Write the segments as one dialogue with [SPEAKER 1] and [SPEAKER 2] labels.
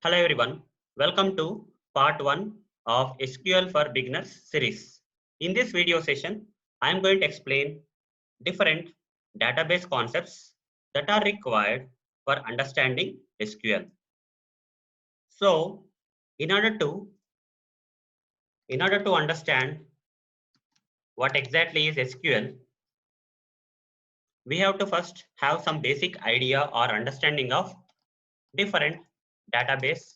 [SPEAKER 1] Hello everyone, welcome to part 1 of SQL for Beginners series. In this video session, I am going to explain different database concepts that are required for understanding SQL. So, in order to understand what exactly is SQL, we have to first have some basic idea or understanding of different database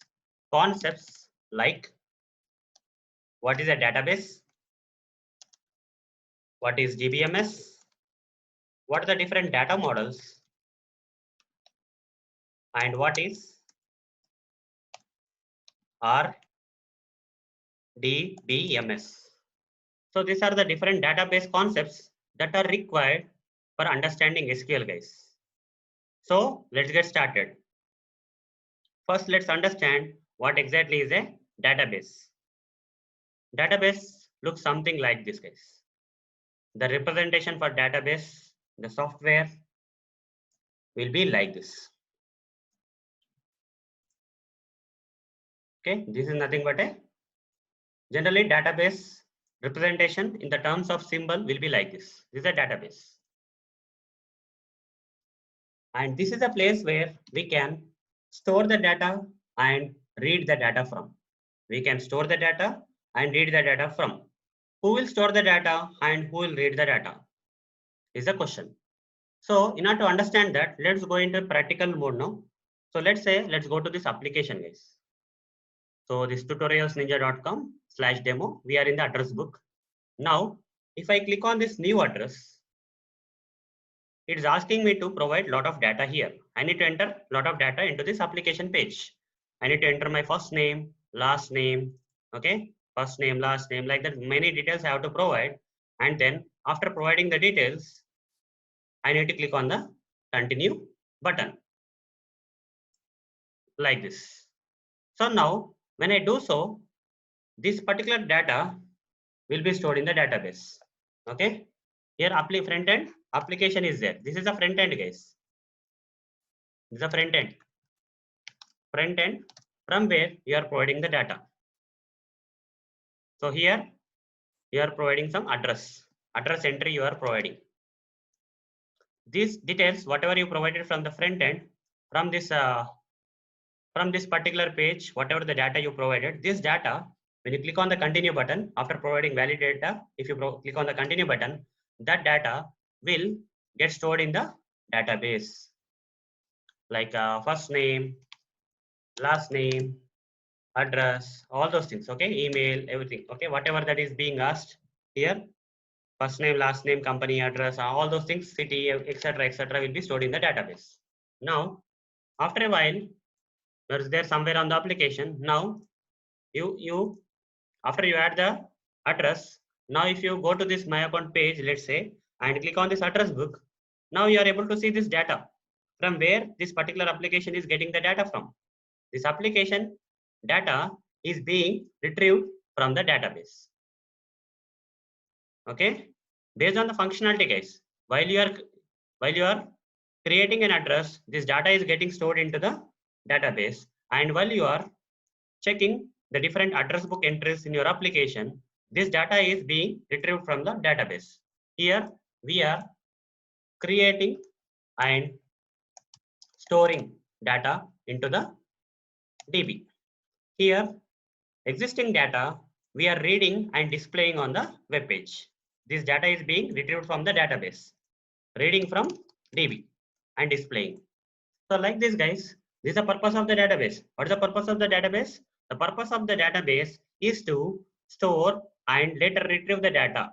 [SPEAKER 1] concepts like what is a database, what is DBMS, what are the different data models, and what is RDBMS. So these are the different database concepts that are required for understanding SQL, guys. So let's get started. First, let's understand what exactly is a database. Database looks something like this, guys. The representation for database, the software will be like this. Okay, this is nothing but a generally database representation in the terms of symbol will be like this. This is a database. And this is a place where we can store the data and read the data from. We can store the data and read the data from. Who will store the data and who will read the data is the question. So in order to understand that, let's go into practical mode now. So let's go to this application, guys. So this tutorialsninja.com/demo, we are in the address book. Now, if I click on this new address, it is asking me to provide a lot of data here. I need to enter a lot of data into this application page. I need to enter my first name, last name, okay? First name, last name, like that, many details I have to provide. And then after providing the details, I need to click on the continue button, like this. So now, when I do so, this particular data will be stored in the database, okay? Here, front end application is there. This is a front end, guys. This is a front end. Front end from where you are providing the data. So here you are providing some address entry you are providing. These details, whatever you provided from the front end, from this particular page, whatever the data you provided, this data, when you click on the continue button, after providing valid data, if you click on the continue button, that data will get stored in the database, like first name, last name, address, all those things, okay? Email, everything, okay? Whatever that is being asked here, first name, last name, company address, all those things, city, etc., will be stored in the database. Now, after a while, there somewhere on the application. Now, you after you add the address, now if you go to this my account page, let's say, and click on this address book, now you are able to see this data from where this particular application is getting the data from. This application data is being retrieved from the database. Okay, based on the functionality, guys. While you are creating an address, this data is getting stored into the database, and while you are checking the different address book entries in your application, this data is being retrieved from the database. Here we are creating and storing data into the DB. Here, existing data we are reading and displaying on the web page. This data is being retrieved from the database, reading from DB and displaying. So like this, guys, this is the purpose of the database. What is the purpose of the database? The purpose of the database is to store and later retrieve the data.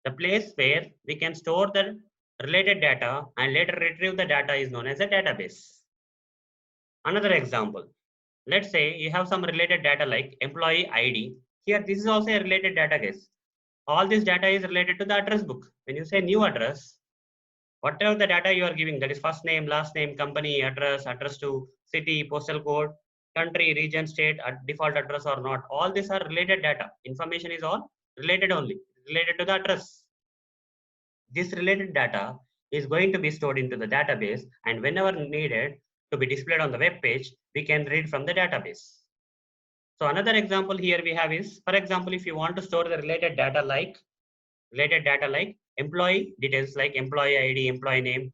[SPEAKER 1] The place where we can store the related data and later retrieve the data is known as a database. Another example, let's say you have some related data like employee ID. Here, this is also a related data, guys. All this data is related to the address book. When you say new address, whatever the data you are giving, that is first name, last name, company, address, address to city, postal code, country, region, state, default address or not, all these are related data. Information is all related only, related to the address. This related data is going to be stored into the database, and whenever needed, to be displayed on the web page, we can read from the database. So another example here we have is, for example, if you want to store the related data like employee details like employee ID, employee name,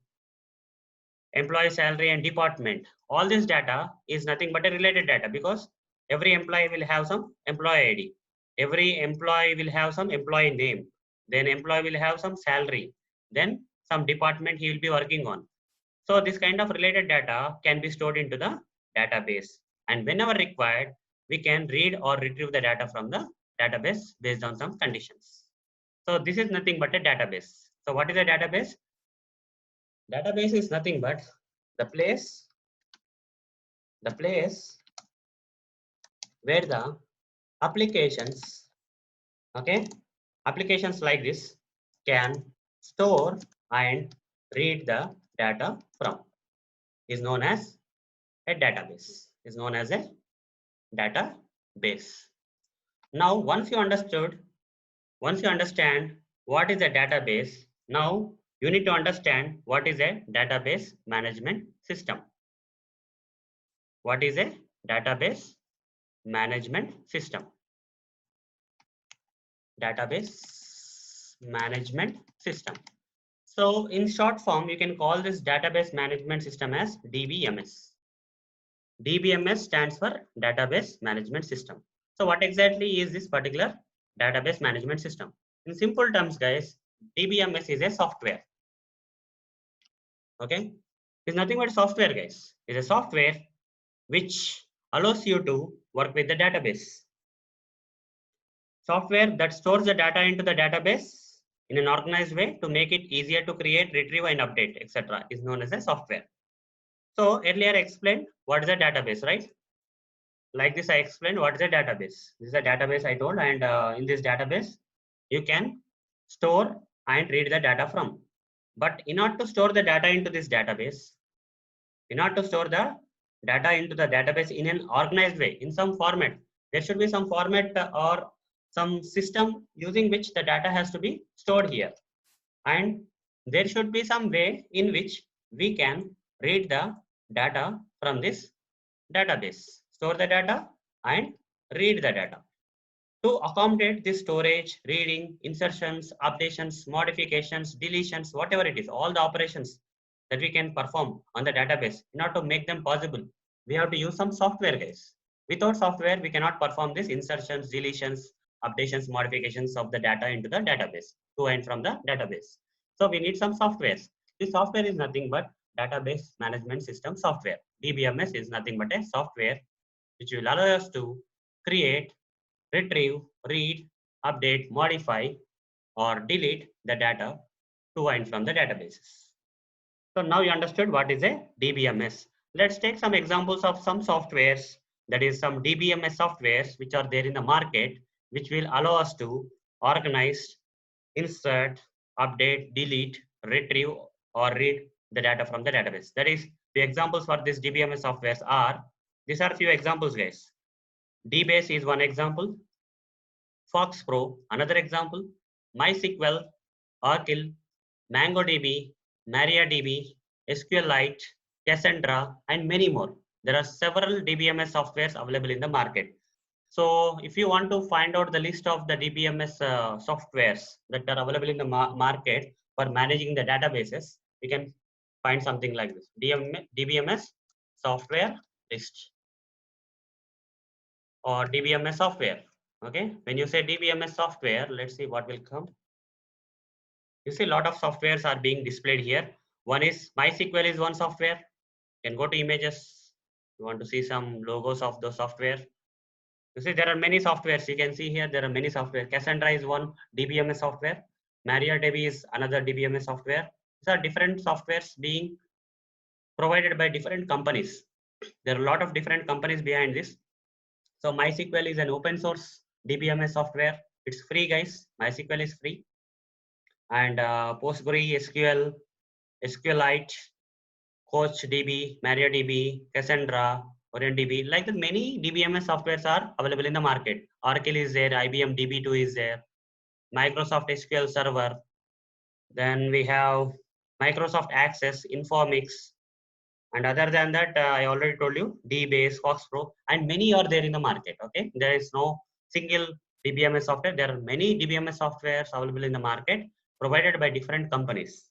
[SPEAKER 1] employee salary and department. All this data is nothing but a related data because every employee will have some employee ID. Every employee will have some employee name. Then employee will have some salary. Then some department he will be working on. So this kind of related data can be stored into the database. And whenever required, we can read or retrieve the data from the database based on some conditions. So this is nothing but a database. So what is a database? Database is nothing but the place where the applications, okay, applications like this can store and read the data from is known as a database. Is known as a database. Now, once you understand what is a database, now you need to understand what is a database management system. What is a database management system? Database management system. So in short form, you can call this database management system as DBMS. DBMS stands for database management system. So what exactly is this particular database management system? In simple terms, guys, DBMS is a software. Okay, it's nothing but software, guys. It's a software which allows you to work with the database. Software that stores the data into the database in an organized way to make it easier to create, retrieve, and update, etc. is known as a software. So earlier I explained what is a database, right? Like this, I explained what is a database. This is a database I told, and in this database, you can store and read the data from. But in order to store the data into this database, in order to store the data into the database in an organized way, in some format, there should be some format or some system using which the data has to be stored here. And there should be some way in which we can read the data from this database, store the data and read the data. To accommodate this storage, reading, insertions, updations, modifications, deletions, whatever it is, all the operations that we can perform on the database, in order to make them possible, we have to use some software, guys. Without software, we cannot perform these insertions, deletions, updations, modifications of the data into the database, to and from the database. So we need some softwares. This software is nothing but database management system software. DBMS is nothing but a software which will allow us to create, retrieve, read, update, modify, or delete the data to and from the databases. So now you understood what is a DBMS. Let's take some examples of some softwares, that is some DBMS softwares which are there in the market, which will allow us to organize, insert, update, delete, retrieve, or read the data from the database. That is, the examples for this DBMS softwares are, these are few examples, guys. DBase is one example, Fox Pro another example, MySQL, Oracle, MongoDB, MariaDB, SQLite, Cassandra, and many more. There are several DBMS softwares available in the market. So if you want to find out the list of the DBMS softwares that are available in the market for managing the databases, you can find something like this, DBMS software list or DBMS software. Okay, when you say DBMS software, let's see what will come. You see a lot of softwares are being displayed here. One is MySQL is one software. You can go to images. You want to see some logos of the software. You see there are many softwares. You can see here there are many software. Cassandra is one DBMS software. MariaDB is another DBMS software. These are different softwares being provided by different companies. There are a lot of different companies behind this. So MySQL is an open source DBMS software. It's free, guys. MySQL is free. And PostgreSQL, SQLite, CoachDB, MariaDB, Cassandra, OrientDB, like the many DBMS softwares are available in the market. Oracle is there, IBM DB2 is there, Microsoft SQL Server. Then we have Microsoft Access, Informix, And other than that, I already told you DBase, FoxPro, and many are there in the market. Okay, there is no single DBMS software. There are many DBMS softwares available in the market provided by different companies.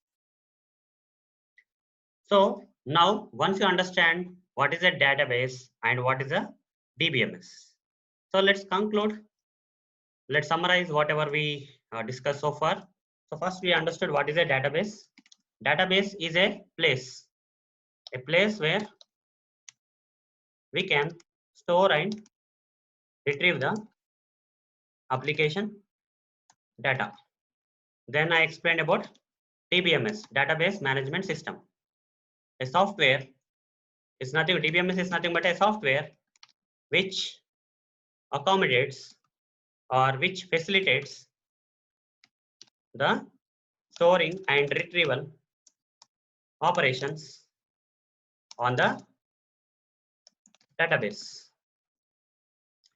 [SPEAKER 1] So now once you understand what is a database and what is a DBMS, so let's conclude. Let's summarize whatever we discussed so far. So first we understood what is a database. Database is a place where we can store and retrieve the application data. Then I explained about DBMS, database management system. A software is nothing, DBMS is nothing but a software which accommodates or which facilitates the storing and retrieval operations on the database.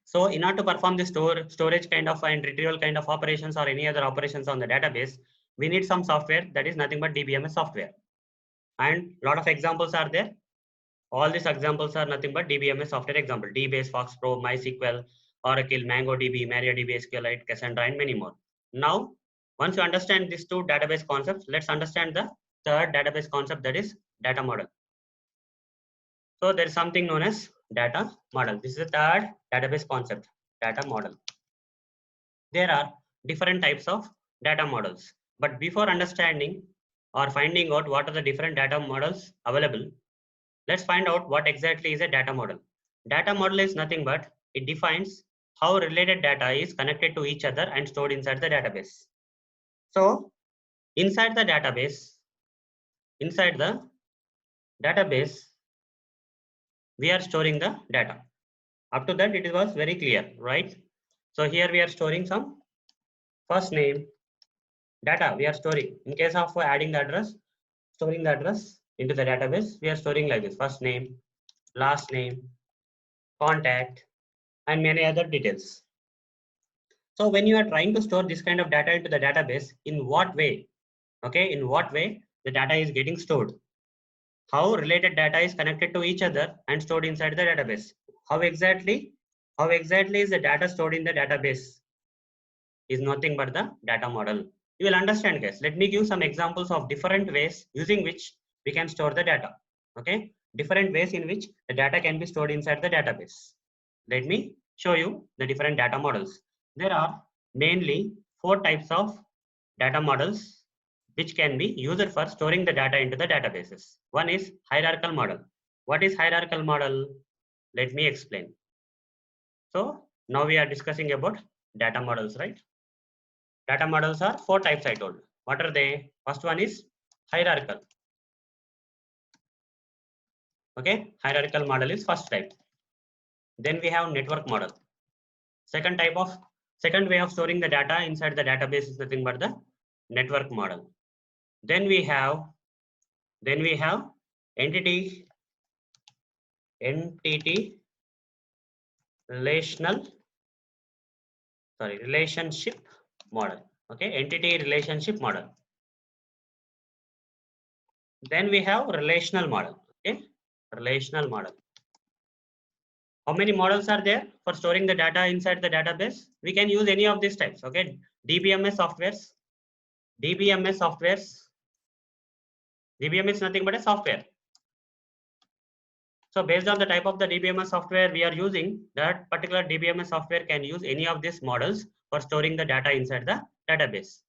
[SPEAKER 1] So in order to perform the storage kind of and retrieval kind of operations or any other operations on the database, we need some software that is nothing but DBMS software. And a lot of examples are there. All these examples are nothing but DBMS software example: DBase, FoxPro, MySQL, Oracle, MongoDB, MariaDB, SQLite, Cassandra, and many more. Now, once you understand these two database concepts, let's understand the third database concept, that is data model. So there is something known as data model. This is the third database concept, data model. There are different types of data models, but before understanding or finding out what are the different data models available, let's find out what exactly is a data model. Data model is nothing but it defines how related data is connected to each other and stored inside the database. So inside the database, we are storing the data. Up to that, it was very clear, right? So here we are storing some first name data. We are storing in case of adding the address, storing the address into the database. We are storing like this: first name, last name, contact, and many other details. So when you are trying to store this kind of data into the database, in what way? Okay, in what way the data is getting stored? How related data is connected to each other and stored inside the database? How exactly is the data stored in the database? Is nothing but the data model. You will understand, guys. Let me give some examples of different ways using which we can store the data. Okay, different ways in which the data can be stored inside the database. Let me show you the different data models. There are mainly 4 types of data models which can be used for storing the data into the databases. One is hierarchical model. What is hierarchical model? Let me explain. So now we are discussing about data models, right? Data models are 4 types I told. What are they? First one is hierarchical. Okay, hierarchical model is first type. Then we have network model. Second way of storing the data inside the database is nothing but the network model. Then we have entity relationship model. Okay, entity relationship model. Then we have relational model. Okay, relational model. How many models are there for storing the data inside the database? We can use any of these types. Okay, DBMS softwares. DBMS is nothing but a software. So based on the type of the DBMS software we are using, that particular DBMS software can use any of these models for storing the data inside the database.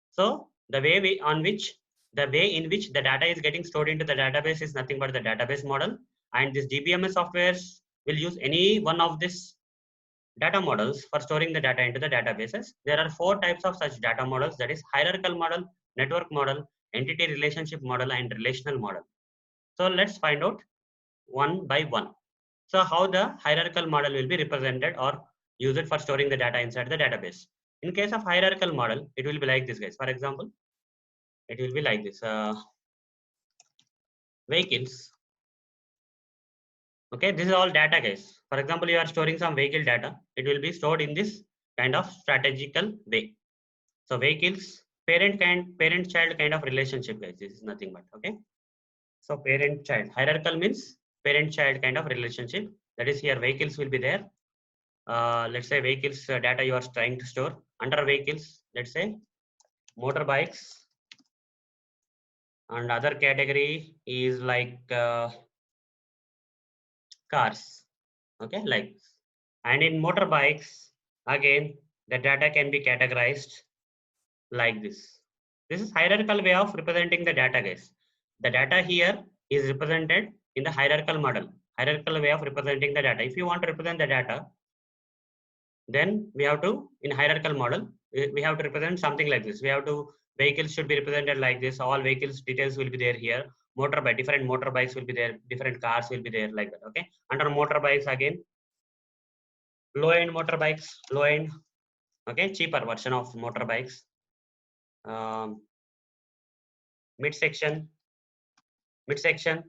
[SPEAKER 1] So the way in which the data is getting stored into the database is nothing but the database model, and this DBMS softwares will use any one of these data models for storing the data into the databases. There are 4 types of such data models, that is hierarchical model, network model, entity relationship model, and relational model. So let's find out one by one. So how the hierarchical model will be represented or used for storing the data inside the database. In case of hierarchical model, it will be like this, guys. For example, it will be like this. Vehicles. Okay, this is all data, guys. For example, you are storing some vehicle data. It will be stored in this kind of strategical way. So vehicles, parent child kind of relationship, guys. This is nothing but, okay. So parent child hierarchical means parent child kind of relationship. That is here vehicles will be there. Let's say vehicles data you are trying to store under vehicles. Let's say motorbikes, and other category is like cars. Okay, like, and in motorbikes again the data can be categorized like this. This is hierarchical way of representing the data, guys. The data here is represented in the hierarchical model. Hierarchical way of representing the data. If you want to represent the data, then we have to, in hierarchical model, we have to represent something like this. We have to, vehicles should be represented like this. All vehicles details will be there here. Motorbike, different motorbikes will be there. Different cars will be there like that. Okay. Under motorbikes again, low end motorbikes, low end, okay, cheaper version of motorbikes. Um, midsection, midsection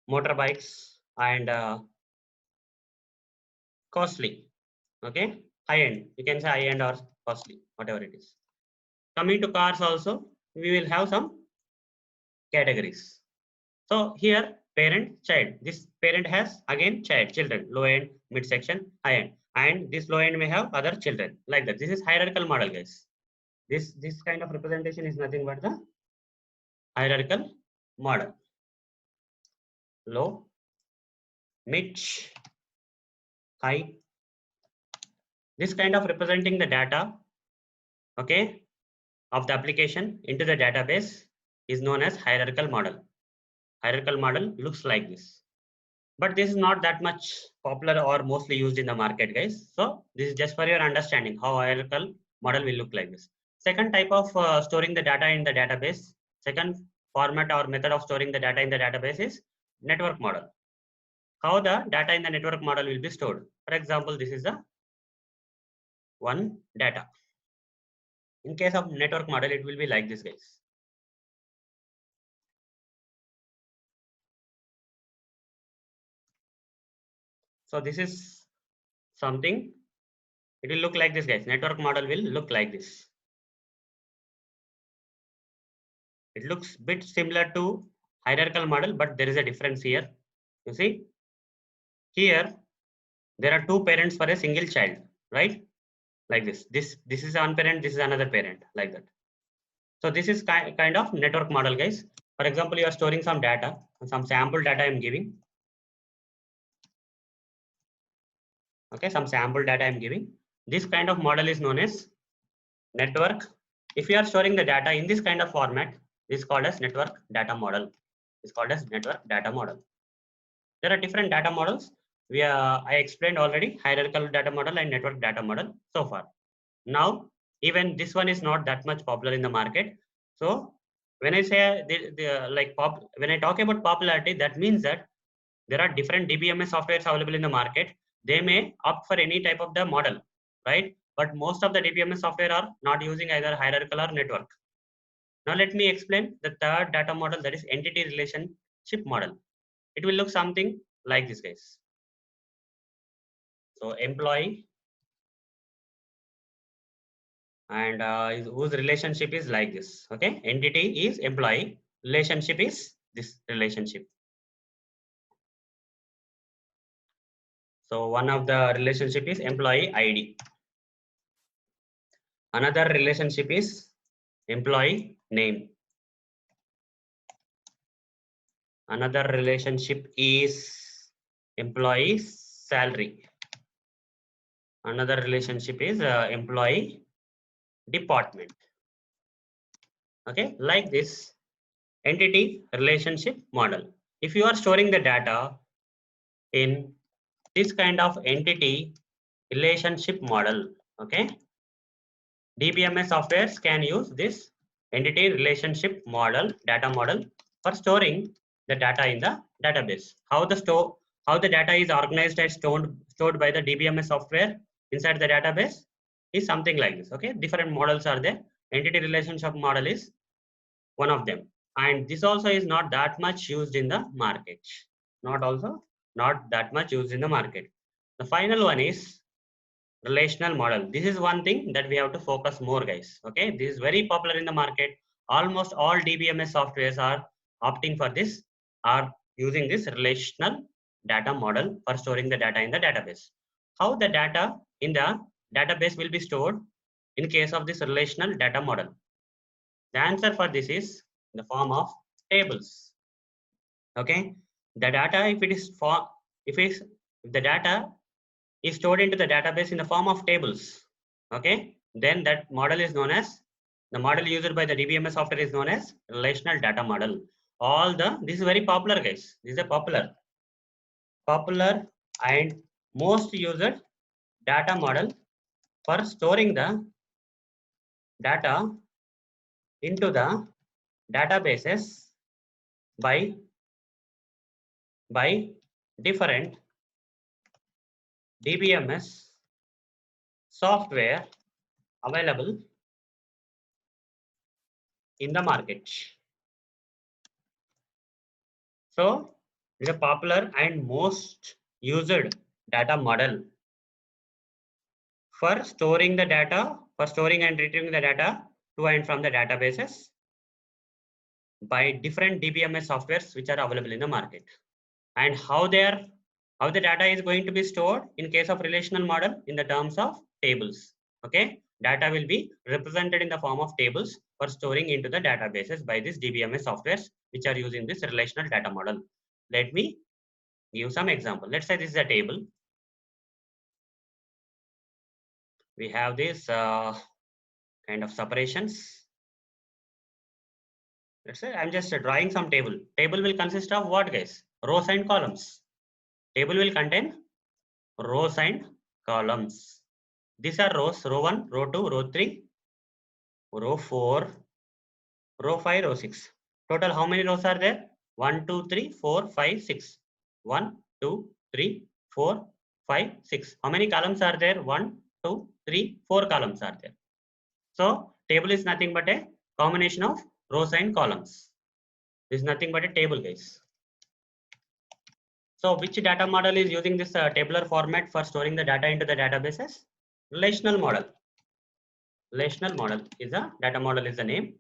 [SPEAKER 1] motorbikes, and costly. Okay, high end. You can say high end or costly, whatever it is. Coming to cars also, we will have some categories. So here parent child. This parent has again child, children, low end, midsection, high end, and this low end may have other children like that. This is hierarchical model, guys. This kind of representation is nothing but the hierarchical model. Low, mid, high. This kind of representing the data, okay, of the application into the database is known as hierarchical model. Hierarchical model looks like this. But this is not that much popular or mostly used in the market, guys. So this is just for your understanding how hierarchical model will look like this. Second type of storing the data in the database, second format or method of storing the data in the database is network model. How the data in the network model will be stored. For example, this is the one data. In case of network model, it will be like this, guys. So this is something, it will look like this, guys. Network model will look like this. It looks bit similar to hierarchical model, but there is a difference here. You see, here there are two parents for a single child, right? Like this. This is one parent, this is another parent, like that. So this is kind of network model, guys. For example, you are storing some data, some sample data I am giving. Okay, some sample data I am giving. This kind of model is known as network. If you are storing the data in this kind of format, this is called as network data model. It's called as network data model. There are different data models. I explained already hierarchical data model and network data model so far. Now, even this one is not that much popular in the market. So when I say when I talk about popularity, that means that there are different DBMS softwares available in the market. They may opt for any type of the model, right? But most of the DBMS software are not using either hierarchical or network. Now let me explain the third data model, that is entity relationship model. It will look something like this, guys. So employee and whose relationship is like this. Okay, entity is employee, relationship is this relationship. So one of the relationship is employee ID. Another relationship is employee name. Another relationship is employee salary. Another relationship is employee department. Okay, like this entity relationship model. If you are storing the data in this kind of entity relationship model, okay, DBMS softwares can use this entity relationship model, data model, for storing the data in the database. How the data is organized and stored by the DBMS software inside the database is something like this. Okay, different models are there. Entity relationship model is one of them, and this also is not that much used in the market. Not that much used in the market. The final one is relational model. This is one thing that we have to focus more, guys. Okay, this is very popular in the market. Almost all DBMS softwares are opting for this or using this relational data model for storing the data in the database. How the data in the database will be stored in case of this relational data model? The answer for this is in the form of tables. Okay, the data if the data is stored into the database in the form of tables, okay, then that model is known as, the model used by the DBMS software is known as relational data model. This is very popular, guys. This is a popular and most used data model for storing the data into the databases by different DBMS software available in the market. So it is a popular and most used data model for storing the data, for storing and retrieving the data to and from the databases by different DBMS softwares which are available in the market. And how the data is going to be stored in case of relational model in the terms of tables. Okay, data will be represented in the form of tables for storing into the databases by these DBMS softwares which are using this relational data model. Let me give some example. Let's say this is a table. We have this kind of separations. Let's say I'm just drawing some table. Table will consist of what, guys? Rows and columns. Table will contain rows and columns. These are rows: row 1, row 2, row 3, row 4, row 5, row 6. Total how many rows are there? 1, 2, 3, 4, 5, 6. 1, 2, 3, 4, 5, 6. How many columns are there? 1, 2, 3, 4 columns are there. So table is nothing but a combination of rows and columns. This is nothing but a table, guys. So which data model is using this tabular format for storing the data into the databases? Relational model. Relational model is a data model is the name,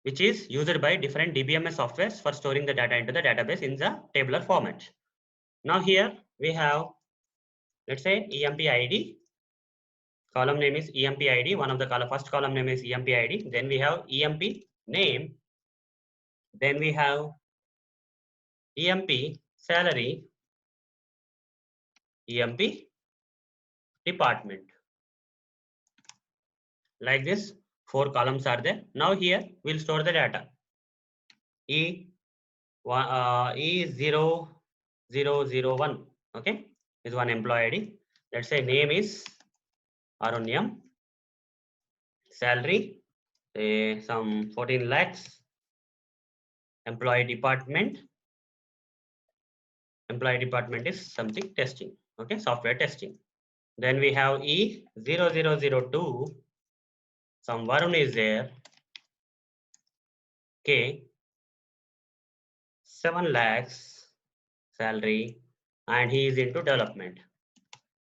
[SPEAKER 1] which is used by different DBMS softwares for storing the data into the database in the tabular format. Now here we have, let's say, EMP ID. Column name is EMP ID. One of the first column name is EMP ID. Then we have EMP name. Then we have EMP salary, EMP department. Like this, 4 columns are there. Now here we'll store the data. E0001. Okay, is one employee ID. Let's say name is Arunyam. Salary, say some 14 lakhs. Employee department is something testing. Okay, software testing. Then we have E0002. Some Varun is there. K, 7 lakhs salary, and he is into development.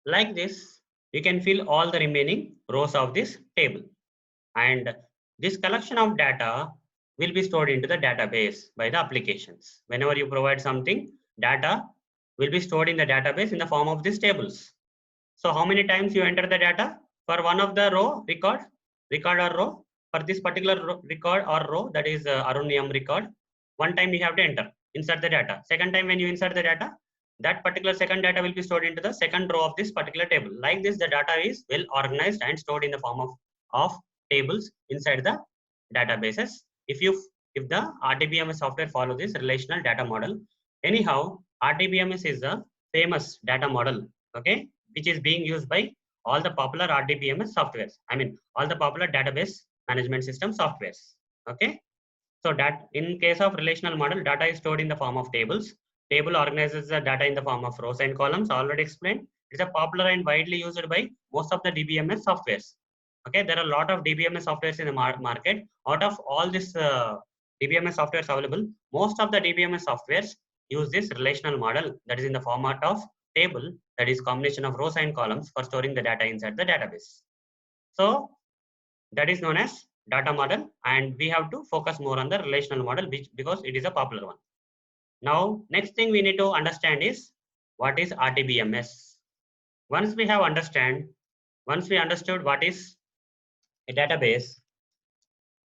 [SPEAKER 1] Like this, you can fill all the remaining rows of this table. And this collection of data will be stored into the database by the applications. Whenever you provide something, data will be stored in the database in the form of these tables. So how many times you enter the data? For one of the row record or row, for this particular record or row, that is Arunyam record, one time you have to enter, insert the data. Second time when you insert the data, that particular second data will be stored into the second row of this particular table. Like this, the data is well organized and stored in the form of tables inside the databases. If the RDBMS software follow this relational data model. Anyhow, RDBMS is a famous data model, okay, which is being used by all the popular RDBMS softwares. I mean, all the popular database management system softwares. Okay. So that in case of relational model, data is stored in the form of tables. Table organizes the data in the form of rows and columns. Already explained. It's a popular and widely used by most of the DBMS softwares. Okay, there are a lot of DBMS softwares in the market. Out of all this DBMS softwares available, most of the DBMS softwares use this relational model that is in the format of table, that is combination of rows and columns for storing the data inside the database. So that is known as data model, and we have to focus more on the relational model, because it is a popular one. Now, next thing we need to understand is what is RDBMS. Once we understood what is a database,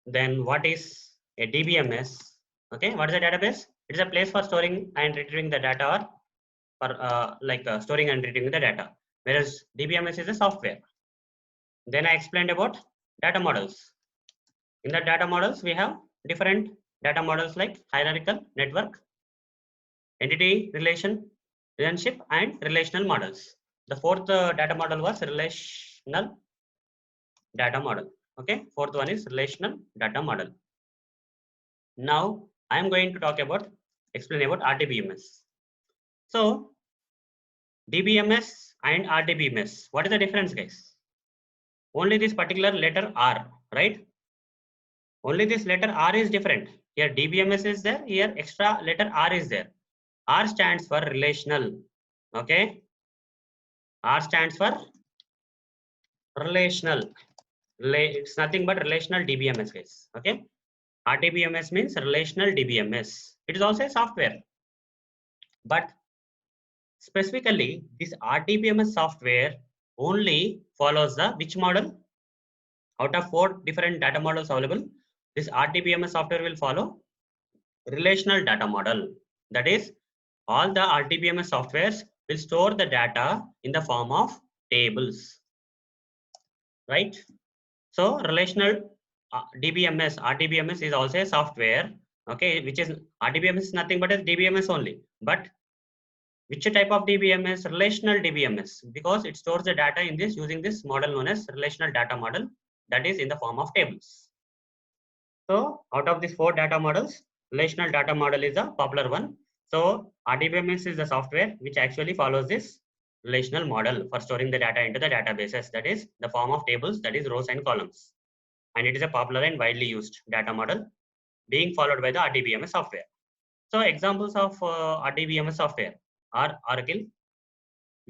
[SPEAKER 1] then what is a DBMS? Okay, what is a database? It is a place for storing and retrieving the data, or for storing and retrieving the data. Whereas DBMS is a software. Then I explained about data models. In the data models, we have different data models like hierarchical, network, entity relationship, and relational models. The fourth data model was relational data model. Okay, fourth one is relational data model. Now I am going to explain about RDBMS. So DBMS and RDBMS, what is the difference, guys? Only this particular letter R, right? Only this letter R is different. Here DBMS is there, here extra letter R is there. R stands for relational. Okay, R stands for relational. It's nothing but relational DBMS, guys. Okay, RDBMS means relational DBMS. It is also a software, but specifically this RDBMS software only follows the which model? Out of 4 different data models available, this RDBMS software will follow relational data model. That is, all the RDBMS softwares will store the data in the form of tables, right? So relational RDBMS is also a software, okay, which is RDBMS is nothing but a DBMS only. But which type of DBMS? Relational DBMS, because it stores the data in this using this model known as relational data model, that is in the form of tables. So out of these 4 data models, relational data model is a popular one. So RDBMS is the software which actually follows this relational model for storing the data into the databases, that is the form of tables, that is rows and columns. And it is a popular and widely used data model being followed by the RDBMS software. So examples of RDBMS software are Oracle,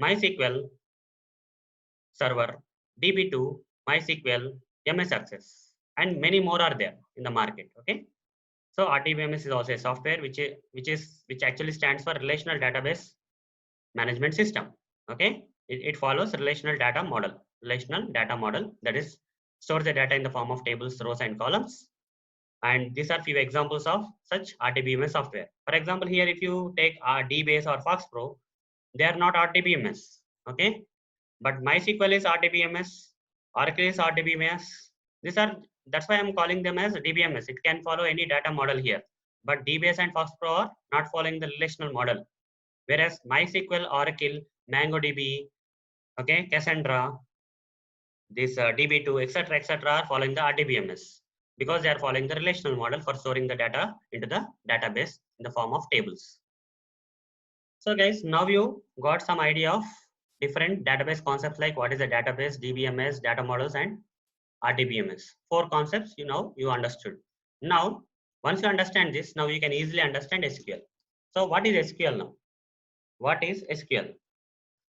[SPEAKER 1] MySQL Server, DB2, MySQL, MS Access, and many more are there in the market. Okay, so RDBMS is also a software which actually stands for Relational Database Management System. Okay, it follows relational data model. Relational data model, that is stores the data in the form of tables, rows, and columns. And these are few examples of such RDBMS software. For example, here if you take DBase or FoxPro, they are not RDBMS. Okay, but MySQL is RDBMS, Oracle is RDBMS. That's why I'm calling them as DBMS. It can follow any data model here, but DBase and FoxPro are not following the relational model. Whereas MySQL, Oracle, MongoDB, okay, Cassandra, this DB2, etc., are following the RDBMS because they are following the relational model for storing the data into the database in the form of tables. So guys, now you got some idea of different database concepts like what is a database, DBMS, data models, and RDBMS. 4 concepts you understood. Now, once you understand this, now you can easily understand SQL. So what is SQL now? What is SQL?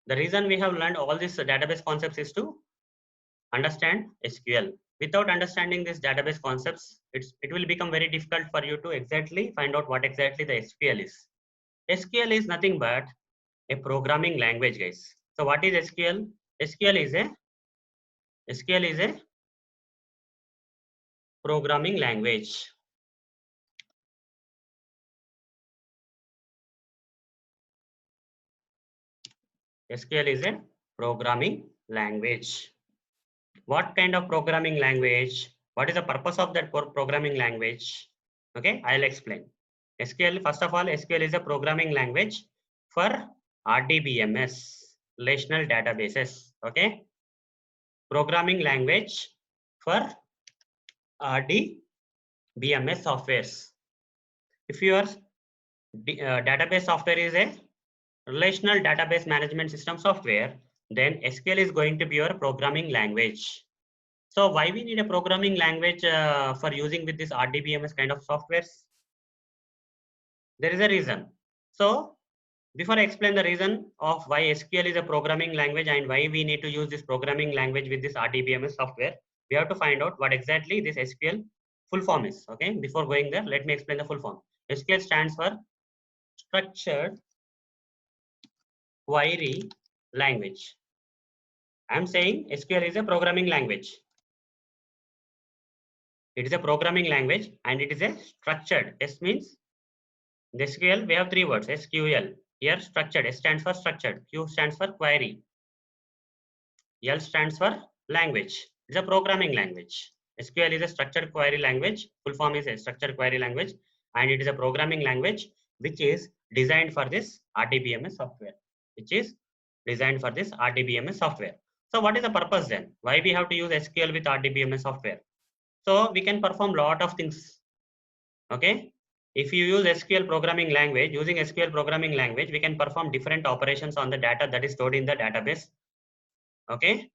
[SPEAKER 1] The reason we have learned all these database concepts is to understand SQL. Without understanding these database concepts, it will become very difficult for you to exactly find out what exactly the SQL is. SQL is nothing but a programming language, guys. So what is SQL? SQL is a programming language. SQL is a programming language. What kind of programming language? What is the purpose of that programming language? Okay, I'll explain. SQL, first of all, SQL is a programming language for RDBMS, relational databases. Okay, programming language for RDBMS softwares. If your database software is a relational database management system software, then SQL is going to be your programming language. So why we need a programming language for using with this RDBMS kind of softwares? There is a reason. So before I explain the reason of why SQL is a programming language and why we need to use this programming language with this RDBMS software, we have to find out what exactly this SQL full form is. Okay, before going there, let me explain the full form. SQL stands for Structured Query Language. I'm saying SQL is a programming language. It is a programming language and it is a structured. S means in SQL we have three words, SQL. Here structured, S stands for structured, Q stands for query, L stands for language. It's a programming language. SQL is a structured query language. Full form is a structured query language, and it is a programming language which is designed for this RDBMS software. Which is designed for this RDBMS software. So what is the purpose then? Why we have to use SQL with RDBMS software? So we can perform lot of things. Okay. If you use SQL programming language, using SQL programming language, we can perform different operations on the data that is stored in the database. Okay,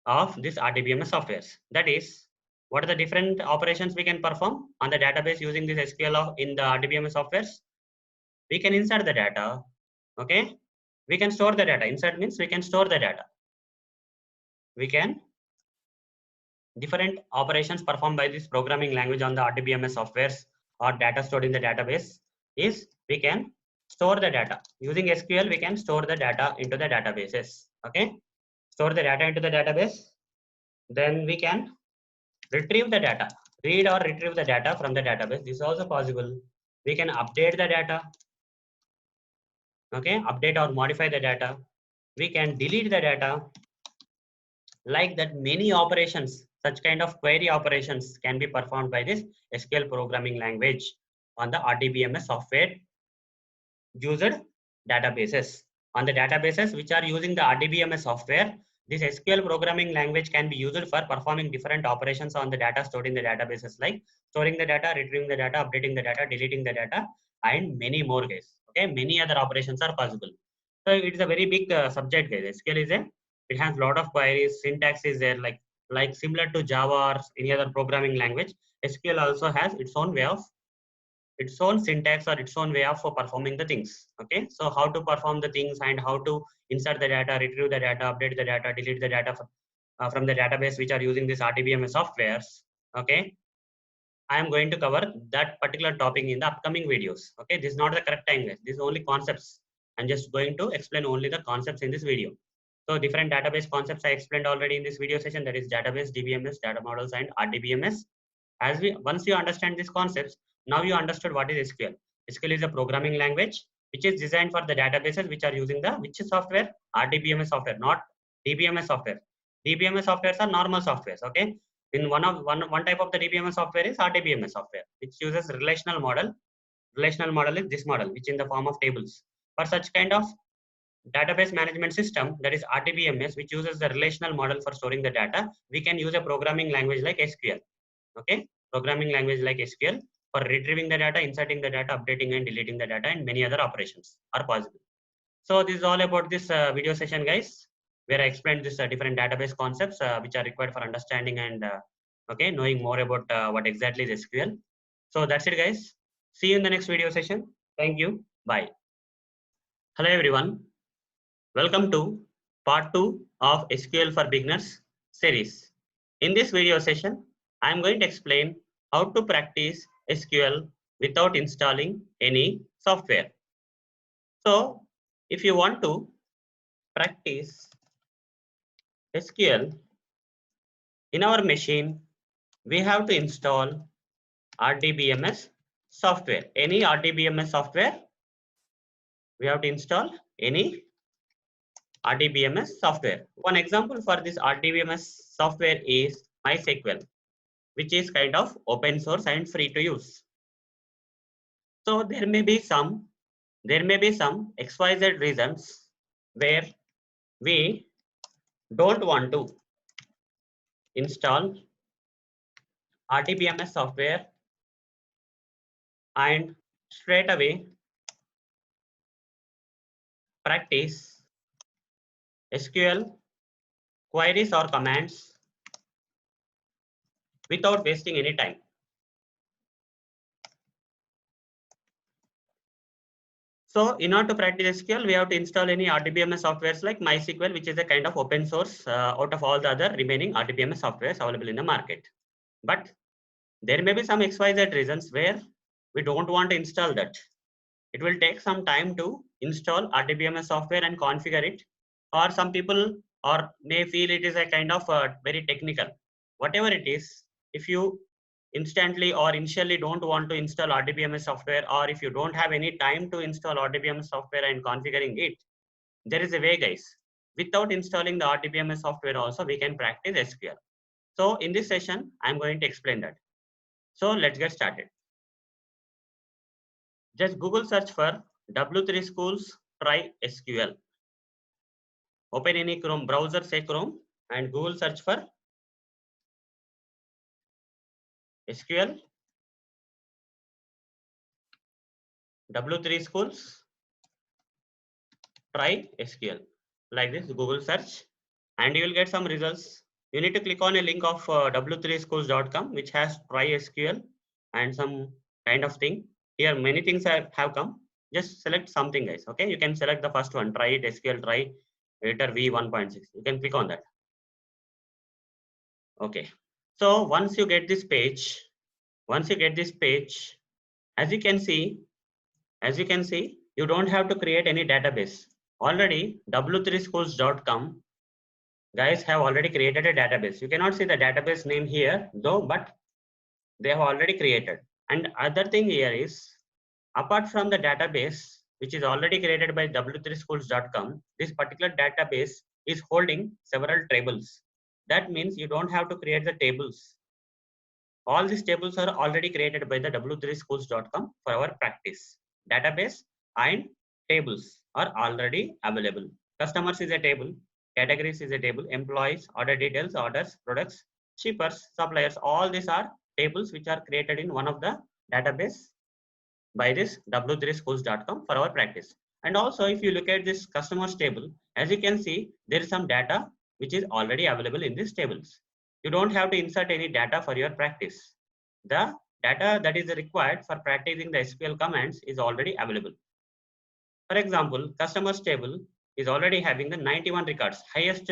[SPEAKER 1] of this RDBMS softwares. That is, what are the different operations we can perform on the database using this SQL in the RDBMS softwares? We can insert the data. Okay, we can store the data. Insert means we can store the data. We can different operations performed by this programming language on the RDBMS softwares or data stored in the database is we can store the data. Using SQL, we can store the data into the databases. Okay, store the data into the database. Then we can retrieve the data, read or retrieve the data from the database. This is also possible. We can update the data. Okay, update or modify the data. We can delete the data. Like that, many operations, such kind of query operations can be performed by this SQL programming language on the RDBMS software used databases. On the databases which are using the RDBMS software, this SQL programming language can be used for performing different operations on the data stored in the databases, like storing the data, retrieving the data, updating the data, deleting the data, and many more guys. Okay, many other operations are possible. So it is a very big subject, guys. SQL is it has a lot of queries. Syntax is there, like similar to Java or any other programming language. SQL also has its own way of its own syntax or its own way of performing the things. Okay, so how to perform the things and how to insert the data, retrieve the data, update the data, delete the data from the database which are using this RDBMS softwares. Okay, I am going to cover that particular topic in the upcoming videos. Okay, this is not the correct time, guys. This is only concepts. I'm just going to explain only the concepts in this video. So different database concepts I explained already in this video session, that is database, DBMS, data models, and RDBMS. Once you understand these concepts, now you understood what is SQL. SQL is a programming language which is designed for the databases which are using the which software? RDBMS software, not DBMS software. DBMS softwares are normal softwares. Okay, in one type of the DBMS software is RDBMS software, which uses relational model. Relational model is this model, which in the form of tables. For such kind of database management system, that is RDBMS, which uses the relational model for storing the data, we can use a programming language like SQL. Okay, programming language like SQL for retrieving the data, inserting the data, updating and deleting the data, and many other operations are possible. So this is all about this video session, guys, where I explained this different database concepts which are required for understanding and okay, knowing more about what exactly is SQL. So that's it, guys. See you in the next video session. Thank you. Bye. Hello, everyone. Welcome to part 2 of SQL for Beginners series. In this video session, I am going to explain how to practice SQL without installing any software. So, if you want to practice SQL in our machine, we have to install RDBMS software. Any RDBMS software, we have to install any RDBMS software. One example for this RDBMS software is MySQL, which is kind of open source and free to use. So there may be some XYZ reasons where we don't want to install RDBMS software and straight away practice SQL queries or commands without wasting any time. So in order to practice SQL, we have to install any RDBMS softwares like MySQL, which is a kind of open source out of all the other remaining RDBMS softwares available in the market. But there may be some XYZ reasons where we don't want to install that. It will take some time to install RDBMS software and configure it, or some people or may feel it is a kind of very technical. Whatever it is, if you instantly or initially don't want to install RDBMS software, or if you don't have any time to install RDBMS software and configuring it, there is a way, guys. Without installing the RDBMS software also, we can practice SQL. So in this session, I'm going to explain that. So let's get started. Just Google search for W3 schools try SQL. Open any Chrome browser, say Chrome, and Google search for SQL W3 schools try SQL. Like this, Google search, and you will get some results. You need to click on a link of w3schools.com, which has try SQL and some kind of thing. Here, many things have come. Just select something, guys. Okay, you can select the first one. Try it SQL try editor v1.6. You can click on that. Okay. So once you get this page, as you can see, you don't have to create any database. Already w3schools.com guys have already created a database. You cannot see the database name here though, but they have already created. And other thing here is, apart from the database, which is already created by w3schools.com, this particular database is holding several tables. That means you don't have to create the tables. All these tables are already created by the w3schools.com for our practice. Database and tables are already available. Customers is a table, categories is a table, employees, order details, orders, products, shippers, suppliers, all these are tables which are created in one of the database by this w3schools.com for our practice. And also, if you look at this customers table, as you can see, there is some data which is already available in these tables. You don't have to insert any data for your practice. The data that is required for practicing the SQL commands is already available. For example, customers table is already having the 91 records. Highest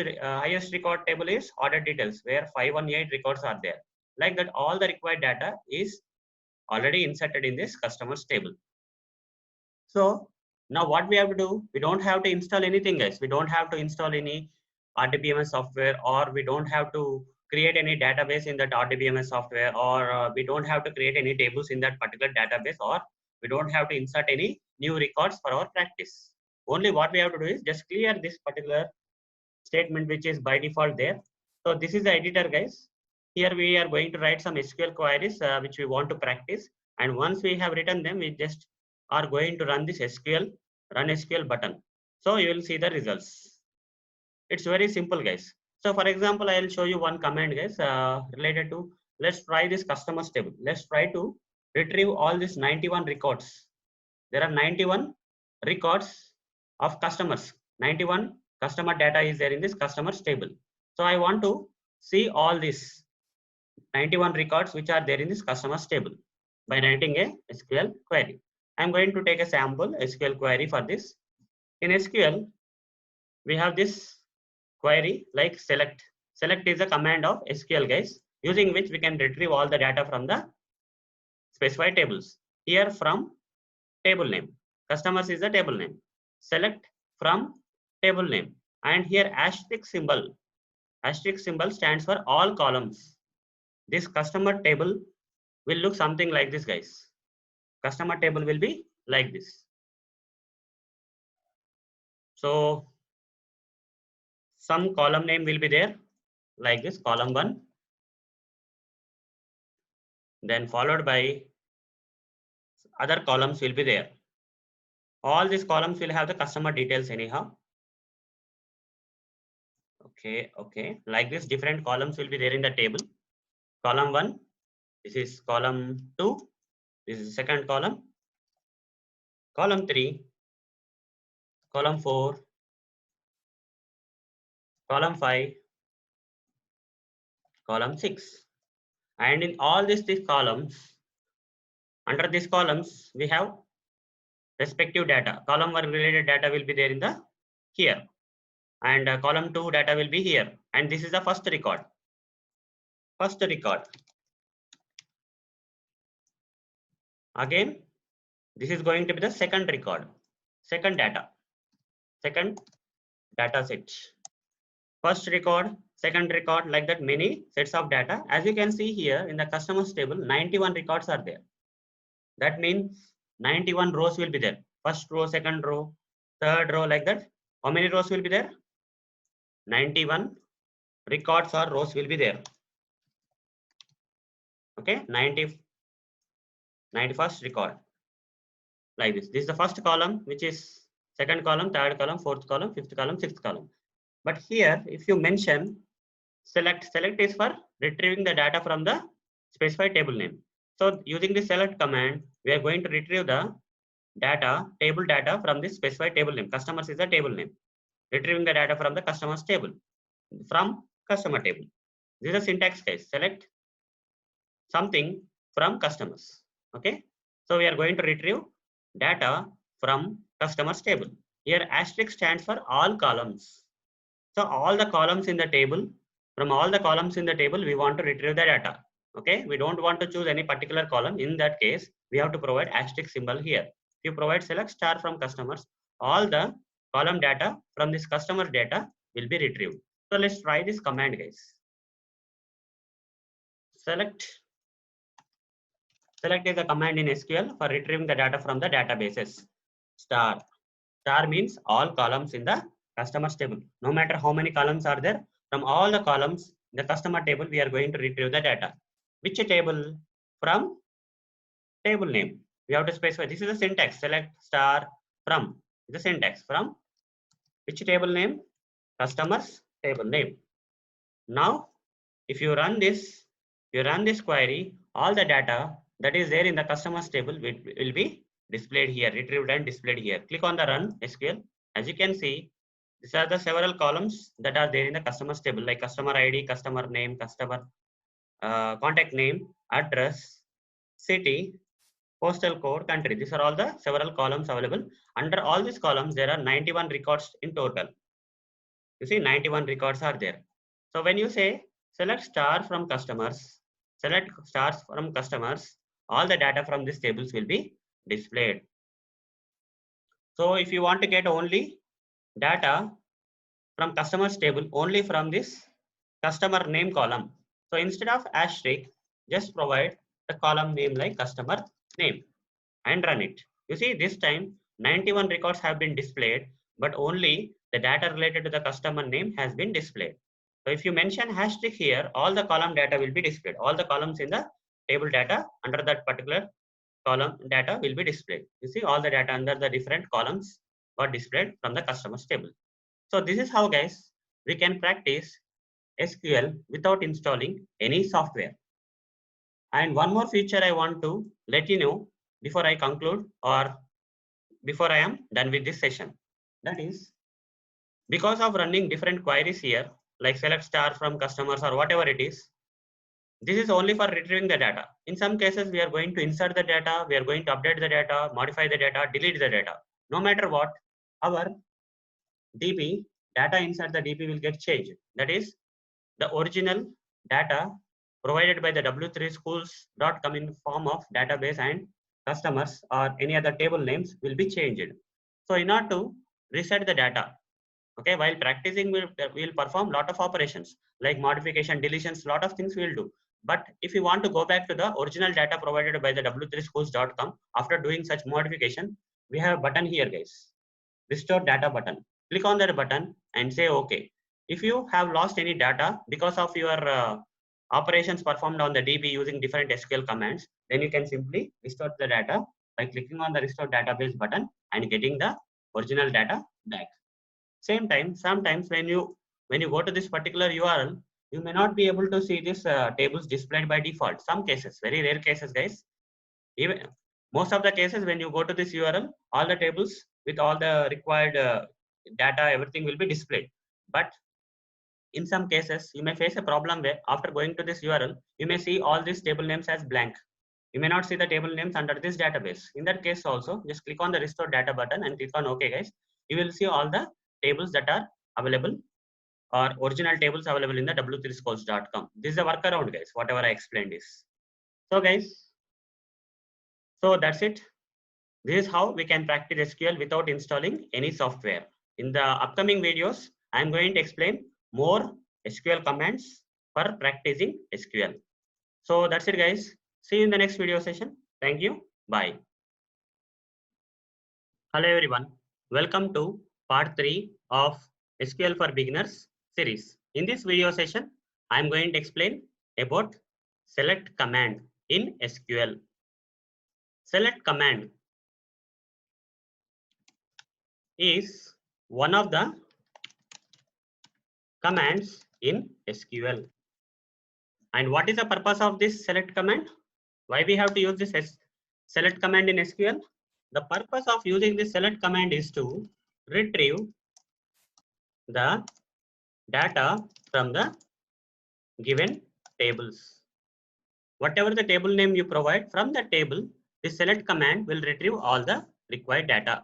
[SPEAKER 1] record table is order details, where 518 records are there. Like that, all the required data is already inserted in this customers table. So now what we have to do, we don't have to install anything, guys. We don't have to install any RDBMS software, or we don't have to create any database in that RDBMS software, or we don't have to create any tables in that particular database, or we don't have to insert any new records for our practice. Only what we have to do is just clear this particular statement which is by default there. So this is the editor, guys. Here we are going to write some SQL queries which we want to practice, and once we have written them, we just are going to run this run SQL button. So you will see the results. It's very simple, guys. So for example, I will show you one command, guys, related to, let's try this customers table. Let's try to retrieve all these 91 records. There are 91 records of customers. 91 customer data is there in this customers table. So I want to see all these 91 records which are there in this customers table by writing a SQL query. I'm going to take a sample SQL query for this. In SQL, we have this query like select. Select is a command of SQL, guys, using which we can retrieve all the data from the specified tables. Here from table name, customers is the table name. Select from table name, and here asterisk symbol stands for all columns. This customer table will look something like this, guys. Customer table will be like this. So some column name will be there like this, column 1, then followed by other columns will be there. All these columns will have the customer details anyhow. Okay, like this, different columns will be there in the table. Column 1, this is column 2, this is second column, column 3, column 4, column 5, column 6. And in all these columns, under these columns, we have respective data. Column 1 related data will be there in the here, and column 2 data will be here, and this is the first record. First record. Again, this is going to be the second record, second data set. First record, second record, like that many sets of data. As you can see here in the customers table, 91 records are there. That means 91 rows will be there. First row, second row, third row, like that. How many rows will be there? 91 records or rows will be there. Okay, 91st record. Like this. This is the first column, which is second column, third column, fourth column, fifth column, sixth column. But here, if you mention select is for retrieving the data from the specified table name. So using the select command, we are going to retrieve the data, table data from this specified table name. Customers is the table name. Retrieving the data from the customers table, from customer table. This is a syntax case. Select something from customers. Okay. So we are going to retrieve data from customers table. Here asterisk stands for all columns. So all the columns in the table, from all the columns in the table, we want to retrieve the data. Okay, we don't want to choose any particular column. In that case, we have to provide asterisk symbol here. If you provide select star from customers, all the column data from this customer data will be retrieved. So let's try this command, guys. Select is a command in SQL for retrieving the data from the databases. Star means all columns in the customers table. No matter how many columns are there, from all the columns in the customer table, we are going to retrieve the data. Which table? From table name. We have to specify. This is the syntax. Select star from. The syntax from which table name? Customers table name. Now, if you run this query, all the data that is there in the customers table will be displayed here, retrieved and displayed here. Click on the run SQL. As you can see, these are the several columns that are there in the customers table, like customer ID, customer name, customer contact name, address, city, postal code, country. These are all the several columns available. Under all these columns, there are 91 records in total. You see, 91 records are there. So when you say select star from customers, select stars from customers, all the data from these tables will be displayed. So if you want to get only data from customers table only from this customer name column, so instead of asterisk, just provide the column name like customer name and run it. You see, this time 91 records have been displayed, but only the data related to the customer name has been displayed. So if you mention asterisk here, all the column data will be displayed. All the columns in the table data under that particular column data will be displayed. You see, all the data under the different columns got displayed from the customers table. So this is how, guys, we can practice SQL without installing any software. And one more feature I want to let you know before I conclude or before I am done with this session. That is, because of running different queries here, like select star from customers or whatever it is, this is only for retrieving the data. In some cases, we are going to insert the data, we are going to update the data, modify the data, delete the data. No matter what, our DB, data inside the DB will get changed. That is, the original data provided by the w3schools.com in form of database and customers or any other table names will be changed. So in order to reset the data, okay, while practicing we'll perform lot of operations like modification, deletions, lot of things we'll do. But if you want to go back to the original data provided by the w3schools.com after doing such modification, we have a button here, guys, restore data button. Click on that button and say okay. If you have lost any data because of your operations performed on the DB using different SQL commands, then you can simply restore the data by clicking on the restore database button and getting the original data back. Same time, sometimes when you go to this particular URL, you may not be able to see this tables displayed by default. Some cases, very rare cases, guys. Even most of the cases, when you go to this URL, all the tables with all the required data, everything will be displayed. But in some cases, you may face a problem where after going to this URL, you may see all these table names as blank. You may not see the table names under this database. In that case also, just click on the restore data button and click on OK, guys. You will see all the tables that are available or original tables available in the w3scores.com. This is a workaround, guys, whatever I explained is. So guys, so that's it. This is how we can practice SQL without installing any software. In the upcoming videos, I am going to explain more SQL commands for practicing SQL. So that's it, guys. See you in the next video session. Thank you. Bye. Hello everyone. Welcome to part 3 of SQL for Beginners series. In this video session, I am going to explain about select command in SQL. Select command is one of the commands in SQL. And what is the purpose of this select command? Why we have to use this select command in SQL? The purpose of using this select command is to retrieve the data from the given tables. Whatever the table name you provide from the table, this select command will retrieve all the required data.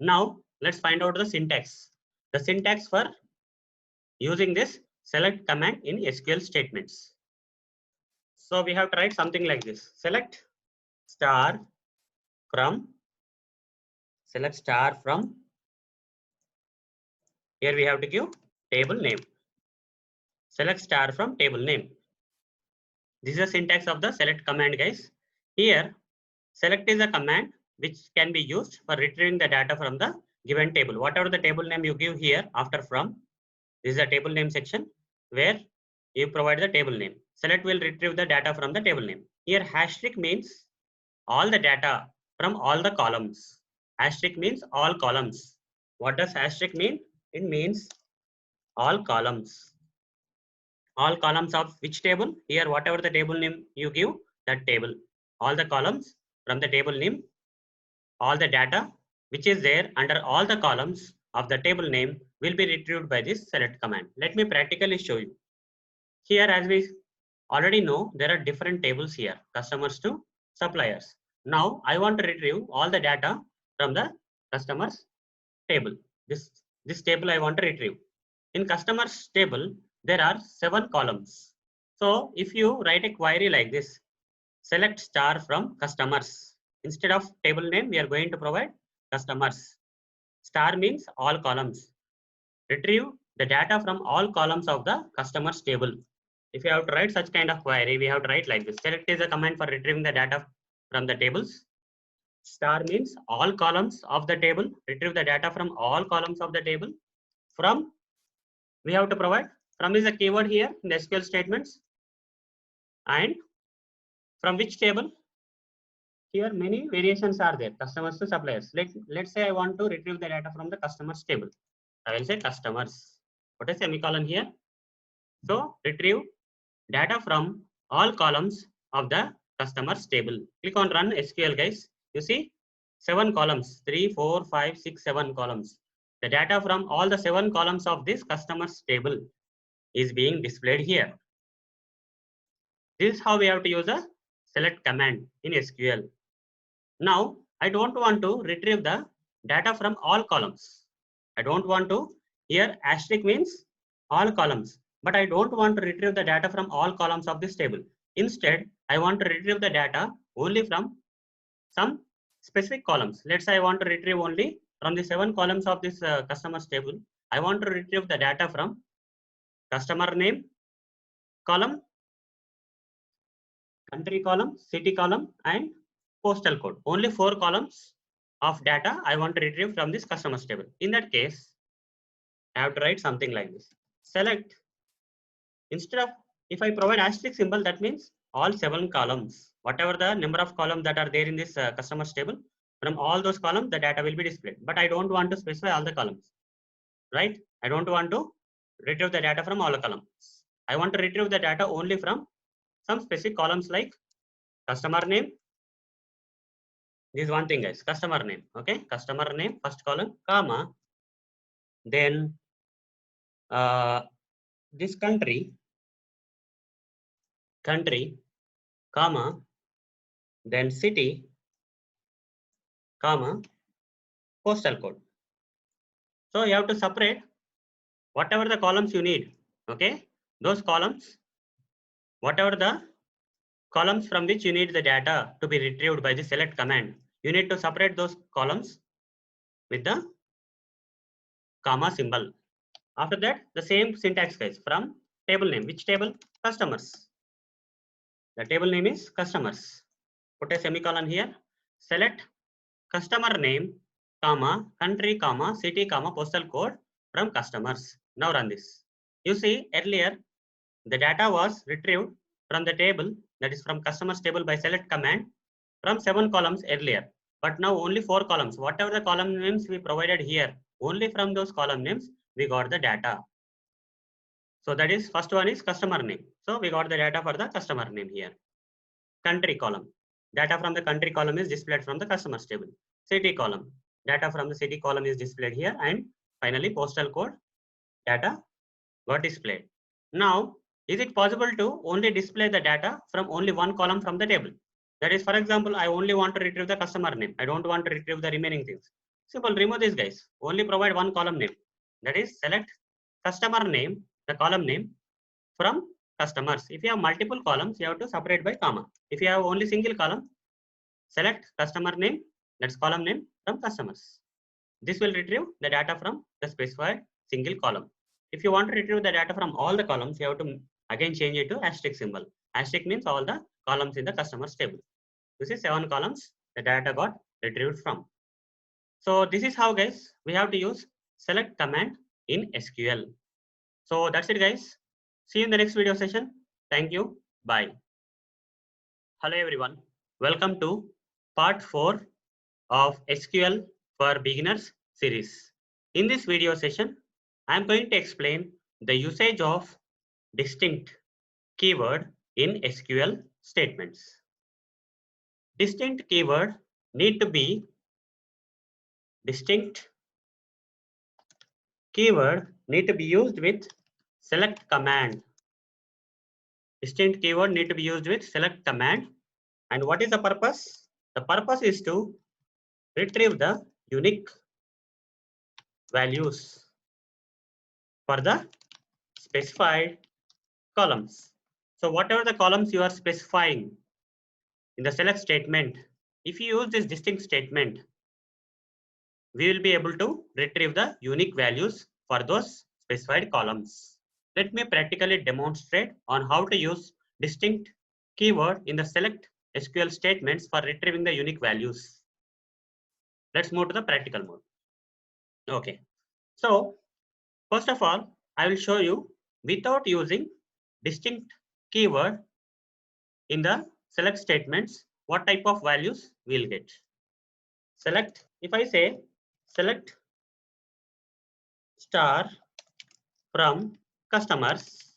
[SPEAKER 1] Now let's find out the syntax. The syntax for using this select command in SQL statements. So we have to write something like this. Select star from, here we have to give table name. Select star from table name. This is the syntax of the select command, guys. Here, select is a command which can be used for retrieving the data from the given table. Whatever the table name you give here after from, this is a table name section where you provide the table name. Select will retrieve the data from the table name. Here, asterisk means all the data from all the columns. Asterisk means all columns. What does asterisk mean? It means all columns. All columns of which table? Here, whatever the table name you give, that table. All the columns from the table name, all the data which is there under all the columns of the table name will be retrieved by this select command. Let me practically show you. Here, as we already know, there are different tables here, customers to suppliers. Now, I want to retrieve all the data from the customers table. This table I want to retrieve. In customers table, there are 7 columns. So if you write a query like this, select star from customers. Instead of table name, we are going to provide customers. Star means all columns. Retrieve the data from all columns of the customers table. If you have to write such kind of query, we have to write like this. Select is a command for retrieving the data from the tables. Star means all columns of the table. Retrieve the data from all columns of the table. From, we have to provide, from is a keyword here in the SQL statements. And from which table? Here many variations are there, customers to suppliers. Let's say I want to retrieve the data from the customers table. I will say customers. What is semicolon here? So retrieve data from all columns of the customers table. Click on run SQL, guys. You see 7 columns, 3, 4, 5, 6, 7 columns. The data from all the 7 columns of this customers table is being displayed here. This is how we have to use a select command in SQL. Now, I don't want to retrieve the data from all columns. I don't want to, here asterisk means all columns, but I don't want to retrieve the data from all columns of this table. Instead, I want to retrieve the data only from some specific columns. Let's say I want to retrieve only from the 7 columns of this customers table. I want to retrieve the data from customer name column, country column, city column, and postal code. Only 4 columns of data I want to retrieve from this customers table. In that case, I have to write something like this. Select, instead of, if I provide asterisk symbol, that means all 7 columns. Whatever the number of columns that are there in this customers table, from all those columns, the data will be displayed. But I don't want to specify all the columns, right? I don't want to retrieve the data from all the columns. I want to retrieve the data only from some specific columns like customer name. This is one thing, guys, customer name. Okay, customer name, first column, comma, then this country, comma, then city, comma, postal code. So you have to separate whatever the columns you need. Okay, those columns, whatever the columns from which you need the data to be retrieved by the select command, you need to separate those columns with the comma symbol. After that, the same syntax guys, from table name. Which table? Customers. The table name is customers. Put a semicolon here. Select customer name, comma, country, comma, city, comma, postal code from customers. Now run this. You see earlier the data was retrieved from the table, that is from customers table, by select command from 7 columns earlier. But now only 4 columns. Whatever the column names we provided here, only from those column names we got the data. So that is, first one is customer name. So we got the data for the customer name here. Country column. Data from the country column is displayed from the customers table. City column. Data from the city column is displayed here. And finally postal code data got displayed. Now, is it possible to only display the data from only one column from the table? That is, for example, I only want to retrieve the customer name. I don't want to retrieve the remaining things. Simple, remove these guys. Only provide one column name. That is, select customer name, the column name from customers. If you have multiple columns, you have to separate by comma. If you have only single column, select customer name, that's column name from customers. This will retrieve the data from the specified single column. If you want to retrieve the data from all the columns, you have to again change it to asterisk symbol. Asterisk means all the columns in the customers table. This is 7 columns the data got retrieved from. So this is how guys we have to use select command in SQL. So that's it guys. See you in the next video session. Thank you. Bye. Hello everyone. Welcome to part 4 of SQL for Beginners series. In this video session, I am going to explain the usage of distinct keyword in SQL statements. Distinct keyword need to be used with select command. Distinct keyword need to be used with select command. And what is the purpose? The purpose is to retrieve the unique values for the specified columns. So whatever the columns you are specifying in the select statement, if you use this distinct statement, we will be able to retrieve the unique values for those specified columns. Let me practically demonstrate on how to use distinct keyword in the select SQL statements for retrieving the unique values. Let's move to the practical mode. Okay. So first of all, I will show you without using distinct keyword in the select statements what type of values we'll get. Select, if I say select star from customers,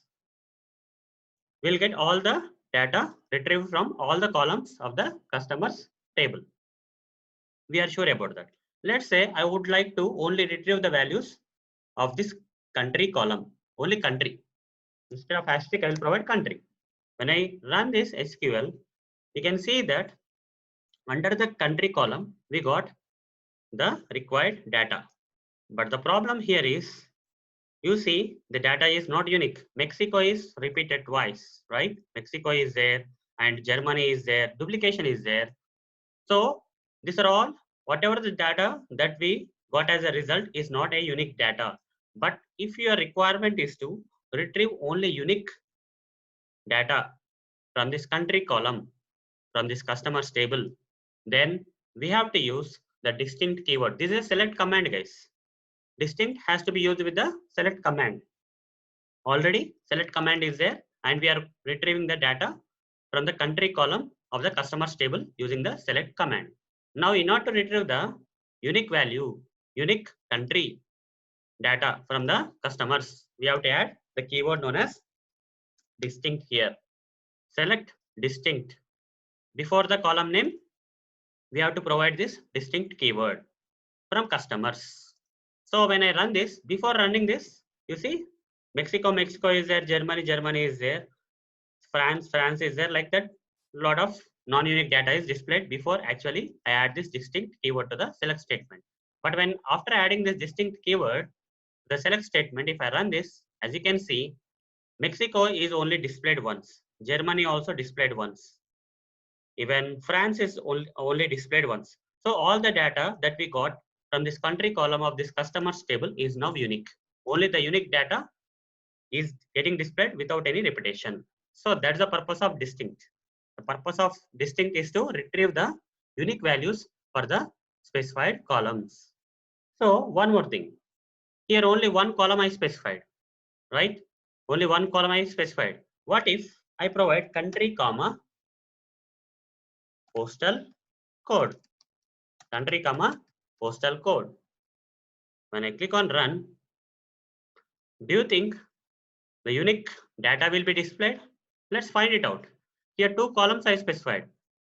[SPEAKER 1] we'll get all the data retrieved from all the columns of the customers table. We are sure about that. Let's say I would like to only retrieve the values of this country column, only country. Instead of asterisk, I will provide country. When I run this SQL, you can see that under the country column, we got the required data. But the problem here is, you see the data is not unique. Mexico is repeated twice, right? Mexico is there and Germany is there, duplication is there. So these are all, whatever the data that we got as a result is not a unique data. But if your requirement is to retrieve only unique data from this country column, from this customers table, then we have to use the distinct keyword. This is a select command guys. Distinct has to be used with the select command. Already select command is there and we are retrieving the data from the country column of the customers table using the select command. Now in order to retrieve the unique value, unique country data from the customers, we have to add the keyword known as distinct here. Select distinct. Before the column name, we have to provide this distinct keyword from customers. So when I run this, before running this, you see Mexico is there, Germany is there, France is there, like that. Lot of non-unique data is displayed before actually I add this distinct keyword to the select statement. But when after adding this distinct keyword, the select statement, if I run this, as you can see, Mexico is only displayed once. Germany also displayed once. Even France is only displayed once. So all the data that we got from this country column of this customers table is now unique. Only the unique data is getting displayed without any repetition. So that's the purpose of distinct. The purpose of distinct is to retrieve the unique values for the specified columns. So one more thing. Here only one column I specified, right? Only one column I specified. What if I provide country, comma, postal code? Country, comma, postal code. When I click on run, do you think the unique data will be displayed? Let's find it out. Here two columns I specified.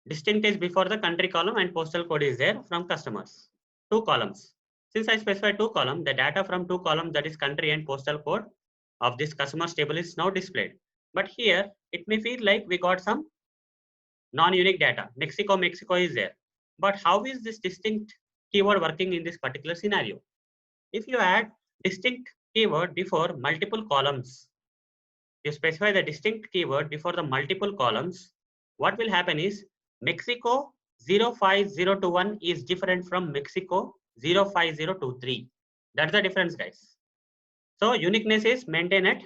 [SPEAKER 1] Distinct is before the country column and postal code is there from customers. Two columns. Since I specified two columns, the data from two columns, that is country and postal code of this customers table, is now displayed. But here it may feel like we got some non-unique data. Mexico is there. But how is this distinct keyword working in this particular scenario? If you add distinct keyword before multiple columns, you specify the distinct keyword before the multiple columns, what will happen is Mexico 05021 is different from Mexico 05023. That's the difference, guys. So uniqueness is maintained at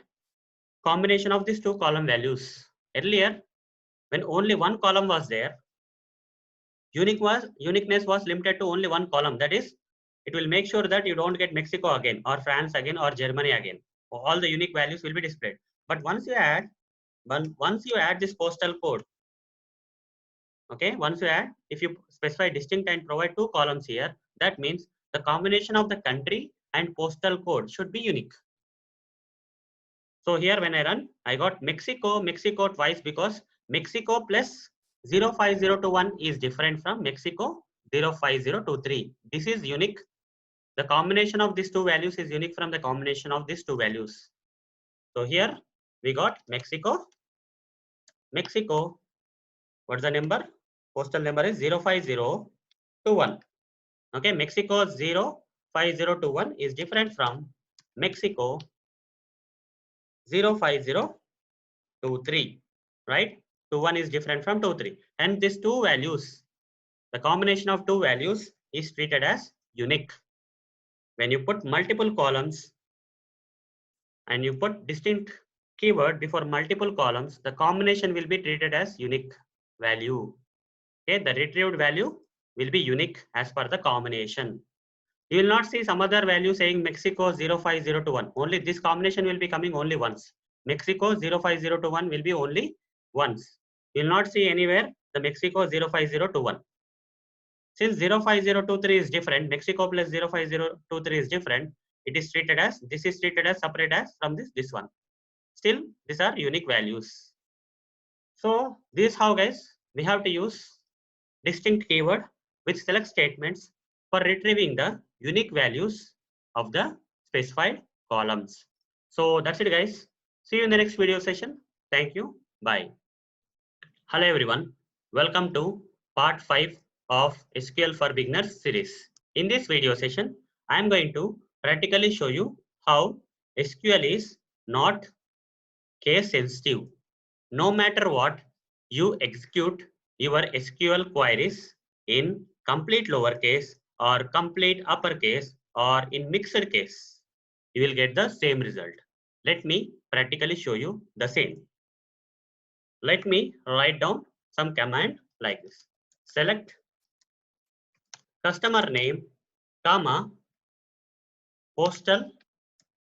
[SPEAKER 1] combination of these two column values. Earlier, when only one column was there, uniqueness was limited to only one column. That is, it will make sure that you don't get Mexico again or France again or Germany again. All the unique values will be displayed. But once you add this postal code, okay, if you specify distinct and provide two columns here, that means the combination of the country and postal code should be unique. So here when I run, I got Mexico twice because Mexico plus 05021 is different from Mexico 05023. This is unique. The combination of these two values is unique from the combination of these two values. So here we got Mexico. What's the number? Postal number is 05021. Okay, Mexico 05021 is different from Mexico 05023, right? 21 is different from 23. And these two values, the combination of two values is treated as unique. When you put multiple columns and you put distinct keyword before multiple columns, the combination will be treated as unique value. Okay, the retrieved value will be unique as per the combination. You will not see some other value saying Mexico 05021. Only this combination will be coming only once. Mexico 05021 will be only once. You will not see anywhere the Mexico 05021. Since 05023 is different, Mexico plus 05023 is different, this is treated as separate as from this one. Still, these are unique values. So this is how, guys, we have to use distinct keyword with select statements for retrieving the unique values of the specified columns. So that's it, guys. See you in the next video session. Thank you. Bye. Hello everyone. Welcome to part 5 of SQL for Beginners series. In this video session, I am going to practically show you how SQL is not case sensitive. No matter what, you execute your SQL queries in complete lowercase or complete uppercase or in mixed case, you will get the same result. Let me practically show you the same. Let me write down some command like this. Select customer name, comma, postal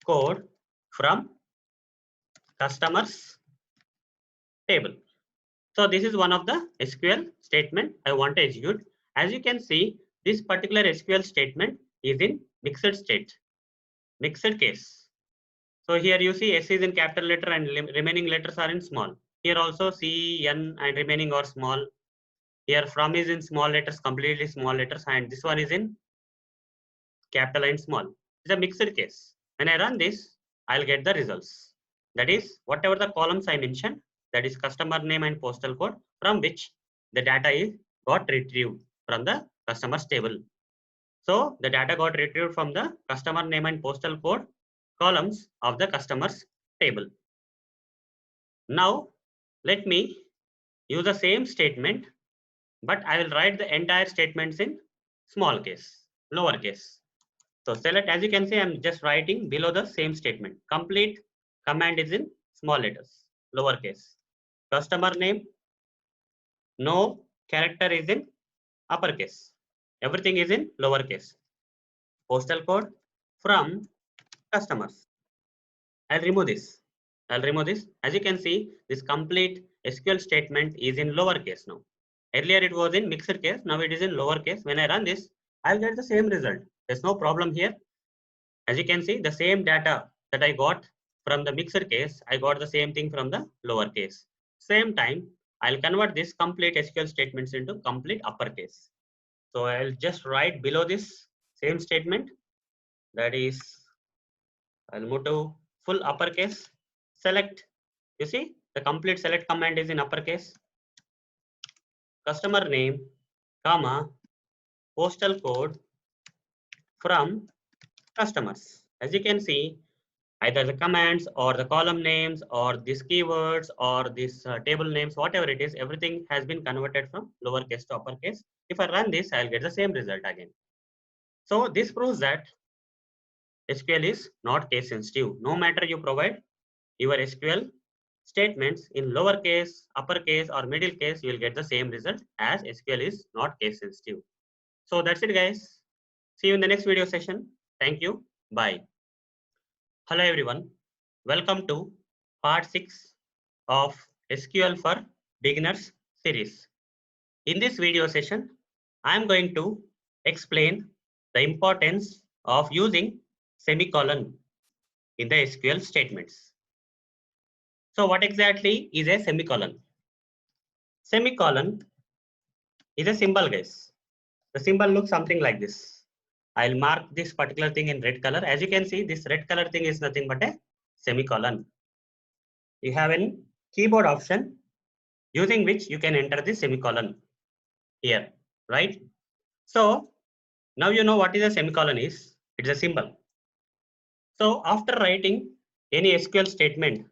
[SPEAKER 1] code from customers table. So this is one of the SQL statement I want to execute. As you can see, this particular SQL statement is in mixed state, mixed case. So here you see S is in capital letter and remaining letters are in small. Here also C, N and remaining are small. Here from is in small letters, completely small letters, and this one is in capital and small. It's a mixed case. When I run this, I'll get the results. That is, whatever the columns I mentioned, that is customer name and postal code, from which the data is got retrieved from the customers table. So the data got retrieved from the customer name and postal code columns of the customers table. Now let me use the same statement, but I will write the entire statements in small case, lower case. So select, as you can see, I'm just writing below the same statement. Complete command is in small letters, lower case. Customer name, no character is in uppercase. Everything is in lower case. Postal code from customers. I'll remove this. I'll remove this. As you can see, this complete SQL statement is in lower case now. Earlier it was in mixed case. Now it is in lower case. When I run this, I'll get the same result. There's no problem here. As you can see, the same data that I got from the mixed case, I got the same thing from the lower case. Same time, I'll convert this complete SQL statements into complete uppercase. So I'll just write below this same statement. That is, I'll move to full uppercase. Select. You see, the complete select command is in uppercase. Customer name, comma, postal code from customers. As you can see, either the commands or the column names or these keywords or these table names, whatever it is, everything has been converted from lowercase to uppercase. If I run this, I'll get the same result again. So this proves that SQL is not case sensitive. No matter you provide your SQL statements in lowercase, uppercase or middle case, you will get the same result as SQL is not case sensitive. So that's it, guys. See you in the next video session. Thank you. Bye. Hello everyone. Welcome to part 6 of SQL for Beginners series. In this video session, I am going to explain the importance of using semicolon in the SQL statements. So what exactly is a semicolon? Semicolon is a symbol, guys. The symbol looks something like this. I'll mark this particular thing in red color. As you can see, this red color thing is nothing but a semicolon. You have a keyboard option using which you can enter the semicolon here, right? So now you know what is a semicolon is. It's a symbol. So after writing any SQL statement,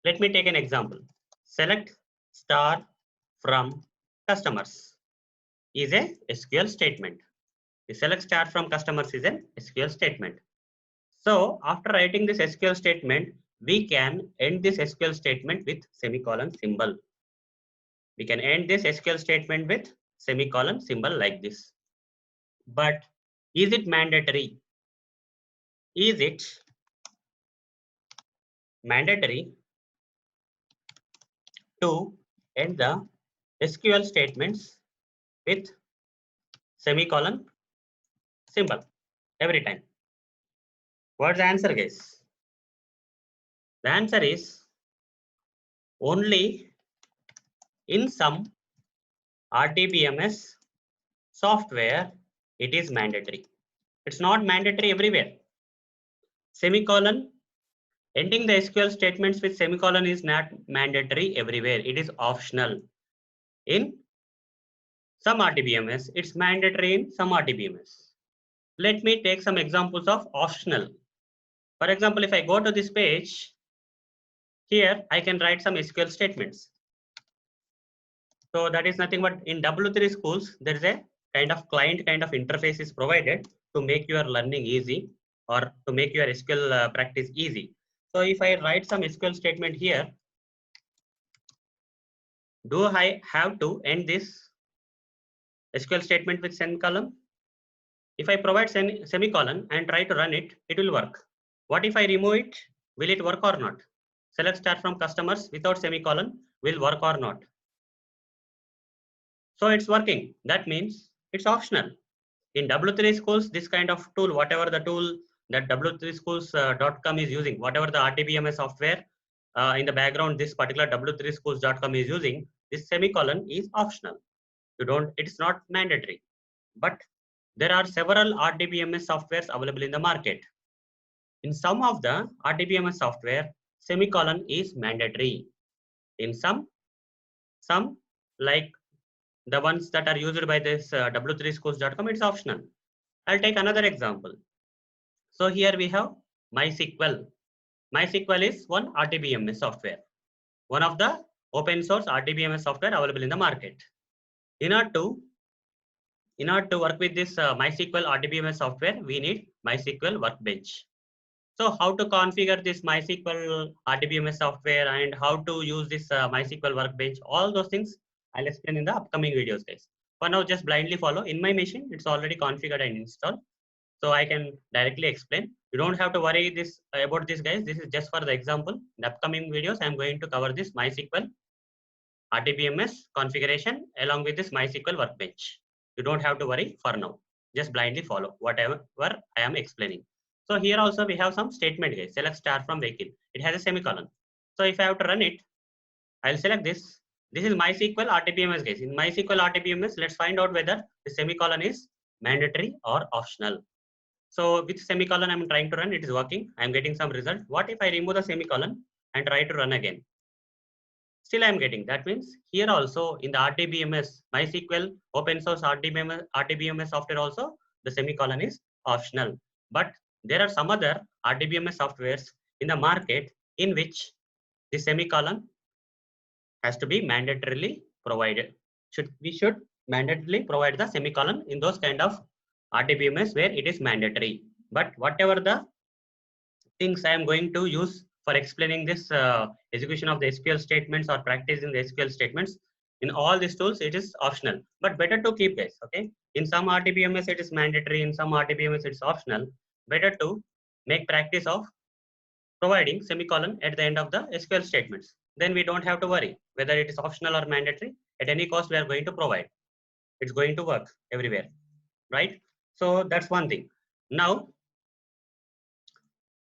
[SPEAKER 1] let me take an example. Select star from customers is a SQL statement. The select star from customers is an SQL statement. So after writing this SQL statement, we can end this SQL statement with semicolon symbol. We can end this SQL statement with semicolon symbol like this. But is it mandatory? Is it mandatory to end the SQL statements with semicolon symbol every time? What's the answer, guys? The answer is only in some RDBMS software it is mandatory. It's not mandatory everywhere. Semicolon, ending the SQL statements with semicolon is not mandatory everywhere. It is optional. In some RDBMS, it's mandatory in some RDBMS. Let me take some examples of optional. For example, if I go to this page, here I can write some SQL statements. So that is nothing but in W3 schools, there is a kind of client kind of interface is provided to make your learning easy or to make your SQL practice easy. So if I write some SQL statement here, do I have to end this SQL statement with semicolon? If I provide semicolon and try to run it, it will work. What if I remove it? Will it work or not? Select star from customers without semicolon will work or not? So it's working. That means it's optional. In W3 schools, this kind of tool, whatever the tool that w3schools.com is using, whatever the RTBMS software in the background, this particular w3schools.com is using, this semicolon is optional. You don't, it's not mandatory. But there are several RDBMS softwares available in the market. In some of the RDBMS software, semicolon is mandatory. In some like the ones that are used by this w3schools.com, it's optional. I'll take another example. So here we have MySQL. MySQL is one RDBMS software, one of the open source RDBMS software available in the market. In order to work with this MySQL RDBMS software, we need MySQL Workbench. So how to configure this MySQL RDBMS software and how to use this MySQL Workbench, all those things I'll explain in the upcoming videos, guys. For now, just blindly follow. In my machine, it's already configured and installed, so I can directly explain. You don't have to worry this about this, guys. This is just for the example. In the upcoming videos, I'm going to cover this MySQL RDBMS configuration along with this MySQL Workbench. You don't have to worry for now. Just blindly follow whatever I am explaining. So here also we have some statement, guys. Select star from vehicle. It has a semicolon. So if I have to run it, I'll select this. This is MySQL RDBMS, guys. In MySQL RDBMS, let's find out whether the semicolon is mandatory or optional. So with semicolon I'm trying to run, it is working. I'm getting some result. What if I remove the semicolon and try to run again? Still I'm getting. That means here also in the RDBMS, MySQL open source RDBMS software also, the semicolon is optional. But there are some other RDBMS softwares in the market in which the semicolon has to be mandatorily provided. We should mandatorily provide the semicolon in those kind of RDBMS where it is mandatory. But whatever the things I am going to use for explaining this execution of the SQL statements or practicing the SQL statements, in all these tools it is optional, but better to keep, guys. Okay, in some RDBMS it is mandatory, in some RDBMS it's optional. Better to make practice of providing semicolon at the end of the SQL statements. Then we don't have to worry whether it is optional or mandatory. At any cost we are going to provide. It's going to work everywhere, right? So that's one thing. Now,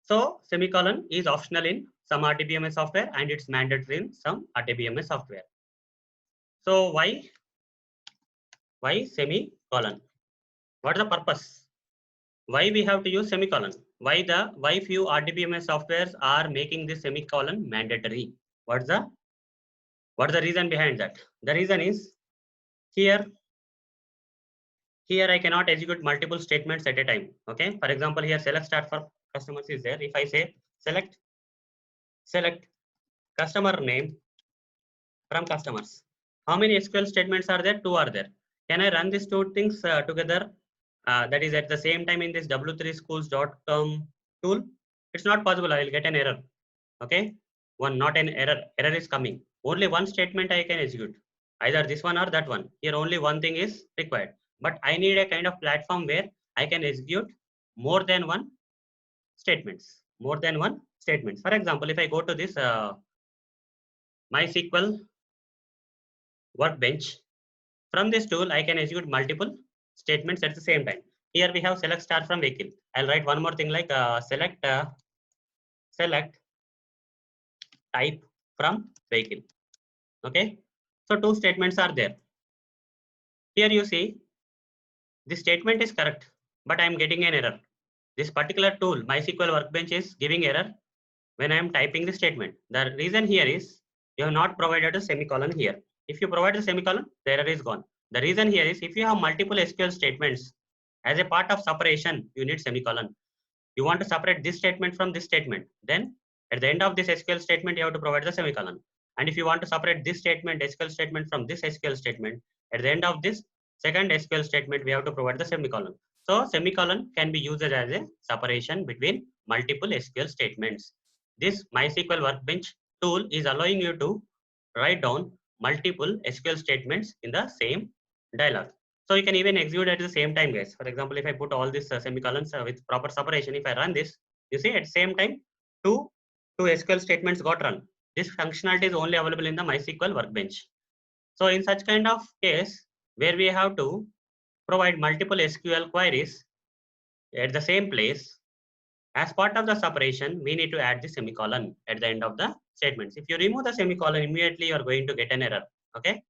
[SPEAKER 1] so semicolon is optional in some RDBMS software and it's mandatory in some RDBMS software. So why semicolon? What is the purpose? Why we have to use semicolon? Why few RDBMS softwares are making this semicolon mandatory? What's the reason behind that? The reason is here I cannot execute multiple statements at a time. Okay, for example, here select start for customers is there. If I say select customer name from customers, how many SQL statements are there? 2 are there. Can I run these two things together? That is at the same time in this w3schools.com tool? It's not possible. I will get an error. Okay, not an error. Error is coming. Only one statement I can execute. Either this one or that one. Here only one thing is required. But I need a kind of platform where I can execute more than one statements. For example, if I go to this MySQL Workbench, from this tool I can execute multiple statements at the same time. Here we have select star from vehicle. I'll write one more thing like select type from vehicle. Okay, so 2 statements are there. Here you see the statement is correct, but I am getting an error. This particular tool, MySQL Workbench, is giving error when I am typing the statement. The reason here is you have not provided a semicolon here. If you provide a semicolon, the error is gone. The reason here is if you have multiple SQL statements, as a part of separation, you need semicolon. You want to separate this statement from this statement. Then at the end of this SQL statement, you have to provide the semicolon. And if you want to separate this statement, SQL statement from this SQL statement, at the end of this second SQL statement, we have to provide the semicolon. So semicolon can be used as a separation between multiple SQL statements. This MySQL Workbench tool is allowing you to write down multiple SQL statements in the same dialog. So you can even execute at the same time, guys. For example, if I put all these semicolons with proper separation, if I run this, you see at the same time, two SQL statements got run. This functionality is only available in the MySQL Workbench. So in such kind of case, where we have to provide multiple SQL queries at the same place, as part of the separation, we need to add the semicolon at the end of the statements. If you remove the semicolon, immediately you are going to get an error. Okay,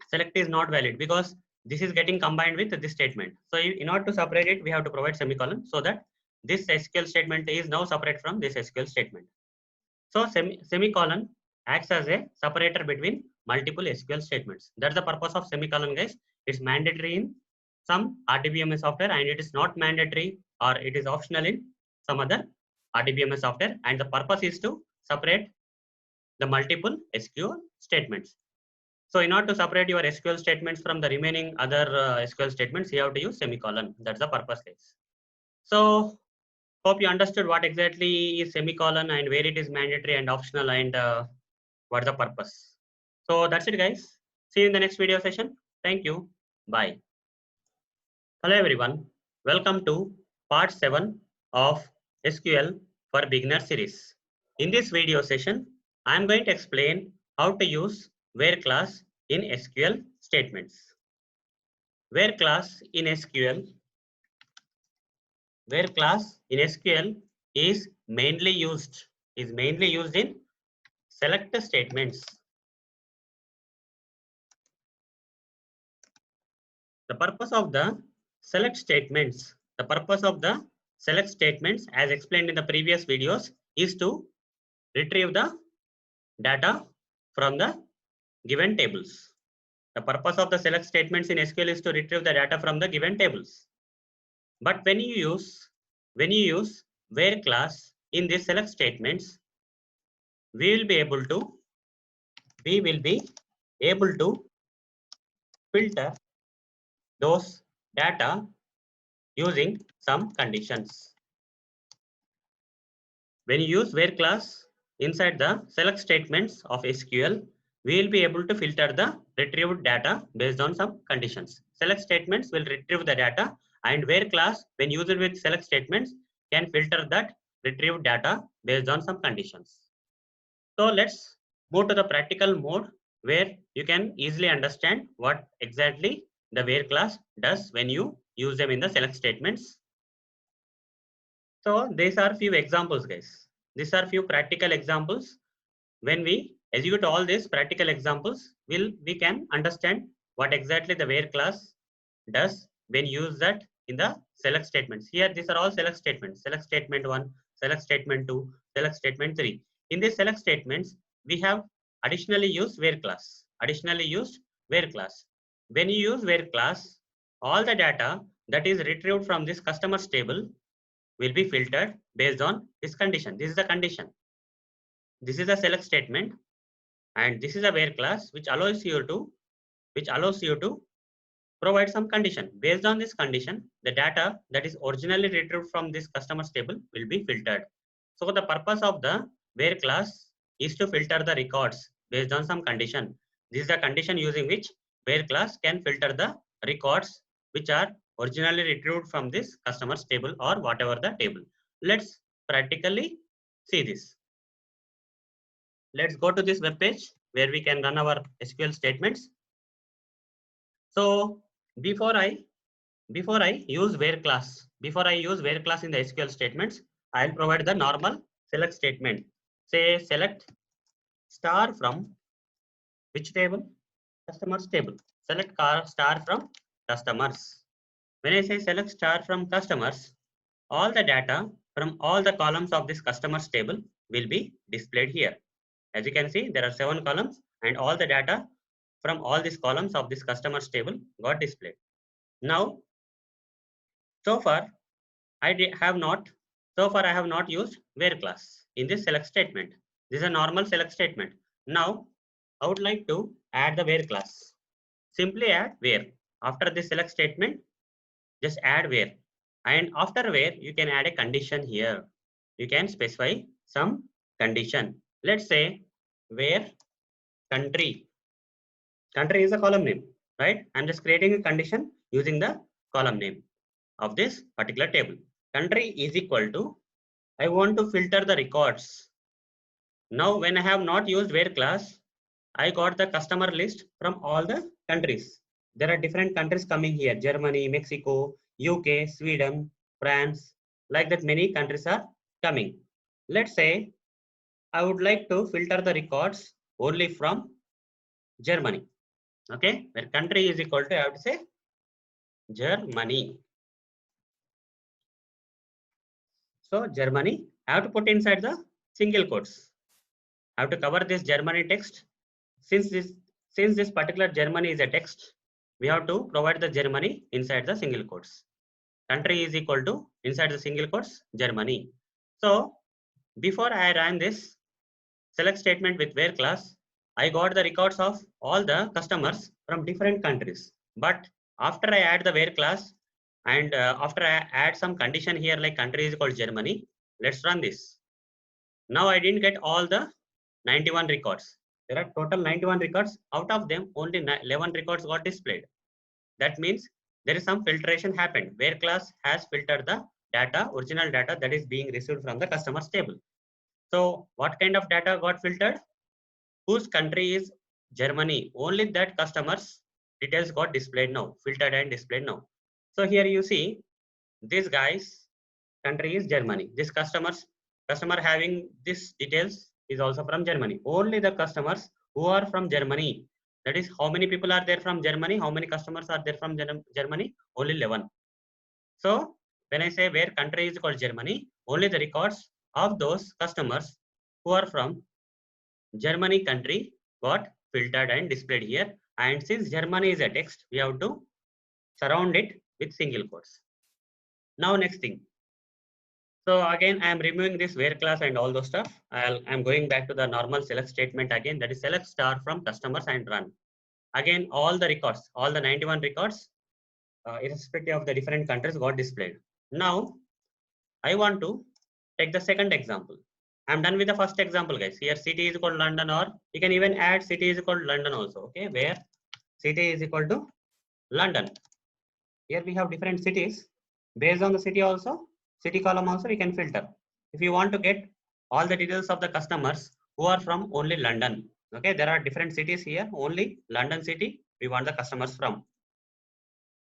[SPEAKER 1] select is not valid because this is getting combined with this statement. So in order to separate it, we have to provide semicolon so that this SQL statement is now separate from this SQL statement. So semicolon acts as a separator between multiple SQL statements. That's the purpose of semicolon, guys. It's mandatory in some RDBMS software and it is not mandatory or it is optional in some other RDBMS software, and the purpose is to separate the multiple SQL statements. So in order to separate your SQL statements from the remaining other SQL statements, you have to use semicolon. That's the purpose, guys. So hope you understood what exactly is semicolon and where it is mandatory and optional and what's the purpose. So that's it, guys. See you in the next video session. Thank you. Bye. Hello everyone. Welcome to part 7 of SQL for Beginner series. In this video session, I am going to explain how to use where class in SQL statements. Where class in SQL is mainly used in select statements. The purpose of the select statements as explained in the previous videos is to retrieve the data from the given tables. The purpose of the select statements in SQL is to retrieve the data from the given tables. But when you use where class in these select statements, we will be able to filter those data using some conditions. When you use where class inside the select statements of SQL, we will be able to filter the retrieved data based on some conditions. Select statements will retrieve the data, and where class, when used with select statements, can filter that retrieved data based on some conditions. So let's move to the practical mode where you can easily understand what exactly the where class does when you use them in the select statements. So these are few examples, guys. These are few practical examples. When we execute all these practical examples, we can understand what exactly the where class does when use that in the select statements. Here, these are all select statements. Select statement 1, select statement 2, select statement 3. In these select statements, we have additionally used where class. When you use where class, all the data that is retrieved from this customers table will be filtered based on this condition. This is the condition. This is a select statement, and this is a where class which allows you to provide some condition. Based on this condition, the data that is originally retrieved from this customers table will be filtered. So the purpose of the where class is to filter the records based on some condition. This is the condition using which where class can filter the records which are originally retrieved from this customers table or whatever the table. Let's practically see this. Let's go to this web page where we can run our SQL statements. So before I use where class in the SQL statements, I'll provide the normal select statement. Say select star from which table? Customers table. Select star from customers. When I say select star from customers, all the data from all the columns of this customers table will be displayed here. As you can see, there are 7 columns and all the data from all these columns of this customers table got displayed. Now, so far I have not used where class in this select statement. This is a normal select statement. Now, I would like to add the where class. Simply add where. After this select statement, just add where. And after where, you can add a condition here. You can specify some condition. Let's say where country. Country is a column name, right? I'm just creating a condition using the column name of this particular table. Country is equal to, I want to filter the records. Now, when I have not used where class, I got the customer list from all the countries. There are different countries coming here: Germany, Mexico, UK, Sweden, France. Like that, many countries are coming. Let's say I would like to filter the records only from Germany. Okay, where country is equal to, I have to say Germany. So Germany, I have to put inside the single quotes. I have to cover this Germany text. Since this since this particular Germany is a text, we have to provide the Germany inside the single quotes. Country is equal to inside the single quotes Germany. So before I ran this select statement with where class, I got the records of all the customers from different countries. But after I add the where class and after I add some condition here like country is called Germany, let's run this. Now I didn't get all the 91 records. There are total 91 records. Out of them, only 11 records got displayed. That means there is some filtration happened where class has filtered the data, original data that is being received from the customers table. So what kind of data got filtered? Whose country is Germany? Only that customers details got displayed now, filtered and displayed now. So here you see this guy's country is Germany. This customer having this details is also from Germany. Only the customers who are from Germany. That is how many people are there from Germany? How many customers are there from Germany? Only 11. So when I say where country is called Germany, only the records of those customers who are from Germany country got filtered and displayed here. And since Germany is a text, we have to surround it with single quotes. Now next thing. So again, I am removing this where class and all those stuff. I'm going back to the normal select statement again. That is select star from customers and run. Again, all the records, all the 91 records, irrespective of the different countries got displayed. Now, I want to take the second example. I'm done with the first example, guys. Here city is equal to London, or you can even add city is equal to London also. Okay, where city is equal to London. Here we have different cities. Based on the city also, city column also we can filter. If you want to get all the details of the customers who are from only London. Okay, there are different cities here. Only London city we want the customers from.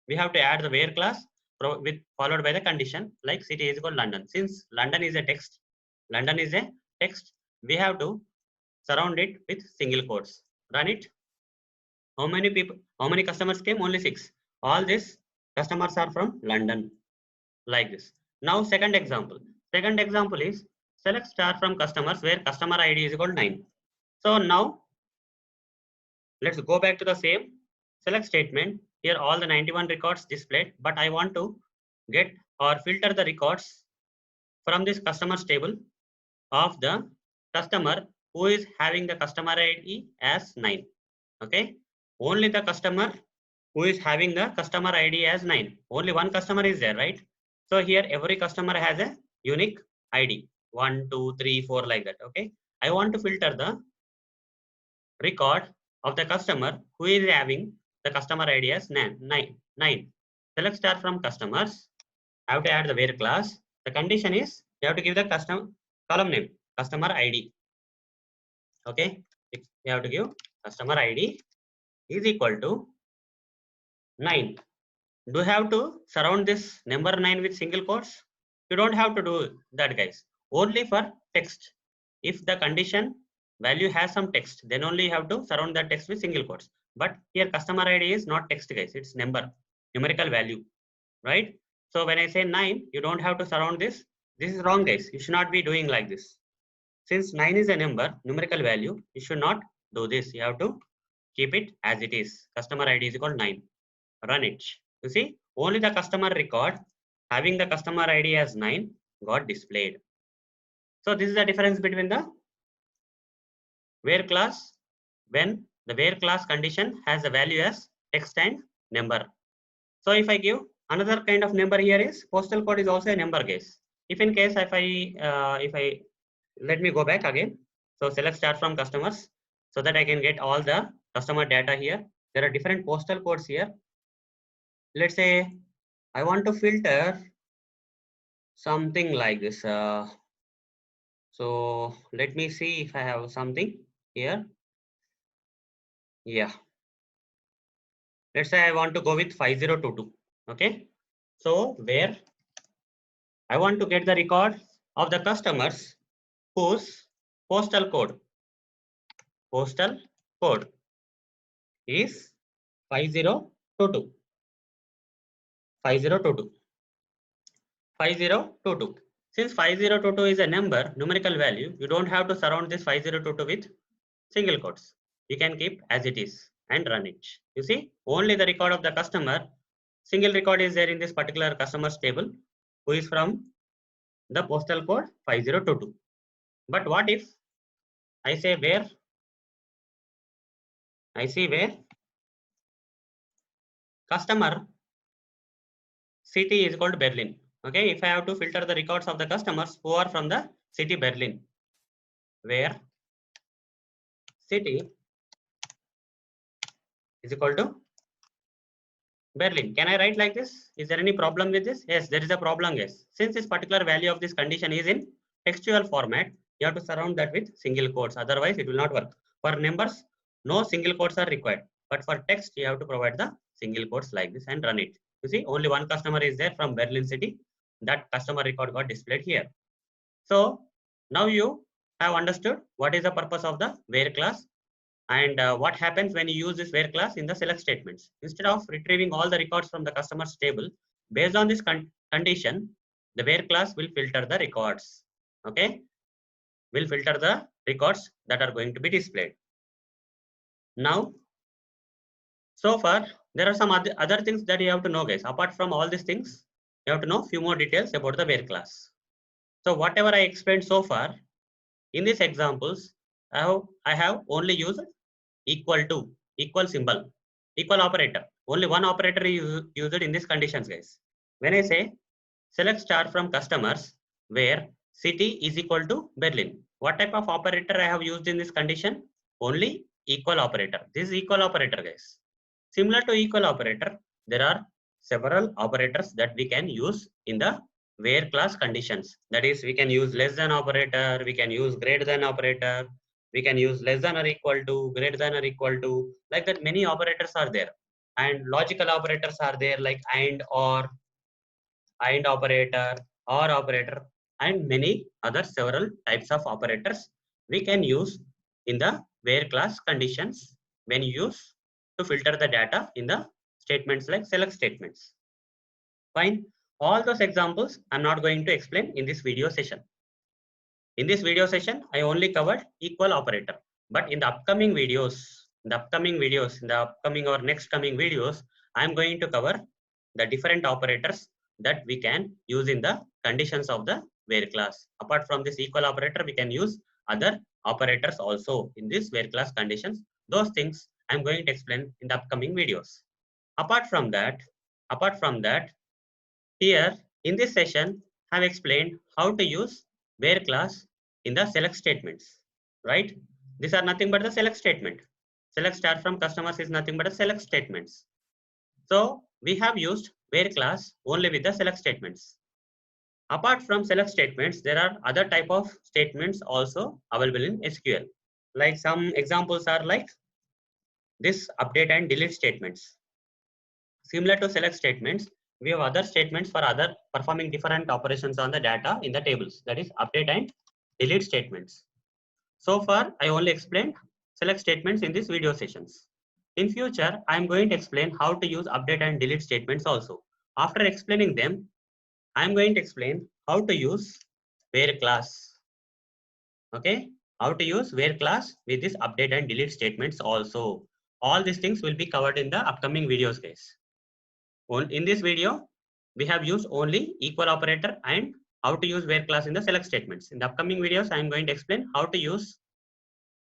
[SPEAKER 1] We have to add the where class with followed by the condition like city is equal to London. Since London is a text, we have to surround it with single quotes. Run it. How many people, how many customers came? Only 6. All these customers are from London, like this. Now second example. Second example is select star from customers where customer ID is equal to 9. So now let's go back to the same select statement. Here all the 91 records displayed, but I want to get or filter the records from this customers table of the customer who is having the customer ID as 9. Okay, only the customer who is having the customer ID as 9. Only one customer is there, right? So here every customer has a unique ID 1, 2, 3, 4 like that. Okay, I want to filter the record of the customer who is having the customer ID as 9. Select star from customers. I have to add the where class. The condition is you have to give the custom column name customer ID. Okay, you have to give customer ID is equal to 9. Do you have to surround this number 9 with single quotes? You don't have to do that, guys. Only for text. If the condition value has some text, then only you have to surround that text with single quotes. But here customer ID is not text, guys. It's numerical value, right? So when I say 9, you don't have to surround this. This is wrong, guys. You should not be doing like this. Since 9 is a number, numerical value, you should not do this. You have to keep it as it is. Customer ID is equal to 9. Run it. You see, only the customer record having the customer ID as 9 got displayed. So this is the difference between the where class when the where class condition has the value as text and number. So if I give another kind of number here is postal code is also a number, guys. If in case if I let me go back again. So select start from customers so that I can get all the customer data here. There are different postal codes here. Let's say I want to filter something like this. So let me see if I have something here. Yeah. Let's say I want to go with 5022. Okay. So where I want to get the record of the customers whose postal code is 5022. 5022. Since 5022 is a number, numerical value, you don't have to surround this 5022 with single quotes. You can keep as it is and run it. You see, only the record of the customer, single record is there in this particular customers table, who is from the postal code 5022. But what if I say where, I see where customer city is called Berlin. Okay, if I have to filter the records of the customers who are from the city Berlin, where city is equal to Berlin. Can I write like this? Is there any problem with this? Yes, there is a problem, yes. Since this particular value of this condition is in textual format, you have to surround that with single quotes. Otherwise, it will not work. For numbers, no single quotes are required. But for text, you have to provide the single quotes like this and run it. You see, only one customer is there from Berlin city. That customer record got displayed here. So now you have understood what is the purpose of the where class and what happens when you use this where class in the select statements. Instead of retrieving all the records from the customer's table, based on this condition, the where class will filter the records. Okay, will filter the records that are going to be displayed. Now, so far, there are some other things that you have to know, guys. Apart from all these things, you have to know few more details about the where class. So whatever I explained so far, in these examples, I have only used equal to, equal symbol, equal operator. Only one operator is used in these conditions, guys. When I say select star from customers where city is equal to Berlin, what type of operator I have used in this condition? Only equal operator. This is equal operator, guys. Similar to equal operator, there are several operators that we can use in the where class conditions. That is, we can use less than operator, we can use greater than operator, we can use less than or equal to, greater than or equal to, like that many operators are there. And logical operators are there like and operator, or operator, and many other several types of operators we can use in the where class conditions when used to filter the data in the statements like select statements. Fine. All those examples I'm not going to explain in this video session. In this video session, I only covered equal operator. But in the upcoming videos, in the upcoming or next coming videos, I'm going to cover the different operators that we can use in the conditions of the where class. Apart from this equal operator, we can use other operators also in this where class conditions. Those things I'm going to explain in the upcoming videos. Apart from that, here in this session, I've explained how to use where class in the select statements, right? These are nothing but the select statement. Select star from customers is nothing but a select statements. So we have used where class only with the select statements. Apart from select statements, there are other type of statements also available in SQL. Like some examples are like this update and delete statements. Similar to select statements, we have other statements for other performing different operations on the data in the tables. That is update and delete statements. So far, I only explained select statements in these video sessions. In future, I am going to explain how to use update and delete statements also. After explaining them, I am going to explain how to use where class. Okay, how to use where class with this update and delete statements also. All these things will be covered in the upcoming videos, guys. In this video, we have used only equal operator and how to use where class in the select statements. In the upcoming videos, I am going to explain how to use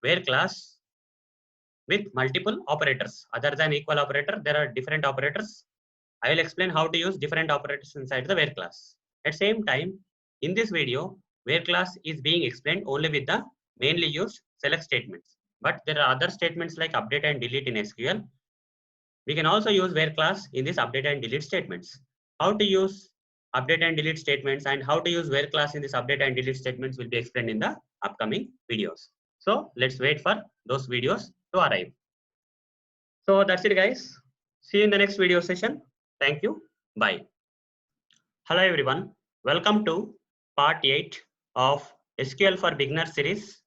[SPEAKER 1] where class with multiple operators. Other than equal operator, there are different operators. I will explain how to use different operators inside the where class. At same time, in this video, where class is being explained only with the mainly used select statements. But there are other statements like update and delete in SQL. We can also use where class in this update and delete statements. How to use update and delete statements and how to use where class in this update and delete statements will be explained in the upcoming videos. So let's wait for those videos to arrive. So that's it, guys. See you in the next video session. Thank you. Bye. Hello, everyone. Welcome to part 8 of SQL for Beginners series.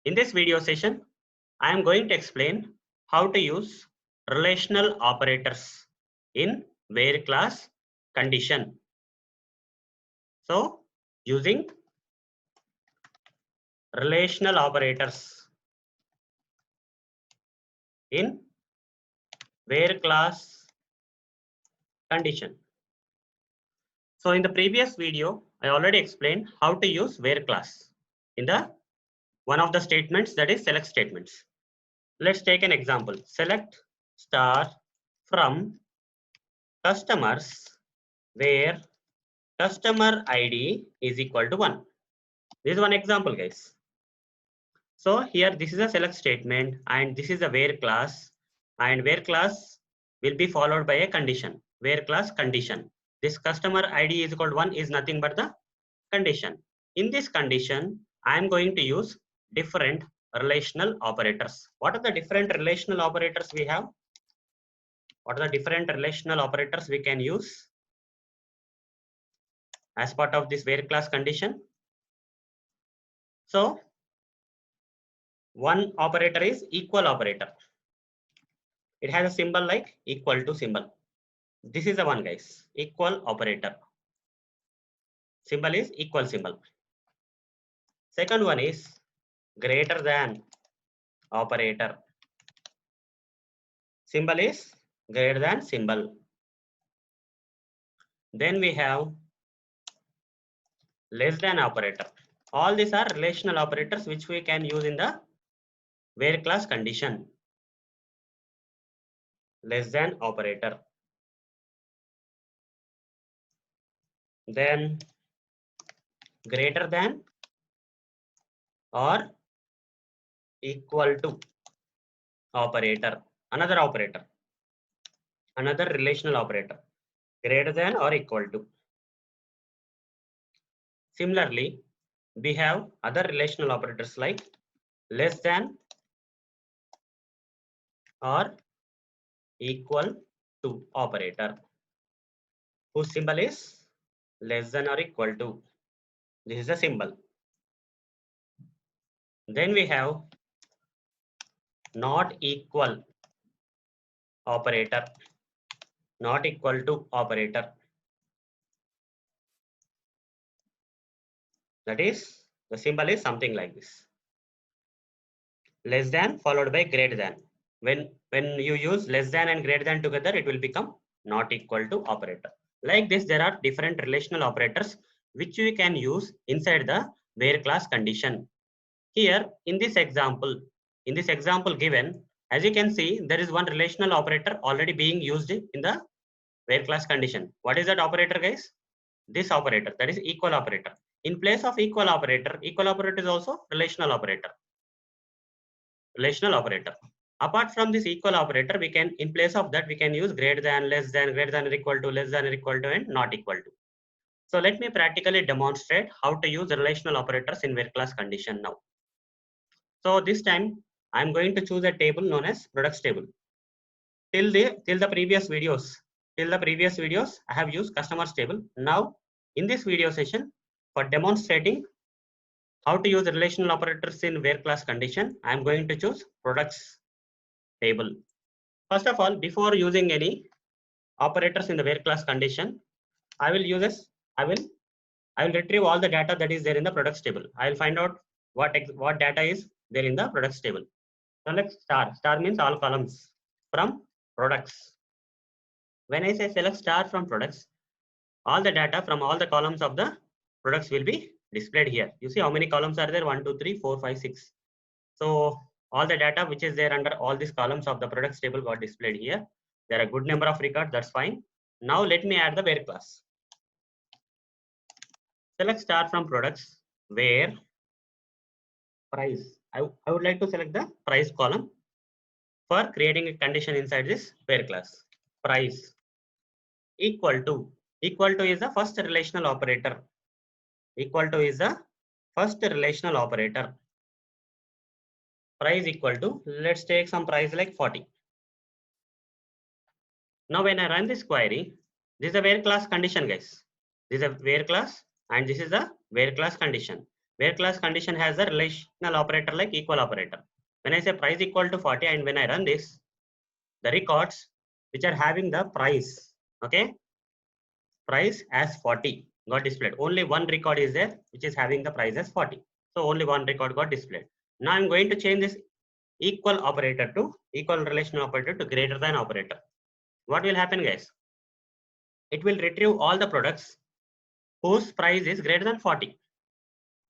[SPEAKER 1] In this video session, I am going to explain how to use relational operators in where class condition. So using relational operators in where class condition. So in the previous video, I already explained how to use where class in the one of the statements, that is select statements. Let's take an example. Select star from customers where customer ID is equal to 1. This is one example, guys. So here this is a select statement and this is a where class, and where class will be followed by a condition. Where class condition. This customer ID is equal to 1 is nothing but the condition. In this condition, I am going to use different relational operators. What are the different relational operators we have? What are the different relational operators we can use as part of this where class condition? So one operator is equal operator. It has a symbol like equal to symbol. This is the one, guys, equal operator. Symbol is equal symbol. Second one is greater than operator. Symbol is greater than symbol. Then we have less than operator. All these are relational operators which we can use in the where class condition. Less than operator. Then greater than or equal to operator. Another operator. Another relational operator. Greater than or equal to. Similarly, we have other relational operators like less than or equal to operator, whose symbol is less than or equal to. This is a symbol. Then we have not equal operator. Not equal to operator. That is, the symbol is something like this. Less than followed by greater than. When you use less than and greater than together, it will become not equal to operator. Like this, there are different relational operators which we can use inside the where class condition. Here in this example given, as you can see, there is one relational operator already being used in the where class condition. What is that operator, guys? This operator, that is equal operator. In place of equal operator is also relational operator. Relational operator. Apart from this equal operator, we can, in place of that, we can use greater than, less than, greater than or equal to, less than or equal to, and not equal to. So let me practically demonstrate how to use relational operators in where class condition now. So this time I'm going to choose a table known as products table. Till the previous videos, I have used customers table. Now in this video session, for demonstrating how to use relational operators in where class condition, I am going to choose products table. First of all, before using any operators in the where class condition, I will retrieve all the data that is there in the products table. I will find out what data is there in the products table. Select star. Star means all columns from products. When I say select star from products, all the data from all the columns of the products will be displayed here. You see how many columns are there? 1, 2, 3, 4, 5, 6. So all the data which is there under all these columns of the products table got displayed here. There are a good number of records. That's fine. Now let me add the where class. Select star from products where price. I would like to select the price column for creating a condition inside this where class. Price equal to is the first relational operator. Equal to is the first relational operator. Price equal to, let's take some price like 40. Now when I run this query, this is a where class condition, guys. This is a where class and this is a where class condition. Where class condition has a relational operator like equal operator. When I say price equal to 40 and when I run this, the records which are having the price, okay, price as 40 got displayed. Only one record is there which is having the price as 40. So only one record got displayed. Now I'm going to change this equal operator to equal relational operator to greater than operator, what will happen, guys? It will retrieve all the products whose price is greater than 40.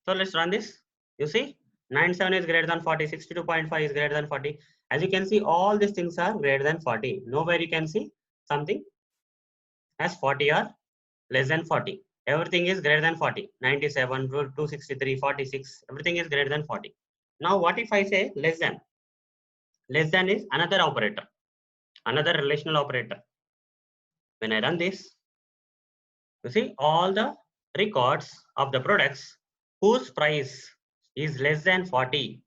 [SPEAKER 1] So let's run this. You see, 97 is greater than 40, 62.5 is greater than 40. As you can see, all these things are greater than 40. Nowhere you can see something as 40 or less than 40. Everything is greater than 40. 97, 263, 46, everything is greater than 40. Now what if I say less than? Less than is another operator, another relational operator. When I run this, you see all the records of the products whose price is less than 40.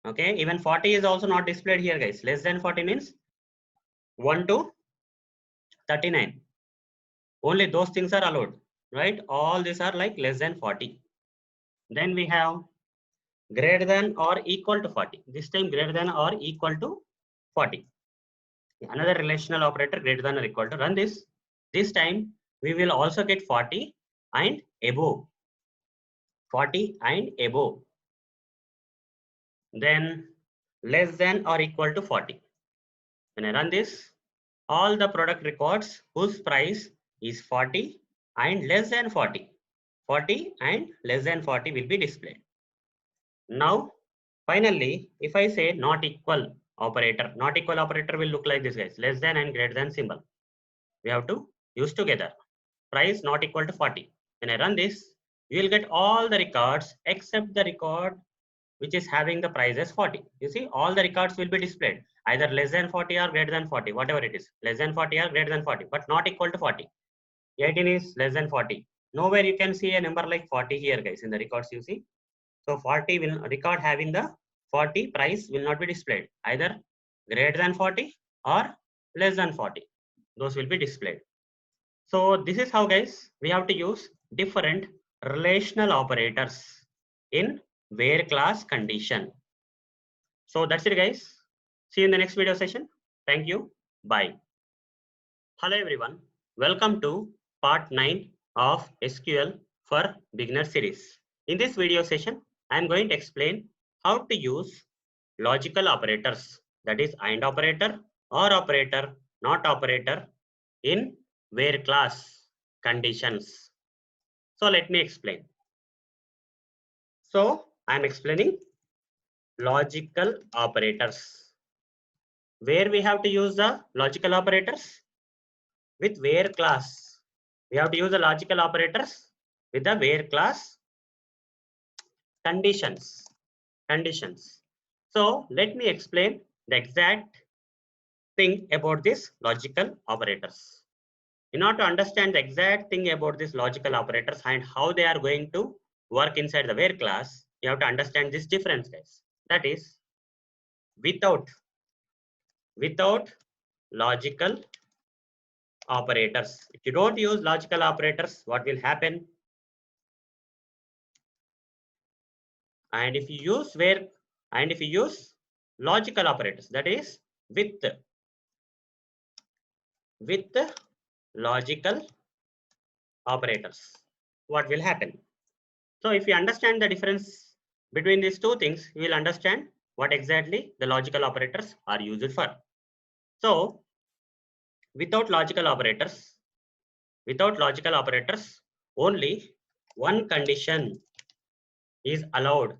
[SPEAKER 1] Okay, even 40 is also not displayed here, guys. Less than 40 means 1 to 39. Only those things are allowed, right? All these are like less than 40. Then we have greater than or equal to 40. This time greater than or equal to 40. Another relational operator greater than or equal to. Run this. This time we will also get 40 and above. 40 and above. Then less than or equal to 40. When I run this, all the product records whose price is 40 and less than 40. 40 and less than 40 will be displayed. Now, finally, if I say not equal operator will look like this, guys. Less than and greater than symbol. We have to use together. Price not equal to 40. When I run this, you will get all the records except the record which is having the price as 40. You see, all the records will be displayed either less than 40 or greater than 40, whatever it is. Less than 40 or greater than 40, but not equal to 40. 18 is less than 40. Nowhere you can see a number like 40 here, guys, in the records you see. So 40 will record having the 40 price will not be displayed, either greater than 40 or less than 40. Those will be displayed. So this is how, guys, we have to use different relational operators in where class condition. So that's it, guys. See you in the next video session. Thank you. Bye. Hello everyone. Welcome to part 9 of SQL for Beginner series. In this video session, I am going to explain how to use logical operators, that is AND operator, OR operator, NOT operator in where class conditions. So let me explain. So I am explaining logical operators. Where we have to use the logical operators? With where class. We have to use the logical operators with the where class conditions. So let me explain the exact thing about this logical operators. In order to understand the exact thing about these logical operators and how they are going to work inside the where class, you have to understand this difference, guys. That is, without logical operators. If you don't use logical operators, what will happen? And if you use logical operators, that is with logical operators, what will happen? So if you understand the difference between these two things, you will understand what exactly the logical operators are used for. So without logical operators, only one condition is allowed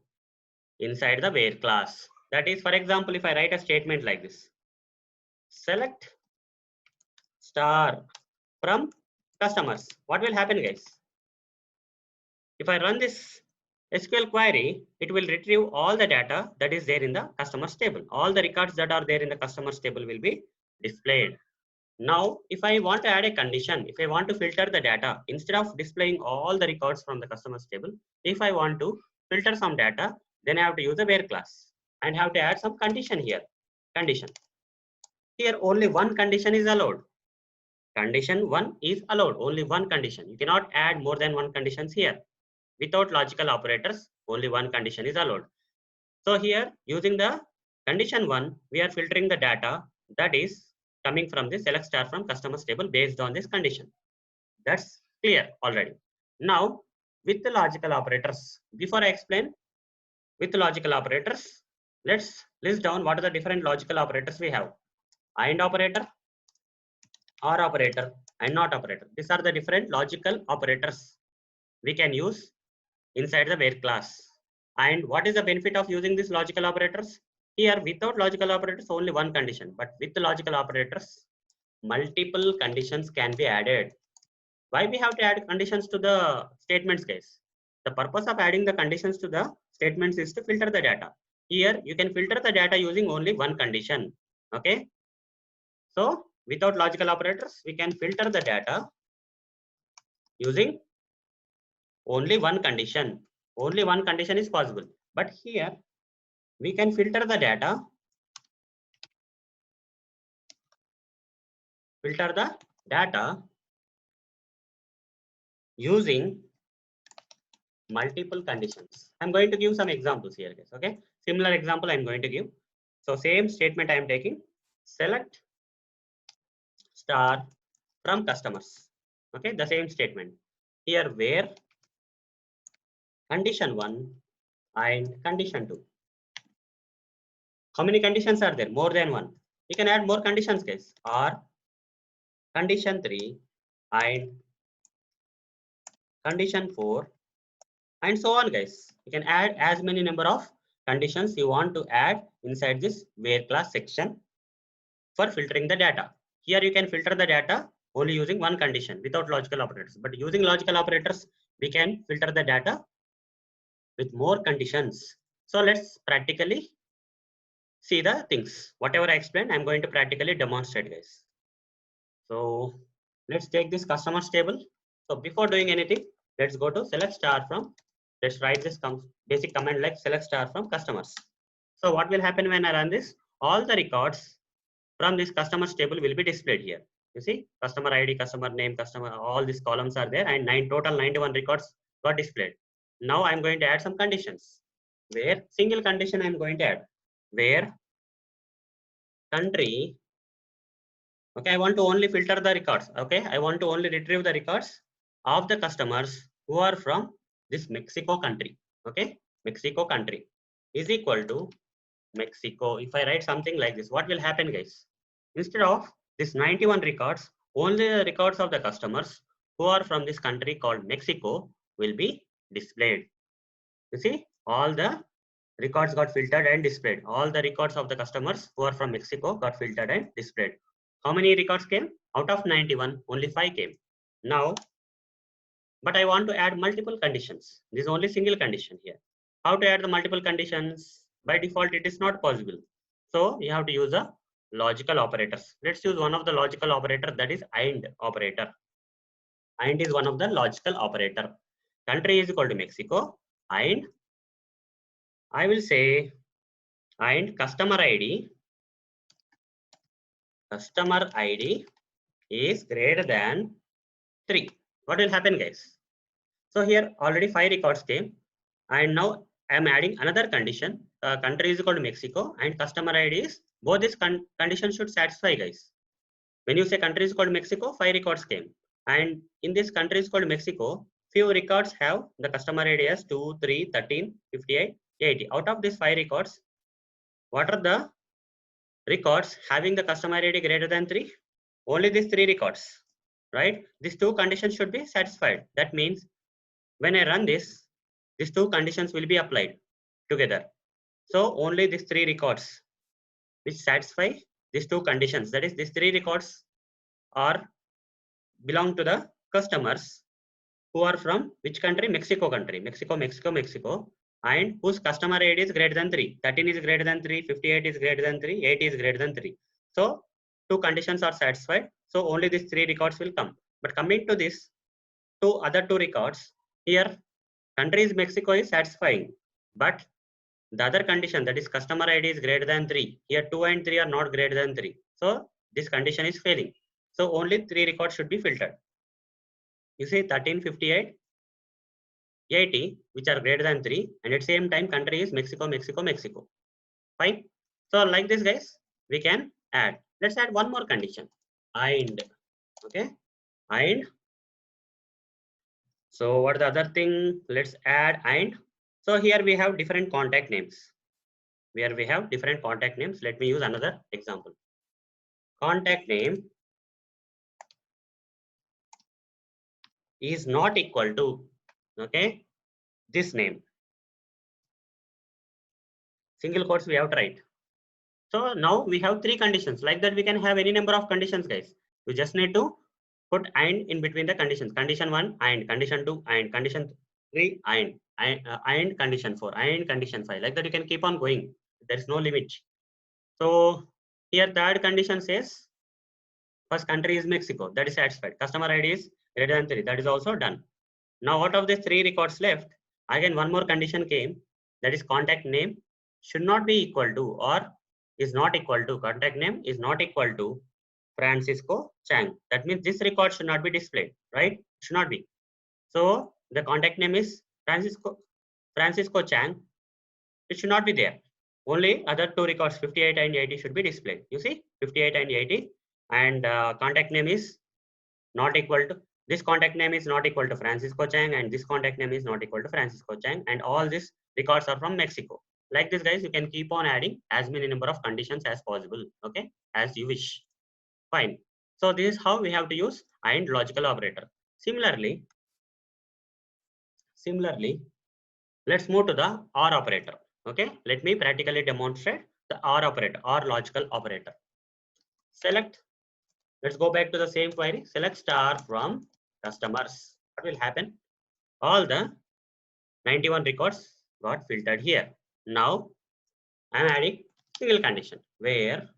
[SPEAKER 1] inside the where class. That is, for example, if I write a statement like this, select star from customers, what will happen, guys? If I run this SQL query, it will retrieve all the data that is there in the customers table. All the records that are there in the customers table will be displayed. Now, if I want to add a condition, if I want to filter the data, instead of displaying all the records from the customers table, if I want to filter some data, then I have to use the where class and have to add some condition here. Condition. Here only one condition is allowed. Condition 1 is allowed. Only one condition. You cannot add more than one conditions here. Without logical operators, only one condition is allowed. So here, using the condition 1, we are filtering the data that is coming from the select star from customers table based on this condition. That's clear already. Now, with the logical operators, before I explain with the logical operators, let's list down what are the different logical operators we have. AND operator, OR operator, and NOT operator. These are the different logical operators we can use inside the where class. And what is the benefit of using these logical operators? Here, without logical operators, only one condition, but with the logical operators, multiple conditions can be added. Why we have to add conditions to the statements case? The purpose of adding the conditions to the statements is to filter the data. Here, you can filter the data using only one condition. Okay. So, without logical operators, we can filter the data using only one condition. Only one condition is possible. But here, we can filter the data using multiple conditions. I'm going to give some examples here, guys. Okay, similar example I'm going to give. So same statement I am taking. Select star from customers. Okay, the same statement here where condition 1 and condition 2. How many conditions are there? More than one. You can add more conditions, guys. Or condition 3 and condition 4 and so on, guys. You can add as many number of conditions you want to add inside this where class section for filtering the data. Here you can filter the data only using one condition without logical operators. But using logical operators, we can filter the data with more conditions. So let's practically see the things. Whatever I explained, I'm going to practically demonstrate, guys. So let's take this customers table. So before doing anything, let's go to select star from. Let's write this basic command like select star from customers. So what will happen when I run this? All the records from this customers table will be displayed here. You see, customer ID, customer name, customer, all these columns are there, and total 91 records got displayed. Now I'm going to add some conditions. Where single condition I'm going to add. Where country. Okay, I want to only filter the records. Okay, I want to only retrieve the records of the customers who are from this Mexico country. Okay, Mexico country is equal to Mexico. If I write something like this, what will happen, guys? Instead of this 91 records, only the records of the customers who are from this country called Mexico will be displayed. You see, all the records got filtered and displayed. All the records of the customers who are from Mexico got filtered and displayed. How many records came? Out of 91, only 5 came. Now, but I want to add multiple conditions. This is only single condition here. How to add the multiple conditions? By default, it is not possible. So you have to use the logical operators. Let's use one of the logical operator, that is AND operator. AND is one of the logical operator. Country is equal to Mexico, and I will say and customer ID is greater than 3. What will happen, guys? So here already 5 records came, and now I am adding another condition. Country is equal to Mexico and customer ID is, both these conditions should satisfy, guys. When you say country is called Mexico, 5 records came, and in this country is called Mexico, few records have the customer ID as 2, 3, 13, 58, 80. Out of these 5 records, what are the records having the customer ID greater than 3? Only these 3 records, right? These 2 conditions should be satisfied. That means when I run this, these 2 conditions will be applied together. So only these 3 records which satisfy these 2 conditions, that is, these 3 records are belong to the customers who are from which country? Mexico country. Mexico, and whose customer ID is greater than 3. 13 is greater than 3, 58 is greater than 3, 80 is greater than 3. So 2 conditions are satisfied. So only these 3 records will come. But coming to this, other 2 records, here country is Mexico is satisfying, but the other condition, that is customer ID is greater than 3. Here 2 and 3 are not greater than 3. So this condition is failing. So only 3 records should be filtered. You see 13, 58, 80, which are greater than 3, and at the same time country is Mexico. Fine. So like this, guys, we can add. Let's add one more condition. And okay, and so what the other thing? Let's add and. So here we have different contact names. where we have different contact names. Let me use another example. Contact name is not equal to, okay, this name. Single quotes we have to write. So now we have three conditions. Like that we can have any number of conditions, guys. You just need to put and in between the conditions. Condition 1 and condition 2 and condition 3 and condition 4 and condition 5. Like that you can keep on going. There is no limit. So here third condition says first country is Mexico. That is satisfied. Customer ID is greater than 3. That is also done. Now out of the 3 records left, again one more condition came. That is contact name should not be equal to or is not equal to, contact name is not equal to Francisco Chang. That means this record should not be displayed, right? Should not be. So the contact name is Francisco Chang. It should not be there. Only other 2 records 58 and 80 should be displayed. You see 58 and 80 and contact name is not equal to, this contact name is not equal to Francisco Chang and this contact name is not equal to Francisco Chang, and all these records are from Mexico. Like this, guys, you can keep on adding as many number of conditions as possible, okay, as you wish. Fine. So this is how we have to use AND logical operator. Similarly, let's move to the OR operator. Okay, let me practically demonstrate the OR operator, OR logical operator. Select, let's go back to the same query. Select star from customers. What will happen? All the 91 records got filtered here. Now I am adding single condition where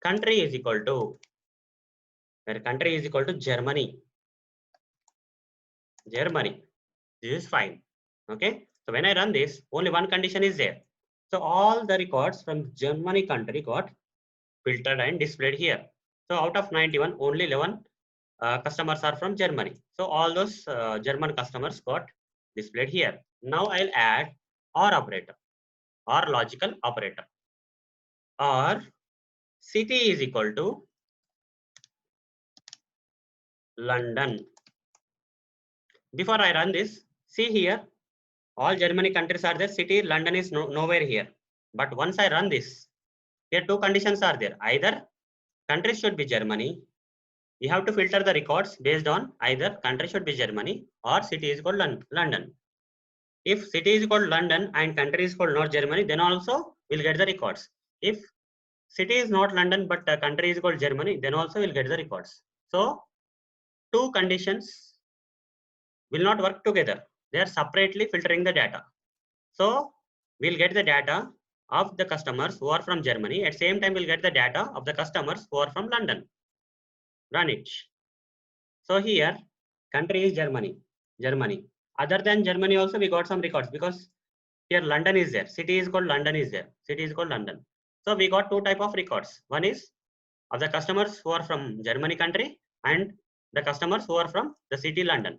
[SPEAKER 1] country is equal to Germany. Germany. This is fine. Okay. So when I run this, only one condition is there. So all the records from Germany country got filtered and displayed here. So out of 91, only 11 customers are from Germany. So all those German customers got displayed here. Now I'll add OR operator, OR logical operator. OR city is equal to London. Before I run this, see here, all Germany countries are there. City London is nowhere here. But once I run this, here 2 conditions are there. Either country should be Germany. You have to filter the records based on either country should be Germany or city is called London. If city is called London and country is called not Germany, then also we'll get the records. If city is not London but country is called Germany, then also we'll get the records. So 2 conditions will not work together. They are separately filtering the data. So we'll get the data of the customers who are from Germany. At the same time, we'll get the data of the customers who are from London. Run it. So here, country is Germany. Other than Germany also, we got some records because here London is there. City is called London is there. City is called London. So we got 2 type of records. One is of the customers who are from Germany country and the customers who are from the city London.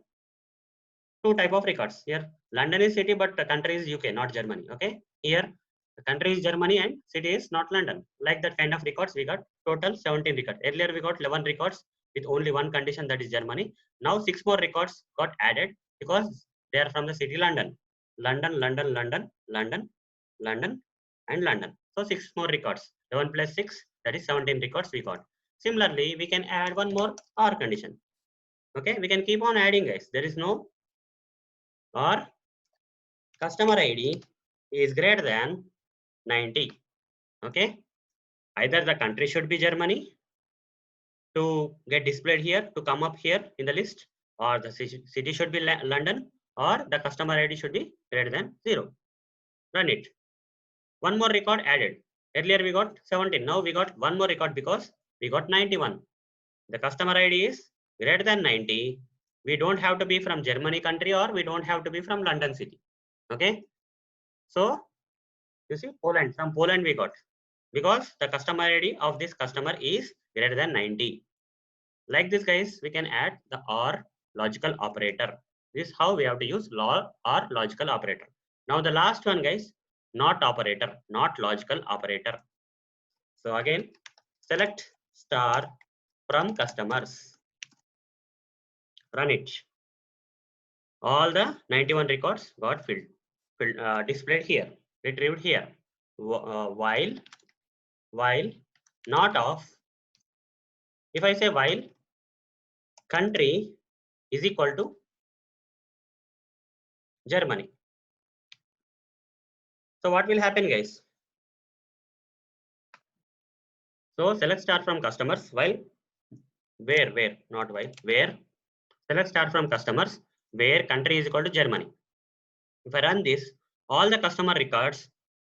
[SPEAKER 1] 2 type of records. Here London is city but the country is UK, not Germany. Okay. Here the country is Germany and city is not London. Like that kind of records we got total 17 records. Earlier we got 11 records with only one condition, that is Germany. Now 6 more records got added because they are from the city London. London and London. So 6 more records. 11 plus 6, that is 17 records we got. Similarly, we can add one more OR condition. Okay, we can keep on adding, guys. There is no or customer ID is greater than 90. Okay, either the country should be Germany to get displayed here, to come up here in the list, or the city should be London, or the customer ID should be greater than 0. Run it. One more record added. Earlier we got 17. Now we got one more record because we got 91. The customer ID is greater than 90. We don't have to be from Germany country or we don't have to be from London city. Okay. So you see Poland, from Poland we got, because the customer ID of this customer is greater than 90. Like this, guys, we can add the OR logical operator. This is how we have to use OR logical operator. Now the last one, guys, not operator, not logical operator. So again, select star from customers. Run it. All the 91 records got displayed here, retrieved here. while not of, if I say while country is equal to Germany. So what will happen, guys? So select star from customers while where not while where select star from customers where country is equal to Germany. If I run this, all the customer records,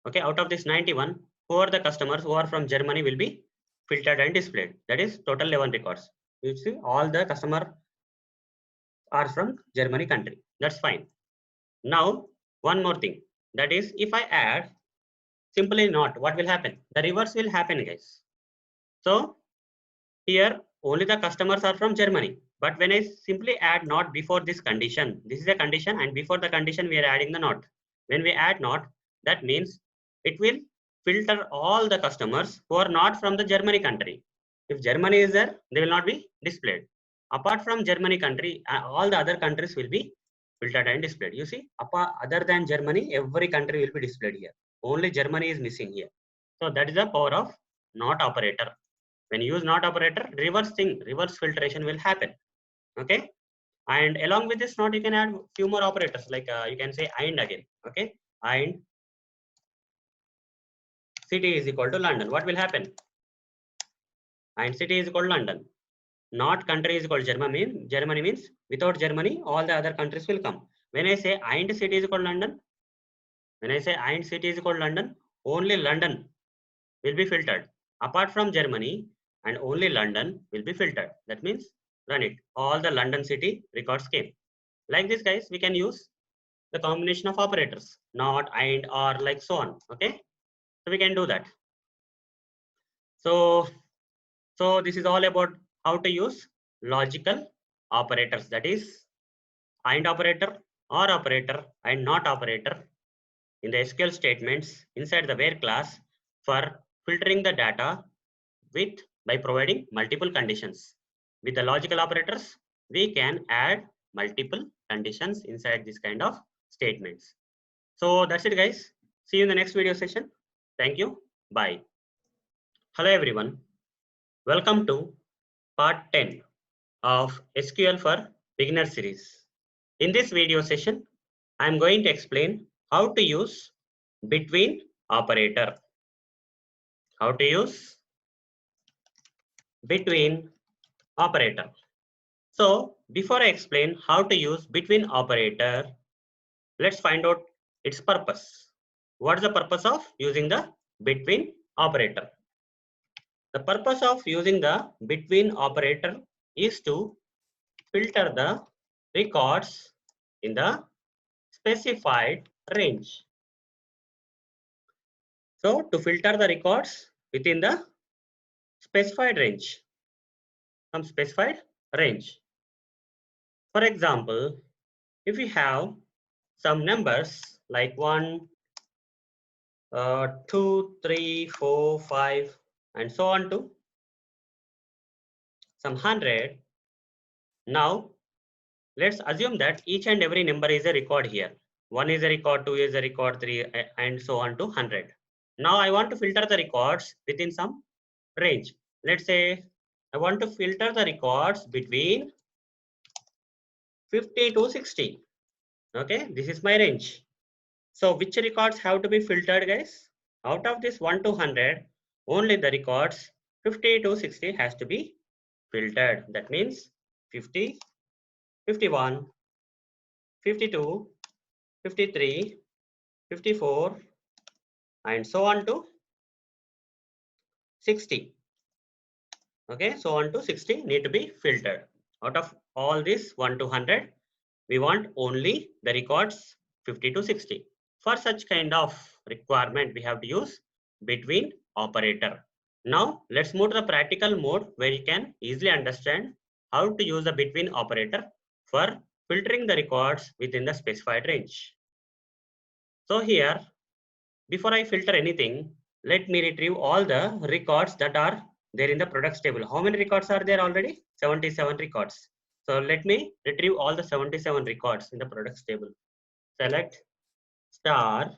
[SPEAKER 1] okay, out of this 91, who are the customers who are from Germany will be filtered and displayed. That is total 11 records. You see, all the customer are from Germany country. That's fine. Now, one more thing. That is, if I add simply not, what will happen? The reverse will happen, guys. So here only the customers are from Germany. But when I simply add not before this condition, this is a condition, and before the condition we are adding the not. When we add not, that means it will filter all the customers who are not from the Germany country. If Germany is there, they will not be displayed. Apart from Germany country, all the other countries will be filtered and displayed. You see, other than Germany, every country will be displayed here. Only Germany is missing here. So that is the power of not operator. When you use not operator, reverse filtration will happen. Okay. And along with this not, you can add few more operators, like you can say and again. Okay. And city is equal to London. What will happen? And city is equal to London. Not country is equal to Germany means without Germany, all the other countries will come. When I say and city is equal to London, when I say and city is equal to London, only London will be filtered. Apart from Germany, and only London will be filtered. That means run it. All the London city records came. Like this, guys, we can use the combination of operators, not, and, or, like so on. Okay, so we can do that. So this is all about how to use logical operators, that is and operator, or operator, and not operator in the SQL statements inside the where class for filtering the data with by providing multiple conditions. With the logical operators, we can add multiple conditions inside this kind of statements. So that's it, guys. See you in the next video session. Thank you. Bye. Hello, everyone. Welcome to part 10 of SQL for Beginner series. In this video session, I am going to explain how to use between operator. How to use between operator. So before I explain how to use between operator, let's find out its purpose. What is the purpose of using the between operator? The purpose of using the between operator is to filter the records in the specified range. So to filter the records within the specified range, some specified range. For example, if we have some numbers like 1, 2, 3, 4, 5, and so on to some 100. Now, let's assume that each and every number is a record here. 1 is a record, 2 is a record, 3, and so on to 100. Now, I want to filter the records within some range. Let's say I want to filter the records between 50 to 60. Okay, this is my range. So which records have to be filtered, guys? Out of this 1 to 100, only the records 50 to 60 has to be filtered. That means 50, 51, 52, 53, 54, and so on to 60. Okay, so on to 60 need to be filtered. Out of all this 1 to 100, we want only the records 50 to 60. For such kind of requirement, we have to use between operator. Now let's move to the practical mode where you can easily understand how to use the between operator for filtering the records within the specified range. So here, before I filter anything, let me retrieve all the records that are there in the products table. How many records are there already? 77 records. So let me retrieve all the 77 records in the products table. Select star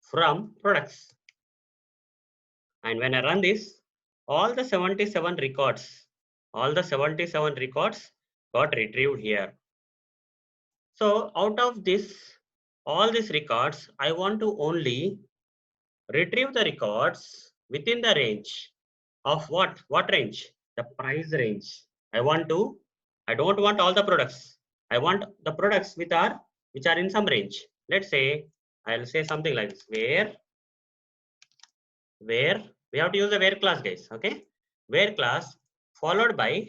[SPEAKER 1] from products. And when I run this, all the 77 records got retrieved here. So out of this, all these records, I want to only retrieve the records within the range of what? What range? The price range. I don't want all the products. I want the products which are in some range. Let's say, I'll say something like this, where we have to use the where class, guys. Okay, where class followed by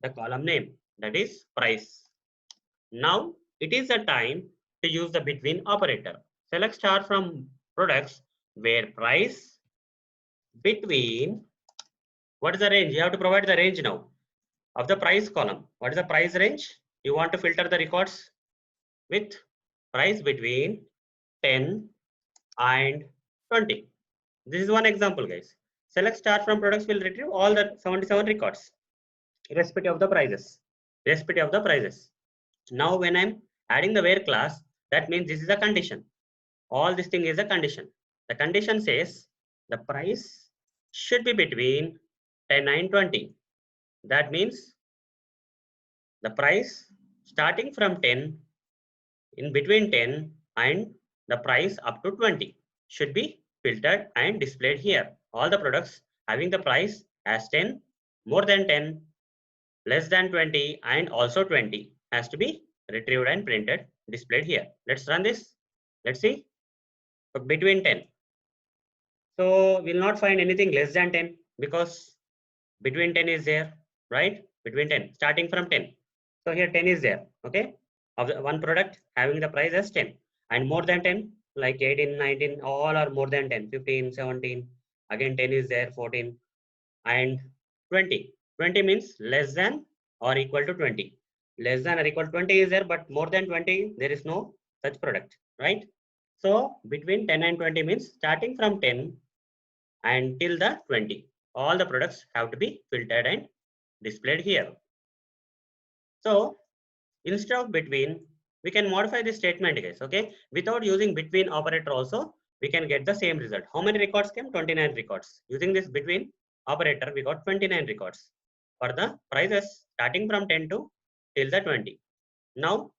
[SPEAKER 1] the column name, that is price. Now it is the time to use the between operator. Select star from products where price between, what is the range? You have to provide the range now of the price column. What is the price range? You want to filter the records with price between 10 and 20. This is one example, guys. Select star from products will retrieve all the 77 records, irrespective of the prices. Irrespective of the prices. Now, when I'm adding the where class, that means this is a condition. All this thing is a condition. The condition says the price should be between 10 and 20. That means the price starting from 10, in between 10 and the price up to 20 should be filtered and displayed here. All the products having the price as 10, more than 10, less than 20, and also 20 has to be retrieved and printed, displayed here. Let's run this. Let's see. So between 10. So we'll not find anything less than 10 because between 10 is there, right? Between 10, starting from 10. So here 10 is there, okay? Of the one product having the price as 10 and more than 10, like 18, 19, all are more than 10, 15, 17. Again 10 is there, 14 and 20. 20 means less than or equal to 20. Less than or equal to 20 is there, but more than 20, there is no such product, right? So between 10 and 20 means starting from 10 until the 20. All the products have to be filtered and displayed here. So instead of between, we can modify this statement, guys. Okay, without using between operator also, we can get the same result. How many records came? 29 records. Using this between operator, we got 29 records for the prices starting from 10 to till the 20. Now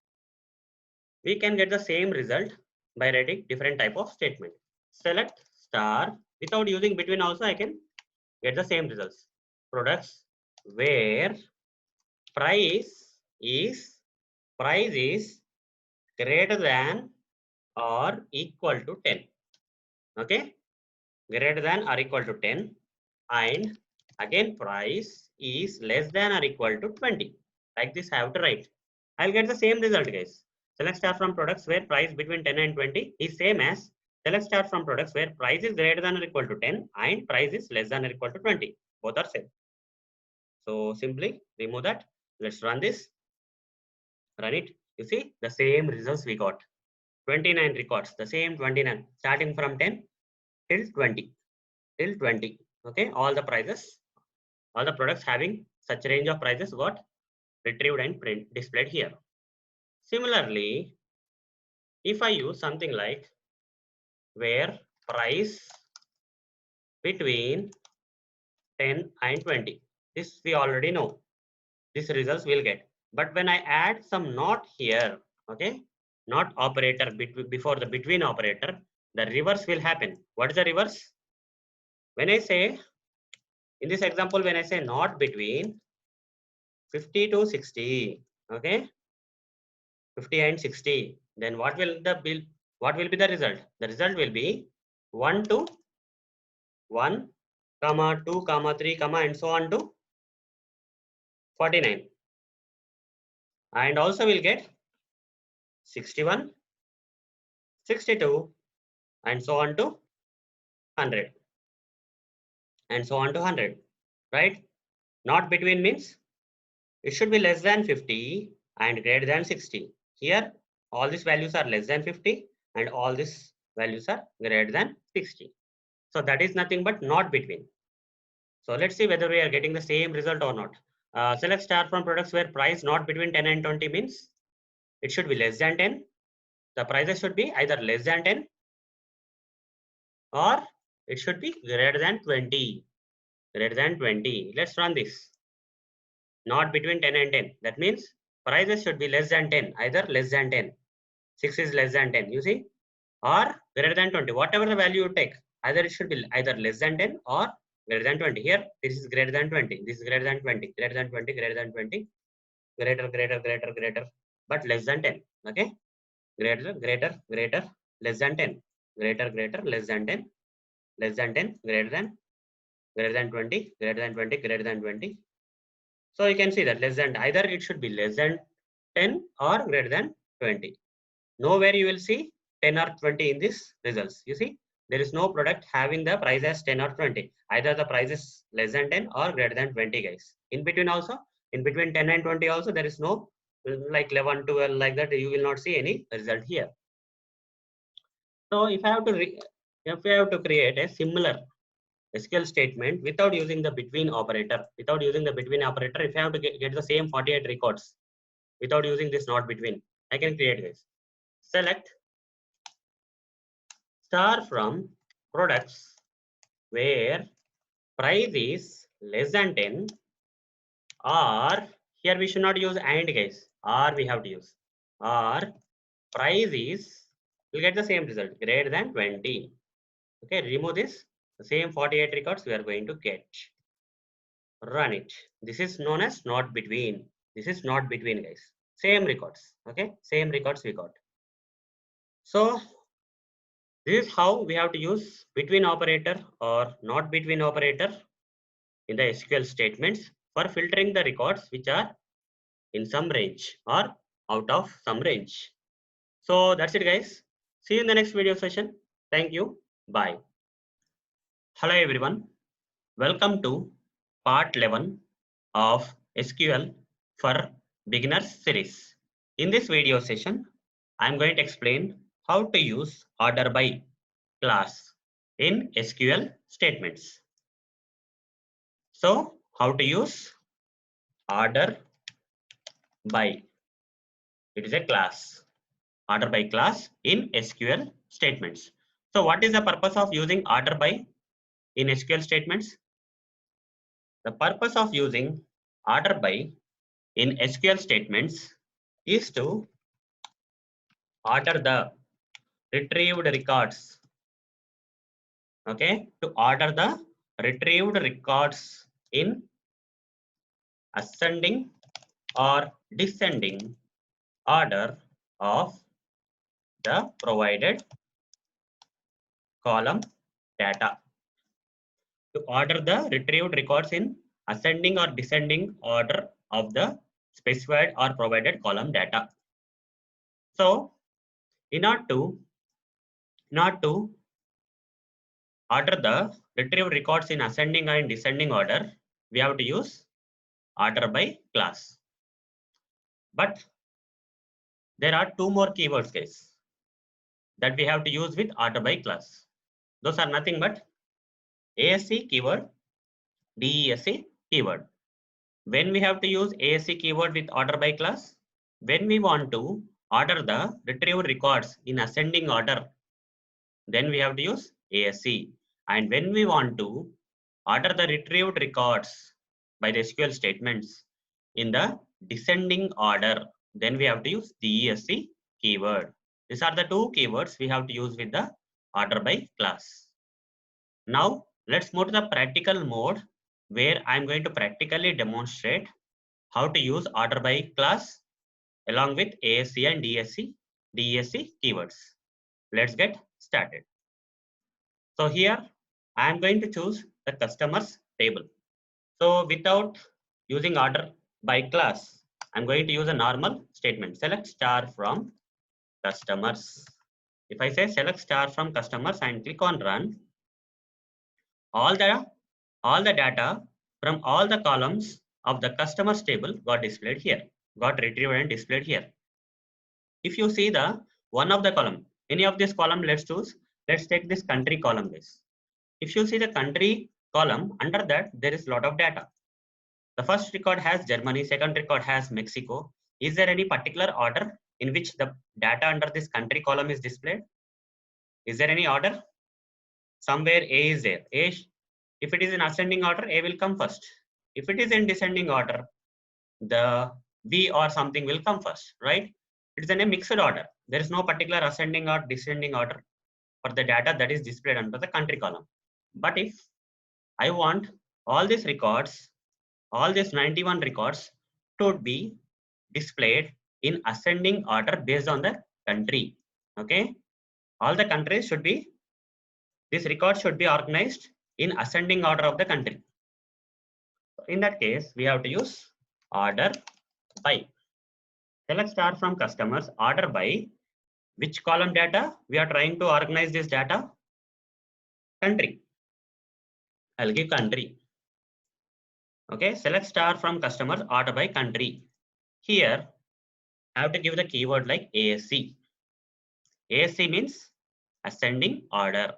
[SPEAKER 1] we can get the same result by writing different type of statement. Select star, without using between also I can get the same results. Products where price is greater than or equal to 10. Okay, greater than or equal to 10, and again price is less than or equal to 20. Like this I have to write. I'll get the same result, guys. Select star from products where price between 10 and 20 is same as select star from products where price is greater than or equal to 10 and price is less than or equal to 20. Both are same. So simply remove that. Let's run this. Run it. You see the same results we got. 29 records, the same 29, starting from 10 till 20. Till 20. Okay, all the prices, all the products having such range of prices got retrieved and displayed here. Similarly, if I use something like where price between 10 and 20, this we already know. This results will get. But when I add some not here, okay, not operator before the between operator, the reverse will happen. What is the reverse? When I say, in this example, when I say not between 50 to 60, okay, 50 and 60, then what will be the result? The result will be 1 to 1, comma 2, comma 3, comma and so on to 49. And also we'll get 61, 62, and so on to 100. And so on to 100, right? Not between means it should be less than 50 and greater than 60. Here, all these values are less than 50 and all these values are greater than 60. So that is nothing but not between. So let's see whether we are getting the same result or not. Select star from products where price not between 10 and 20 means it should be less than 10. The prices should be either less than 10 or It should be greater than 20. Greater than 20. Let's run this. Not between 10 and 10. That means prices should be less than 10. Either less than 10. 6 is less than 10. You see? Or greater than 20. Whatever the value you take. Either it should be either less than 10 or greater than 20. Here, this is greater than 20. This is greater than 20. Greater than 20. Greater than 20. Greater. But less than 10. Okay? Greater, less than 10. Greater, less than 10. Less than 10. Greater than 20. Greater than 20. Greater than 20. So you can see that less than, either it should be less than 10 or greater than 20. Nowhere you will see 10 or 20 in this results. You see, there is no product having the price as 10 or 20. Either the price is less than 10 or greater than 20, guys. In between also, in between 10 and 20 also, there is no like 11, 12 like that. You will not see any result here. So if I have to create a similar SQL statement without using the between operator, if I have to get the same 48 records without using this not between, I can create this. Select star from products where price is less than 10, or here we should not use and, guys, or we have to use, or price is, we'll get the same result, greater than 20. Okay, remove this, the same 48 records we are going to get. Run it. This is known as not between. This is not between, guys. Same records. Okay, same records we got. So this is how we have to use between operator or not between operator in the SQL statements for filtering the records which are in some range or out of some range. So that's it, guys. See you in the next video session. Thank you. Bye. Hello everyone. Welcome to part 11 of SQL for Beginners series. In this video session, I am going to explain how to use order by class in SQL statements. So, how to use order by? It is a class. Order by class in SQL statements. So, what is the purpose of using order by in SQL statements? The purpose of using order by in SQL statements is to order the retrieved records. Okay, to order the retrieved records in ascending or descending order of the provided column data. To order the retrieved records in ascending or descending order of the specified or provided column data. So, in order to order the retrieved records in ascending and descending order, we have to use order by class. But there are two more keywords, guys, that we have to use with order by class. Those are nothing but ASC keyword, DESC keyword. When we have to use ASC keyword with order by class, when we want to order the retrieved records in ascending order, then we have to use ASC. And when we want to order the retrieved records by the SQL statements in the descending order, then we have to use DESC keyword. These are the two keywords we have to use with the order by class. Now let's move to the practical mode where I'm going to practically demonstrate how to use order by class along with ASC and DESC keywords. Let's get started. So here I am going to choose the customers table. So without using order by class, I'm going to use a normal statement. Select star from customers. If I say select star from customers and click on run, all the data from all the columns of the customers table got displayed here, got retrieved and displayed here. If you see the one of the column, any of this column, let's take this country column, guys. If you see the country column, under that there is a lot of data. The first record has Germany, second record has Mexico. Is there any particular order in which the data under this country column is displayed? Is there any order? somewhere A is there. If it is in ascending order, A will come first. If it is in descending order, the B or something will come first, right? It's in a mixed order. There is no particular ascending or descending order for the data that is displayed under the country column. But if I want all these records, all these 91 records to be displayed in ascending order based on the country. Okay, all the countries should be, this record should be organized in ascending order of the country. In that case, we have to use order by. Select star from customers, order by which column data we are trying to organize this data? Country. I'll give country. Okay, select star from customers, order by country. Here, I have to give the keyword like ASC. ASC means ascending order.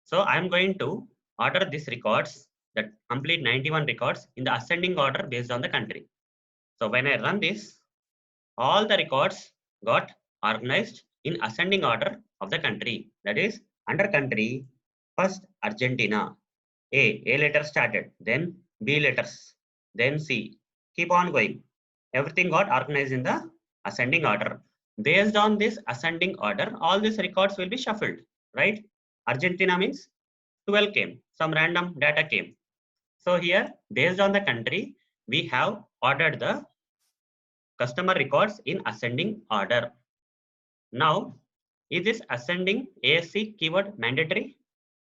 [SPEAKER 1] So I'm going to order these records, that complete 91 records in the ascending order based on the country. So when I run this, all the records got organized in ascending order of the country. That is, under country, first Argentina, A letter started, then B letters, then C. Keep on going. Everything got organized in the ascending order. Based on this ascending order, all these records will be shuffled, right? Argentina means 12 came, some random data came. So here, based on the country, we have ordered the customer records in ascending order. Now, is this ascending ASC keyword mandatory?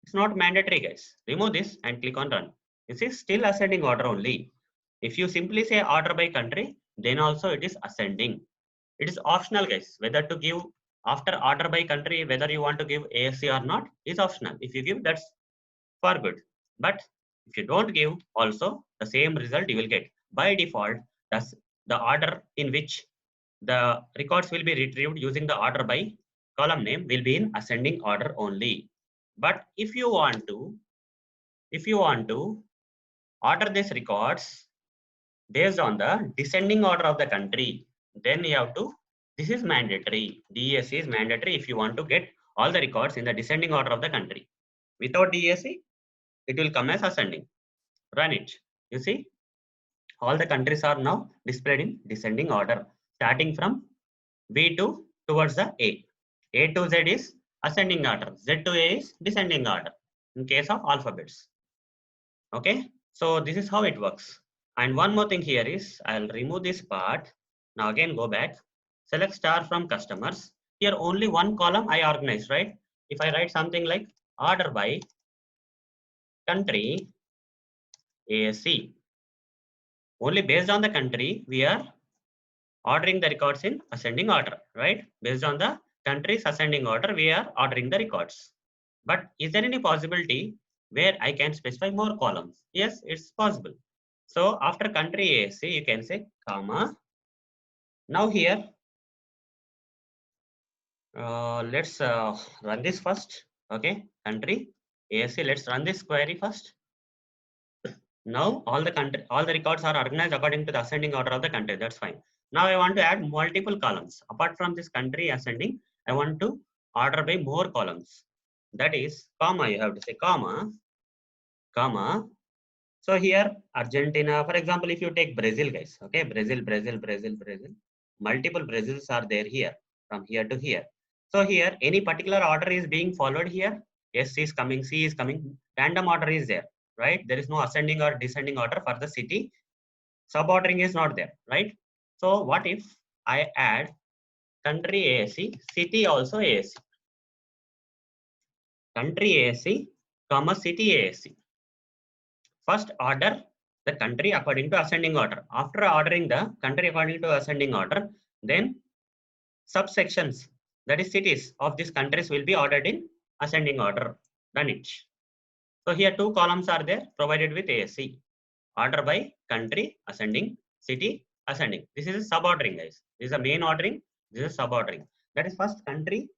[SPEAKER 1] It's not mandatory, guys. Remove this and click on run. This is still ascending order only. If you simply say order by country, then also it is ascending. It is optional, guys. Whether to give after order by country, whether you want to give ASC or not is optional. If you give, that's for good. But if you don't give, also the same result you will get. By default, that's the order in which the records will be retrieved using the order by column name will be in ascending order only. But if you want to order these records based on the descending order of the country, then you have to, this is mandatory. DESC is mandatory if you want to get all the records in the descending order of the country. Without DESC, it will come as ascending. Run it. You see, all the countries are now displayed in descending order, starting from B to towards the A. A to Z is ascending order. Z to A is descending order in case of alphabets. Okay, so this is how it works. And one more thing here is, I'll remove this part. Now again, go back. Select star from customers. Here only one column I organize, right? If I write something like order by country ASC, only based on the country we are ordering the records in ascending order, right? Based on the country's ascending order, we are ordering the records. But is there any possibility where I can specify more columns? Yes, it's possible. So after country ASC, you can say comma. Now here, let's run this first. Okay, country ASC. Let's run this query first. Now all the records are organized according to the ascending order of the country. That's fine. Now I want to add multiple columns. Apart from this country ascending, I want to order by more columns. That is comma. You have to say comma, comma. So here Argentina, for example, if you take Brazil, guys, okay, Brazil, multiple Brazils are there here from here to here. So here any particular order is being followed here. S is coming, C is coming, random order is there, right? There is no ascending or descending order for the city. Subordering is not there, right? So what if I add country ASC, city also ASC, country ASC, comma city ASC. First order the country according to ascending order. After ordering the country according to ascending order, then subsections, that is cities of these countries, will be ordered in ascending order. Done it. So here two columns are there provided with ASC. Order by country ascending, city ascending. This is a subordering, guys. This is a main ordering. This is subordering. That is first country.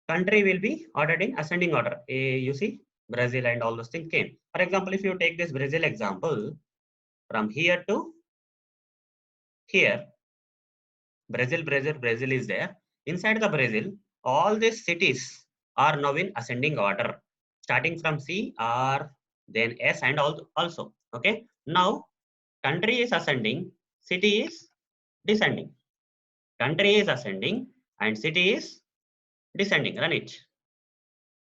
[SPEAKER 1] Country will be ordered in ascending order. You see, Brazil and all those things came. For example, if you take this Brazil example, from here to here, Brazil is there. Inside the Brazil, all these cities are now in ascending order. starting from C, R, then S and also. Okay. Now country is ascending, city is descending. Country is ascending and city is descending. Run it.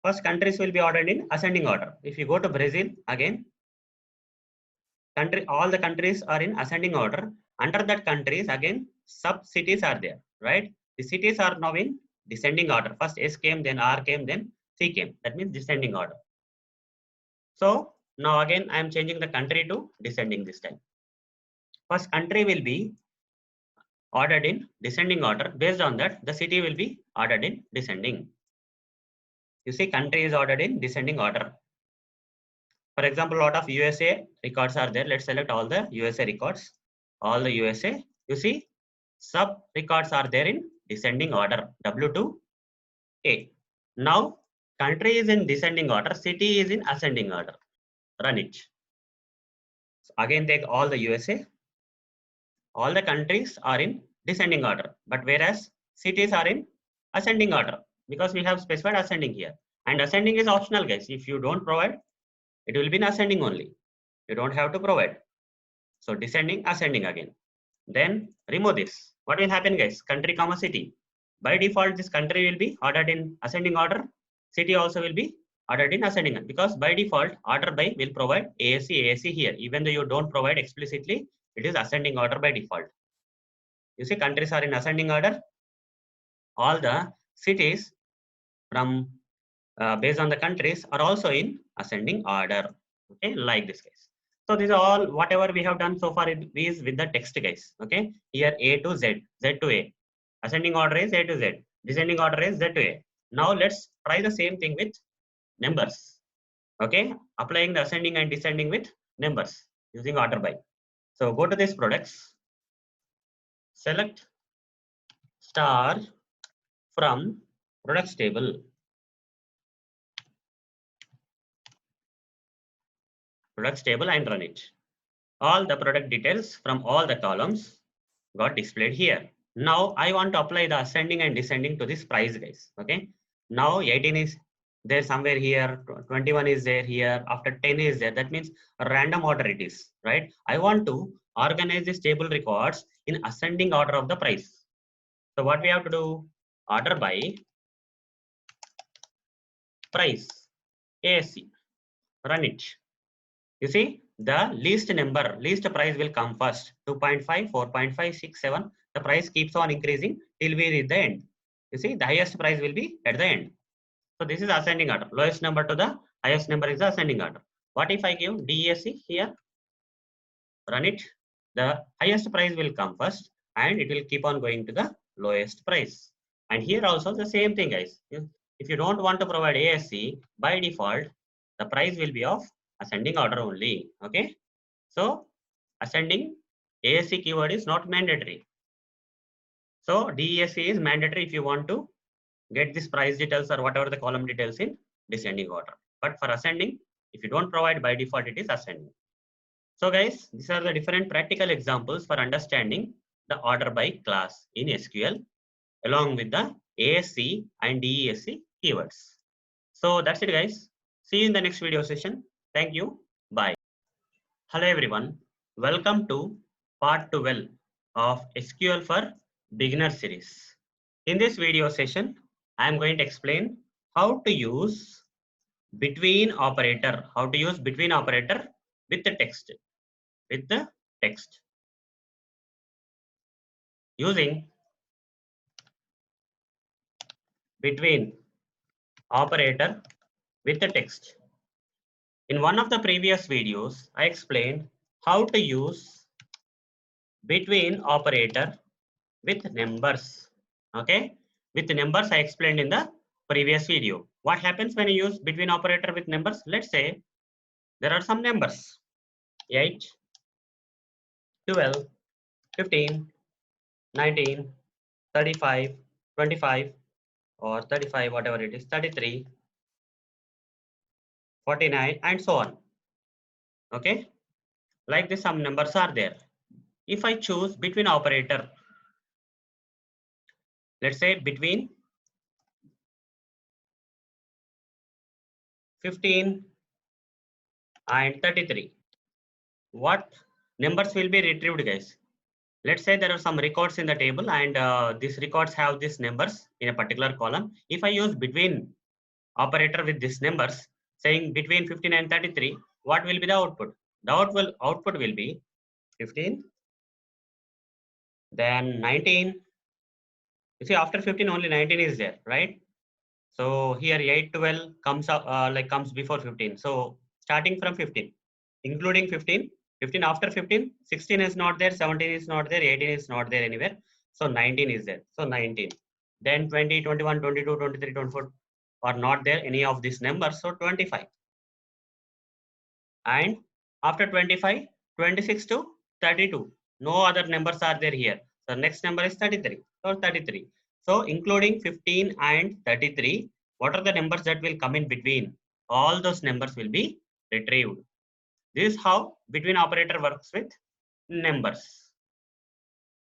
[SPEAKER 1] First, countries will be ordered in ascending order. If you go to Brazil again, all the countries are in ascending order. Under that countries again, sub cities are there, right? The cities are now in descending order. First S came, then R came, then C came. That means descending order. So now again, I am changing the country to descending this time. First country will be ordered in descending order. Based on that, the city will be ordered in descending. You see, country is ordered in descending order. For example, a lot of USA records are there. Let's select all the USA records. All the USA. You see, sub records are there in descending order. W to A. Now, country is in descending order. City is in ascending order. Run it. So again, take all the USA. All the countries are in descending order. But whereas cities are in ascending order. Because we have specified ascending here. And ascending is optional, guys. If you don't provide, it will be in ascending only. You don't have to provide. So descending, ascending again. Then remove this. What will happen, guys? Country comma city. By default, this country will be ordered in ascending order. City also will be ordered in ascending order, because by default, order by will provide ASC here. Even though you don't provide explicitly, it is ascending order by default. You see, countries are in ascending order. All the cities from based on the countries are also in ascending order. Okay, like this case. So this is all whatever we have done so far is with the text, guys. Okay, here A to Z, Z to A. Ascending order is A to Z. Descending order is Z to A. Now let's try the same thing with numbers. Okay, applying the ascending and descending with numbers using order by. So go to this products. Select star from products table. Products table and run it. All the product details from all the columns got displayed here. Now I want to apply the ascending and descending to this price, guys. Okay. Now 18 is there somewhere here, 21 is there here, after 10 is there. That means a random order it is, right? I want to organize this table records in ascending order of the price. So what we have to do? Order by price, ASC, run it. You see, the least number, least price will come first. 2.5, 4.5, 6, 7. The price keeps on increasing till we reach the end. You see, the highest price will be at the end. So this is ascending order. Lowest number to the highest number is the ascending order. What if I give DESC here? Run it. The highest price will come first and it will keep on going to the lowest price. And here also the same thing, guys. If you don't want to provide ASC, by default, the price will be of ascending order only. Okay. So ascending ASC keyword is not mandatory. So DESC is mandatory if you want to get this price details or whatever the column details in descending order. But for ascending, if you don't provide, by default it is ascending. So guys, these are the different practical examples for understanding the order by class in SQL along with the ASC and DESC keywords. So that's it, guys. See you in the next video session. Thank you. Bye. Hello everyone. Welcome to part 12 of SQL for Beginner series. In this video session, I am going to explain how to use between operator. How to use between operator with the text. With the text. Using between operator with the text. In one of the previous videos, I explained how to use between operator with numbers. Okay, with numbers I explained in the previous video. What happens when you use between operator with numbers? Let's say there are some numbers 8, 12, 15, 19, 35, 25 or 35, whatever it is, 33, 49 and so on. Okay, like this some numbers are there. If I choose between operator, let's say between 15 and 33. What numbers will be retrieved, guys? Let's say there are some records in the table, and these records have these numbers in a particular column. If I use between operator with these numbers, saying between 15 and 33, what will be the output? The output will be 15, then 19. You see, after 15 only 19 is there, right? So here 8, 12 comes up, comes before 15. So starting from 15, including 15, 15 after 15, 16 is not there, 17 is not there, 18 is not there anywhere. So 19 is there. So 19. Then 20, 21, 22, 23, 24 are not there, any of these numbers. So 25. And after 25, 26 to 32. No other numbers are there here. So next number is 33 or 33. So including 15 and 33, what are the numbers that will come in between? All those numbers will be retrieved. This is how between operator works with numbers.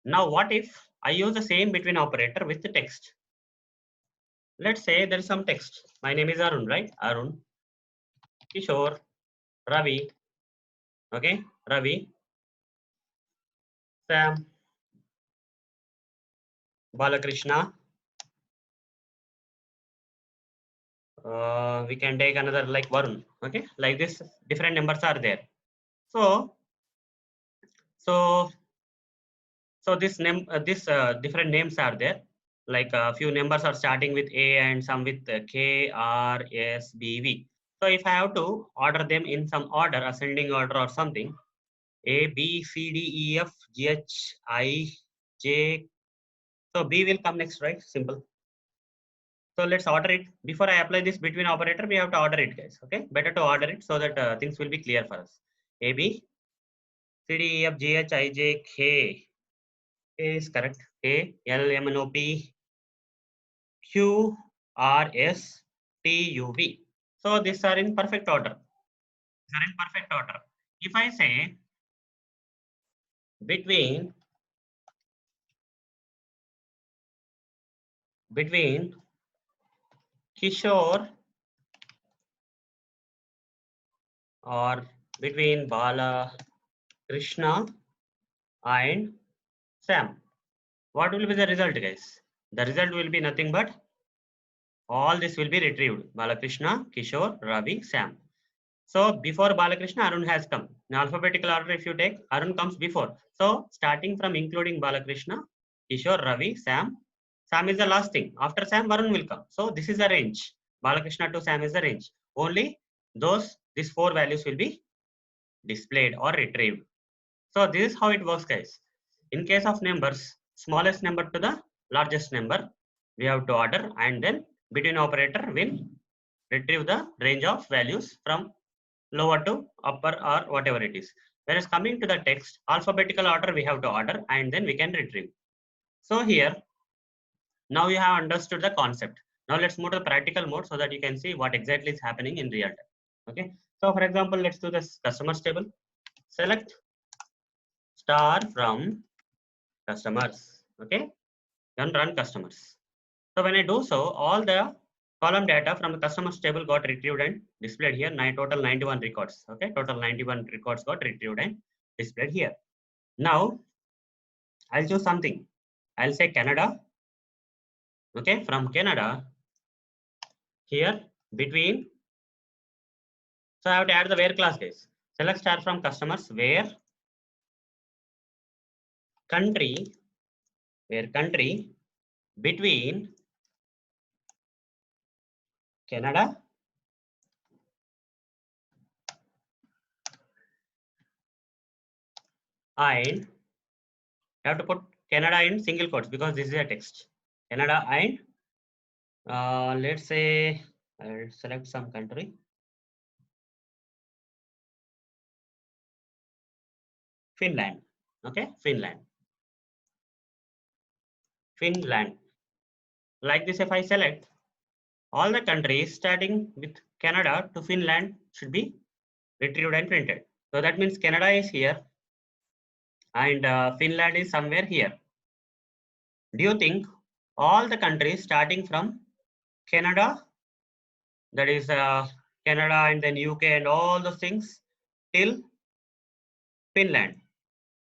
[SPEAKER 1] Now what if I use the same between operator with the text? Let's say there is some text. My name is Arun, right? Arun, Kishore, Ravi, okay, Ravi, Sam, Balakrishna. We can take another like Varun. Okay, like this, different numbers are there. So, so, so different names are there. Like a few numbers are starting with A and some with K, R, S, B, V. So if I have to order them in some order, ascending order or something, A, B, C, D, E, F, G, H, I, J. So B will come next, right? Simple. So let's order it. Before I apply this between operator, we have to order it, guys. Okay, better to order it so that things will be clear for us. A, B, C, D, E, F, G, H, I, J, K. K is correct. K, L, M, N, O, P, Q, R, S, T, U, V. So these are in perfect order. These are in perfect order. If I say between Kishore or between Bala, Krishna and Sam, what will be the result, guys? The result will be nothing but all this will be retrieved. Balakrishna, Kishore, Ravi, Sam. So before Balakrishna, Arun has come. In alphabetical order, if you take, Arun comes before. So starting from including Balakrishna, Kishore, Ravi, Sam. Sam is the last thing. After Sam, Varun will come. So this is the range. Balakrishna to Sam is the range. Only these four values will be displayed or retrieved. So this is how it works, guys. In case of numbers, smallest number to the largest number, we have to order, and then between operator will retrieve the range of values from lower to upper or whatever it is. Whereas coming to the text, alphabetical order we have to order and then we can retrieve. So here, now you have understood the concept. Now let's move to the practical mode so that you can see what exactly is happening in real time. Okay. So for example, let's do this customers table. Select star from customers. Okay. Then run customers. So when I do so, all the column data from the customers table got retrieved and displayed here. Total 91 records. Okay, total 91 records got retrieved and displayed here. Now I'll choose something. I'll say Canada. Okay, from Canada here between. So I have to add the where class, guys. Select star from customers where country between Canada and I have to put Canada in single quotes because this is a text. Canada and let's say I'll select some country. Finland. Okay, Finland. Like this, if I select all the countries starting with Canada to Finland should be retrieved and printed. So that means Canada is here and Finland is somewhere here. Do you think all the countries starting from Canada, that is Canada and then UK and all those things till Finland.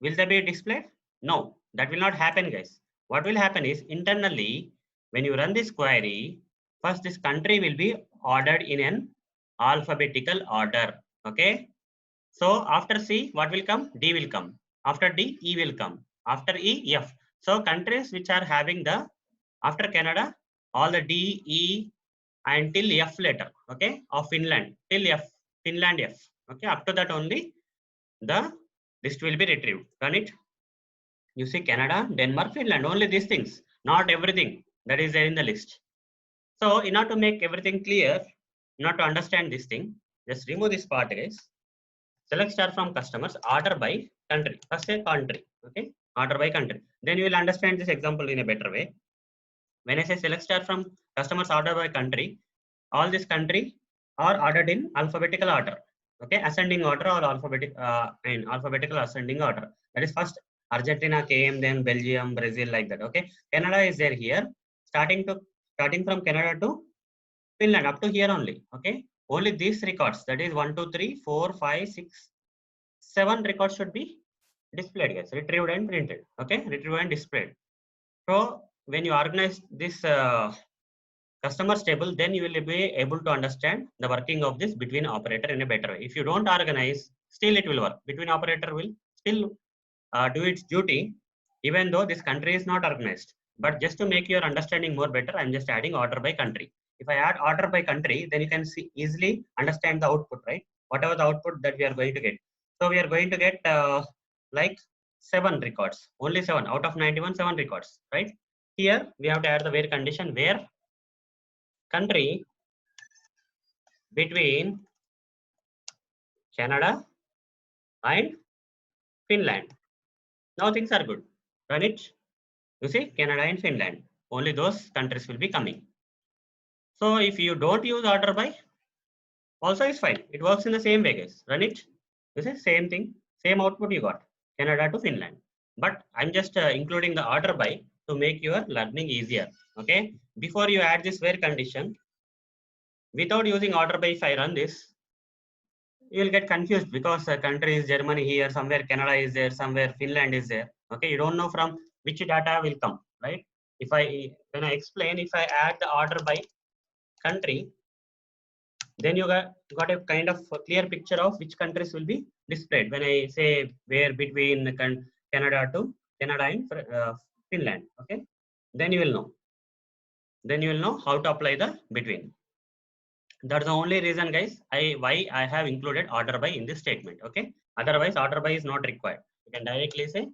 [SPEAKER 1] Will they be displayed? No, that will not happen, guys. What will happen is internally, when you run this query, first this country will be ordered in an alphabetical order. Okay. So after C, what will come? D will come. After D, E will come. After E, F. So countries which are having the, after Canada, all the D, E, and till F letter, okay, of Finland, till F, Finland F. Okay, up to that only the list will be retrieved. Run it. You see Canada, Denmark, Finland, only these things, not everything that is there in the list. So in order to make everything clear, in order to understand this thing, just remove this part, guys. Select star from customers, order by country. First say country, okay? Order by country. Then you will understand this example in a better way. When I say select star from customers order by country, all this country are ordered in alphabetical order, okay? Ascending order or in alphabetical ascending order. That is first Argentina came, then Belgium, Brazil, like that, okay? Canada is there here, starting from Canada to Finland up to here only, okay? Only these records, that is 1, 2, 3, 4, 5, 6, 7 records should be displayed, guys, retrieved and printed, okay? Retrieved and displayed. So when you organize this customers table, then you will be able to understand the working of this between operator in a better way. If you don't organize, still it will work. Between operator will still do its duty, even though this country is not organized. But just to make your understanding more better, I'm just adding order by country. If I add order by country, then you can see easily understand the output, right? Whatever the output that we are going to get. So we are going to get like 7 records, only 7 out of 91, 7 records, right? Here we have to add the where condition where country between Canada and Finland. Now things are good. Run it. You see, Canada and Finland. Only those countries will be coming. So if you don't use order by, also is fine. It works in the same way, guys. Run it. You see, same thing, same output you got. Canada to Finland. But I'm just including the order by to make your learning easier. Okay. Before you add this where condition, without using order by, if I run this, you will get confused because country is Germany here, somewhere Canada is there, somewhere Finland is there. Okay, you don't know from which data will come, right? If I, when I explain, if I add the order by country, then you got a kind of a clear picture of which countries will be displayed. When I say where between Canada to Canada and Finland, okay, then you will know. Then you will know how to apply the between. That's the only reason, guys, why I have included order by in this statement. Okay. Otherwise, order by is not required. You can directly say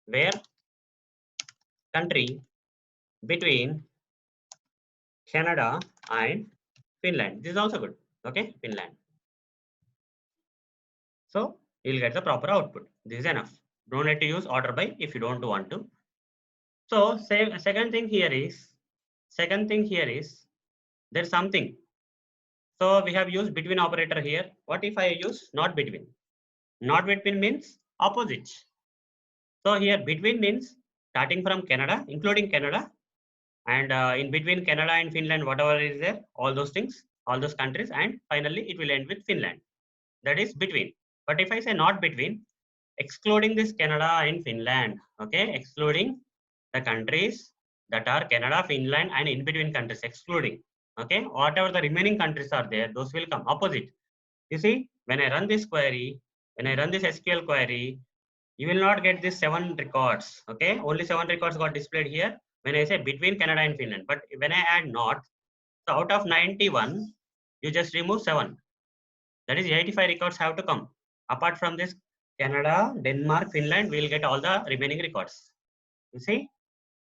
[SPEAKER 1] where country between Canada and Finland. This is also good. Okay, Finland. So you'll get the proper output. This is enough. Don't need to use order by if you don't want to. So second thing here is there's something. So we have used between operator here. What if I use not between? Not between means opposite. So here between means starting from Canada, including Canada, and in between Canada and Finland, whatever is there, all those things, all those countries, and finally it will end with Finland. That is between. But if I say not between, excluding this Canada and Finland, okay, excluding the countries that are Canada, Finland, and in between countries, excluding, okay, whatever the remaining countries are there, those will come opposite. You see, when I run this query, when I run this SQL query, you will not get these 7 records, okay, only 7 records got displayed here when I say between Canada and Finland. But when I add not, so out of 91, you just remove 7. That is 85 records have to come. Apart from this, Canada, Denmark, Finland, we will get all the remaining records. You see,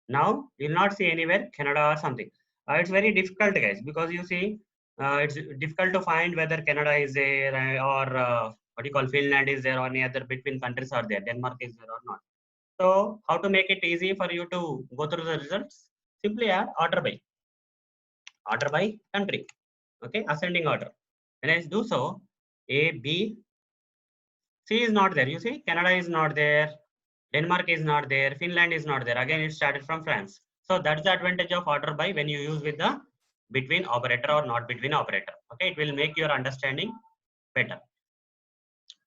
[SPEAKER 1] now you will not see anywhere Canada or something. It's very difficult, guys, because you see, it's difficult to find whether Canada is there or what you call Finland is there or any other between countries are there, Denmark is there or not. So how to make it easy for you to go through the results? Simply add order by country, okay, ascending order. When I do so, A, B, C is not there. You see, Canada is not there, Denmark is not there, Finland is not there. Again, it started from France. So that's the advantage of order by when you use with the between operator or not between operator. Okay, it will make your understanding better.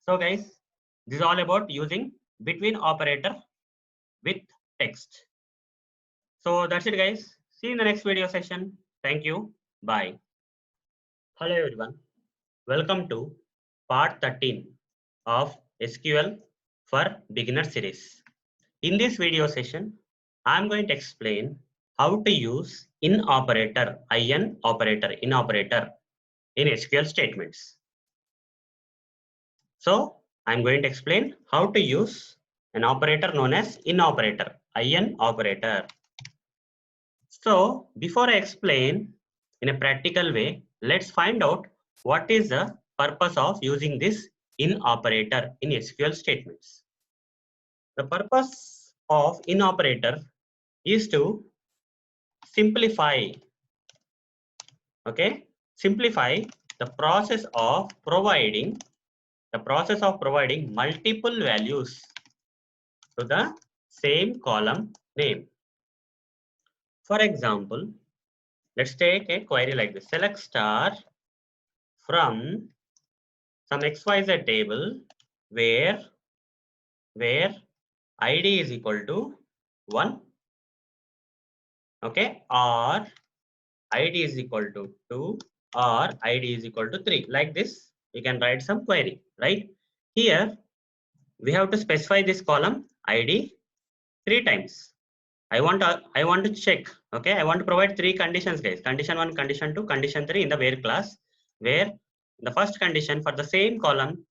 [SPEAKER 1] So guys, this is all about using between operator with text. So that's it guys. See you in the next video session. Thank you. Bye. Hello everyone. Welcome to part 13 of SQL for beginner series. In this video session, I'm going to explain how to use in operator in operator in SQL statements. So I'm going to explain how to use an operator known as in operator So before I explain in a practical way, let's find out what is the purpose of using this in operator in SQL statements. The purpose of in operator is to simplify, simplify the process of providing multiple values to the same column name. For example, let's take a query like this: select star from some XYZ table where ID is equal to 1, okay, or ID is equal to 2, or ID is equal to 3. Like this, we can write some query, right? Here, we have to specify this column ID 3 times. I want to check, okay? I want to provide 3 conditions, guys. Condition 1, condition 2, condition 3 in the where class, where the first condition for the same column,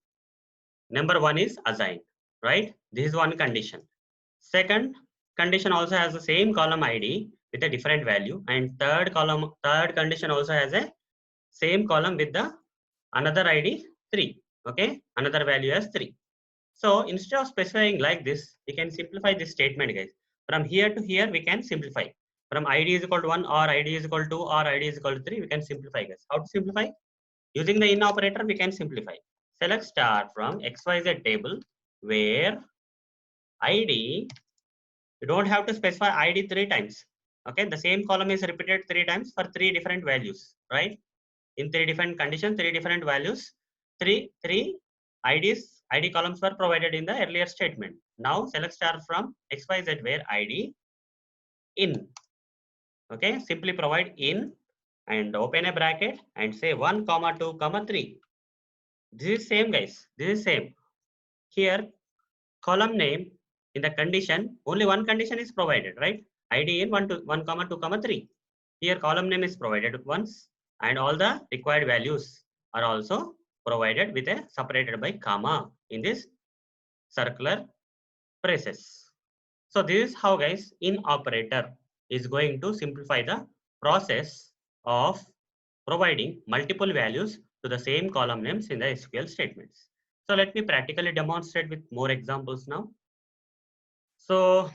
[SPEAKER 1] number 1 is assigned, right? This is one condition. Second condition also has the same column ID with a different value, and third condition also has a same column with the another ID 3, okay? Another value as 3. So instead of specifying like this, we can simplify this statement, guys. From here to here, we can simplify. From ID is equal to 1 or ID is equal to 2 or ID is equal to 3, we can simplify, guys. How to simplify? Using the in operator, we can simplify. Select star from XYZ table where ID, you don't have to specify ID 3 times. Okay, the same column is repeated 3 times for 3 different values, right? In 3 different conditions, 3 different values, three ID columns were provided in the earlier statement. Now select star from XYZ where ID in. Okay, simply provide in and open a bracket and say 1, 2, 3. This is same, guys. This is same. Here, column name in the condition, only one condition is provided, right? ID in 1, 2, 3. Here column name is provided once and all the required values are also provided with a separated by comma in this circular braces. So this is how, guys, in operator is going to simplify the process of providing multiple values to the same column names in the SQL statements. So let me practically demonstrate with more examples now. So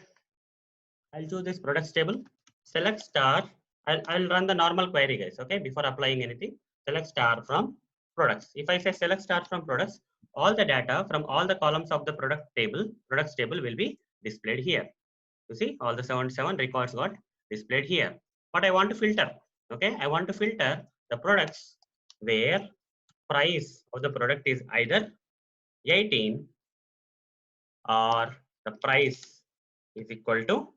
[SPEAKER 1] I'll choose this products table, select star. I'll run the normal query, guys, okay, before applying anything. Select star from products. If I say select star from products, all the data from all the columns of the products table will be displayed here. You see, all the 77 records got displayed here. But I want to filter, okay, I want to filter the products where price of the product is either 18 or the price is equal to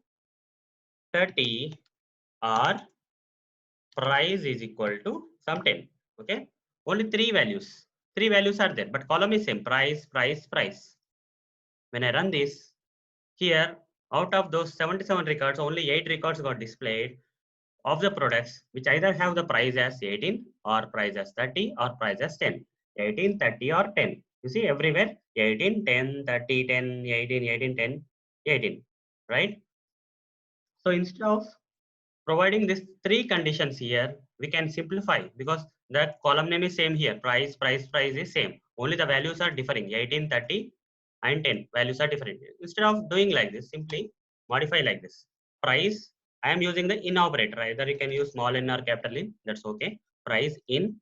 [SPEAKER 1] 30 or price is equal to some 10. Okay, only 3 values are there, but column is same: price, price, price. When I run this, here out of those 77 records, only 8 records got displayed of the products which either have the price as 18 or price as 30 or price as 10. 18, 30 or 10. You see everywhere 18, 10, 30, 10, 18, 18, 10, 18, right? So instead of providing these 3 conditions here, we can simplify because the column name is same here. Price, price, price is same. Only the values are differing. 18, 30 and 10 values are different. Instead of doing like this, simply modify like this. Price, I am using the in operator. Either you can use small n or capital N. That's okay. Price in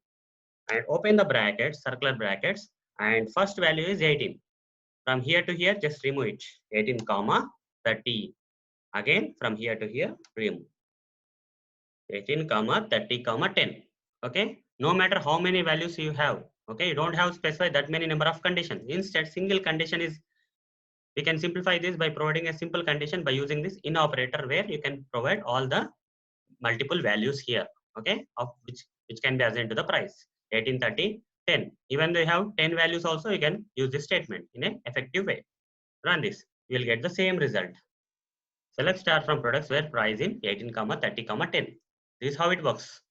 [SPEAKER 1] and open the brackets, circular brackets, and first value is 18. From here to here, just remove it. 18, 30. Again, from here to here, remove. 18, 30, 10. Okay. No matter how many values you have. Okay. You don't have to specify that many number of conditions. Instead, single condition is, we can simplify this by providing a simple condition by using this in operator where you can provide all the multiple values here. Okay. Of which can be assigned to the price. 18, 30, 10. Even though you have 10 values also, you can use this statement in an effective way. Run this. You will get the same result. Select star from products where price in 18, 30, 10. This is how it works.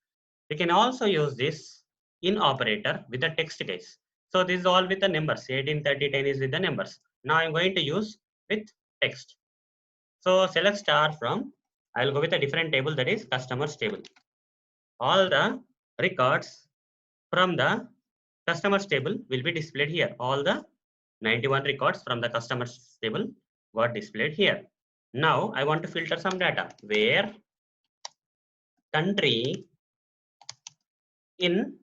[SPEAKER 1] We can also use this in operator with the text case. So this is all with the numbers. 18, 30, 10 is with the numbers. Now I'm going to use with text. So select star from, I'll go with a different table, that is customers table. All the records from the customers table will be displayed here. All the 91 records from the customers table got displayed here. Now I want to filter some data where country in,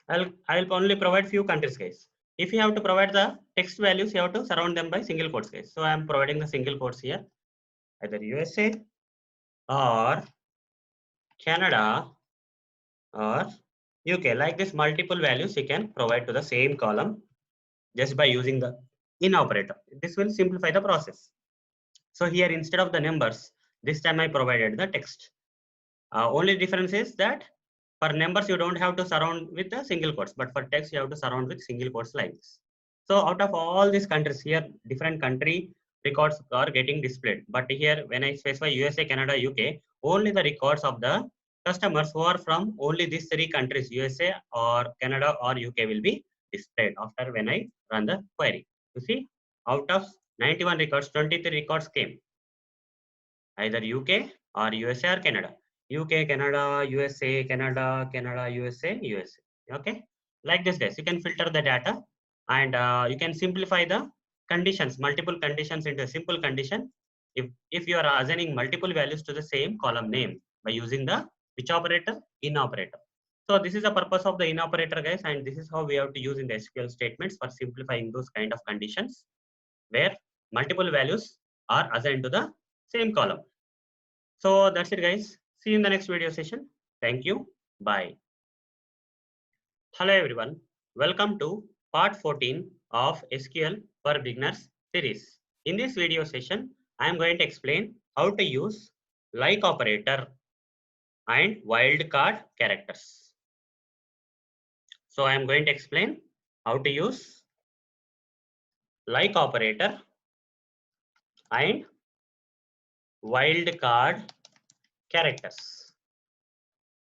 [SPEAKER 1] I'll only provide few countries, guys. If you have to provide the text values, you have to surround them by single quotes, guys. So I am providing the single quotes here, either USA or Canada or UK. Like this, multiple values you can provide to the same column just by using the in operator. This will simplify the process. So here, instead of the numbers, this time I provided the text. Only difference is that for numbers, you don't have to surround with the single quotes, but for text, you have to surround with single quotes like this. So out of all these countries here, different country records are getting displayed. But here, when I specify USA, Canada, UK, only the records of the customers who are from only these three countries, USA or Canada or UK, will be displayed after when I run the query. You see, out of 91 records, 23 records came, either UK or USA or Canada. UK, Canada, USA, Canada, Canada, USA, USA. Okay, like this, guys. You can filter the data and you can simplify the conditions, multiple conditions into a simple condition. If you are assigning multiple values to the same column name by using the which operator? In operator. So this is the purpose of the in operator, guys, and this is how we have to use in the SQL statements for simplifying those kind of conditions where multiple values are assigned to the same column. So that's it, guys. See you in the next video session. Thank you. Bye. Hello, everyone. Welcome to part 14 of SQL for Beginners series. In this video session, I am going to explain how to use like operator and wildcard characters. So I am going to explain how to use like operator and wildcard characters.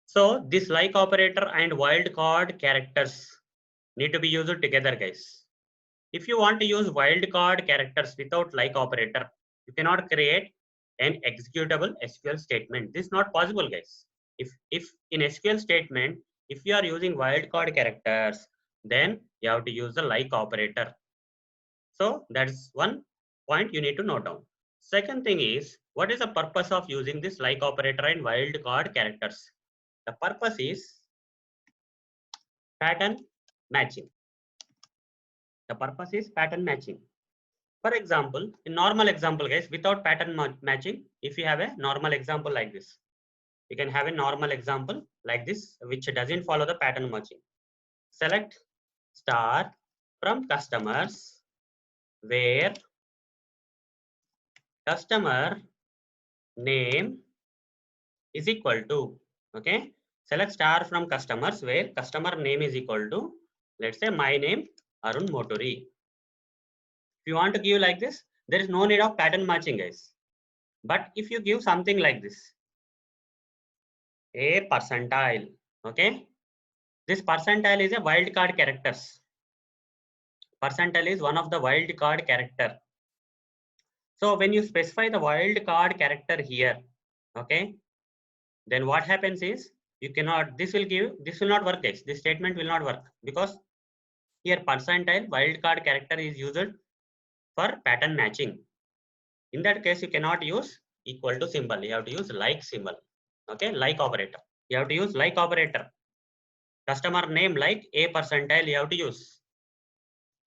[SPEAKER 1] So this like operator and wildcard characters need to be used together, guys. If you want to use wildcard characters without like operator, you cannot create an executable SQL statement. This is not possible, guys. If in SQL statement, if you are using wildcard characters, then you have to use the like operator. So that's one point you need to note down. Second thing is, what is the purpose of using this like operator and wildcard characters? The purpose is pattern matching. The purpose is pattern matching. For example, in normal example, guys, without pattern matching, if you have a normal example like this, you can have a normal example like this, which doesn't follow the pattern matching. Select star from customers where customer name is equal to, okay, select star from customers where customer name is equal to, let's say my name Arun Moturi. If you want to give like this, there is no need of pattern matching, guys. But if you give something like this, a percentile, okay, this percentile is a wildcard characters. Percentile is one of the wildcard character. So when you specify the wildcard character here, okay, then what happens is you cannot, this will not work, guys. This statement will not work because here percentile wildcard character is used for pattern matching. In that case, you cannot use equal to symbol. You have to use like symbol. Okay, like operator. You have to use like operator. Customer name like a percentile you have to use.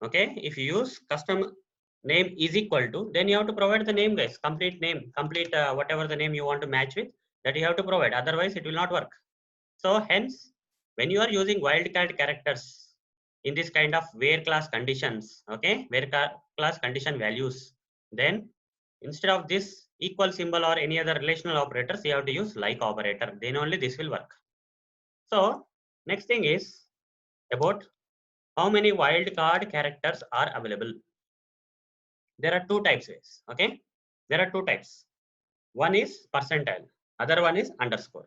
[SPEAKER 1] Okay, if you use name is equal to, then you have to provide the name, guys, complete name, complete whatever the name you want to match with, that you have to provide, otherwise it will not work. So hence, when you are using wildcard characters in this kind of where class conditions, okay, where class condition values, then instead of this equal symbol or any other relational operators, you have to use like operator, then only this will work. So next thing is about how many wildcard characters are available. There are two types, guys, okay, there are two types. One is percentile, other one is underscore.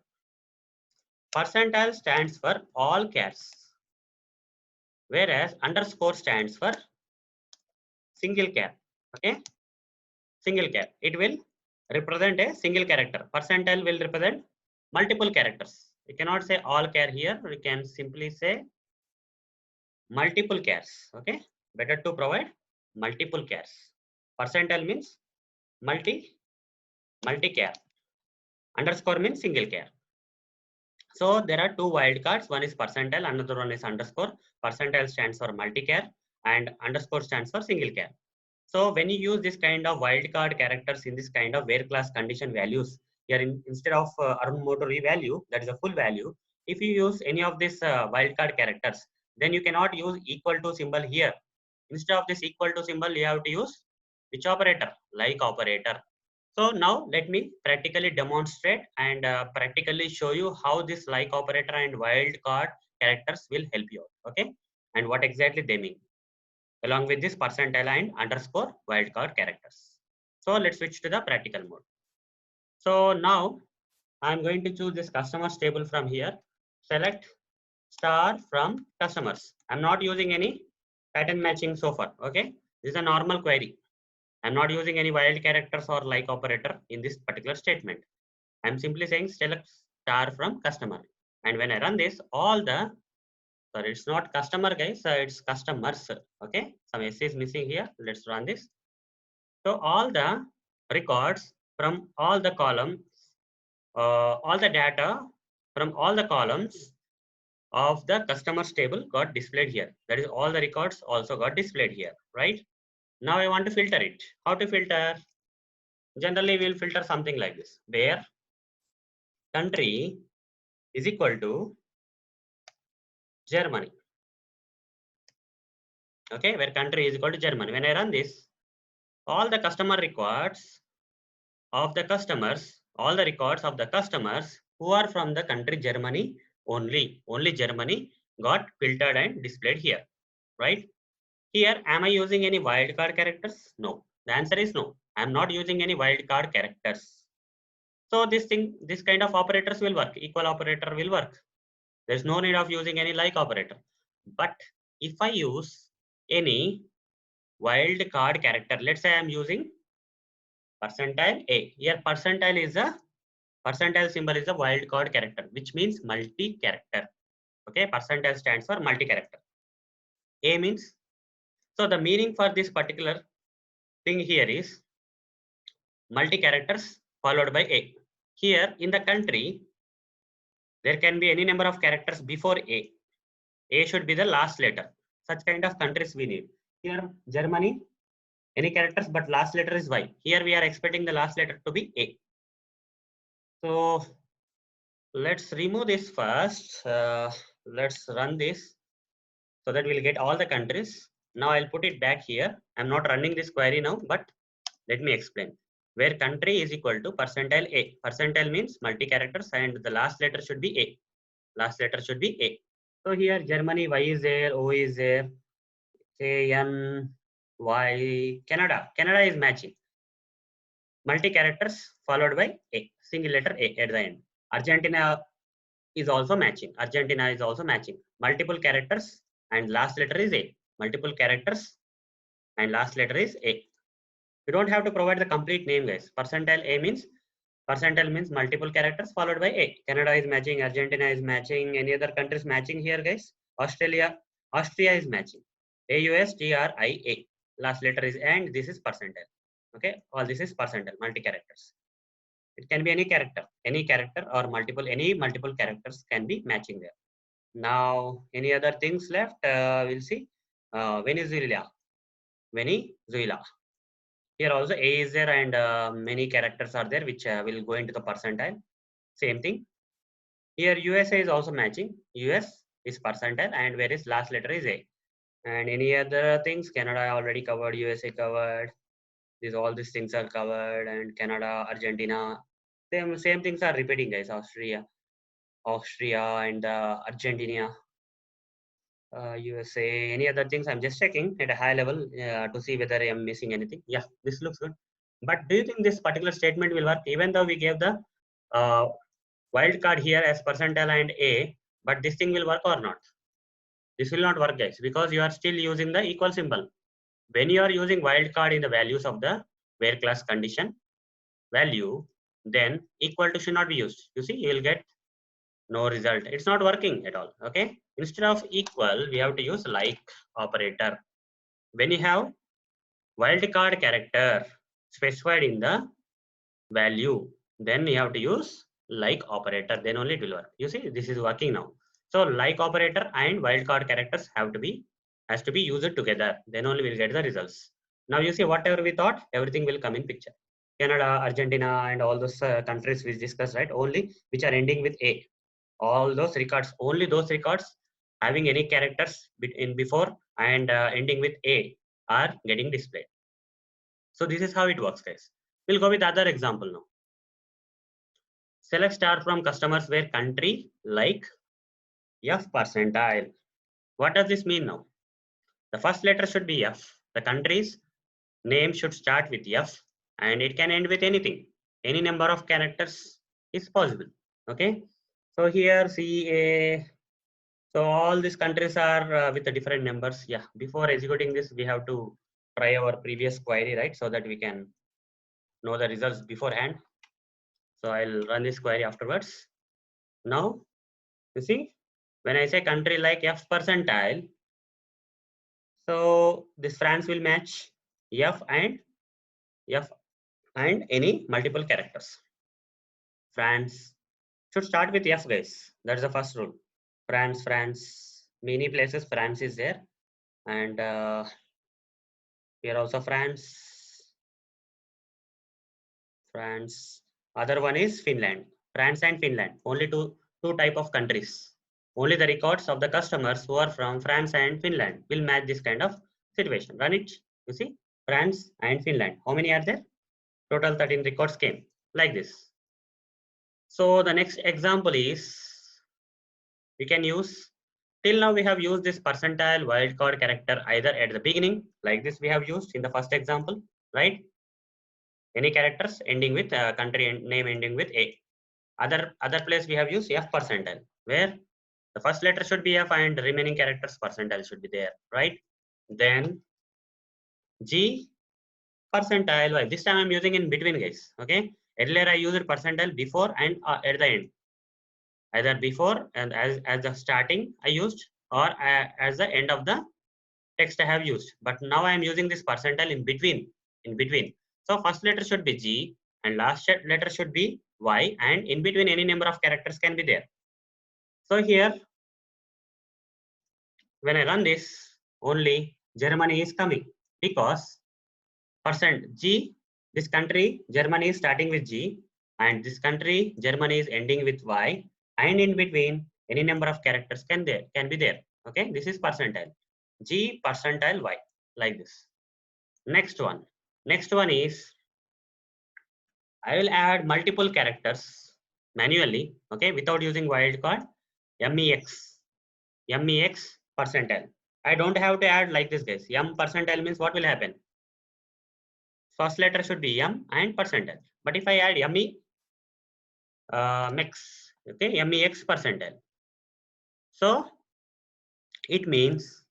[SPEAKER 1] Percentile stands for all chars, whereas underscore stands for single char. Okay, single char. It will represent a single character. Percentile will represent multiple characters. We cannot say all char here. We can simply say multiple chars. Okay, better to provide multiple chars. Percentile means multi char. Underscore means single char. So there are two wildcards. One is percentile, another one is underscore. Percentile stands for multi-char and underscore stands for single char. So when you use this kind of wildcard characters in this kind of where class condition values, here instead of Arun Motor value, that is a full value. If you use any of these wildcard characters, then you cannot use equal to symbol here. Instead of this equal to symbol, you have to use which operator? Like operator. So now let me practically demonstrate and practically show you how this like operator and wildcard characters will help you out. Okay, and what exactly they mean, along with this percentile and underscore wildcard characters. So let's switch to the practical mode. So now I'm going to choose this customers table from here. Select star from customers. I'm not using any pattern matching so far. Okay, this is a normal query. I'm not using any wild characters or like operator in this particular statement. I'm simply saying select star from customer. And when I run this, all the, sorry, it's not customer, guys, it's customers. Okay, some S is missing here. Let's run this. So all the records from all the columns, all the data from all the columns of the customers table got displayed here. That is, all the records also got displayed here, right? Now I want to filter it. How to filter? Generally, we'll filter something like this, where country is equal to Germany. Okay, where country is equal to Germany. When I run this, all the customer records of the customers, all the records of the customers who are from the country Germany only Germany got filtered and displayed here, right? Here, am I using any wildcard characters? No. The answer is no. I am not using any wildcard characters. So this kind of operators will work. Equal operator will work. There's no need of using any like operator. But if I use any wildcard character, let's say I'm using percentile A. Here percentile symbol is a wildcard character, which means multi-character. Okay, percentile stands for multi-character. A means, so the meaning for this particular thing here is multi-characters followed by A. Here in the country, there can be any number of characters before A. A should be the last letter. Such kind of countries we need. Here, Germany, any characters, but last letter is Y. Here we are expecting the last letter to be A. So let's remove this first. Let's run this so that we'll get all the countries. Now I'll put it back here. I'm not running this query now, but let me explain. Where country is equal to percentile A. Percentile means multi-characters and the last letter should be A. Last letter should be A. So here Germany, Y is there, O is there, K, N, Y, Canada. Canada is matching. Multi-characters followed by A, single letter A at the end. Argentina is also matching. Argentina is also matching. Multiple characters and last letter is A. Multiple characters and last letter is A. You don't have to provide the complete name, guys. Percentile means multiple characters followed by A. Canada is matching, Argentina is matching, any other countries matching here, guys. Austria is matching. AUSTRIA. Last letter is and this is percentile. Okay, all this is percentile, multi-characters. It can be any character or any multiple characters can be matching there. Now, any other things left? We'll see. Venezuela. Here also A is there, and many characters are there which will go into the percentile. Same thing. Here USA is also matching. US is percentile, and whereas last letter is A. And any other things, Canada already covered, USA covered. All these things are covered, and Canada, Argentina, same things are repeating, guys. Austria, and Argentina, USA. Any other things? I'm just checking at a high level to see whether I am missing anything. Yeah, this looks good. But do you think this particular statement will work, even though we gave the uh, wild card here as percentile and A, but this thing will work or not? This will not work, guys, because you are still using the equal symbol. When you are using wildcard in the values of the where class condition value, then equal to should not be used. You see, you will get no result. It's not working at all. Okay. Instead of equal, we have to use like operator. When you have wildcard character specified in the value, then you have to use like operator. Then only it will work. You see, this is working now. So like operator and wildcard characters has to be used together. Then only we'll get the results. Now you see, whatever we thought, everything will come in picture. Canada, Argentina, and all those countries we discussed, right? Only which are ending with A. All those records, only those records having any characters in before and ending with A are getting displayed. So this is how it works, guys. We'll go with other example now. Select star from customers where country like F percentile. What does this mean now? The first letter should be F. The country's name should start with F and it can end with anything. Any number of characters is possible. Okay. So here CA. So all these countries are with the different numbers. Yeah. Before executing this, we have to try our previous query, right? So that we can know the results beforehand. So I'll run this query afterwards. Now, you see, when I say country like F percentile, so this France will match F and any multiple characters. France should start with F, guys. That's the first rule. France, many places France is there, and here also France. Other one is Finland. France and Finland. Only two type of countries. Only the records of the customers who are from France and Finland will match this kind of situation. Run it. You see, France and Finland. How many are there? Total 13 records came like this. So the next example is we can use, till now we have used this percentile wildcard character either at the beginning, like this we have used in the first example, right? Any characters ending with country name ending with A. Other place we have used F percentile, where the first letter should be F and the remaining characters percentile should be there, right? Then G percentile Y. This time I'm using in between, guys. Okay. Earlier I used percentile before and at the end. Either before and as the starting I used, or as the end of the text I have used. But now I am using this percentile in between. So first letter should be G and last letter should be Y, and in between any number of characters can be there. So here, when I run this, only Germany is coming because %G, this country Germany is starting with G, and this country Germany is ending with Y, and in between any number of characters can be there. Okay, this is percentile. G percentile Y, like this. Next one is I will add multiple characters manually, okay, without using wildcard. MEX percentile. I don't have to add like this, guys. M percentile means what will happen? First letter should be M and percentile. But if I add MEX, okay, MEX percentile. So it means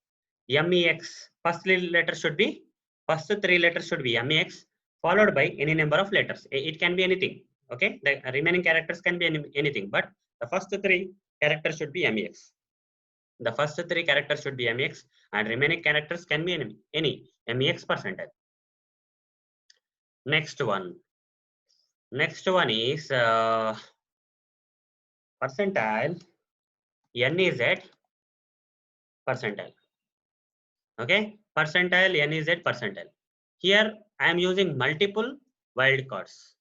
[SPEAKER 1] MEX first three letters should be MEX followed by any number of letters. It can be anything. Okay, the remaining characters can be anything, but the first three characters should be MEX. The first three characters should be MEX, and remaining characters can be any MEX percentile. Next one is percentile NEZ percentile. Okay, percentile NEZ percentile. Here I am using multiple wildcards.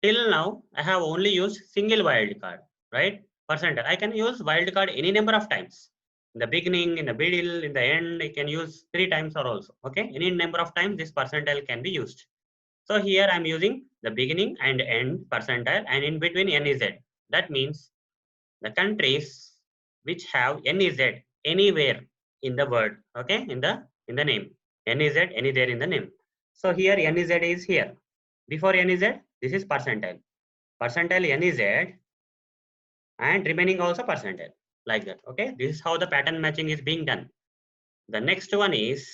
[SPEAKER 1] Till now, I have only used single wildcard, right? Percentile. I can use wildcard any number of times. In the beginning, in the middle, in the end, I can use 3 times or also. Okay, any number of times this percentile can be used. So here I'm using the beginning and end percentile, and in between n is z. That means the countries which have n is z anywhere in the word, okay, in the name. N is z any there in the name. So here n is z is here. Before n is z, this is percentile. Percentile n is z and remaining also percentile, like that. Okay, this is how the pattern matching is being done. The next one is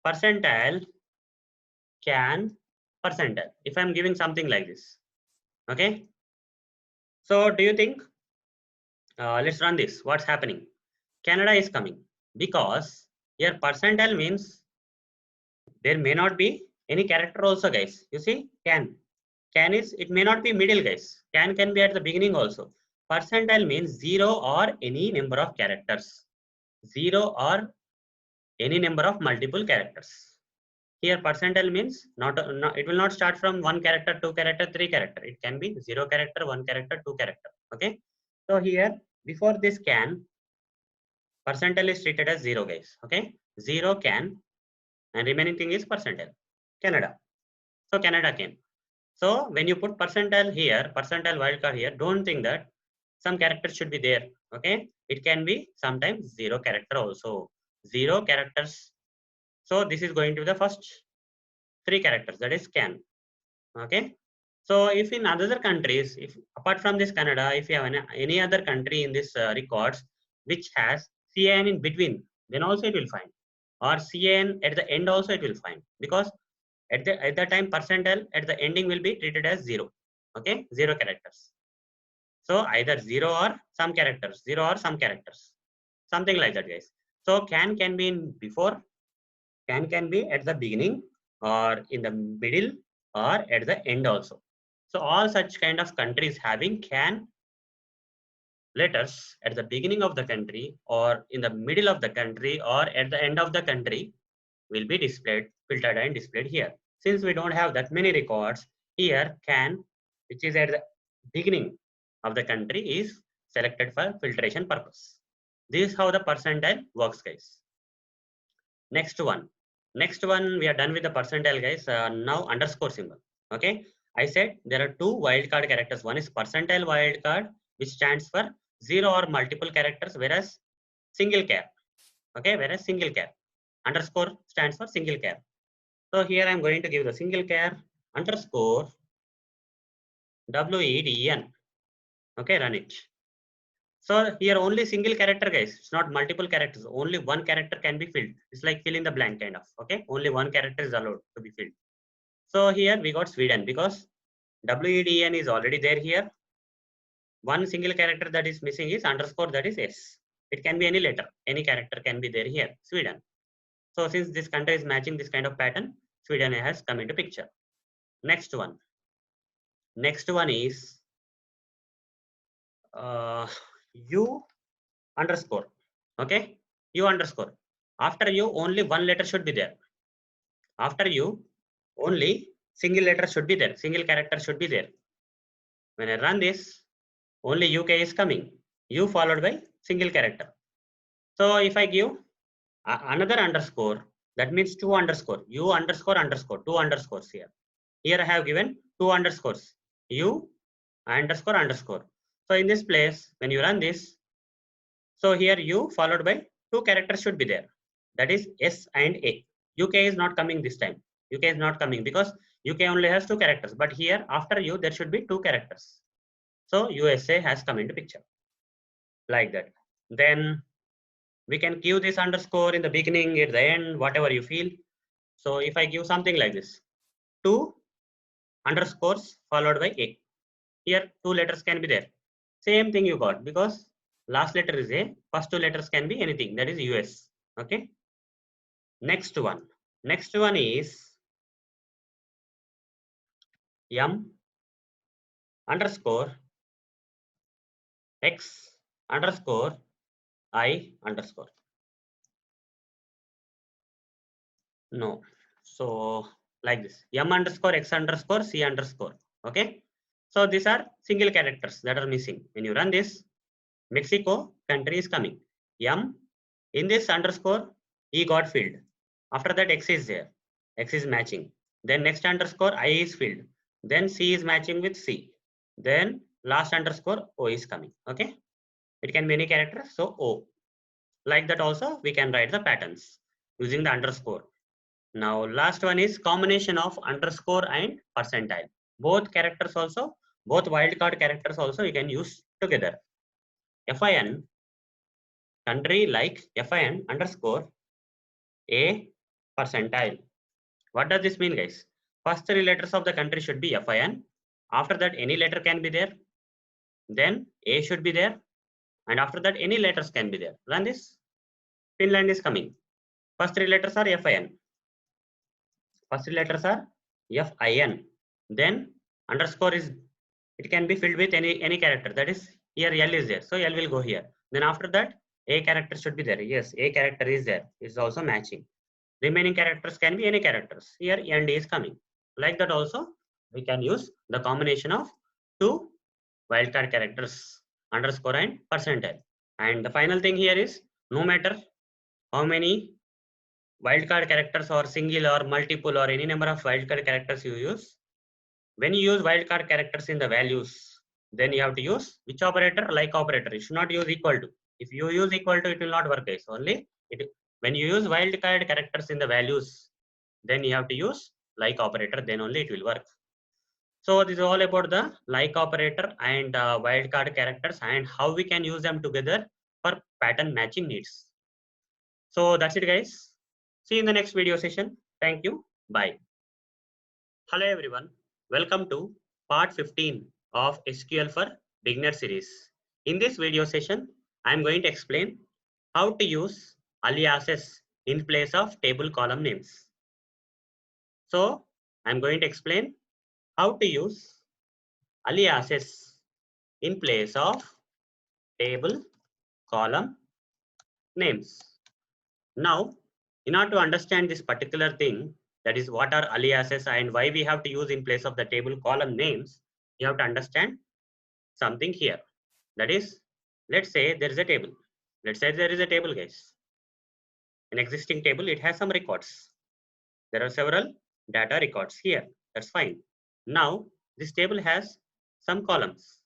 [SPEAKER 1] percentile can percentile. If I'm giving something like this, okay. So do you think, let's run this. What's happening? Canada is coming because here percentile means there may not be any character also, guys. You see, can is, it may not be middle, guys. Can be at the beginning also. Percentile means 0 or any number of characters. 0 or any number of multiple characters. Here percentile means not it will not start from 1 character, 2 character, 3 character. It can be 0 character, 1 character, 2 character. Okay. So here before this can, percentile is treated as 0, guys. Okay. 0 can and remaining thing is percentile. Canada. So Canada came. So when you put percentile here, percentile wildcard here, don't think that some characters should be there. Okay. It can be sometimes 0 character also. 0 characters. So this is going to be the first 3 characters, that is can. Okay. So if in other countries, if apart from this Canada, if you have any other country in this records which has CAN in between, then also it will find, or CAN at the end also it will find, because at the time percentile at the ending will be treated as 0. Okay, 0 characters. So either 0 or some characters, 0 or some characters, something like that, guys. So can be in before, can be at the beginning or in the middle or at the end also. So all such kind of countries having can letters at the beginning of the country or in the middle of the country or at the end of the country will be displayed, filtered and displayed here. Since we don't have that many records, here can, which is at the beginning of the country, is selected for filtration purpose. This is how the percentile works, guys. Next one. Next one, we are done with the percentile, guys. Now underscore symbol. Okay. I said there are 2 wildcard characters. One is percentile wildcard, which stands for 0 or multiple characters, whereas single char. Okay. Whereas single char. Underscore stands for single char. So here I'm going to give the single char underscore WEDN. Okay. Run it. So here only single character, guys. It's not multiple characters. Only one character can be filled. It's like fill in the blank kind of. Okay. Only one character is allowed to be filled. So here we got Sweden because WEDN is already there here. One single character that is missing is underscore, that is S. It can be any letter. Any character can be there here. Sweden. So since this country is matching this kind of pattern, Sweden has come into picture. Next one. Next one is U underscore. Okay. U underscore. After U, only one letter should be there. After U, only single letter should be there. Single character should be there. When I run this, only UK is coming. U followed by single character. So if I give another underscore, that means 2 underscore. U underscore underscore. 2 underscores here. Here I have given 2 underscores. U underscore underscore. So in this place, when you run this, so here U followed by 2 characters should be there. That is S and A. UK is not coming this time. UK is not coming because UK only has 2 characters. But here after U, there should be 2 characters. So USA has come into picture. Like that. Then we can give this underscore in the beginning, at the end, whatever you feel. So if I give something like this, 2 underscores followed by A. Here 2 letters can be there. Same thing you got because last letter is A, first 2 letters can be anything, that is US. Okay. Next one. Next one is M underscore X underscore I underscore. No. So like this, m underscore x underscore c underscore. Okay, so these are single characters that are missing. When you run this, Mexico country is coming, m in this underscore e got filled, after that x is there, x is matching, then next underscore I is filled, then c is matching with c, then last underscore o is coming. Okay, it can be any character, so o. Like that also we can write the patterns using the underscore. Now last one is combination of underscore and percentile. Both characters also, both wildcard characters also you can use together. fin country like fin underscore a percentile. What does this mean, guys? First three letters of the country should be fin. After that any letter can be there, then a should be there, and after that any letters can be there. Run this. Finland is coming. First three letters are fin. First three letters are fin. Then underscore is, it can be filled with any character. That is, here L is there, so L will go here. Then after that a character should be there. Yes, a character is there. It's also matching. Remaining characters can be any characters. Here and is coming. Like that also we can use the combination of two wildcard characters, underscore and percentile. And the final thing here is, no matter how many wildcard characters or single or multiple or any number of wildcard characters you use, when you use wildcard characters in the values, then you have to use which operator? Like operator. You should not use equal to. If you use equal to, it will not work, guys. Only when you use wildcard characters in the values, then you have to use like operator, then only it will work. So this is all about the like operator and wildcard characters and how we can use them together for pattern matching needs. So that's it, guys. See you in the next video session. Thank you. Bye. Hello everyone. Welcome to part 15 of SQL for Beginner series. In this video session, I am going to explain how to use aliases in place of table column names. So I am going to explain how to use aliases in place of table column names. Now, in order to understand this particular thing, that is what are aliases and why we have to use in place of the table column names, you have to understand something here. That is, let's say there is a table. Let's say there is a table, guys. An existing table, it has some records. There are several data records here. That's fine. Now, this table has some columns.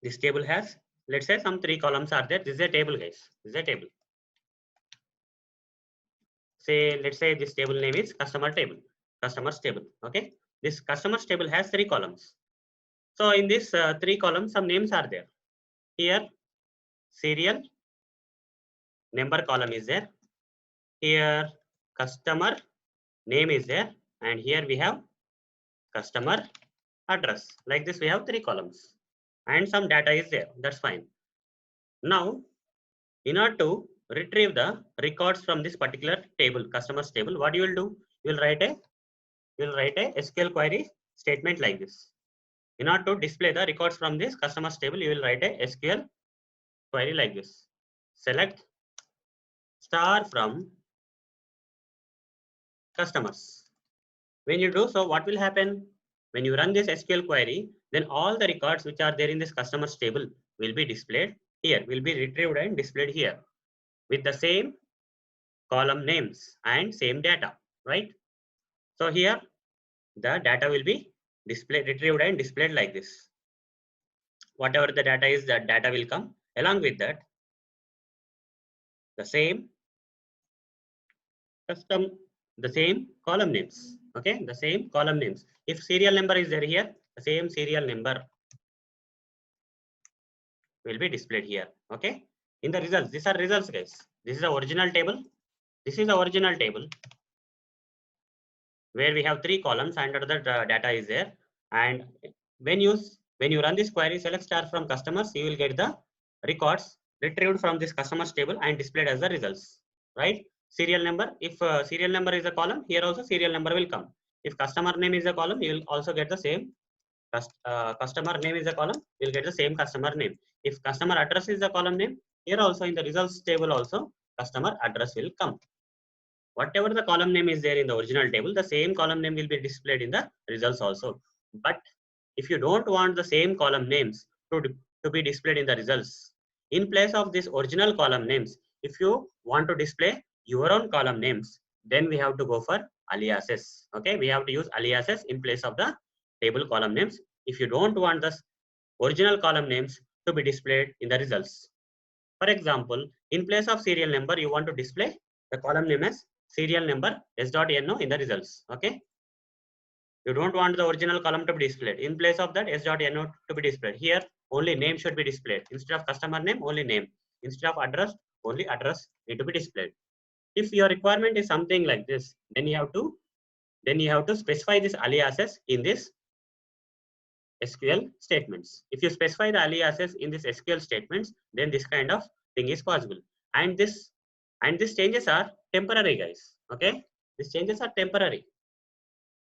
[SPEAKER 1] This table has, let's say some 3 columns are there. This is a table, guys. This is a table. Say, let's say this table name is customer table, customers table. Okay, this customers table has 3 columns. So in this 3 columns, some names are there. Here serial number column is there. Here customer name is there, and here we have customer address. Like this we have 3 columns and some data is there. That's fine. Now in order to retrieve the records from this particular table, customers table, what you will do? You will write a SQL query statement like this. In order to display the records from this customers table, you will write a SQL query like this. Select star from customers. When you do so, what will happen? When you run this SQL query, then all the records which are there in this customers table will be displayed here, will be retrieved and displayed here with the same column names and same data, right? So here the data will be displayed, retrieved and displayed like this. Whatever the data is, that data will come. Along with that, the same column names. Okay, the same column names. If serial number is there here, the same serial number will be displayed here. Okay, in the results, these are results, guys. This is the original table. This is the original table where we have 3 columns and under the data is there. And when you run this query, select star from customers, you will get the records retrieved from this customers table and displayed as the results, right? Serial number, if serial number is a column, here also serial number will come. If customer name is a column, you will also get the same customer name is a column, you will get the same customer name. If customer address is a column name, here also in the results table also customer address will come. whatever the column name is there in the original table, the same column name will be displayed in the results also. But if you don't want the same column names to be displayed in the results, in place of this original column names, if you want to display your own column names, then we have to go for aliases. Okay, we have to use aliases in place of the table column names if you don't want the original column names to be displayed in the results. For example, in place of serial number, you want to display the column name as serial number s.no in the results. Okay, you don't want the original column to be displayed. In place of that, s.no to be displayed. Here, only name should be displayed. Instead of customer name, only name. Instead of address, only address need to be displayed. If your requirement is something like this, then you have to specify this aliases in this SQL statements. If you specify the aliases in this SQL statements, then this kind of thing is possible. And these changes are temporary, guys. Okay, these changes are temporary.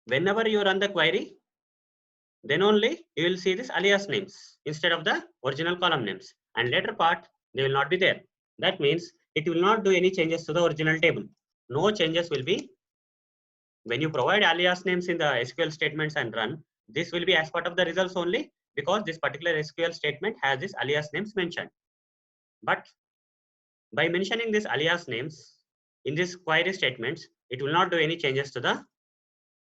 [SPEAKER 1] Whenever you run the query, then only you will see this alias names instead of the original column names. And later part, they will not be there. That means it will not do any changes to the original table. No changes will be when you provide alias names in the SQL statements and run. This will be as part of the results only because this particular SQL statement has this alias names mentioned. But by mentioning this alias names in this query statements, it will not do any changes to the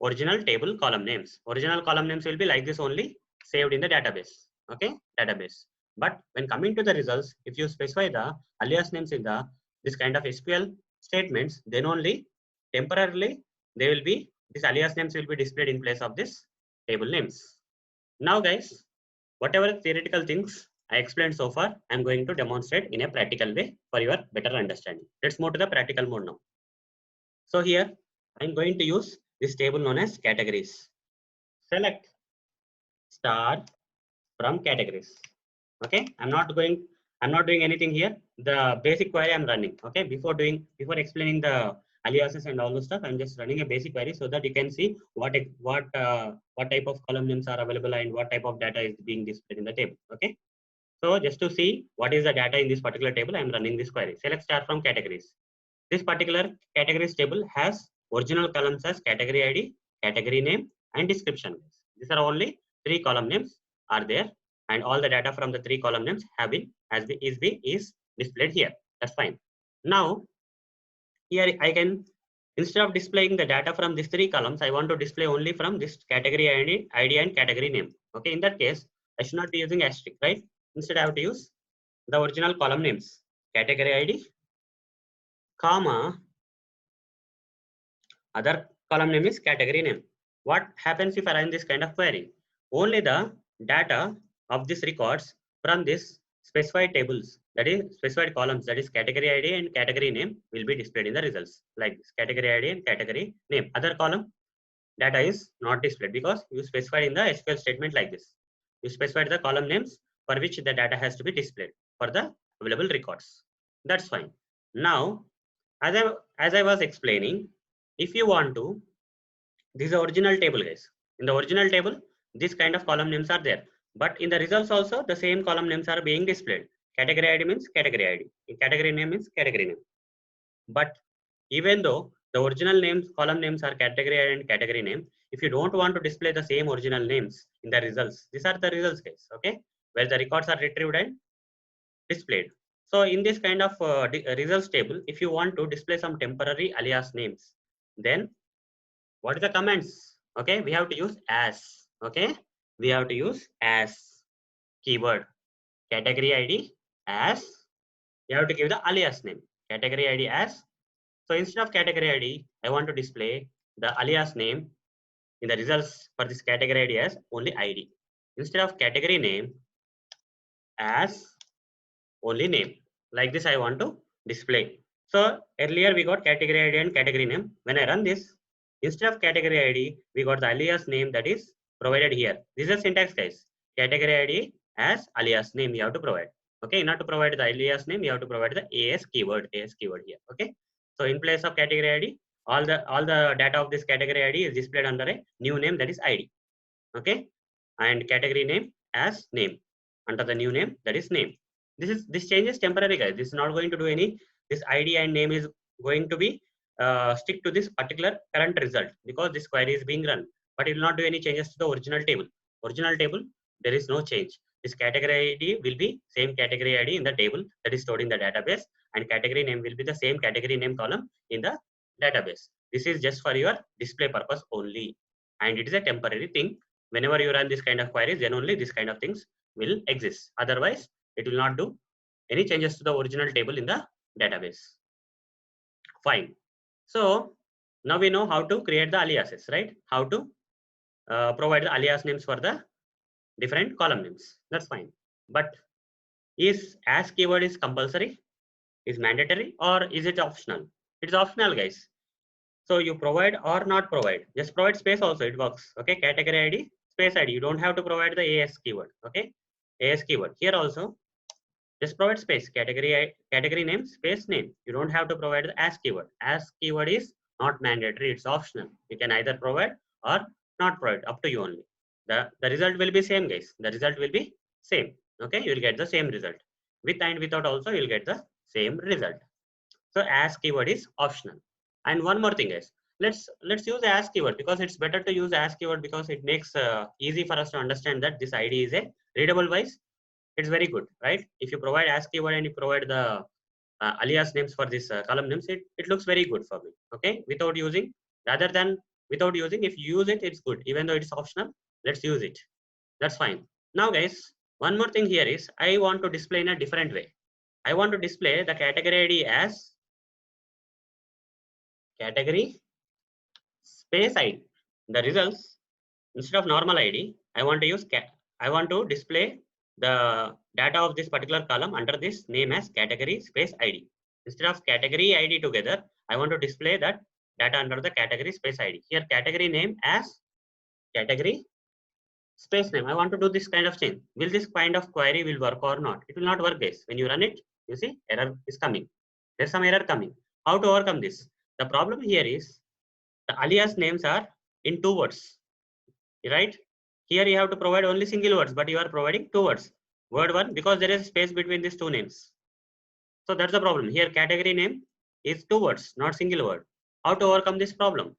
[SPEAKER 1] original table column names. Original column names will be like this only saved in the database. Okay, database. But when coming to the results, if you specify the alias names in the this kind of SQL statements, then only temporarily they will be these alias names will be displayed in place of this table names. Now, guys, whatever theoretical things I explained so far, I'm going to demonstrate in a practical way for your better understanding. Let's move to the practical mode now. So here I'm going to use this table known as categories. Select star from categories. Okay, I'm not doing anything here. The basic query I'm running. Okay, before explaining the aliases and all the stuff, I'm just running a basic query so that you can see what type of column names are available and what type of data is being displayed in the table. Okay, so just to see what is the data in this particular table, I'm running this query. Select star from categories. This particular categories table has original columns as category ID, category name, and description. These are only 3 column names are there, and all the data from the 3 column names is displayed here. That's fine. Now, here I can, instead of displaying the data from these 3 columns, I want to display only from this category ID and category name. Okay, in that case, I should not be using asterisk, right? Instead, I have to use the original column names, category ID, comma, other column name is category name. What happens if I run this kind of query? Only the data of these records from this specified tables, that is specified columns, that is category ID and category name, will be displayed in the results like this, category ID and category name. Other column data is not displayed because you specified in the SQL statement like this. You specified the column names for which the data has to be displayed for the available records. That's fine. Now, as I was explaining, if you want to, this is the original table, guys. In the original table, this kind of column names are there. But in the results also, the same column names are being displayed. Category ID means category ID. Category name means category name. But even though the original names, column names are category ID and category name, if you don't want to display the same original names in the results, these are the results, guys. Okay, where the records are retrieved and displayed. So in this kind of results table, if you want to display some temporary alias names, then what is the commands? Okay, we have to use as. Okay, we have to use as keyword, category ID as. You have to give the alias name, category ID as. So instead of category ID, I want to display the alias name in the results for this category ID as only ID. Instead of category name, as only name. Like this I want to display. So earlier we got category ID and category name. When I run this, instead of category ID, we got the alias name that is provided here. This is a syntax, guys. Category ID as alias name you have to provide. Okay, not to provide the alias name, you have to provide the AS keyword here. Okay. So in place of category ID, all the data of this category ID is displayed under a new name that is ID. Okay, and category name as name under the new name that is name. This change is temporary, guys. This is not going to do any. This ID and name is going to be stick to this particular current result because this query is being run, but it will not do any changes to the original table. Original table, there is no change. This category ID will be same category ID in the table that is stored in the database, and category name will be the same category name column in the database. This is just for your display purpose only, and it is a temporary thing. Whenever you run this kind of queries, then only this kind of things will exist. Otherwise, it will not do any changes to the original table in the database. Fine. So now we know how to create the aliases, right? How to provide the alias names for the different column names. That's fine. But is as keyword is compulsory, is mandatory, or is it optional? It's optional, guys. So you provide or not provide. Just provide space also, it works. Okay, category ID, space ID. You don't have to provide the AS keyword. Okay, AS keyword. Here also, just provide space, category name, space name. You don't have to provide the as keyword. As keyword is not mandatory, it's optional. You can either provide or not provide, up to you only. The result will be same, guys. The result will be same. Okay, you will get the same result. With and without also, you will get the same result. So as keyword is optional. And one more thing, guys. Let's use as keyword because it's better to use as keyword because it makes easy for us to understand that this ID is a readable wise. It's very good, right? If you provide as keyword and you provide the alias names for this column names, it looks very good for me. Okay, without using, rather than without using, if you use it, it's good. Even though it's optional, let's use it. That's fine. Now, guys, one more thing here is I want to display in a different way. I want to display the category ID as category space ID. The results, instead of normal ID, I want to use I want to display the data of this particular column under this name as category space ID. Instead of category ID together, I want to display that data under the category space ID. Here category name as category space name. I want to do this kind of thing. Will this kind of query will work or not? It will not work, guys. When you run it, you see error is coming. There's some error coming. How to overcome this? The problem here is the alias names are in 2 words, right? Here you have to provide only single words, but you are providing 2 words. Word 1 because there is space between these 2 names. So that's the problem. Here category name is 2 words, not single word. How to overcome this problem?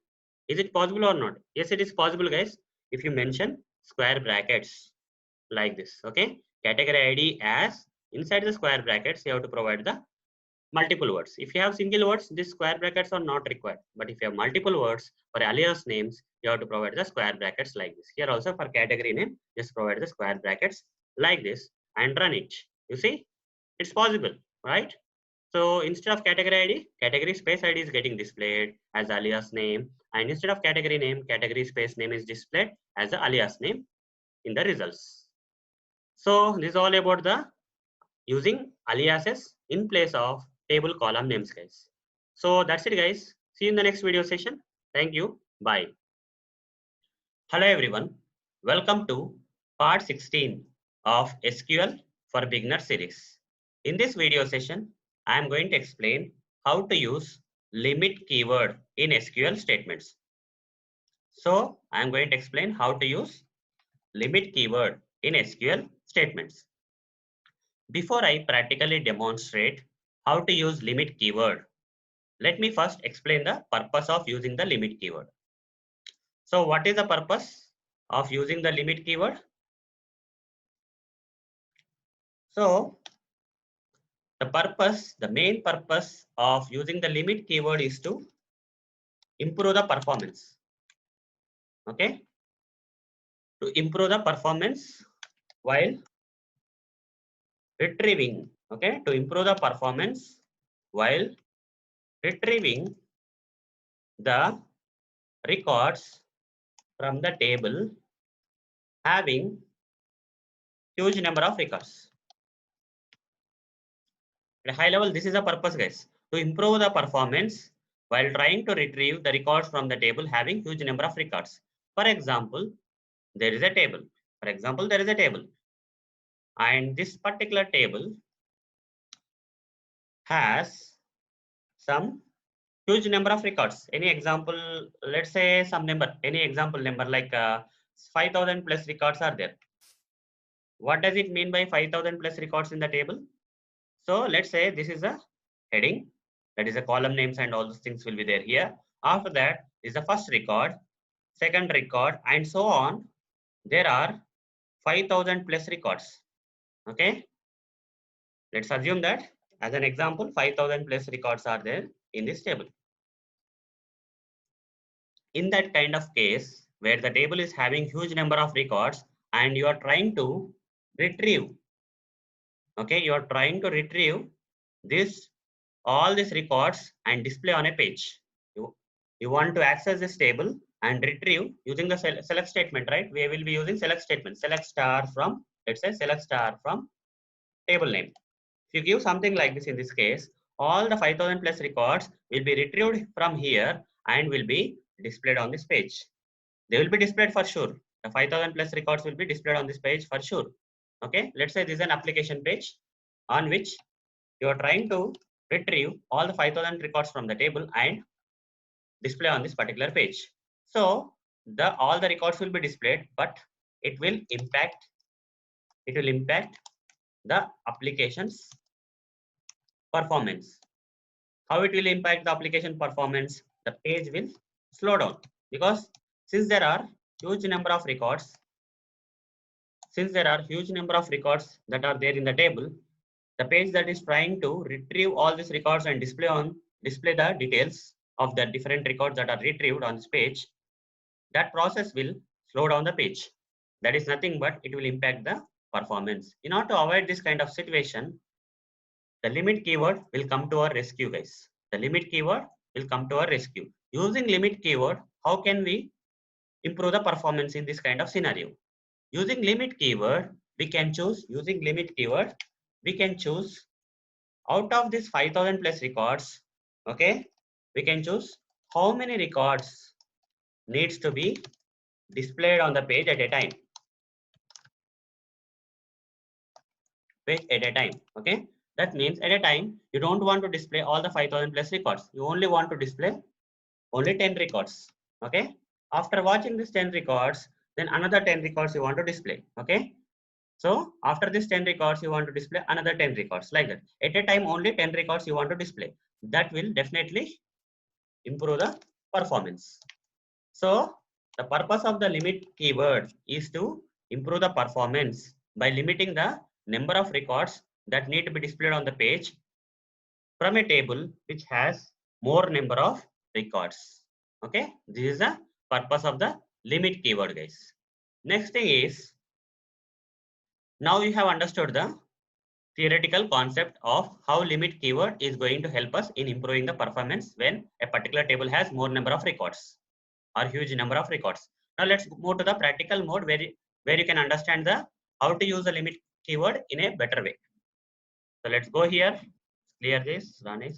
[SPEAKER 1] Is it possible or not? Yes, it is possible, guys. If you mention square brackets like this, okay? Category ID as inside the square brackets, you have to provide the multiple words. If you have single words, these square brackets are not required. But if you have multiple words for alias names, you have to provide the square brackets like this. Here also for category name, just provide the square brackets like this and run it. You see, it's possible, right? So instead of category ID, category space ID is getting displayed as alias name, and instead of category name, category space name is displayed as the alias name in the results. So this is all about the using aliases in place of table column names, guys. So that's it, guys. See you in the next video session. Thank you. Bye. Hello, everyone. Welcome to part 16 of SQL for Beginner series. In this video session, I am going to explain how to use limit keyword in SQL statements. So I am going to explain how to use limit keyword in SQL statements. Before I practically demonstrate how to use limit keyword, let me first explain the purpose of using the limit keyword. So what is the purpose of using the limit keyword? So the main purpose of using the limit keyword is to improve the performance. Okay? To improve the performance while retrieving. Okay? To improve the performance while retrieving the records from the table having huge number of records. At a high level, this is the purpose, guys. To improve the performance while trying to retrieve the records from the table having huge number of records. For example, there is a table. And this particular table has some huge number of records. Any example, let's say some number, any example number like 5,000 plus records are there. What does it mean by 5,000 plus records in the table? So let's say this is a heading That is the column names and all those things will be there here. After that is the first record, second record, and so on. There are 5,000 plus records. Okay. Let's assume that as an example, 5,000 plus records are there in this table. In that kind of case, where the table is having huge number of records and you are trying to retrieve, okay, you are trying to retrieve this all these records and display on a page. You want to access this table and retrieve using the select statement, right? We will be using select statement, select star from, let's say select star from table name. If you give something like this, in this case, all the 5,000 plus records will be retrieved from here and will be displayed on this page. They will be displayed for sure. The 5,000 plus records will be displayed on this page for sure. Okay, let's say this is an application page on which you are trying to retrieve all the 5,000 records from the table and display on this particular page. So all the records will be displayed, but it will impact the application's performance. How it will impact the application performance? The page will slow down, because since there are huge number of records, that are there in the table, the page that is trying to retrieve all these records and display the details of the different records that are retrieved on this page, that process will slow down the page. That is nothing but it will impact the performance. In order to avoid this kind of situation, the limit keyword will come to our rescue, guys. The limit keyword will come to our rescue. Using limit keyword, how can we improve the performance in this kind of scenario? Using limit keyword, we can choose out of this 5,000 plus records, okay, we can choose how many records needs to be displayed on the page at a time. Okay. That means at a time, you don't want to display all the 5,000 plus records. You only want to display only 10 records. Okay. After watching this 10 records, then another 10 records you want to display. Okay. So after this 10 records, you want to display another 10 records, like that. At a time, only 10 records you want to display. That will definitely improve the performance. So the purpose of the limit keyword is to improve the performance by limiting the number of records that need to be displayed on the page from a table which has more number of records. Okay, this is the purpose of the limit keyword, guys. Next thing is, now you have understood the theoretical concept of how limit keyword is going to help us in improving the performance when a particular table has more number of records or huge number of records. Now let's move to the practical mode where you can understand the how to use the limit keyword in a better way. So let's go here, clear this, run it.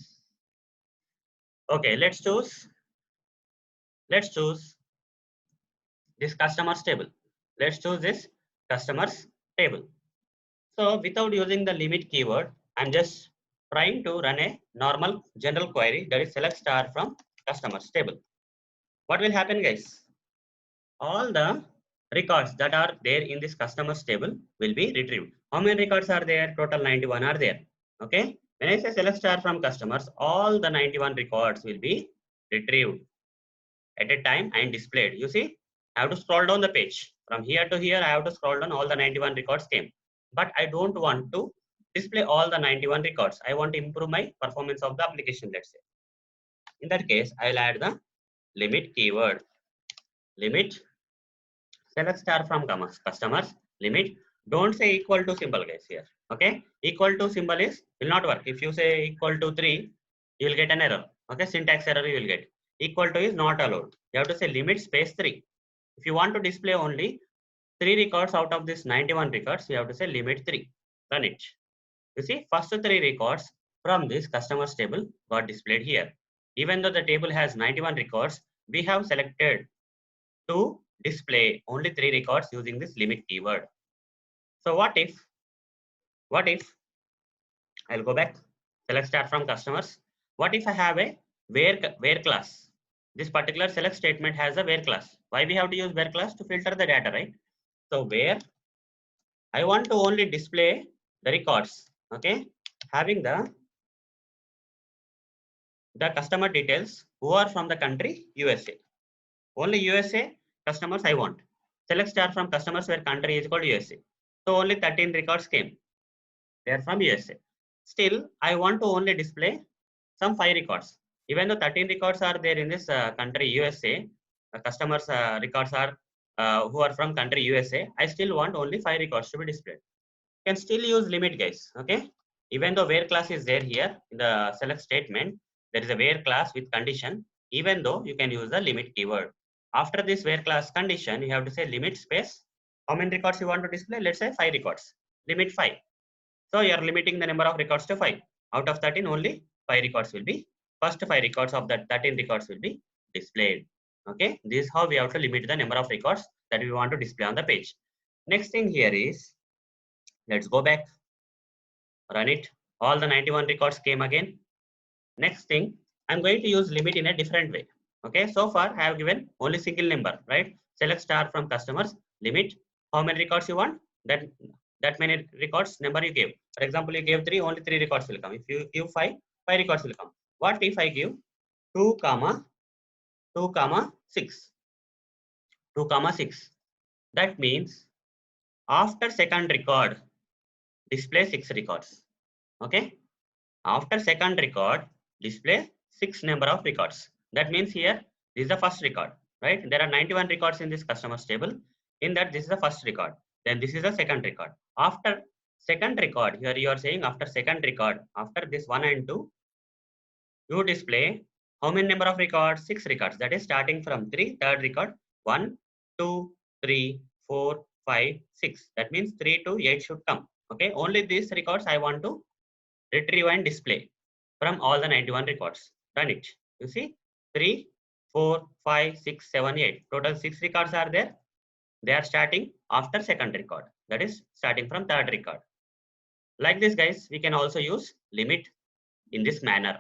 [SPEAKER 1] Okay, let's choose this customers table. Let's choose this customers table. So without using the limit keyword, I'm just trying to run a normal general query, that is select star from customers table. What will happen, guys? All the records that are there in this customers table will be retrieved. How many records are there? Total 91 are there. Okay. When I say select star from customers, all the 91 records will be retrieved at a time and displayed. You see, I have to scroll down the page. From here to here, I have to scroll down, all the 91 records came. But I don't want to display all the 91 records. I want to improve my performance of the application, let's say. In that case, I'll add the limit keyword. Limit select star from customers limit. Don't say equal to symbol, guys, here. Okay. Equal to symbol will not work. If you say equal to 3, you will get an error. Okay. Syntax error you will get. Equal to is not allowed. You have to say limit space 3. If you want to display only 3 records out of this 91 records, you have to say limit 3. Run it. You see, first 3 records from this customers table got displayed here. Even though the table has 91 records, we have selected to display only 3 records using this limit keyword. So what if I'll go back, select start from customers. What if I have a where class? This particular select statement has a where class. Why we have to use where class? To filter the data, right? So where I want to only display the records, okay, having the the customer details who are from the country USA. Only USA customers I want. Select star from customers where country is called USA. So only 13 records came. They are from USA. Still, I want to only display some 5 records. Even though 13 records are there in this country USA, customers records are who are from country USA, I still want only 5 records to be displayed. You can still use limit, guys. Okay. Even though where class is there here in the select statement, there is a where class with condition. Even though you can use the limit keyword. After this where class condition, you have to say limit space. How many records you want to display? Let's say 5 records. Limit 5. So you are limiting the number of records to 5. Out of 13, only 5 records will be, first 5 records of that 13 records will be displayed. Okay, this is how we have to limit the number of records that we want to display on the page. Next thing here is, let's go back, run it. All the 91 records came again. Next thing, I'm going to use limit in a different way. Okay, so far I have given only single number, right? Select star from customers, limit, how many records you want, that many records number you gave. For example, you gave 3, only 3 records will come. If you give 5, 5 records will come. What if I give 2 comma 2 comma 6? 2 comma 6. That means after second record, display 6 records. Okay. After second record, display 6 number of records. That means here, this is the first record, right? There are 91 records in this customers table. In that, this is the first record. Then this is the second record. After second record, here you are saying after second record, after this 1 and 2, you display how many number of records? 6 records. That is starting from 3, third record, 1, 2, 3, 4, 5, 6. That means 3 to 8 should come. Okay, only these records I want to retrieve and display from all the 91 records. Run it. You see 3, 4, 5, 6, 7, 8. Total 6 records are there. They are starting after second record. That is starting from third record. Like this, guys, we can also use limit in this manner.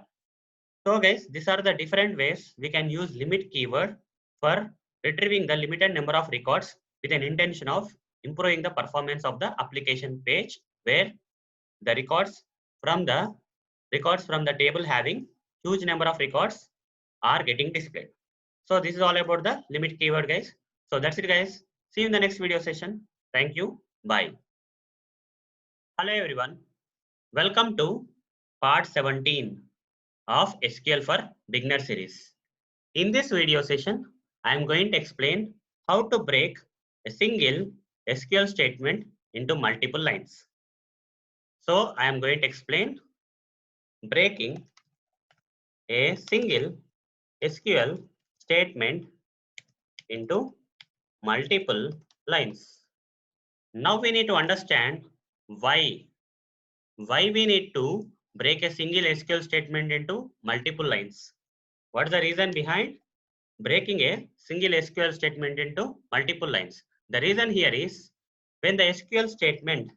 [SPEAKER 1] So guys, these are the different ways we can use limit keyword for retrieving the limited number of records with an intention of improving the performance of the application page, where the records from the table having huge number of records are getting displayed. So this is all about the limit keyword, guys. So that's it, guys. See you in the next video session. Thank you. Bye. Hello everyone. Welcome to part 17 of SQL for Beginner series. In this video session, I am going to explain how to break a single SQL statement into multiple lines. So I am going to explain breaking a single SQL statement into multiple lines. Now we need to understand why we need to break a single SQL statement into multiple lines. What is the reason behind breaking a single SQL statement into multiple lines? The reason here is when the SQL statement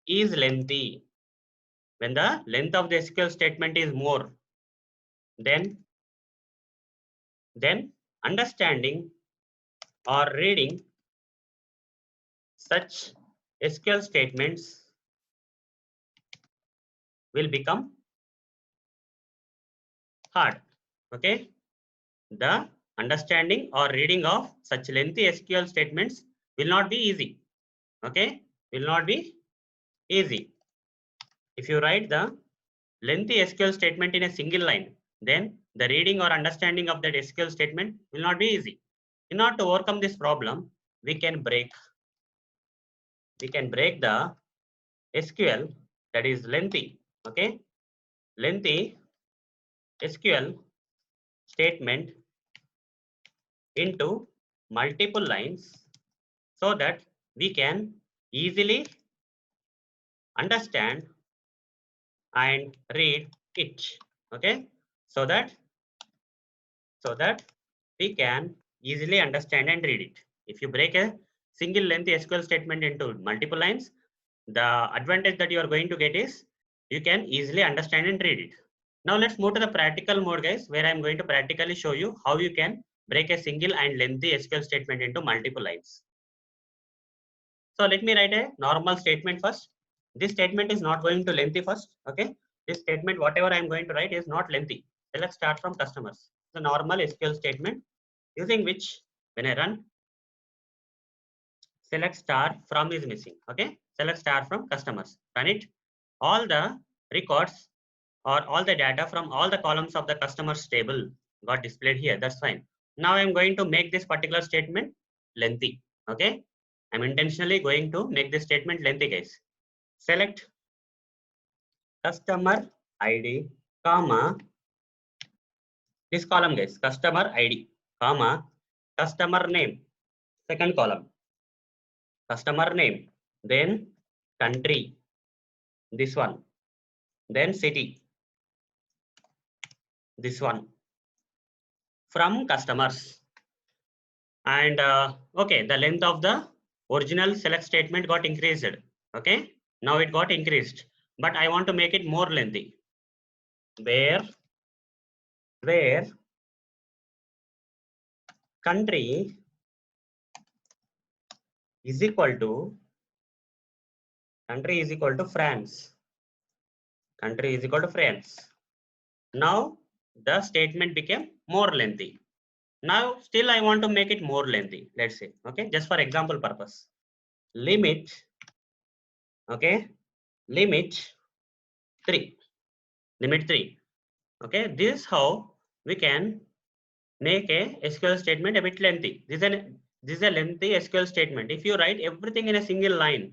[SPEAKER 1] is lengthy, when the length of the SQL statement is more, then understanding or reading such SQL statements will become hard. Okay, the understanding or reading of such lengthy SQL statements will not be easy. Okay, will not be easy. If you write the lengthy SQL statement in a single line, then the reading or understanding of that SQL statement will not be easy. In order to overcome this problem, we can break the SQL that is lengthy. Okay, lengthy SQL statement into multiple lines so that we can easily understand and read it. Okay, so that we can easily understand and read it. If you break a single lengthy SQL statement into multiple lines, the advantage that you are going to get is you can easily understand and read it. Now let's move to the practical mode, guys, where I'm going to practically show you how you can break a single and lengthy SQL statement into multiple lines. So let me write a normal statement first. This statement is not going to lengthy first. Okay, This statement, whatever I am going to write, is not lengthy. Select start from customers. It's a normal SQL statement using which when I run, select star from is missing. Okay, select star from customers. Run it. All the records or all the data from all the columns of the customers table got displayed here. That's fine. Now I'm going to make this particular statement lengthy. Okay, I'm intentionally going to make this statement lengthy, guys. Select customer ID, comma, this column, guys, customer ID, comma, customer name, second column, customer name, then country, this one, then city, this one, from customers. And okay, the length of the original select statement got increased. Okay, now it got increased, but I want to make it more lengthy. Where country is equal to France. Country is equal to France. Now the statement became more lengthy. Now still I want to make it more lengthy. Let's say, okay, just for example purpose. Limit, okay, limit 3. Limit 3. Okay, this is how we can make a SQL statement a bit lengthy. This is a lengthy SQL statement. If you write everything in a single line,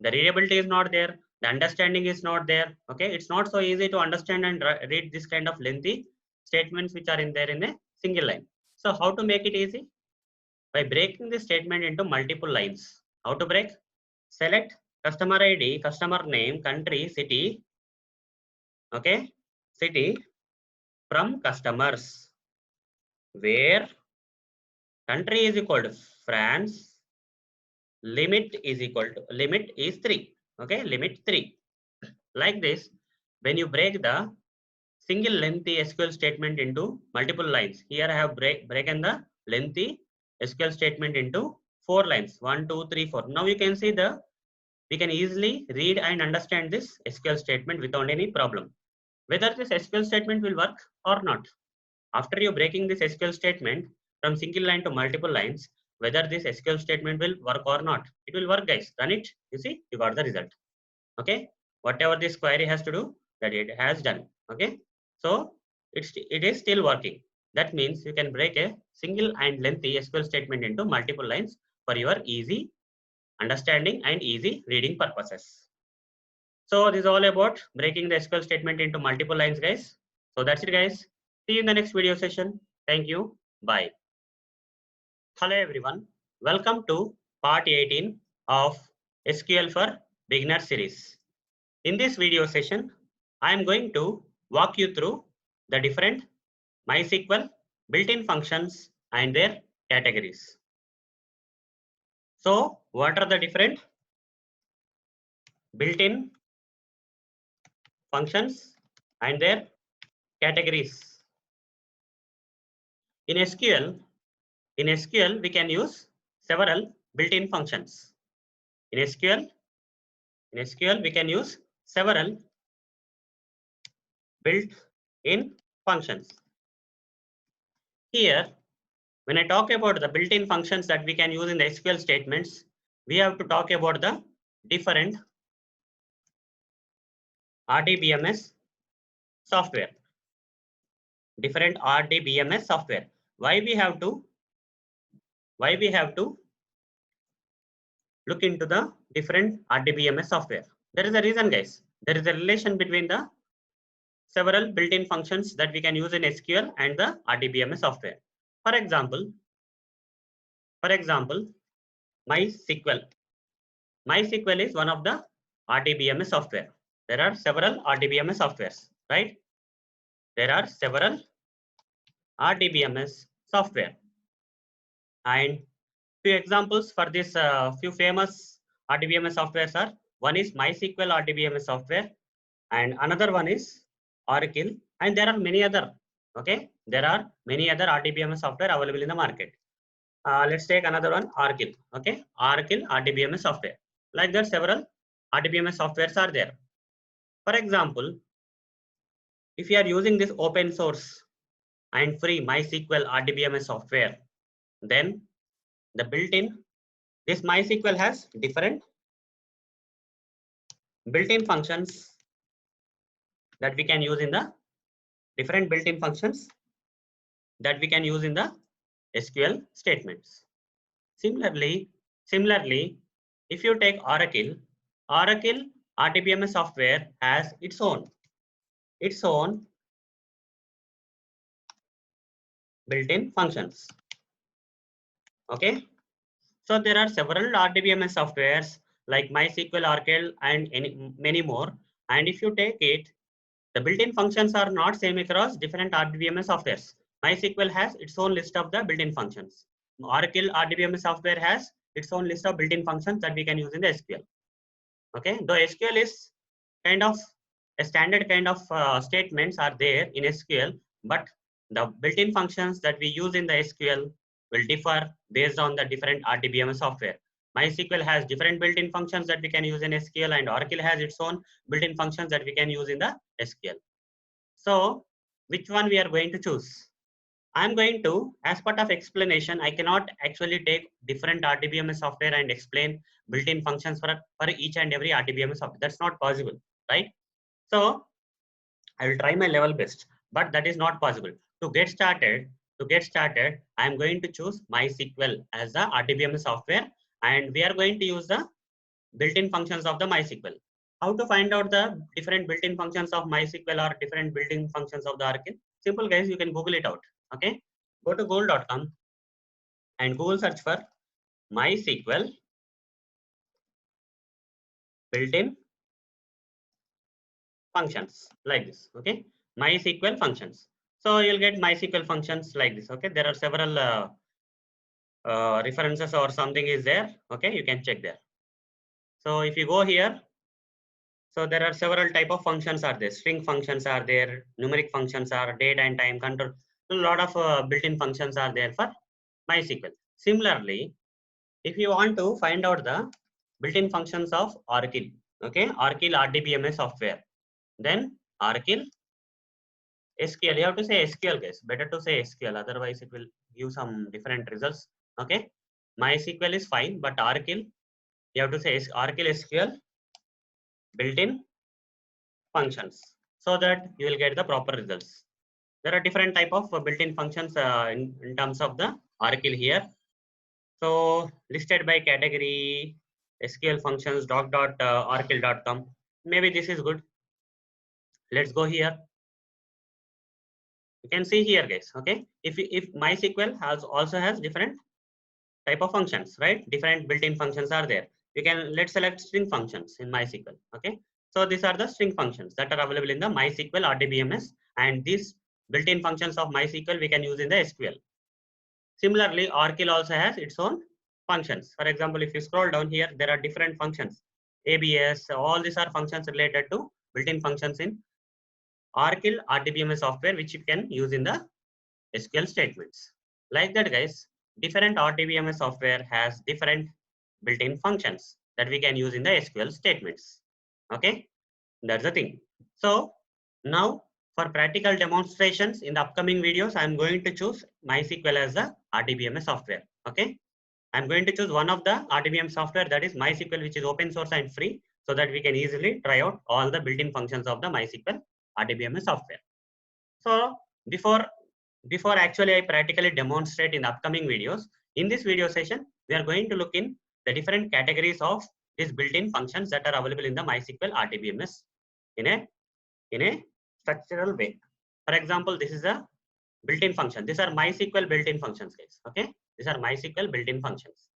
[SPEAKER 1] the readability is not there, the understanding is not there. Okay, it's not so easy to understand and read this kind of lengthy statements which are in there in a single line. So how to make it easy? By breaking this statement into multiple lines. How to break? Select customer ID, customer name, country, city, okay, city, from customers, where country is equal to France, limit is equal to, limit is 3. Okay, limit 3. Like this, when you break the single lengthy SQL statement into multiple lines, here I have broken the lengthy SQL statement into 4 lines, 1, 2, 3, 4. Now you can see we can easily read and understand this SQL statement without any problem. Whether this SQL statement will work or not. After you breaking this SQL statement from single line to multiple lines, whether this SQL statement will work or not. It will work, guys. Run it. You see, you got the result. Okay, whatever this query has to do, that it has done. Okay, so it is still working. That means you can break a single and lengthy SQL statement into multiple lines for your easy understanding and easy reading purposes. So this is all about breaking the SQL statement into multiple lines, guys. So that's it, guys. See you in the next video session. Thank you. Bye. Hello everyone. Welcome to part 18 of SQL for Beginner series. In this video session, I am going to walk you through the different MySQL built-in functions and their categories. So what are the different built-in functions and their categories? In SQL, we can use several built-in functions. In SQL, we can use several built-in functions. Here, when I talk about the built-in functions that we can use in the SQL statements, we have to talk about the different RDBMS software. Different RDBMS software. Why we have to look into the different RDBMS software? There is a reason, guys. There is a relation between the several built-in functions that we can use in SQL and the RDBMS software. For example, MySQL. MySQL is one of the RDBMS software. There are several RDBMS softwares, right? There are several RDBMS software. And few examples for this, few famous RDBMS softwares are, one is MySQL RDBMS software, and another one is Oracle, and there are many other. Okay, there are many other RDBMS software available in the market. Let's take another one, Oracle. Okay, Oracle RDBMS software. Like that, several RDBMS softwares are there. For example, if you are using this open source and free MySQL RDBMS software, then the built-in, this MySQL has different built-in functions that we can use in the different built-in functions that we can use in the SQL statements. Similarly, if you take Oracle RDBMS software has its own built-in functions. Okay, so there are several RDBMS softwares like MySQL, Oracle, and many more. And if you take it, the built-in functions are not same across different RDBMS softwares. MySQL has its own list of the built-in functions. Oracle RDBMS software has its own list of built-in functions that we can use in the SQL. Okay, though SQL is kind of a standard kind of statements are there in SQL, but the built-in functions that we use in the SQL will differ based on the different RDBMS software. MySQL has different built-in functions that we can use in SQL, and Oracle has its own built-in functions that we can use in the SQL. So which one we are going to choose? I'm going to, as part of explanation, I cannot actually take different RDBMS software and explain built-in functions for each and every RDBMS software. That's not possible, right? So I will try my level best, but that is not possible. To get started, I'm going to choose MySQL as the RDBMS software, and we are going to use the built-in functions of the MySQL. How to find out the different built-in functions of MySQL or different built-in functions of the Oracle? Simple, guys, you can Google it out. Okay, go to google.com and Google search for MySQL built-in functions like this. Okay, MySQL functions. So you'll get MySQL functions like this. Okay, there are several references or something is there. Okay, you can check there. So if you go here, so there are several type of functions are there. String functions are there, numeric functions are, date and time control. A lot of built-in functions are there for MySQL. Similarly, if you want to find out the built-in functions of Oracle, okay, Oracle RDBMS software, then Oracle SQL, you have to say SQL, guys. Better to say SQL, otherwise it will give some different results. Okay, MySQL is fine, but Oracle, you have to say Oracle SQL built-in functions, so that you will get the proper results. There are different type of built-in functions in terms of the Oracle here. So listed by category, SQL functions, doc.oracle.com. Maybe this is good. Let's go here. You can see here, guys. Okay, if MySQL also has different type of functions, right? Different built-in functions are there. Let's select string functions in MySQL. Okay, so these are the string functions that are available in the MySQL RDBMS, and these built-in functions of MySQL we can use in the SQL. Similarly, Oracle also has its own functions. For example, if you scroll down here, there are different functions. ABS, all these are functions related to built-in functions in Oracle RDBMS software, which you can use in the SQL statements. Like that, guys, different RDBMS software has different built-in functions that we can use in the SQL statements. Okay, that's the thing. So now for practical demonstrations in the upcoming videos, I'm going to choose MySQL as the RDBMS software. Okay, I'm going to choose one of the RDBMS software, that is MySQL, which is open source and free, so that we can easily try out all the built-in functions of the MySQL RDBMS software. So before actually I practically demonstrate in the upcoming videos, in this video session, we are going to look in the different categories of these built-in functions that are available in the MySQL RDBMS in a structural way. For example, this is a built-in function. These are MySQL built-in functions, guys. Okay, these are MySQL built-in functions.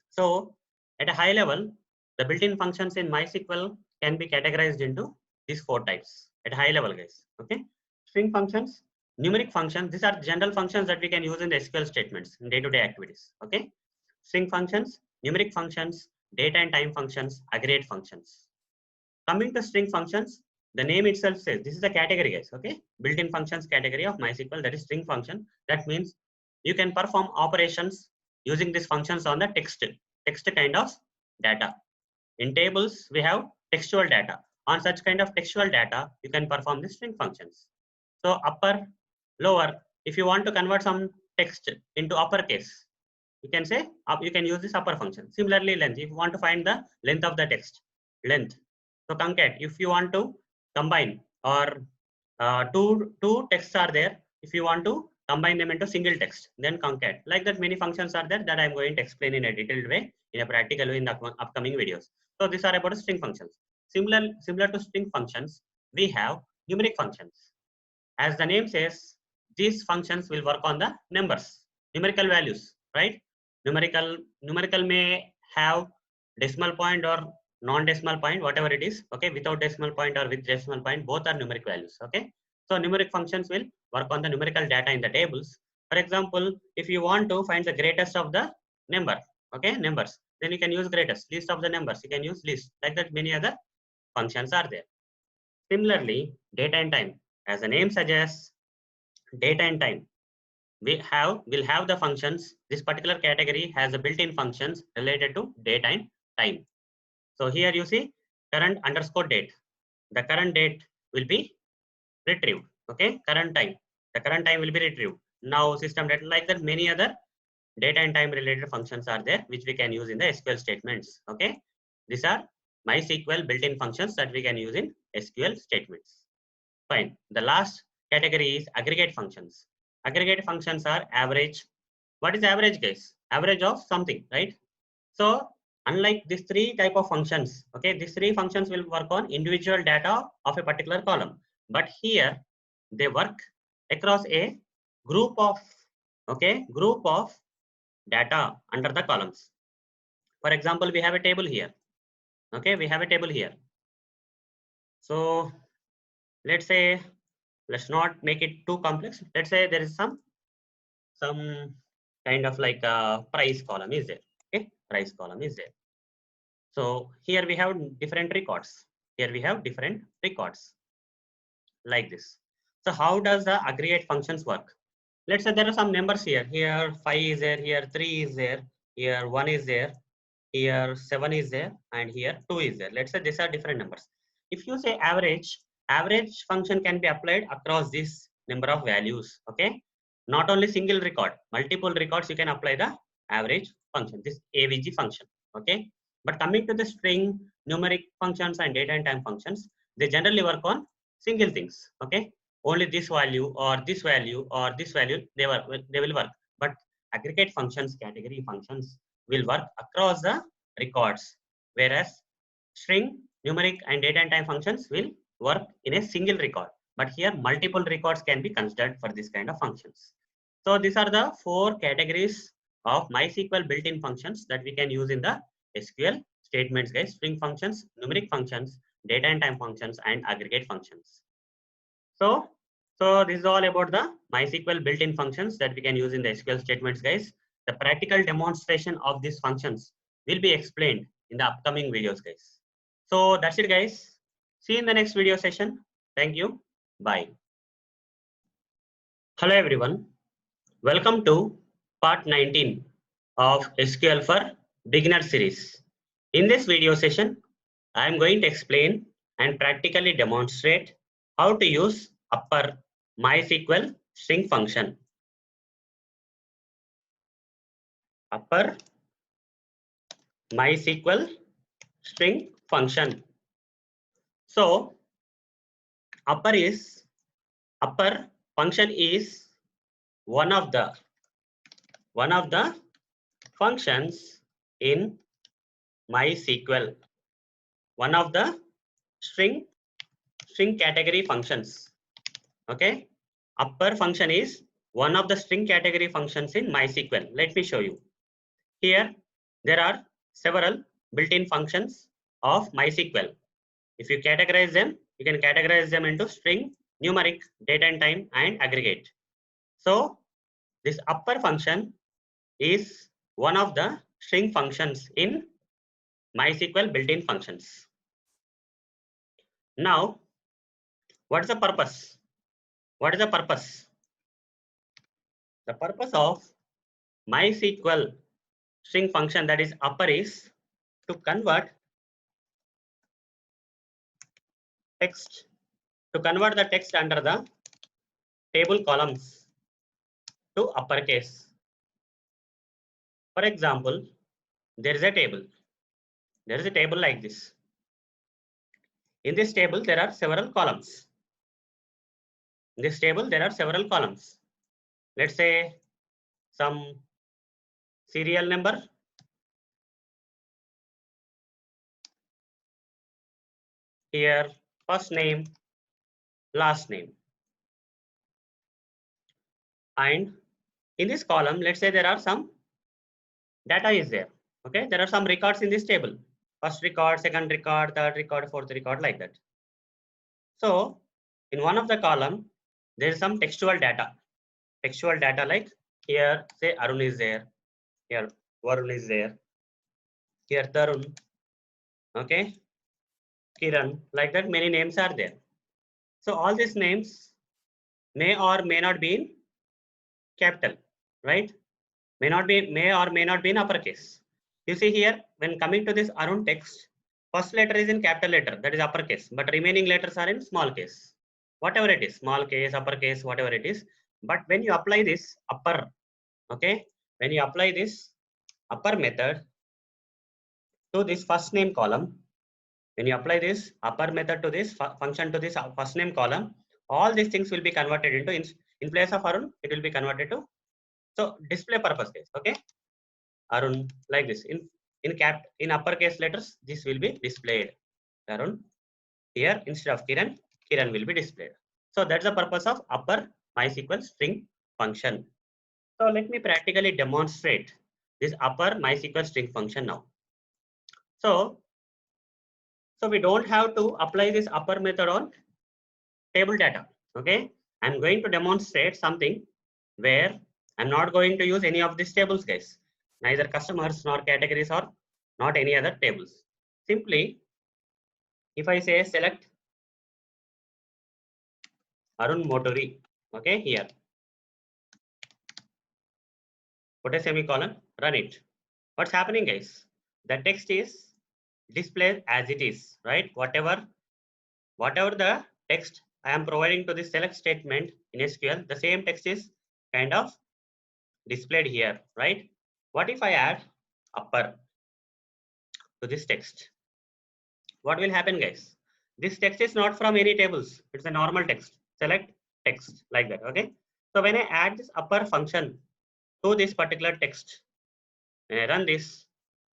[SPEAKER 1] So at a high level, the built-in functions in MySQL can be categorized into these 4 types at high level, guys. Okay, string functions, numeric functions. These are general functions that we can use in the SQL statements in day-to-day activities. Okay, string functions, numeric functions, date and time functions, aggregate functions. Coming to string functions, the name itself says this is the category, guys. Okay, built-in functions category of MySQL, that is string function. That means you can perform operations using these functions on the text kind of data. In tables, we have textual data. on such kind of textual data, you can perform the string functions. So upper, lower, if you want to convert some text into uppercase, you can say you can use this upper function. Similarly, length, if you want to find the length of the text, length. So concat, if you want to combine or two texts are there, if you want to combine them into single text, then concat. Like that, many functions are there that I'm going to explain in a detailed way, in a practical way in the upcoming videos. So these are about string functions. Similar to string functions, we have numeric functions. As the name says, these functions will work on the numbers, numerical values, right? Numerical may have decimal point or non-decimal point, whatever it is, okay? Without decimal point or with decimal point, both are numeric values, okay? So numeric functions will work on the numerical data in the tables. For example, if you want to find the greatest of the number, okay, numbers, then you can use greatest. List of the numbers, you can use list. Like that, many other functions are there. Similarly, data and time. As the name suggests, data and time. Will have the functions. This particular category has the built-in functions related to date and time. So here you see current underscore date. The current date will be retrieved. Okay, current time. The current time will be retrieved. Now system data, like that, many other data and time related functions are there which we can use in the SQL statements. Okay, these are MySQL built-in functions that we can use in SQL statements. Fine. The last category is aggregate functions. Aggregate functions are average. What is average, guys? Average of something, right? So unlike these three type of functions, okay, these three functions will work on individual data of a particular column. But here they work across a group of, okay, group of data under the columns. For example, we have a table here. Okay, we have a table here. So let's say, let's not make it too complex. Let's say there is some kind of like a price column is there. Okay, price column is there. So here we have different records. Here we have different records like this. So how does the aggregate functions work? Let's say there are some numbers here. Here 5 is there, here 3 is there, here 1 is there, here 7 is there, and here 2 is there. Let's say these are different numbers. If you say average, average function can be applied across this number of values. Okay, not only single record, multiple records you can apply the average function, this AVG function. Okay, but coming to the string, numeric functions and data and time functions, they generally work on single things. Okay, only this value or this value or this value they will work. But aggregate functions, category functions will work across the records, whereas string, numeric and data and time functions will work in a single record. But here multiple records can be considered for this kind of functions. So these are the 4 categories of MySQL built-in functions that we can use in the SQL statements, guys. String functions, numeric functions, data and time functions, and aggregate functions. So this is all about the MySQL built-in functions that we can use in the SQL statements, guys. The practical demonstration of these functions will be explained in the upcoming videos, guys. So that's it, guys. See you in the next video session. Thank you. Bye. Hello, everyone. Welcome to part 19 of SQL for Beginner series. In this video session, I am going to explain and practically demonstrate how to use upper MySQL string function. Upper MySQL string function. So upper function is one of the functions in MySQL, one of the string category functions. Okay, upper function is one of the string category functions in MySQL. Let me show you. Here there are several built-in functions of MySQL. If you categorize them, you can categorize them into string, numeric, data and time, and aggregate. So this upper function is one of the string functions in MySQL built-in functions. Now, what is the purpose? What is the purpose? The purpose of MySQL string function, that is upper, is to convert text, to convert the text under the table columns to uppercase. For example, there is a table. There is a table like this. In this table, there are several columns. In this table, there are several columns. Let's say some serial number, here first name, last name. And in this column, let's say there are some data is there. Okay, there are some records in this table. First record, second record, third record, fourth record, like that. So in one of the column, there is some textual data. Textual data like here, say Arun is there. Here Varun is there. Here Tarun. Okay, Kiran, like that many names are there. So all these names may or may not be in capital, right? May or may not be in uppercase. You see here, when coming to this Arun text, first letter is in capital letter, that is uppercase, but remaining letters are in small case. Whatever it is, small case, uppercase, whatever it is. But when you apply this upper, okay, when you apply this upper method to this first name column, when you apply this upper method to this function to this first name column, all these things will be converted into, in place of Arun, it will be converted to, so display purpose case, okay, Arun, like this. In uppercase letters, this will be displayed. Arun. Here instead of Kiran, Kiran will be displayed. So that's the purpose of upper MySQL string function. So let me practically demonstrate this upper MySQL string function now. So we don't have to apply this upper method on table data. Okay, I'm going to demonstrate something where I'm not going to use any of these tables, guys. Neither customers nor categories or not any other tables. Simply, if I say select Arun Motori, okay, here, put a semicolon, run it. What's happening, guys? The text is displayed as it is, right? Whatever the text I am providing to the select statement in SQL, the same text is kind of displayed here, right? What if I add upper to this text? What will happen, guys? This text is not from any tables. It's a normal text. Select text like that, okay? So when I add this upper function to this particular text, when I run this,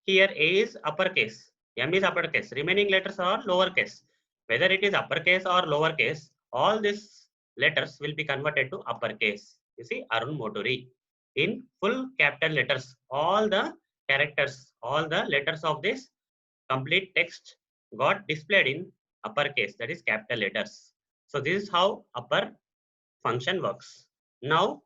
[SPEAKER 1] here A is uppercase, M is uppercase, remaining letters are lowercase. Whether it is uppercase or lowercase, all these letters will be converted to uppercase. You see, Arun Motori. In full capital letters, all the characters, all the letters of this complete text got displayed in uppercase, that is capital letters. So this is how upper function works. Now,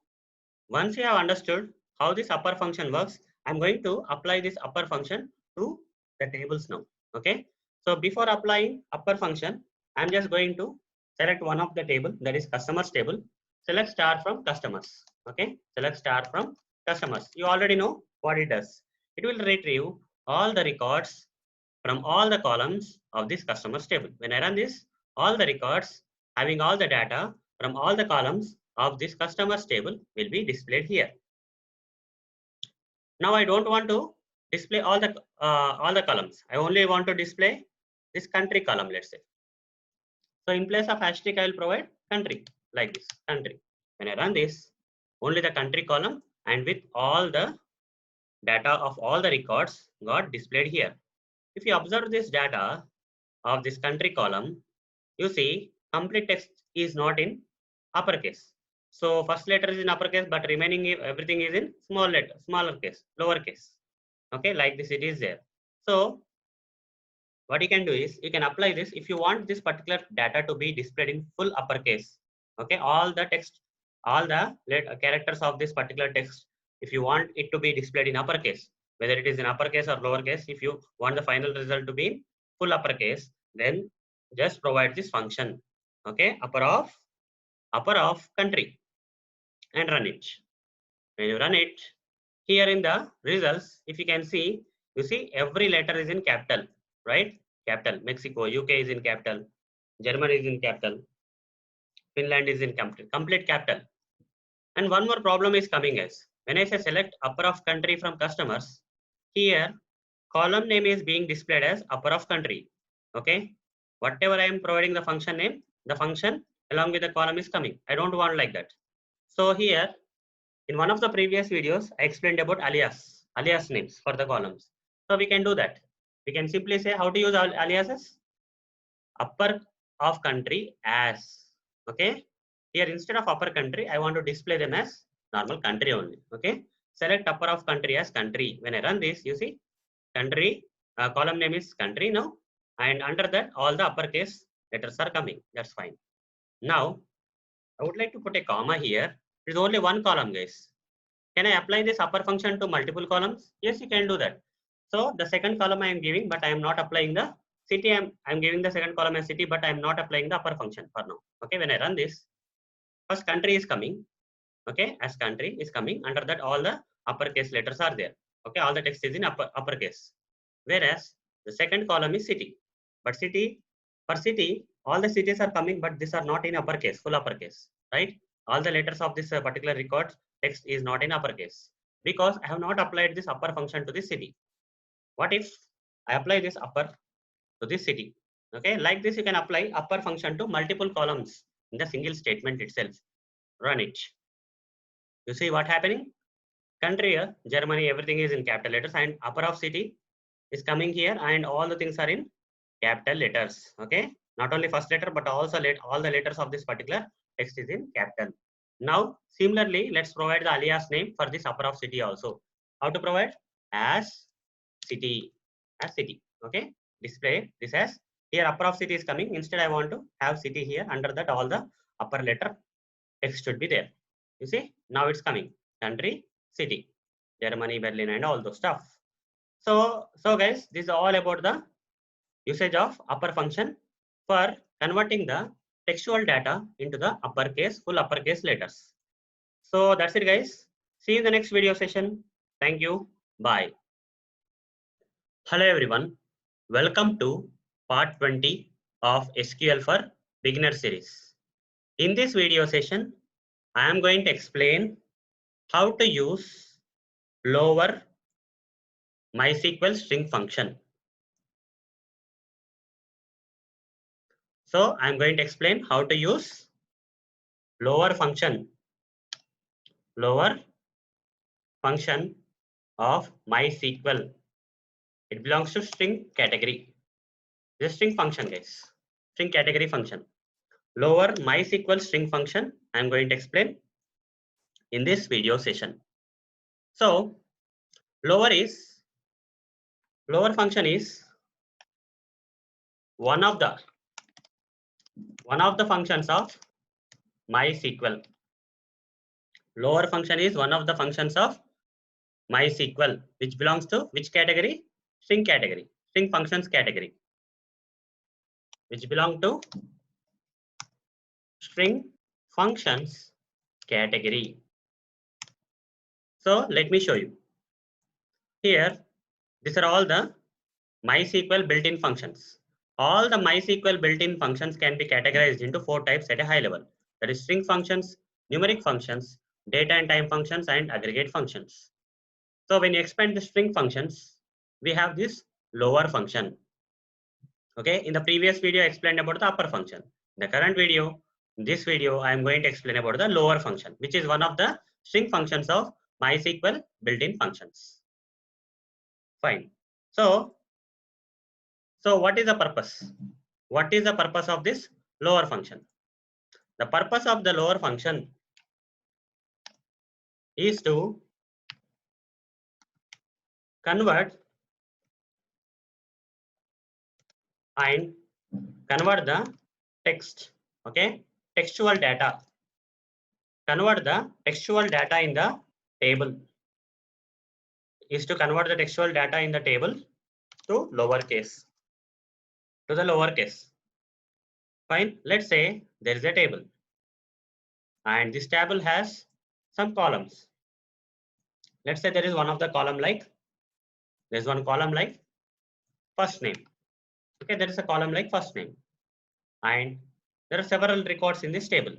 [SPEAKER 1] once you have understood how this upper function works, I'm going to apply this upper function to the tables now. Okay. So before applying upper function, I'm just going to select one of the table, that is customers table. Select star from customers. Okay. Select star from customers. You already know what it does. It will retrieve all the records from all the columns of this customers table. When I run this, all the records having all the data from all the columns of this customers table will be displayed here. Now I don't want to display all the columns. I only want to display this country column, let's say. So in place of hashtag, I will provide country like this, country. When I run this, only the country column and with all the data of all the records got displayed here. If you observe this data of this country column, you see complete text is not in uppercase. So first letter is in uppercase, but remaining everything is in smaller case, lower case. Okay, like this it is there. So what you can do is you can apply this if you want this particular data to be displayed in full uppercase. Okay, all the text, all the characters of this particular text, if you want it to be displayed in uppercase, whether it is in uppercase or lowercase, if you want the final result to be in full uppercase, then just provide this function. Okay, upper of country and run it. When you run it, here in the results, if you can see, you see every letter is in capital, right? Capital. Mexico, UK is in capital. Germany is in capital, Finland is in complete capital. And one more problem is coming as when I say select upper of country from customers, here column name is being displayed as upper of country. Okay, whatever I am providing the function name, the function along with the column is coming. I don't want like that. So here in one of the previous videos, I explained about alias names for the columns. So we can do that. We can simply say how to use aliases. Upper of country as. Okay. Here instead of upper country, I want to display them as normal country only. Okay. Select upper of country as country. When I run this, you see country column name is country now, and under that all the uppercase letters are coming. That's fine. Now I would like to put a comma here. It is only one column, guys. Can I apply this upper function to multiple columns? Yes, you can do that. So the second column I am giving, but I am not applying the city. I'm giving the second column as city, but I am not applying the upper function for now. Okay, when I run this, first country is coming. Okay, as country is coming, under that all the uppercase letters are there. Okay, all the text is in uppercase. Whereas the second column is city. But for city, all the cities are coming, but these are not in uppercase, full uppercase, right? All the letters of this particular record text is not in uppercase because I have not applied this upper function to this city. What if I apply this upper to this city? Okay, like this you can apply upper function to multiple columns in the single statement itself. Run it. You see what happening? Country, Germany, everything is in capital letters, and upper of city is coming here, and all the things are in capital letters. Okay, not only first letter but also all the letters of this particular text is in capital. Now similarly, let's provide the alias name for this upper of city also. How to provide? As city. Okay, display this as here upper of city is coming. Instead I want to have city here. Under that all the upper letter text should be there. You see, now it's coming country, city, Germany, Berlin, and all those stuff. So guys, this is all about the usage of upper function for converting the textual data into the full uppercase letters. So that's it, guys. See you in the next video session. Thank you. Bye. Hello, everyone. Welcome to part 20 of SQL for Beginner series. In this video session, I am going to explain how to use lower MySQL string function. So I'm going to explain how to use lower function of MySQL. It belongs to string category. This string function, guys. String category function. Lower MySQL string function I'm going to explain in this video session. So lower function is one of the functions of MySQL. Lower function is one of the functions of MySQL, which belongs to which category? String category, string functions category, which belong to string functions category. So let me show you. Here, these are all the MySQL built-in functions. All the MySQL built-in functions can be categorized into 4 types at a high level. That is string functions, numeric functions, data and time functions, and aggregate functions. So when you expand the string functions, we have this lower function. Okay, in the previous video I explained about the upper function. In the current video, this video I am going to explain about the lower function, which is one of the string functions of MySQL built-in functions. Fine. So what is the purpose? What is the purpose of this lower function? The purpose of the lower function is to convert the text, okay, textual data. Convert the textual data in the table. Is to convert the textual data in the table to lowercase, to the lowercase. Fine. Let's say there is a table, and this table has some columns. Let's say there is one of the column like, there's one column like first name. Okay, there is a column like first name. and there are several records in this table.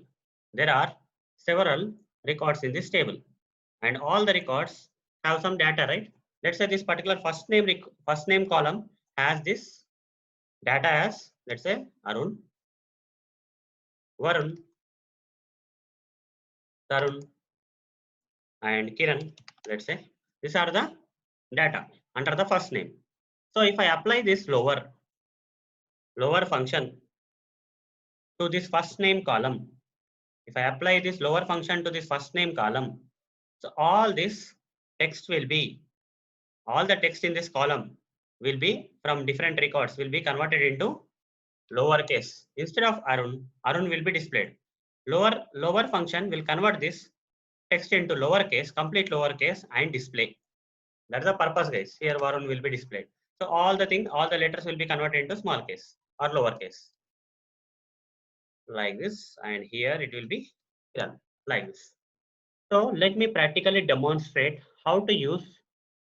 [SPEAKER 1] There are several records in this table, and all the records have some data, right? Let's say this particular first name column has this data as, let's say, Arun, Varun, Tarun, and Kiran. Let's say these are the data under the first name. So if I apply this lower function to this first name column, if I apply this lower function to this first name column, so all the text in this column will be from different records will be converted into lowercase. Instead of Arun will be displayed. Lower function will convert this text into lowercase, complete lowercase, and display. That's the purpose, guys. Here Varun will be displayed. So all the letters will be converted into small case or lowercase, like this, and here it will be done like this. So let me practically demonstrate how to use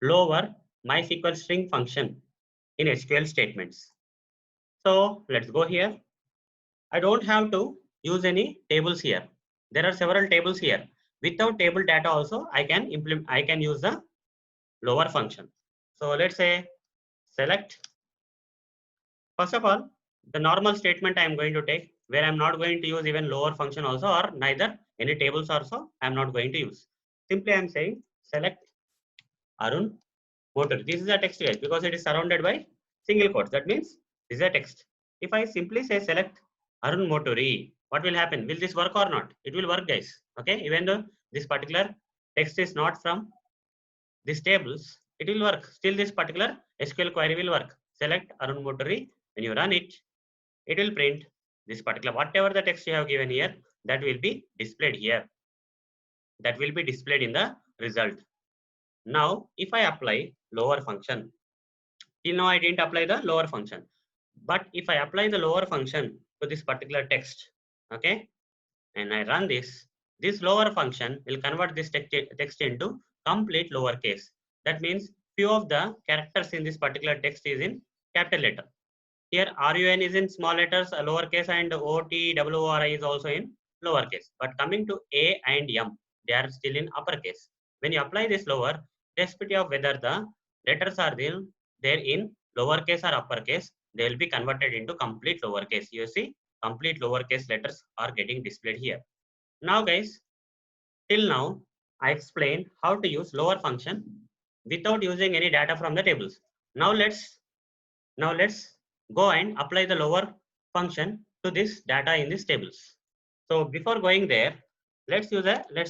[SPEAKER 1] lower MySQL string function in SQL statements. So let's go here. I don't have to use any tables here. There are several tables here. Without table data also, I can use the lower function. So let's say select. First of all, the normal statement I am going to take, where I am not going to use even lower function also, or neither any tables also I am not going to use. Simply I am saying select Arun motor. This is a text guys, because it is surrounded by single quotes. That means this is a text. If I simply say select Arun Motori, what will happen? Will this work or not? It will work, guys. Okay, even though this particular text is not from these tables, it will work. Still, this particular SQL query will work. Select Arun Motori. When you run it, it will print this particular whatever the text you have given here, that will be displayed here. That will be displayed in the result. Now, if I apply lower function, till now I didn't apply the lower function. But if I apply the lower function to this particular text, okay, and I run this lower function will convert this text into complete lowercase. That means few of the characters in this particular text is in capital letter. Here RUN is in small letters, lowercase, and OTWRI is also in lowercase. But coming to A and M, they are still in uppercase. When you apply this lower, irrespective of whether the letters are there in lowercase or uppercase, they will be converted into complete lowercase. You see, complete lowercase letters are getting displayed here. Now, guys, till now I explained how to use lower function without using any data from the tables. Now let's go and apply the lower function to this data in these tables. So before going there, let's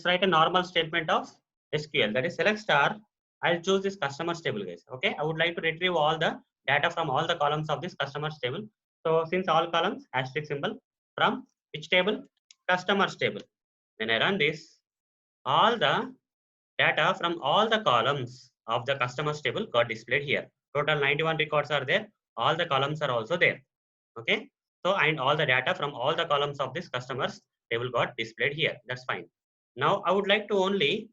[SPEAKER 1] write a normal statement of SQL, that is select star. I'll choose this customers table, guys. Okay, I would like to retrieve all the data from all the columns of this customers table. So since all columns, asterisk symbol, from which table? Customers table. When I run this, all the data from all the columns of the customers table got displayed here. Total 91 records are there. All the columns are also there. Okay. So, and all the data from all the columns of this customers table got displayed here. That's fine. Now, I would like to only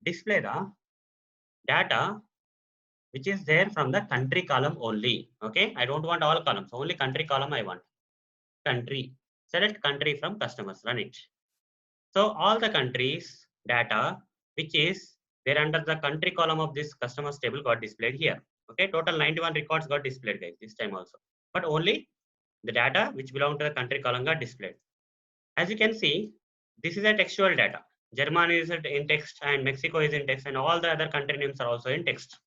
[SPEAKER 1] display the data which is there from the country column only. Okay. I don't want all columns. Only country column I want. Country. Select country from customers. Run it. So all the countries data which is there under the country column of this customers table got displayed here. Okay, total 91 records got displayed, guys, this time also. But only the data which belong to the country column got displayed. As you can see, this is a textual data. Germany is in text and Mexico is in text and all the other country names are also in text.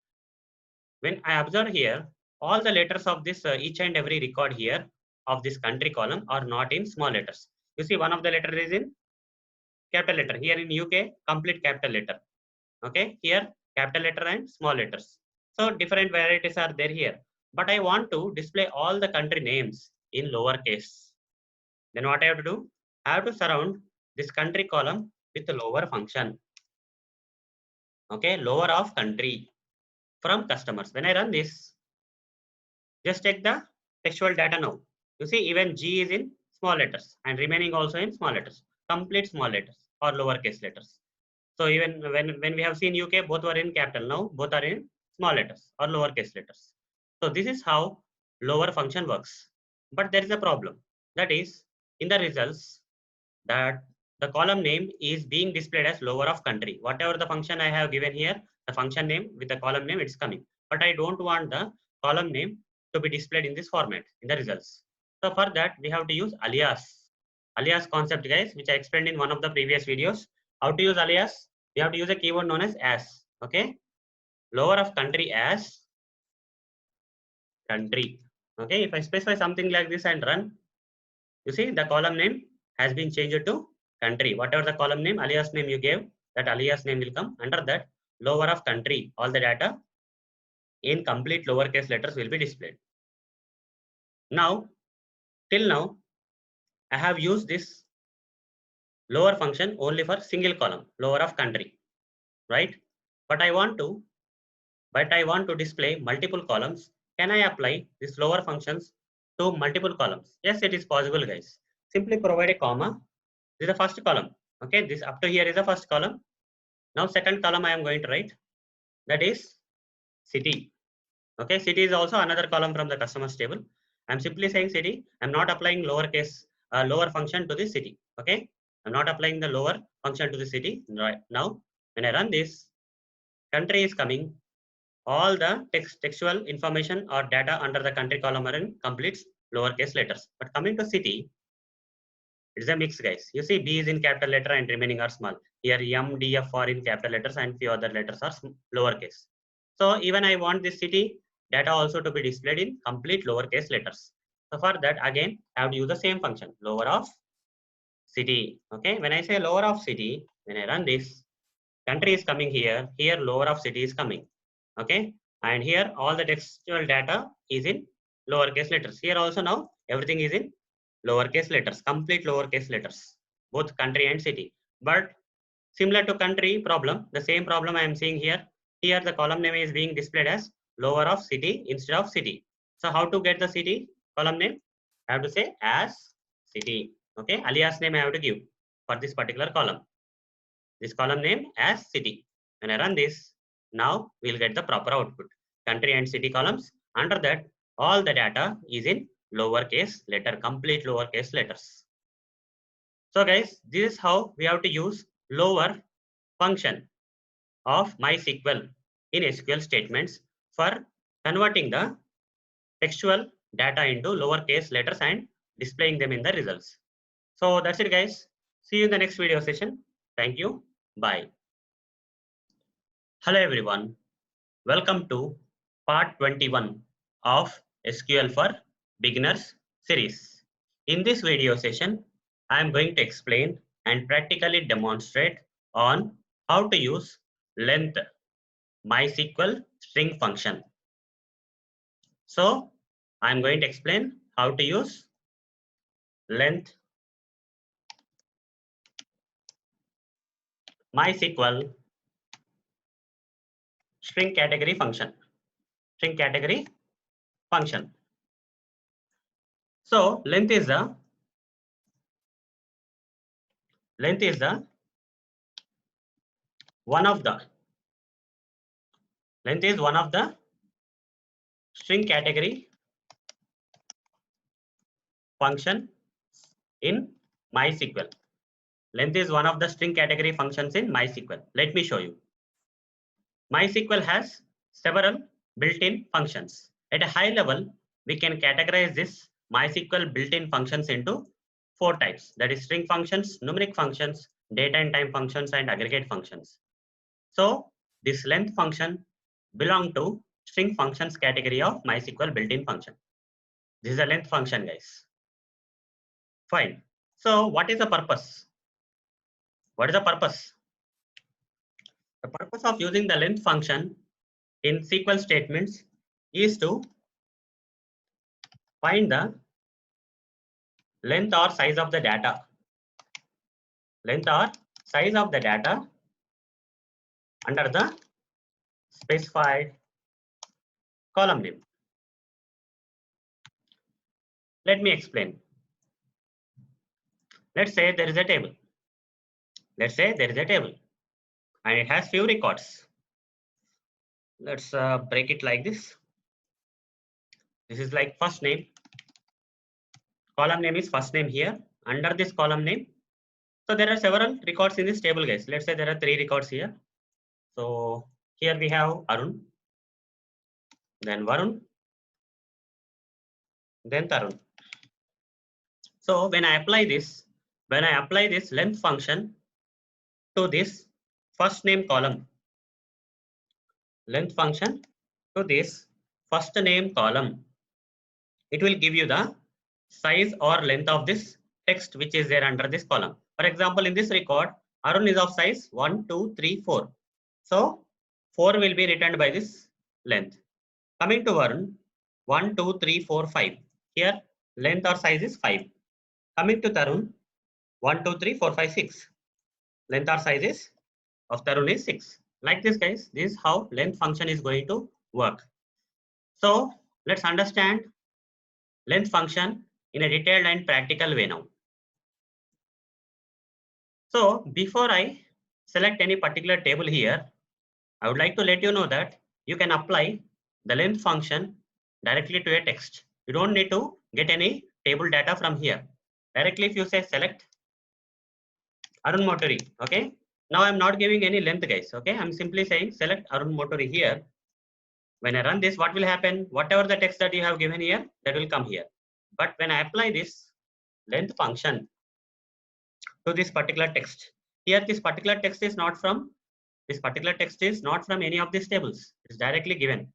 [SPEAKER 1] When I observe here, all the letters of this each and every record here of this country column are not in small letters. You see one of the letter is in capital letter. Here in UK, complete capital letter. Okay, here capital letter and small letters. So different varieties are there here. But I want to display all the country names in lowercase. Then what I have to do? I have to surround this country column with the lower function. Okay, lower of country from customers. When I run this, just take the textual data now. You see, even G is in small letters and remaining also in small letters, complete small letters or lowercase letters. So even when we have seen UK, both were in capital. Now both are in small letters or lowercase letters. So this is how lower function works. But there is a problem. That is, in the results, that the column name is being displayed as lower of country. Whatever the function I have given here, the function name with the column name, it's coming. But I don't want the column name to be displayed in this format in the results. So for that, we have to use alias. Alias concept, guys, which I explained in one of the previous videos. How to use alias? We have to use a keyword known as. Okay, lower of country as country. Okay, if I specify something like this and run, you see the column name has been changed to country. Whatever the column name, alias name you gave, that alias name will come under that lower of country. All the data in complete lowercase letters will be displayed. Now, till now, I have used this lower function only for single column, lower of country, right? But I want to display multiple columns. Can I apply this lower functions to multiple columns? Yes, it is possible, guys. Simply provide a comma. This is the first column. Okay, this up to here is the first column. Now second column I am going to write, that is city. Okay, city is also another column from the customers table. I'm simply saying city. I'm not applying lower function to the city. Okay, I'm not applying the lower function to the city. Right now, when I run this, country is coming. All the textual information or data under the country column are in complete lowercase letters. But coming to city, it's a mix, guys. You see, B is in capital letter and remaining are small. Here, M, D, F are in capital letters and few other letters are lowercase. So even I want this city data also to be displayed in complete lowercase letters. So for that, again, I have to use the same function, lower of city. Okay, when I say lower of city, when I run this, country is coming here. Here, lower of city is coming. Okay, and here all the textual data is in lowercase letters. Here also now everything is in lowercase letters, complete lowercase letters, both country and city. But similar to country problem, the same problem I am seeing here. Here the column name is being displayed as lower of city instead of city. So how to get the city column name? I have to say as city. Okay, alias name I have to give for this particular column. This column name as city. When I run this, now we'll get the proper output. Country and city columns. Under that, all the data is in lowercase letter, complete lowercase letters. So guys, this is how we have to use lower function of MySQL in SQL statements for converting the textual data into lowercase letters and displaying them in the results. So that's it, guys. See you in the next video session. Thank you. Bye. Hello everyone. Welcome to part 21 of SQL for Beginners series. In this video session, I am going to explain and practically demonstrate on how to use length MySQL string function. So I am going to explain how to use length MySQL string category function. String category function. So length is the one of the string category function in MySQL. Length is one of the string category functions in MySQL. Let me show you. MySQL has several built-in functions. At a high level, we can categorize this MySQL built-in functions into 4 types. That is string functions, numeric functions, date and time functions, and aggregate functions. So this length function belongs to string functions category of MySQL built-in function. This is a length function, guys. Fine. So what is the purpose? What is the purpose? The purpose of using the length function in SQL statements is to find the length or size of the data. Length or size of the data under the specified column name. Let me explain. Let's say there is a table. And it has few records. Let's break it like this. This is like first name, column name is first name here. Under this column name, so there are several records in this table, guys. Let's say there are 3 records here. So here we have Arun, then Varun, then Tarun. So when I apply this length function to this first name column, length function to this first name column, it will give you the size or length of this text which is there under this column. For example, in this record, Arun is of size 1, 2, 3, 4. So 4 will be returned by this length. Coming to Varun, 1, 2, 3, 4, 5. Here length or size is 5. Coming to Tarun, 1, 2, 3, 4, 5, 6. Length or size is of Tarun is 6. Like this, guys, this is how length function is going to work. So let's understand length function in a detailed and practical way now. So before I select any particular table here, I would like to let you know that you can apply the length function directly to a text. You don't need to get any table data from here. Directly if you say select Arun Motori, okay? Now I'm not giving any length, guys, okay? I'm simply saying select Arun Motori here. When I run this, what will happen? Whatever the text that you have given here, that will come here. But when I apply this length function to this particular text, here this particular text is not from any of these tables. It's directly given.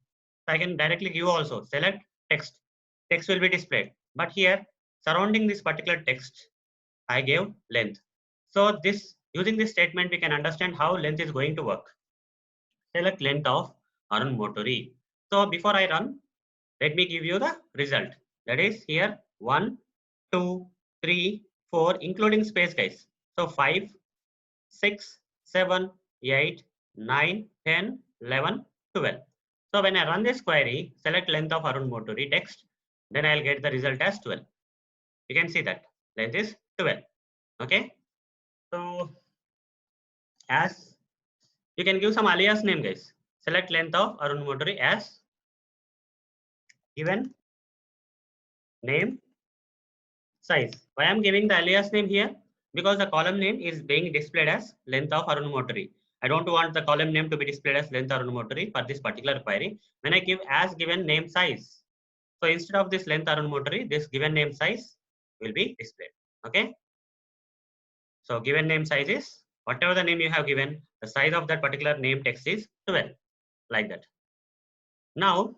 [SPEAKER 1] So I can directly give also select text. Text will be displayed. But here surrounding this particular text, I gave length. So this using this statement, we can understand how length is going to work. Select length of Arun Motori. So before I run, let me give you the result. That is here 1, 2, 3, 4, including space, guys. So 5, 6, 7, 8, 9, 10, 11, 12. So when I run this query, select length of Arun Motori text, then I'll get the result as 12. You can see that length is 12. Okay. So as you can give some alias name, guys. Select length of Arun Motori as given name size. Why I'm giving the alias name here? Because the column name is being displayed as length of Arun Motori. I don't want the column name to be displayed as length Arun Motori for this particular query. When I give as given name size, so instead of this length Arun Motori, this given name size will be displayed. Okay. So given name size is whatever the name you have given, the size of that particular name text is 12, like that. Now,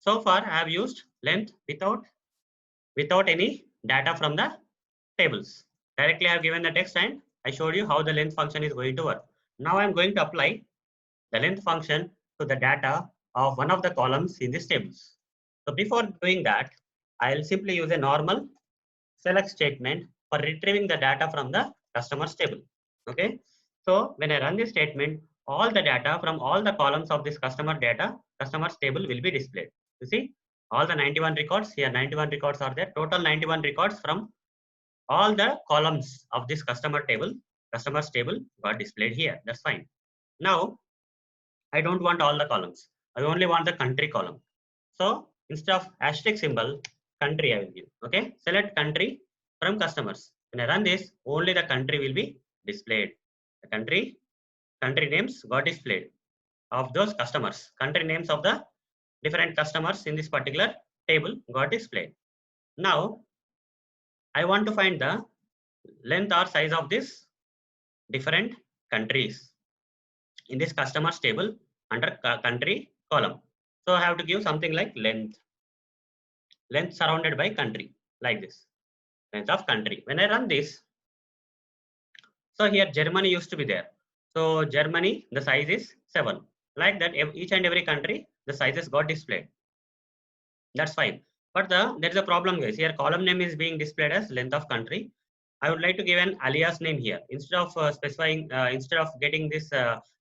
[SPEAKER 1] so far I have used length without any data from the tables. Directly I have given the text and I showed you how the length function is going to work. Now I'm going to apply the length function to the data of one of the columns in this tables. So before doing that, I'll simply use a normal select statement for retrieving the data from the customers table. Okay. So when I run this statement, all the data from all the columns of this customers table will be displayed. You see all the 91 records here, 91 records are there, total 91 records from all the columns of this customers table got displayed here. That's fine. Now I don't want all the columns. I only want the country column. So instead of asterisk symbol, country I will give. Okay. Select country from customers. When I run this, only the country will be displayed. The country names got displayed of those customers. Country names of the different customers in this particular table got displayed. Now I want to find the length or size of this different countries in this customers table under country column. So I have to give something like length surrounded by country, like this, length of country. When I run this, so here Germany used to be there. So Germany, the size is 7. Like that, each and every country, the sizes got displayed. That's fine. But there is a problem, guys. Here column name is being displayed as length of country. I would like to give an alias name here. Instead of instead of getting this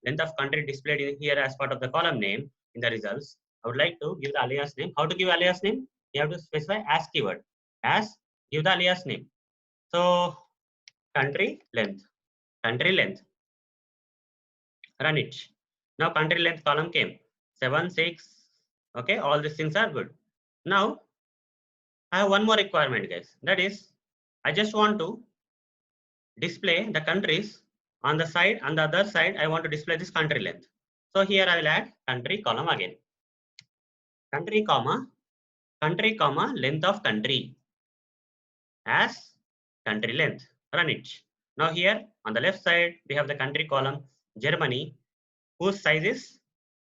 [SPEAKER 1] length of country displayed in here as part of the column name in the results, I would like to give the alias name. How to give alias name? You have to specify as keyword. As, give the alias name. So country length, run it. Now country length column came 7, 6. Okay, all these things are good. Now I have one more requirement, guys. That is, I just want to display the countries on the side. On the other side, I want to display this country length. So here I will add country column again. Country comma length of country as country length. Run it. Now here on the left side, we have the country column Germany, whose size is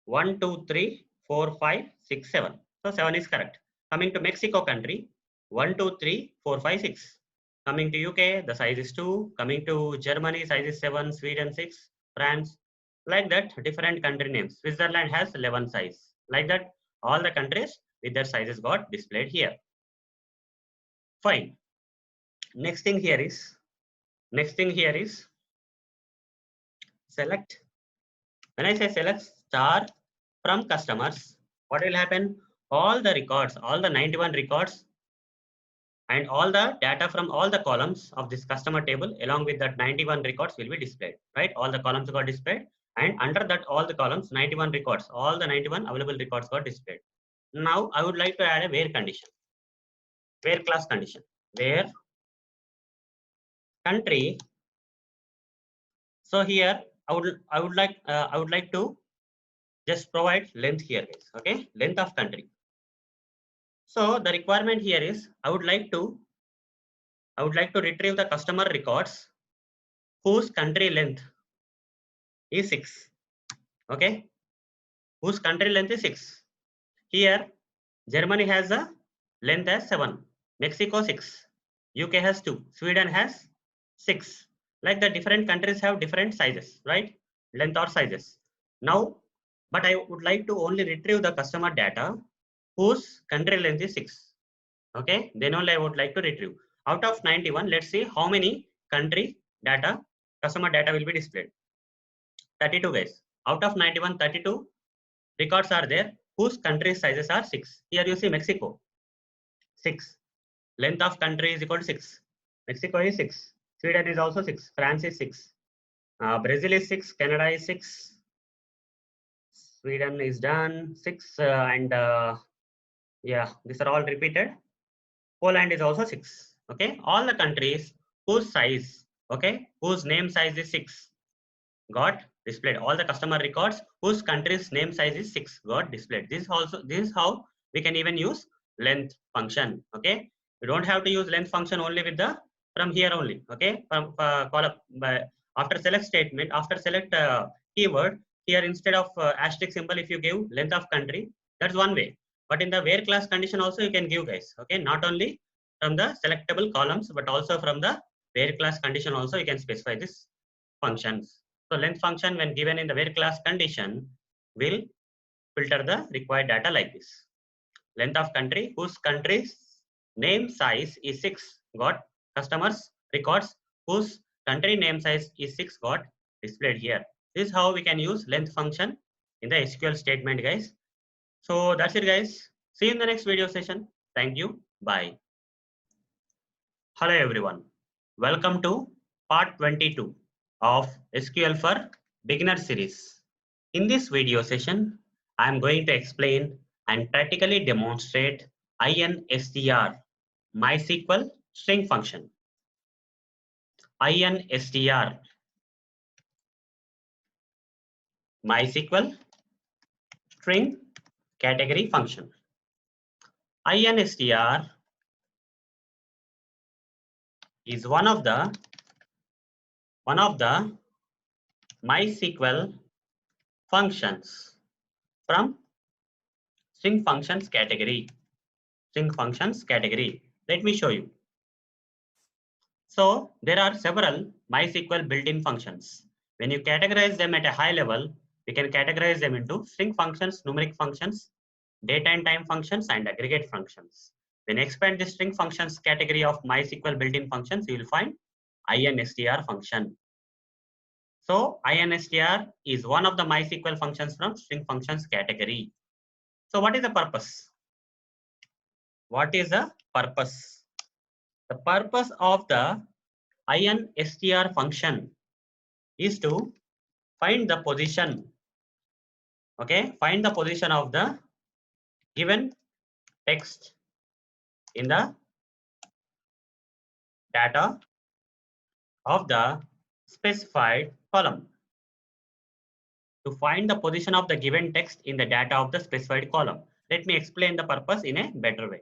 [SPEAKER 1] 1, 2, 3, 4, 5, 6, 7. So 7 is correct. Coming to Mexico country, 1, 2, 3, 4, 5, 6. Coming to UK, the size is 2. Coming to Germany, size is 7. Sweden 6. France, like that, different country names. Switzerland has 11 size. Like that, all the countries with their sizes got displayed here. Fine. Next thing here is select. When I say select star from customers, what will happen? All the records, all the 91 records and all the data from all the columns of this customer table along with that 91 records will be displayed, right? All the columns got displayed, and under that all the columns 91 records, all the 91 available records got displayed. Now I would like to add a where condition, where class condition, where country. So here I would like to just provide length here, guys. Okay, length of country. So the requirement here is I would like to retrieve the customer records whose country length is 6. Okay, whose country length is 6. Here Germany has a length as 7, Mexico 6, UK has 2, Sweden has 6. Like the different countries have different sizes, right? Length or sizes. Now, but I would like to only retrieve the customer data whose country length is 6. Okay, then only I would like to retrieve. Out of 91, let's see how many country data, customer data will be displayed. 32, guys. Out of 91, 32 records are there whose country sizes are 6. Here you see Mexico, 6. Length of country is equal to 6. Mexico is 6. Sweden is also 6. France is 6. Brazil is 6. Canada is 6. Sweden is done, 6. Yeah, these are all repeated. Poland is also 6. Okay, all the countries whose size, okay, whose name size is 6 got displayed. All the customer records whose country's name size is 6 got displayed. This is how we can even use length function. Okay, you don't have to use length function only with the from here only. Okay, from column after select statement, after select keyword, here instead of asterisk symbol, if you give length of country, that's one way. But in the where class condition also you can give, guys. Okay, not only from the selectable columns but also from the where class condition also you can specify this functions. So length function when given in the where class condition will filter the required data like this. Length of country whose country's name size is 6 got customers records whose country name size is 6 got displayed here. This is how we can use length function in the SQL statement, guys. So that's it, guys. See you in the next video session. Thank you. Bye. Hello everyone. Welcome to part 22 of SQL for Beginner series. In this video session, I am going to explain and practically demonstrate INSTR, MySQL string function. INSTR, MySQL string category function. INSTR is one of the MySQL functions from string functions category. String functions category. Let me show you. So there are several MySQL built-in functions. When you categorize them at a high level, we can categorize them into string functions, numeric functions, data and time functions, and aggregate functions. When you expand the string functions category of MySQL built-in functions, you will find INSTR function. So INSTR is one of the MySQL functions from string functions category. So what is the purpose? What is the purpose? The purpose of the INSTR function is to find the position. Okay, find the position of the given text in the data of the specified column. To find the position of the given text in the data of the specified column. Let me explain the purpose in a better way.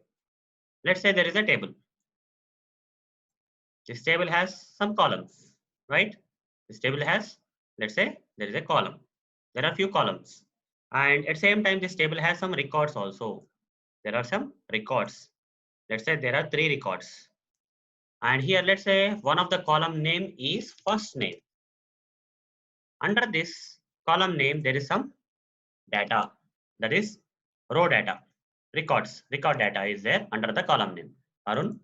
[SPEAKER 1] Let's say there is a table. This table has some columns, right? This table has, let's say, there is a column. There are few columns. And at the same time, this table has some records also. There are some records. Let's say there are 3 records. And here, let's say one of the column name is first name. Under this column name, there is some data, that is raw data, record data is there under the column name Arun,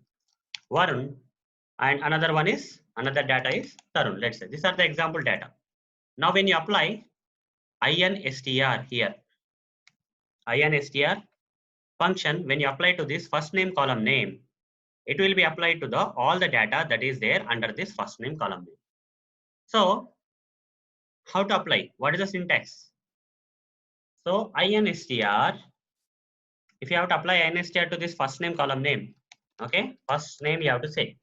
[SPEAKER 1] Varun, and another data is Tarun. Let's say these are the example data. Now when you apply instr here, instr function, when you apply to this first name column name, it will be applied to the all the data that is there under this first name column name. So how to apply? What is the syntax? So instr, if you have to apply instr to this first name column name, okay, first name you have to say,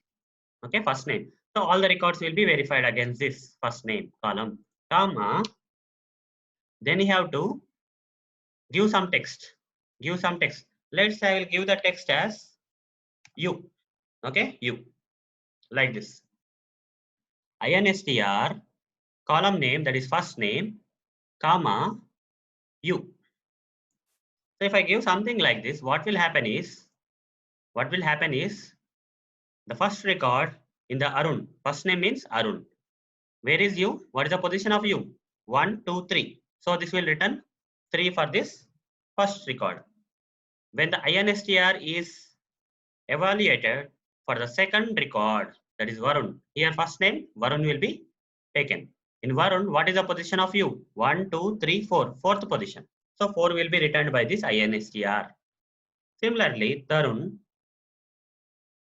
[SPEAKER 1] okay, first name. So all the records will be verified against this first name column, comma, then you have to give some text, Let's say I will give the text as you, okay, you, like this. instr column name, that is first name, comma, you. So if I give something like this, what will happen is the first record in the Arun, first name means Arun. Where is you? What is the position of you? 1, 2, 3. So this will return 3 for this first record. When the instr is evaluated for the second record, that is Varun, here first name Varun will be taken. In Varun, what is the position of you? 1, 2, 3, 4, fourth position. So 4 will be returned by this instr. Similarly, Tarun,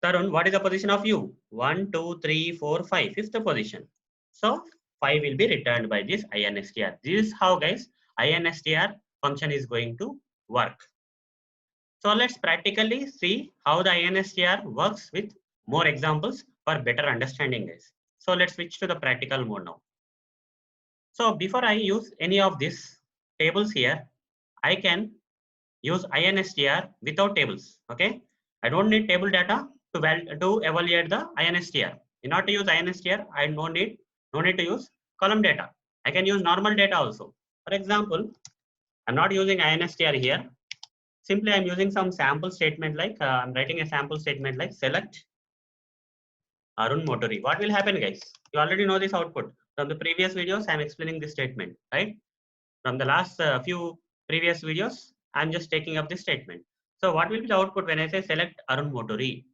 [SPEAKER 1] what is the position of you? 1, 2, 3, 4, 5, fifth position. So 5 will be returned by this instr. This is how, guys, instr function is going to work. So let's practically see how the instr works with more examples for better understanding, guys. So let's switch to the practical mode now. So before I use any of these tables here, I can use instr without tables. Okay, I don't need table data to evaluate the instr. In order to use instr, I no need to use column data. I can use normal data also. For example, I'm not using instr here. Simply, I'm using some sample statement like I'm writing a sample statement like select Arun Motori. What will happen, guys? You already know this output from the previous videos. I'm explaining this statement, right? From the last few previous videos, I'm just taking up this statement. So what will be the output when I say select Arun Motori?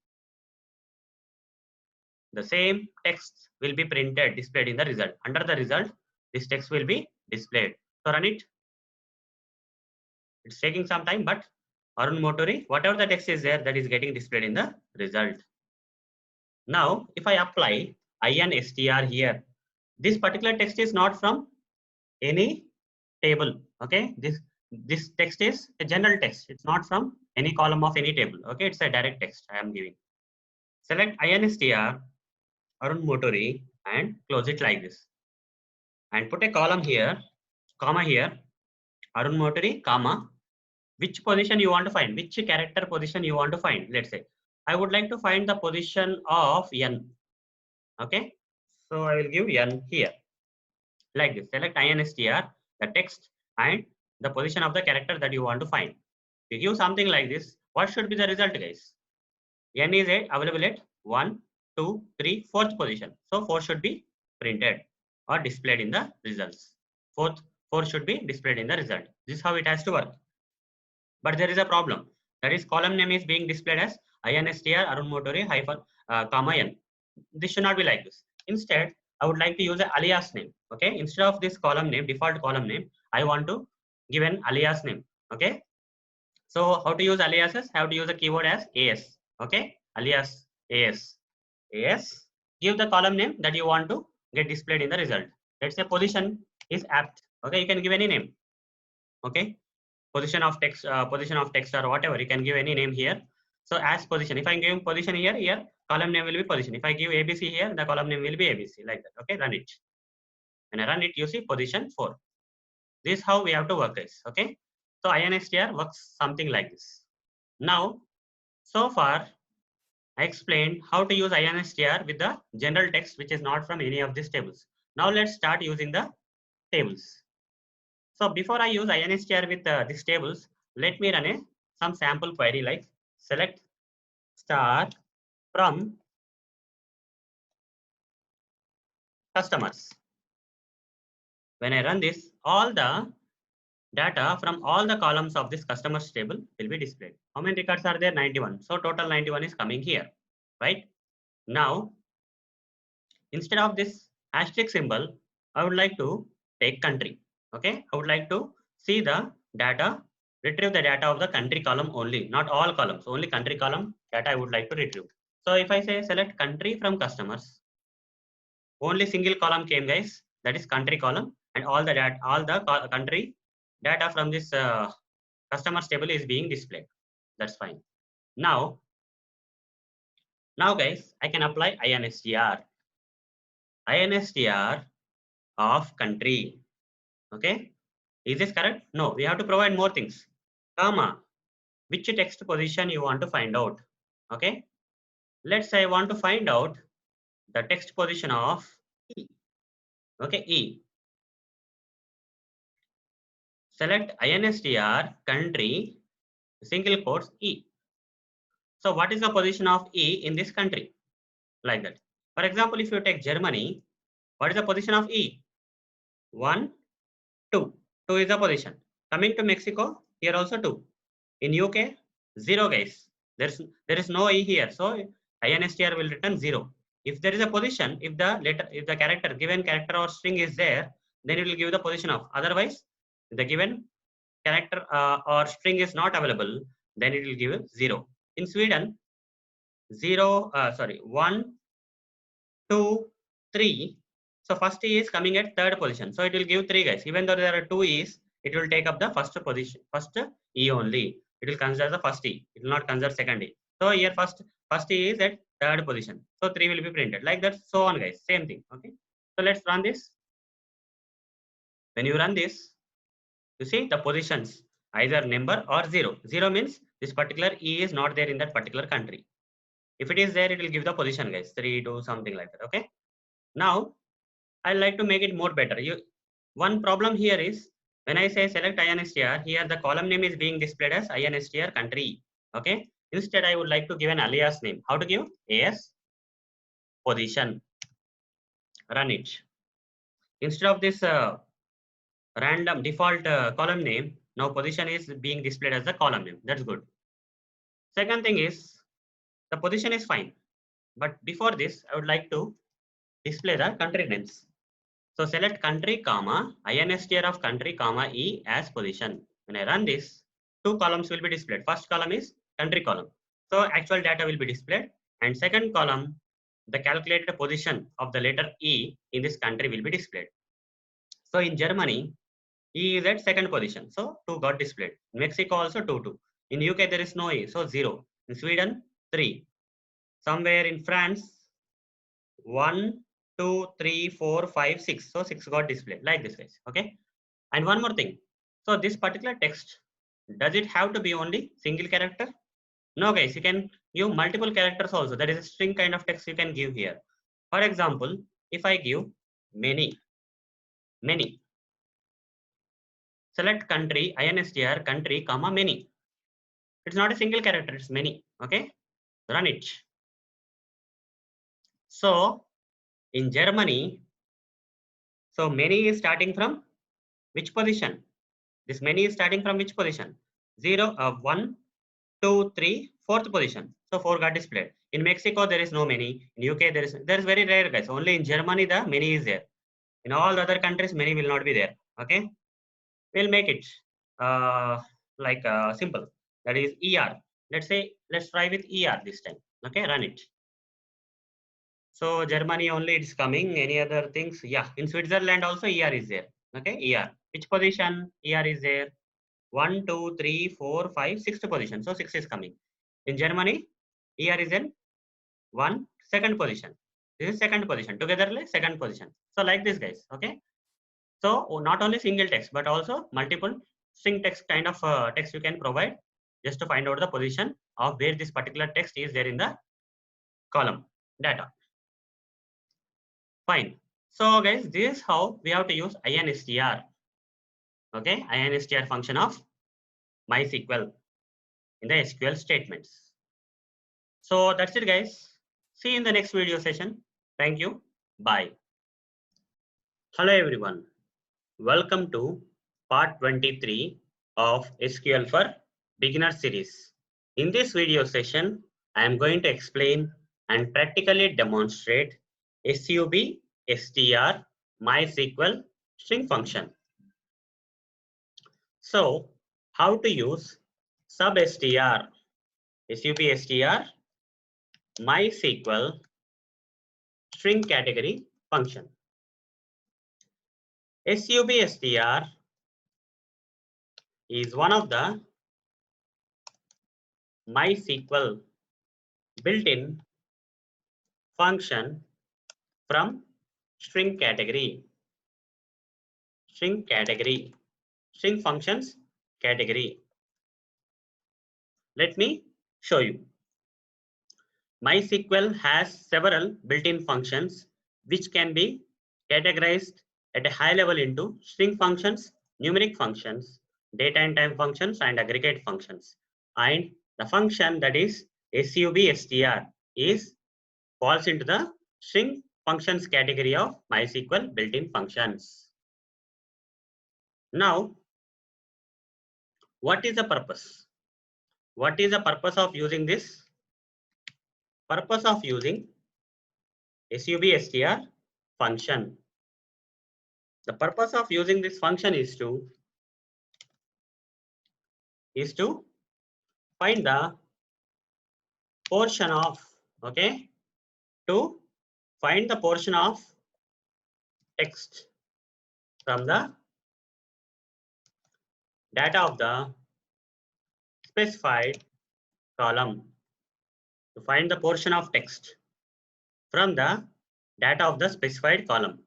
[SPEAKER 1] The same text will be printed, displayed in the result. Under the result, this text will be displayed. So run it. It's taking some time, but Arun Motori, whatever the text is there, that is getting displayed in the result. Now, if I apply instr here, this particular text is not from any table. Okay, this text is a general text. It's not from any column of any table. Okay, it's a direct text I am giving. Select instr Arun Motori and close it like this, and put a column here, comma here, Arun Motori, comma, which position you want to find, which character position you want to find. Let's say I would like to find the position of n. Okay, so I will give n here like this. Select instr, the text, and the position of the character that you want to find. If you give something like this, what should be the result, guys? N is available at 1, 2, 3, fourth position. So 4 should be printed or displayed in the results. 4 should be displayed in the result. This is how it has to work. But there is a problem. That is, column name is being displayed as instr Arun Motori hyphen comma n. This should not be like this. Instead, I would like to use an alias name. Okay, instead of this column name, default column name, I want to give an alias name. Okay, so how to use aliases? I have to use a keyword as as. Okay, alias as. Give the column name that you want to get displayed in the result. Let's say position is apt. Okay, you can give any name. Okay, position of text or whatever, you can give any name here. So as position, if I give position here, here column name will be position. If I give ABC here, the column name will be ABC, like that. Okay, run it. When I run it, you see position 4. This is how we have to work, guys. Okay, so instr works something like this. Now, so far I explained how to use instr with the general text which is not from any of these tables. Now let's start using the tables. So before I use instr with these tables, let me run some sample query like select star from customers. When I run this, all the data from all the columns of this customers table will be displayed. How many records are there? 91. So total 91 is coming here, right? Now, instead of this asterisk symbol, I would like to take country. Okay, I would like to see the data, retrieve the data of the country column only, not all columns, only country column data I would like to retrieve. So if I say select country from customers, only single column came, guys. That is country column, and all the data, country data from this customers table is being displayed. That's fine. Now, guys, I can apply instr. Instr of country. Okay, is this correct? No, we have to provide more things. Comma, which text position you want to find out. Okay, let's say I want to find out the text position of E. Okay, E. Select instr country single quotes E. So what is the position of E in this country? Like that. For example, if you take Germany, what is the position of E? 1, 2. 2 is the position. Coming to Mexico, here also 2. In UK, 0, guys. There is no E here. So instr will return 0. If there is a position, if the character, given character or string is there, then it will give the position of. Otherwise, if the given character or string is not available, then it will give 0. In Sweden, 1, 2, 3. So first E is coming at third position. So it will give 3, guys. Even though there are 2 E's, it will take up the first position, first E only. It will consider the first E. It will not consider second E. So here first E is at third position. So 3 will be printed like that. So on, guys. Same thing. Okay. So let's run this. When you run this, you see the positions either number or 0. 0 means this particular E is not there in that particular country. If it is there, it will give the position, guys. 3, 2, something like that. Okay. Now I like to make it more better. One problem here is when I say select instr, here the column name is being displayed as instr country. Okay. Instead, I would like to give an alias name. How to give? As position. Run it. Instead of this random default column name, now position is being displayed as the column name. That's good. Second thing is the position is fine. But before this, I would like to display the country names. So select country, comma, instr of country, comma, E as position. When I run this, 2 columns will be displayed. First column is country column. So actual data will be displayed. And second column, the calculated position of the letter E in this country will be displayed. So in Germany, E is at second position. So 2 got displayed. In Mexico also 2, 2. In UK there is no E, so 0. In Sweden, 3. Somewhere in France, 1, 2, 3, 4, 5, 6. So 6 got displayed like this, guys. Okay. And one more thing. So this particular text, does it have to be only single character? No, guys. You can give multiple characters also. That is a string kind of text you can give here. For example, if I give many, select country, instr country, comma many. It's not a single character. It's many. Okay. Run it. So in Germany, so many is starting from which position? This many is starting from which position? 0, 1, 2, 3, fourth position. So 4 got displayed. In Mexico, there is no many. In UK, there is very rare, guys. Only in Germany, the many is there. In all the other countries, many will not be there. Okay. We'll make it like simple. That is ER. Let's try with ER this time. Okay, run it. So Germany only it's coming. Any other things? Yeah, in Switzerland also ER is there. Okay, ER. Which position ER is there? 1, 2, 3, 4, 5, 6th position. So 6 is coming. In Germany, ER is in second position. This is second position. Togetherly, second position. So like this, guys. Okay. So not only single text, but also multiple string text kind of text you can provide just to find out the position of where this particular text is there in the column data. Fine. So guys, this is how we have to use instr. Okay, instr function of MySQL in the SQL statements. So that's it, guys. See you in the next video session. Thank you. Bye. Hello everyone. Welcome to part 23 of SQL for Beginner series. In this video session, I am going to explain and practically demonstrate SUB str MySQL string function. So, how to use substr SUB str MySQL string category function. SUB str is one of the MySQL built-in function from string category. String functions category. Let me show you. MySQL has several built-in functions which can be categorized at a high level into string functions, numeric functions, data and time functions, and aggregate functions. And the function that is SUBstr is falls into the string functions category of MySQL built-in functions. Now, what is the purpose? What is the purpose of using this? Purpose of using SUBstr function. The purpose of using this function is to find the portion of, okay, to find the portion of text from the data of the specified column. To find the portion of text from the data of the specified column.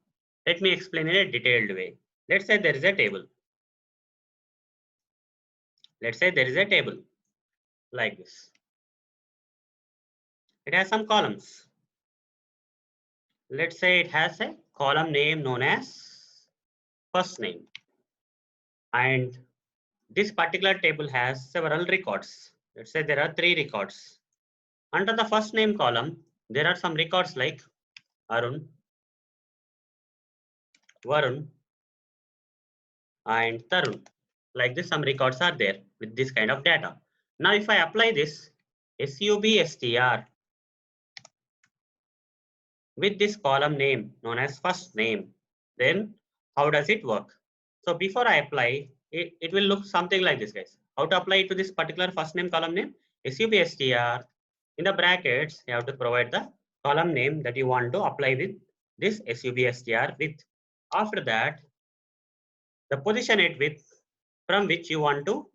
[SPEAKER 1] Let me explain in a detailed way. Let's say there is a table. Let's say there is a table like this. It has some columns. Let's say it has a column name known as first name. And this particular table has several records. Let's say there are 3 records. Under the first name column, there are some records like Arun, Varun, and Tarun. Like this, some records are there with this kind of data. Now, if I apply this SUBstr with this column name known as first name, then how does it work? So before I apply, it will look something like this, guys. How to apply it to this particular first name column name? SUBstr, in the brackets, you have to provide the column name that you want to apply with this SUBstr with. After that, the position it with from which you want to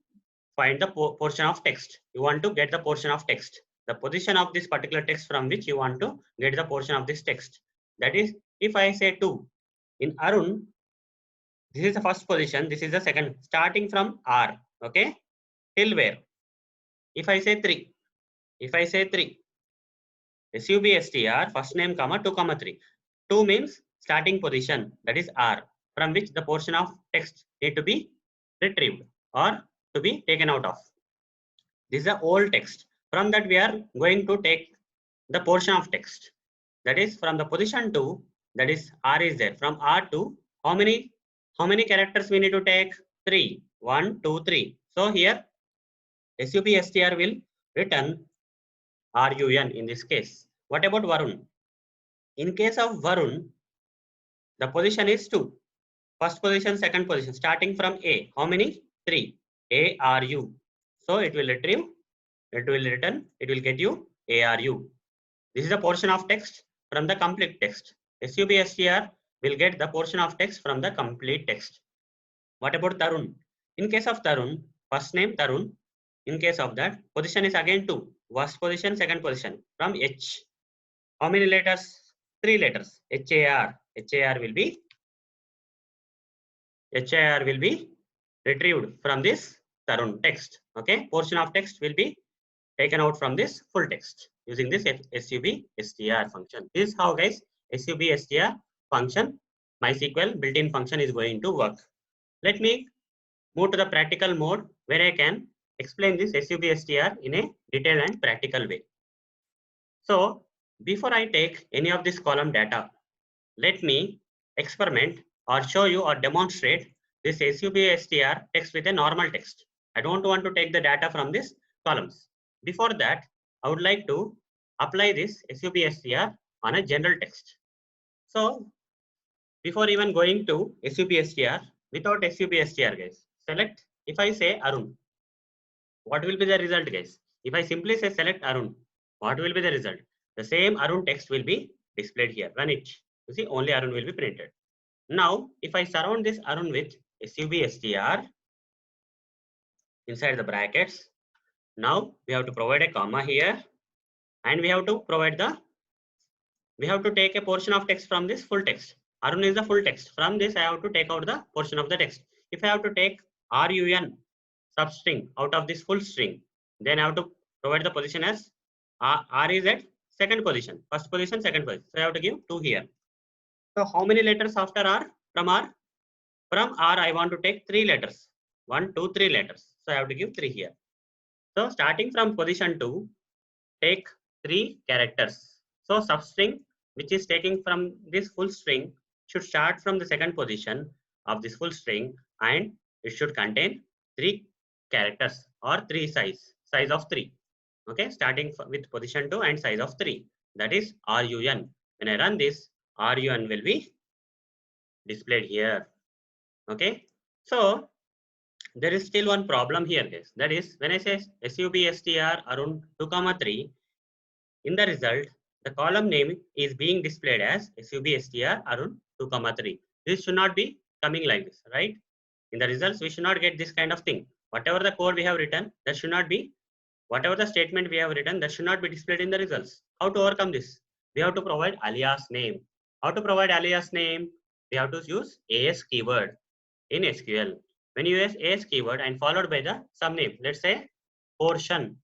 [SPEAKER 1] find the portion of text. You want to get the portion of text. The position of this particular text from which you want to get the portion of this text. That is, if I say 2, in Arun, this is the first position, this is the second, starting from R, okay, till where? If I say 3, SUBstr, first name, comma, 2, comma, 3. 2 means starting position, that is R, from which the portion of text need to be retrieved or to be taken out of. This is the old text. From that we are going to take the portion of text. That is from the position 2, that is R is there. From R to how many characters we need to take? 3. 1, 2, 3. So here SUBstr will return RUN in this case. What about Varun? In case of Varun, the position is 2. First position, second position, starting from A. How many? 3. ARU. So it will retrieve, it will return, it will get you ARU. This is the portion of text from the complete text. SUBstr will get the portion of text from the complete text. What about Tarun? In case of Tarun, first name Tarun, in case of that, position is again 2. first position, second position. From H, how many letters? 3 letters. HAR. HAR will be retrieved from this Tarun text. Okay, portion of text will be taken out from this full text using this SUB-str function. This is how, guys, SUB-str function, MySQL built-in function is going to work. Let me move to the practical mode where I can explain this SUB-str in a detailed and practical way. So before I take any of this column data, let me experiment or show you or demonstrate this SUB-str text with a normal text. I don't want to take the data from this columns. Before that, I would like to apply this SUB-str on a general text. So before even going to SUB-str, without SUB-str, guys, select, if I say Arun, what will be the result, guys? If I simply say select Arun, what will be the result? The same Arun text will be displayed here. Run it. You see, only Arun will be printed. Now, if I surround this Arun with SUB-str inside the brackets, now we have to provide a comma here, and we have to take a portion of text from this full text. Arun is the full text. From this, I have to take out the portion of the text. If I have to take RUN substring out of this full string, then I have to provide the position as R is at second position, first position, second position. So I have to give 2 here. So how many letters after R? From R? From R, I want to take 3 letters. 1, 2, 3 letters. So I have to give 3 here. So starting from position 2, take 3 characters. So substring, which is taking from this full string, should start from the second position of this full string, and it should contain 3 characters or 3 size of 3. Okay, starting with position 2 and size of 3. That is RUN. When I run this, RUN will be displayed here. Okay, so there is still one problem here, guys. That is, when I say SUB-str Arun 2, 3, in the result, the column name is being displayed as SUB-str Arun 2, 3. This should not be coming like this, right? In the results, we should not get this kind of thing. Whatever the code we have written, that should not be, whatever the statement we have written, that should not be displayed in the results. How to overcome this? We have to provide alias name. How to provide alias name? We have to use AS keyword in SQL. When you use AS keyword and followed by the some name, let's say portion,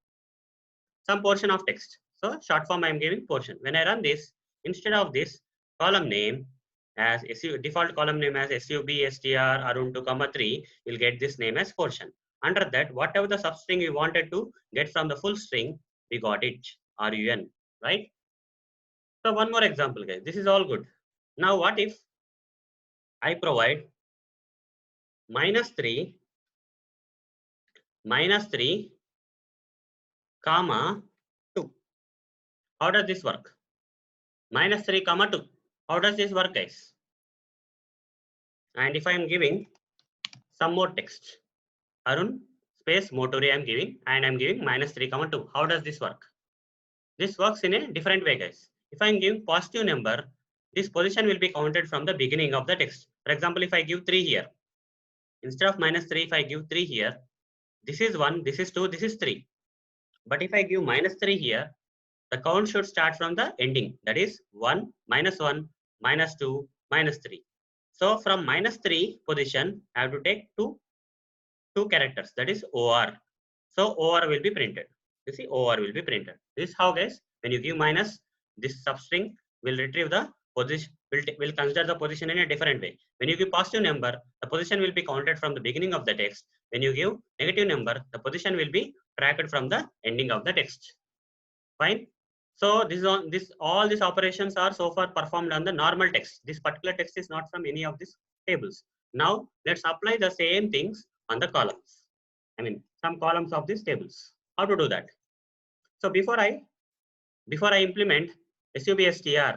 [SPEAKER 1] some portion of text. So short form I am giving portion. When I run this, instead of this column name as default column name as SUB-str Arun 2, 3, you'll get this name as portion. Under that, whatever the substring we wanted to get from the full string, we got it, RUN, right? So one more example, guys. This is all good. Now what if I provide -3, comma 2. How does this work? -3, 2. How does this work, guys? And if I am giving some more text, Arun space Motori I am giving, and I am giving -3, 2. How does this work? This works in a different way, guys. If I am giving positive number, this position will be counted from the beginning of the text. For example, if I give 3 here, instead of -3, if I give 3 here, this is 1, this is 2, this is 3. But if I give -3 here, the count should start from the ending. That is 1, -1, -2, -3. So from -3 position, I have to take two characters. That is OR. So OR will be printed. You see, OR will be printed. This is how, guys, when you give minus, this substring will retrieve the position, will consider the position in a different way. When you give positive number, the position will be counted from the beginning of the text. When you give negative number, the position will be tracked from the ending of the text. Fine. So all these operations are so far performed on the normal text. This particular text is not from any of these tables. Now let's apply the same things on the columns. I mean, some columns of these tables. How to do that? So before I implement SUB-str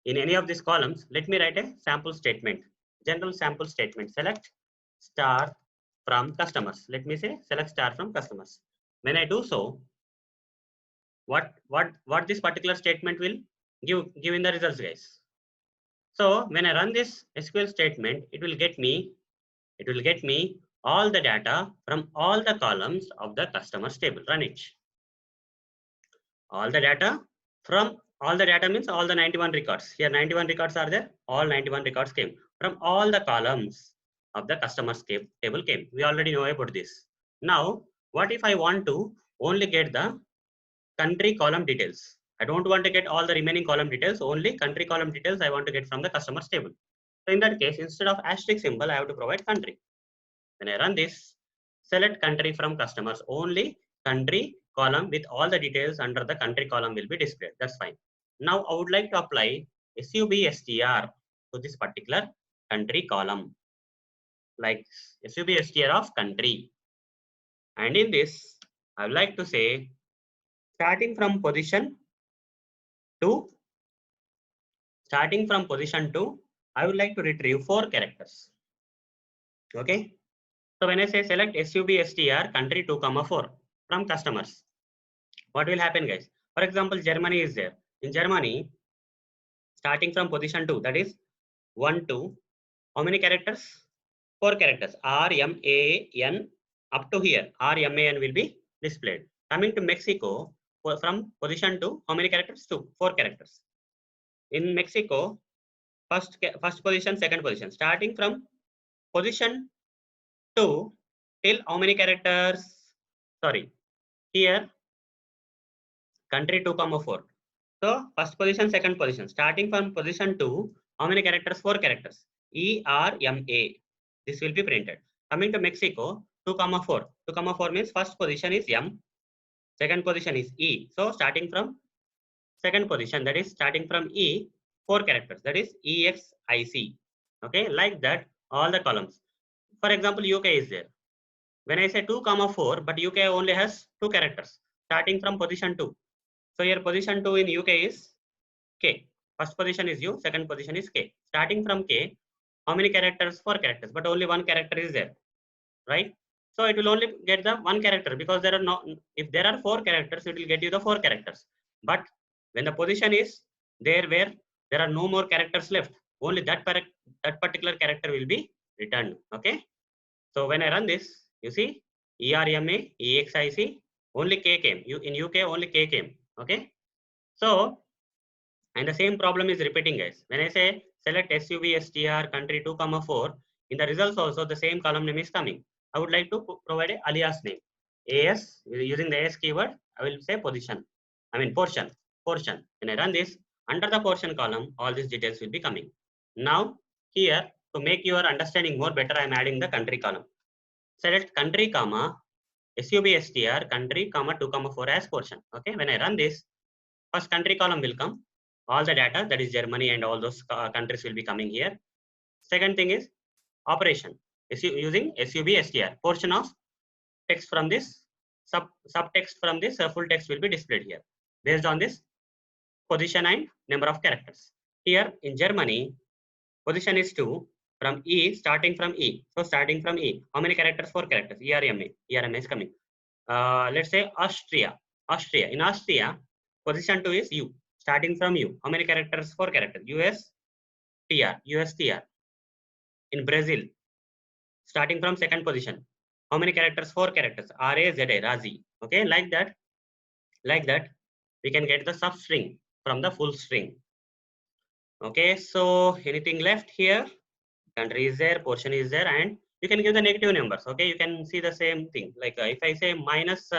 [SPEAKER 1] in any of these columns, let me write a sample statement, general sample statement. Select star from customers. Let me say select star from customers. When I do so, what this particular statement will give in the results, guys? So when I run this SQL statement, it will get me all the data from all the columns of the customers table. Run it. all the data from all the data means all the 91 records. Here 91 records are there. All 91 records came from all the columns of the customers table came. We already know about this. Now, what if I want to only get the country column details? I don't want to get all the remaining column details, only country column details I want to get from the customers table. So in that case, instead of asterisk symbol, I have to provide country. When I run this, select country from customers, only country column with all the details under the country column will be displayed. That's fine. Now I would like to apply substr to this particular country column, like substr of country. And in this, I would like to say starting from position 2, I would like to retrieve 4 characters. Okay. So when I say select substr country 2, 4 from customers, what will happen, guys? For example, Germany is there. In Germany, starting from position 2, that is 1, 2, how many characters? 4 characters. R, M, A, N, up to here. R, M, A, N will be displayed. Coming to Mexico, from position 2, how many characters? 2, 4 characters. In Mexico, first position, second position. Starting from position 2 till how many characters? Sorry, here country 2, 4. So first position, second position. Starting from position 2, how many characters? 4 characters. ERMA. This will be printed. Coming to Mexico, 2, 4. 2, 4 means first position is M, second position is E. So starting from second position, that is starting from E, 4 characters. That is EXIC. Okay, like that, all the columns. For example, UK is there. When I say 2, 4, but UK only has 2 characters. Starting from position 2. So here position 2 in UK is K. First position is U, second position is K. Starting from K, how many characters? 4 characters, but only one character is there, right? So it will only get the one character because there are no, if there are 4 characters, it will get you the 4 characters. But when the position is there where there are no more characters left, only that particular character will be returned. Okay. So when I run this, you see ERMA, EXIC, only K came. In UK only K came. Okay. So and the same problem is repeating, guys. When I say select SUV country 2, 4, in the results also the same column name is coming. I would like to provide a alias name. AS, using the AS keyword, I will say position. I mean portion. When I run this, under the portion column, all these details will be coming. Now, here, to make your understanding more better, I am adding the country column. Select country, SUBSTR, country, 2, 4 as portion. Okay, when I run this, first country column will come. All the data, that is Germany and all those countries will be coming here. Second thing is operation. Using SUBSTR. Portion of text from this, subtext from this full text will be displayed here. Based on this position and number of characters. Here in Germany, position is 2 from E, starting from E. So starting from E, how many characters? 4 characters. ERMA is coming. Let's say Austria. In Austria, position 2 is U. Starting from U, how many characters? 4 characters. USTR. In Brazil, starting from second position, how many characters? 4 characters. RAZA, Razi. Okay, like that, we can get the substring from the full string. Okay, so anything left here? Country is there, portion is there, and you can give the negative numbers. Okay, you can see the same thing. Like if I say minus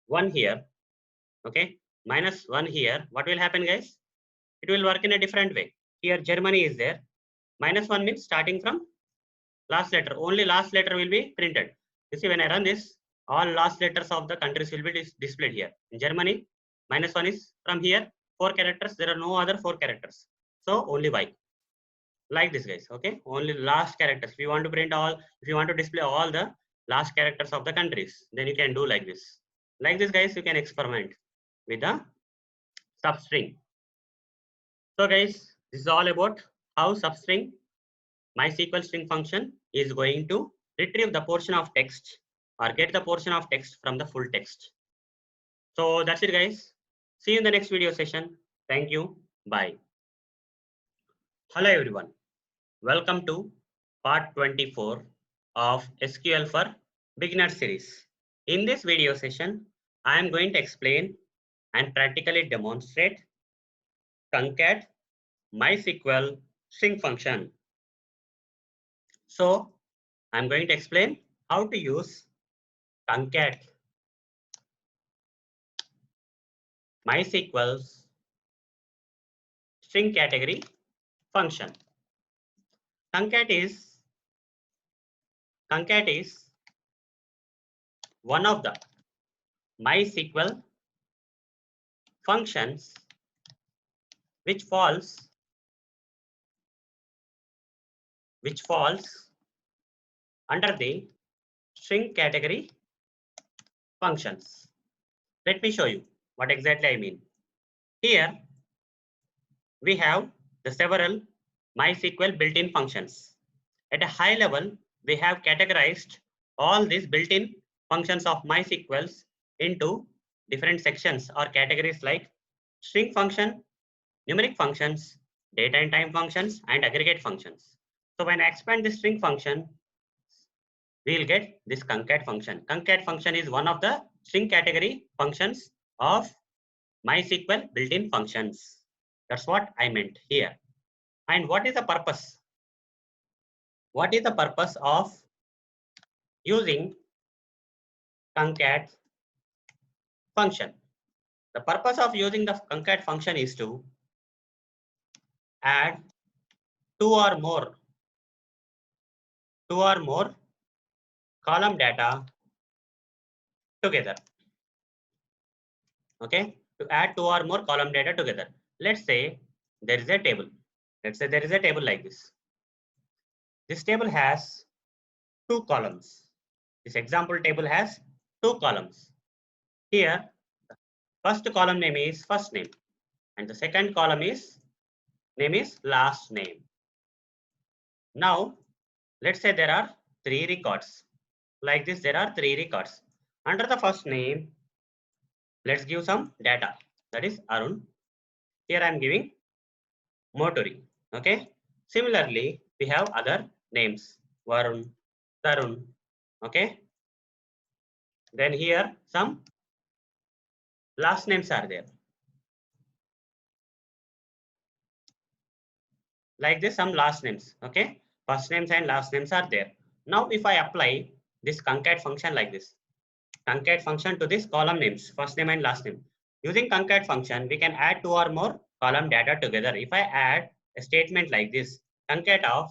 [SPEAKER 1] 1 here, okay, minus 1 here, what will happen, guys? It will work in a different way. Here Germany is there. Minus 1 means starting from last letter. Only last letter will be printed. You see, when I run this, all last letters of the countries will be displayed here. In Germany, minus 1 is from here. 4 characters. There are no other 4 characters. So only Y. Like this, guys. Okay. Only last characters. If you want to print all, if you want to display all the last characters of the countries, then you can do like this. Like this, guys, you can experiment with the substring. So guys, this is all about how substring MySQL string function is going to retrieve the portion of text or get the portion of text from the full text. So that's it, guys. See you in the next video session. Thank you. Bye. Hello everyone. Welcome to part 24 of SQL for Beginner series. In this video session, I am going to explain and practically demonstrate concat MySQL string function. So I'm going to explain how to use concat MySQL's string category function. Concat is one of the MySQL functions which falls under the string category functions. Let me show you what exactly I mean. Here we have the several MySQL built-in functions. At a high level, we have categorized all these built-in functions of MySQLs into different sections or categories like string function, numeric functions, date and time functions, and aggregate functions. So when I expand the string function, we will get this concat function. Concat function is one of the string category functions of MySQL built-in functions. That's what I meant here. And what is the purpose? What is the purpose of using concat function? The purpose of using the concat function is to add two or more column data together. Okay, to add two or more column data together. Let's say there is a table. Let's say there is a table like this. This table has two columns. This example table has two columns. Here, first column name is first name, and the second column is name is last name. Now, let's say there are three records. Like this, there are three records. Under the first name, let's give some data. That is Arun. Here I am giving Motori. Okay. Similarly, we have other names. Varun, Tarun. Okay. Then here some last names are there. Like this, some last names. Okay. First names and last names are there. Now, if I apply this concat function like this, concat function to this column names, first name and last name. Using concat function, we can add two or more column data together. If I add a statement like this, concat of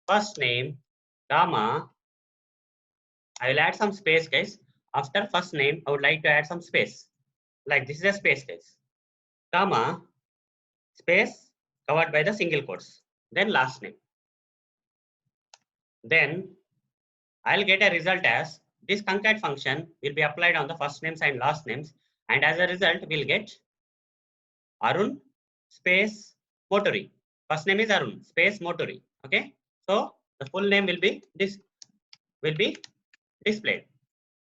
[SPEAKER 1] first name, comma, I will add some space, guys. After first name, I would like to add some space. Like this is a space, guys. Comma, space covered by the single quotes. Then last name. Then I'll get a result as this concat function will be applied on the first names and last names. And as a result, we'll get Arun space Motori. First name is Arun space Motori. Okay. So the full name will be displayed.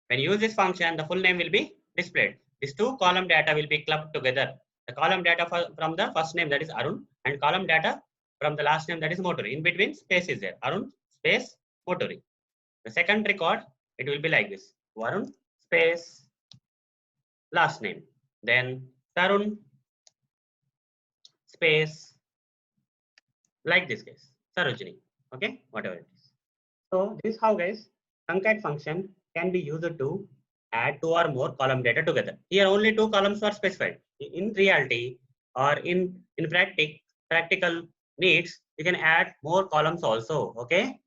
[SPEAKER 1] When you use this function, the full name will be displayed. These two column data will be clubbed together. The column data from the first name, that is Arun, and column data from the last name, that is Motori. In between, space is there. Arun space Motori. The second record, it will be like this. Varun space last name. Then Tarun space like this case. Sarojini. Okay, whatever it is. So this is how, guys, concat function can be used to add two or more column data together. Here only two columns are specified. In reality or in practical needs, you can add more columns also. Okay.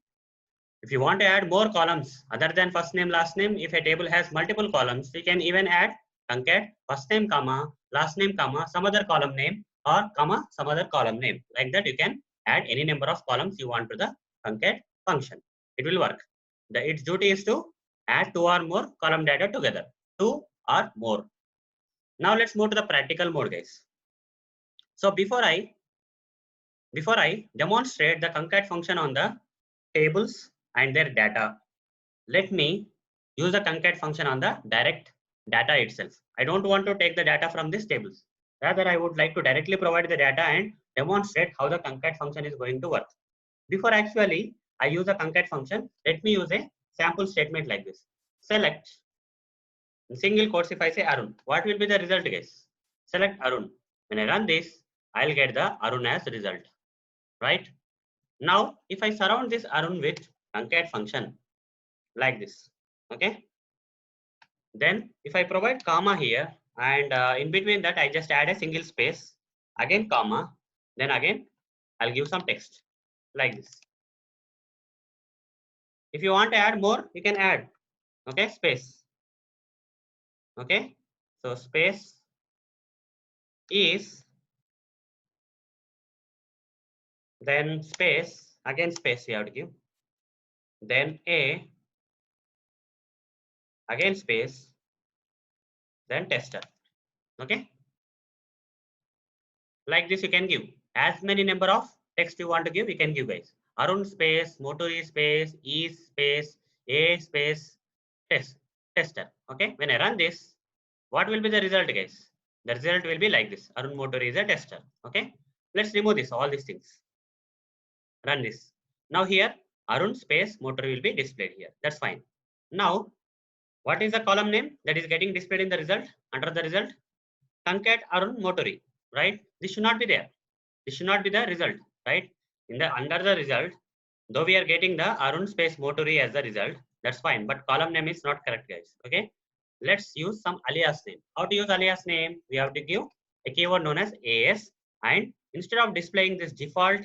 [SPEAKER 1] If you want to add more columns other than first name, last name, if a table has multiple columns, you can even add concat first name, comma, last name, comma, some other column name, or comma, some other column name. Like that, you can add any number of columns you want to the concat function. It will work. Its duty is to add two or more column data together. Two or more. Now let's move to the practical mode, guys. So before I demonstrate the concat function on the tables and their data, let me use the concat function on the direct data itself. I don't want to take the data from these tables. Rather, I would like to directly provide the data and demonstrate how the concat function is going to work. Before actually I use the concat function, let me use a sample statement like this. Select, in single quotes, if I say Arun, what will be the result, guys? select Arun. When I run this, I'll get the Arun as result, right? Now, if I surround this Arun with concat function like this, okay? Then if I provide comma here and in between that I just add a single space, again comma, then again I'll give some text like this. If you want to add more, you can add, okay, space, okay? So space is, then space, again space you have to give, then a, again space, then tester, okay? Like this you can give as many number of text you want to give, you can give guys. Arun space, Motori space, E space, A space, tester, okay? When I run this, what will be the result guys? The result will be like this. Arun Motori is a tester, okay? Let's remove this, all these things. Run this. Now here, Arun space motor will be displayed here. That's fine. Now, what is the column name that is getting displayed in the result? Under the result, concat Arun Motori, right? This should not be there. This should not be the result, right? In the under the result, though we are getting the Arun space Motori as the result, that's fine. But column name is not correct, guys. Okay. Let's use some alias name. How to use alias name? We have to give a keyword known as AS, and instead of displaying this default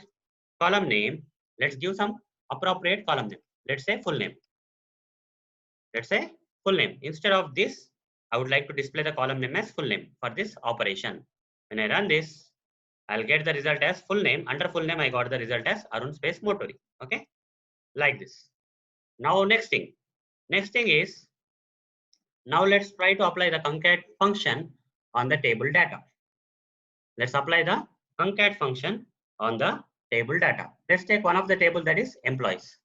[SPEAKER 1] column name, let's give some appropriate column name. Let's say full name. Let's say full name. Instead of this, I would like to display the column name as full name for this operation. When I run this, I'll get the result as full name. Under full name, I got the result as Arun space Motori. Okay, like this. Now next thing. Next thing is, now let's try to apply the concat function on the table data. Let's apply the concat function on the table data. Let's take one of the table, that is employees.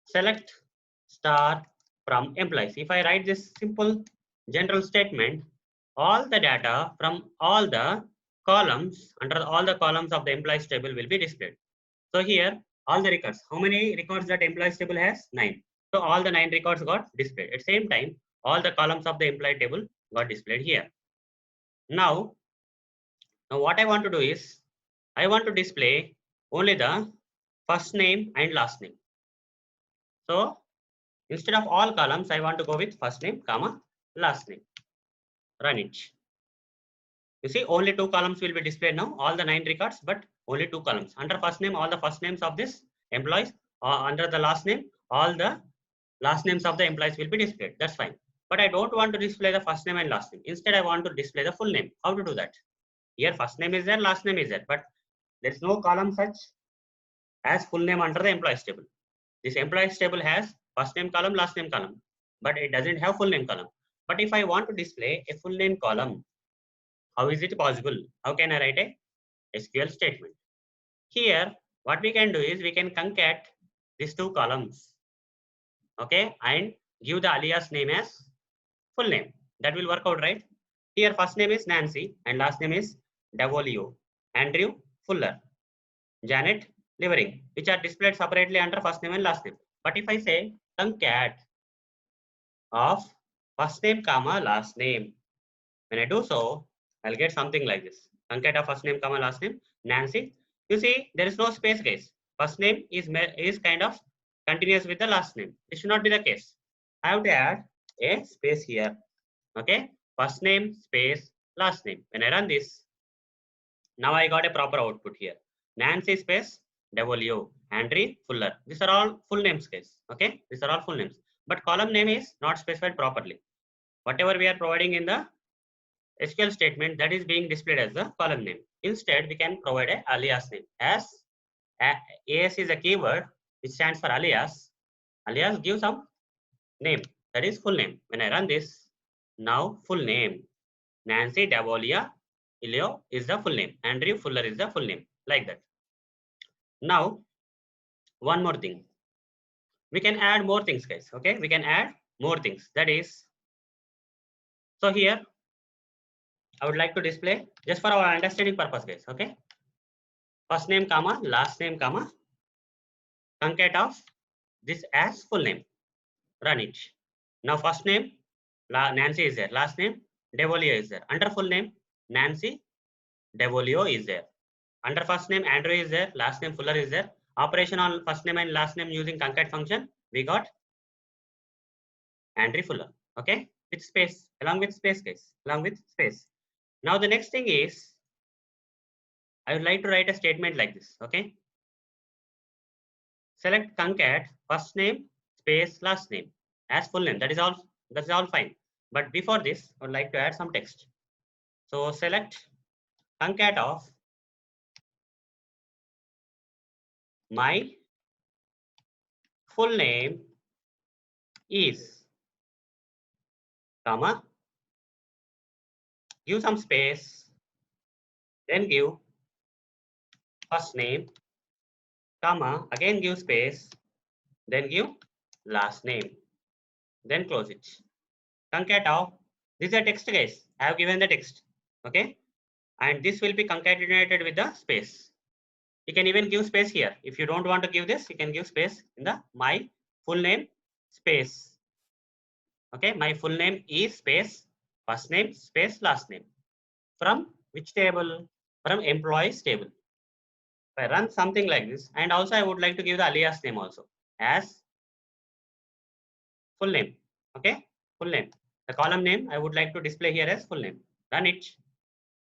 [SPEAKER 1] Select star from employees. If I write this simple general statement, all the data from all the columns, under all the columns of the employees table will be displayed. So here, all the records, how many records that employees table has? 9. So all the 9 records got displayed. At the same time, all the columns of the employee table got displayed here. Now what I want to do is, I want to display only the first name and last name. So instead of all columns, I want to go with first name, comma, last name. Run it. You see, only 2 columns will be displayed now, all the 9 records, but only 2 columns. Under first name, all the first names of this employees, under the last name, all the last names of the employees will be displayed. That's fine. But I don't want to display the first name and last name. Instead, I want to display the full name. How to do that? Here, first name is there, last name is there, but there's no column such as full name under the employees table. This employees table has first name column, last name column, but it doesn't have full name column. But if I want to display a full name column, how is it possible? How can I write a SQL statement? Here, what we can do is we can concat these 2 columns, okay, and give the alias name as full name. That will work out, right? Here, first name is Nancy and last name is Davolio, Andrew Fuller, Janet Livering, which are displayed separately under first name and last name. But if I say concat of first name comma last name, when I do so, I'll get something like this. Concat of first name comma last name, Nancy. You see, there is no space, guys. First name is kind of continuous with the last name. This should not be the case. I have to add a space here. Okay, first name space last name. When I run this, now I got a proper output here. Nancy space Devolio, Andrew Fuller. These are all full names, guys. Okay, these are all full names. But column name is not specified properly. Whatever we are providing in the SQL statement, that is being displayed as the column name. Instead, we can provide a alias name. As AS is a keyword which stands for alias. Alias gives some name, that is full name. When I run this, now full name Nancy Davolia Ilio is the full name. Andrew Fuller is the full name, like that. Now, one more thing. We can add more things, guys. Okay, we can add more things. That is, so here I would like to display just for our understanding purpose, guys. Okay, first name comma last name comma concat of this as full name. Run it. Now first name Nancy is there, last name Devolia is there. Under full name Nancy Devolio is there. Under first name, Andrew is there. Last name, Fuller is there. Operation on first name and last name using concat function, we got Andrew Fuller. Okay, with space, along with space, guys, along with space. Now the next thing is, I would like to write a statement like this. Okay, select concat first name space last name as full name. That is all. That's all fine. But before this, I would like to add some text. So select concat of my full name is, comma, give some space, then give first name, comma, again give space, then give last name, then close it. Concat of, this is a text, guys. I have given the text. Okay, and this will be concatenated with the space. You can even give space here. If you don't want to give this, you can give space in the my full name space. Okay, my full name is space first name space last name. From which table? From employees table. If I run something like this, and also I would like to give the alias name also as full name. Okay, full name. The column name I would like to display here as full name. Run it.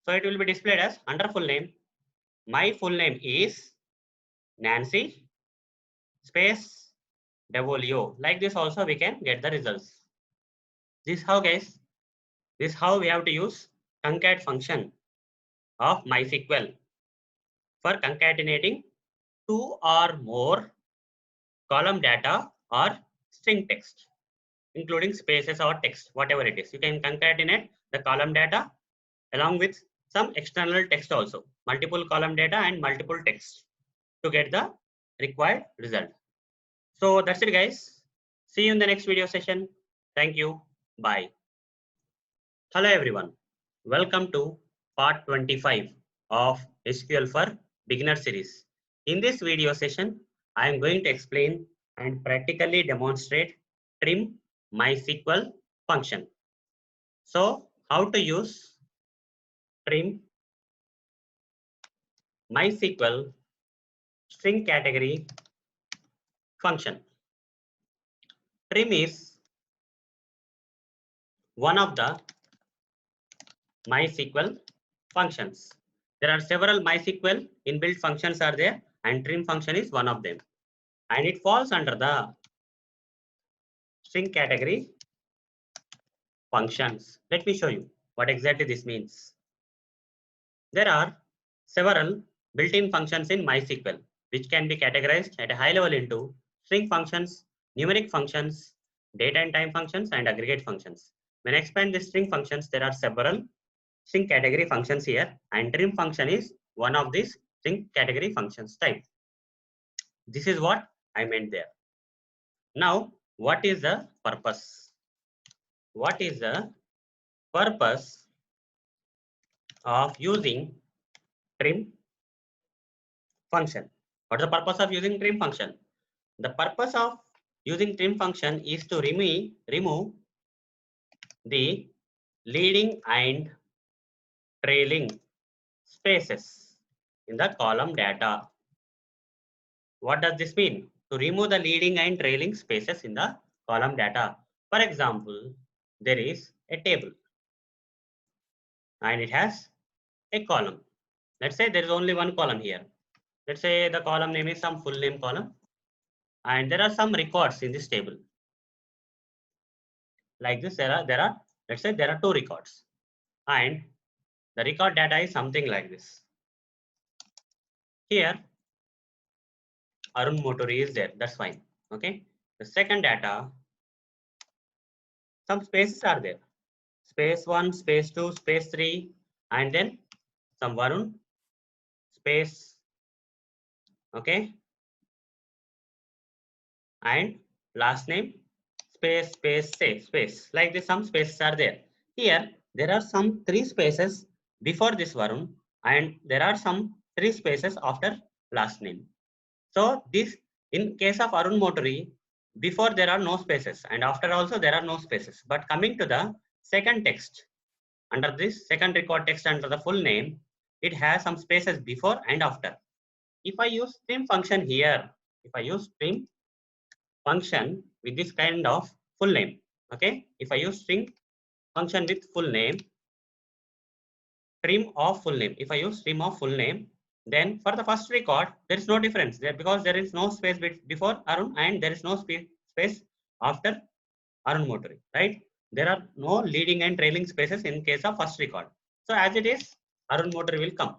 [SPEAKER 1] So it will be displayed as under full name. My full name is Nancy space Devolio. Like this also we can get the results. This how, guys, this how we have to use concat function of MySQL for concatenating two or more column data or string text, including spaces or text, whatever it is. You can concatenate the column data along with some external text also, multiple column data and multiple text to get the required result. So that's it, guys. See you in the next video session. Thank you. Bye. Hello, everyone. Welcome to part 25 of SQL for Beginner series. In this video session, I am going to explain and practically demonstrate trim MySQL function. So, how to use trim MySQL string category function. Trim is one of the MySQL functions. There are several MySQL inbuilt functions are there, and trim function is one of them. And it falls under the string category functions. Let me show you what exactly this means. There are several built-in functions in MySQL, which can be categorized at a high level into string functions, numeric functions, date and time functions, and aggregate functions. When I expand the string functions, there are several string category functions here, and trim function is one of these string category functions type. This is what I meant there. Now, what is the purpose? What is the purpose of using trim function? What is the purpose of using trim function? The purpose of using trim function is to remove the leading and trailing spaces in the column data. What does this mean? To remove the leading and trailing spaces in the column data. For example, there is a table and it has a column. Let's say there is only one column here. Let's say the column name is some full name column, and there are some records in this table. Like this, let's say there are two records, and the record data is something like this. Here, Arun Motori is there. That's fine. Okay. The second data, some spaces are there. Space 1, space 2, space 3, and then some Varun, space, okay, and last name, space, space, say, space. Like this, some spaces are there. Here, there are some 3 spaces before this Varun, and there are some 3 spaces after last name. So this, in case of Arun Motori, before there are no spaces, and after also there are no spaces. But coming to the second text, under this second record text under the full name, it has some spaces before and after. If I use trim function here, if I use trim function with this kind of full name, okay, if I use string function with full name, trim of full name, if I use trim of full name, then for the first record, there is no difference there because there is no space before Arun and there is no space after Arun Motori, right? There are no leading and trailing spaces in case of first record. So as it is, Arun Motori will come.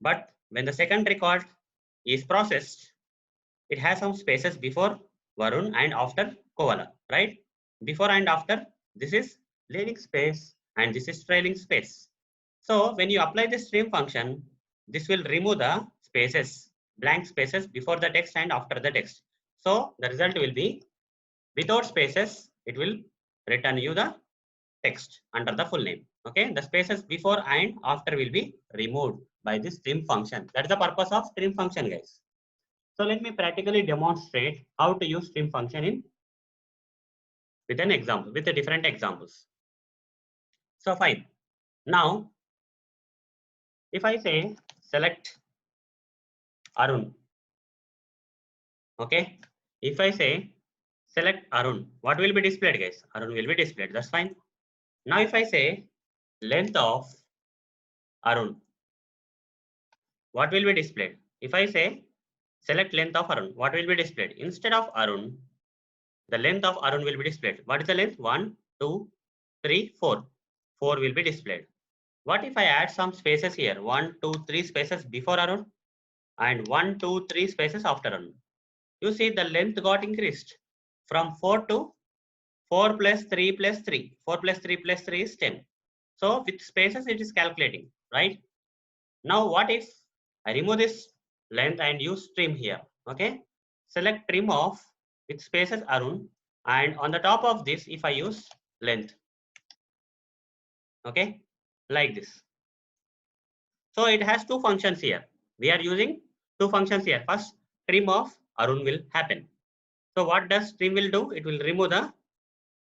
[SPEAKER 1] But when the second record is processed, it has some spaces before Varun and after Kovala, right? Before and after, this is leading space and this is trailing space. So when you apply the stream function, this will remove the spaces, blank spaces before the text and after the text. So the result will be without spaces, it will return you the text under the full name. Okay, the spaces before and after will be removed by this trim function. That is the purpose of trim function, guys. So let me practically demonstrate how to use trim function in with an example, with the different examples. So fine. Now, if I say select Arun, okay. If I say select Arun, what will be displayed, guys? Arun will be displayed. That's fine. Now, if I say length of Arun, what will be displayed? If I say select length of Arun, what will be displayed? Instead of Arun, the length of Arun will be displayed. What is the length? 1, 2, 3, 4. 4 will be displayed. What if I add some spaces here? 1, 2, 3 spaces before Arun and 1, 2, 3 spaces after Arun. You see the length got increased from 4 to 4 plus 3 plus 3. 4 plus 3 plus 3 is 10. So with spaces it is calculating, right? Now what if I remove this length and use trim here, okay? Select trim off with spaces Arun and on the top of this if I use length, okay, like this. So it has two functions here. We are using two functions here. First, trim of Arun will happen. So what does trim will do? It will remove the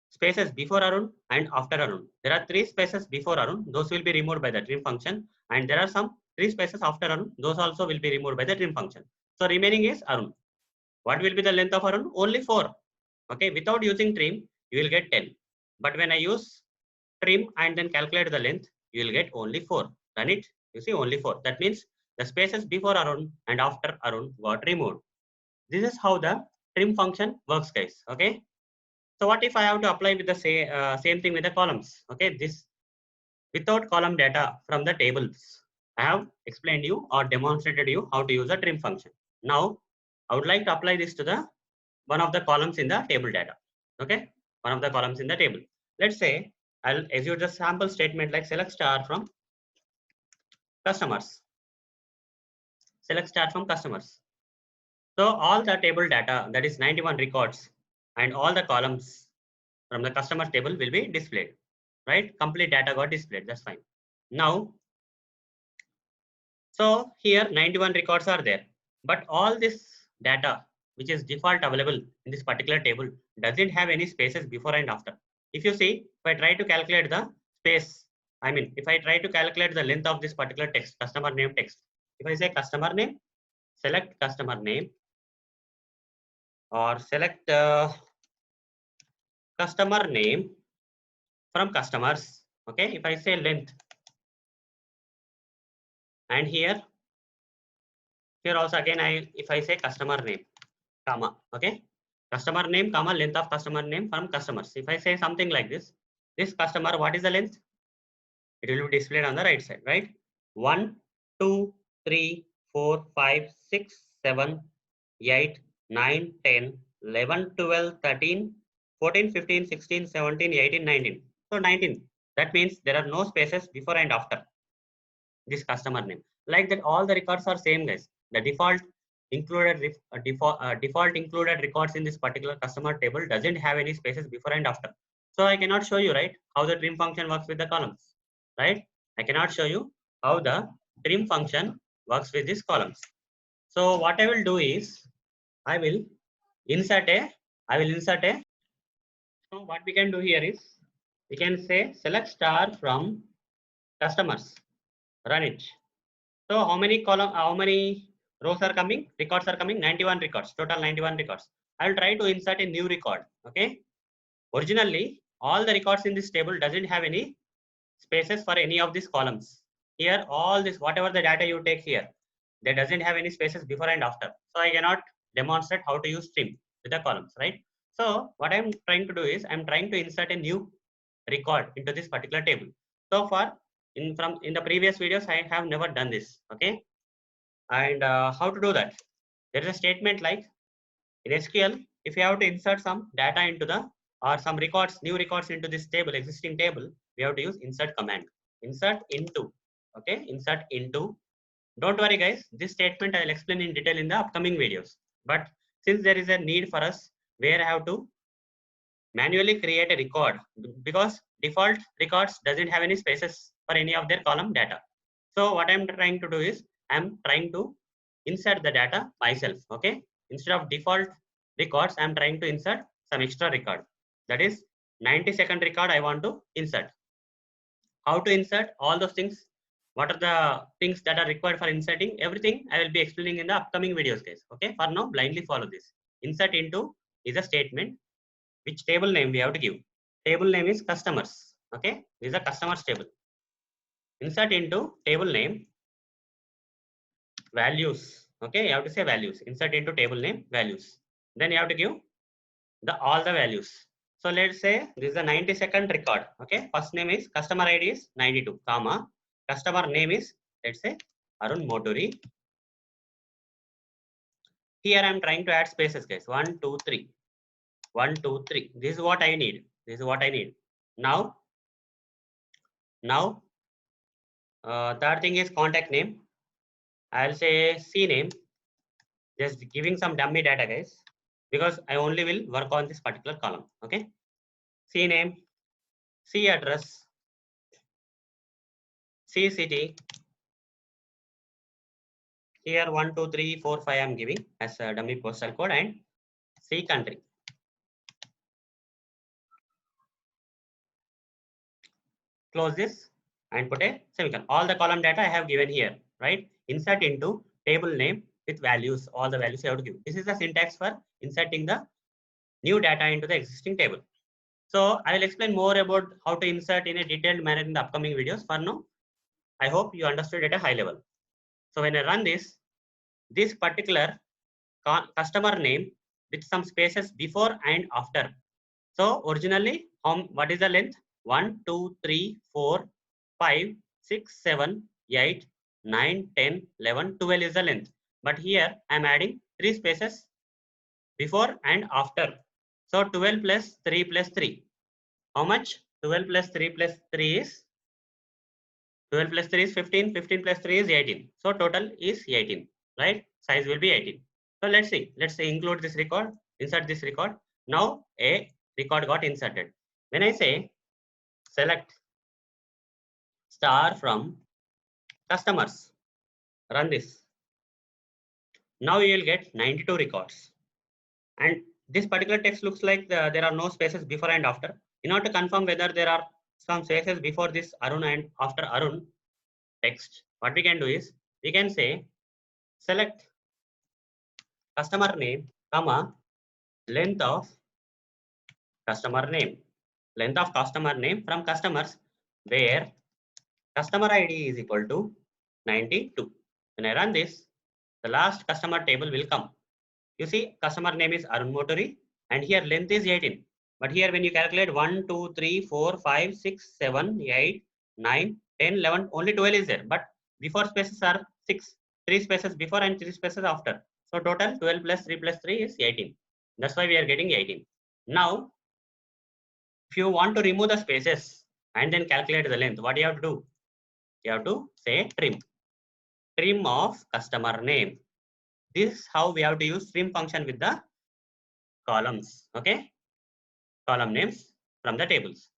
[SPEAKER 1] spaces before Arun and after Arun. There are three spaces before Arun. Those will be removed by the trim function. And there are some three spaces after Arun. Those also will be removed by the trim function. So remaining is Arun. What will be the length of Arun? Only 4. Okay. Without using trim, you will get 10. But when I use trim and then calculate the length, you will get only 4. Done it? You see only 4. That means the spaces before Arun and after Arun got removed. This is how the trim function works, guys. Okay. So what if I have to apply with the same thing with the columns? Okay. This without column data from the tables. I have explained you or demonstrated you how to use the trim function. Now I would like to apply this to the one of the columns in the table data. Okay. One of the columns in the table. Let's say I'll execute the sample statement like select star from customers. Select star from customers. So all the table data, that is 91 records and all the columns from the customers table will be displayed, right? Complete data got displayed. That's fine. Now, so here 91 records are there, but all this data which is default available in this particular table doesn't have any spaces before and after. If you see, if I try to calculate the space, I mean, if I try to calculate the length of this particular text, customer name text, if I say customer name, select customer name or select customer name from customers. Okay, if I say length and here also again if I say customer name comma, okay, customer name comma length of customer name from customers. If I say something like this customer, what is the length? It will be displayed on the right side, right? 1, 2, 3, 4, 5, 6, 7, 8, 9, 10, 11, 12, 13, 14, 15, 16, 17, 18, 19. So 19. That means there are no spaces before and after this customer name. Like that, all the records are same, guys. The default default included records in this particular customer table doesn't have any spaces before and after. So I cannot show you, right, how the trim function works with the columns, right? I cannot show you how the trim function works with these columns. So what I will do is I will insert a. So what we can do here is We can say select star from customers. Run it. So how many rows are coming? Records are coming. 91 records. Total 91 records. I will try to insert a new record. Okay. Originally, all the records in this table doesn't have any spaces for any of these columns. Here, all this, whatever the data you take here, there doesn't have any spaces before and after. So I cannot demonstrate how to use trim with the columns, right? So what I'm trying to do is I'm trying to insert a new record into this particular table. So far, in the previous videos, I have never done this. Okay, and how to do that? There is a statement like in SQL, if you have to insert some data into the or some records, new records into this table, existing table, we have to use insert command. Insert into. Okay, insert into. Don't worry, guys. This statement I will explain in detail in the upcoming videos. But since there is a need for us where I have to manually create a record because default records doesn't have any spaces for any of their column data. So what I'm trying to do is I'm trying to insert the data myself. Okay, instead of default records, I'm trying to insert some extra record. That is 90-second record I want to insert. How to insert all those things? What are the things that are required for inserting? Everything I will be explaining in the upcoming videos, guys. Okay, for now, blindly follow this. Insert into is a statement. Which table name we have to give? Table name is customers. Okay, this is a customers table. Insert into table name values. Okay, you have to say values. Insert into table name values. Then you have to give all the values. So let's say this is a 90-second record. Okay, first name is customer ID is 92, comma customer name is, let's say, Arun Moturi. Here I'm trying to add spaces, guys. 1, 2, 3. 1, 2, 3. This is what I need. This is what I need. Now third thing is contact name. I'll say C name. Just giving some dummy data, guys, because I only will work on this particular column. Okay. C name, C address, C city. Here 1, 2, 3, 4, 5 I'm giving as a dummy postal code and C country. Close this and put a semicolon. All the column data I have given here, right? Insert into table name with values, all the values you have to give. This is the syntax for inserting the new data into the existing table. So I will explain more about how to insert in a detailed manner in the upcoming videos. For now, I hope you understood at a high level. So when I run this particular customer name with some spaces before and after. So originally, what is the length? 1, 2, 3, 4, 5, 6, 7, 8, 9, 10, 11, 12 is the length. But here I am adding 3 spaces before and after. So 12 plus 3 plus 3. How much? 12 plus 3 plus 3 is 12 plus 3 is 15. 15 plus 3 is 18. So total is 18, right? Size will be 18. So let's see. Let's include this record, insert this record. Now a record got inserted. When I say select star from customers, run this. Now you will get 92 records. And this particular text looks like there are no spaces before and after. In order to confirm whether there are some spaces before this Arun and after Arun text, what we can do is we can say select customer name, comma, length of customer name. Length of customer name from customers where customer ID is equal to 92. When I run this, the last customer table will come. You see, customer name is Arun Moturi and here length is 18. But here when you calculate 1, 2, 3, 4, 5, 6, 7, 8, 9, 10, 11, only 12 is there. But before spaces are 6, 3 spaces before and 3 spaces after. So total 12 plus 3 plus 3 is 18. That's why we are getting 18. Now, if you want to remove the spaces and then calculate the length, what do you have to do? You have to say trim. Trim of customer name. This is how we have to use trim function with the columns. Okay. Column names from the tables.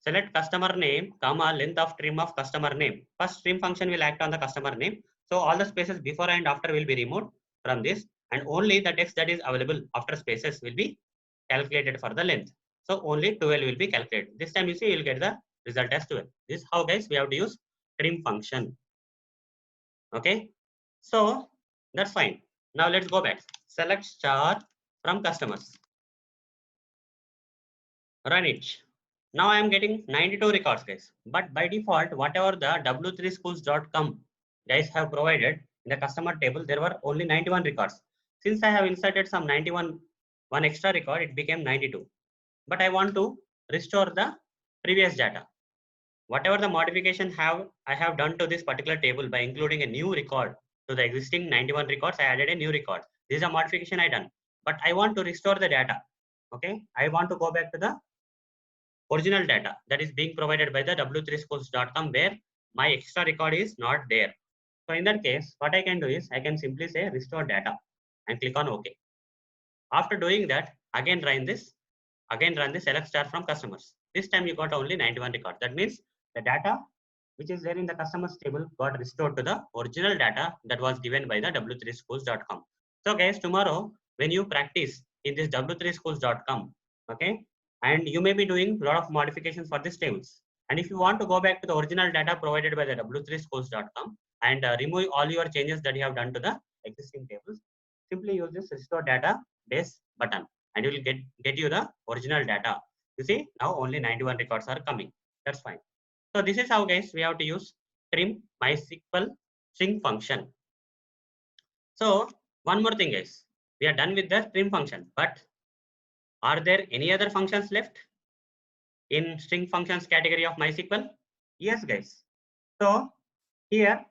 [SPEAKER 1] Select customer name, comma, length of trim of customer name. First trim function will act on the customer name. So all the spaces before and after will be removed from this and only the text that is available after spaces will be calculated for the length. So only 12 will be calculated. This time you see, you'll get the result as 12. This is how, guys, we have to use trim function. Okay. So that's fine. Now let's go back. Select star from customers. Run it. Now I am getting 92 records, guys. But by default, whatever the w3schools.com guys have provided in the customer table, there were only 91 records. Since I have inserted some 91, one extra record, it became 92. But I want to restore the previous data. Whatever the modification I have done to this particular table by including a new record to the existing 91 records, I added a new record. This is a modification I done. But I want to restore the data. Okay, I want to go back to the original data that is being provided by the w3schools.com where my extra record is not there. So in that case, what I can do is I can simply say restore data and click on OK. After doing that, again run the select star from customers. This time you got only 91 records. That means the data which is there in the customers table got restored to the original data that was given by the w3schools.com. So guys, tomorrow when you practice in this w3schools.com, okay, and you may be doing a lot of modifications for these tables. And if you want to go back to the original data provided by the w3schools.com and remove all your changes that you have done to the existing tables, simply use this restore data base button and you will get you the original data. You see, now only 91 records are coming. That's fine. So this is how, guys, we have to use trim MySQL string function. So one more thing, guys, we are done with the trim function, but are there any other functions left in string functions category of MySQL? Yes, guys. So here,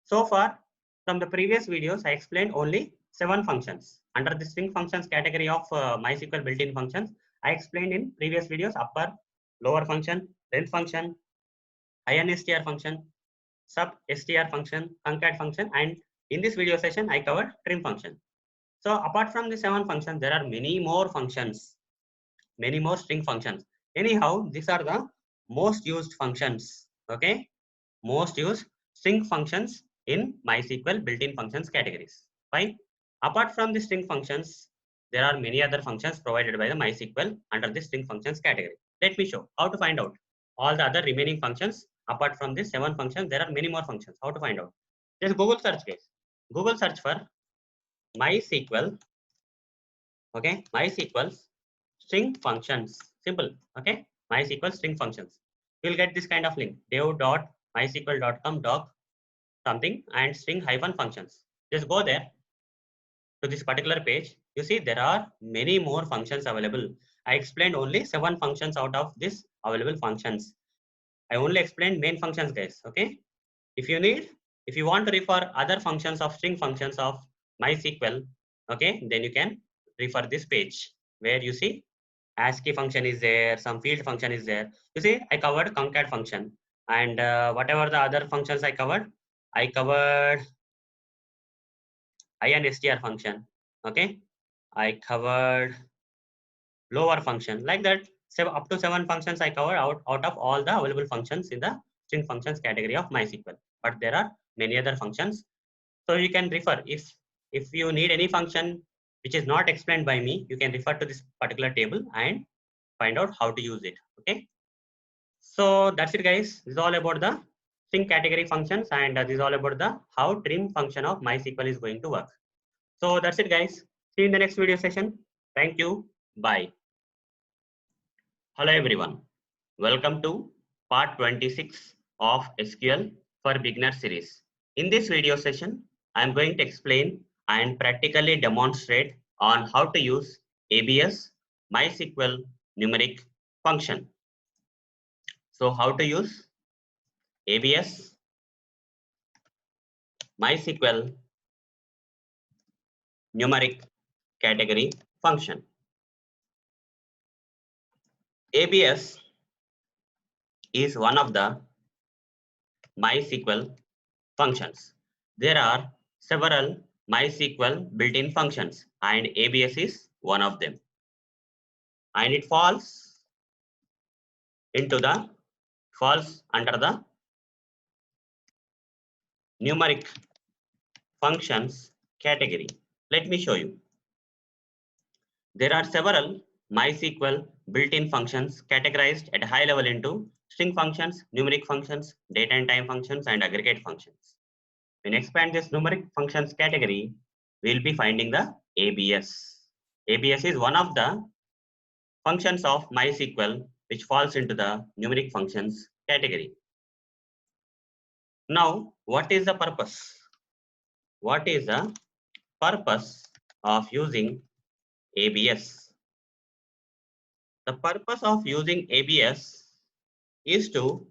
[SPEAKER 1] so far from the previous videos, I explained only 7 functions. Under the string functions category of MySQL built-in functions, I explained in previous videos upper, lower function, length function, instr function, sub str function, concat function, and in this video session, I covered trim function. So apart from the 7 functions, there are many more functions, many more string functions. Anyhow, these are the most used functions. Okay, most used string functions in MySQL built-in functions categories. Fine. Apart from the string functions, there are many other functions provided by the MySQL under the string functions category. Let me show how to find out all the other remaining functions. Apart from these 7 functions, there are many more functions. How to find out? Just Google search, guys. Google search for MySQL. Okay, MySQL string functions. Simple. Okay, MySQL string functions. You'll get this kind of link: dev.mysql.com doc something and string hyphen functions. Just go there to this particular page. You see there are many more functions available. I explained only 7 functions out of this available functions. I only explained main functions, guys. Okay. If you want to refer other functions of string functions of MySQL, okay, then you can refer this page where you see ASCII function is there, some field function is there. You see, I covered concat function and whatever the other functions I covered instr function. Okay, I covered lower function like that. So up to 7 functions I covered out of all the available functions in the string functions category of MySQL. But there are many other functions. So you can refer if you need any function which is not explained by me, you can refer to this particular table and find out how to use it. Okay. So that's it, guys. This is all about the string category functions, and this is all about the how trim function of MySQL is going to work. So that's it, guys. See you in the next video session. Thank you. Bye. Hello, everyone. Welcome to part 26 of SQL for Beginner series. In this video session, I am going to explain and practically demonstrate on how to use ABS MySQL numeric function. So how to use ABS MySQL numeric category function. ABS is one of the MySQL functions. There are several MySQL built-in functions and ABS is one of them. And it falls under the numeric functions category. Let me show you. There are several MySQL built-in functions categorized at a high level into string functions, numeric functions, date and time functions, and aggregate functions. When you expand this numeric functions category, we'll be finding the ABS. ABS is one of the functions of MySQL which falls into the numeric functions category. Now, what is the purpose? What is the purpose of using ABS? The purpose of using ABS is to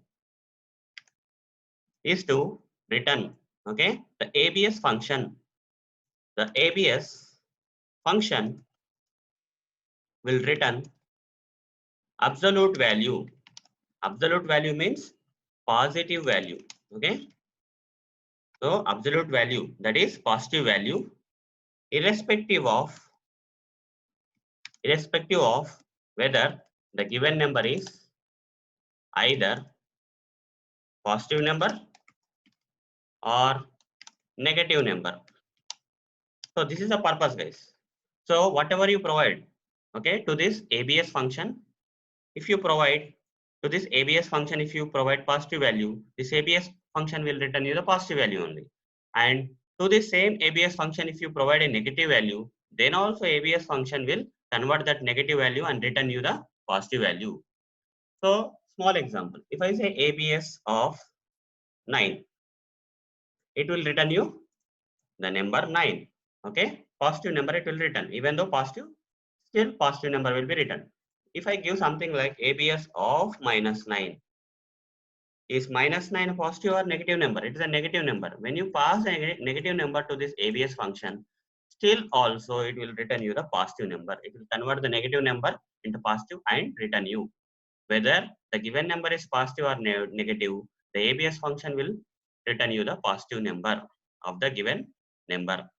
[SPEAKER 1] return, okay, the ABS function. The ABS function will return absolute value. Absolute value means positive value, okay. So absolute value, that is positive value, irrespective of whether the given number is either positive number or negative number. So this is the purpose, guys. So whatever you provide, okay, to this ABS function, if you provide to this ABS function, if you provide positive value, this ABS function will return you the positive value only. And to this same ABS function, if you provide a negative value, then also ABS function will convert that negative value and return you the positive value. So small example, if I say ABS of 9, it will return you the number 9, okay, positive number it will return, even though positive, still positive number will be written. If I give something like ABS of -9, is -9 a positive or negative number? It is a negative number. When you pass a negative number to this ABS function, still also it will return you the positive number. It will convert the negative number into positive and return you. Whether the given number is positive or negative, the ABS function will return you the positive number of the given number.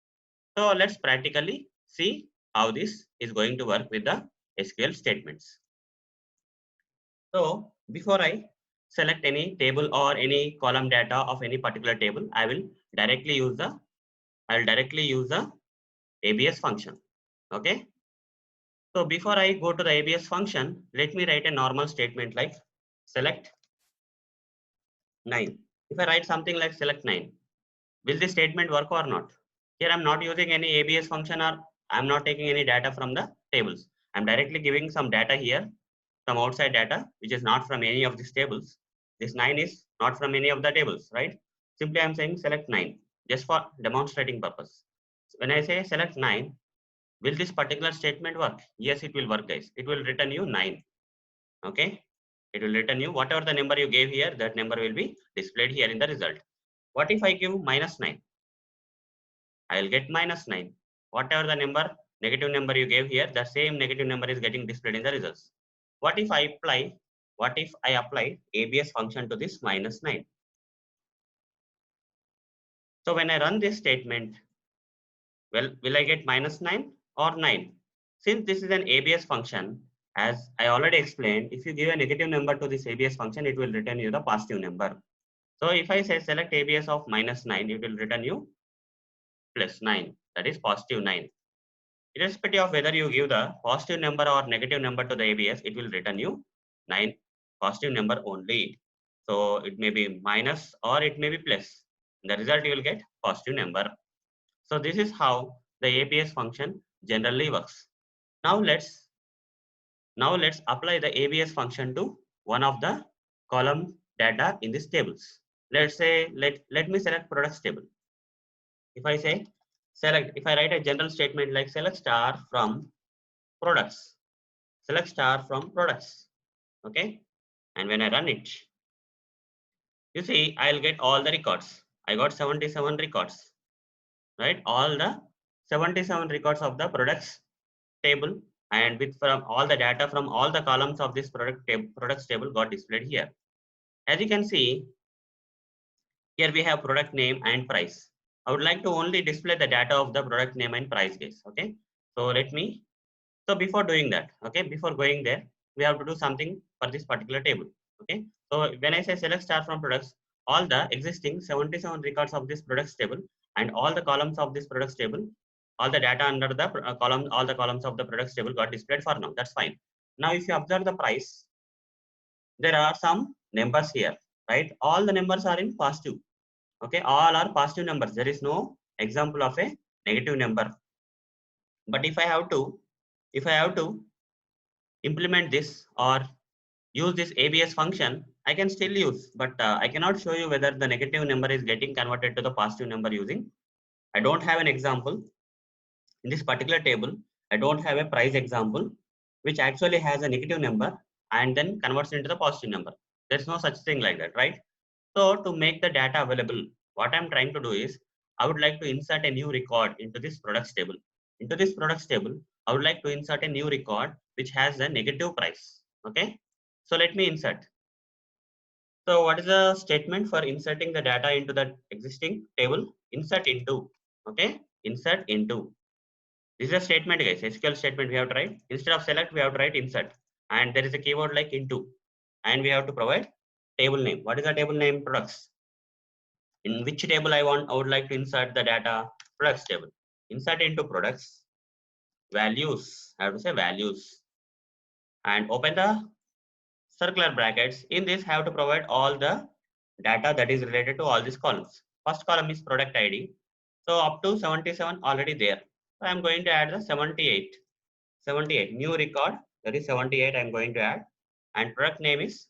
[SPEAKER 1] So let's practically see how this is going to work with the SQL statements. So before I select any table or any column data of any particular table, I will directly use the ABS function. Okay. So before I go to the ABS function, let me write a normal statement like select 9. If I write something like select 9, will this statement work or not? Here I'm not using any ABS function, or I'm not taking any data from the tables. I'm directly giving some data here, some outside data, which is not from any of these tables. This 9 is not from any of the tables, right? Simply I'm saying select 9, just for demonstrating purpose. So when I say select 9, will this particular statement work? Yes, it will work, guys. It will return you 9. Okay. It will return you whatever the number you gave here, that number will be displayed here in the result. What if I give -9? I will get -9. Whatever the number, negative number you gave here, the same negative number is getting displayed in the results. What if I apply ABS function to this -9? So when I run this statement, well, will I get -9 or 9? Since this is an ABS function, as I already explained, if you give a negative number to this ABS function, it will return you the positive number. So if I say select ABS of -9, it will return you +9, that is positive 9. Irrespective of whether you give the positive number or negative number to the ABS, it will return you 9, positive number only. So it may be minus or it may be plus. The result you will get positive number. So this is how the ABS function generally works. Now let's apply the ABS function to one of the column data in these tables. Let's say let me select products table. If I say select, if I write a general statement like select star from products, select star from products, okay, and when I run it, you see I'll get all the records. I got 77 records, right? All the 77 records of the products table, and with from all the data from all the columns of this products table got displayed here. As you can see, here we have product name and price. I would like to only display the data of the product name and price, guys. Okay, so so before doing that, okay, before going there, we have to do something for this particular table. Okay, so when I say select star from products, all the existing 77 records of this products table and all the columns of this products table all the data under the column, all the columns of the products table got displayed for now. That's fine. Now, if you observe the price, there are some numbers here, right? All the numbers are in positive. Okay, all are positive numbers. There is no example of a negative number. But if I have to implement this or use this ABS function, I can still use, but I cannot show you whether the negative number is getting converted to the positive number using. I don't have an example in this particular table. I don't have a price example which actually has a negative number and then converts into the positive number. There's no such thing like that, right? So to make the data available, what I'm trying to do is I would like to insert a new record into this products table. Into this products table, I would like to insert a new record which has a negative price. Okay. So let me insert. So what is the statement for inserting the data into the existing table? Insert into. Okay. Insert into. This is a statement, guys. SQL statement we have to write. Instead of select, we have to write insert. And there is a keyword like into. And we have to provide table name. What is the table name? Products. In which table I would like to insert the data? Products table. Insert into products. Values. I have to say values. And open the circular brackets. In this, I have to provide all the data that is related to all these columns. First column is product ID. So up to 77 already there. So I'm going to add the 78. 78 new record, that is 78 I'm going to add, and product name is,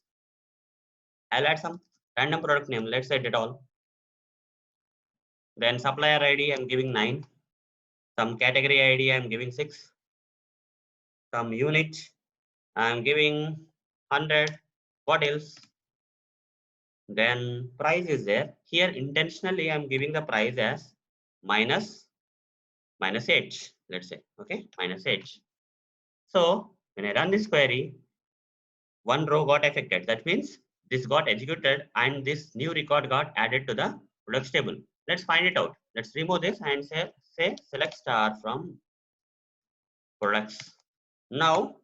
[SPEAKER 1] I'll add some random product name, let's say Dettol. Then supplier ID I'm giving 9, some category ID I'm giving 6, some unit I'm giving 100. What else? Then price is there. Here intentionally I'm giving the price as minus 8, let's say. Okay, minus 8. So when I run this query, one row got affected. That means this got executed and this new record got added to the products table. Let's find it out. Let's remove this and say select star from products. Now,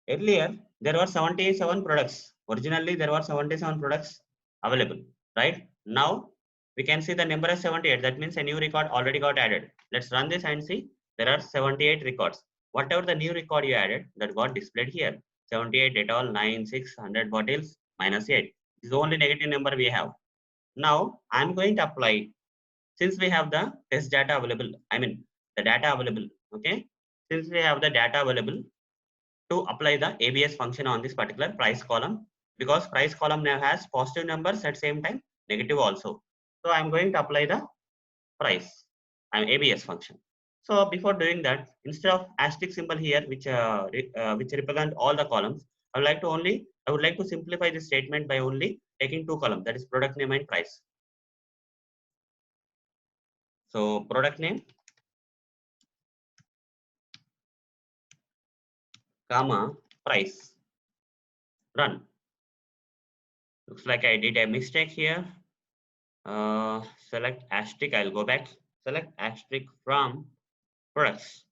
[SPEAKER 1] earlier there were 77 products. Originally there were 77 products available, right? Now we can see the number is 78. That means a new record already got added. Let's run this and see there are 78 records. Whatever the new record you added, that got displayed here. 78 Dettol 9 600 bottles minus 8. This is the only negative number we have. Now I'm going to apply, since we have the test data available, I mean the data available. Okay, since we have the data available, to apply the ABS function on this particular price column, because price column now has positive numbers at same time negative also. So I'm going to apply the price and ABS function. So before doing that, instead of asterisk symbol here, which represent all the columns, I would like to simplify this statement by only taking two columns, that is product name and price. So product name, comma, price. Run. Looks like I did a mistake here. Select asterisk, I'll go back. Select asterisk from products.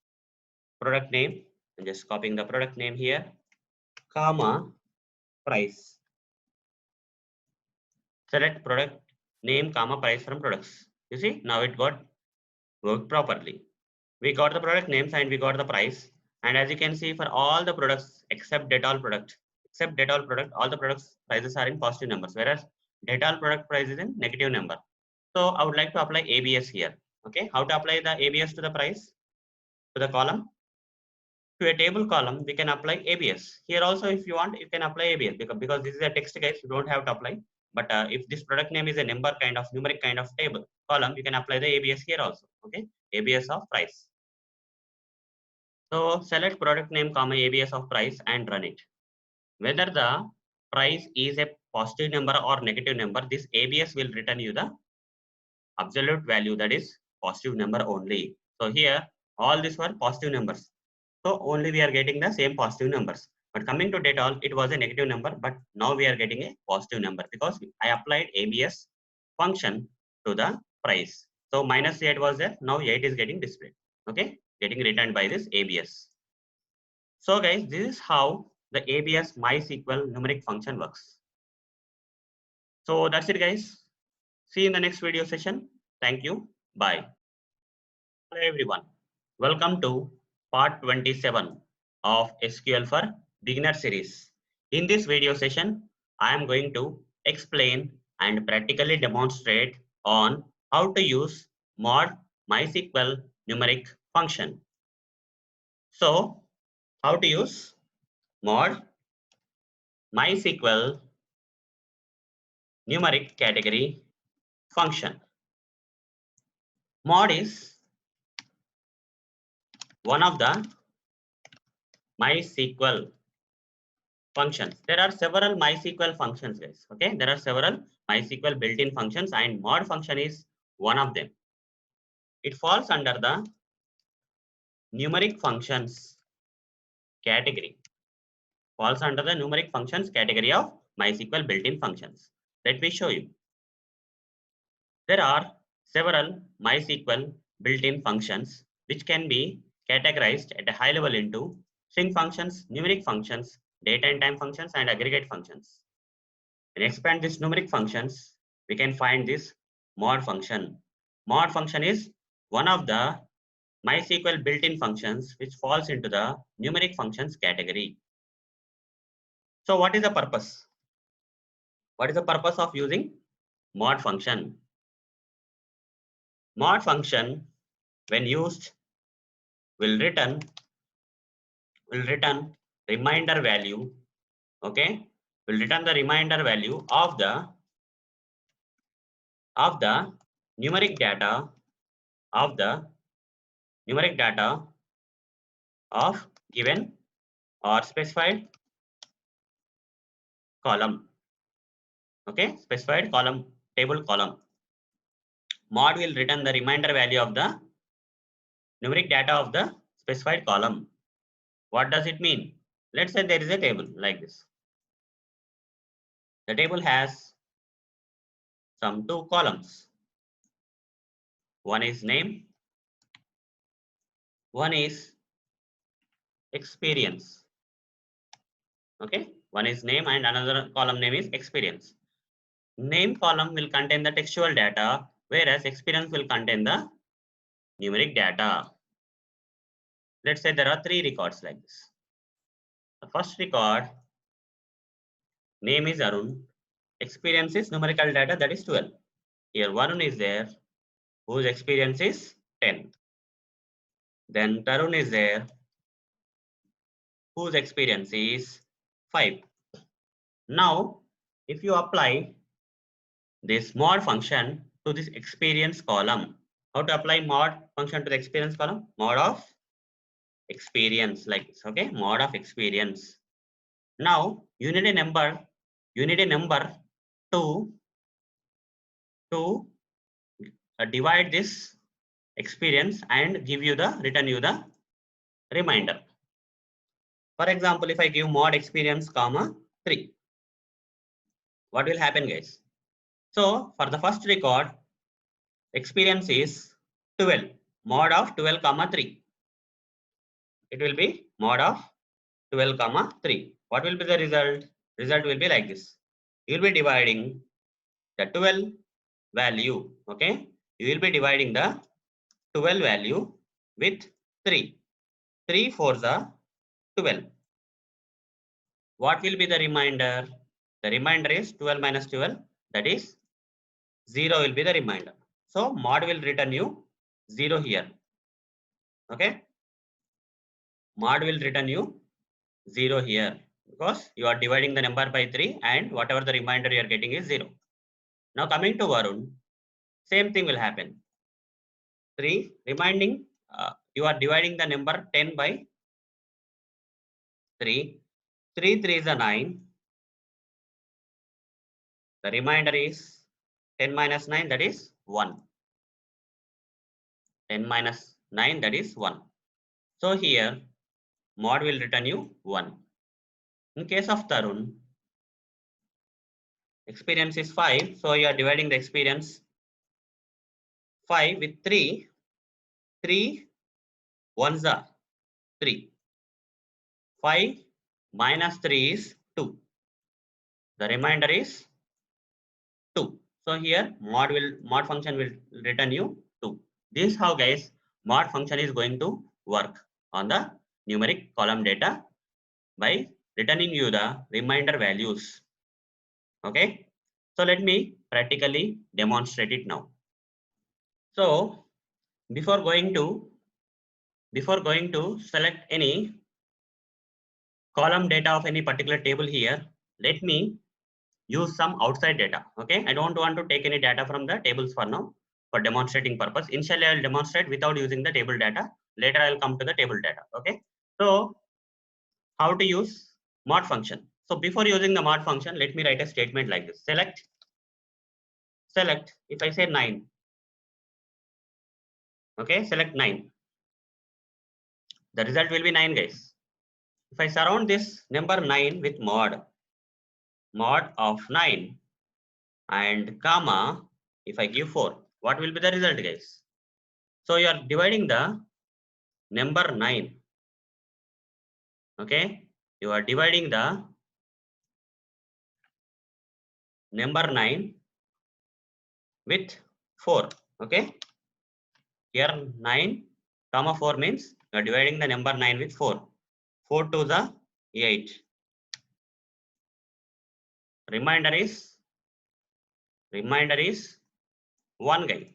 [SPEAKER 1] Product name, I'm just copying the product name here, comma, price. Select product name, comma, price from products. You see, now it got worked properly. We got the product names and we got the price. And as you can see, for all the products except Dettol product, all the products prices are in positive numbers, whereas Dettol product price is in negative number. So I would like to apply ABS here. Okay, how to apply the ABS to the price, to the column? To a table column, we can apply ABS. Here also, if you want, you can apply ABS, because this is a text, guys, you don't have to apply. But if this product name is a numeric kind of table column, you can apply the ABS here also. Okay, ABS of price. So select product name, comma, ABS of price and run it. Whether the price is a positive number or negative number, this ABS will return you the absolute value, that is positive number only. So here all these were positive numbers. So only we are getting the same positive numbers. But coming to Dettol, it was a negative number, but now we are getting a positive number because I applied ABS function to the price. So minus 8 was there, now 8 is getting displayed. Okay, getting returned by this ABS. So guys, this is how the ABS MySQL numeric function works. So that's it, guys. See you in the next video session. Thank you. Bye. Hello everyone. Welcome to part 27 of SQL for Beginner series. In this video session, I am going to explain and practically demonstrate on how to use mod MySQL numeric function. So, how to use mod MySQL numeric category function. Mod is one of the MySQL functions. There are several MySQL functions, guys. Okay, there are several MySQL built-in functions, and mod function is one of them. It falls under the numeric functions category. Falls under the numeric functions category of MySQL built-in functions. Let me show you. There are several MySQL built-in functions which can be categorized at a high level into string functions, numeric functions, data and time functions, and aggregate functions. When we expand these numeric functions, we can find this mod function. Mod function is one of the MySQL built-in functions which falls into the numeric functions category. So what is the purpose? What is the purpose of using mod function? Mod function, when used, will return reminder value. Okay, will return the reminder value of the numeric data of the numeric data of given or specified column. Okay, specified column, table column. Mod will return the reminder value of the numeric data of the specified column. What does it mean? Let's say there is a table like this. The table has some two columns. One is name, one is experience. Okay, one is name and another column name is experience. Name column will contain the textual data, whereas experience will contain the numeric data. Let's say there are three records like this. The first record, name is Arun, experience is numerical data, that is 12. Here Varun is there, whose experience is 10. Then Tarun is there, whose experience is 5. Now, if you apply this mod function to this experience column, how to apply mod function to the experience column? Mod of experience like this. Okay, mod of experience. Now you need a number to divide this experience and give you the return you the reminder. For example, if I give mod experience comma 3, what will happen, guys? So for the first record, experience is 12, mod of 12 comma 3. It will be mod of 12 comma 3. What will be the result? Result will be like this. You will be dividing the 12 value. Okay, you will be dividing the 12 value with 3. 3 4s are 12. What will be the remainder? The remainder is 12 minus 12, that is 0 will be the remainder. So mod will return you 0 here. Okay, mod will return you 0 here because you are dividing the number by 3 and whatever the remainder you are getting is 0. Now coming to Varun, same thing will happen. 3 reminding, you are dividing the number 10 by 3. 3 3 is a 9. The remainder is 10 minus 9, that is 1. 10 minus 9, that is 1. So here mod will return you 1. In case of Tarun, experience is 5. So you are dividing the experience 5 with 3. 3 ones are 3. 5 minus 3 is 2. The remainder is 2. So here mod function will return you 2. This is how, guys, mod function is going to work on the numeric column data by returning you the reminder values. Okay, so let me practically demonstrate it now. So before going to select any column data of any particular table here, let me use some outside data. Okay, I don't want to take any data from the tables for now for demonstrating purpose. Initially, I will demonstrate without using the table data. Later, I will come to the table data. Okay, so how to use mod function. So before using the mod function, let me write a statement like this: select. If I say 9, okay, select 9. The result will be 9, guys. If I surround this number 9 with mod of 9 and comma, if I give 4, what will be the result, guys? So you are dividing the number 9. Okay, you are dividing the number 9 with 4. Okay, here 9 comma 4 means you are dividing the number 9 with 4. 4 to the 8. Reminder is 1, guys.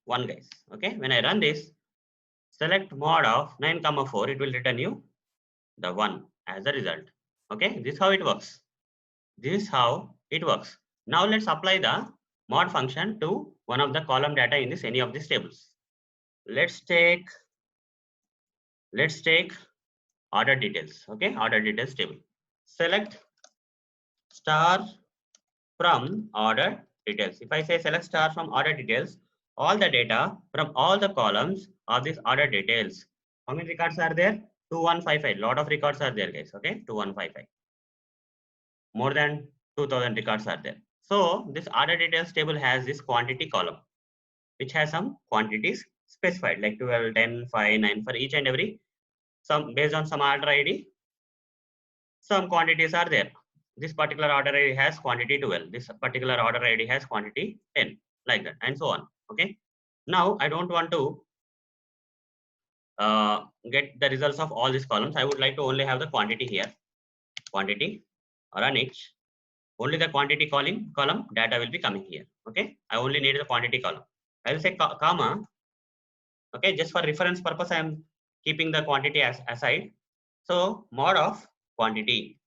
[SPEAKER 1] 1, guys. Okay, when I run this, select mod of 9 comma 4, it will return you the 1 as a result. Okay, this is how it works. This is how it works. Now let's apply the mod function to one of the column data in this any of these tables. Let's take order details. Okay, order details table. Select star from order details. If I say select star from order details, all the data from all the columns of this order details. How many records are there? 2155. Lot of records are there, guys. Okay, 2155. More than 2000 records are there. So this order details table has this quantity column, which has some quantities specified like 12, 10, 5, 9 for each and every. Some based on some order ID, some quantities are there. This particular order ID has quantity 12. This particular order ID has quantity 10, like that, and so on. Okay. Now I don't want to get the results of all these columns. I would like to only have the quantity here. Quantity, run it. Only the quantity column data will be coming here. Okay. I only need the quantity column. I will say comma. Okay. Just for reference purpose, I am keeping the quantity as aside. So mod of quantity.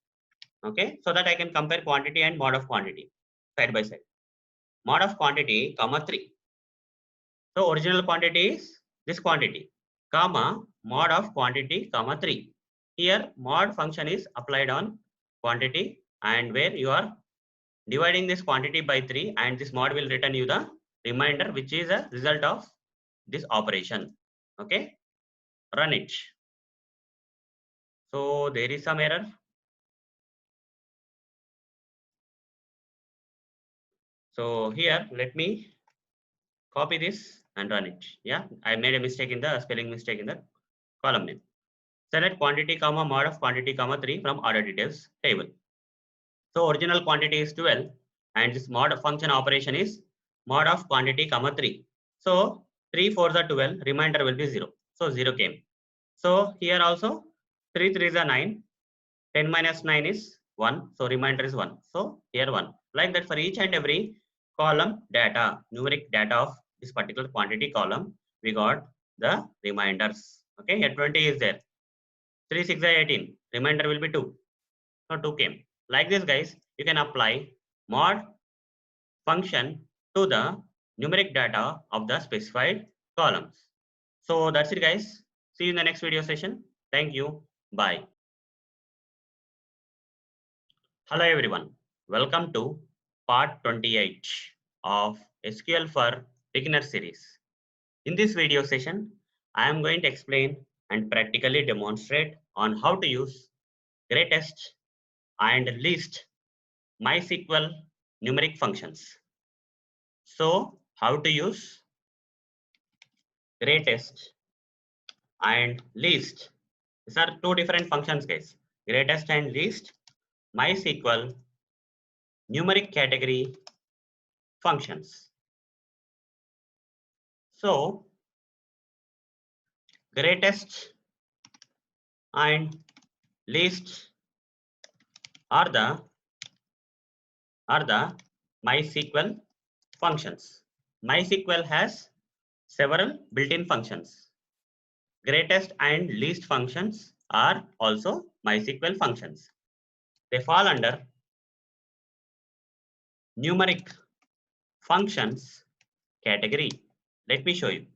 [SPEAKER 1] Okay, so that I can compare quantity and mod of quantity side by side. Mod of quantity comma 3. So original quantity is this quantity comma mod of quantity comma 3. Here mod function is applied on quantity, and where you are dividing this quantity by 3, and this mod will return you the remainder, which is a result of this operation. Okay, run it. So there is some error. So here let me copy this and run it. Yeah, I made a mistake in the spelling mistake in the column name. Select quantity comma mod of quantity comma 3 from order details table. So original quantity is 12, and this mod function operation is mod of quantity comma 3. So 3 4 is 12, remainder will be 0. So 0 came. So here also 3 3 is 9, 10 minus 9 is 1. So remainder is 1. So here 1. Like that for each and every column data, numeric data of this particular quantity column, we got the reminders. Okay, here 20 is there. 3 6 is 18. Remainder will be 2. So 2 came. Like this, guys, you can apply mod function to the numeric data of the specified columns. So that's it, guys. See you in the next video session. Thank you. Bye. Hello everyone, welcome to part 28 of SQL for Beginner series. In this video session, I am going to explain and practically demonstrate on how to use greatest and least MySQL numeric functions. So how to use greatest and least. These are two different functions, guys. Greatest and least MySQL numeric category functions. So greatest and least are the MySQL functions. MySQL has several built-in functions. Greatest and least functions are also MySQL functions. They fall under numeric functions category. Let me show you.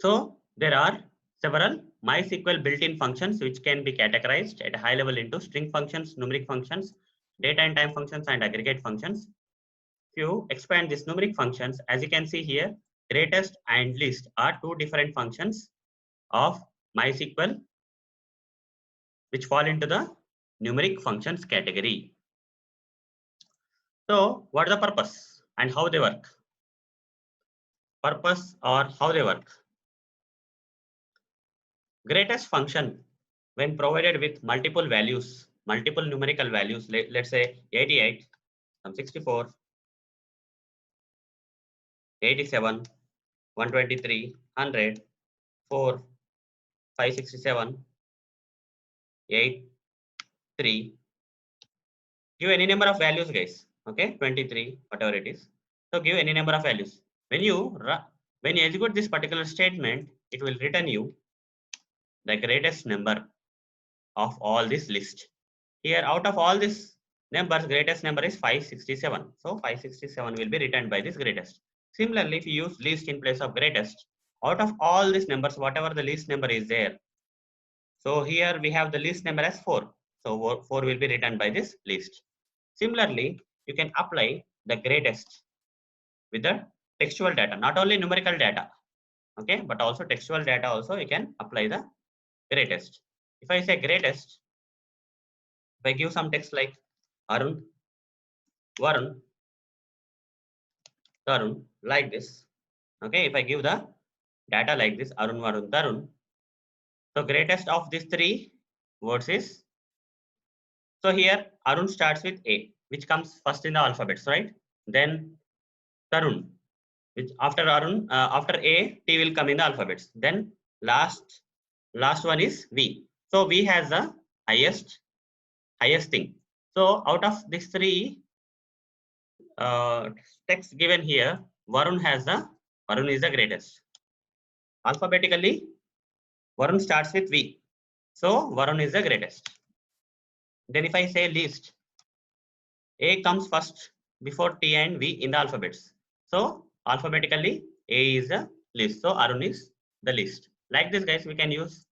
[SPEAKER 1] So there are several MySQL built-in functions which can be categorized at a high level into string functions, numeric functions, data and time functions, and aggregate functions. If you expand these numeric functions, as you can see here, greatest and least are two different functions of MySQL which fall into the numeric functions category. So what is the purpose and how they work? Purpose or how they work. Greatest function when provided with multiple values, multiple numerical values, let's say 88, 64, 87, 123, 100, 4, 567, 8, 3. Give any number of values, guys. Okay, 23, whatever it is. So give any number of values. When you execute this particular statement, it will return you the greatest number of all this list. Here, out of all these numbers, greatest number is 567. So 567 will be returned by this greatest. Similarly, if you use least in place of greatest, out of all these numbers, whatever the least number is there. So here we have the least number as 4. So 4 will be returned by this least. Similarly, you can apply the greatest with the textual data, not only numerical data, okay, but also textual data also you can apply the greatest. If I say greatest, if I give some text like Arun, Varun, Tarun, like this, okay, if I give the data like this, Arun, Varun, Tarun, so greatest of these three words is, so here Arun starts with A, which comes first in the alphabets, right? Then Tarun, which after Arun, after A, T will come in the alphabets. Then last one is V. So V has the highest thing. So out of these three text given here, Varun is the greatest. Alphabetically, Varun starts with V. So Varun is the greatest. Then if I say least, A comes first before T and V in the alphabets. So alphabetically, A is the least. So Arun is the least. Like this, guys, we can use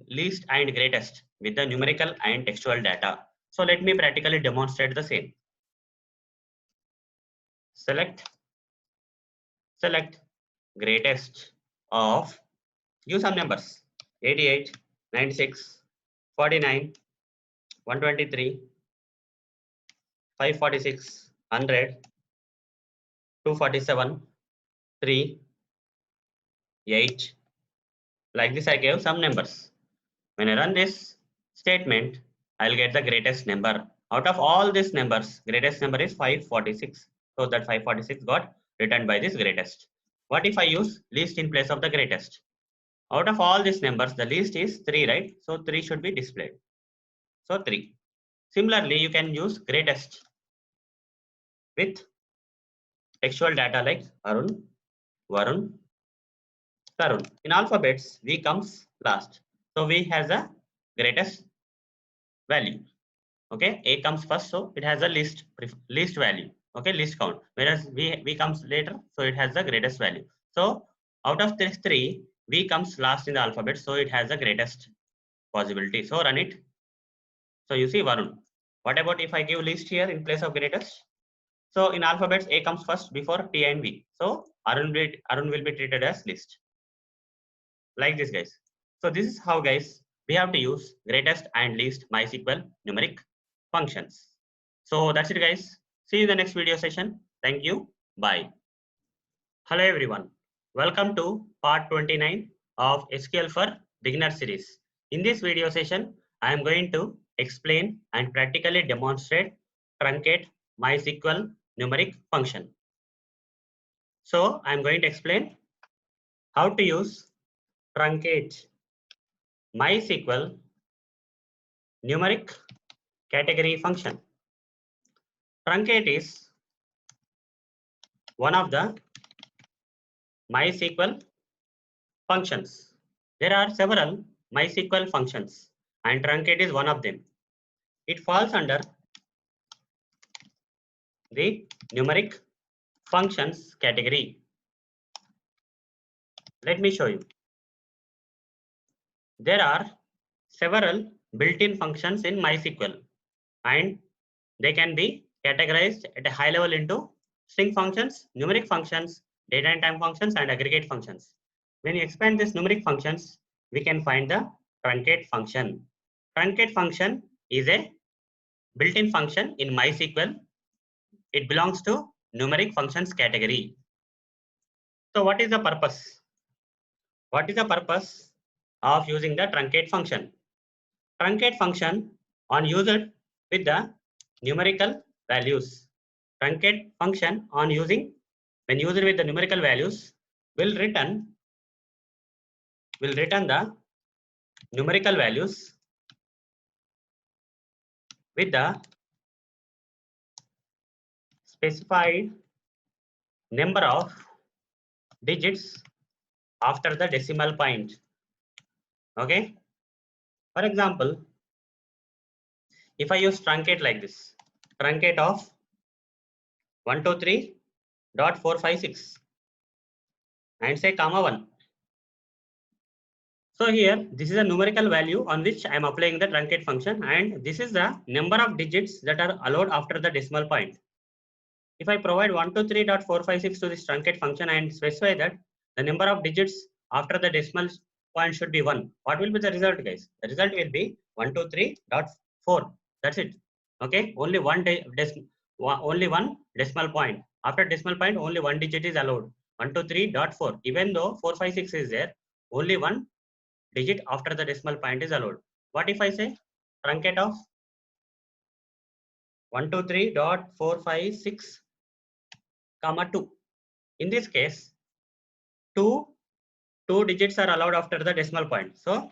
[SPEAKER 1] least and greatest with the numerical and textual data. So let me practically demonstrate the same. Select greatest of, give some numbers, 88, 96, 49, 123, 546, 100, 247, 3, 8. Like this, I gave some numbers. When I run this statement, I'll get the greatest number. Out of all these numbers, greatest number is 546. So that 546 got returned by this greatest. What if I use least in place of the greatest? Out of all these numbers, the least is 3, right? So 3 should be displayed. So 3. Similarly, you can use greatest with textual data like Arun, Varun, Tarun. In alphabets, V comes last. So V has a greatest value. Okay, A comes first, so it has a least value. Okay, least count. Whereas V comes later, so it has the greatest value. So out of these three, V comes last in the alphabet, so it has the greatest possibility. So run it. So you see Varun. What about if I give least here in place of greatest? So in alphabets, A comes first before T and V. So Arun will be treated as least. Like this, guys. So this is how, guys, we have to use greatest and least MySQL numeric functions. So that's it, guys. See you in the next video session. Thank you. Bye. Hello, everyone. Welcome to part 29 of SQL for Beginner series. In this video session, I am going to explain and practically demonstrate truncate MySQL numeric function. So I am going to explain how to use truncate MySQL numeric category function. Truncate is one of the MySQL functions. There are several MySQL functions and truncate is one of them. It falls under the numeric functions category. Let me show you. There are several built-in functions in MySQL and they can be categorized at a high level into string functions, numeric functions, data and time functions, and aggregate functions. When you expand these numeric functions, we can find the truncate function. Truncate function is a built-in function in MySQL. It belongs to numeric functions category. So what is the purpose? What is the purpose of using the truncate function? Truncate function on used with the numerical values. Truncate function on using when used with the numerical values will return the numerical values with the specified number of digits after the decimal point. Okay. For example, if I use truncate like this, truncate of 123.456 and say comma 1. So here, this is a numerical value on which I am applying the truncate function, and this is the number of digits that are allowed after the decimal point. If I provide 123.456 to this truncate function and specify that the number of digits after the decimal point should be 1, what will be the result, guys? The result will be 123.4. That's it. Okay, only one decimal point. After decimal point, only one digit is allowed. 123.4. Even though 456 is there, only one digit after the decimal point is allowed. What if I say truncate of 123.456 comma 2? In this case, two digits are allowed after the decimal point. So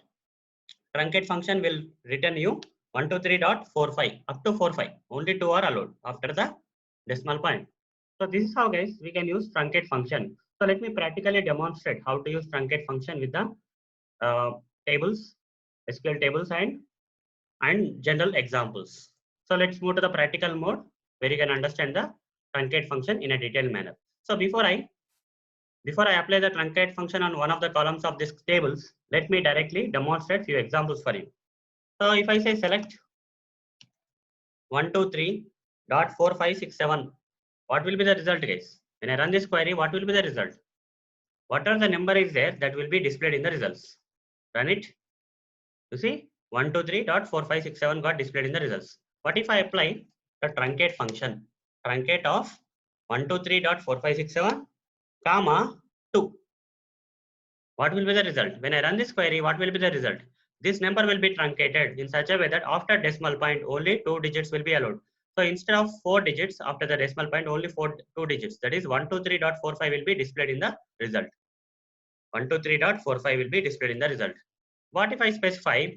[SPEAKER 1] truncate function will return you 123.45 up to 45. Only 2 are allowed after the decimal point. So this is how, guys, we can use truncate function. So let me practically demonstrate how to use truncate function with the tables, SQL tables and general examples. So let's move to the practical mode where you can understand the truncate function in a detailed manner. So before I apply the truncate function on one of the columns of this tables, let me directly demonstrate few examples for you. So if I say select 123.4567, what will be the result, guys? When I run this query, what will be the result? Whatever the number is there, that will be displayed in the results. Run it. You see, 123.4567 got displayed in the results. What if I apply the truncate function? Truncate of 123.4567 comma 2. What will be the result? When I run this query, what will be the result? This number will be truncated in such a way that after decimal point, only 2 digits will be allowed. So instead of 4 digits after the decimal point, only 2 digits. That is 123.45 will be displayed in the result. 123.45 will be displayed in the result. What if I specify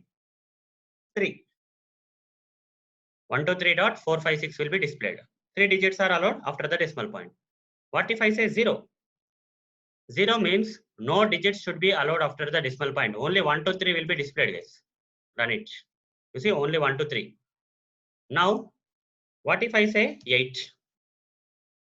[SPEAKER 1] 3? 123.456 will be displayed. 3 digits are allowed after the decimal point. What if I say 0? 0 means no digits should be allowed after the decimal point. Only 1 to 3 will be displayed, guys. Run it. You see, only 1 to 3. Now, what if I say 8?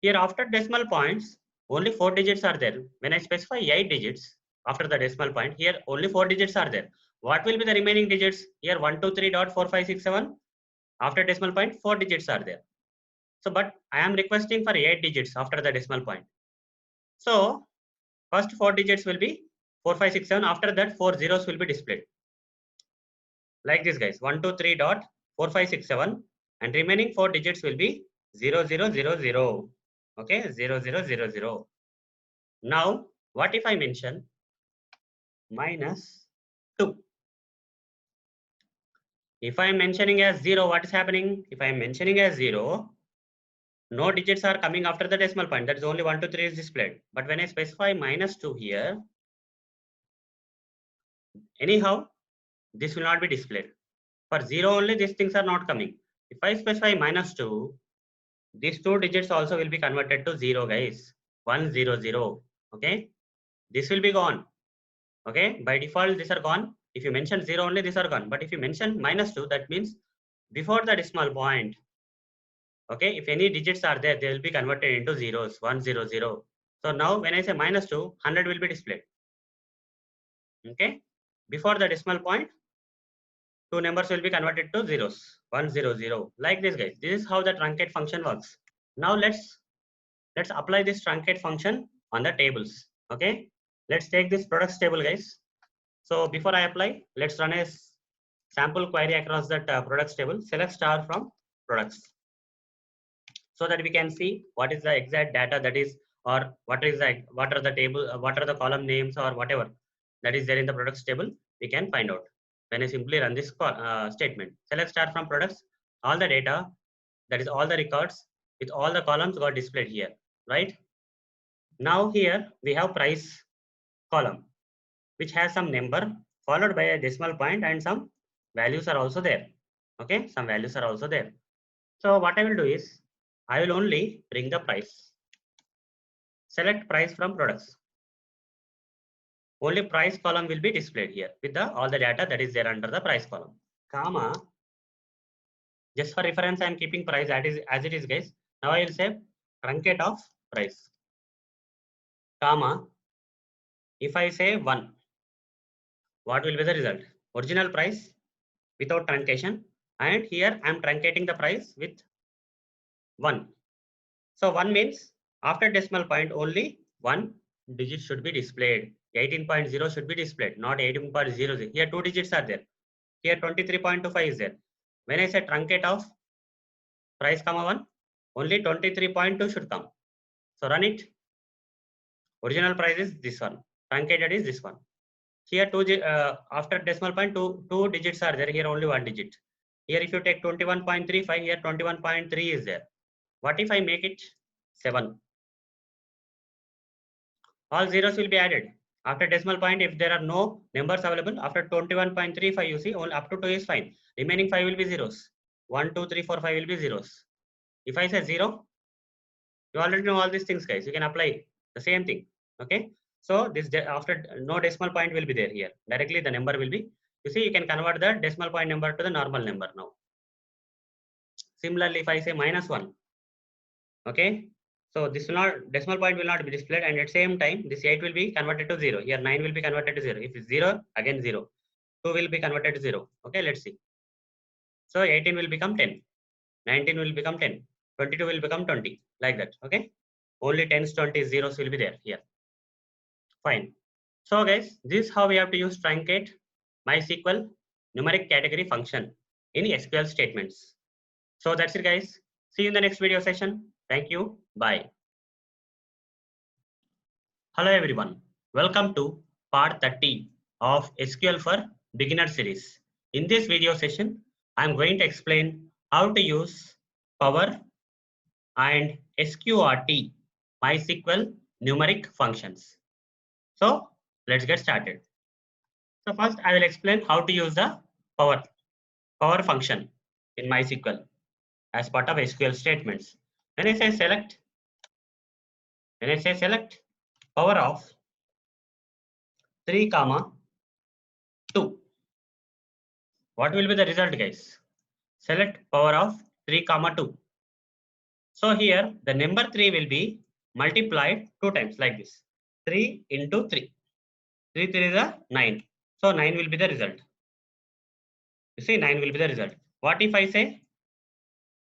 [SPEAKER 1] Here after decimal points, only 4 digits are there. When I specify 8 digits after the decimal point, here only 4 digits are there. What will be the remaining digits? Here 123.4567. After decimal point, 4 digits are there. So, but I am requesting for 8 digits after the decimal point. So, first 4 digits will be 4567. After that, 4 zeros will be displayed. Like this, guys. 123.4567 and remaining 4 digits will be 0000. Okay, 0000. Now, what if I mention minus 2? If I am mentioning as 0, what is happening? If I am mentioning as 0, no digits are coming after the decimal point. That is only 1 to 3 is displayed. But when I specify minus 2 here, anyhow, this will not be displayed. For 0 only, these things are not coming. If I specify -2, these 2 digits also will be converted to 0, guys. 100. Okay, this will be gone. Okay, by default, these are gone. If you mention 0 only, these are gone. But if you mention -2, that means before the decimal point, okay, if any digits are there, they will be converted into zeros, 100. So now when I say -2, 100 will be displayed. Okay, before the decimal point, two numbers will be converted to zeros, 100. Like this, guys. This is how the truncate function works. Now let's apply this truncate function on the tables. Okay, let's take this products table, guys. So before I apply, let's run a sample query across that products table. Select star from products, so that we can see what is the exact data that is, or what are the table, what are the column names, or whatever that is there in the products table. We can find out when I simply run this statement. Select star from products. All the data, that is all the records with all the columns got displayed here, right? Now here we have price column, which has some number followed by a decimal point, and some values are also there. Okay, some values are also there. So what I will do is, I will only bring the price. Select price from products. Only price column will be displayed here with the all the data that is there under the price column. Comma. Just for reference, I am keeping price as it is, guys. Now I will say truncate of price. Comma. If I say 1, what will be the result? Original price without truncation, and here I am truncating the price with 1. So 1 means after decimal point only 1 digit should be displayed. 18.0 should be displayed, not 18.00. Here 2 digits are there. Here 23.25 is there. When I say truncate of price comma 1, only 23.2 should come. So run it. Original price is this one. Truncated is this one. Here after decimal point two digits are there. Here only 1 digit. Here if you take 21.35, here 21.3 is there. What if I make it 7? All zeros will be added. After decimal point, if there are no numbers available, after 21.35, you see, only up to 2 is fine. Remaining 5 will be zeros. 1, 2, 3, 4, 5 will be zeros. If I say 0, you already know all these things, guys. You can apply the same thing. Okay. So this after no decimal point will be there here. Directly the number will be. You see, you can convert the decimal point number to the normal number now. Similarly, if I say -1, okay. So this will not, decimal point will not be displayed, and at same time this 8 will be converted to 0. Here 9 will be converted to 0. If it's 0, again 0. 2 will be converted to 0. Okay, let's see. So 18 will become 10. 19 will become 10. 22 will become 20. Like that. Okay. Only 10s, 20s, zeros will be there here. Fine. So guys, this is how we have to use truncate MySQL numeric category function in SQL statements. So that's it, guys. See you in the next video session. Thank you. Bye. Hello everyone. Welcome to part 30 of SQL for Beginner series. In this video session, I am going to explain how to use Power and SQRT MySQL numeric functions. So let's get started. So first I will explain how to use the power function in MySQL as part of SQL statements. When I say select power of 3, 2, what will be the result, guys? Select power of 3, 2. So here the number 3 will be multiplied 2 times like this. 3 into 3. 3 3 is a 9. So 9 will be the result. You see, 9 will be the result. What if I say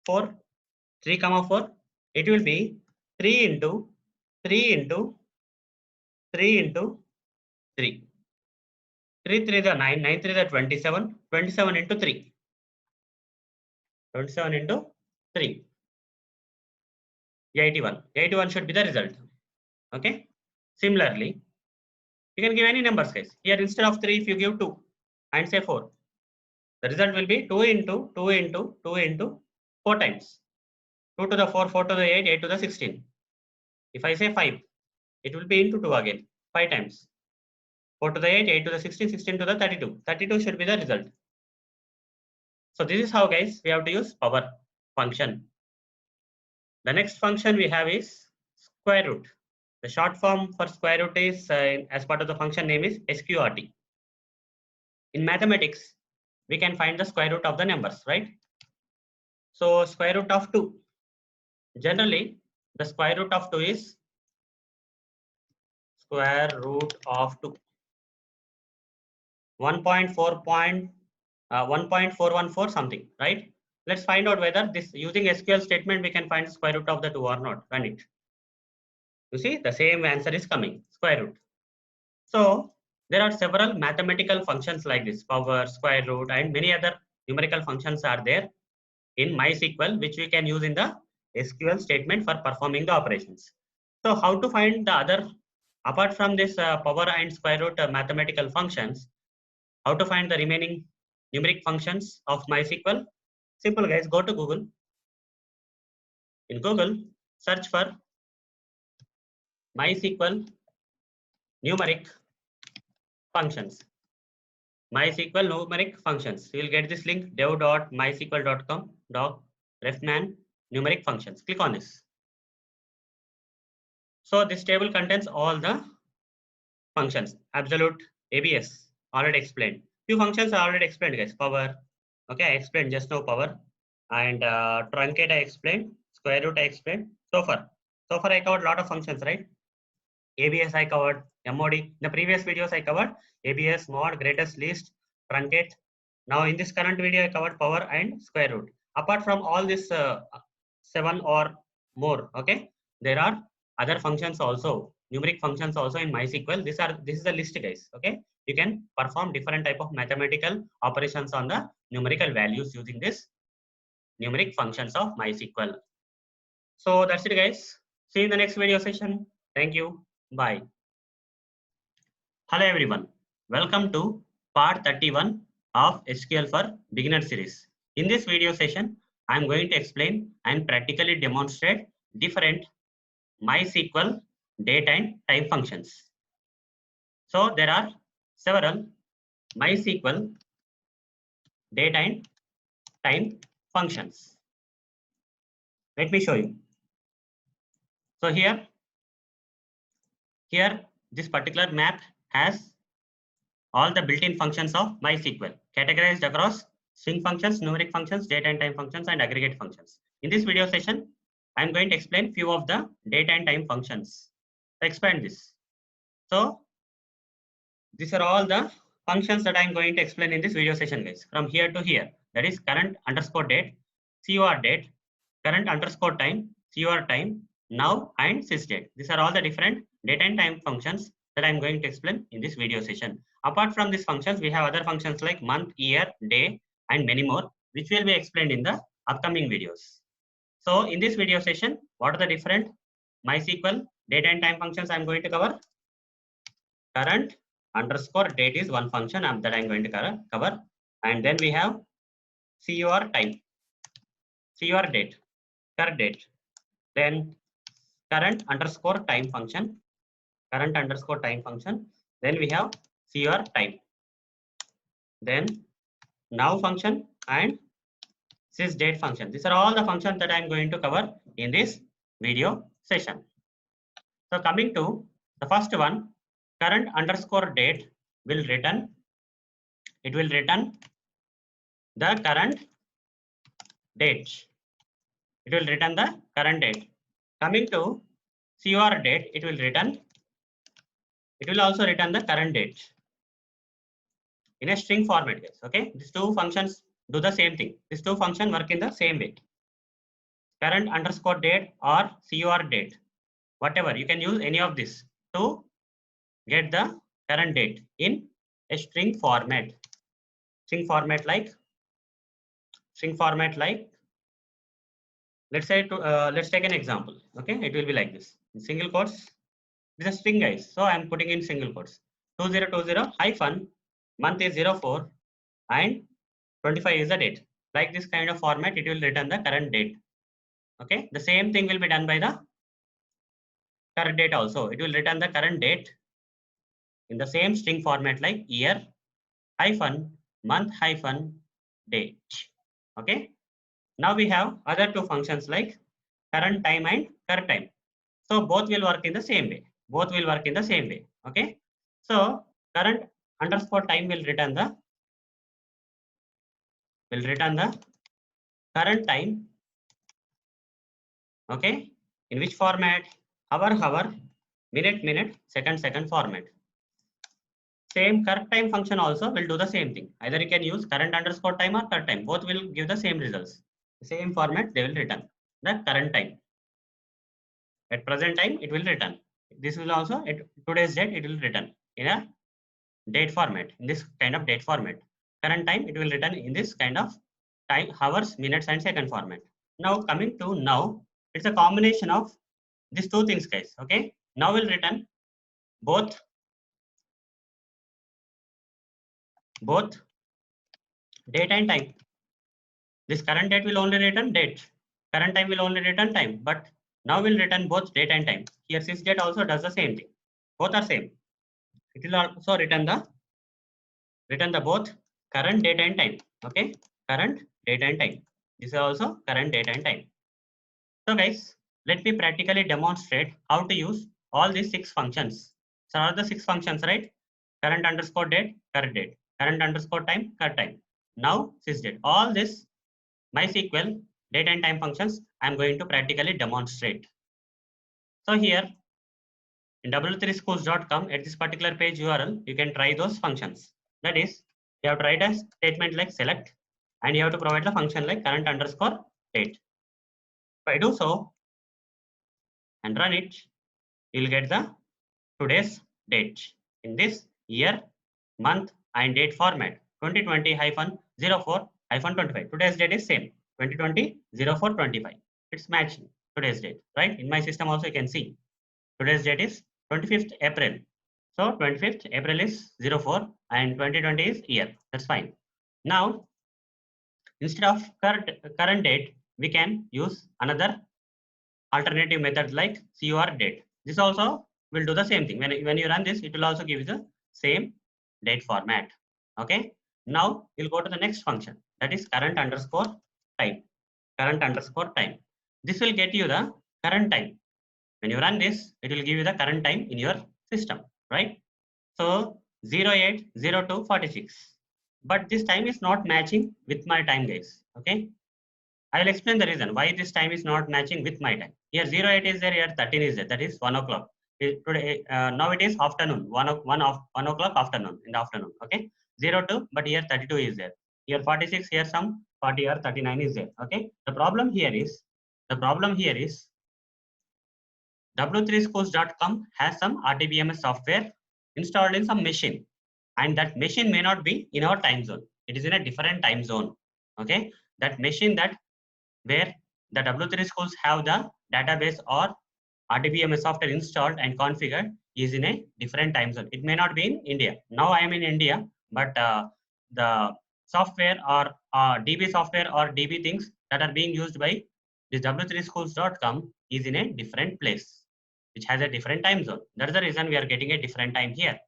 [SPEAKER 1] 4, 3, 4? It will be 3 into 3 into 3 into 3. 3 3 is a 9. 9 3 is a 27. 27 into 3. 27 into 3. 81. 81 should be the result. Okay. Similarly, you can give any numbers, guys. Here instead of 3, if you give 2 and say 4, the result will be 2 into 2 into 2 into 4 times. 2 to the 4, 4 to the 8, 8 to the 16. If I say 5, it will be into 2 again, 5 times. 4 to the 8, 8 to the 16, 16 to the 32. 32 should be the result. So this is how, guys, we have to use power function. The next function we have is square root. The short form for square root is as part of the function name is SQRT. In mathematics, we can find the square root of the numbers, right? So square root of 2. Generally, the square root of 2 is square root of 2. 1.414 something, right? Let's find out whether this using SQL statement we can find the square root of the 2 or not. Run it. You see, the same answer is coming, square root. So there are several mathematical functions like this, power, square root, and many other numerical functions are there in MySQL, which we can use in the SQL statement for performing the operations. So how to find the other, apart from this power and square root mathematical functions, how to find the remaining numeric functions of MySQL? Simple, guys, go to Google. In Google, search for MySQL numeric functions. MySQL numeric functions. You will get this link dev.mysql.com refman numeric functions. Click on this. So this table contains all the functions. Absolute, ABS, already explained. Few functions are already explained, guys. Power, okay, I explained just now power. And truncate I explained. Square root I explained. So far I covered a lot of functions, right? ABS I covered, MOD. In the previous videos I covered ABS, mod, greatest, least, truncate. Now in this current video I covered power and square root. Apart from all this 7 or more, okay, there are other functions also, numeric functions also in MySQL. This is the list, guys. Okay, you can perform different type of mathematical operations on the numerical values using this numeric functions of MySQL. So that's it, guys. See you in the next video session. Thank you. Bye. Hello everyone. Welcome to part 31 of SQL for Beginner series. In this video session, I am going to explain and practically demonstrate different MySQL date and time functions. So there are several MySQL date and time functions. Let me show you. So here this particular map has all the built-in functions of MySQL categorized across string functions, numeric functions, date and time functions, and aggregate functions. In this video session, I am going to explain few of the date and time functions. So expand this. So these are all the functions that I am going to explain in this video session, guys. From here to here, that is current underscore date, CUR date, current underscore time, CUR time, now, and sysdate. These are all the different date and time functions that I am going to explain in this video session. Apart from these functions, we have other functions like month, year, day, and many more, which will be explained in the upcoming videos. So in this video session, what are the different MySQL date and time functions I am going to cover? Current underscore date is one function that I'm going to cover. And then we have CUR time, CUR date, current date. Then current underscore time function, current underscore time function. Then we have CUR time. Then now function and sysdate function. These are all the functions that I'm going to cover in this video session. So coming to the first one, current underscore date will return, it will return the current date. It will return the current date. Coming to CUR date, it will also return the current date in a string format, guys. Okay, these two functions do the same thing. These two functions work in the same way. Current underscore date or CUR date, whatever, you can use any of this to get the current date in a string format. String format like let's say let's take an example. Okay, it will be like this in single quotes. This is a string, guys, so I am putting in single quotes. 2020 hyphen month is 04 and 25 is the date. Like this kind of format, it will return the current date. Okay, the same thing will be done by the current date also. It will return the current date in the same string format like year hyphen month hyphen date. Okay. Now we have other two functions like current time and current time. So both will work in the same way. Both will work in the same way. Okay. So current underscore time will return the current time. Okay. In which format? Hour, minute, second format. Same current time function also will do the same thing. Either you can use current underscore time or current time. Both will give the same results. Same format they will return the current time. At present time it will return. This will also at today's date it will return in a date format. In this kind of date format. Current time it will return in this kind of time, hours, minutes and second format. Now coming to now, it's a combination of these two things, guys. Okay. Now will return both date and time. This current date will only return date. Current time will only return time. But now will return both date and time. Here sysdate also does the same thing. Both are same. It will also return the both current date and time. Okay. Current date and time. This is also current date and time. So guys, let me practically demonstrate how to use all these 6 functions. So are the 6 functions, right? Current underscore date, current date. Current underscore time, current time. Now sysdate. All this MySQL date and time functions I am going to practically demonstrate. So here in w3schools.com at this particular page URL, you can try those functions. That is, you have to write a statement like select and you have to provide the function like current underscore date. If I do so and run it, you will get the today's date in this year, month and date format 2020-04-25. Today's date is same 2020-04-25. It's matching today's date, right? In my system also you can see today's date is 25th April. So 25th April is 04 and 2020 is year. That's fine. Now instead of current date, we can use another alternative method like cur date. This also will do the same thing. When you run this, it will also give you the same date format. Okay. Now you'll go to the next function, that is current underscore time. Current underscore time. This will get you the current time. When you run this, it will give you the current time in your system, right? So 080246. But this time is not matching with my time, guys. Okay. I will explain the reason why this time is not matching with my time. Here 08 is there, here 13 is there. That is 1 o'clock. Today, now it is afternoon, 1 o'clock afternoon, in the afternoon. Okay, 02, but here 32 is there. Here 46, here some 40 or 39 is there. Okay, the problem here is w3schools.com has some RTBMS software installed in some machine, and that machine may not be in our time zone. It is in a different time zone. Okay, that machine where the W3 schools have the database or RTBMS software installed and configured is in a different time zone. It may not be in India. Now I am in India, but the software or DB software or DB things that are being used by this w3schools.com is in a different place, which has a different time zone. That's the reason we are getting a different time here.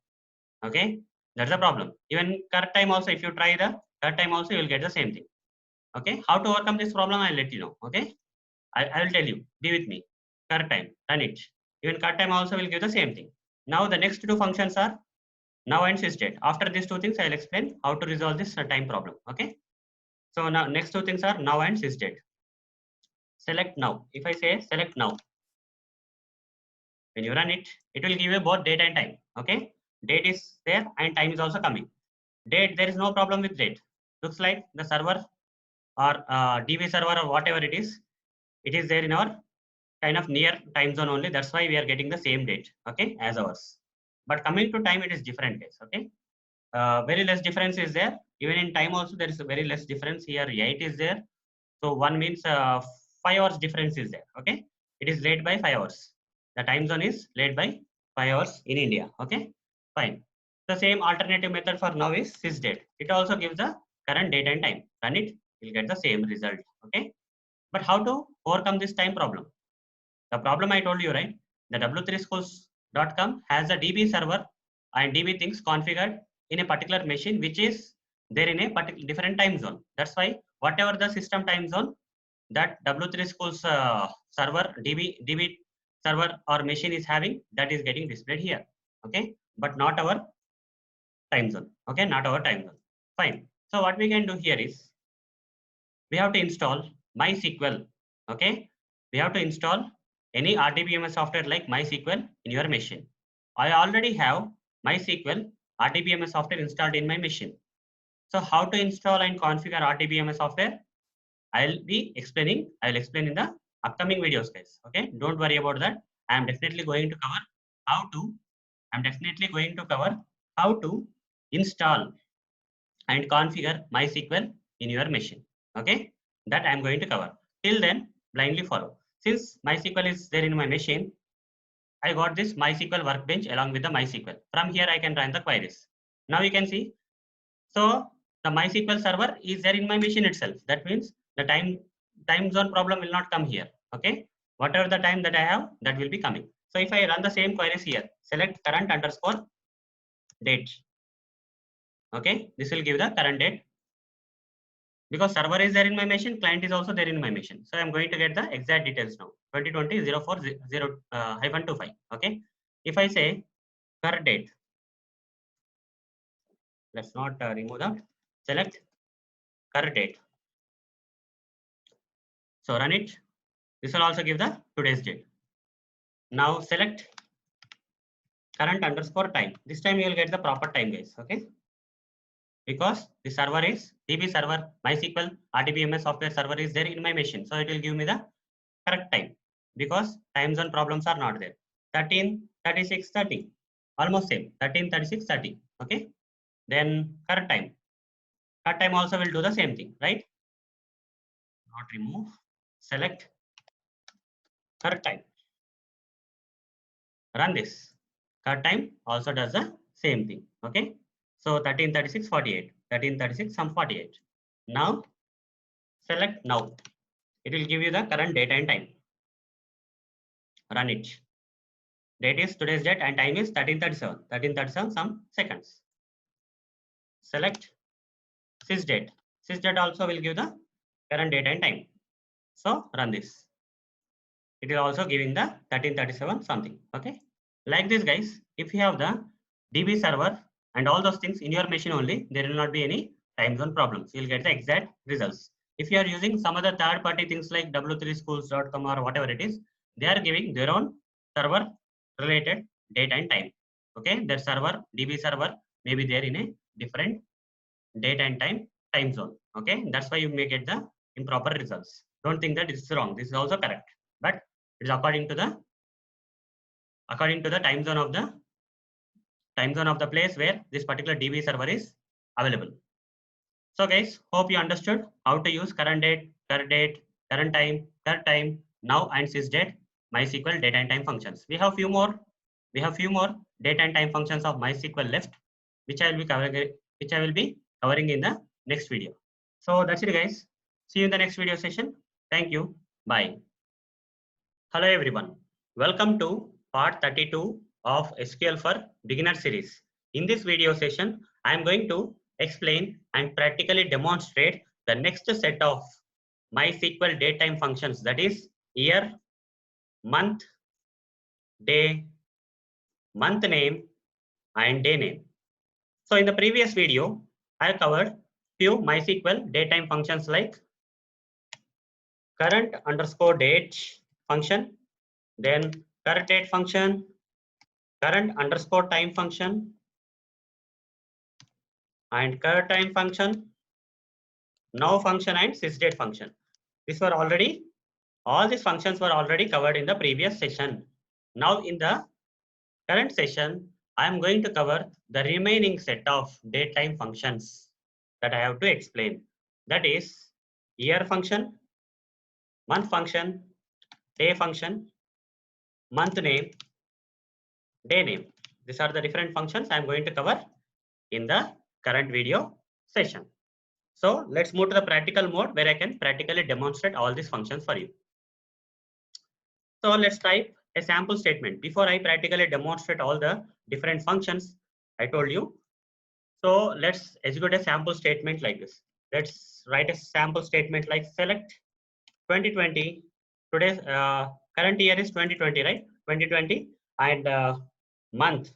[SPEAKER 1] Okay, that's the problem. Even current time also, if you try the current time also, you will get the same thing. Okay, how to overcome this problem, I'll let you know. Okay, I will tell you. Be with me. Current time, run it. Even current time also will give the same thing. Now the next two functions are now and sysdate. After these two things, I'll explain how to resolve this time problem. Okay. So now next two things are now and sysdate. Select now. If I say select now, when you run it, it will give you both date and time. Okay. Date is there and time is also coming. Date, there is no problem with date. Looks like the server or DB server or whatever it is there in our kind of near time zone only. That's why we are getting the same date, okay, as ours. But coming to time, it is different case, okay. Very less difference is there. Even in time also, there is a very less difference. Here 8 is there. So 1 means 5 hours difference is there, okay. It is late by 5 hours. The time zone is late by 5 hours in India, okay. Fine. The same alternative method for now is sysdate. It also gives the current date and time. Run it, you'll get the same result, okay. But how to overcome this time problem? The problem I told you, right? The w3schools.com has a DB server and DB things configured in a particular machine which is there in a particular different time zone. That's why whatever the system time zone that W3 schools server DB server or machine is having, that is getting displayed here. Okay, but not our time zone. Okay, not our time zone. Fine. So what we can do here is we have to install MySQL. Okay, we have to install any RDBMS software like MySQL in your machine. I already have MySQL RDBMS software installed in my machine. So how to install and configure RDBMS software? I'll explain in the upcoming videos, guys. Okay, don't worry about that. I'm definitely going to cover how to. I'm definitely going to cover how to install and configure MySQL in your machine. Okay, that I'm going to cover. Till then, blindly follow. Since MySQL is there in my machine, I got this MySQL workbench along with the MySQL. From here, I can run the queries. Now you can see. So the MySQL server is there in my machine itself. That means the time zone problem will not come here. Okay, whatever the time that I have, that will be coming. So if I run the same queries here, select current underscore date. Okay, this will give the current date. Because server is there in my machine, client is also there in my machine. So I'm going to get the exact details now. 2020-04-25. Okay. If I say current date, let's not remove that. Select current date. So run it. This will also give the today's date. Now select current underscore time. This time you will get the proper time, guys. Okay. Because the server is DB server, MySQL RDBMS software server is there in my machine. So it will give me the correct time because time zone problems are not there. 13, 36, 30. Almost same. 13, 36, 30. Okay. Then current time. Current time also will do the same thing, right? Not remove. Select current time. Run this. Current time also does the same thing. Okay. So 13, 36, 48. 13, 36, some 48. Now select now. It will give you the current date and time. Run it. Date is today's date and time is 13:37. 13:37 some seconds. Select sysdate. Sysdate also will give the current date and time. So run this. It is also giving the 13:37 something. Okay. Like this, guys. If you have the DB server and all those things in your machine only, there will not be any time zone problems. You'll get the exact results. If you are using some other third-party things like w3schools.com or whatever it is, they are giving their own server related date and time. Okay, their server, DB server, may be there in a different date and time zone. Okay, that's why you may get the improper results. Don't think that this is wrong. This is also correct, but it is according to the time zone of the place where this particular DB server is available. So guys, hope you understood how to use current date, current time, now and sysdate, MySQL date and time functions. We have few more date and time functions of MySQL left, which I will be covering in the next video. So that's it, guys. See you in the next video session. Thank you. Bye. Hello everyone. Welcome to part 32 of SQL for Beginner series. In this video session, I am going to explain and practically demonstrate the next set of MySQL datetime functions, that is year, month, day, month name, and day name. So in the previous video, I covered few MySQL datetime functions like current underscore date function, then current date function, current underscore time function, and current time function, now function, and sysdate function. All these functions were already covered in the previous session. Now in the current session, I am going to cover the remaining set of datetime functions that I have to explain. That is year function, month function, day function, month name, day name. These are the different functions I am going to cover in the current video session. So let's move to the practical mode where I can practically demonstrate all these functions for you. So let's type a sample statement. Before I practically demonstrate all the different functions, I told you. So let's execute a sample statement like this. Let's write a sample statement like select 2020. Today's current year is 2020, right? 2020, and month.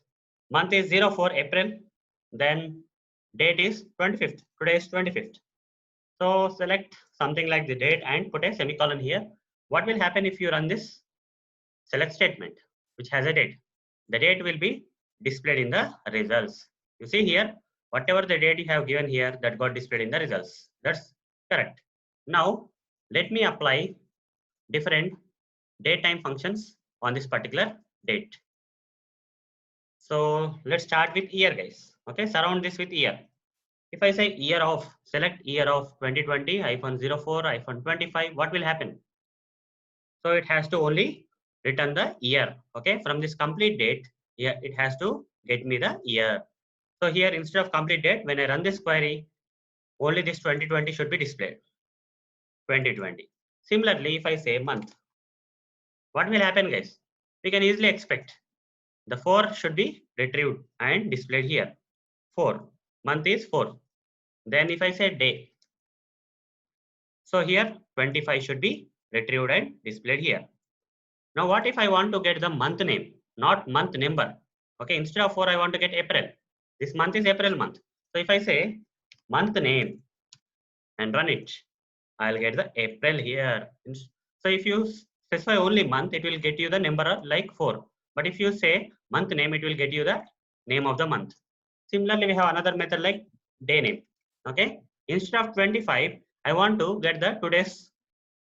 [SPEAKER 1] Month is 04 April. Then date is 25th. Today is 25th. So select something like the date and put a semicolon here. What will happen if you run this select statement, which has a date? The date will be displayed in the results. You see here, whatever the date you have given here, that got displayed in the results. That's correct. Now, let me apply different date time functions on this particular date. So let's start with year, guys. Okay, surround this with year. If I say year of, select year of 2020-04-25, what will happen? So it has to only return the year. Okay, from this complete date, yeah, it has to get me the year. So here, instead of complete date, when I run this query, only this 2020 should be displayed. 2020. Similarly, if I say month, what will happen, guys? We can easily expect the 4 should be retrieved and displayed here. 4. Month is 4. Then if I say day, so here 25 should be retrieved and displayed here. Now what if I want to get the month name, not month number? Okay, instead of 4, I want to get April. This month is April month. So if I say month name and run it, I'll get the April here. So if you specify only month, it will get you the number like 4. But if you say month name, it will get you the name of the month. Similarly, we have another method like day name. Okay, instead of 25, I want to get the today's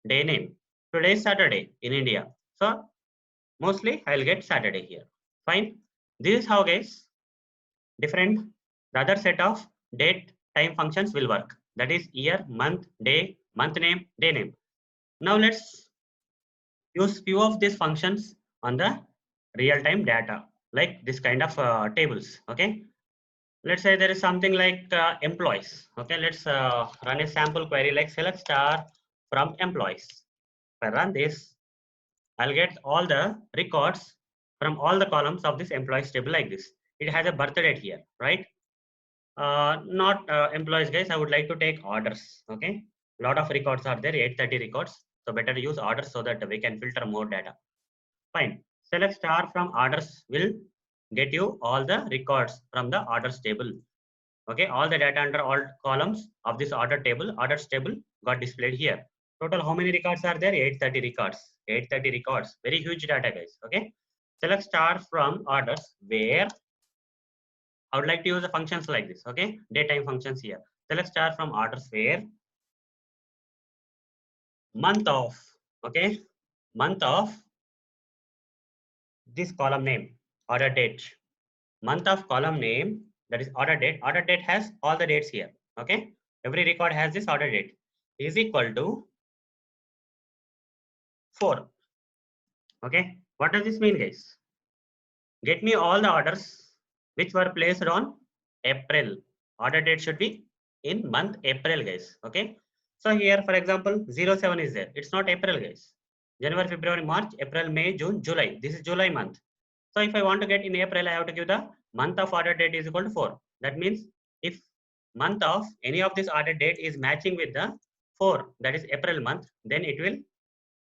[SPEAKER 1] day name. Today is Saturday in India. So mostly I'll get Saturday here. Fine. This is how, guys, different the other set of date time functions will work. That is year, month, day, month name, day name. Now let's use few of these functions on the real-time data, like this kind of tables. Okay. Let's say there is something like employees. Okay. Let's run a sample query like select star from employees. If I run this, I'll get all the records from all the columns of this employees table like this. It has a birth date here, right? Not employees, guys. I would like to take orders. Okay. A lot of records are there, 830 records. So better use orders so that we can filter more data. Fine. Select star from orders will get you all the records from the orders table. Okay. All the data under all columns of this orders table got displayed here. Total, how many records are there? 830 records. 830 records. Very huge data, guys. Okay. Select star from orders where I would like to use the functions like this. Okay. Daytime functions here. Select star from orders where month of, okay, month of this column name, order date, month of column name, that is order date. Order date has all the dates here. Okay. Every record has this order date is equal to 4. Okay. What does this mean, guys? Get me all the orders which were placed on April. Order date should be in month April, guys. Okay. So here, for example, 07 is there. It's not April, guys. January, February, March, April, May, June, July. This is July month. So if I want to get in April, I have to give the month of order date is equal to 4. That means if month of any of this order date is matching with the 4, that is April month, then it will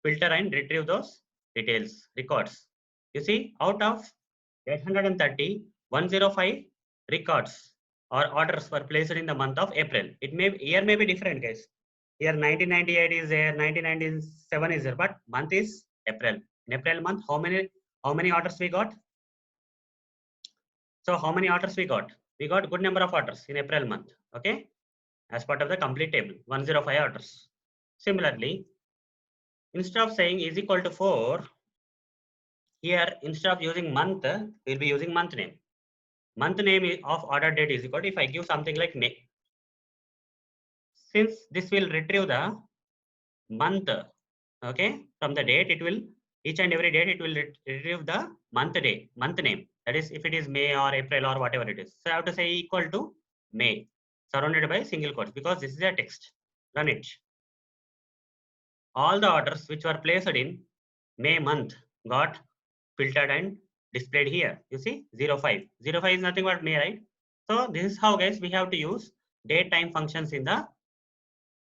[SPEAKER 1] filter and retrieve those details, records. You see, out of 830, 105 records or orders were placed in the month of April. It may year may be different, guys. Here 1998 is there, 1997 is there, but month is April. In April month, how many orders we got? So how many orders we got? We got good number of orders in April month. Okay, as part of the complete table, 105 orders. Similarly, instead of saying is equal to 4, here instead of using month, we'll be using month name. Month name of order date is equal to, if I give something like May, since this will retrieve the month, okay, from the date, it will each and every date it will retrieve the month name. That is, if it is May or April or whatever it is. So I have to say equal to May, surrounded by single quotes, because this is a text. Run it. All the orders which were placed in May month got filtered and displayed here. You see 05. 05 is nothing but May, right? So this is how, guys, we have to use date time functions in the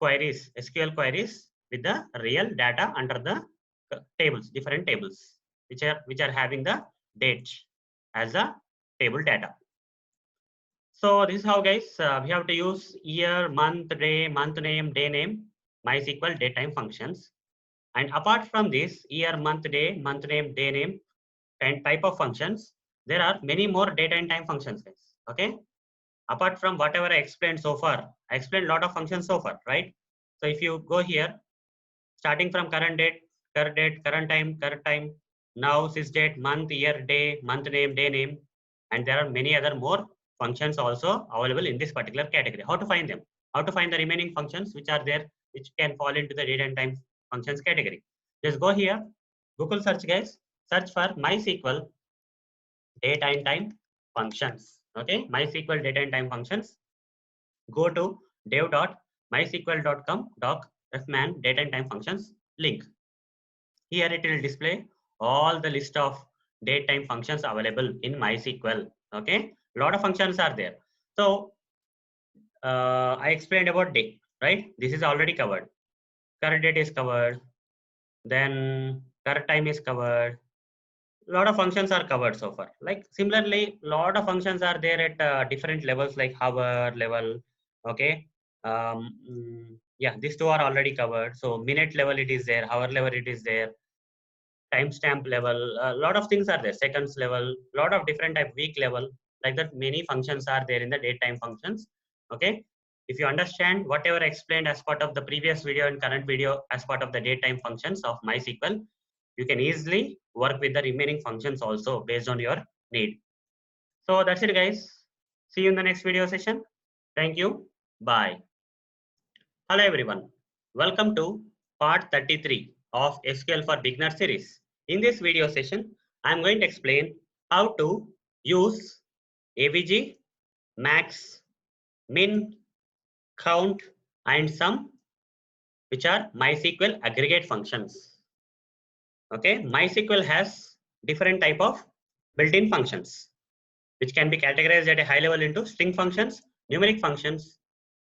[SPEAKER 1] queries, SQL queries with the real data under the tables, different tables, which are having the date as a table data. So this is how, guys, we have to use year, month, day, month name, day name, MySQL datetime functions. And apart from this year, month name, day name, and type of functions, there are many more date and time functions, guys. Okay. Apart from whatever I explained so far, I explained a lot of functions so far, right? So if you go here, starting from current date, current time, now, sys date, month, year, day, month name, day name, and there are many other more functions also available in this particular category. How to find them? How to find the remaining functions which are there, which can fall into the date and time functions category? Just go here, Google search, guys, search for MySQL date and time functions. Okay, MySQL date and time functions. Go to dev.mysql.com fman date and time functions link. Here it will display all the list of date time functions available in MySQL. Okay, a lot of functions are there. So I explained about day, right? This is already covered. Current date is covered. Then current time is covered. A lot of functions are covered so far. Like similarly, a lot of functions are there at different levels, like hour level. Okay. Yeah, these two are already covered. So minute level it is there, hour level it is there, timestamp level, a lot of things are there, seconds level, lot of different type, week level, like that many functions are there in the date time functions. Okay, if you understand whatever I explained as part of the previous video and current video as part of the date time functions of MySQL, you can easily work with the remaining functions also based on your need. So that's it, guys. See you in the next video session. Thank you. Bye. Hello everyone. Welcome to part 33 of SQL for Beginner series. In this video session, I am going to explain how to use AVG, max, min, count, and sum, which are MySQL aggregate functions. Okay, MySQL has different type of built-in functions, which can be categorized at a high level into string functions, numeric functions,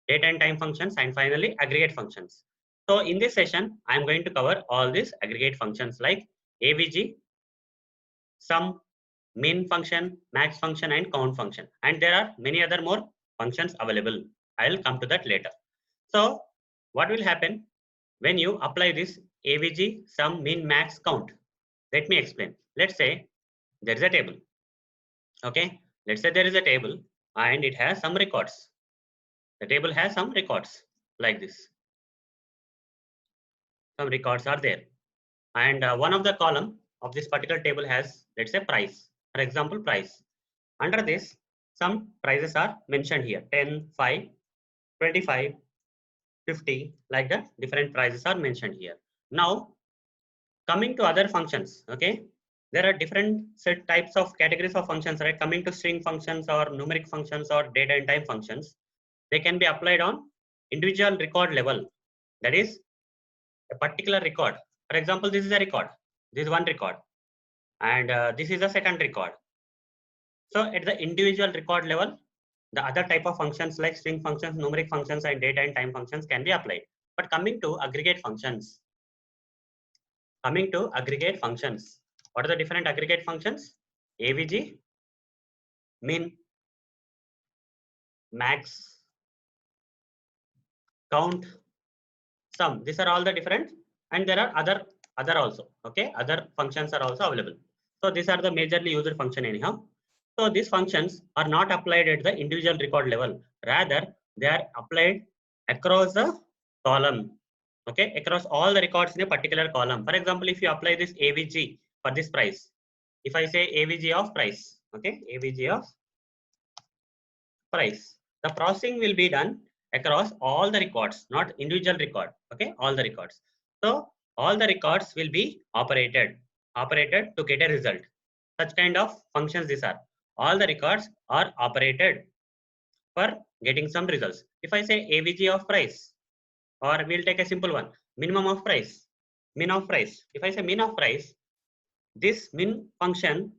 [SPEAKER 1] date and time functions, and finally aggregate functions. So in this session, I'm going to cover all these aggregate functions like AVG, sum, min function, max function, and count function. And there are many other more functions available. I'll come to that later. So what will happen when you apply this AVG, sum, min, max, count? Let me explain. Let's say there is a table. Okay, let's say there is a table and it has some records. The table has some records like this. Some records are there. And one of the column of this particular table has, let's say, price. For example, price. Under this, some prices are mentioned here. 10, 5, 25, 50, like that. Different prices are mentioned here. Now, coming to other functions, okay? There are different set types of categories of functions, right? Coming to string functions or numeric functions or data and time functions, they can be applied on individual record level. That is a particular record. For example, this is a record. This is one record. And this is a second record. So at the individual record level, the other type of functions like string functions, numeric functions, and data and time functions can be applied. But coming to aggregate functions, what are the different aggregate functions? AVG, min, max, count, sum. These are all the different, and there are other also. Okay, other functions are also available. So these are the majorly used function anyhow. So these functions are not applied at the individual record level. Rather, they are applied across the column. Okay, across all the records in a particular column. For example, if you apply this AVG for this price, if I say AVG of price, okay, AVG of price, the processing will be done across all the records, not individual record. Okay, all the records. So all the records will be operated to get a result. Such kind of functions these are. All the records are operated for getting some results. If I say AVG of price, or we'll take a simple one, minimum of price, min of price. If I say min of price, this min function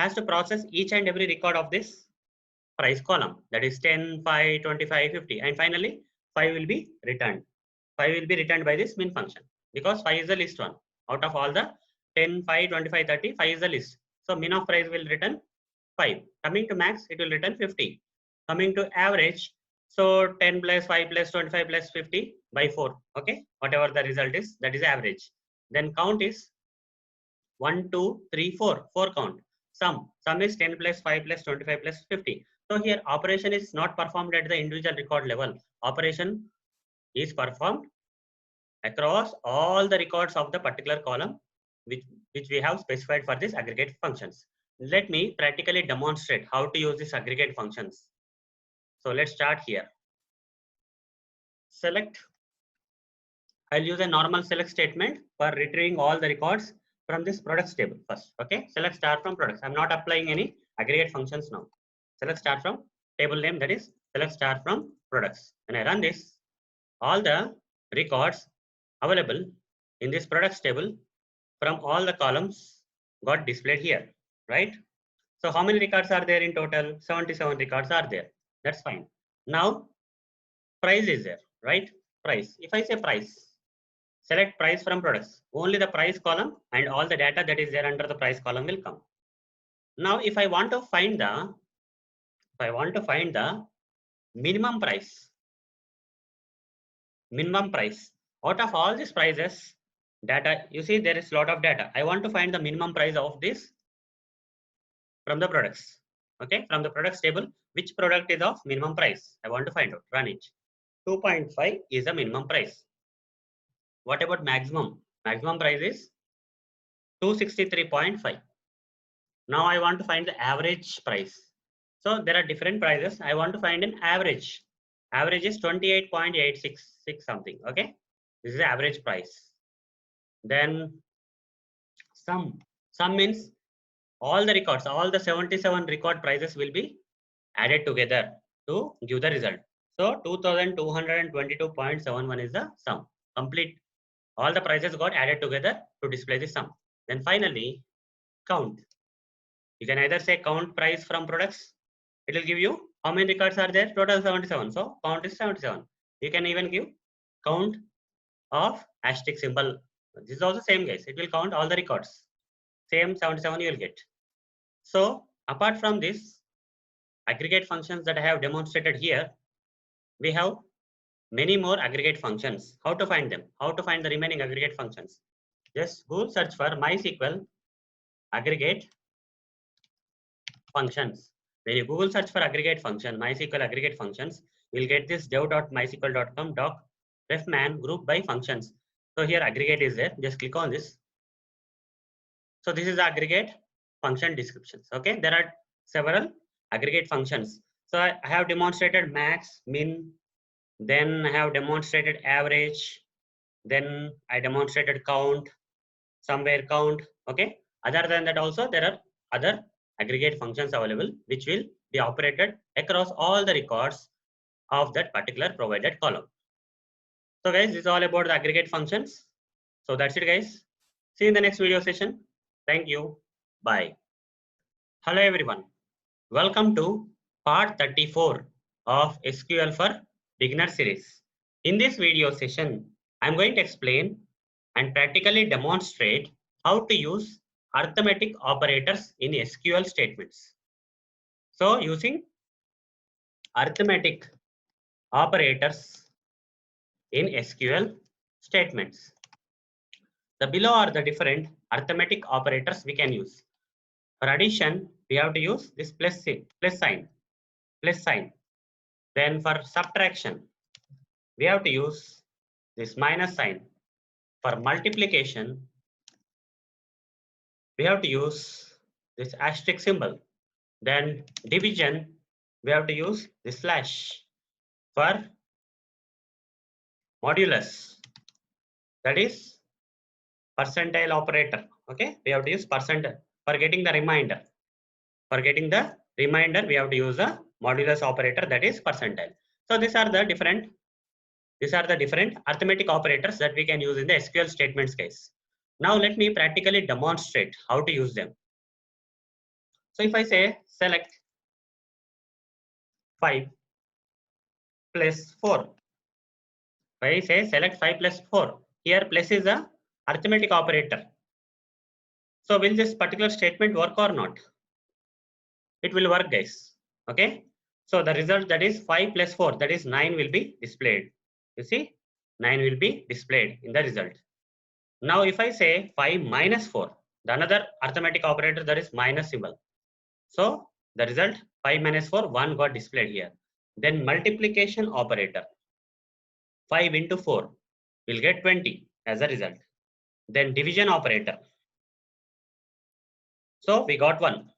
[SPEAKER 1] has to process each and every record of this price column, that is 10, 5, 25, 50, and finally 5 will be returned. 5 will be returned by this min function because 5 is the least one. Out of all the 10, 5, 25, 30, 5 is the least. So min of price will return 5. Coming to max, it will return 50. Coming to average, so 10 plus 5 plus 25 plus 50 by 4. Okay, whatever the result is, that is average. Then count is 1, 2, 3, 4. 4 count. Sum is 10 plus 5 plus 25 plus 50. So here operation is not performed at the individual record level. Operation is performed across all the records of the particular column which we have specified for this aggregate functions. Let me practically demonstrate how to use these aggregate functions. So let's start here. Select. I'll use a normal select statement for retrieving all the records from this products table first. Okay, select star from products. I'm not applying any aggregate functions now. Select star from table name, that is select star from products. When I run this, all the records available in this products table from all the columns got displayed here, right? So how many records are there in total? 77 records are there. That's fine. Now price is there, right? Price. If I say price, select price from products. Only the price column and all the data that is there under the price column will come. Now if I want to find the minimum price out of all these prices data, you see there is a lot of data. I want to find the minimum price of this from the products. Okay, from the products table, which product is of minimum price? I want to find out. Run it. 2.5 is the minimum price. What about maximum? Maximum price is 263.5. Now I want to find the average price. So there are different prices. I want to find an average. Average is 28.866 something. Okay, this is the average price. Then sum. Sum means all the records, all the 77 record prices will be added together to give the result. So 2222.71 is the sum. Complete. All the prices got added together to display the sum. Then finally, count. You can either say count price from products. It will give you how many records are there. Total 77. So count is 77. You can even give count of asterisk symbol. This is also same guys. It will count all the records. Same 77 you will get. So apart from this aggregate functions that I have demonstrated here, we have many more aggregate functions. How to find them? How to find the remaining aggregate functions? Just Google search for MySQL aggregate functions. When you Google search for aggregate function, MySQL aggregate functions, you'll get this dev.mysql.com doc refman group by functions. So here aggregate is there. Just click on this. So this is the aggregate function descriptions. Okay, there are several aggregate functions. So I have demonstrated max, min, then I have demonstrated average, then I demonstrated count, somewhere count. Okay, other than that also there are other aggregate functions available which will be operated across all the records of that particular provided column. So guys, this is all about the aggregate functions. So that's it guys. See you in the next video session. Thank you. Bye. Hello everyone. Welcome to part 34 of SQL for Beginner series. In this video session, I'm going to explain and practically demonstrate how to use arithmetic operators in SQL statements. So using arithmetic operators in SQL statements. The below are the different arithmetic operators we can use. For addition, we have to use this plus sign. Then for subtraction, we have to use this minus sign. For multiplication, we have to use this asterisk symbol. Then division, we have to use this slash. For modulus, that is percentile operator. Okay, we have to use percentile. For getting the remainder, we have to use a modulus operator, that is percentile. So these are the different arithmetic operators that we can use in the SQL statements case. Now let me practically demonstrate how to use them. So if I say select 5 plus 4, if I say select 5 plus 4, here plus is a arithmetic operator. So will this particular statement work or not? It will work, guys. Okay. So the result, that is 5 plus 4, that is 9, will be displayed. You see, 9 will be displayed in the result. Now if I say 5 minus 4, the another arithmetic operator, that is minus symbol. So the result 5 minus 4, 1 got displayed here. Then multiplication operator, 5 into 4 will get 20 as a result. Then division operator. So we got 1.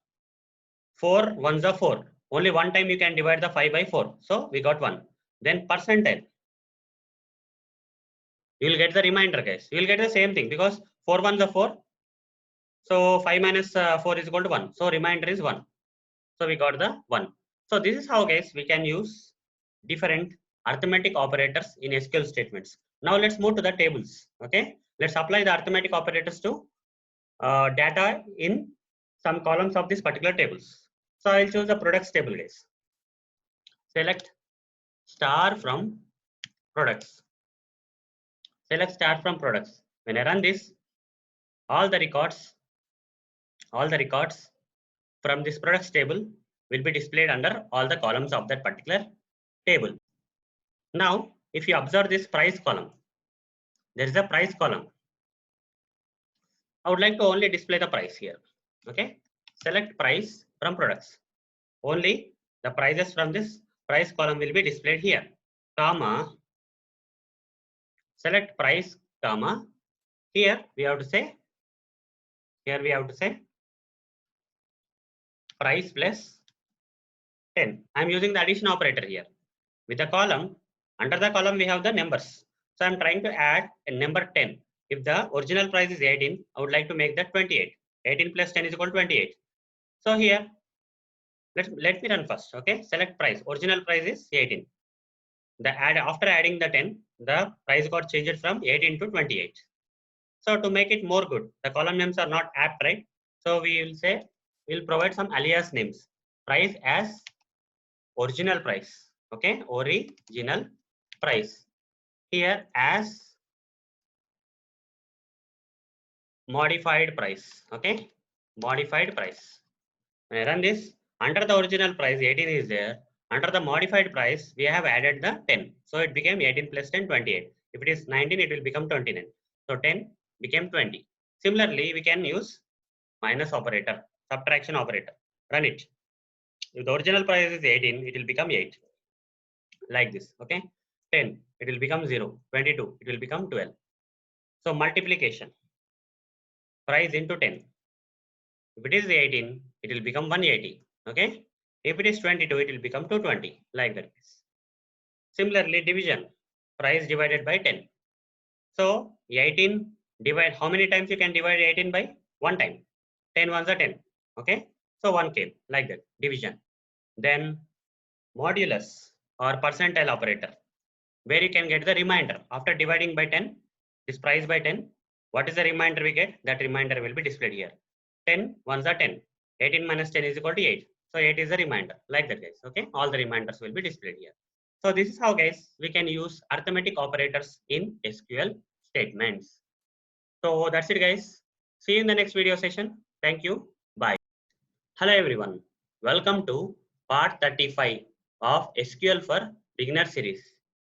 [SPEAKER 1] 4 ones are 4. Only one time you can divide the 5 by 4. So we got 1. Then percentile. You will get the remainder, guys. You will get the same thing because 4 ones are 4. So 5 minus 4 is equal to 1. So remainder is 1. So we got the 1. So this is how, guys, we can use different arithmetic operators in SQL statements. Now let's move to the tables. Okay. Let's apply the arithmetic operators to data in some columns of these particular tables. So I'll choose the products table, guys. Select star from products. Select star from products. When I run this, all the records from this products table will be displayed under all the columns of that particular table. Now, if you observe this price column, there is a price column. I would like to only display the price here. Okay. Select price from products. Only the prices from this price column will be displayed here. Comma. Select price, comma. Here we have to say price plus 10. I am using the addition operator here. With the column, under the column we have the numbers. So I am trying to add a number 10. If the original price is 18, I would like to make that 28. 18 plus 10 is equal to 28. So here, let me run first. Okay, select price. Original price is 18. After adding the 10, the price got changed from 18 to 28. So to make it more good, the column names are not apt, right? So we will say we'll provide some alias names. Price as original price. Okay, original price. Here as modified price. Okay, modified price. When I run this, under the original price 18 is there. Under the modified price, we have added the 10. So it became 18 plus 10, 28. If it is 19, it will become 29. So 10 became 20. Similarly, we can use minus operator, subtraction operator. Run it. If the original price is 18, it will become 8. Like this. Okay. 10, it will become 0. 22, it will become 12. So multiplication. Price into 10. If it is 18, it will become 180. Okay. If it is 22, it will become 220. Like that. Similarly, division. Price divided by 10. So 18 divide, how many times you can divide 18 by? One time. 10 ones are 10. Okay. So 1 came like that. Division. Then modulus or percentile operator, where you can get the remainder. After dividing by 10, this price by 10, what is the remainder we get? That remainder will be displayed here. 10 ones are 10. 18 minus 10 is equal to 8. So 8 is the remainder. Like that, guys. Okay. All the reminders will be displayed here. So this is how, guys, we can use arithmetic operators in SQL statements. So that's it, guys. See you in the next video session. Thank you. Bye. Hello, everyone. Welcome to part 35 of SQL for Beginner series.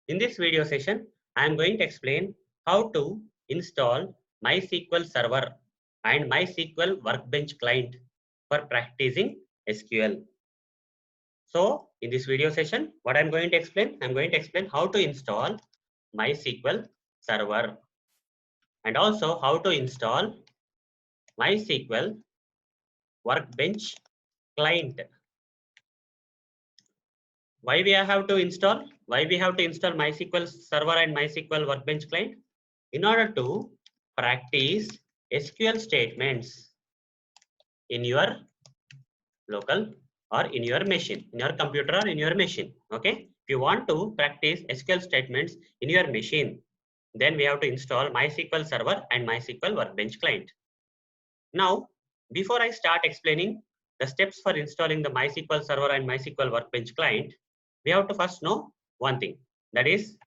[SPEAKER 1] In this video session, I am going to explain how to install MySQL Server and MySQL Workbench client for practicing SQL. So in this video session, what I'm going to explain? I'm going to explain how to install MySQL Server and also how to install MySQL Workbench client. Why we have to install? Why we have to install MySQL Server and MySQL Workbench client? In order to practice SQL statements in your local or in your machine, in your computer or in your machine. Okay. If you want to practice SQL statements in your machine, then we have to install MySQL Server and MySQL Workbench client. Now, before I start explaining the steps for installing the MySQL server and MySQL Workbench client, we have to first know one thing. That is,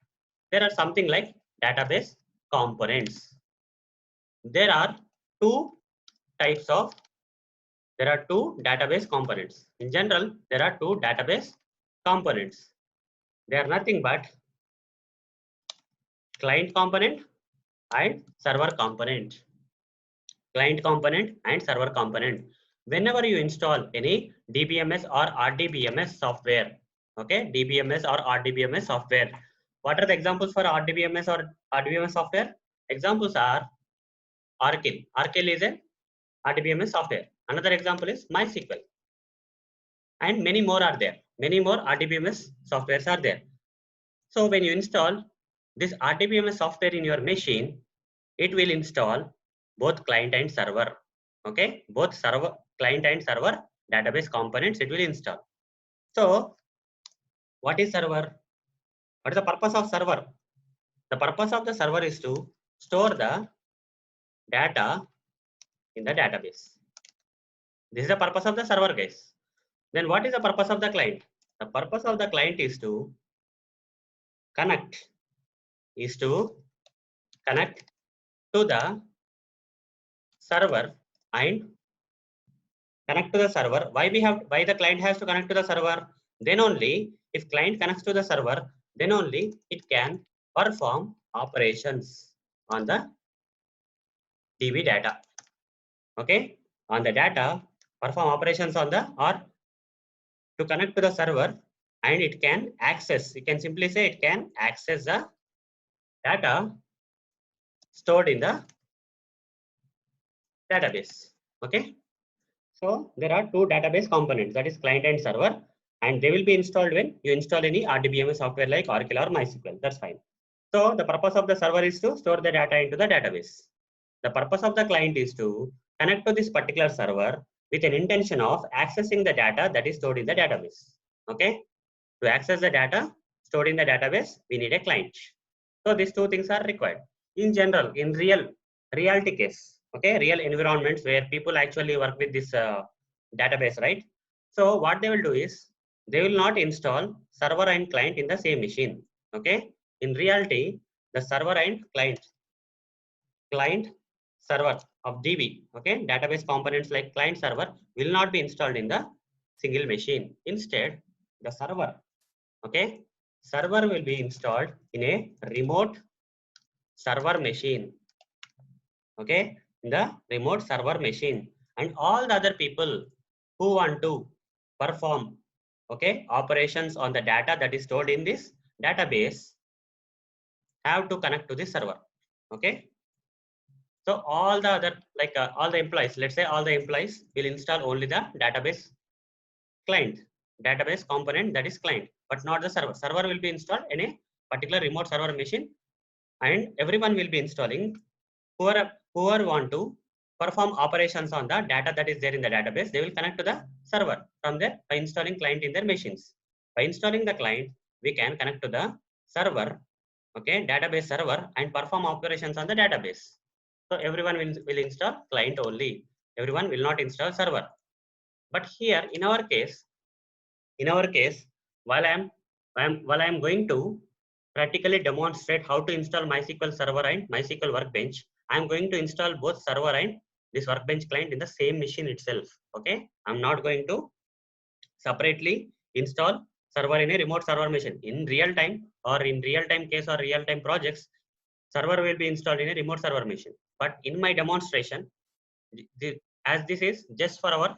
[SPEAKER 1] there are something like database components. There are two types of, there are two database components. In general, there are two database components. They are nothing but client component and server component. Client component and server component. Whenever you install any DBMS or RDBMS software, okay, DBMS or RDBMS software, what are the examples for RDBMS or RDBMS software? Examples are Oracle. Oracle is a RDBMS software. Another example is MySQL. And many more are there. Many more RDBMS softwares are there. So when you install this RDBMS software in your machine, it will install both client and server. Okay, both server, client and server database components it will install. So what is server? What is the purpose of server? The purpose of the server is to store the data in the database. This is the purpose of the server, guys. Then what is the purpose of the client? The purpose of the client is to connect to the server and connect to the server. Why the client has to connect to the server? Then only if client connects to the server, then only it can perform operations on the DB data. Okay, on the data, perform operations on the, or to connect to the server, and it can access. You can simply say it can access the data stored in the database. Okay. So there are two database components, that is client and server, and they will be installed when you install any RDBMS software like Oracle or MySQL. That's fine. So the purpose of the server is to store the data into the database. The purpose of the client is to connect to this particular server with an intention of accessing the data that is stored in the database. Okay. To access the data stored in the database, we need a client. So these two things are required. In general, in reality case, okay, real environments where people actually work with this database, right? So what they will do is they will not install server and client in the same machine. Okay, in reality, the server and client server of DB, okay, database components like client server will not be installed in the single machine. Instead, the server, okay, server will be installed in a remote server machine. Okay, in the remote server machine, and all the other people who want to perform, okay, operations on the data that is stored in this database have to connect to this server. Okay, so all the other, like all the employees, let's say all the employees will install only the database client, database component, that is client, but not the server. Server will be installed in a particular remote server machine, and everyone will be installing, whoever want to perform operations on the data that is there in the database, they will connect to the server from there by installing client in their machines. By installing the client, we can connect to the server, okay, database server, and perform operations on the database. So everyone will install client only. Everyone will not install server. But here in our case, while I am going to practically demonstrate how to install MySQL server and MySQL Workbench, I am going to install both server and this Workbench client in the same machine itself. Okay, I'm not going to separately install server in a remote server machine. In real time or in real time case or real time projects, server will be installed in a remote server machine. But in my demonstration, as this is just for our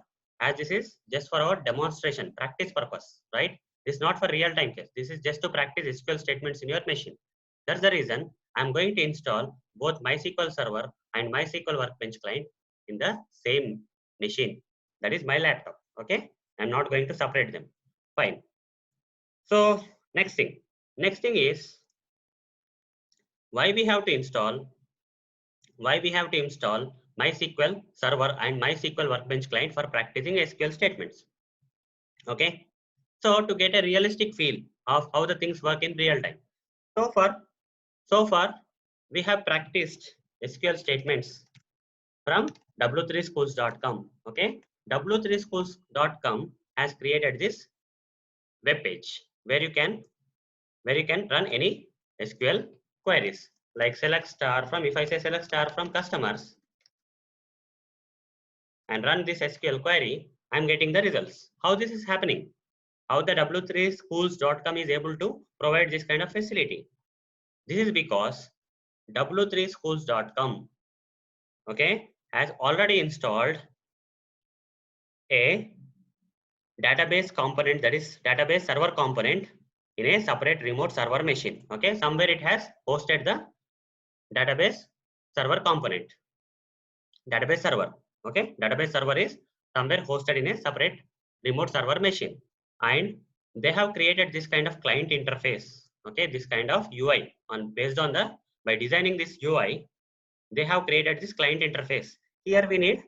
[SPEAKER 1] demonstration practice purpose, right? This is not for real time case. This is just to practice SQL statements in your machine. That's the reason I'm going to install both MySQL server and MySQL Workbench client in the same machine. That is my laptop. Okay, I'm not going to separate them. Fine. So next thing is why we have to install MySQL server and MySQL Workbench client for practicing SQL statements. Okay, so to get a realistic feel of how the things work in real time. So far, we have practiced SQL statements from w3schools.com. Okay, w3schools.com has created this web page where you can run any SQL queries like select star from, if I say select star from customers and run this SQL query, I'm getting the results. How this is happening? How the w3schools.com is able to provide this kind of facility? This is because w3schools.com, okay, has already installed a database component, that is database server component, in a separate remote server machine. Okay, somewhere it has hosted the database server component, database server. Okay, database server is somewhere hosted in a separate remote server machine, and they have created this kind of client interface. Okay, this kind of UI, on based on the, by designing this UI, they have created this client interface. Here we need,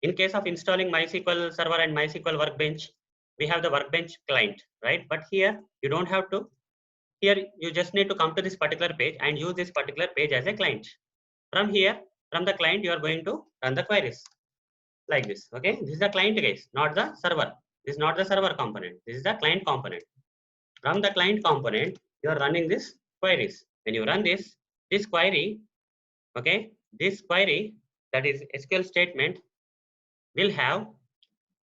[SPEAKER 1] in case of installing MySQL server and MySQL workbench, we have the workbench client, right? But here you don't have to. Here you just need to come to this particular page and use this particular page as a client. From here, from the client, you are going to run the queries like this. Okay, this is the client, guys, not the server. This is not the server component. This is the client component. From the client component, you are running this queries. When you run this query, okay, this query, that is SQL statement, will have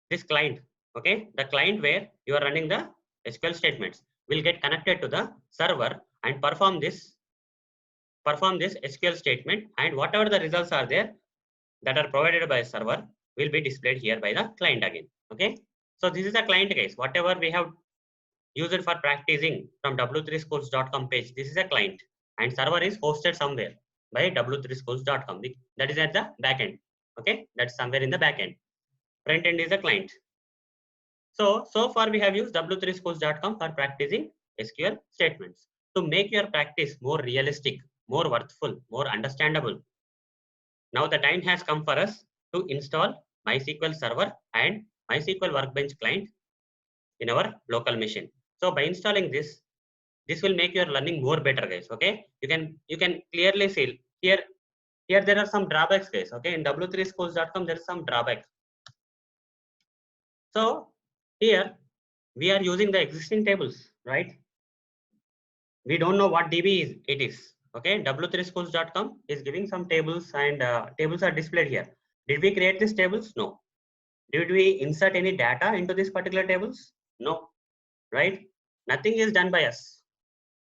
[SPEAKER 1] this client. Okay, the client where you are running the SQL statements will get connected to the server and perform this SQL statement, and whatever the results are there that are provided by server will be displayed here by the client again. Okay, so this is the client, guys. Whatever we have used for practicing from w3schools.com page, this is a client, and server is hosted somewhere by w3schools.com. That is at the back end. Okay, that's somewhere in the back end. Front end is the client. So far we have used w3schools.com for practicing SQL statements. To make your practice more realistic, more worthful, more understandable, now the time has come for us to install MySQL Server and MySQL Workbench client in our local machine. So by installing this, this will make your learning more better, guys. Okay, you can clearly see here. Here there are some drawbacks, guys. Okay, in w3schools.com there is some drawback. So here we are using the existing tables, right? We don't know what DB it is. Okay, w3schools.com is giving some tables, and tables are displayed here. Did we create these tables? No. Did we insert any data into this particular tables? No, right? Nothing is done by us.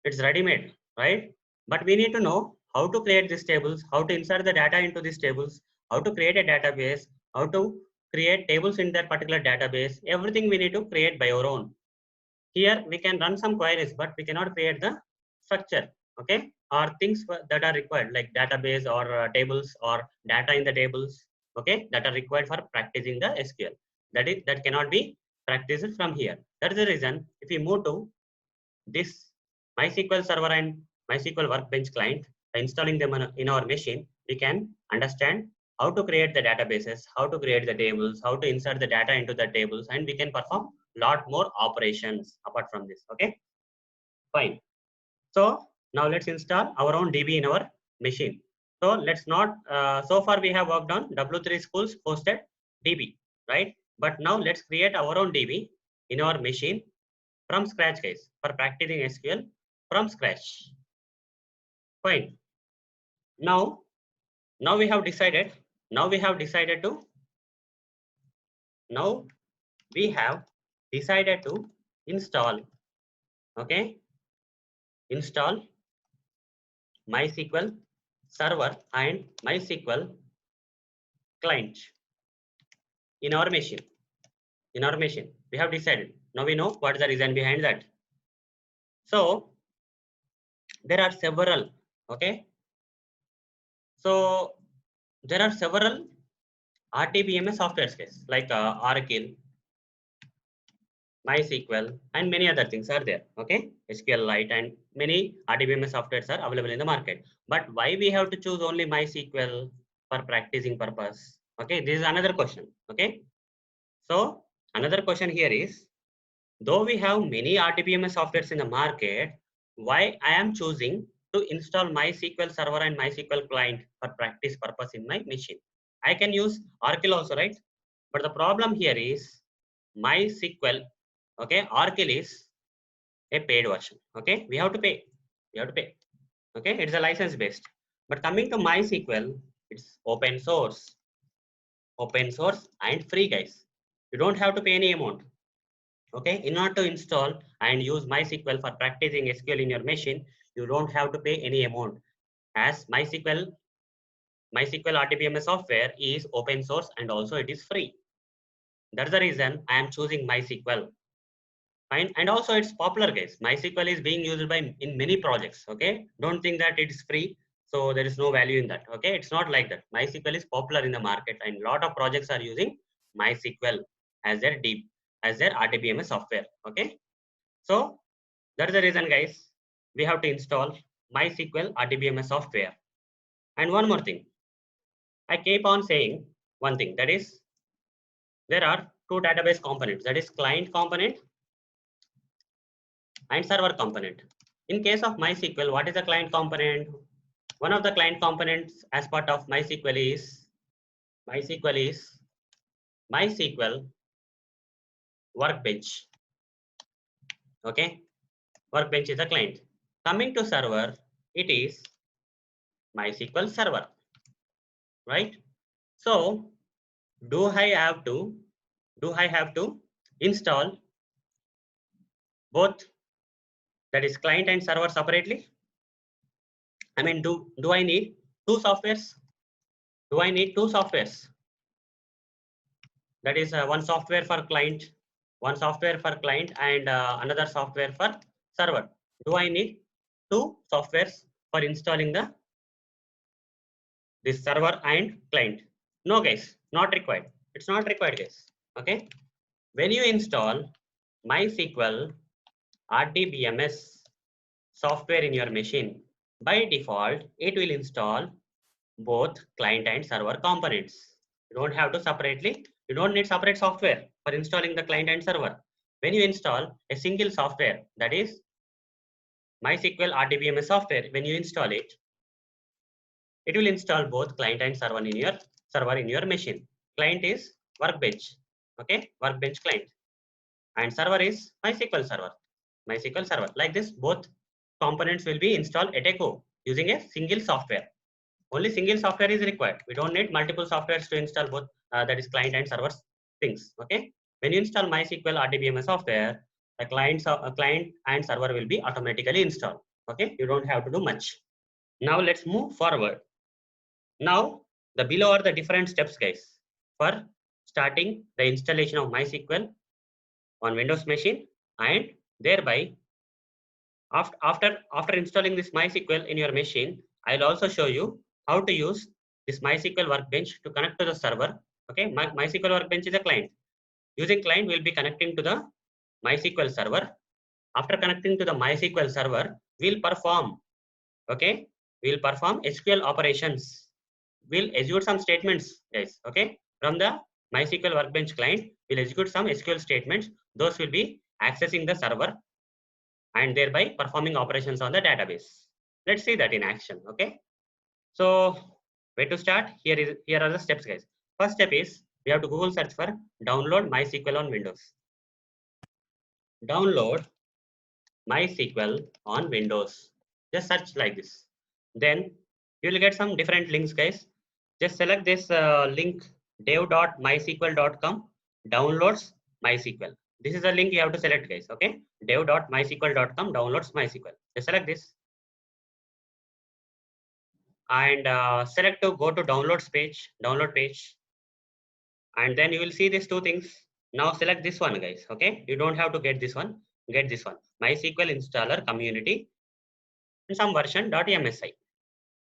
[SPEAKER 1] It's ready-made, right? But we need to know how to create these tables, how to insert the data into these tables, how to create a database, how to create tables in that particular database. Everything we need to create by our own. Here we can run some queries, but we cannot create the structure, okay, or things that are required like database or tables or data in the tables, okay, that are required for practicing the SQL. That cannot be practiced from here. That is the reason if we move to this MySQL server and MySQL workbench client, by installing them in our machine, we can understand how to create the databases, how to create the tables, how to insert the data into the tables, and we can perform lot more operations apart from this. Okay, fine. So now let's install our own DB in our machine. So let's not, so far we have worked on W3 schools hosted DB, right? But now let's create our own DB in our machine from scratch, guys, for practicing SQL from scratch. Fine. Now we have decided, now we have decided to install, okay, install MySQL server and MySQL client in our machine. In our machine, we have decided. Now we know what is the reason behind that. So there are several, okay. So there are several RTBMS softwares, guys, like Oracle, MySQL, and many other things are there. Okay, SQLite and many RTBMS softwares are available in the market. But why we have to choose only MySQL for practicing purpose? Okay, this is another question. Okay, so another question here is, though we have many RTBMS softwares in the market, why I am choosing to install MySQL server and MySQL client for practice purpose in my machine? I can use Oracle also, right? But the problem here is MySQL, okay, Oracle is a paid version. Okay, we have to pay. We have to pay. Okay, it's a license based. But coming to MySQL, it's open source and free, guys. You don't have to pay any amount. Okay, in order to install and use MySQL for practicing SQL in your machine, you don't have to pay any amount, as MySQL RDBMS software is open source and also it is free. That's the reason I am choosing MySQL. Fine, and also it's popular, guys. MySQL is being used by in many projects. Okay, don't think that it is free, so there is no value in that. Okay, it's not like that. MySQL is popular in the market, and a lot of projects are using MySQL as their deep as their RDBMS software. Okay, so that is the reason, guys. We have to install MySQL RDBMS software. And one more thing, I keep on saying one thing, that is there are two database components, that is client component and server component. In case of MySQL, what is the client component? One of the client components as part of MySQL is MySQL Workbench. Okay, Workbench is the client. Coming to server, it is MySQL Server, right? So, do I have to install both, that is client and server, separately? I mean, do I need two softwares? Do I need two softwares? That is one software for client, and another software for server. Do I need two softwares for installing this server and client? No, guys, not required. It's not required, guys. Okay. When you install MySQL RDBMS software in your machine, by default, it will install both client and server components. You don't have to separately, you don't need separate software for installing the client and server. When you install a single software, that is MySQL RDBMS software, when you install it, it will install both client and server in your machine. Client is Workbench, okay, Workbench client, and server is MySQL server. MySQL server. Like this, both components will be installed at a go using a single software. Only single software is required. We don't need multiple softwares to install both, that is client and server things. Okay. When you install MySQL RDBMS software, the client and server will be automatically installed. Okay. You don't have to do much. Now let's move forward. Now the below are the different steps, guys, for starting the installation of MySQL on Windows machine, and thereby after installing this MySQL in your machine, I'll also show you how to use this MySQL Workbench to connect to the server. Okay, MySQL Workbench is a client. Using client, we'll be connecting to the MySQL server. After connecting to the MySQL server, we'll perform SQL operations. We'll execute some statements, guys. Okay, from the MySQL Workbench client, we'll execute some SQL statements. Those will be accessing the server and thereby performing operations on the database. Let's see that in action. Okay, so where to start? Here are the steps, guys. First step is we have to Google search for download MySQL on Windows. Download MySQL on Windows. Just search like this. Then you will get some different links, guys. Just select this link dev.mysql.com downloads MySQL. This is the link you have to select, guys. Okay, dev.mysql.com downloads MySQL. Just select this and select to go to download page, and then you will see these two things. Now select this one, guys. Okay, you don't have to get this one. Get this one, MySQL installer community and some version.msi.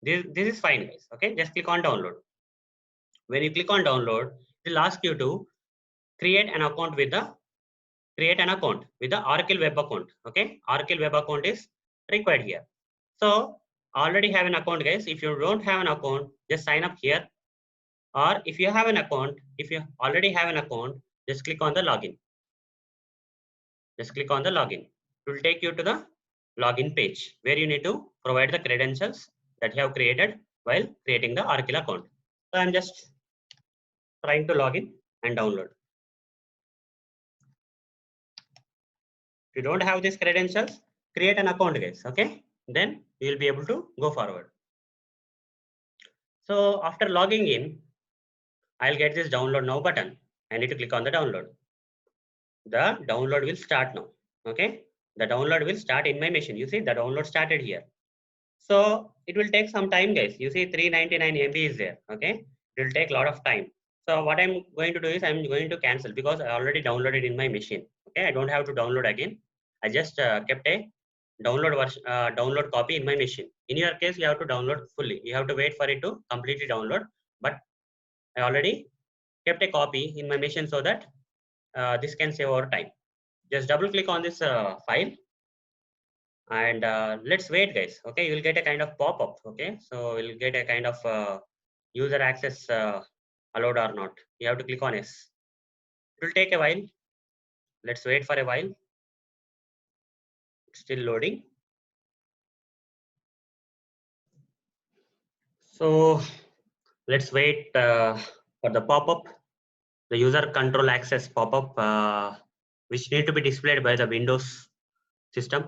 [SPEAKER 1] This is fine, guys. Okay, just click on download. When you click on download, it will ask you to create an account with the Oracle web account. Okay, Oracle web account is required here. So already have an account, guys. If you don't have an account, just sign up here. Or if you have an account, if you already have an account, just click on the login. Just click on the login. It will take you to the login page where you need to provide the credentials that you have created while creating the Oracle account. So I'm just trying to log in. and download. If you don't have these credentials, create an account, guys. Okay, then you will be able to go forward. So after logging in, I'll get this download now button. I need to click on the download. The download will start now. Okay, the download will start in my machine. You see the download started here. So it will take some time, guys. You see 399 MB is there. Okay, it will take a lot of time. So what I'm going to do is I'm going to cancel because I already downloaded in my machine. Okay, I don't have to download again. I just kept a download version, download copy in my machine. In your case, you have to download fully. You have to wait for it to completely download. But I already kept a copy in my machine so that this can save our time. Just double click on this file and let's wait, guys. Okay, you will get a kind of pop-up. Okay, so you'll get a kind of user access allowed or not. You have to click on yes. It will take a while. Let's wait for a while. It's still loading. So let's wait for the pop-up, the user control access pop-up, which need to be displayed by the Windows system.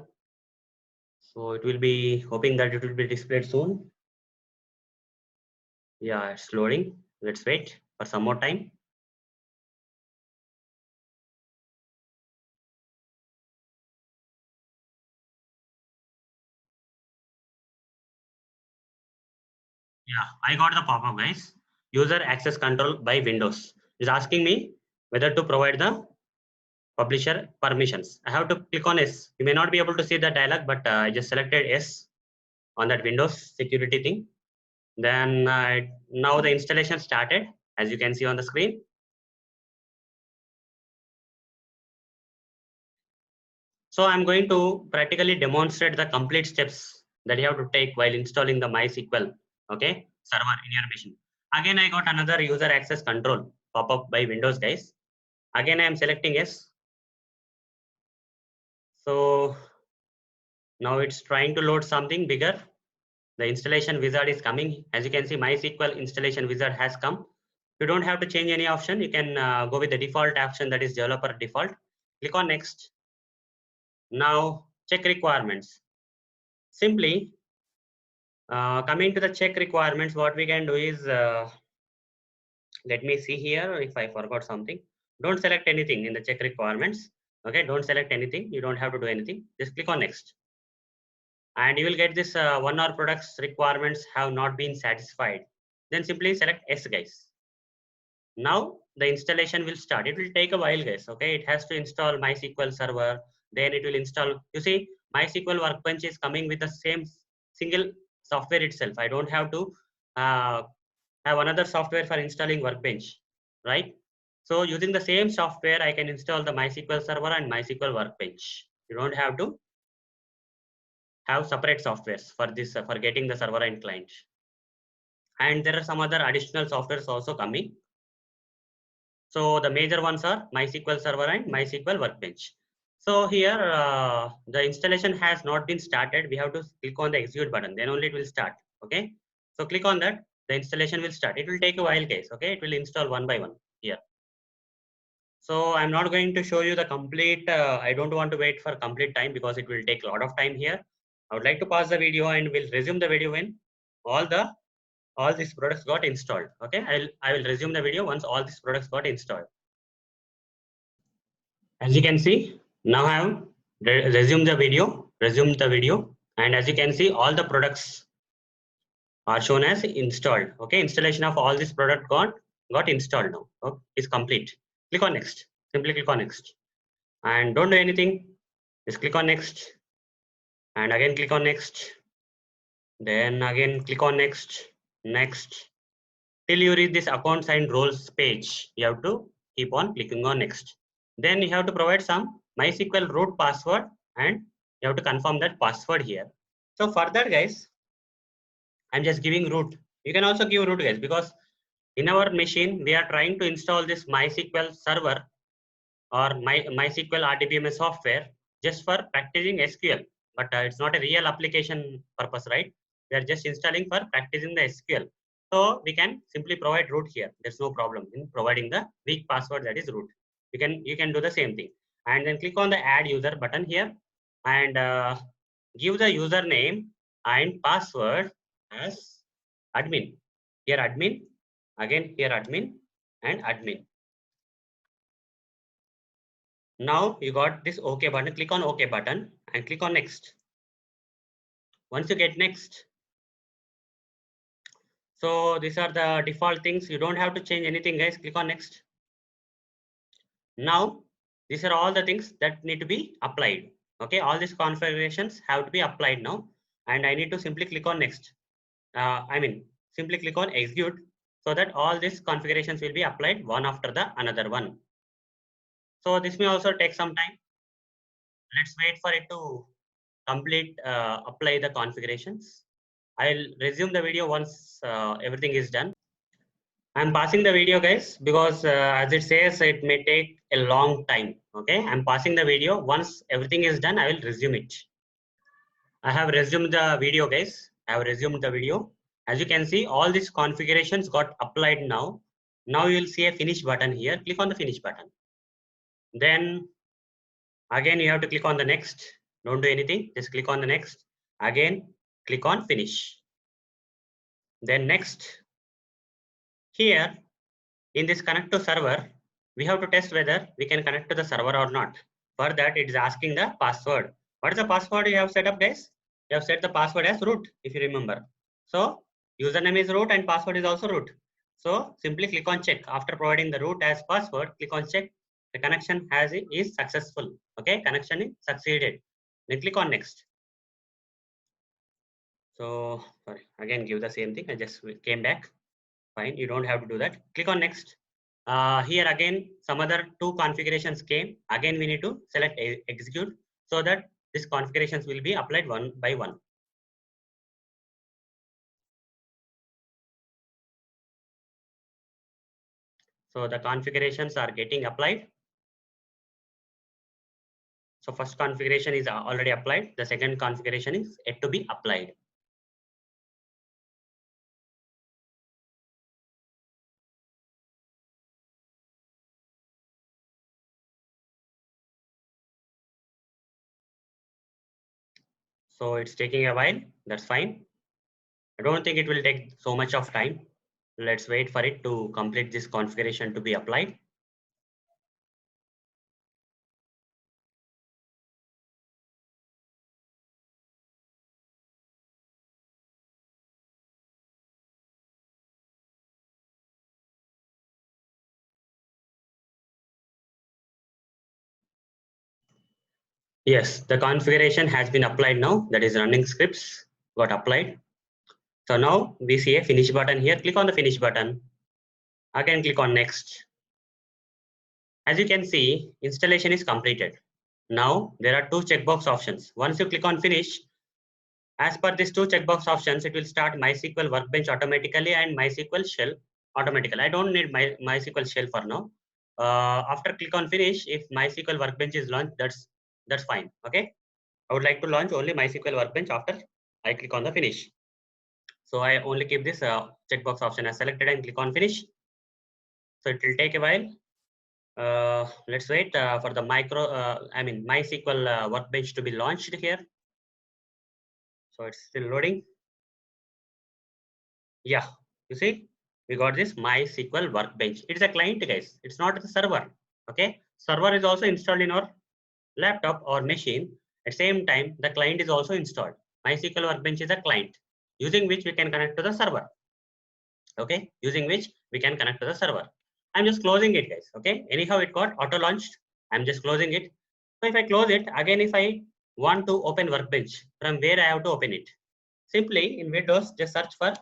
[SPEAKER 1] So it will be hoping that it will be displayed soon. Yeah, it's loading. Let's wait for some more time. Yeah, I got the pop-up, guys. User access control by Windows. It's asking me whether to provide the publisher permissions. I have to click on yes. You may not be able to see the dialog, but I just selected yes on that Windows security thing. Then now the installation started, as you can see on the screen. So I'm going to practically demonstrate the complete steps that you have to take while installing the MySQL, okay, server in your machine. Again, I got another user access control pop-up by Windows, guys. Again, I am selecting yes. So now it's trying to load something bigger. The installation wizard is coming. As you can see, MySQL installation wizard has come. You don't have to change any option. You can go with the default option, that is developer default. Click on next. Now check requirements. Simply coming to the check requirements, what we can do is, let me see here if I forgot something. Don't select anything in the check requirements. Okay, don't select anything. You don't have to do anything. Just click on next. And you will get this one or products requirements have not been satisfied. Then simply select yes, guys. Now the installation will start. It will take a while, guys. Okay, it has to install MySQL server. Then it will install. You see, MySQL Workbench is coming with the same single software itself. I don't have to uh, have another software for installing Workbench, right? So using the same software, I can install the MySQL server and MySQL Workbench. You don't have to have separate softwares for this for getting the server and client. And there are some other additional softwares also coming. So the major ones are MySQL Server and MySQL Workbench. So here the installation has not been started. We have to click on the execute button. Then only it will start. Okay. So click on that. The installation will start. It will take a while, guys. Okay. It will install one by one here. So I'm not going to show you the complete. I don't want to wait for complete time because it will take a lot of time here. I would like to pause the video and we'll resume the video when all these products got installed. Okay. I will resume the video once all these products got installed. As you can see, now I have resumed the video, and as you can see, all the products are shown as installed. Okay, installation of all this product got installed now. Okay, is complete. Click on next. Simply click on next, and don't do anything. Just click on next, and again click on next. Then again click on next, next, till you reach this accounts and roles page. You have to keep on clicking on next. Then you have to provide some MySQL root password and you have to confirm that password here. So for that, guys, I'm just giving root. You can also give root, guys, because in our machine we are trying to install this MySQL server or MySQL RDBMS software just for practicing SQL, but it's not a real application purpose, right? We are just installing for practicing the SQL. So we can simply provide root here. There's no problem in providing the weak password, that is root. You can do the same thing, and then click on the add user button here, and give the username and password as admin. Here admin, again here admin and admin. Now you got this OK button. Click on OK button and click on next. Once you get next, so these are the default things. You don't have to change anything, guys. Click on next. Now these are all the things that need to be applied. Okay, all these configurations have to be applied now, and I need to simply click on next. Simply click on execute, so that all these configurations will be applied one after the another one. So this may also take some time. Let's wait for it to complete, apply the configurations. I'll resume the video once everything is done. I'm passing the video, guys, because as it says, it may take a long time. Okay, I'm passing the video. Once everything is done, I will resume it. I have resumed the video, guys. I have resumed the video. As you can see, all these configurations got applied now. Now you will see a finish button here. Click on the finish button. Then again, you have to click on the next. Don't do anything. Just click on the next. Again, click on finish. Then next. Here, in this connect to server, we have to test whether we can connect to the server or not. For that, it is asking the password. What is the password you have set up, guys? You have set the password as root, if you remember. So username is root and password is also root. So simply click on check. After providing the root as password, click on check. The connection is successful. Okay, connection is succeeded. Then click on next. So sorry, again give the same thing. I just came back. Fine, you don't have to do that. Click on next. Here again, some other two configurations came. Again, we need to select execute, so that these configurations will be applied one by one. So the configurations are getting applied. So first configuration is already applied. The second configuration is yet to be applied. So it's taking a while. That's fine. I don't think it will take so much of time. Let's wait for it to complete this configuration to be applied. Yes, the configuration has been applied now. That is running scripts got applied. So now we see a finish button here. Click on the finish button. Again, click on next. As you can see, installation is completed. Now there are two checkbox options. Once you click on finish, as per these two checkbox options, it will start MySQL Workbench automatically and MySQL Shell automatically. I don't need MySQL Shell for now. After click on finish, if MySQL Workbench is launched, that's fine. Okay. I would like to launch only MySQL Workbench after I click on the finish. So I only keep this checkbox option as selected and click on finish. So it will take a while. Let's wait for the MySQL Workbench to be launched here. So it's still loading. Yeah, you see, we got this MySQL Workbench. It's a client, guys. It's not the server. Okay, server is also installed in our laptop or machine. At the same time, the client is also installed. MySQL Workbench is a client using which we can connect to the server. Okay, using which we can connect to the server. I'm just closing it, guys. Okay, anyhow, it got auto launched. I'm just closing it. So if I close it again, if I want to open Workbench, from where I have to open it? Simply in Windows, just search for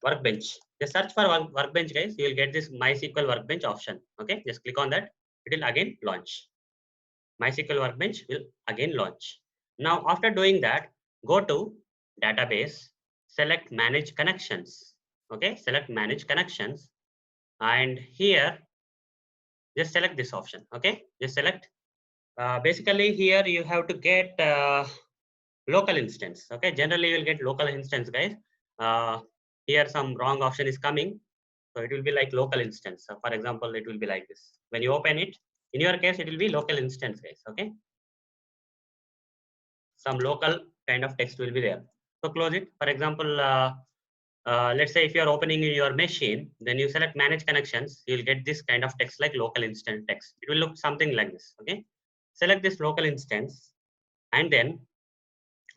[SPEAKER 1] Workbench. Just search for Workbench, guys. You will get this MySQL Workbench option. Okay, just click on that. It will again launch. MySQL Workbench will again launch. Now, after doing that, go to Database, select Manage Connections. Okay, select Manage Connections, and here just select this option. Okay, just select. Basically, here you have to get local instance. Okay, generally you will get local instance, guys. here some wrong option is coming. So it will be like local instance. So for example, it will be like this. When you open it, in your case, it will be local instance, guys. Okay. Some local kind of text will be there. So close it. For example, let's say if you are opening your machine, then you select manage connections, you will get this kind of text like local instance text. It will look something like this. Okay. Select this local instance, and then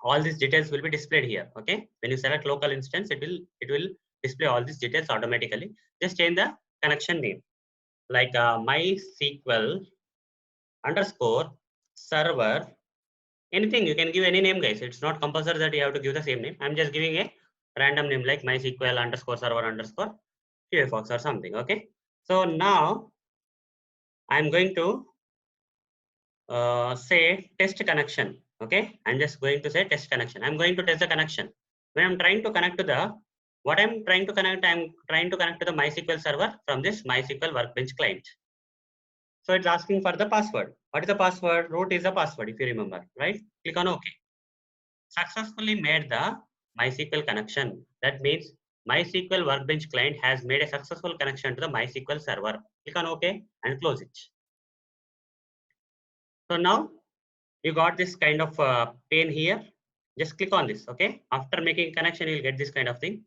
[SPEAKER 1] all these details will be displayed here. Okay. When you select local instance, it will display all these details automatically. Just change the connection name like MySQL underscore server. Anything, you can give any name, guys. It's not compulsory that you have to give the same name. I'm just giving a random name like MySQL underscore server underscore QFox or something. Okay. So now I'm going to say test connection. Okay. I'm just going to say test connection. I'm going to test the connection. When I'm trying to connect to the, what I'm trying to connect, I'm trying to connect to the MySQL server from this MySQL Workbench client. So it's asking for the password. What is the password? Root is the password, if you remember, right? Click on OK. Successfully made the MySQL connection. That means MySQL Workbench client has made a successful connection to the MySQL server. Click on OK and close it. So now you got this kind of pane here. Just click on this. Okay. After making connection, you'll get this kind of thing,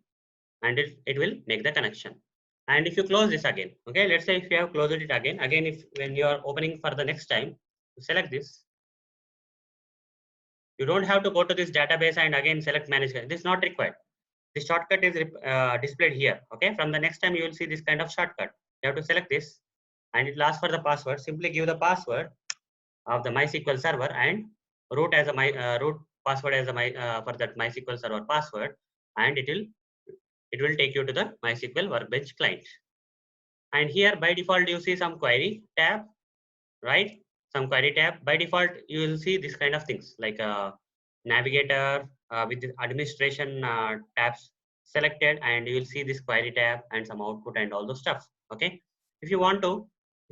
[SPEAKER 1] and it will make the connection. And if you close this again, okay, let's say if you have closed it again, if when you are opening for the next time, you select this. You don't have to go to this database and again select manage. This is not required. The shortcut is displayed here. Okay, from the next time you will see this kind of shortcut. You have to select this, and it will ask for the password. Simply give the password of the MySQL server and root as a root password as a for that MySQL server password, and it will take you to the MySQL Workbench client. And here by default you see some query tab, right? Some query tab. By default you will see this kind of things like navigator with the administration tabs selected, and you will see this query tab and some output and all those stuff. Okay. If you want to,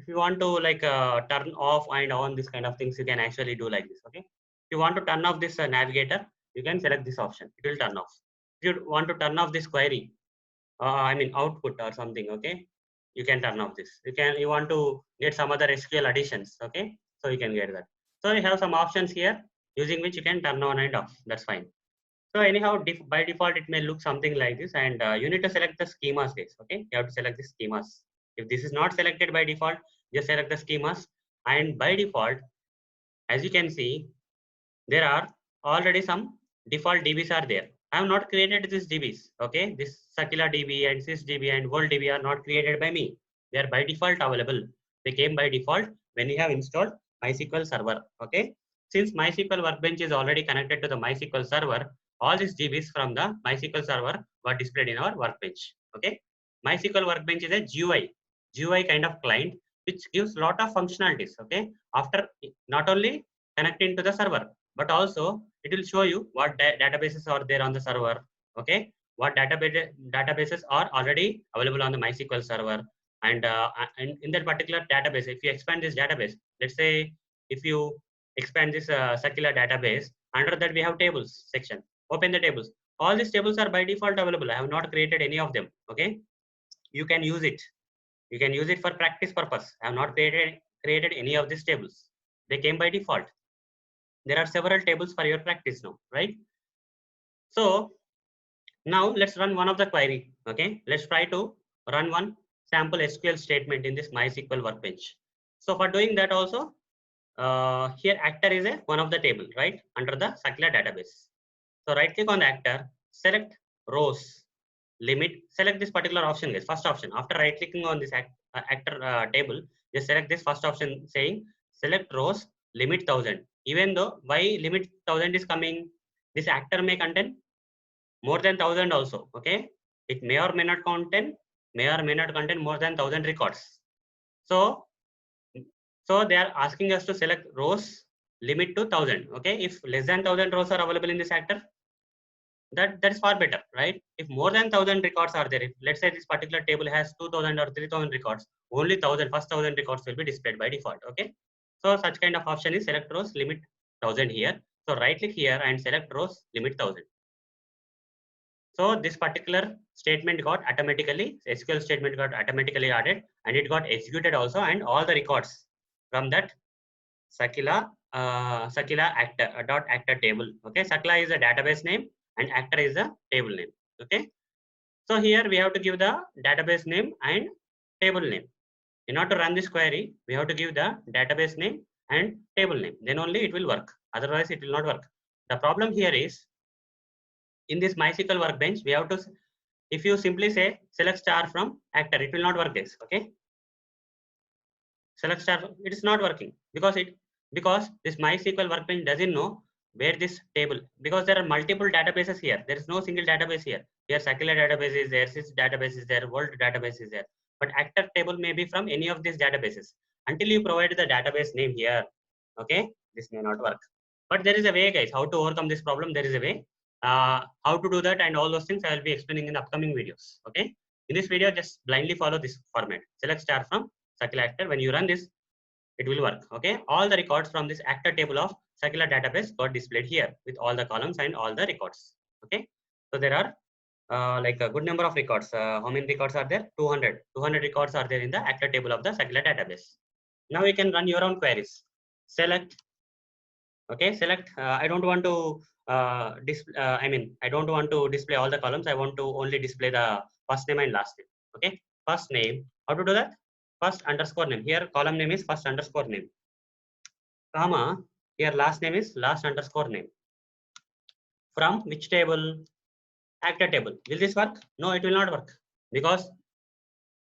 [SPEAKER 1] like turn off and on this kind of things, you can actually do like this. Okay. If you want to turn off this navigator, you can select this option. It will turn off. If you want to turn off this query, output or something, okay, you can turn off this. You want to get some other SQL additions, okay, so you can get that. So you have some options here using which you can turn on and off. That's fine. So anyhow, by default it may look something like this, and you need to select the schemas, guys. Okay, you have to select the schemas. If this is not selected by default, just select the schemas, and by default, as you can see, there are already some default DBs are there. I have not created these DBs. Okay, this Sakila DB and SysDB and World DB are not created by me. They are by default available. They came by default when you have installed MySQL server. Okay, since MySQL Workbench is already connected to the MySQL server, all these DBs from the MySQL server were displayed in our Workbench. Okay, MySQL Workbench is a GUI kind of client which gives lot of functionalities. Okay, after not only connecting to the server, but also it will show you what databases are there on the server. Okay, what databases are already available on the MySQL server, and in that particular database, if you expand this database, let's say if you expand this circular database, under that we have tables section. Open the tables. All these tables are by default available. I have not created any of them. Okay, you can use it. You can use it for practice purpose. I have not created any of these tables. They came by default. There are several tables for your practice now, right? So now let's run one of the query. Okay, let's try to run one sample SQL statement in this MySQL Workbench. So for doing that also, here actor is one of the table, right, under the circular database. So right click on the actor, select rows, limit, select this particular option, guys. First option. After right clicking on this actor table, just select this first option saying select rows, limit 1000. Even though why limit 1000 is coming, this actor may contain more than 1000 also. Okay, it may or may not contain more than 1000 records. So they are asking us to select rows limit to 1000. Okay, if less than 1000 rows are available in this actor, that's far better, right? If more than 1000 records are there, if let's say this particular table has 2000 or 3000 records, only first 1000 records will be displayed by default. Okay, so such kind of option is select rows limit 1000 here. So right click here and select rows limit 1000. So this particular statement got automatically, SQL statement got automatically added, and it got executed also, and all the records from that Sakila actor dot actor table. Okay, Sakila is a database name and actor is a table name. Okay, so here we have to give the database name and table name. In order to run this query, we have to give the database name and table name. Then only it will work. Otherwise, it will not work. The problem here is in this MySQL workbench, we have to, if you simply say select star from actor, it will not work this. Okay, select star, it is not working because this MySQL workbench doesn't know where this table, because there are multiple databases here. There is no single database here. Here Sakila database is there, sys database is there, world database is there. But actor table may be from any of these databases. Until you provide the database name here, okay, this may not work. But there is a way, guys, how to overcome this problem. There is a way. How to do that and all those things I will be explaining in the upcoming videos. Okay. In this video, just blindly follow this format. Select star from Sakila actor. When you run this, it will work. Okay, all the records from this actor table of Sakila database got displayed here with all the columns and all the records. Okay, so there are like a good number of records. How many records are there? 200. 200 records are there in the actor table of the Sakila database. Now you can run your own queries. Select. Okay, select. I don't want to I don't want to display all the columns. I want to only display the first name and last name. Okay, first name. How to do that? First underscore name. Here column name is first underscore name, comma, here last name is last underscore name. From which table? Actor table. Will this work? No, it will not work, because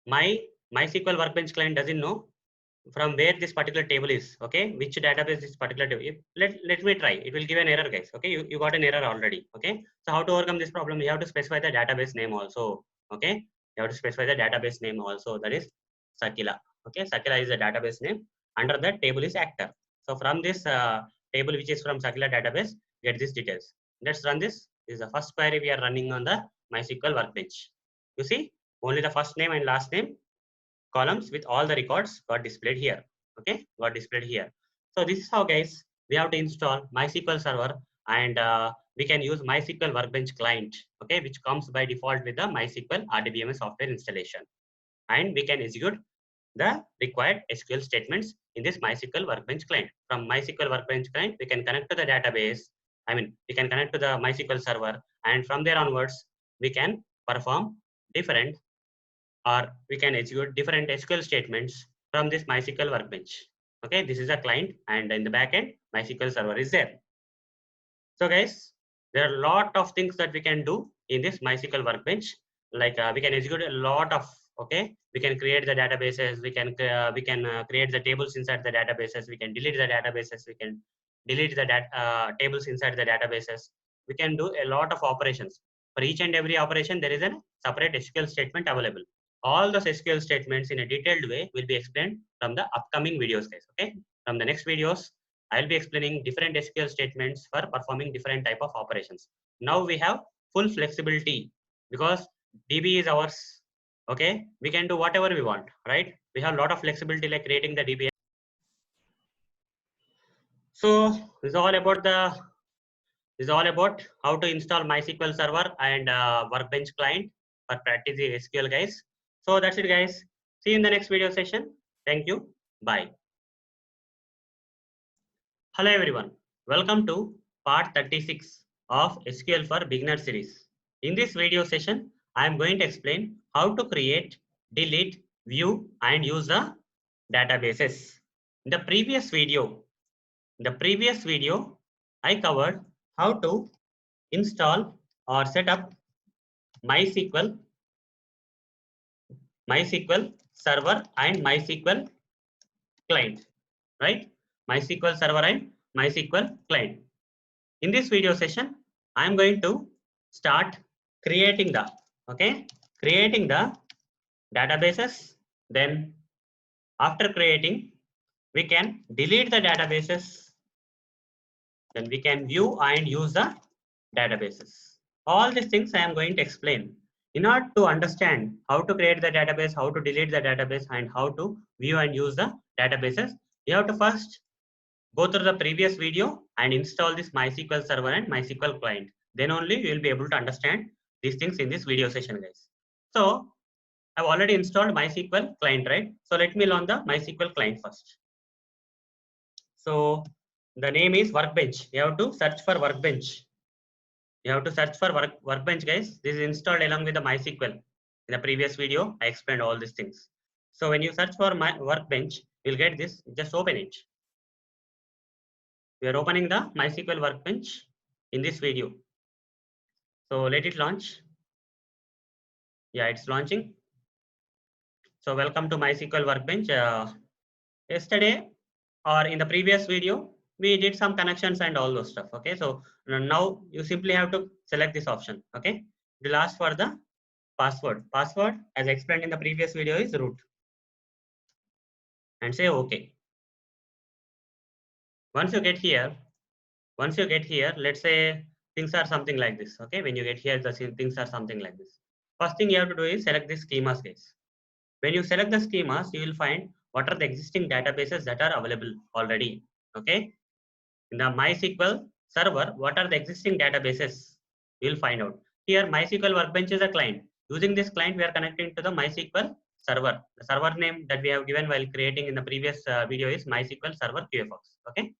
[SPEAKER 1] my MySQL workbench client doesn't know from where this particular table is. Okay, which database this particular table. Let me try. It will give an error, guys. Okay, you got an error already. Okay, so how to overcome this problem? You have to specify the database name also. Okay, you have to specify the database name also. That is Sakila. Okay, Sakila is the database name. Under that table is actor. So from this table, which is from Sakila database, get these details. Let's run this. This is the first query we are running on the MySQL workbench. You see, only the first name and last name columns with all the records got displayed here. Okay, got displayed here. So this is how, guys, we have to install MySQL server, and we can use MySQL workbench client. Okay, which comes by default with the MySQL RDBMS software installation, and we can execute the required SQL statements in this MySQL workbench client. From MySQL workbench client, we can connect to the database. We can connect to the MySQL server, and from there onwards, we can perform different, or we can execute different SQL statements from this MySQL workbench. Okay, this is a client, and in the backend, MySQL server is there. So, guys, there are a lot of things that we can do in this MySQL workbench. Like we can execute a lot of, okay, we can create the databases, we can create the tables inside the databases, we can delete the databases, we can delete the tables inside the databases. We can do a lot of operations. For each and every operation, there is a separate SQL statement available. All those SQL statements in a detailed way will be explained from the upcoming videos, guys. Okay, from the next videos, I'll be explaining different SQL statements for performing different type of operations. Now we have full flexibility because DB is ours. Okay, we can do whatever we want, right? We have a lot of flexibility, like creating the DB. So this is all about how to install MySQL server and workbench client for practicing SQL, guys. So that's it, guys. See you in the next video session. Thank you. Bye. Hello everyone. Welcome to part 36 of SQL for Beginner series. In this video session, I am going to explain how to create, delete, view, and use the databases. In the previous video, I covered how to install or set up MySQL server and MySQL client, right? MySQL server and MySQL client. In this video session, I am going to start creating the databases. Then after creating, we can delete the databases. Then we can view and use the databases. All these things I am going to explain. In order to understand how to create the database, how to delete the database, and how to view and use the databases, you have to first go through the previous video and install this MySQL server and MySQL client. Then only you will be able to understand these things in this video session, guys. So I've already installed MySQL client, right? So let me launch the MySQL client first. So the name is Workbench. You have to search for Workbench. You have to search for Workbench, guys. This is installed along with the MySQL. In the previous video, I explained all these things. So when you search for my Workbench, you'll get this. Just open it. We are opening the MySQL Workbench in this video. So let it launch. Yeah, it's launching. So welcome to MySQL Workbench. Yesterday or in the previous video, we did some connections and all those stuff. Okay, so now you simply have to select this option. Okay, the last for the password. Password, as explained in the previous video, is root, and say OK. Once you get here, let's say things are something like this. Okay, when you get here, the things are something like this. First thing you have to do is select the schemas, guys. When you select the schemas, you will find what are the existing databases that are available already. Okay, in the MySQL server, what are the existing databases? You will find out. Here, MySQL Workbench is a client. Using this client, we are connecting to the MySQL server. The server name that we have given while creating in the previous video is MySQL Server QFox. Okay,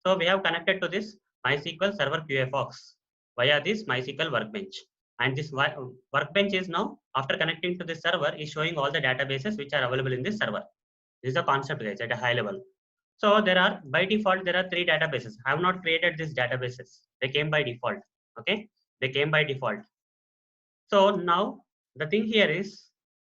[SPEAKER 1] so we have connected to this MySQL Server QFox via this MySQL Workbench. And this Workbench is now, after connecting to this server, is showing all the databases which are available in this server. This is the concept, guys, at a high level. So there are, by default, there are 3 databases. I have not created these databases. They came by default. Okay, they came by default. So now the thing here is,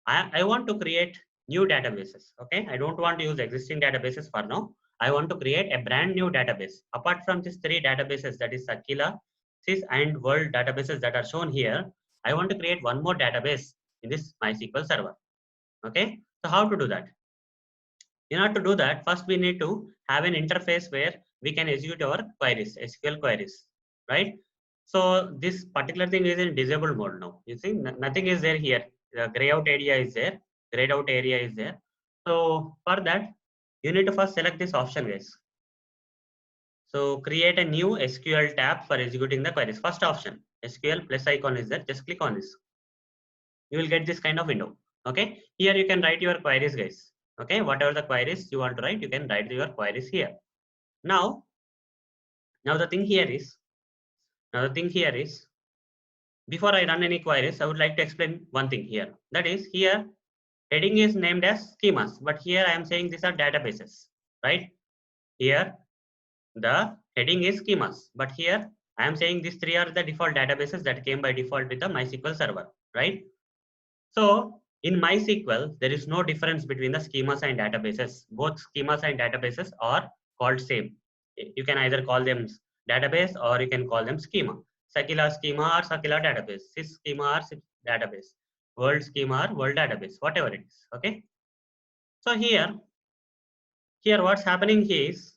[SPEAKER 1] I want to create new databases. Okay, I don't want to use existing databases for now. I want to create a brand new database. Apart from these 3 databases, that is Aquila, Sys, and World databases that are shown here, I want to create one more database in this MySQL server. Okay, so how to do that? In order to do that, first we need to have an interface where we can execute our queries, SQL queries, right? So this particular thing is in disabled mode now. You see, nothing is there here. The gray out area is there. Grayed out area is there. So for that, you need to first select this option, guys. So create a new SQL tab for executing the queries. First option, SQL plus icon is there. Just click on this. You will get this kind of window. Okay, here you can write your queries, guys. Okay, whatever the queries you want to write, you can write your queries here. Now the thing here is, before I run any queries, I would like to explain one thing here. That is, here heading is named as schemas, but here I am saying these are databases, right? Here the heading is schemas, but here I am saying these 3 are the default databases that came by default with the MySQL server, right? So in MySQL, there is no difference between the schemas and databases. Both schemas and databases are called same. You can either call them database or you can call them schema. Sakila schema or Sakila database. Sys schema or Sys database. World schema or world database. Whatever it is. Okay. So here what's happening is,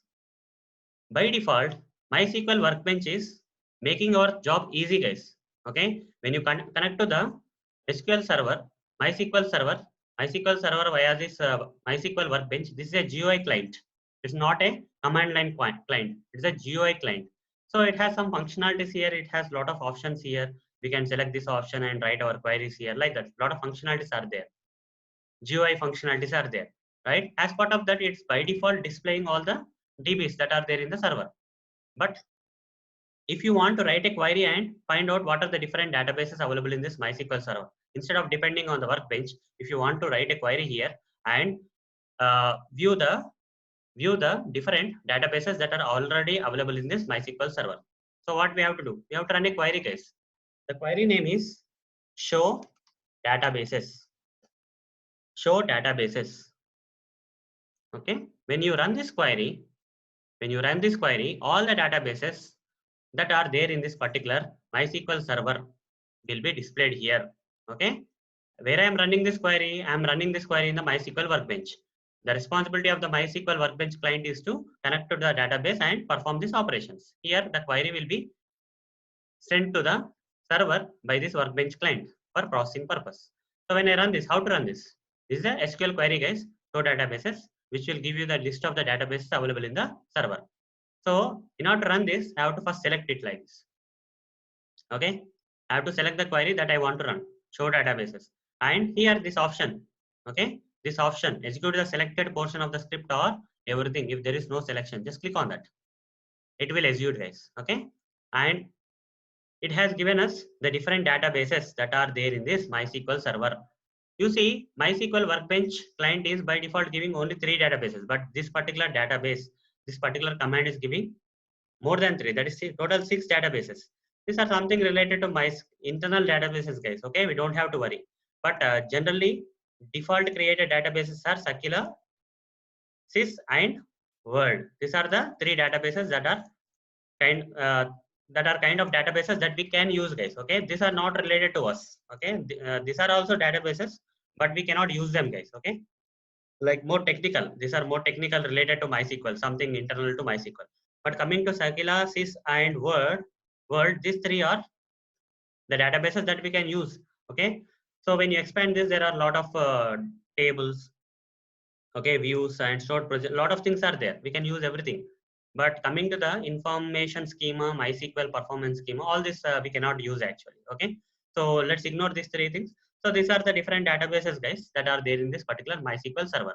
[SPEAKER 1] by default, MySQL Workbench is making our job easy, guys. Okay. When you connect to the SQL server, MySQL server, via this MySQL Workbench, this is a GUI client. It's not a command line client. It's a GUI client. So it has some functionalities here. It has a lot of options here. We can select this option and write our queries here like that. A lot of functionalities are there. GUI functionalities are there, right? As part of that, it's by default displaying all the DBs that are there in the server. But if you want to write a query and find out what are the different databases available in this MySQL server, instead of depending on the Workbench, if you want to write a query here and view the different databases that are already available in this MySQL server. So what we have to do? We have to run a query, guys. The query name is show databases. Show databases. Okay. When you run this query, all the databases that are there in this particular MySQL server will be displayed here. Okay. Where I am running this query, I am running this query in the MySQL Workbench. The responsibility of the MySQL Workbench client is to connect to the database and perform these operations. Here, the query will be sent to the server by this Workbench client for processing purpose. So when I run this, how to run this? This is a SQL query, guys, show databases, which will give you the list of the databases available in the server. So in order to run this, I have to first select it like this. Okay. I have to select the query that I want to run, show databases. And here this option, okay, this option, execute the selected portion of the script or everything. If there is no selection, just click on that. It will execute, guys, okay? And it has given us the different databases that are there in this MySQL server. You see, MySQL Workbench client is by default giving only 3 databases, but this particular database, this particular command is giving more than 3. That is total 6 databases. These are something related to my internal databases, guys. Okay, we don't have to worry. But generally, default created databases are Sakila, Sys, and Word. These are the 3 databases kind uh, that are kind of databases that we can use, guys. Okay, these are not related to us. Okay, these are also databases, but we cannot use them, guys. Okay, like more technical. These are more technical related to MySQL, something internal to MySQL. But coming to Sakila, Sys, and Word, these 3 are the databases that we can use. Okay, so when you expand this, there are a lot of tables, okay, views and stored project. A lot of things are there. We can use everything. But coming to the information schema, MySQL performance schema, all this we cannot use actually. Okay, so let's ignore these 3 things. So these are the different databases, guys, that are there in this particular MySQL server.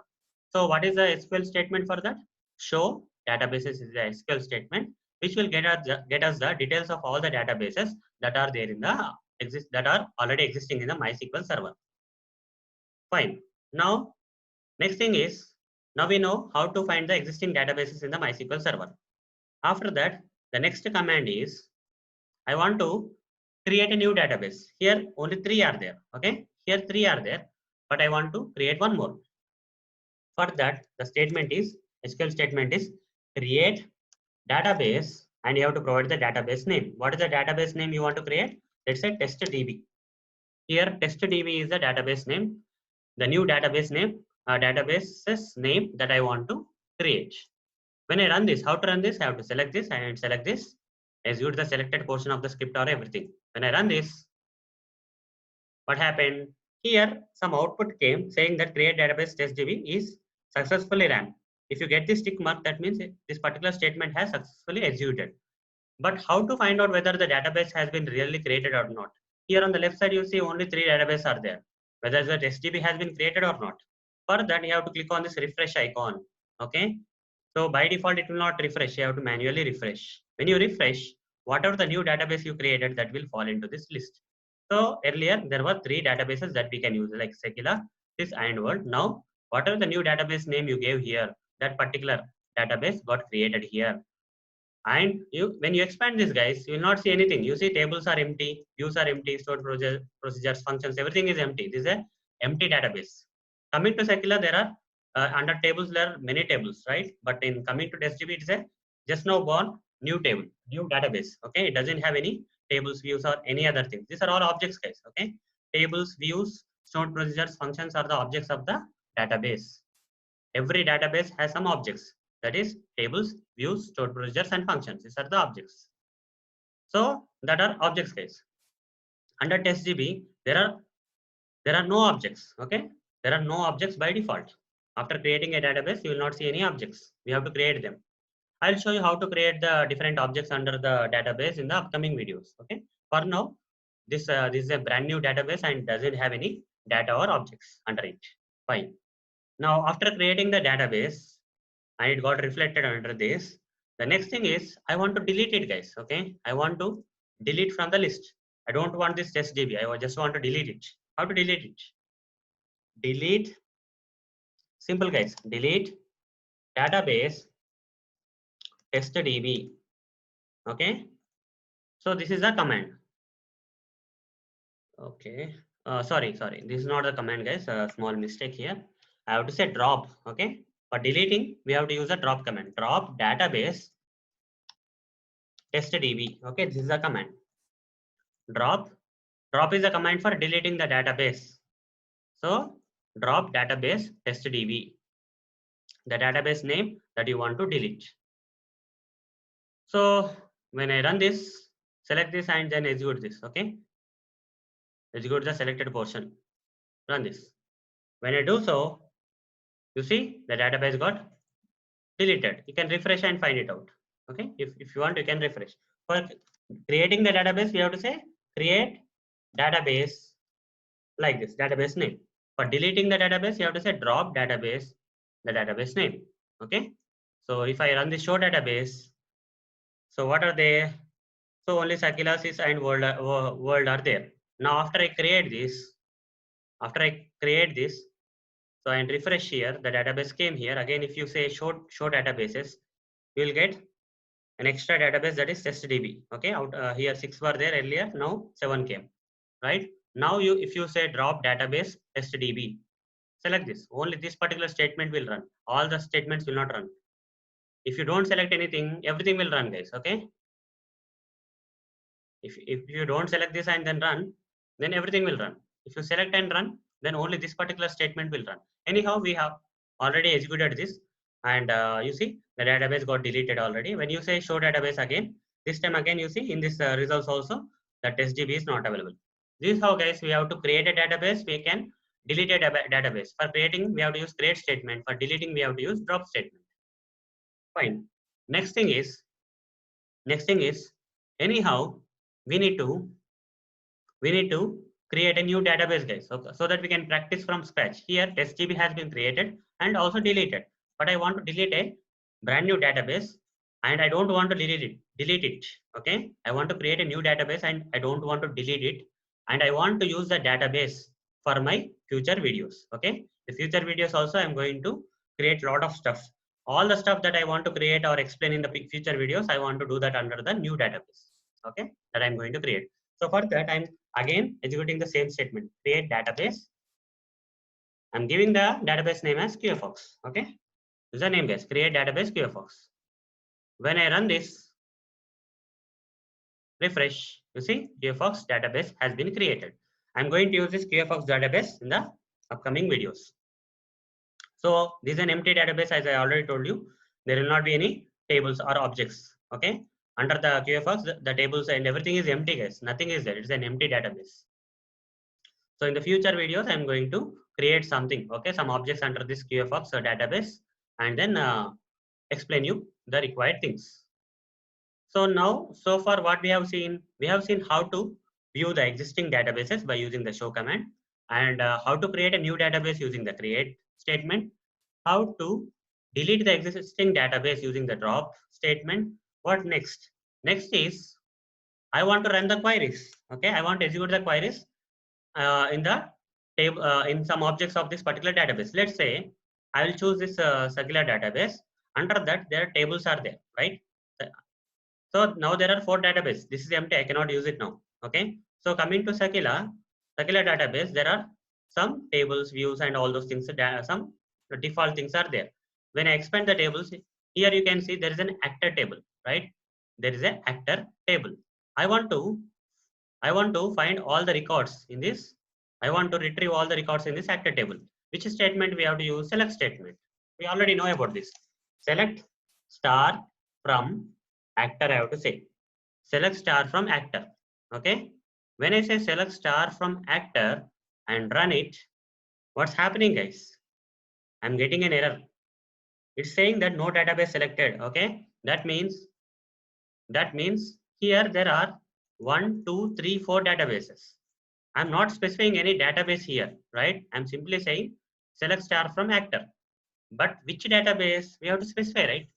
[SPEAKER 1] So what is the SQL statement for that? Show databases is the SQL statement, which will get us the details of all the databases that are there in the that are already existing in the MySQL server. Fine. Now next thing is, now we know how to find the existing databases in the MySQL server. After that, the next command is, I want to create a new database. Here only 3 are there. Okay, here 3 are there, but I want to create one more. For that, the statement is, SQL statement is create database, and you have to provide the database name. What is the database name you want to create? Let's say testDB. Here testDB is the database name, the new database name, database's name that I want to create. When I run this, how to run this? I have to select this and select this, execute the selected portion of the script or everything. When I run this, what happened? Here, some output came saying that create database testDB is successfully ran. If you get this tick mark, that means this particular statement has successfully executed. But how to find out whether the database has been really created or not? Here on the left side, you see only 3 databases are there, whether the testDB has been created or not. For that, you have to click on this refresh icon. Okay. So by default, it will not refresh. You have to manually refresh. When you refresh, whatever the new database you created, that will fall into this list. So earlier, there were 3 databases that we can use, like Sequila, this and World. Now, whatever the new database name you gave here, that particular database got created here. And when you expand this, guys, you will not see anything. You see tables are empty, views are empty, stored procedures, functions, everything is empty. This is an empty database. Coming to Secular, there are under tables there are many tables, right? But in coming to testDB, it's a just now born new table, new database. Okay, it doesn't have any tables, views, or any other things. These are all objects, guys. Okay, tables, views, stored procedures, functions are the objects of the database. Every database has some objects, that is tables, views, stored procedures, and functions. These are the objects. So that are objects, guys. Under testDB, there are no objects. Okay, there are no objects by default. After creating a database, you will not see any objects. We have to create them. I'll show you how to create the different objects under the database in the upcoming videos. Okay, for now, this is a brand new database and doesn't have any data or objects under it. Fine. Now, after creating the database, and it got reflected under this, the next thing is I want to delete it, guys. Okay, I want to delete from the list. I don't want this testDB. I just want to delete it. How to delete it? Delete, simple, guys. Delete database testDB. Okay, so this is the command. Okay, sorry, this is not the command, guys. Small mistake here. I have to say drop. Okay, for deleting we have to use a drop command. Drop database testDB. Okay, this is the command. Drop is a command for deleting the database. So drop database testDB, the database name that you want to delete. So when I run this, select this and then execute this. Okay, execute the selected portion. Run this. When I do so, you see the database got deleted. You can refresh and find it out. Okay, if you want, you can refresh. For creating the database, we have to say create database like this, database name. For deleting the database, you have to say drop database, the database name. Okay. So if I run the show database, so what are they? So only Sakilasis and world are there. Now after I create this, so and refresh here, the database came here. Again, if you say show databases, you will get an extra database that is testdb. Okay, out here 6 were there earlier, now 7 came, right? Now if you say drop database testdb, select this, only this particular statement will run. All the statements will not run. If you don't select anything, everything will run, guys. Okay, if you don't select this and then run, then everything will run. If you select and run, then only this particular statement will run. Anyhow, we have already executed this, and you see the database got deleted already. When you say show database again, this time again you see in this results also the testdb is not available. This is how, guys, we have to create a database. We can delete a database. For creating, we have to use create statement. For deleting, we have to use drop statement. Fine. next thing is next thing is anyhow we need to create a new database, guys, so that we can practice from scratch. Here testdb has been created and also deleted, but I want to delete a brand new database, and I don't want to delete it. Okay, I want to create a new database and I don't want to delete it, and I want to use the database for my future videos. Okay, the future videos also I'm going to create a lot of stuff. All the stuff that I want to create or explain in the future videos, I want to do that under the new database. Okay, that I'm going to create. So for that, I'm again executing the same statement, create database. I'm giving the database name as QFox. Okay, username, guys, create database QFox. When I run this, refresh, you see QFox database has been created. I'm going to use this QFox database in the upcoming videos. So this is an empty database, as I already told you. There will not be any tables or objects. Okay, under the QFox, the tables and everything is empty, guys. Nothing is there. It's an empty database. So in the future videos, I'm going to create something, okay, some objects under this QFox database, and then explain you the required things. So now, so far what we have seen how to view the existing databases by using the show command, and how to create a new database using the create statement, how to delete the existing database using the drop statement. What next? Next is I want to run the queries. Okay, I want to execute the queries in the table in some objects of this particular database. Let's say I will choose this circular database. Under that, there tables are there, right? So now there are 4 databases. This is empty. I cannot use it now. Okay. So coming to circular database, there are some tables, views, and all those things. Some default things are there. When I expand the tables, here you can see there is an actor table, right? There is an actor table. I want to find all the records in this. I want to retrieve all the records in this actor table. Which statement we have to use? Select statement. We already know about this. Select star from actor, I have to say. Select star from actor. Okay. When I say select star from actor and run it, what's happening, guys? I'm getting an error. It's saying that no database selected. Okay. That means here there are 1, 2, 3, 4 databases. I'm not specifying any database here, right? I'm simply saying select star from actor. But which database we have to specify, right?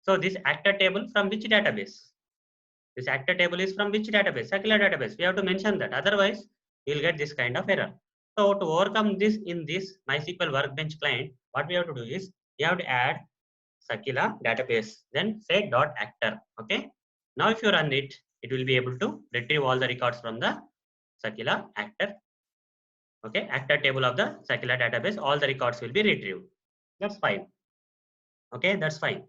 [SPEAKER 1] So this actor table from which database? This actor table is from which database? Circular database. We have to mention that. Otherwise, you'll get this kind of error. So to overcome this in this MySQL Workbench client, what we have to do is we have to add circular database. Then say dot actor. Okay. Now if you run it, it will be able to retrieve all the records from the circular actor. Okay, actor table of the circular database. All the records will be retrieved. That's fine. Okay, that's fine.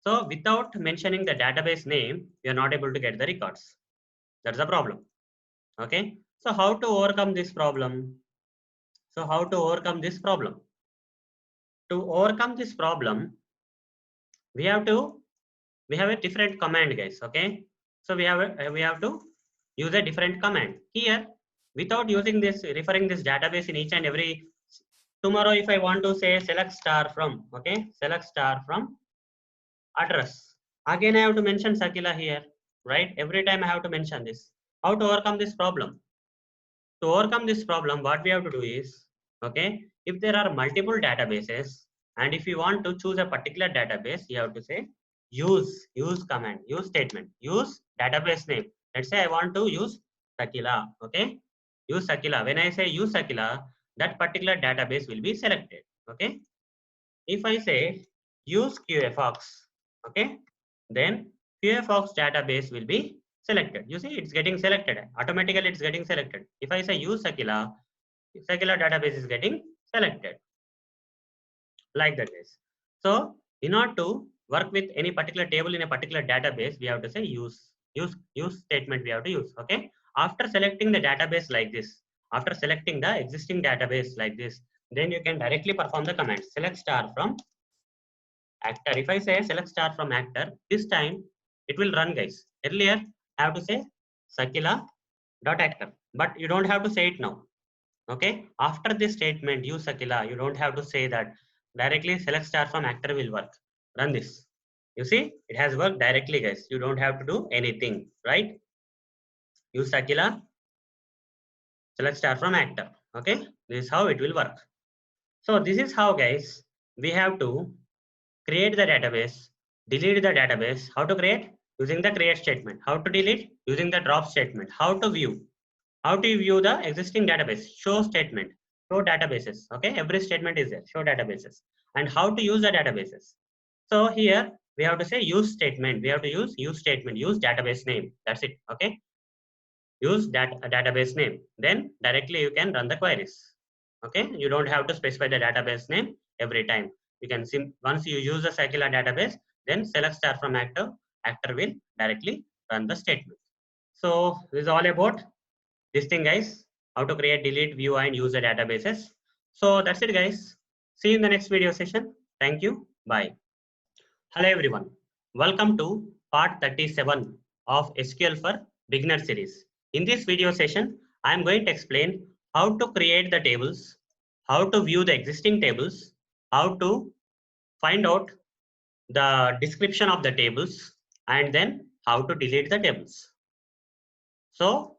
[SPEAKER 1] So without mentioning the database name, you are not able to get the records. That's the problem. Okay. So how to overcome this problem? To overcome this problem, we have a different command, guys. Okay. So we have to use a different command here. Without using this, referring this database in each and every, tomorrow if I want to say select star from, okay, select star from address, again I have to mention circular here, right? Every time I have to mention this. How to overcome this problem? To overcome this problem, what we have to do is, okay, if there are multiple databases, and if you want to choose a particular database, you have to say use command, use statement, use database name. Let's say I want to use Sakila, okay, use Sakila. When I say use Sakila, that particular database will be selected, okay. If I say use QFox, okay, then QFox database will be selected. You see, it's getting selected. Automatically, it's getting selected. If I say use Sakila, Sakila database is getting selected. Like that is. So, in order to work with any particular table in a particular database, we have to say use statement we have to use. Okay. After selecting the database like this, after selecting the existing database like this, then you can directly perform the command select star from actor. If I say select star from actor, this time it will run, guys. Earlier, I have to say Sakila dot actor, but you don't have to say it now. Okay. After this statement, use Sakila, you don't have to say that. Directly select star from actor will work. Run this. You see, it has worked directly, guys. You don't have to do anything, right? Use Sakila, select star from actor. Okay. This is how it will work. So this is how, guys, we have to create the database, delete the database. How to create? Using the create statement. How to delete? Using the drop statement. How to view? How to view the existing database? Show statement. Show databases. Okay, every statement is there. Show databases. And how to use the databases? So here we have to say use statement. We have to use statement. Use database name. That's it. Okay. Use that database name. Then directly you can run the queries. Okay. You don't have to specify the database name every time. You can once you use the Scikit database, then select star from actor. Actor will directly run the statement. So this is all about this thing, guys, how to create, delete, view, and use the databases. So that's it, guys. See you in the next video session. Thank you. Bye. Hello, everyone. Welcome to part 37 of SQL for Beginner series. In this video session, I am going to explain how to create the tables, how to view the existing tables, how to find out the description of the tables, and then how to delete the tables. So,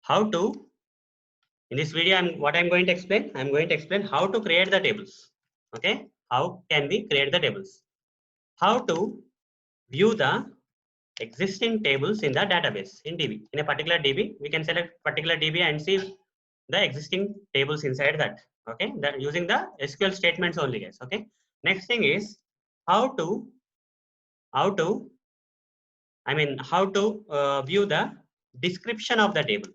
[SPEAKER 1] how to in this video, what I'm going to explain, I'm going to explain how to create the tables. Okay, how can we create the tables? How to view the existing tables in the database in DB. In a particular DB, we can select particular DB and see the existing tables inside that. Okay, that using the SQL statements only, guys. Okay. Next thing is how to how to view the description of the table.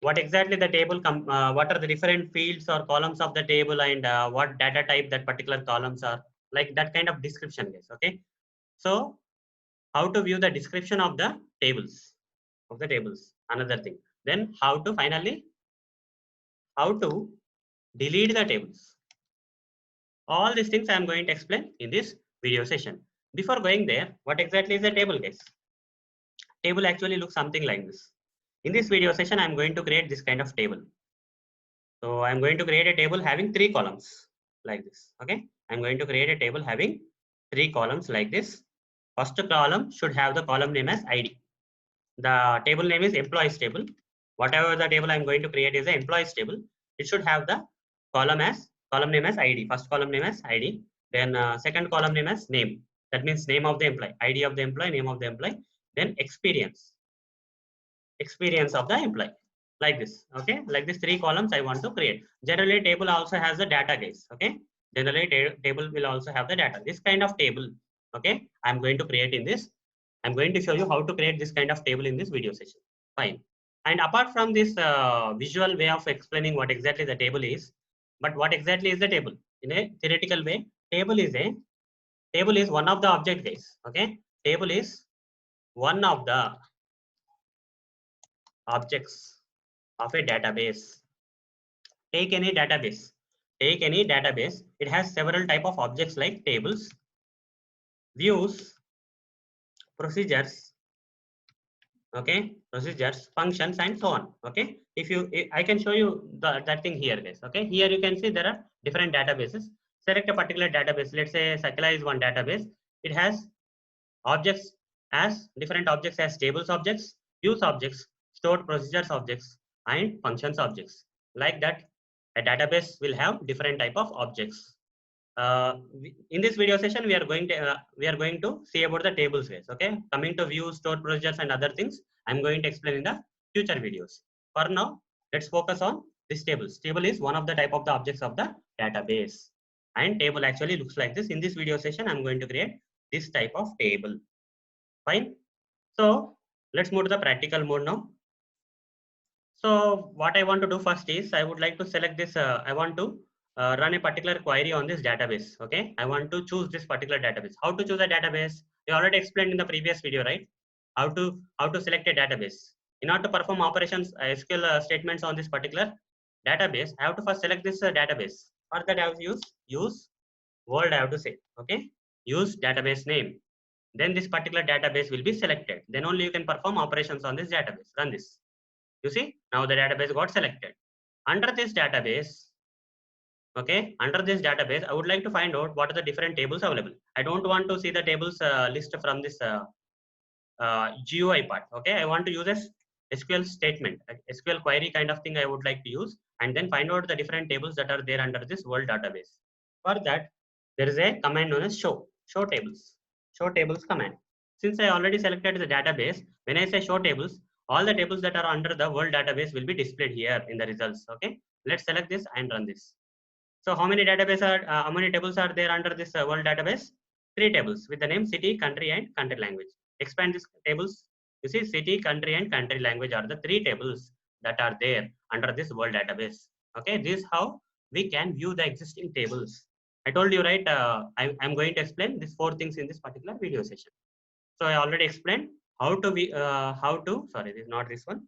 [SPEAKER 1] What exactly the table what are the different fields or columns of the table, and what data type that particular columns are, like that kind of description, guys. Okay, so how to view the description of the tables, another thing. Then how to finally how to delete the tables. All these things I am going to explain in this video session. Before going there, what exactly is a table, guys? Table actually looks something like this. In this video session, I am going to create this kind of table. So I'm going to create a table having 3 columns like this. Okay, I'm going to create a table having 3 columns like this. First column should have the column name as ID. The table name is employees table. Whatever the table I'm going to create is the employees table. It should have the column name as ID. First column name as ID. Then second column name as name. That means name of the employee, ID of the employee, name of the employee. Then experience of the employee, like this. Okay, like this 3 columns I want to create. Generally table also has the data, guys. Okay, generally table will also have the data. This kind of table, okay, I'm going to create in this. I'm going to show you how to create this kind of table in this video session. Fine. And apart from this visual way of explaining what exactly the table is, but what exactly is the table in a theoretical way? Table is one of the object, guys. Okay, table is one of the objects of a database. Take any database. It has several type of objects like tables, views, procedures, okay, functions, and so on. Okay, I can show you that thing here, guys. Okay, here you can see there are different databases. Select a particular database. Let's say Sakila is one database. It has objects as different objects as tables objects, views objects, stored procedures objects, and functions objects. Like that, a database will have different type of objects. In this video session, we are going to see about the tables guys. Okay, coming to views, stored procedures, and other things, I'm going to explain in the future videos. For now, let's focus on this tables. Table is one of the type of the objects of the database, and table actually looks like this. In this video session, I'm going to create this type of table. Fine. So let's move to the practical mode now. So what I want to do first is I would like to select this. I want to run a particular query on this database. Okay, I want to choose this particular database. How to choose a database? We already explained in the previous video, right? How to select a database. In order to perform operations, SQL statements on this particular database, I have to first select this database. For that, I have to use world. I have to say, okay, use database name. Then this particular database will be selected. Then only you can perform operations on this database. Run this. You see, now the database got selected. Under this database, okay, under this database, I would like to find out what are the different tables available. I don't want to see the tables list from this GUI part. Okay, I want to use a SQL statement, SQL query kind of thing I would like to use, and then find out the different tables that are there under this world database. For that, there is a command known as show tables command. Since I already selected the database, when I say show tables, all the tables that are under the world database will be displayed here in the results. Okay, let's select this and run this. So how many how many tables are there under this world database? 3 tables with the name city, country, and country language. Expand these tables. You see, city, country, and country language are the 3 tables that are there under this world database. Okay, this is how we can view the existing tables. I told you, right? I'm going to explain these 4 things in this particular video session. So I already explained sorry, this is not this one.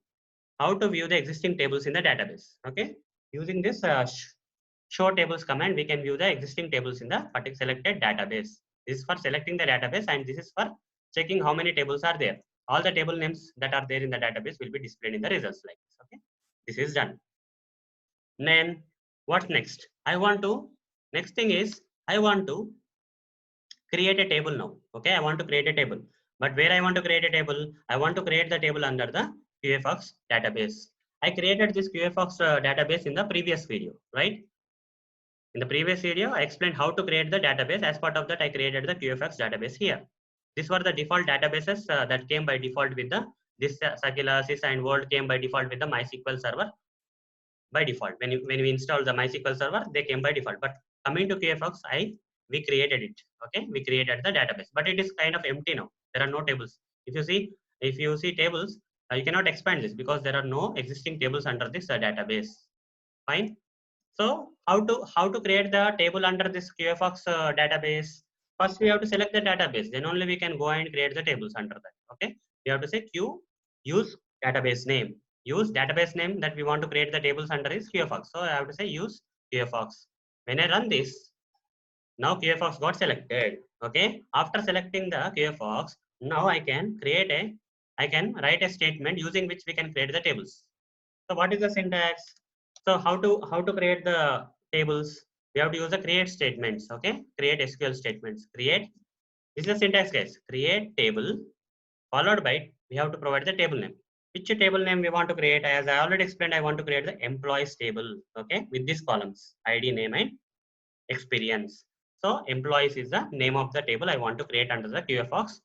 [SPEAKER 1] How to view the existing tables in the database. Okay, using this show tables command, we can view the existing tables in the particular selected database. This is for selecting the database, and this is for checking how many tables are there. All the table names that are there in the database will be displayed in the results like this. Okay, this is done. Then what's next? Next thing is I want to create a table now. Okay, I want to create a table. But where I want to create a table, I want to create the table under the QFX database. I created this QFX database in the previous video, right? In the previous video, I explained how to create the database. As part of that, I created the QFX database here. These were the default databases that came by default with the this Sakila, Sys, and World came by default with the MySQL server by default. When we install the MySQL server, they came by default. But coming to QFX, we created it. Okay, we created the database, but it is kind of empty now. There are no tables. If you see tables, you cannot expand this because there are no existing tables under this database. Fine. So how to create the table under this QFX database? First, we have to select the database. Then only we can go and create the tables under that. Okay. We have to say use database name. Use database name that we want to create the tables under is QFX. So I have to say use QFX. When I run this, now QFX got selected. Okay. After selecting the QFX, now I can write a statement using which we can create the tables. So what is the syntax? So how to create the tables? We have to use the create statements. Okay, create SQL statements. Create. This is the syntax, guys. Create table followed by we have to provide the table name. Which table name we want to create? As I already explained, I want to create the employees table. Okay, with these columns: ID, name, and experience. So employees is the name of the table I want to create under the QFX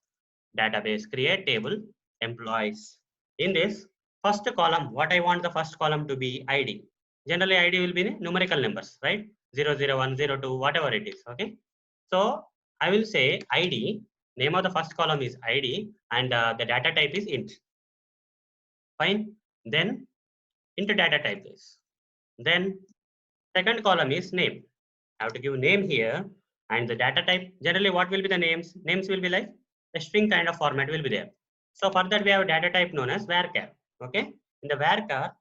[SPEAKER 1] database. Create table employees. In this first column, what I want the first column to be ID. Generally, ID will be numerical numbers, right? 0, 0, 1, 0, 2, whatever it is. Okay. So I will say ID. Name of the first column is ID, and the data type is int. Fine. Then int data type is. Then second column is name. I have to give name here, and the data type. Generally, what will be the names? Names will be like a string kind of format will be there. So for that, we have a data type known as varchar. Okay. In the varchar,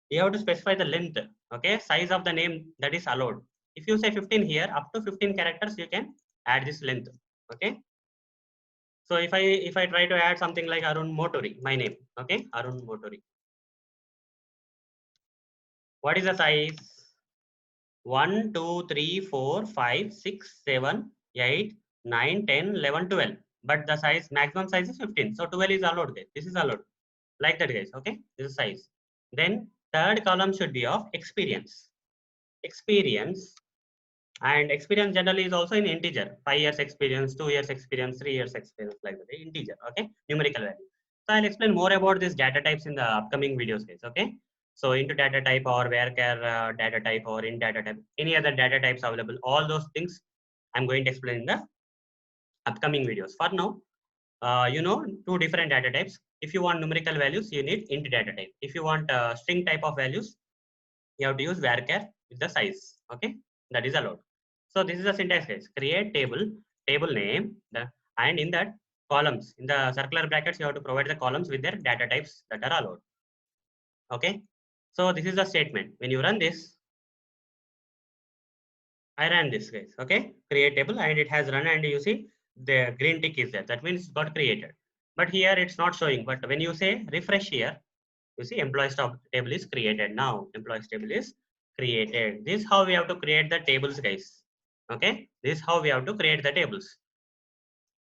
[SPEAKER 1] you have to specify the length. Okay, size of the name that is allowed. If you say 15 here, up to 15 characters, you can add this length. Okay. So if I try to add something like Arun Motori, my name. Okay, Arun Motori. What is the size? 1, 2, 3, 4, 5, 6, 7, 8, 9, 10, 11, 12. but the size, maximum size is 15. So 12 is allowed, guys. This is allowed. Like that, guys. Okay, this is size. Then third column should be of experience. Experience, and experience generally is also in integer. 5 years experience, 2 years experience, 3 years experience, like that. Integer. Okay, numerical value. So I'll explain more about these data types in the upcoming videos, guys. Okay. So into data type or varchar data type or in data type, any other data types available, all those things I'm going to explain in the upcoming videos. For now, you know two different data types. If you want numerical values, you need int data type. If you want string type of values, you have to use varchar with the size. Okay, that is allowed. So this is the syntax, guys. Create table, table name, and in that columns, in the circular brackets, you have to provide the columns with their data types that are allowed. Okay, so this is the statement. When you run this, I ran this, guys. Okay, create table, and it has run, and you see the green tick is there. That means it got created. But here it's not showing. But when you say refresh here, you see employees table is created now. Employees table is created. This is how we have to create the tables, guys. Okay, this is how we have to create the tables.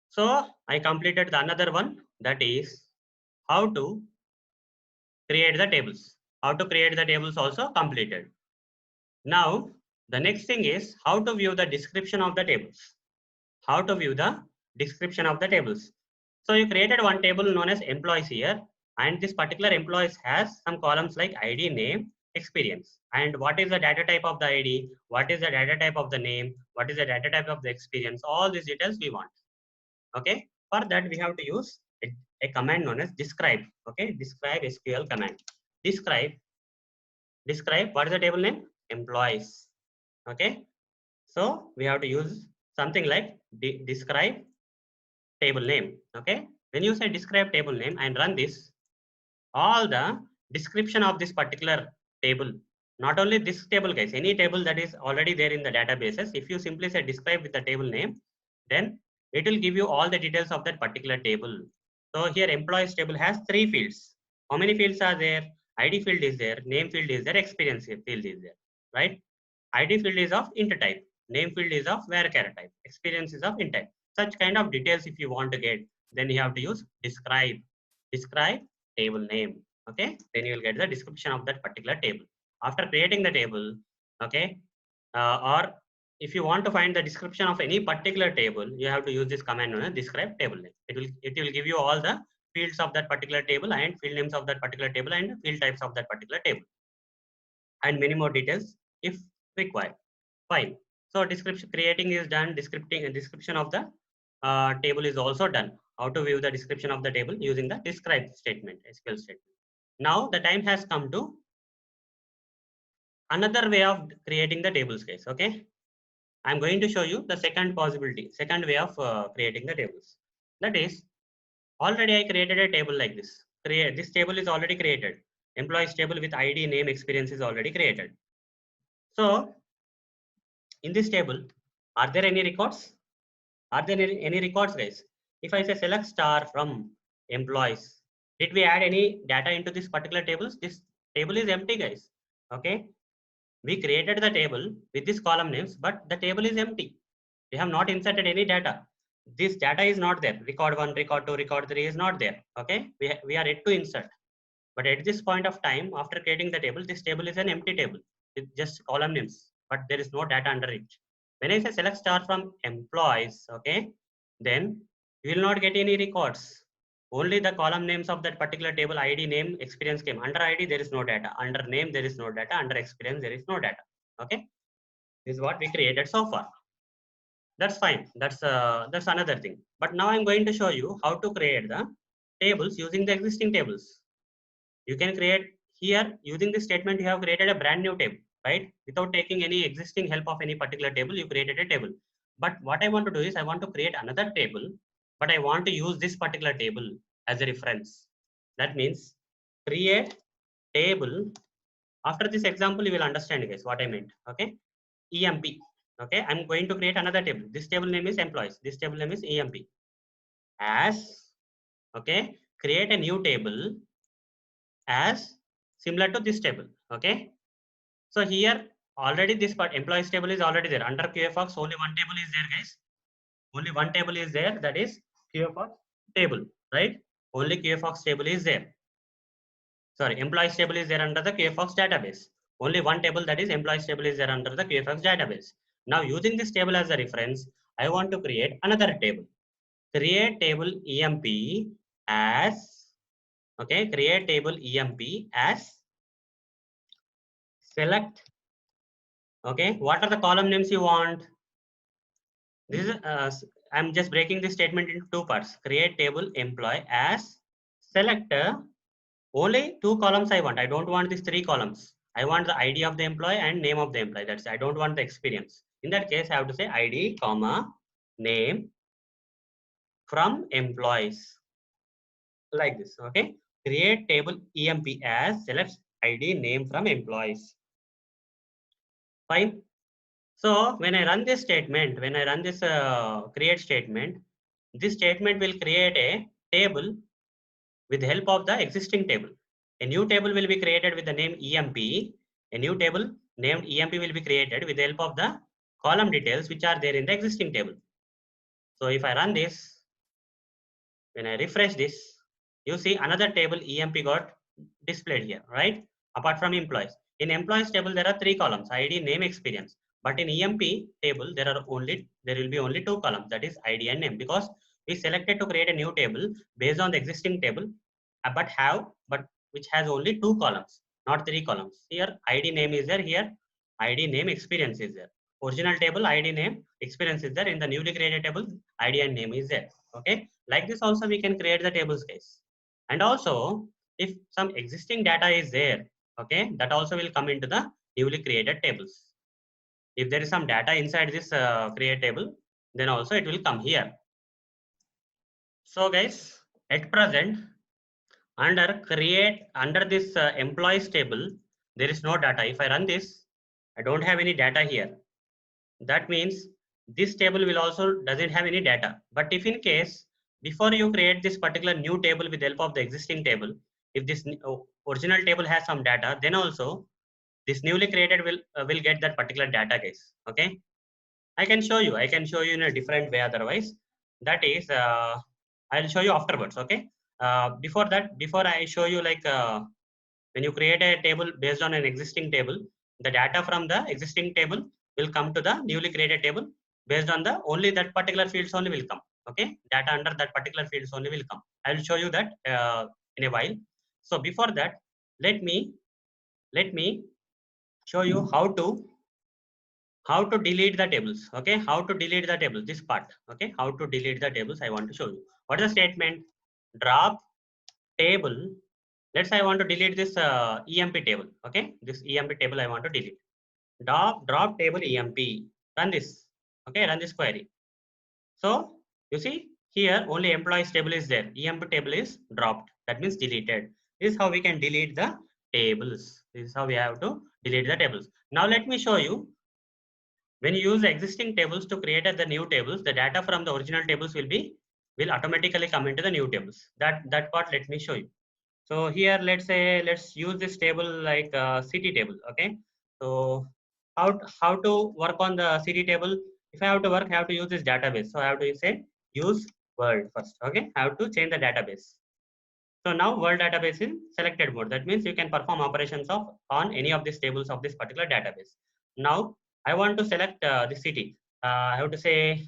[SPEAKER 1] So I completed the another one, that is how to create the tables. How to create the tables also completed. Now the next thing is how to view the description of the tables. How to view the description of the tables. So you created one table known as employees here, and this particular employees has some columns like ID, name, experience. And what is the data type of the ID? What is the data type of the name? What is the data type of the experience? All these details we want. Okay. For that we have to use a command known as describe. Okay. Describe SQL command. Describe. Describe. What is the table name? Employees. Okay. So we have to use something like describe table name. Okay. When you say describe table name and run this, all the description of this particular table, not only this table, guys, any table that is already there in the databases, if you simply say describe with the table name, then it will give you all the details of that particular table. So here employees table has 3 fields. How many fields are there? ID field is there, name field is there, experience field is there, right? ID field is of int type, name field is of varchar type, experience is of int type. Such kind of details if you want to get, then you have to use describe. Describe table name. Okay, then you will get the description of that particular table. After creating the table, okay, or if you want to find the description of any particular table, you have to use this command known as describe table name. It will give you all the fields of that particular table and field names of that particular table and field types of that particular table, and many more details if required. Fine. So description creating is done. Description of the table is also done. How to view the description of the table using the describe statement, SQL statement. Now the time has come to another way of creating the tables, guys. Okay, I'm going to show you the second possibility, second way of creating the tables. That is, already I created a table like this. This table is already created. Employees table with ID, name, experience is already created. So in this table, are there any records? Are there any records, guys? If I say select star from employees, did we add any data into this particular tables? This table is empty, guys. Okay, we created the table with this column names, but the table is empty. We have not inserted any data. This data is not there. Record 1, record 2, record 3 is not there. Okay, we are yet to insert. But at this point of time, after creating the table, this table is an empty table with just column names, but there is no data under it. When I say select star from employees, okay, then you will not get any records. Only the column names of that particular table, ID, name, experience came. Under ID, there is no data. Under name, there is no data. Under experience, there is no data. Okay, this is what we created so far. That's fine. That's another thing. But now I'm going to show you how to create the tables using the existing tables. You can create here using this statement. You have created a brand new table, right? Without taking any existing help of any particular table, you created a table. But what I want to do is I want to create another table, but I want to use this particular table as a reference. That means create table. After this example, you will understand, guys, what I meant. Okay, EMP. Okay, I'm going to create another table. This table name is employees. This table name is EMP. As, okay, create a new table as similar to this table. Okay, so here already this part employees table is already there. Under QFox, only one table is there, guys. Only one table is there, that is QFox table, right? Only QFox table is there. Sorry, employees table is there under the QFox database. Only one table, that is employees table, is there under the QFox database. Now using this table as a reference, I want to create another table. Create table EMP as, okay, create table EMP as select, okay, what are the column names you want? This is, I'm just breaking this statement into two parts. Create table employee as selector. Only two columns I want. I don't want these three columns. I want the ID of the employee and name of the employee. That's, I don't want the experience. In that case, I have to say ID, comma, name from employees. Like this, okay? Create table EMP as select ID, name from employees. Fine. So when I run this statement, when I run this create statement, this statement will create a table with the help of the existing table. A new table will be created with the name EMP. A new table named EMP will be created with the help of the column details which are there in the existing table. So if I run this, when I refresh this, you see another table EMP got displayed here, right? Apart from employees. In employees table, there are three columns, ID, name, experience. But in EMP table, there will be only two columns, that is ID and name, because we selected to create a new table based on the existing table, but which has only two columns, not three columns. Here ID name is there, here ID name experience is there. Original table ID name experience is there. In the newly created table, ID and name is there. Okay, like this also we can create the tables case. And also if some existing data is there, okay, that also will come into the newly created tables. If there is some data inside this create table, then also it will come here. So guys, at present under this employees table, there is no data. If I run this, I don't have any data here. That means this table will also doesn't have any data. But if in case before you create this particular new table with the help of the existing table, if this original table has some data, then also this newly created will get that particular data case. Okay, I can show you. I can show you in a different way. Otherwise, that is I'll show you afterwards. Okay. Before that, before I show you, like when you create a table based on an existing table, the data from the existing table will come to the newly created table based on the only that particular fields only will come. Okay, data under that particular fields only will come. I will show you that in a while. So before that, let me show you how to delete the tables. Okay, how to delete the tables, this part. Okay, how to delete the tables I want to show you. What is the statement? Drop table. Let's say I want to delete this EMP table. Okay, this EMP table I want to delete. Drop table EMP. Run this. Okay, run this query. So you see here only employees table is there. EMP table is dropped, that means deleted. This is how we can delete the tables. This is how we have to delete the tables. Now let me show you. When you use the existing tables to create the new tables, the data from the original tables will automatically come into the new tables. That part let me show you. So here let's use this table like city table. Okay. So how to work on the city table? If I have to work, I have to use this database. So I have to say use world first. Okay. I have to change the database. So now world database in selected mode. That means you can perform operations on any of these tables of this particular database. Now I want to select the city. I have to say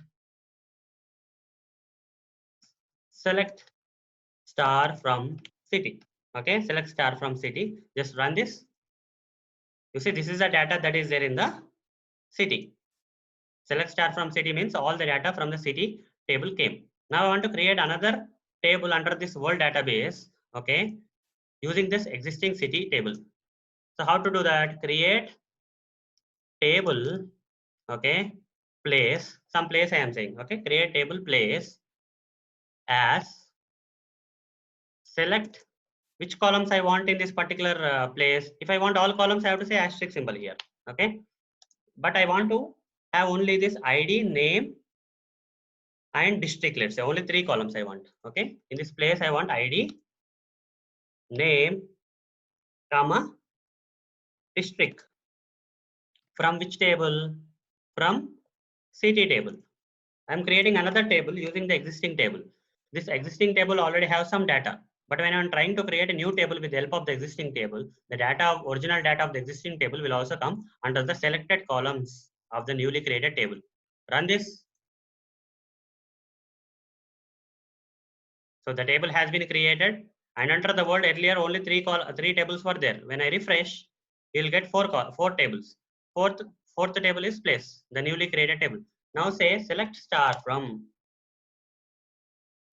[SPEAKER 1] select star from city. Okay, select star from city. Just run this. You see, this is the data that is there in the city. Select star from city means all the data from the city table came. Now I want to create another table under this world database. Okay, using this existing city table. So how to do that? Create table. Okay, place, some place I am saying. Okay, create table place as select which columns I want in this particular place. If I want all columns, I have to say asterisk symbol here. Okay, but I want to have only this ID, name, and district. Let's say only three columns I want. Okay, in this place I want ID, name, comma, district. From which table? From city table. I'm creating another table using the existing table. this existing table already has some data. But when I'm trying to create a new table with the help of the existing table, the original data of the existing table will also come under the selected columns of the newly created table. Run this. So the table has been created, and under the world earlier only three tables were there. When I refresh, you'll get four tables. Fourth table is place, the newly created table. Now say select star from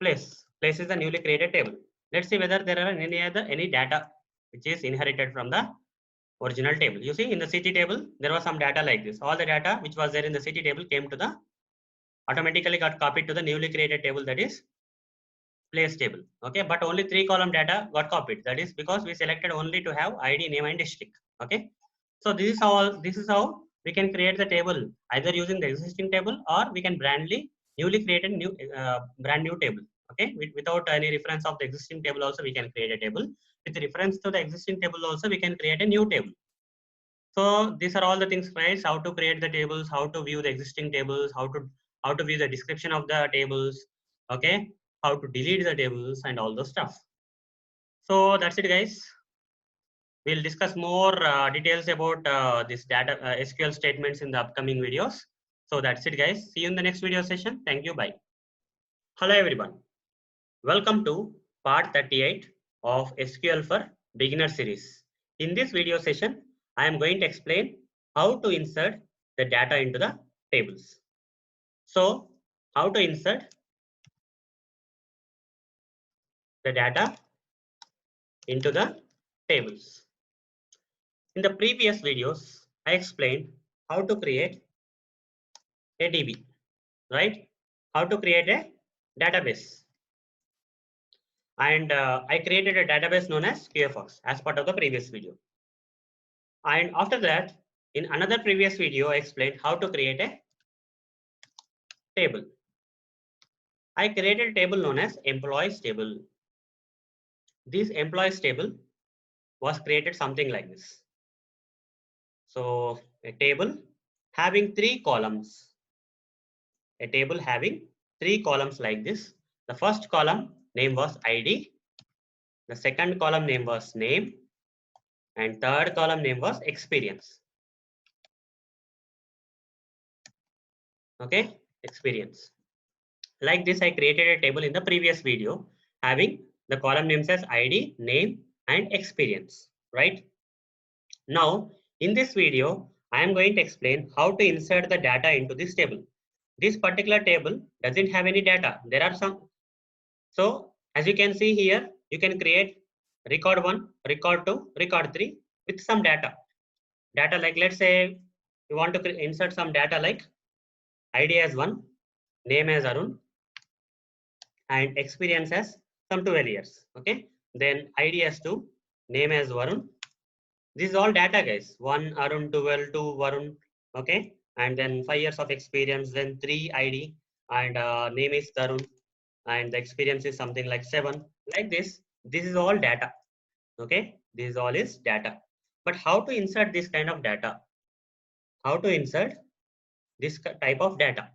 [SPEAKER 1] place. Place is the newly created table. Let's see whether there are any data which is inherited from the original table. You see in the city table there was some data like this. All the data which was there in the city table came to the automatically got copied to the newly created table, that is place table. Okay, but only 3 column data got copied. That is because we selected only to have ID, name, and district. Okay, so this is how we can create the table either using the existing table, or we can newly create a brand new table. Okay, without any reference of the existing table also we can create a table. With reference to the existing table also we can create a new table. So these are all the things, guys, how to create the tables, how to view the existing tables, how to view the description of the tables, okay, how to delete the tables and all those stuff. So that's it, guys. We'll discuss more details about this data SQL statements in the upcoming videos. So that's it, guys. See you in the next video session. Thank you. Bye. Hello, everyone. Welcome to part 38 of SQL for Beginner series. In this video session, I am going to explain how to insert the data into the tables. So, how to insert the data into the tables. In the previous videos, I explained how to create a DB, right? How to create a database. And I created a database known as QFX as part of the previous video. And after that, in another previous video, I explained how to create a table. I created a table known as employees table. This employees table was created something like this. So a table having 3 columns. A table having 3 columns like this. The first column name was ID. The second column name was name. And third column name was experience. Okay, experience. Like this, I created a table in the previous video having the column names as ID, name, and experience, right? Now, in this video, I am going to explain how to insert the data into this table. This particular table doesn't have any data. There are some. So, as you can see here, you can create record 1, record 2, record 3 with some data. Data like, let's say, you want to insert some data like ID as 1, name as Arun, and experience as some 12 years. Okay, then ID as 2, name as Varun. This is all data, guys. 1 Arun, 12, 2 Varun. Okay, and then 5 years of experience, then 3 ID, and name is Tarun, and the experience is something like 7. Like this, this is all data. Okay, this all is data. But how to insert this kind of data? How to insert this type of data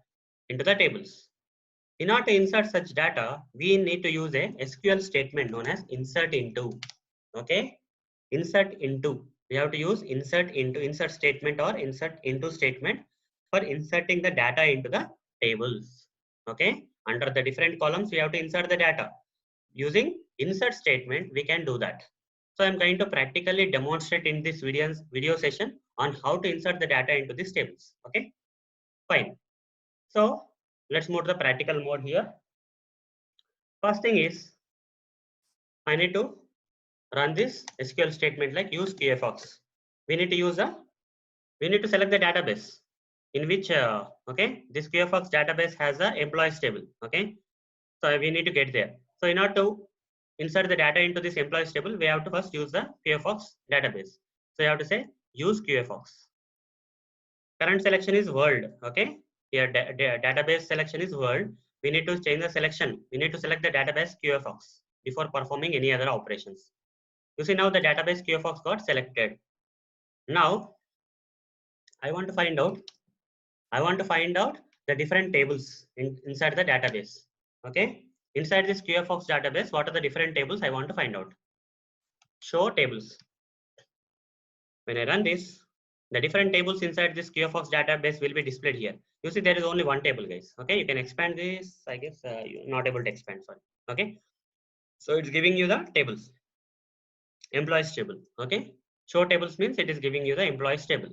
[SPEAKER 1] into the tables? In order to insert such data, we need to use a SQL statement known as insert into. Okay, insert into. We have to use insert into, insert statement or insert into statement for inserting the data into the tables. Okay, under the different columns, we have to insert the data. Using insert statement, we can do that. So I'm going to practically demonstrate in this video session on how to insert the data into these tables. Okay, fine. So let's move to the practical mode here. First thing is, I need to run this SQL statement like use QFX. We need to select the database in which okay, this QFX database has a employees table. Okay, so we need to get there. So in order to insert the data into this employees table, we have to first use the QFX database. So you have to say use QFX. Current selection is world. Okay, here database selection is world. We need to change the selection. We need to select the database QFX before performing any other operations. You see now the database QFX got selected. Now I want to find out the different tables inside the database. Okay, inside this QFOX database, what are the different tables I want to find out? Show tables. When I run this, the different tables inside this QFOX database will be displayed here. You see there is only one table, guys. Okay, you can expand this. I guess you're not able to expand, sorry. Okay, so it's giving you the tables, employees table. Okay, show tables means it is giving you the employees table.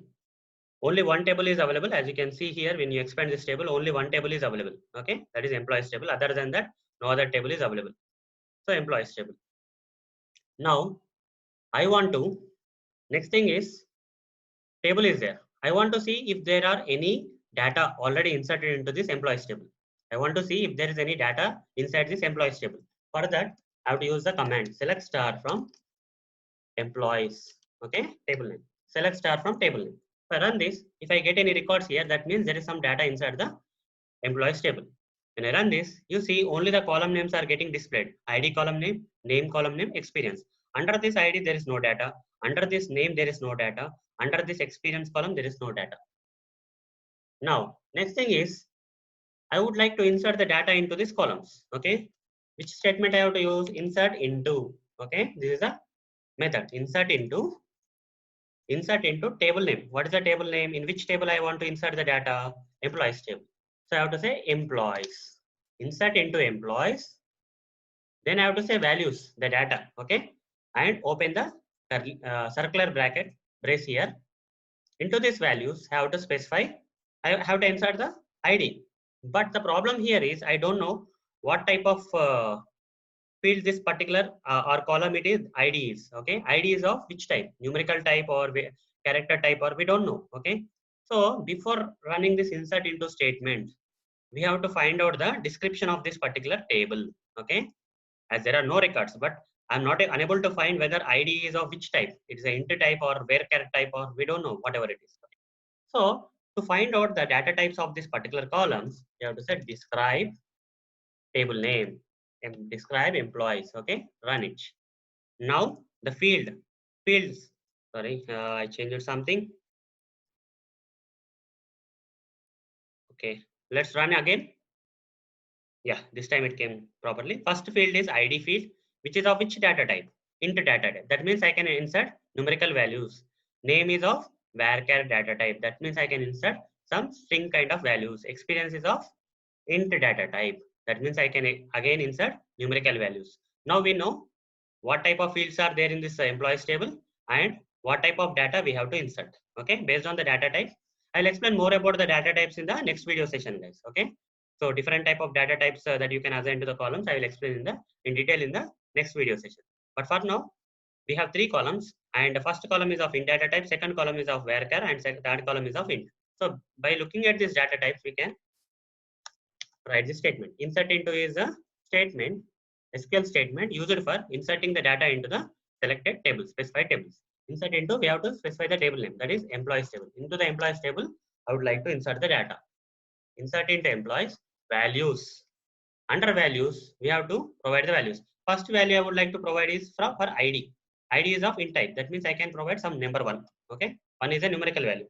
[SPEAKER 1] Only one table is available. As you can see here, when you expand this table, only one table is available. Okay, that is employees table. Other than that, no other table is available. So employees table. Now I want to, next thing is table is there. I want to see if there are any data already inserted into this employees table. I want to see if there is any data inside this employees table. For that, I have to use the command select star from employees. Okay, table name. Select star from table name. If I run this, if I get any records here, that means there is some data inside the employees table. When I run this, you see only the column names are getting displayed. ID column name column name, experience. Under this ID, there is no data. Under this name, there is no data. Under this experience column, there is no data. Now, next thing is, I would like to insert the data into these columns. Okay, which statement I have to use? Insert into. Okay, this is a method. Insert into table name. What is the table name? In which table I want to insert the data? Employees table. So I have to say employees. Insert into employees. Then I have to say values, the data. Okay, and open the circular brace here. Into these values, I have to specify. I have to insert the ID. But the problem here is I don't know what type of field this particular or column it is ID is. Okay, ID is of which type? Numerical type or character type, or we don't know. Okay, so before running this insert into statement, we have to find out the description of this particular table. Okay, as there are no records, but I'm not unable to find whether ID is of which type. It is an int type or varchar type, or we don't know, whatever it is. So to find out the data types of this particular columns, you have to say describe table name and describe employees. Okay, run it. Now the fields. Sorry, I changed something. Okay, let's run again. Yeah, this time it came properly. First field is ID field, which is of which data type? Int data type. That means I can insert numerical values. Name is of varchar data type. That means I can insert some string kind of values. Experience is of int data type. That means I can again insert numerical values. Now we know what type of fields are there in this employees table and what type of data we have to insert. Okay, based on the data type. I'll explain more about the data types in the next video session, guys. Okay, so different type of data types that you can assign to the columns, I will explain in detail in the next video session. But for now, we have three columns, and the first column is of int data type, second column is of varchar, and third column is of int. So by looking at these data types, we can write this statement. Insert into is a statement, SQL statement used for inserting the data into the selected tables, specified tables. Insert into, we have to specify the table name, that is employees table. Into the employees table, I would like to insert the data. Insert into employees, values. Under values, we have to provide the values. First value I would like to provide is for ID. ID is of int type. That means I can provide some number 1. Okay, 1 is a numerical value.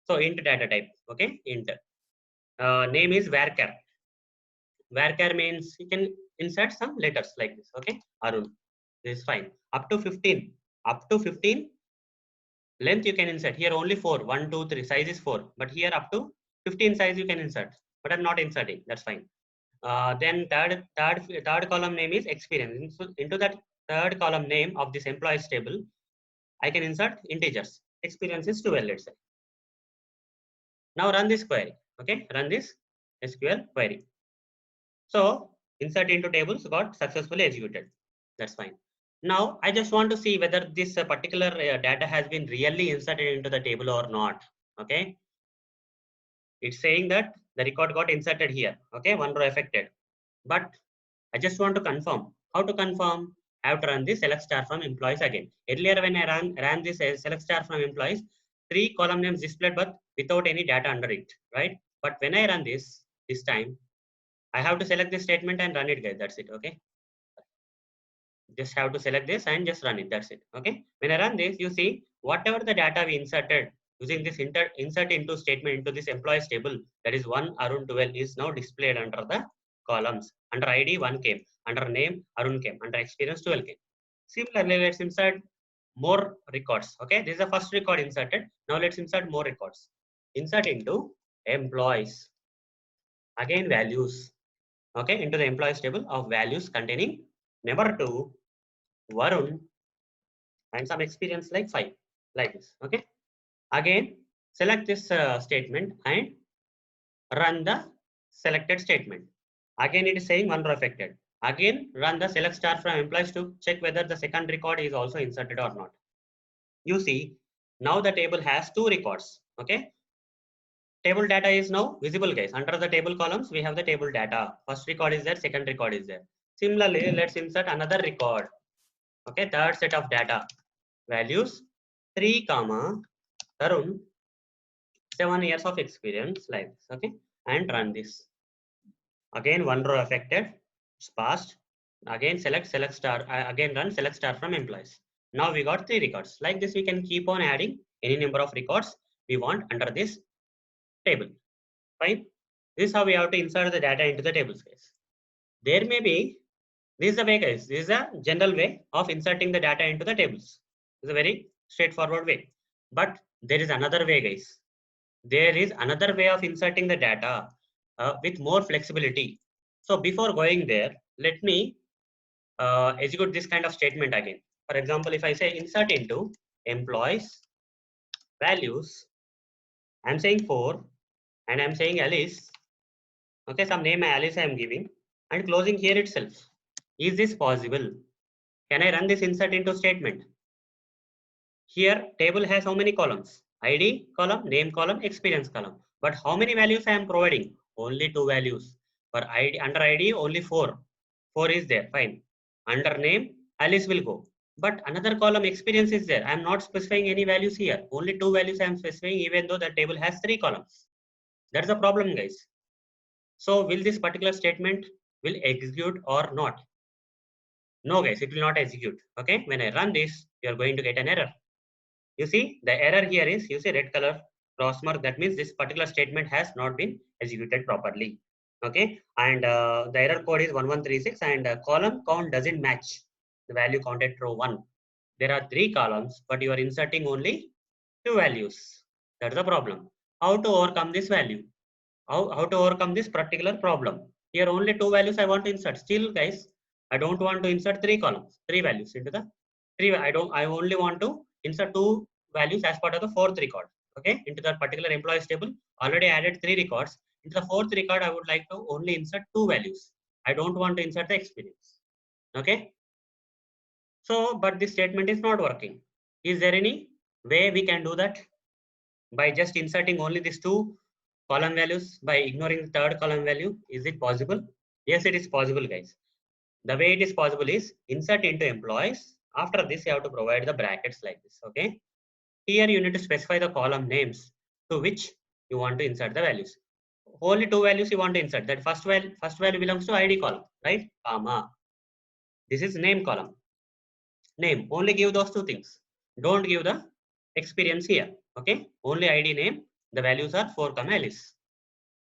[SPEAKER 1] So int data type. Okay, int. Name is varchar. Varchar means you can insert some letters like this. Okay, Arun. This is fine. Up to 15. Up to 15 length you can insert. Here only 4. 1, 2, 3. Size is 4. But here up to 15 size you can insert. But I'm not inserting. That's fine. Then third column name is experience. Into that third column name of this employees table, I can insert integers. Experience is 12, let's say. Now run this query. Okay, run this SQL query. So insert into tables got successfully executed. That's fine. Now I just want to see whether this particular data has been really inserted into the table or not. Okay, it's saying that the record got inserted here. Okay, one row affected. But I just want to confirm. How to confirm? I have to run this select star from employees again. Earlier when I ran this select star from employees, 3 column names displayed but without any data under it, right? But when I run this time, I have to select this statement and run it, guys. That's it. Okay. Just have to select this and just run it. That's it. Okay. When I run this, you see whatever the data we inserted using this insert into statement into this employees table, that is 1 Arun 12 is now displayed under the columns. Under ID, 1 came. Under name, Arun came. Under experience, 12 came. Similarly, let's insert more records. Okay, this is the first record inserted. Now let's insert more records. Insert into employees. Again, values. Okay, into the employees table of values containing number 2, Varun, and some experience like 5, like this. Okay, again, select this statement and run the selected statement. Again, it is saying one row affected. Again, run the select star from employees to check whether the second record is also inserted or not. You see, now the table has 2 records. Okay, table data is now visible, guys. Under the table columns, we have the table data. First record is there, second record is there. Similarly, let's insert another record. Okay, third set of data. Values 3, Tarun, 7 years of experience, like this. Okay, and run this. Again, one row affected, it's passed. Again, select star, again run select star from employees. Now we got 3 records. Like this, we can keep on adding any number of records we want under this table. Fine. This is how we have to insert the data into the tables, guys. There may be, this is the way, guys. This is a general way of inserting the data into the tables. It's a very straightforward way. But there is another way, guys. There is another way of inserting the data with more flexibility. So before going there, let me execute this kind of statement again. For example, if I say insert into employees, values, I'm saying 4, and I'm saying Alice. Okay, some name Alice I am giving, and closing here itself. Is this possible? Can I run this insert into statement? Here, table has how many columns? ID column, name column, experience column. But how many values I am providing? Only 2 values. For ID, under ID, only 4. 4 is there, fine. Under name, Alice will go. But another column, experience is there. I am not specifying any values here. Only 2 values I am specifying, even though the table has 3 columns. That's the problem, guys. So will this particular statement will execute or not? No, guys, it will not execute. Okay, when I run this, you are going to get an error. You see, the error here is, you see red color cross mark. That means this particular statement has not been executed properly. Okay, and the error code is 1136, and column count doesn't match the value counted row 1. There are 3 columns, but you are inserting only 2 values. That's the problem. How to overcome this value? How to overcome this particular problem? Here only 2 values I want to insert. Still, guys, I don't want to insert 3 columns, 3 values into the 3. I only want to insert 2 values as part of the 4th record. Okay, into that particular employees table. Already added 3 records. Into the 4th record, I would like to only insert 2 values. I don't want to insert the experience. Okay. So, but this statement is not working. Is there any way we can do that? By just inserting only these 2 column values, by ignoring the 3rd column value? Is it possible? Yes, it is possible, guys. The way it is possible is insert into employees. After this, you have to provide the brackets like this. Okay. Here you need to specify the column names to which you want to insert the values. Only 2 values you want to insert. That first value belongs to ID column, right? Comma. This is name column. Name. Only give those 2 things. Don't give the experience here. Okay. Only ID name. The values are 4, Alice.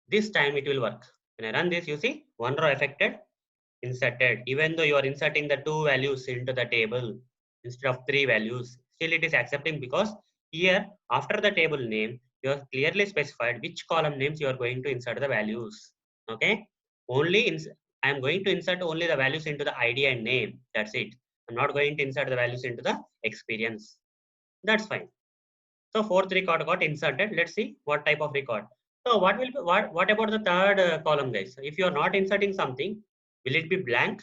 [SPEAKER 1] This time it will work. When I run this, you see 1 row affected, inserted. Even though you are inserting the 2 values into the table instead of 3 values, still it is accepting, because here after the table name, you have clearly specified which column names you are going to insert the values. Okay. I am going to insert only the values into the ID and name. That's it. I'm not going to insert the values into the experience. That's fine. So 4th record got inserted. Let's see what type of record. So what about the 3rd column, guys? If you are not inserting something, will it be blank?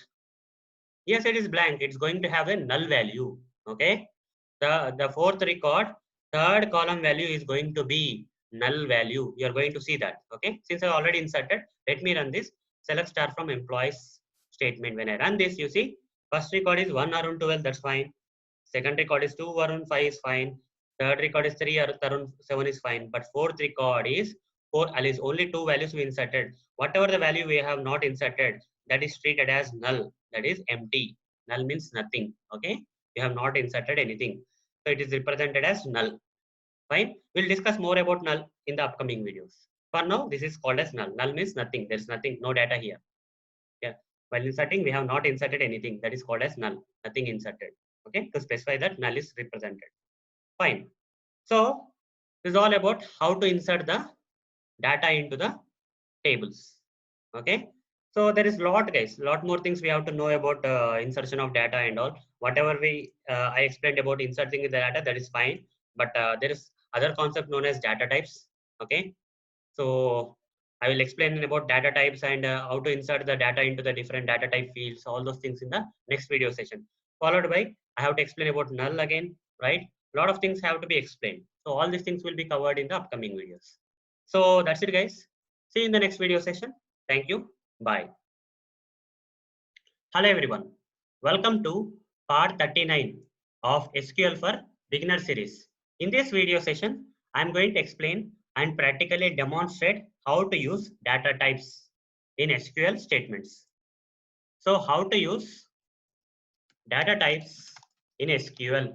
[SPEAKER 1] Yes, it is blank. It's going to have a null value. Okay. The 4th record, 3rd column value is going to be null value. You are going to see that. Okay. Since I already inserted, let me run this select star from employees statement. When I run this, you see, first record is 1 Arun 12. That's fine. Second record is 2 Arun 5 is fine. Third record is 3 Arun 7 is fine. But 4th record is 4 Alice. Only 2 values we inserted. Whatever the value we have not inserted, that is treated as null. That is empty. Null means nothing. Okay. We have not inserted anything. So it is represented as null. Fine. We'll discuss more about null in the upcoming videos. For now, this is called as null. Null means nothing. There is nothing, no data here. Yeah, while inserting, we have not inserted anything. That is called as null. Nothing inserted. Okay, to specify that null is represented. Fine. So this is all about how to insert the data into the tables. Okay. So there is lot, guys. Lot more things we have to know about insertion of data and all. Whatever I explained about inserting the data, that is fine. But there is other concept known as data types. Okay. So I will explain about data types and how to insert the data into the different data type fields, all those things in the next video session. Followed by, I have to explain about null again, right? A lot of things have to be explained. So all these things will be covered in the upcoming videos. So that's it, guys. See you in the next video session. Thank you. Bye. Hello, everyone. Welcome to part 39 of SQL for Beginner series. In this video session, I'm going to explain and practically demonstrate how to use data types in SQL statements. So how to use data types in SQL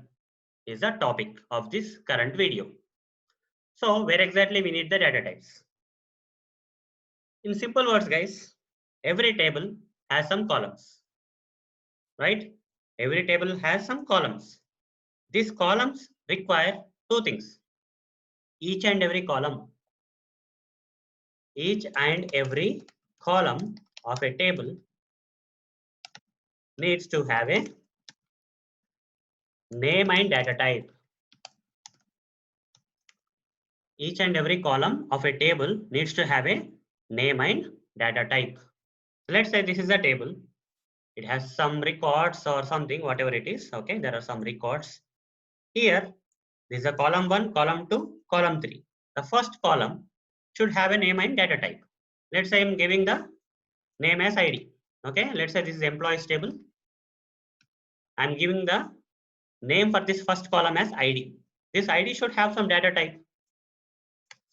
[SPEAKER 1] is the topic of this current video. So where exactly we need the data types? In simple words, guys, every table has some columns, right? Every table has some columns. These columns require two things. Each and every column of a table needs to have a name and data type. Each and every column of a table needs to have a name and data type. Let's say this is a table. It has some records or something, whatever it is. Okay, there are some records. Here, this is a column 1, column 2, column 3. The first column should have a name and data type. Let's say I'm giving the name as ID. Okay, let's say this is employees table. I'm giving the name for this first column as ID. This ID should have some data type.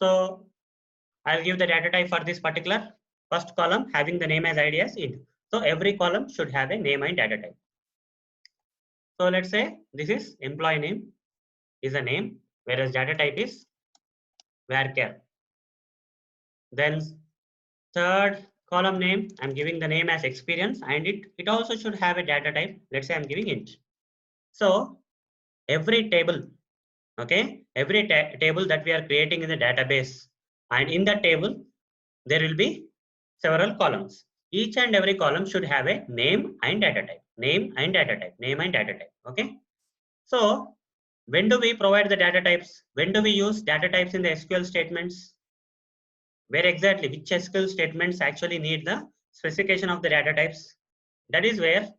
[SPEAKER 1] So I'll give the data type for this particular first column having the name as ID as int. So every column should have a name and data type. So let's say this is employee name is a name, whereas data type is varchar. Then third column name, I'm giving the name as experience, and it also should have a data type. Let's say I'm giving int. So every table, okay, every table that we are creating in the database, and in that table there will be several columns. Each and every column should have a name and data type, name and data type, name and data type. Okay. So when do we provide the data types? When do we use data types in the SQL statements? Where exactly, which SQL statements actually need the specification of the data types? That is where,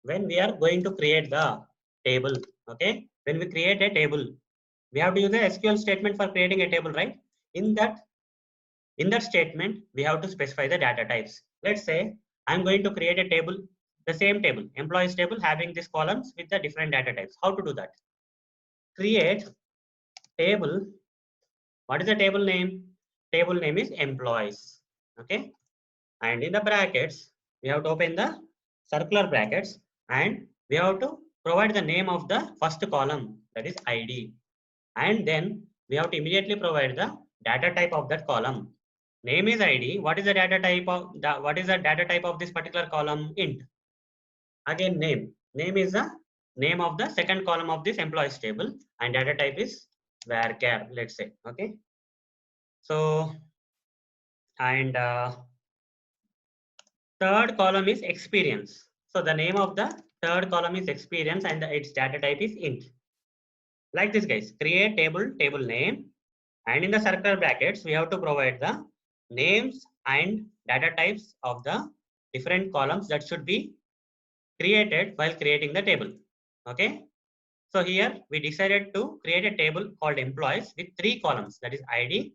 [SPEAKER 1] when we are going to create the table, okay? When we create a table, we have to use a SQL statement for creating a table, right? In that statement, we have to specify the data types. Let's say I'm going to create a table, the same table, employees table having these columns with the different data types. How to do that? Create table. What is the table name? Table name is employees. Okay. And in the brackets, we have to open the circular brackets and we have to provide the name of the first column, that is ID. And then we have to immediately provide the data type of that column. Name is ID. What is the data type of this particular column? Int. Again, name. Name is the name of the second column of this employees table, and data type is varchar, let's say. Okay. So, and third column is experience. So the name of the third column is experience and its data type is int. Like this, guys. Create table name, and in the circular brackets, we have to provide the names and data types of the different columns that should be created while creating the table. Okay. So here we decided to create a table called employees with 3 columns, that is ID,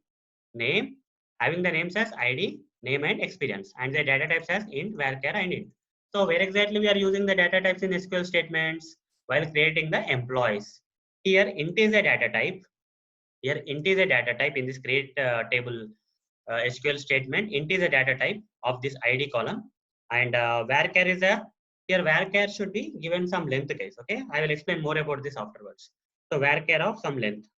[SPEAKER 1] name, having the names as ID, name and experience, and the data types as int, varchar and int. So where exactly we are using the data types in SQL statements? While creating the employees. Here int is a data type. Here int is a data type in this create table SQL statement. Int is a data type of this ID column, and varchar is a, here varchar should be given some length, guys. Okay, I will explain more about this afterwards. So varchar of some length.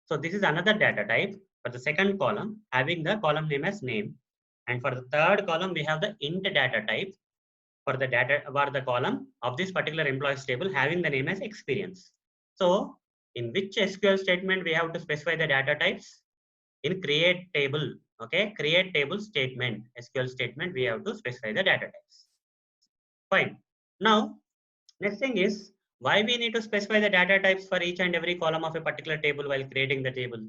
[SPEAKER 1] So this is another data type for the second column, having the column name as name. And for the third column, we have the int data type, for the data for the column of this particular employees table having the name as experience. So in which SQL statement we have to specify the data types? In create table, okay, create table statement, SQL statement, we have to specify the data types. Fine. Now, next thing is why we need to specify the data types for each and every column of a particular table while creating the table.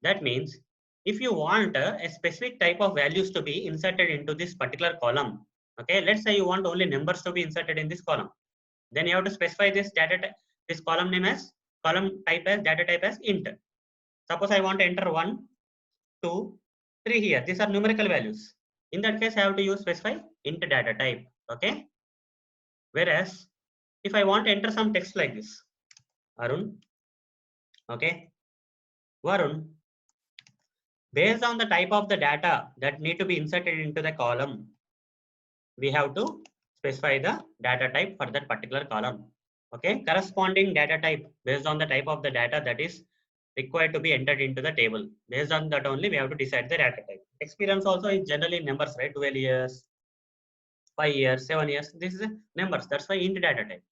[SPEAKER 1] That means if you want a specific type of values to be inserted into this particular column, okay, let's say you want only numbers to be inserted in this column, then you have to specify this this column name as column type as data type as int. Suppose I want to enter 1, 2, 3 here. These are numerical values. In that case, I have to use specify int data type. Okay. Whereas if I want to enter some text like this, Arun, okay, Varun, based on the type of the data that need to be inserted into the column, we have to specify the data type for that particular column. Okay, corresponding data type based on the type of the data that is required to be entered into the table. Based on that only we have to decide the data type. Experience also is generally numbers, right? 12 years, 5 years, 7 years. This is numbers. That's why int data type.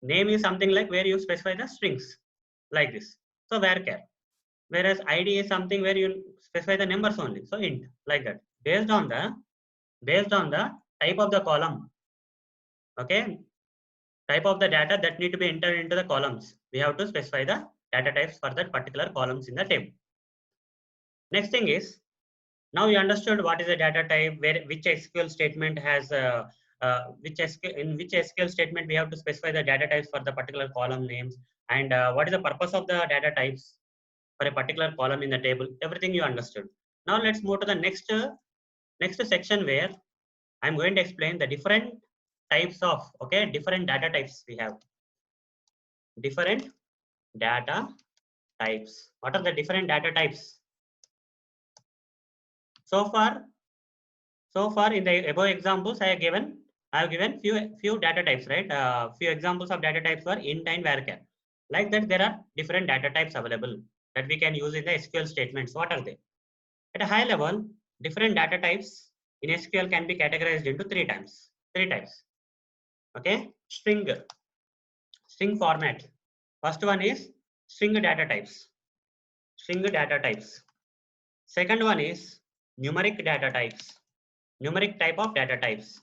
[SPEAKER 1] Name is something like where you specify the strings like this. So varchar. Whereas ID is something where you specify the numbers only. So int like that. Based on the type of the column. Okay. Type of the data that need to be entered into the columns. We have to specify the data types for that particular columns in the table. Next thing is, now you understood what is a data type, which SQL statement has in which SQL statement we have to specify the data types for the particular column names, and what is the purpose of the data types for a particular column in the table. Everything you understood. Now let's move to the next section where I'm going to explain the different types of different data types we have. Different data types. What are the different data types? So far in the above examples I have given few data types, right? Few examples of data types were int and varchar. Like that, there are different data types available that we can use in the SQL statements. What are they? At a high level, different data types in SQL can be categorized into three types. Okay, string format. First one is string data types. Second one is numeric data types. Numeric type of data types.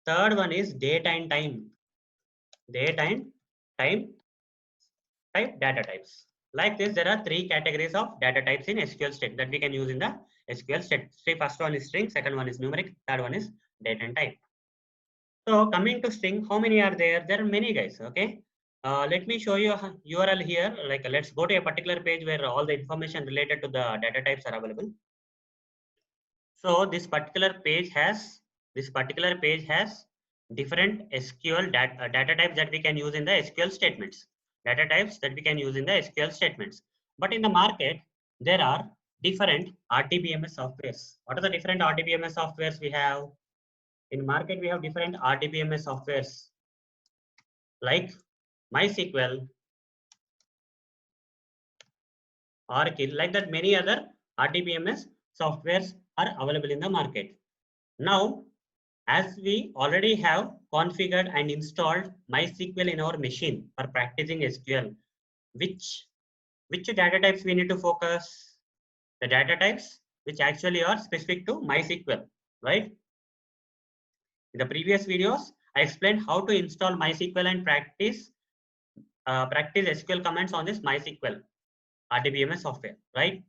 [SPEAKER 1] Third one is date and time. Date and time type data types. Like this, there are three categories of data types in SQL state that we can use in the SQL state. First one is string, second one is numeric, third one is date and type. So coming to string, how many are there? There are many, guys. Okay. Let me show you a URL here. Like let's go to a particular page where all the information related to the data types are available. So this particular page has different SQL data types that we can use in the SQL statements. Data types that we can use in the SQL statements. But in the market, there are different RDBMS softwares. What are the different RDBMS softwares we have? In market, we have different RDBMS softwares like MySQL, Oracle, like that many other RDBMS softwares are available in the market. Now, as we already have configured and installed MySQL in our machine for practicing SQL, which data types we need to focus? The data types which actually are specific to MySQL, right? In the previous videos, I explained how to install MySQL and practice SQL commands on this MySQL RDBMS software, right?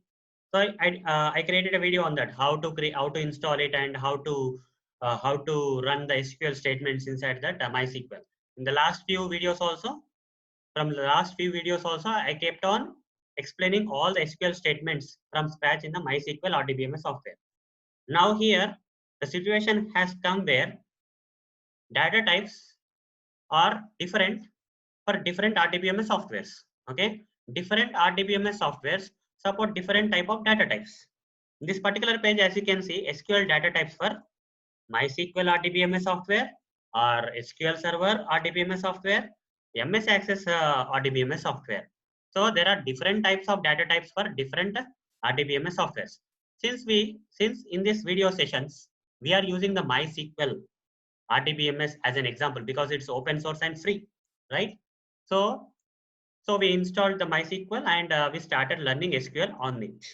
[SPEAKER 1] So I created a video on that, how to install it and how to run the SQL statements inside that MySQL. In the last few videos also, I kept on explaining all the SQL statements from scratch in the MySQL RDBMS software. Now here, the situation has come where data types are different for different RDBMS softwares. Okay, different RDBMS softwares support different type of data types. In this particular page, as you can see, SQL data types for MySQL RDBMS software or SQL Server RDBMS software, MS Access RDBMS software. So there are different types of data types for different RDBMS softwares. Since in this video sessions we are using the MySQL RDBMS as an example because it's open source and free, right? So we installed the MySQL and we started learning SQL on it.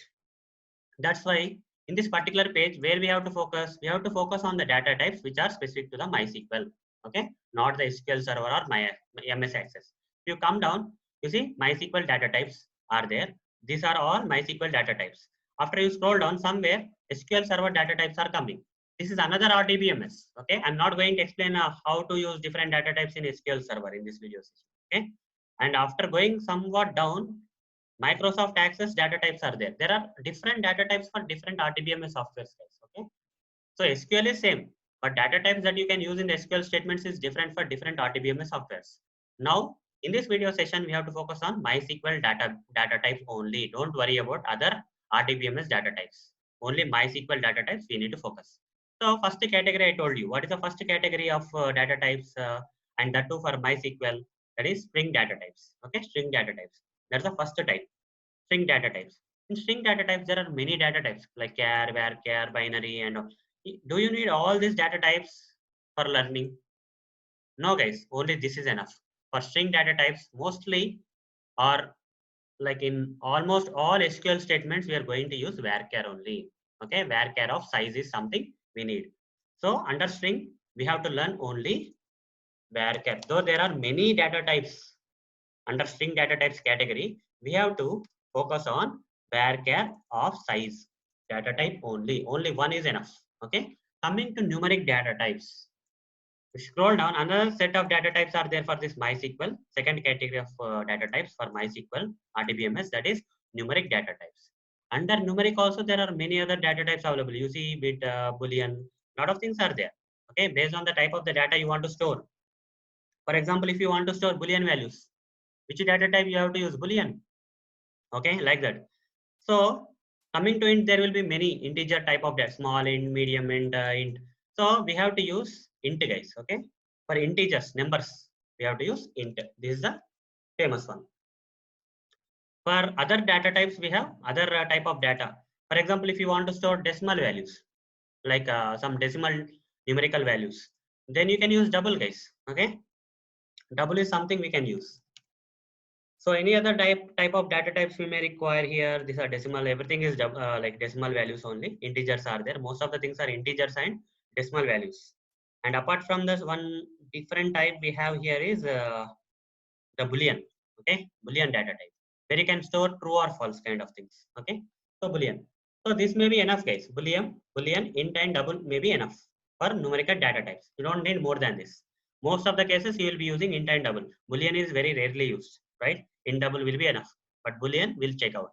[SPEAKER 1] That's why in this particular page where we have to focus on the data types which are specific to the MySQL. Okay, not the SQL server or my MS Access. If you come down, you see MySQL data types are there. These are all MySQL data types. After you scroll down somewhere, SQL server data types are coming. This is another RDBMS. Okay, I'm not going to explain how to use different data types in SQL server in this video session. Okay, and after going somewhat down, Microsoft Access data types are there. There are different data types for different RDBMS softwares, guys. Okay, so SQL is same, but data types that you can use in the SQL statements is different for different RDBMS softwares. Now, in this video session, we have to focus on MySQL data types only. Don't worry about other RDBMS data types. Only MySQL data types we need to focus. So, first category I told you. What is the first category of data types? And that too for MySQL. That is string data types. Okay, string data types. That's the first type. String data types. In string data types, there are many data types like char, varchar, binary, and all. Do you need all these data types for learning? No, guys. Only this is enough. For string data types, mostly or like in almost all SQL statements, we are going to use varchar only. Okay, varchar of size is something we need. So under string, we have to learn only varchar. Though there are many data types under string data types category, we have to focus on varchar of size data type only. Only one is enough. Okay. Coming to numeric data types. Scroll down, another set of data types are there for this MySQL. Second category of data types for MySQL RDBMS, that is numeric data types. Under numeric also there are many other data types available. You see bit, boolean, lot of things are there. Okay, based on the type of the data you want to store. For example, if you want to store boolean values, which data type you have to use? Boolean. Okay, like that. So coming to int, there will be many integer type of that, small int, medium int, int. So we have to use int, guys. Okay, for integers, numbers, we have to use int. This is the famous one. For other data types, we have other type of data. For example, if you want to store decimal values, like some decimal numerical values, then you can use double, guys. Okay, double is something we can use. So any other type of data types we may require here. These are decimal. Everything is like decimal values only. Integers are there. Most of the things are integers and decimal values. And apart from this, one different type we have here is the boolean. Okay, boolean data type where you can store true or false kind of things. Okay, so boolean. So this may be enough, guys. Boolean, int and double may be enough for numerical data types. You don't need more than this. Most of the cases you will be using int and double. Boolean is very rarely used, right? Int double will be enough, but boolean will check out.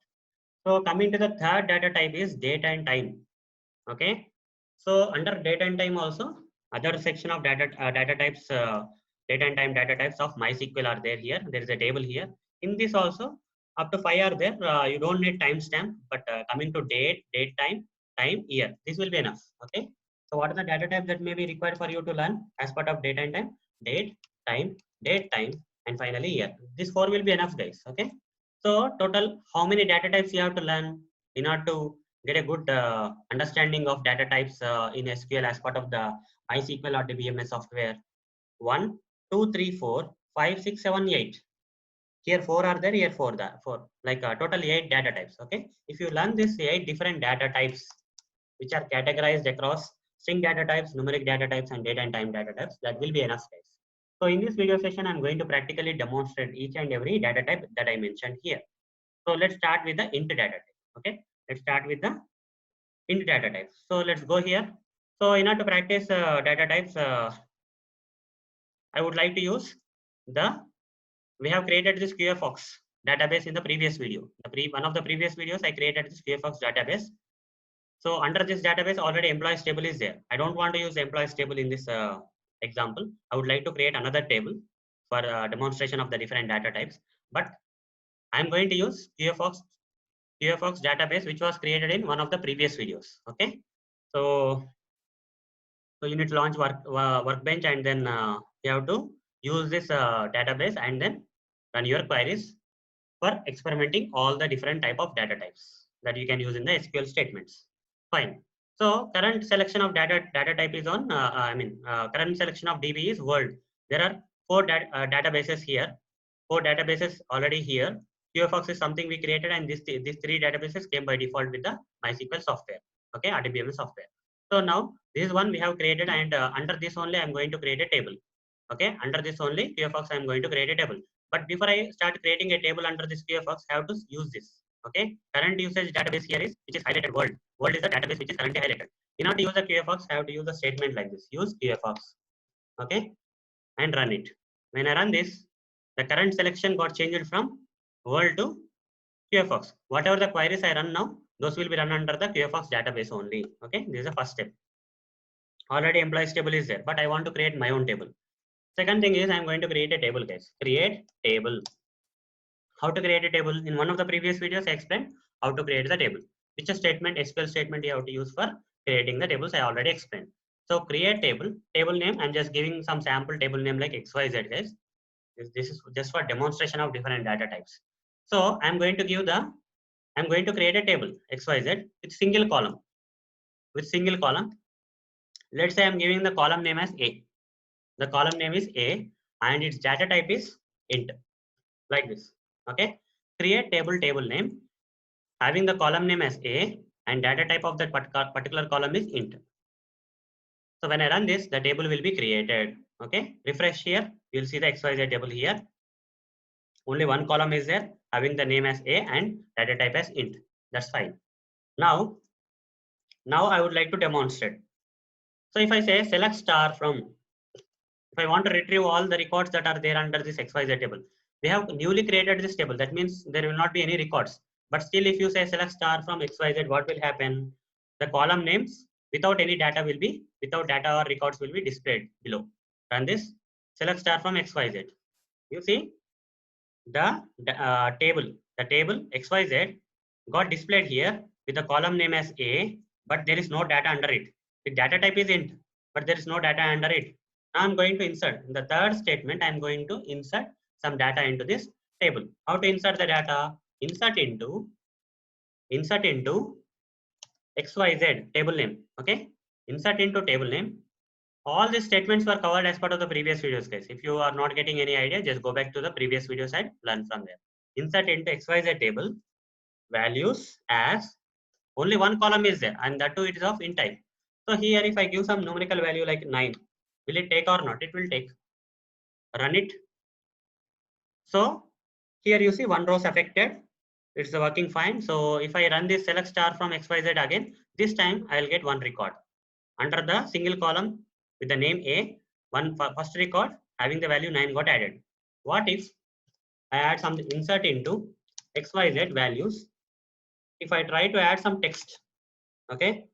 [SPEAKER 1] So coming to the third data type is date and time. Okay, so under date and time also other section of data types, date and time data types of MySQL are there here. There is a table here. In this also up to 5 are there. You don't need timestamp, but coming to date, time, year, this will be enough. Okay. So what are the data types that may be required for you to learn as part of date and time? Date, time, and finally year. This 4 will be enough, guys. Okay. So total, how many data types you have to learn in order to get a good understanding of data types in SQL as part of the MySQL or the BMS software? 1, 2, 3, 4, 5, 6, 7, 8. Here 4 are there, here 4 there. 4. Like total 8 data types. Okay. If you learn this 8 different data types, which are categorized across string data types, numeric data types, and date and time data types, that will be enough, guys. So in this video session, I'm going to practically demonstrate each and every data type that I mentioned here. So let's start with the int data type. Okay. Let's start with the int data types. So let's go here. So in order to practice data types, I would like to use we have created this QFox database in the previous video. One of the previous videos, I created this QFox database. So under this database, already employees table is there. I don't want to use employees table in this example. I would like to create another table for demonstration of the different data types. But I'm going to use QFox database, which was created in one of the previous videos. Okay. So you need to launch workbench, and then you have to use this database and then run your queries for experimenting all the different type of data types that you can use in the SQL statements. Fine. So current selection of data type is on, current selection of DB is world. There are four databases here, four databases already here. QFox is something we created, and these three databases came by default with the MySQL software, okay, RDBMS software. So now this is one we have created, and under this only I'm going to create a table. Okay, under this only QFox I'm going to create a table. But before I start creating a table under this QFox, I have to use this. Okay, current usage database here is which is highlighted world. World is the database which is currently highlighted. In order to use the QFox, I have to use the statement like this. Use QFox. Okay, and run it. When I run this, the current selection got changed from world to QFox. Whatever the queries I run now, those will be run under the QFox database only. Okay, this is the first step. Already employees table is there, but I want to create my own table. Second thing is I'm going to create a table, guys. Create table. How to create a table? In one of the previous videos, I explained how to create the table. Which a statement, SQL statement you have to use for creating the tables, I already explained. So create table, table name, I'm just giving some sample table name like XYZ, guys. This is just for demonstration of different data types. So I'm going to create a table XYZ with single column. With single column, let's say I'm giving the column name as A. The column name is A and its data type is int, like this. Okay, create table name having the column name as A and data type of that particular column is int. So when I run this, the table will be created. Okay, refresh here, you'll see the XYZ table here. Only one column is there having the name as A and data type as int. That's fine. Now I would like to demonstrate. So if I say select star from, if I want to retrieve all the records that are there under this XYZ table, we have newly created this table. That means there will not be any records. But still, if you say select star from XYZ, what will happen? The column names without any data will be, without data or records will be displayed below. Run this, select star from XYZ. You see the table XYZ got displayed here with the column name as A, but there is no data under it. The data type is int, but there is no data under it. Now I'm going to insert. In the third statement, I'm going to insert some data into this table. How to insert the data? Insert into XYZ table name. Okay, insert into table name. All these statements were covered as part of the previous videos, guys. If you are not getting any idea, just go back to the previous videos and learn from there. Insert into XYZ table values as only one column is there, and that too it is of int type. So here, if I give some numerical value like 9, will it take or not? It will take. Run it. So here you see one row is affected. It's working fine. So if I run this select star from XYZ again, this time I will get one record. Under the single column with the name A, one first record having the value 9 got added. What if I add some insert into XYZ values? If I try to add some text, okay,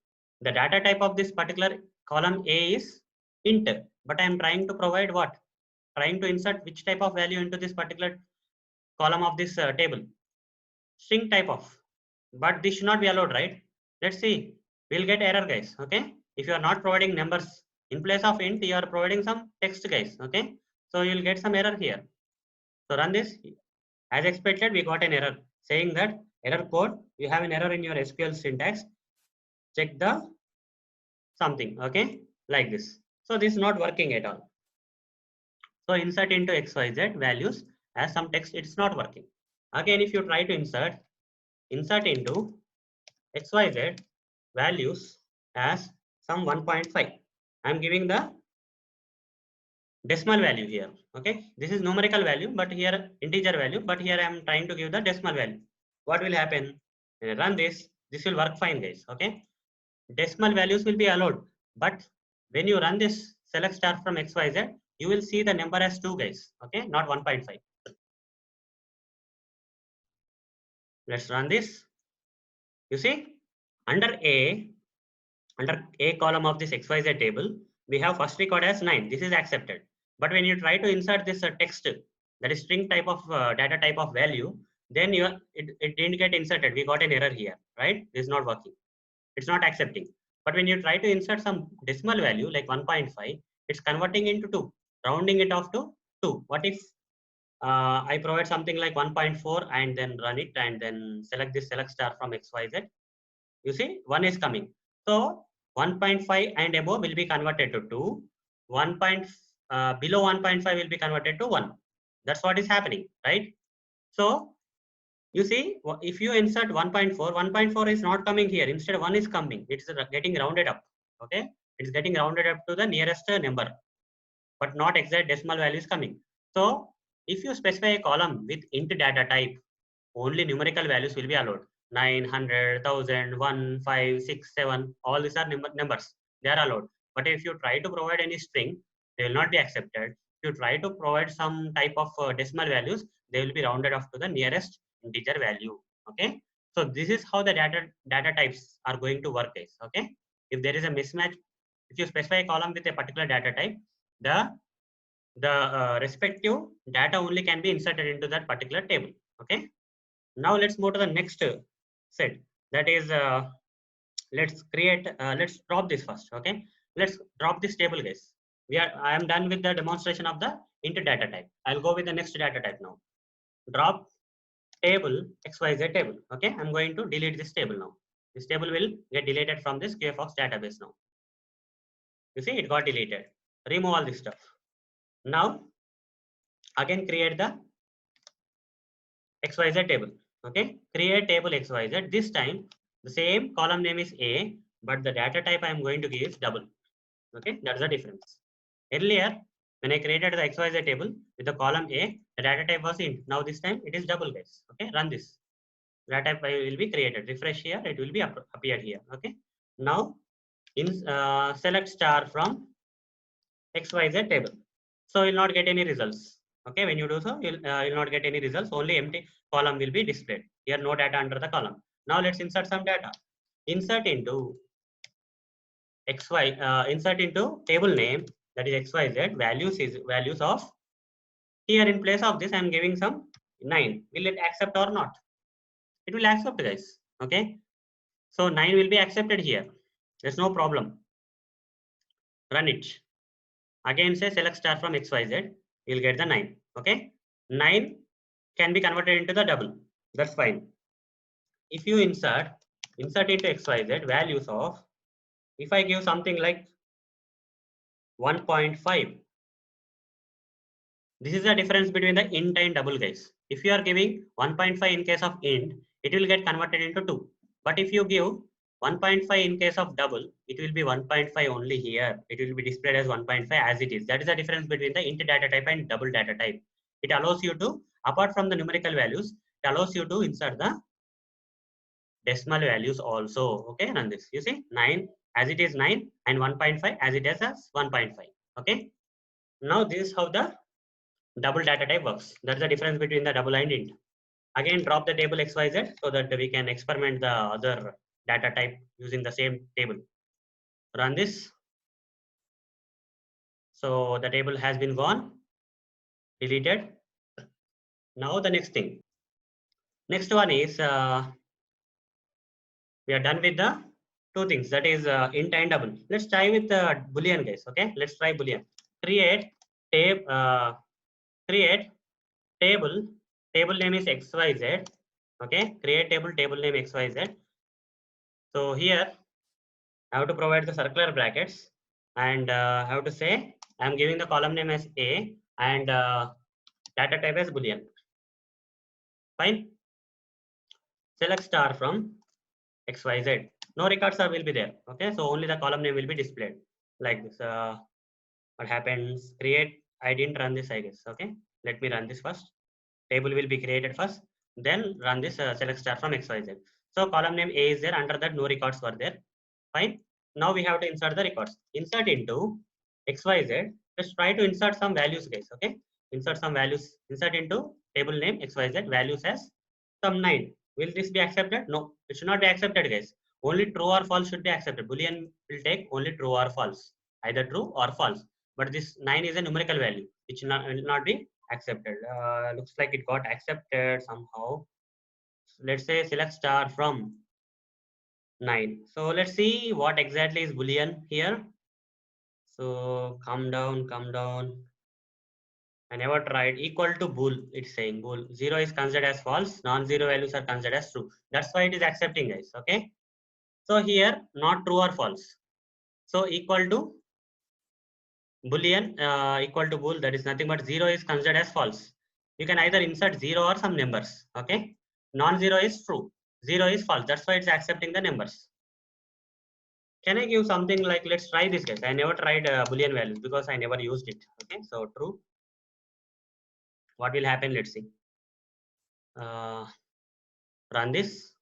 [SPEAKER 1] the data type of this particular column A is int, but I am trying to provide what? Trying to insert which type of value into this particular column of this table? String type of. But this should not be allowed, right? Let's see. We'll get error, guys. Okay. If you are not providing numbers in place of int, you are providing some text, guys. Okay. So you'll get some error here. So run this. As expected, we got an error saying that error code, you have an error in your SQL syntax. Check the something. Okay. Like this. So this is not working at all. So insert into XYZ values as some text, it's not working. Again, if you try to insert into XYZ values as some 1.5. I'm giving the decimal value here. Okay, this is numerical value, but here integer value, but here I'm trying to give the decimal value. What will happen? When I run this will work fine, guys. Okay, decimal values will be allowed, but when you run this select star from XYZ, you will see the number as 2, guys. Okay, not 1.5. Let's run this. You see, under A column of this XYZ table, we have first record as 9. This is accepted. But when you try to insert this text, that is string type of data type of value, then it didn't get inserted. We got an error here, right? This is not working. It's not accepting. But when you try to insert some decimal value like 1.5, it's converting into 2, rounding it off to 2. What if I provide something like 1.4 and then run it and then select this select star from XYZ? You see, 1 is coming. So 1.5 and above will be converted to 2. 1. Below 1.5 will be converted to 1. That's what is happening, right? So you see, if you insert 1.4, 1.4 is not coming here. Instead, 1 is coming. It's getting rounded up. Okay, it's getting rounded up to the nearest number, but not exact decimal value is coming. So if you specify a column with int data type, only numerical values will be allowed. 900, 1000, 1, 5, 6, 7, all these are numbers. They are allowed. But if you try to provide any string, they will not be accepted. If you try to provide some type of decimal values, they will be rounded off to the nearest integer value. Okay. So this is how the data types are going to work, guys. Okay. If there is a mismatch, if you specify a column with a particular data type, the respective data only can be inserted into that particular table. Okay. Now let's move to the next set. That is, let's drop this first. Okay, let's drop this table, guys. I am done with the demonstration of the int data type. I'll go with the next data type now. Drop table XYZ table. Okay, I'm going to delete this table now. This table will get deleted from this QFox database now. You see, it got deleted. Remove all this stuff. Now, again create the XYZ table. Okay, create table XYZ. This time, the same column name is A, but the data type I am going to give is double. Okay, that's the difference. Earlier, when I created the XYZ table with the column A, the data type was int. Now this time it is double, guys. Okay, run this. Data type will be created. Refresh here, it will be appeared here. Okay, now in select star from XYZ table. So you'll not get any results. Okay, when you do so, you'll not get any results. Only empty column will be displayed. Here, no data under the column. Now let's insert some data. Insert into insert into table name, that is XYZ. Values of. Here in place of this, I am giving some 9. Will it accept or not? It will accept, guys. Okay. So 9 will be accepted here. There's no problem. Run it. Again, say select star from XYZ. You'll get the 9. Okay. 9 can be converted into the double. That's fine. If you insert into XYZ values of, if I give something like 1.5, this is the difference between the int and double, guys. If you are giving 1.5 in case of int, it will get converted into 2. But if you give 1.5 in case of double, it will be 1.5 only here. It will be displayed as 1.5 as it is. That is the difference between the int data type and double data type. It allows you to, apart from the numerical values, it allows you to insert the decimal values also. Okay, run this. You see, 9 as it is 9 and 1.5 as it is as 1.5. Okay. Now this is how the double data type works. That's the difference between the double and int. Again, drop the table XYZ so that we can experiment the other data type using the same table. Run this. So the table has been gone, deleted. Now the next thing. Next one is we are done with the two things, that is int and double. Let's try with boolean, guys. Okay, let's try boolean. Create table name is XYZ. Okay, create table name XYZ. So here I have to provide the circular brackets and I have to say I'm giving the column name as A and data type as boolean. Fine. Select star from XYZ. No records will be there. Okay, so only the column name will be displayed like this. What happens? Create. I didn't run this, I guess. Okay, let me run this first. Table will be created first, then run this select star from XYZ. So column name A is there. Under that, no records were there. Fine. Now we have to insert the records. Insert into XYZ. Let's try to insert some values, guys. Okay. Insert some values. Insert into table name XYZ. Values as some 9. Will this be accepted? No, it should not be accepted, guys. Only true or false should be accepted. Boolean will take only true or false. Either true or false. But this 9 is a numerical value, which will not be accepted. Looks like it got accepted somehow. So let's say select star from 9. So let's see what exactly is boolean here. So come down. I never tried. Equal to bool, it's saying bool. 0 is considered as false, non-zero values are considered as true. That's why it is accepting, guys. Okay. So here, not true or false. So equal to boolean equal to bool, that is nothing but 0 is considered as false. You can either insert 0 or some numbers. Okay, non-zero is true, 0 is false. That's why it's accepting the numbers. Can I give something like, let's try this guys. I never tried boolean values because I never used it. Okay, so true. What will happen? Let's see. Run this.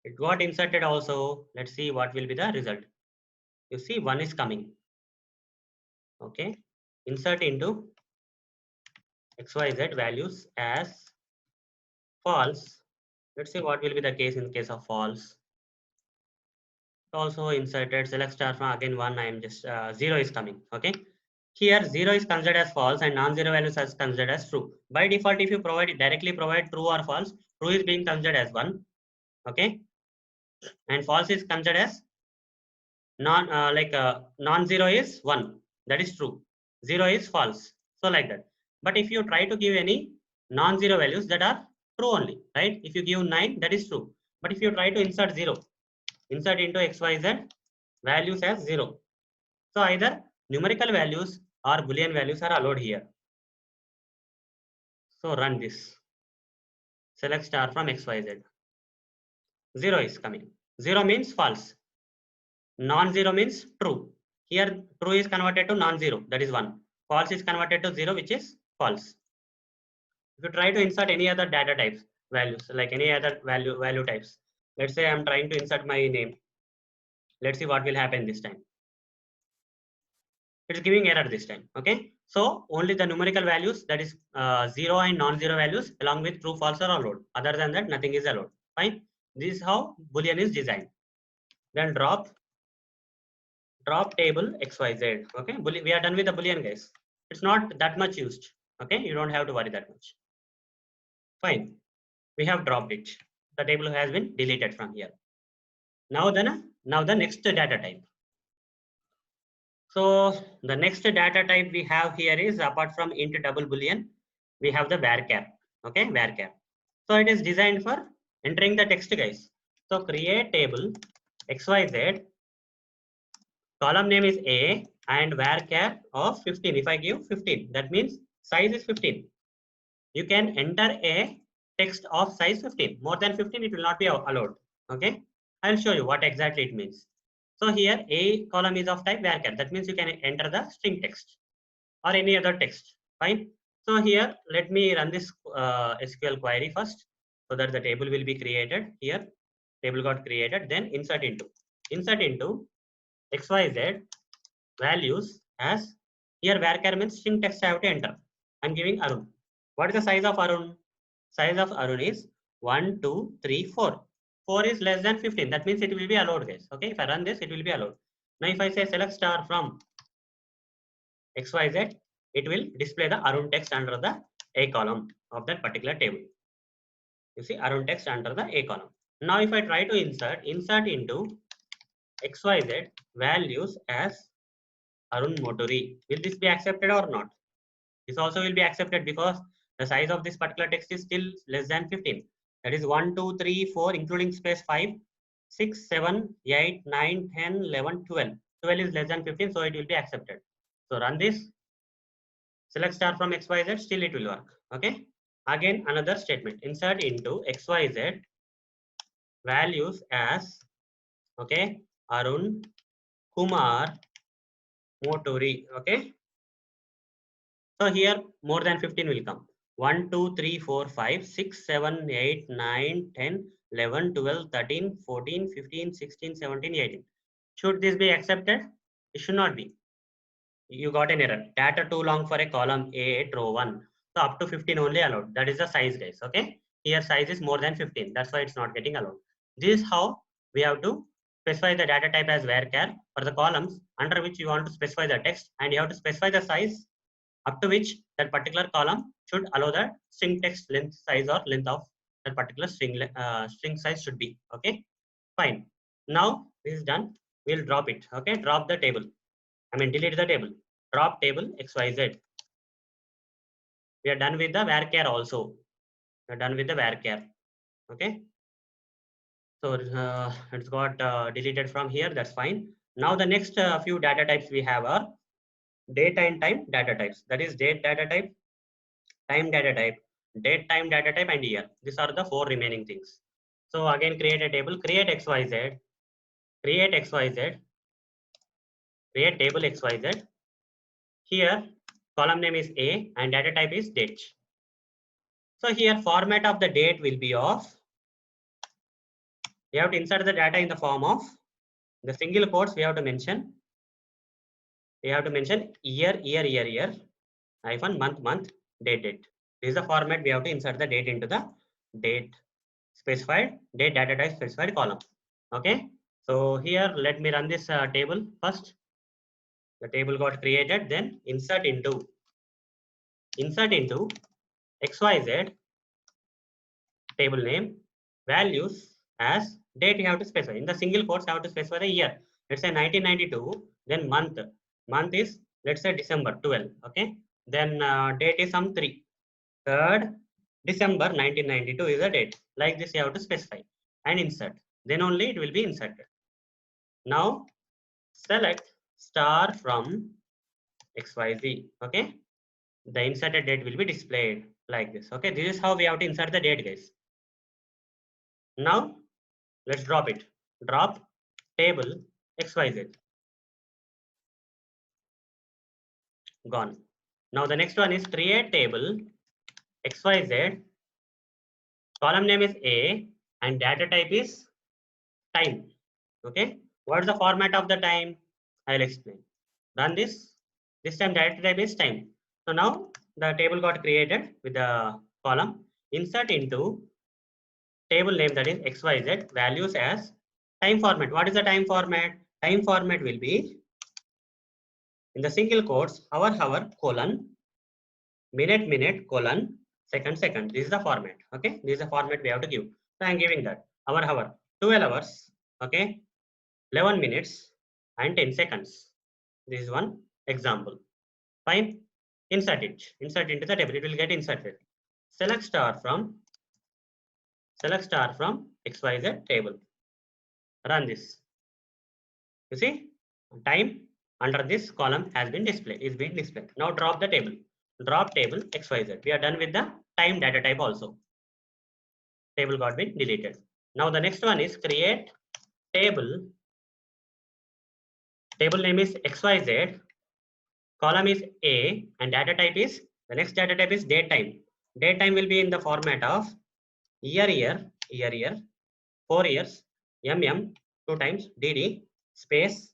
[SPEAKER 1] It got inserted also. Let's see what will be the result. You see, 1 is coming. Okay, insert into XYZ values as false. Let's see what will be the case in case of false. Also inserted select star from again 1. I am just 0 is coming. Okay, here 0 is considered as false and non-zero values as considered as true. By default, if you directly provide true or false, true is being considered as 1. Okay, and false is considered as non-zero is 1. That is true. 0 is false. So like that. But if you try to give any non-zero values, that are true only, right? If you give 9, that is true. But if you try to insert 0, insert into XYZ values as 0. So either numerical values or Boolean values are allowed here. So run this. Select star from XYZ. 0 is coming. 0 means false. Non-zero means true. Here true is converted to non-zero, that is 1. False is converted to 0, which is false. If you try to insert any other data types, values, like any other value types, let's say I'm trying to insert my name. Let's see what will happen this time. It's giving error this time. Okay, so only the numerical values, that is 0 and non-zero values along with true, false are allowed. Other than that, nothing is allowed. Fine. This is how Boolean is designed. Then drop table XYZ. Okay, we are done with the Boolean guys. It's not that much used. Okay, you don't have to worry that much. Fine, we have dropped it. The table has been deleted from here. Now the next data type. So the next data type we have here is, apart from int double boolean, we have the varchar. Okay, varchar. So it is designed for entering the text guys. So create table XYZ, column name is A, and varchar of 15. If I give 15, that means size is 15. You can enter a text of size 15. More than 15, it will not be allowed. Okay, I'll show you what exactly it means. So here a column is of type varchar. That means you can enter the string text or any other text. Fine. So here let me run this SQL query first, so that the table will be created. Here table got created. Then insert into XYZ values as, here varchar means string text I have to enter. I'm giving Arun. What is the size of Arun? Size of Arun is 1, 2, 3, 4. 4 is less than 15. That means it will be allowed guys. Okay, if I run this, it will be allowed. Now if I say select star from XYZ, it will display the Arun text under the A column of that particular table. You see Arun text under the A column. Now if I try to insert into XYZ values as Arun Motori, will this be accepted or not? This also will be accepted because the size of this particular text is still less than 15. That is 1, 2, 3, 4, including space 5, 6, 7, 8, 9, 10, 11, 12. 12 is less than 15, so it will be accepted. So run this. Select star from XYZ, still it will work. Okay. Again, another statement. Insert into XYZ values as, okay, Arun Kumar Motori. Okay. So here more than 15 will come. 1, 2, 3, 4, 5, 6, 7, 8, 9, 10, 11, 12, 13, 14, 15, 16, 17, 18. Should this be accepted? It should not be. You got an error. Data too long for a column A at row 1. So up to 15 only allowed. That is the size guys. Okay. Here size is more than 15. That's why it's not getting allowed. This is how we have to specify the data type as varchar for the columns under which you want to specify the text, and you have to specify the size up to which that particular column should allow the string text length size or length of that particular string size should be. Okay, fine. Now this is done. We'll drop it. Okay, drop the table. I mean delete the table. Drop table XYZ. We are done with the varchar also. We are done with the varchar. Okay. So it's got deleted from here. That's fine. Now the next few data types we have are date and time data types. That is date data type, time data type, date time data type, and year. These are the four remaining things. So again, create a table, create XYZ, create XYZ, create table XYZ. Here, column name is A and data type is date. So here, format of the date will be of, we have to insert the data in the form of the single quotes. We have to mention year, hyphen month, date. This is the format we have to insert the date into the date specified, date data type specified column. Okay. So here, let me run this table first. The table got created, then insert into XYZ table name, values as date you have to specify. In the single quotes, you have to specify the year. Let's say 1992, then month. Month is, let's say December 12. Okay. Then date is some 3rd December 1992 is the date. Like this, you have to specify and insert. Then only it will be inserted. Now select star from XYZ. Okay. The inserted date will be displayed like this. Okay. This is how we have to insert the date, guys. Now let's drop it. Drop table XYZ. Gone. Now the next one is create table XYZ. Column name is A and data type is time. Okay. What is the format of the time? I will explain. Run this. This time data type is time. So now the table got created with the column. Insert into table name, that is XYZ, values as time format. What is the time format? Time format will be in the single quotes hour colon minute colon second. This is the format. Okay. This is the format we have to give. So I am giving that hour 12 hours. Okay. 11 minutes and 10 seconds. This is one example. Fine. Insert it. Insert into the table. It will get inserted. Select star from XYZ table. Run this. You see, time under this column has been displayed. Is being displayed. Now drop the table. Drop table XYZ. We are done with the time data type also. Table got been deleted. Now the next one is create table. Table name is XYZ. Column is A and data type is, the next data type is date time. Date time will be in the format of year, 4 years, 2 times, DD, space,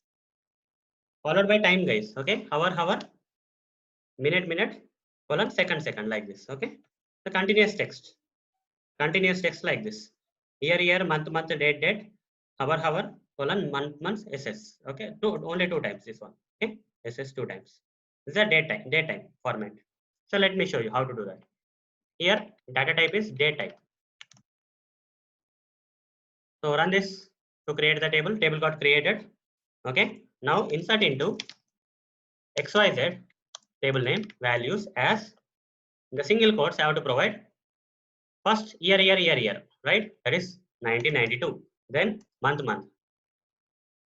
[SPEAKER 1] followed by time, guys. Okay. Hour, minute, colon, second, like this. Okay. The continuous text like this. Year, month, date, hour, colon, month, SS. Okay. Only 2 times this one. Okay. SS 2 times. This is a date time format. So let me show you how to do that. Here, data type is date type. So run this to create the table. Table got created. Okay. Now insert into XYZ table name values as the single quotes I have to provide first year, right? That is 1992. Then month.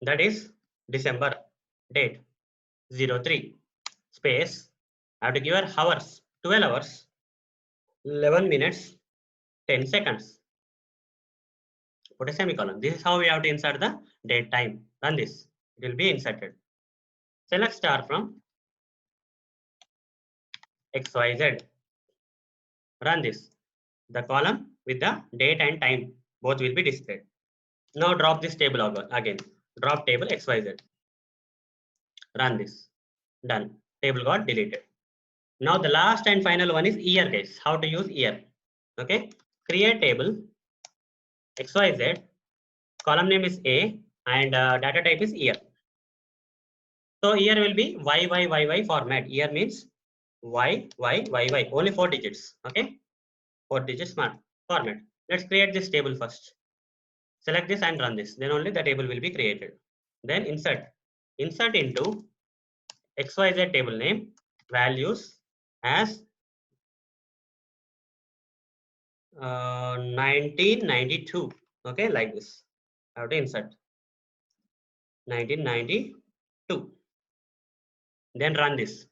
[SPEAKER 1] That is December. Date 03. Space. I have to give her hours. 12 hours. 11 minutes. 10 seconds. Put a semicolon. This is how we have to insert the date time. Run this. It will be inserted. Select star from XYZ. Run this. The column with the date and time both will be displayed. Now drop this table again. Drop table XYZ. Run this. Done. Table got deleted. Now the last and final one is year, guys. How to use year. Okay. Create table XYZ. Column name is A and data type is year. So year will be YYYY format. Year means YYYY. Only 4 digits. Okay. 4 digits format. Let's create this table first. Select this and run this. Then only the table will be created. Then insert into XYZ table name values as 1992. Okay, like this. I have to insert. 1992. Then run this.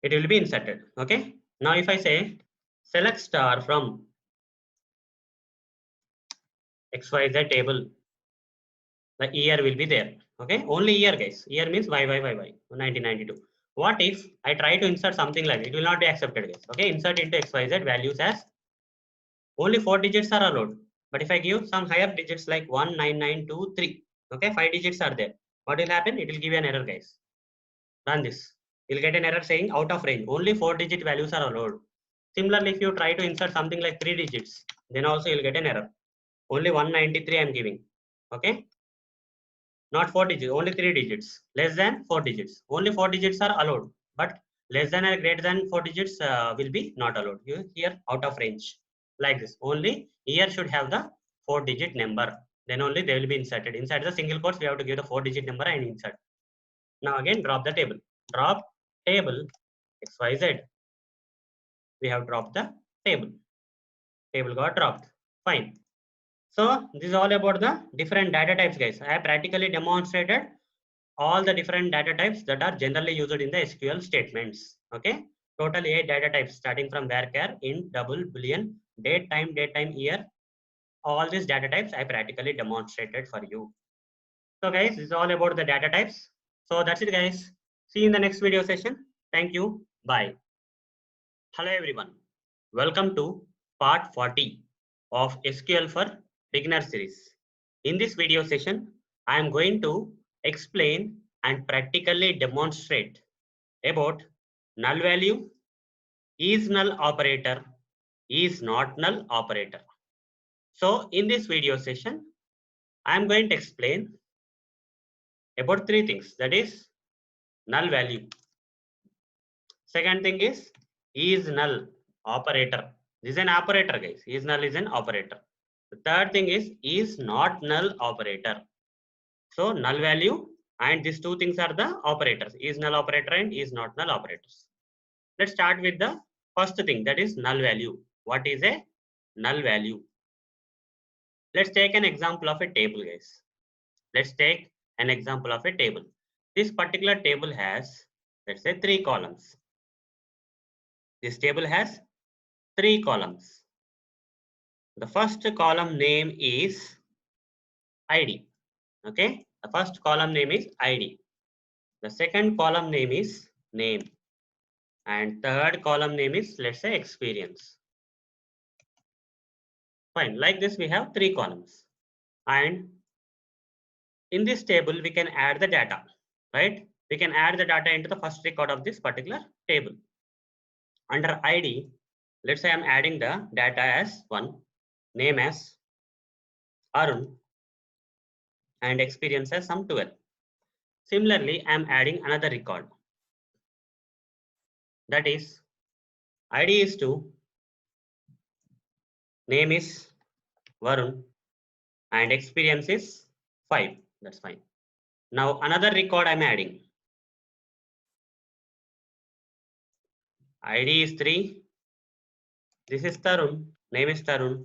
[SPEAKER 1] It will be inserted. Okay. Now if I say select star from XYZ table, the year will be there. Okay. Only year, guys. Year means Y 1992. What if I try to insert something like it will not be accepted, guys. Okay. Insert into XYZ values as only 4 digits are allowed. But if I give some higher digits like 19923, okay, 5 digits are there. What will happen? It will give you an error, guys. Run this. You'll get an error saying out of range. Only 4 digit values are allowed. Similarly, if you try to insert something like 3 digits, then also you'll get an error. Only 193 I'm giving. Okay. Not 4 digits, only 3 digits. Less than 4 digits. Only 4 digits are allowed. But less than or greater than 4 digits will be not allowed. You here out of range. Like this. Only here should have the 4 digit number. Then only they will be inserted. Inside the single quotes, we have to give the 4 digit number and insert. Now again drop the table. Drop table XYZ. We have dropped the table. Table got dropped. Fine. So this is all about the different data types, guys. I have practically demonstrated all the different data types that are generally used in the SQL statements. Okay. Total 8 data types starting from varchar, int, double, boolean, date, time, year. All these data types I practically demonstrated for you. So guys, this is all about the data types. So that's it, guys. See you in the next video session. Thank you. Bye. Hello everyone. Welcome to part 40 of SQL for Beginner series. In this video session, I am going to explain and practically demonstrate about null value, is null operator, is not null operator. So in this video session, I am going to explain about 3 things, that is null value. Second thing is null operator. This is an operator, guys. Is null is an operator. The third thing is not null operator. So null value and these 2 things are the operators. Is null operator and is not null operators. Let's start with the first thing, that is null value. What is a null value? Let's take an example of a table, guys. Let's take an example of a table. This particular table has, let's say, 3 columns. This table has 3 columns. The first column name is ID. Okay, the first column name is ID. The second column name is name. And third column name is, let's say, experience. Fine, like this we have 3 columns. And in this table we can add the data, right? We can add the data into the first record of this particular table. Under ID, let's say I'm adding the data as 1, name as Arun, and experience as some 12. Similarly, I'm adding another record. That is, ID is 2, name is Varun, and experience is 5. That's fine. Now another record I'm adding. ID is 3. This is Tarun, name is Tarun,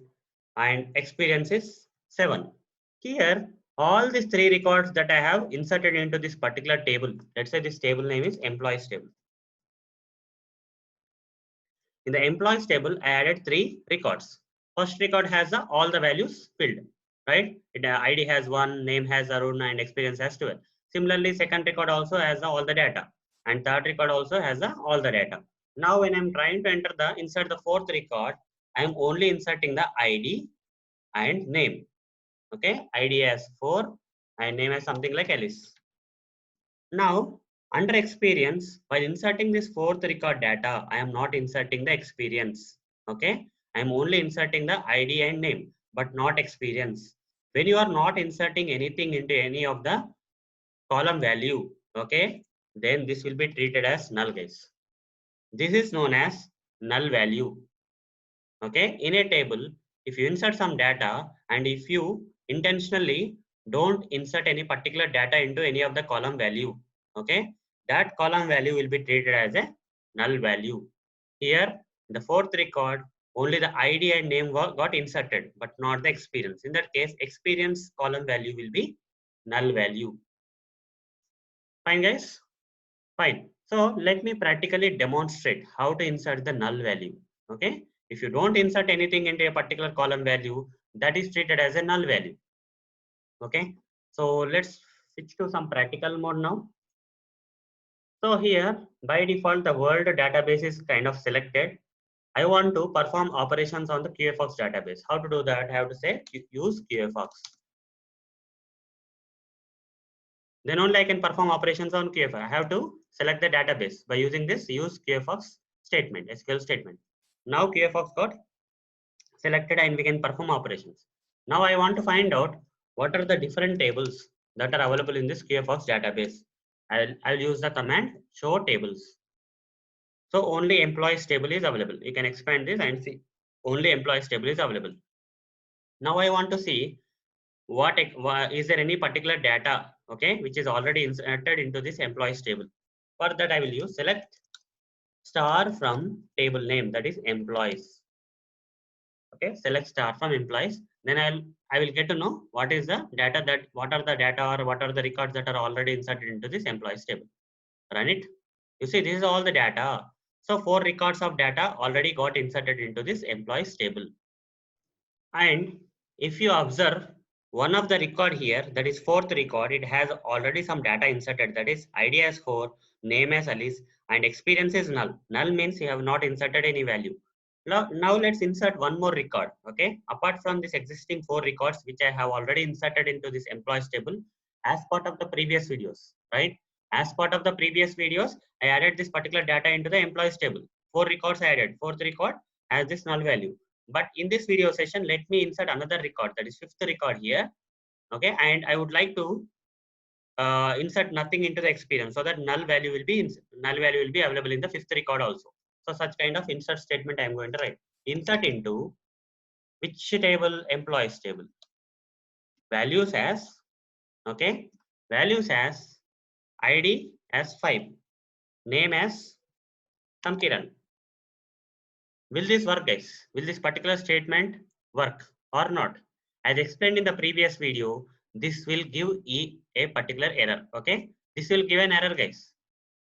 [SPEAKER 1] and experience is 7. Here, all these 3 records that I have inserted into this particular table. Let's say this table name is employees table. In the employees table, I added 3 records. First record has all the values filled, right? ID has 1, name has Arun, and experience has 12. Similarly, second record also has all the data, and third record also has all the data. Now, when I'm trying to insert the fourth record, I'm only inserting the ID and name. Okay, ID as 4 and name as something like Alice. Now, under experience, while inserting this fourth record data, I am not inserting the experience. Okay, I am only inserting the ID and name, but not experience. When you are not inserting anything into any of the column value, okay, then this will be treated as null, guys. This is known as null value. Okay, in a table, if you insert some data and if you intentionally don't insert any particular data into any of the column value, okay, that column value will be treated as a null value. Here, the fourth record, only the ID and name got inserted, but not the experience. In that case, experience column value will be null value. Fine, guys. Fine. So let me practically demonstrate how to insert the null value. Okay. If you don't insert anything into a particular column value, that is treated as a null value. Okay. So let's switch to some practical mode now. So here, by default, the world database is kind of selected. I want to perform operations on the QFX database. How to do that? I have to say use QFX. Then only I can perform operations on QFX. I have to select the database by using this use QFX statement, SQL statement. Now QFX got selected and we can perform operations. Now I want to find out what are the different tables that are available in this QFX database. I'll use the command show tables. So only employees table is available. You can expand this and see only employees table is available. Now I want to see what is there any particular data, okay, which is already inserted into this employees table. For that I will use select star from table name, that is employees. Okay, select star from employees. Then I will get to know what is the data that what are the data or what are the records that are already inserted into this employees table. Run it. You see, this is all the data. So 4 records of data already got inserted into this employees table. And if you observe one of the record here, that is fourth record, it has already some data inserted, that is ID as 4, name as Alice, and experience is null. Null means you have not inserted any value. Now let's insert one more record. Okay, apart from this existing 4 records which I have already inserted into this employees table as part of the previous videos, right? As part of the previous videos, I added this particular data into the employees table. 4 records I added. Fourth record has this null value. But in this video session, let me insert another record, that is fifth record here. Okay, and I would like to insert nothing into the experience so that null value will be available in the fifth record also. So such kind of insert statement I am going to write. Insert into which table? Employees table. Values as, okay, values as ID as 5, name as Samkiran. Will this work, guys? Will this particular statement work or not? As explained in the previous video, this will give a particular error. Okay, this will give an error, guys.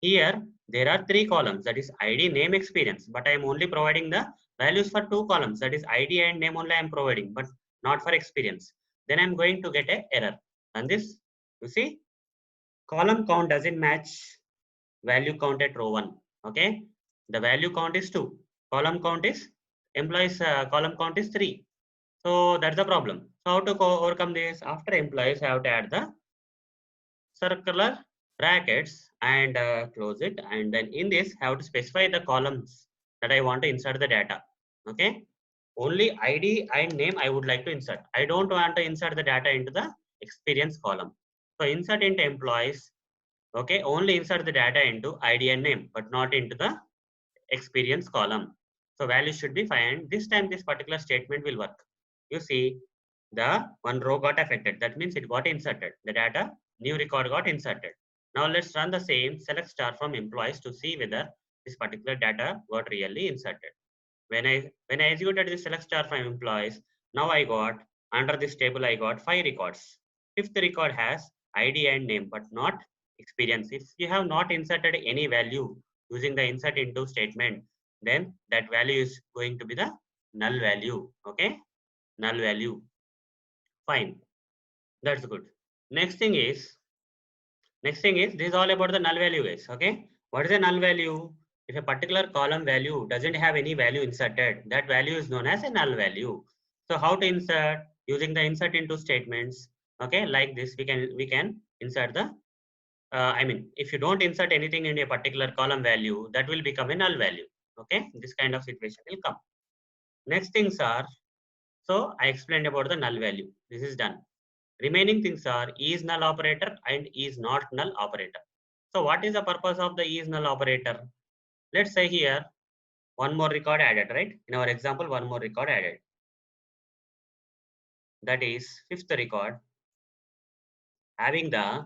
[SPEAKER 1] Here there are 3 columns, that is ID, name, experience, but I am only providing the values for 2 columns, that is ID and name only I am providing, but not for experience. Then I am going to get a error. And this, you see, column count doesn't match value count at row 1. Okay, the value count is 2, column count is employees, column count is 3. So that's the problem. So how to overcome this? After employees, I have to add the circular brackets and close it, and then in this I have to specify the columns that I want to insert the data. Okay, only ID and name I would like to insert. I don't want to insert the data into the experience column. So insert into employees. Okay, only insert the data into ID and name, but not into the experience column. So value should be fine. This time this particular statement will work. You see, the one row got affected. That means it got inserted. The data, new record got inserted. Now let's run the same select star from employees to see whether this particular data got really inserted. When I executed this select star from employees, now I got under this table I got 5 records. Fifth record has ID and name, but not experience. If you have not inserted any value using the insert into statement, then that value is going to be the null value. Okay, null value. Fine, that's good. Next thing is this is all about the null value, guys. Okay, what is a null value? If a particular column value doesn't have any value inserted, that value is known as a null value. So how to insert? Using the insert into statements. Okay, like this we can insert the I mean, if you don't insert anything in a particular column value, that will become a null value. Okay, this kind of situation will come. Next things are, so I explained about the null value. This is done. Remaining things are is null operator and is not null operator. So what is the purpose of the is null operator? Let's say here one more record added, right? In our example, one more record added. That is fifth record having the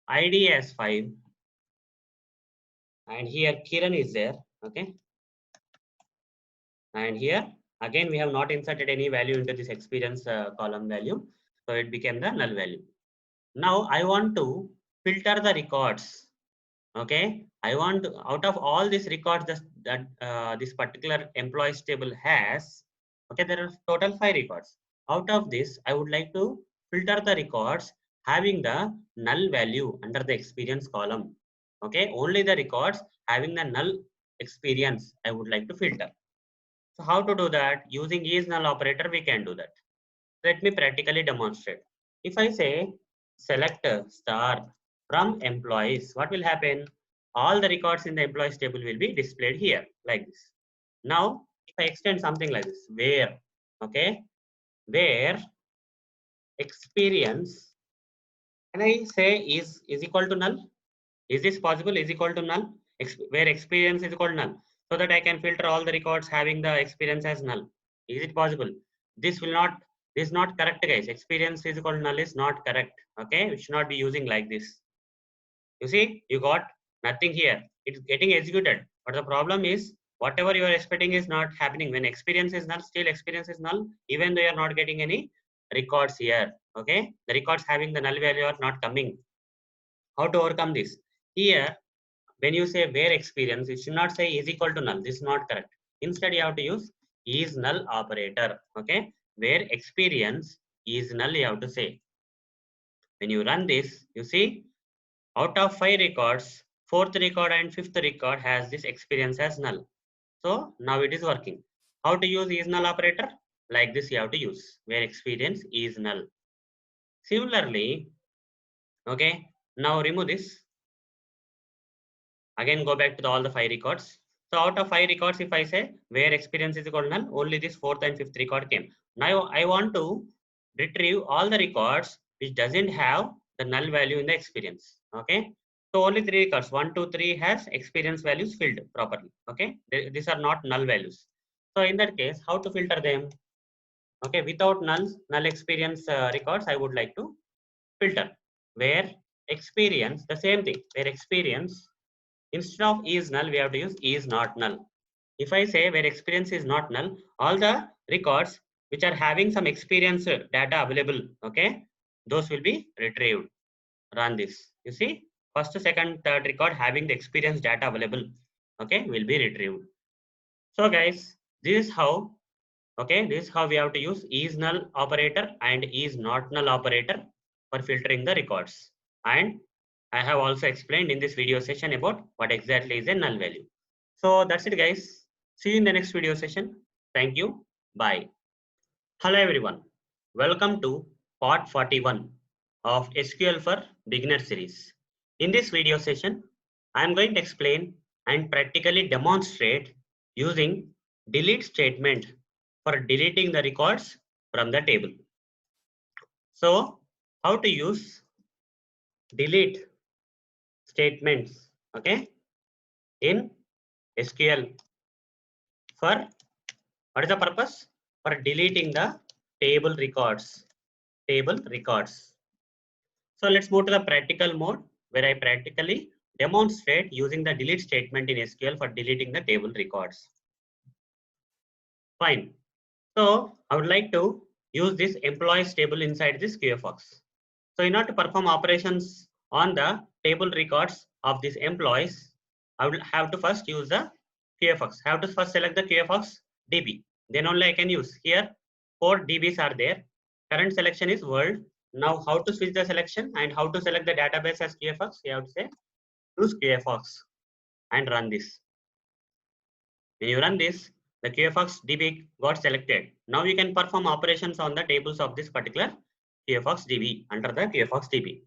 [SPEAKER 1] ID as 5, and here Kiran is there. Okay, and here again we have not inserted any value into this experience column value, so it became the null value. Now I want to filter the records. Okay, I want to, out of all these records that this particular employees table has, okay, there are total 5 records. Out of this, I would like to filter the records having the null value under the experience column. Okay, only the records having the null experience I would like to filter. So how to do that? Using is null operator we can do that. Let me practically demonstrate. If I say select star from employees, what will happen? All the records in the employees table will be displayed here like this. Now, if I extend something like this, where, okay, where experience, can I say is equal to null? Is this possible? Is equal to null? Where experience is equal to null, so that I can filter all the records having the experience as null. Is it possible? This will not. This is not correct, guys. Experience is equal to null is not correct. Okay, we should not be using like this. You see, you got nothing here. It's getting executed, but the problem is whatever you are expecting is not happening. When experience is null, still experience is null, even though you are not getting any records here. Okay, the records having the null value are not coming. How to overcome this? Here, when you say where experience, you should not say is equal to null. This is not correct. Instead, you have to use is null operator. Okay, where experience is null, you have to say. When you run this, you see out of 5 records, fourth record and fifth record has this experience as null. So now it is working. How to use is null operator? Like this, you have to use where experience is null. Similarly, okay, now remove this. Again, go back to all the 5 records. So out of 5 records, if I say where experience is equal to null, only this fourth and fifth record came. Now I want to retrieve all the records which doesn't have the null value in the experience. Okay. So only 3 records, 1, 2, 3 has experience values filled properly. Okay. These are not null values. So in that case, how to filter them? Okay. Without null experience records, I would like to filter where experience, the same thing, where experience, instead of is null, we have to use is not null. If I say where experience is not null, all the records which are having some experience data available, okay, those will be retrieved. Run this. You see, first, second, third record having the experience data available, okay, will be retrieved. So guys, this is how, okay, this is how we have to use is null operator and is not null operator for filtering the records. And I have also explained in this video session about what exactly is a null value. So that's it, guys. See you in the next video session. Thank you. Bye. Hello everyone. Welcome to part 41 of SQL for Beginner series. In this video session, I am going to explain and practically demonstrate using delete statement for deleting the records from the table. So, how to use delete statements, okay, in SQL for what is the purpose? For deleting the table records. Table records. So let's move to the practical mode where I practically demonstrate using the delete statement in SQL for deleting the table records. Fine. So I would like to use this employees table inside this QFX. So in order to perform operations on the table records of these employees, I will have to first use the QFX. I have to first select the QFX DB. Then only I can use. Here 4 DBs are there. Current selection is world. Now how to switch the selection and how to select the database as QFX? You have to say use QFX and run this. When you run this, the QFX DB got selected. Now you can perform operations on the tables of this particular QFX DB under the QFX DB.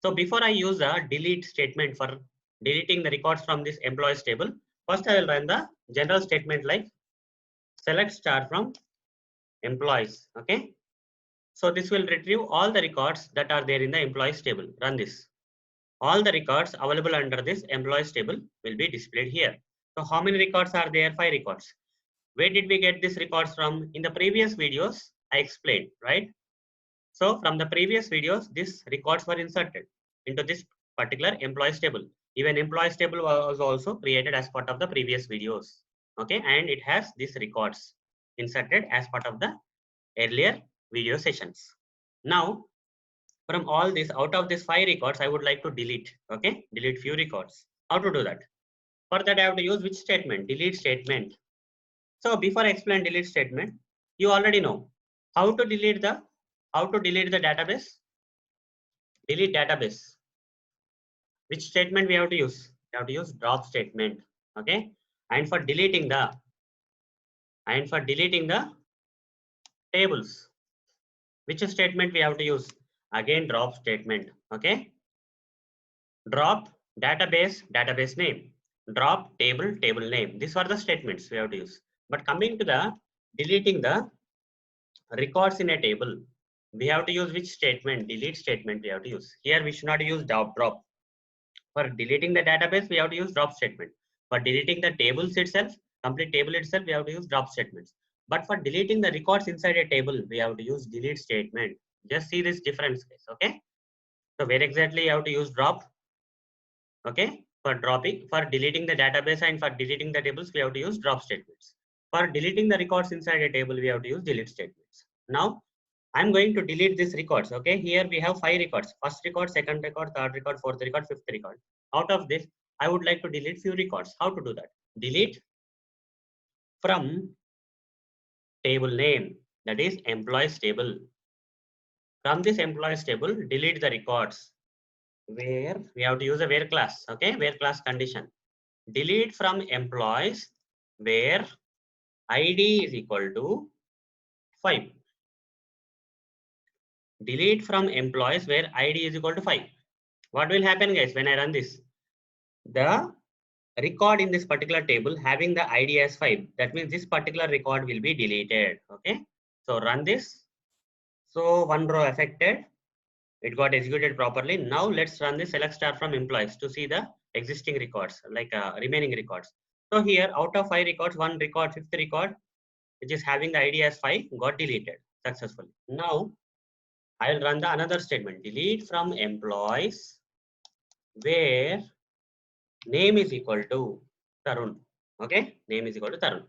[SPEAKER 1] So before I use a delete statement for deleting the records from this employees table, first I will run the general statement like select star from employees. Okay. So this will retrieve all the records that are there in the employees table. Run this. All the records available under this employees table will be displayed here. So how many records are there? 5 records. Where did we get these records from? In the previous videos, I explained, right? So from the previous videos, these records were inserted into this particular employees table. Even employees table was also created as part of the previous videos. Okay, and it has these records inserted as part of the earlier video sessions. Now, From all this, out of these 5 records, I would like to delete. Okay, delete few records. How to do that? For that, I have to use which statement? Delete statement. So before I explain delete statement, you already know how to delete the database. Delete database. Which statement we have to use? We have to use drop statement. Okay, and for deleting the tables, which statement we have to use? Again, drop statement. Okay, drop database name, drop table name. These are the statements we have to use. But coming to the deleting the records in a table, we have to use which statement? Delete statement we have to use. Here we should not use drop. For deleting the database, we have to use drop statement. For deleting the tables itself, complete table itself, we have to use drop statements. But for deleting the records inside a table, we have to use delete statement. Just see this difference, guys. Okay. So where exactly you have to use drop? Okay. For deleting the database and for deleting the tables, we have to use drop statements. For deleting the records inside a table, we have to use delete statements. Now, I'm going to delete these records. Okay, here we have 5 records. First record, second record, third record, fourth record, fifth record. Out of this, I would like to delete few records. How to do that? Delete from table name, that is employees table. From this employees table, delete the records where we have to use a where class. Okay, where class condition. Delete from employees where ID is equal to 5. Delete from employees where ID is equal to 5. What will happen, guys, when I run this? The record in this particular table having the ID as 5. That means this particular record will be deleted. Okay. So run this. So one row affected. It got executed properly. Now let's run the select star from employees to see the existing records, like remaining records. So here out of 5 records, one record, fifth record, which is having the ID as 5, got deleted successfully. Now I will run the another statement. Delete from employees where name is equal to Tarun. Okay, name is equal to Tarun.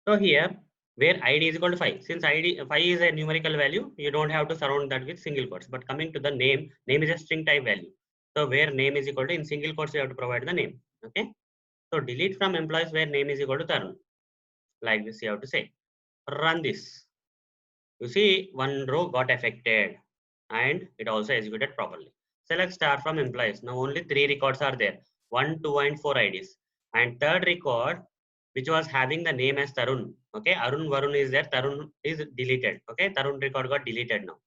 [SPEAKER 1] So here, where ID is equal to 5, since ID 5 is a numerical value, you don't have to surround that with single quotes. But coming to the name is a string type value. So where name is equal to, in single quotes, you have to provide the name. Okay. So delete from employees where name is equal to Tarun. Like this, you have to say. Run this. You see, one row got affected and it also executed properly. Select star from employees. Now only 3 records are there. 1, 2, and 4 IDs. And third record, which was having the name as Tarun. Okay, Arun Varun is there. Tarun is deleted. Okay, Tarun record got deleted now.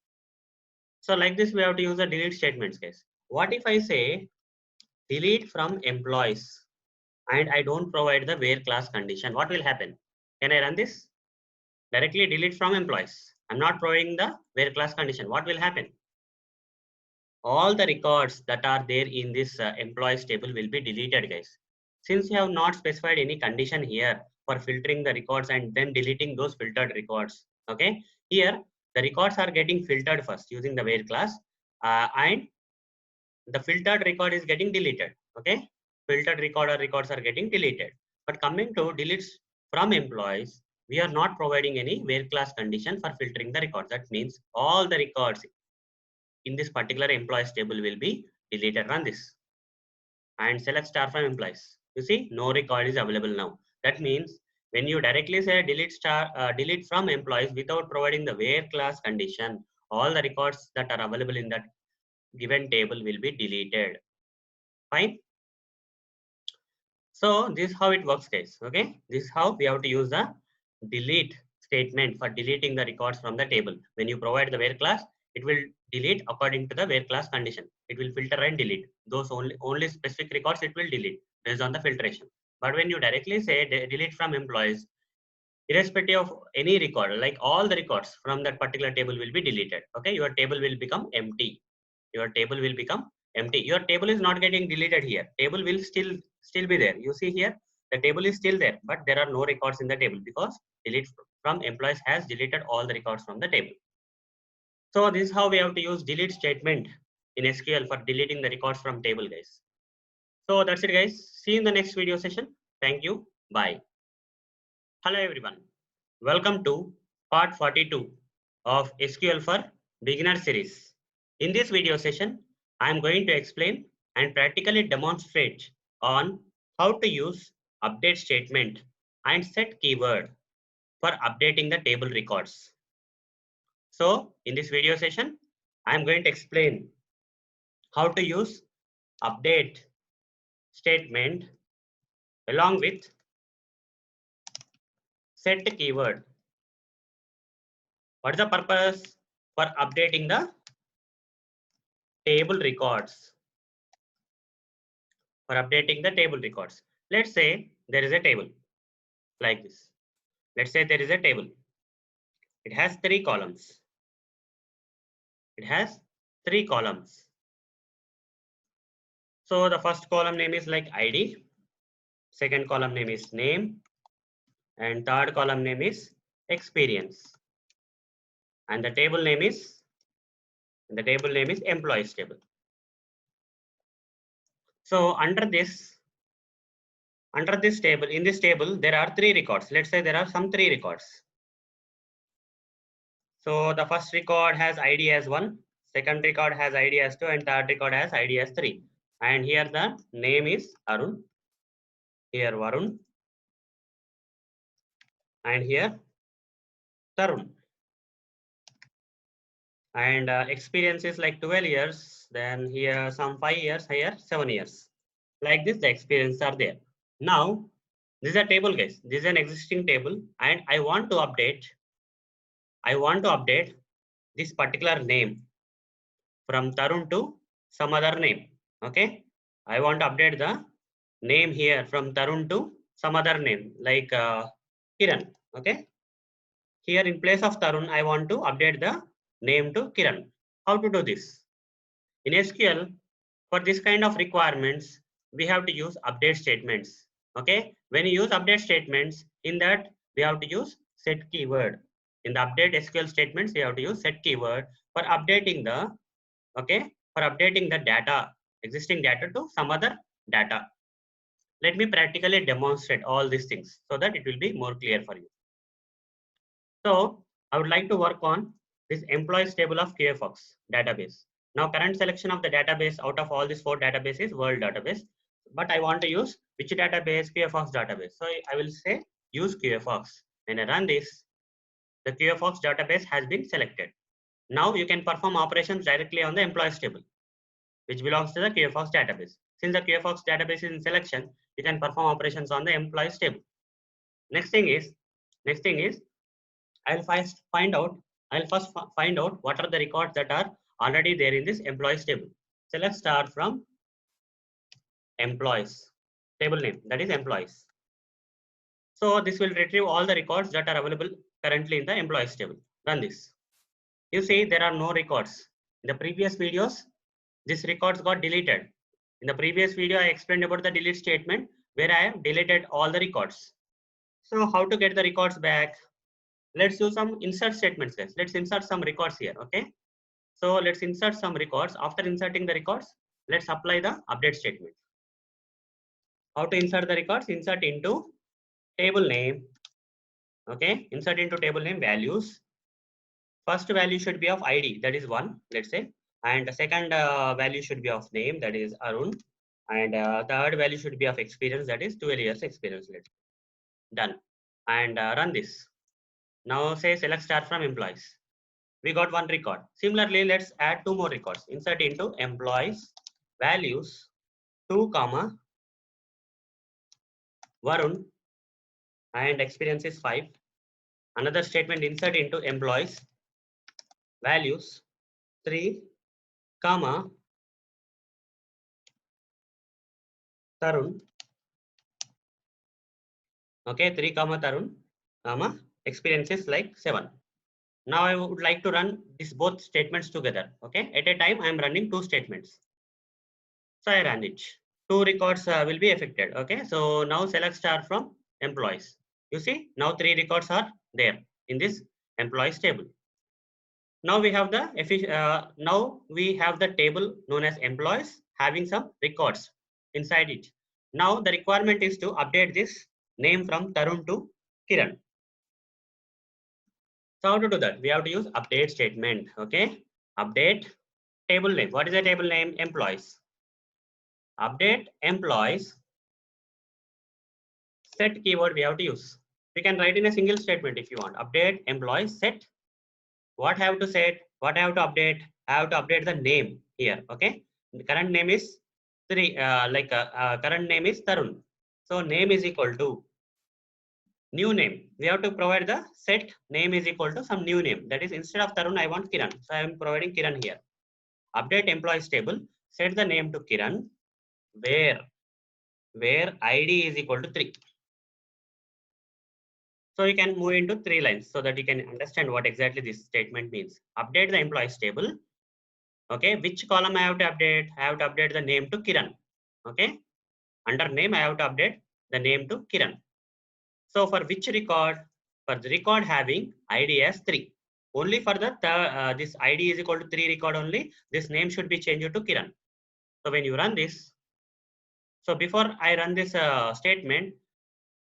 [SPEAKER 1] So like this, we have to use the delete statements, guys. What if I say delete from employees and I don't provide the where class condition? What will happen? Can I run this? Directly delete from employees. I'm not providing the where class condition. What will happen? All the records that are there in this employees table will be deleted, guys. Since you have not specified any condition here for filtering the records and then deleting those filtered records. Okay, here the records are getting filtered first using the where class, and the filtered record is getting deleted. Okay, filtered record or records are getting deleted. But coming to deletes from employees, we are not providing any where class condition for filtering the records. That means all the records in this particular employees table will be deleted. Run this and select star from employees. You see, no record is available now. That means when you directly say delete from employees without providing the where class condition, all the records that are available in that given table will be deleted. Fine. So this is how it works, guys. Okay, this is how we have to use the delete statement for deleting the records from the table. When you provide the where class, it will delete according to the where class condition. It will filter and delete those only specific records. It will delete based on the filtration. But when you directly say delete from employees, irrespective of any record, like all the records from that particular table will be deleted. Okay, your table will become empty. Your table will become empty. Your table is not getting deleted here. Table will still be there. You see here, the table is still there, but there are no records in the table because delete from employees has deleted all the records from the table. So this is how we have to use delete statement in SQL for deleting the records from table, guys. So that's it, guys. See you in the next video session. Thank you. Bye. Hello everyone. Welcome to part 42 of SQL for beginner series. In this video session, I am going to explain and practically demonstrate on how to use update statement and set keyword for updating the table records. So in this video session, I am going to explain how to use update statement along with set keyword. What is the purpose for updating the table records? For updating the table records. Let's say there is a table like this. Let's say there is a table. It has three columns. It has three columns. So the first column name is like ID. Second column name is name. And third column name is experience. And the table name is employees table. So under this table, in this table, there are three records. Let's say there are some three records. So the first record has ID as 1, second record has ID as 2, and third record has ID as 3. And here the name is Arun, here Varun, and here Tarun. And experience is like 12 years, then here some 5 years, here 7 years. Like this, the experience are there. Now, this is a table, guys. This is an existing table, and I want to update this particular name from Tarun to some other name. Okay, I want to update the name here from Tarun to some other name like Kiran. Okay, here in place of Tarun, I want to update the name to Kiran. How to do this? In SQL, for this kind of requirements, we have to use update statements. Okay, when you use update statements, in that we have to use set keyword. In the update SQL statements, we have to use set keyword for updating the data, existing data to some other data. Let me practically demonstrate all these things so that it will be more clear for you. So I would like to work on this employees table of QFox database. Now current selection of the database out of all these 4 databases, world database, but I want to use which database? QFox database. So I will say use QFox. When I run this, the QFox database has been selected. Now you can perform operations directly on the employees table, which belongs to the QFox database. Since the QFox database is in selection, you can perform operations on the employees table. Next thing is I'll first find out what are the records that are already there in this employees table. So let's start from employees table name, that is employees. So this will retrieve all the records that are available currently in the employees table. Run this. You see there are no records. In the previous videos, these records got deleted. In the previous video, I explained about the delete statement where I have deleted all the records. So how to get the records back? Let's do some insert statements, guys. Let's insert some records here, okay? So let's insert some records. After inserting the records, let's apply the update statement. How to insert the records? Insert into table name, okay? Insert into table name values. First value should be of ID, that is 1, let's say. And the second value should be of name, that is Arun. And third value should be of experience, that is 12 years experience. Let's done. And run this. Now say select star from employees. We got 1 record. Similarly, let's add 2 more records. Insert into employees values 2 comma Varun and experience is 5. Another statement, insert into employees values 3 comma Tarun. Okay, 3 comma Tarun comma experience is like 7. Now I would like to run these both statements together. Okay, at a time I am running 2 statements. So I ran it. 2 records will be affected. Okay, so now select star from employees. You see now 3 records are there in this employees table. Now we have the table known as employees having some records inside it. Now the requirement is to update this name from Tarun to Kiran. So how to do that? We have to use update statement. Okay, Update table name. What is the table name? Employees. Update employees. Set keyword we have to use. We can write in a single statement if you want. Update employees set. What I have to set? What I have to update? I have to update the name here. Okay. The current name is current name is Tarun. So name is equal to new name. We have to provide the set name is equal to some new name. That is, instead of Tarun, I want Kiran. So I am providing Kiran here. Update employees table. Set the name to Kiran, where ID is equal to 3. So you can move into 3 lines so that you can understand what exactly this statement means. Update the employees table. Okay, which column I have to update? I have to update the name to Kiran. Okay, under name I have to update the name to Kiran. So for which record? For the record having ID as 3. Only for the this ID is equal to 3 record only, this name should be changed to Kiran. So when you run this, so before I run this statement,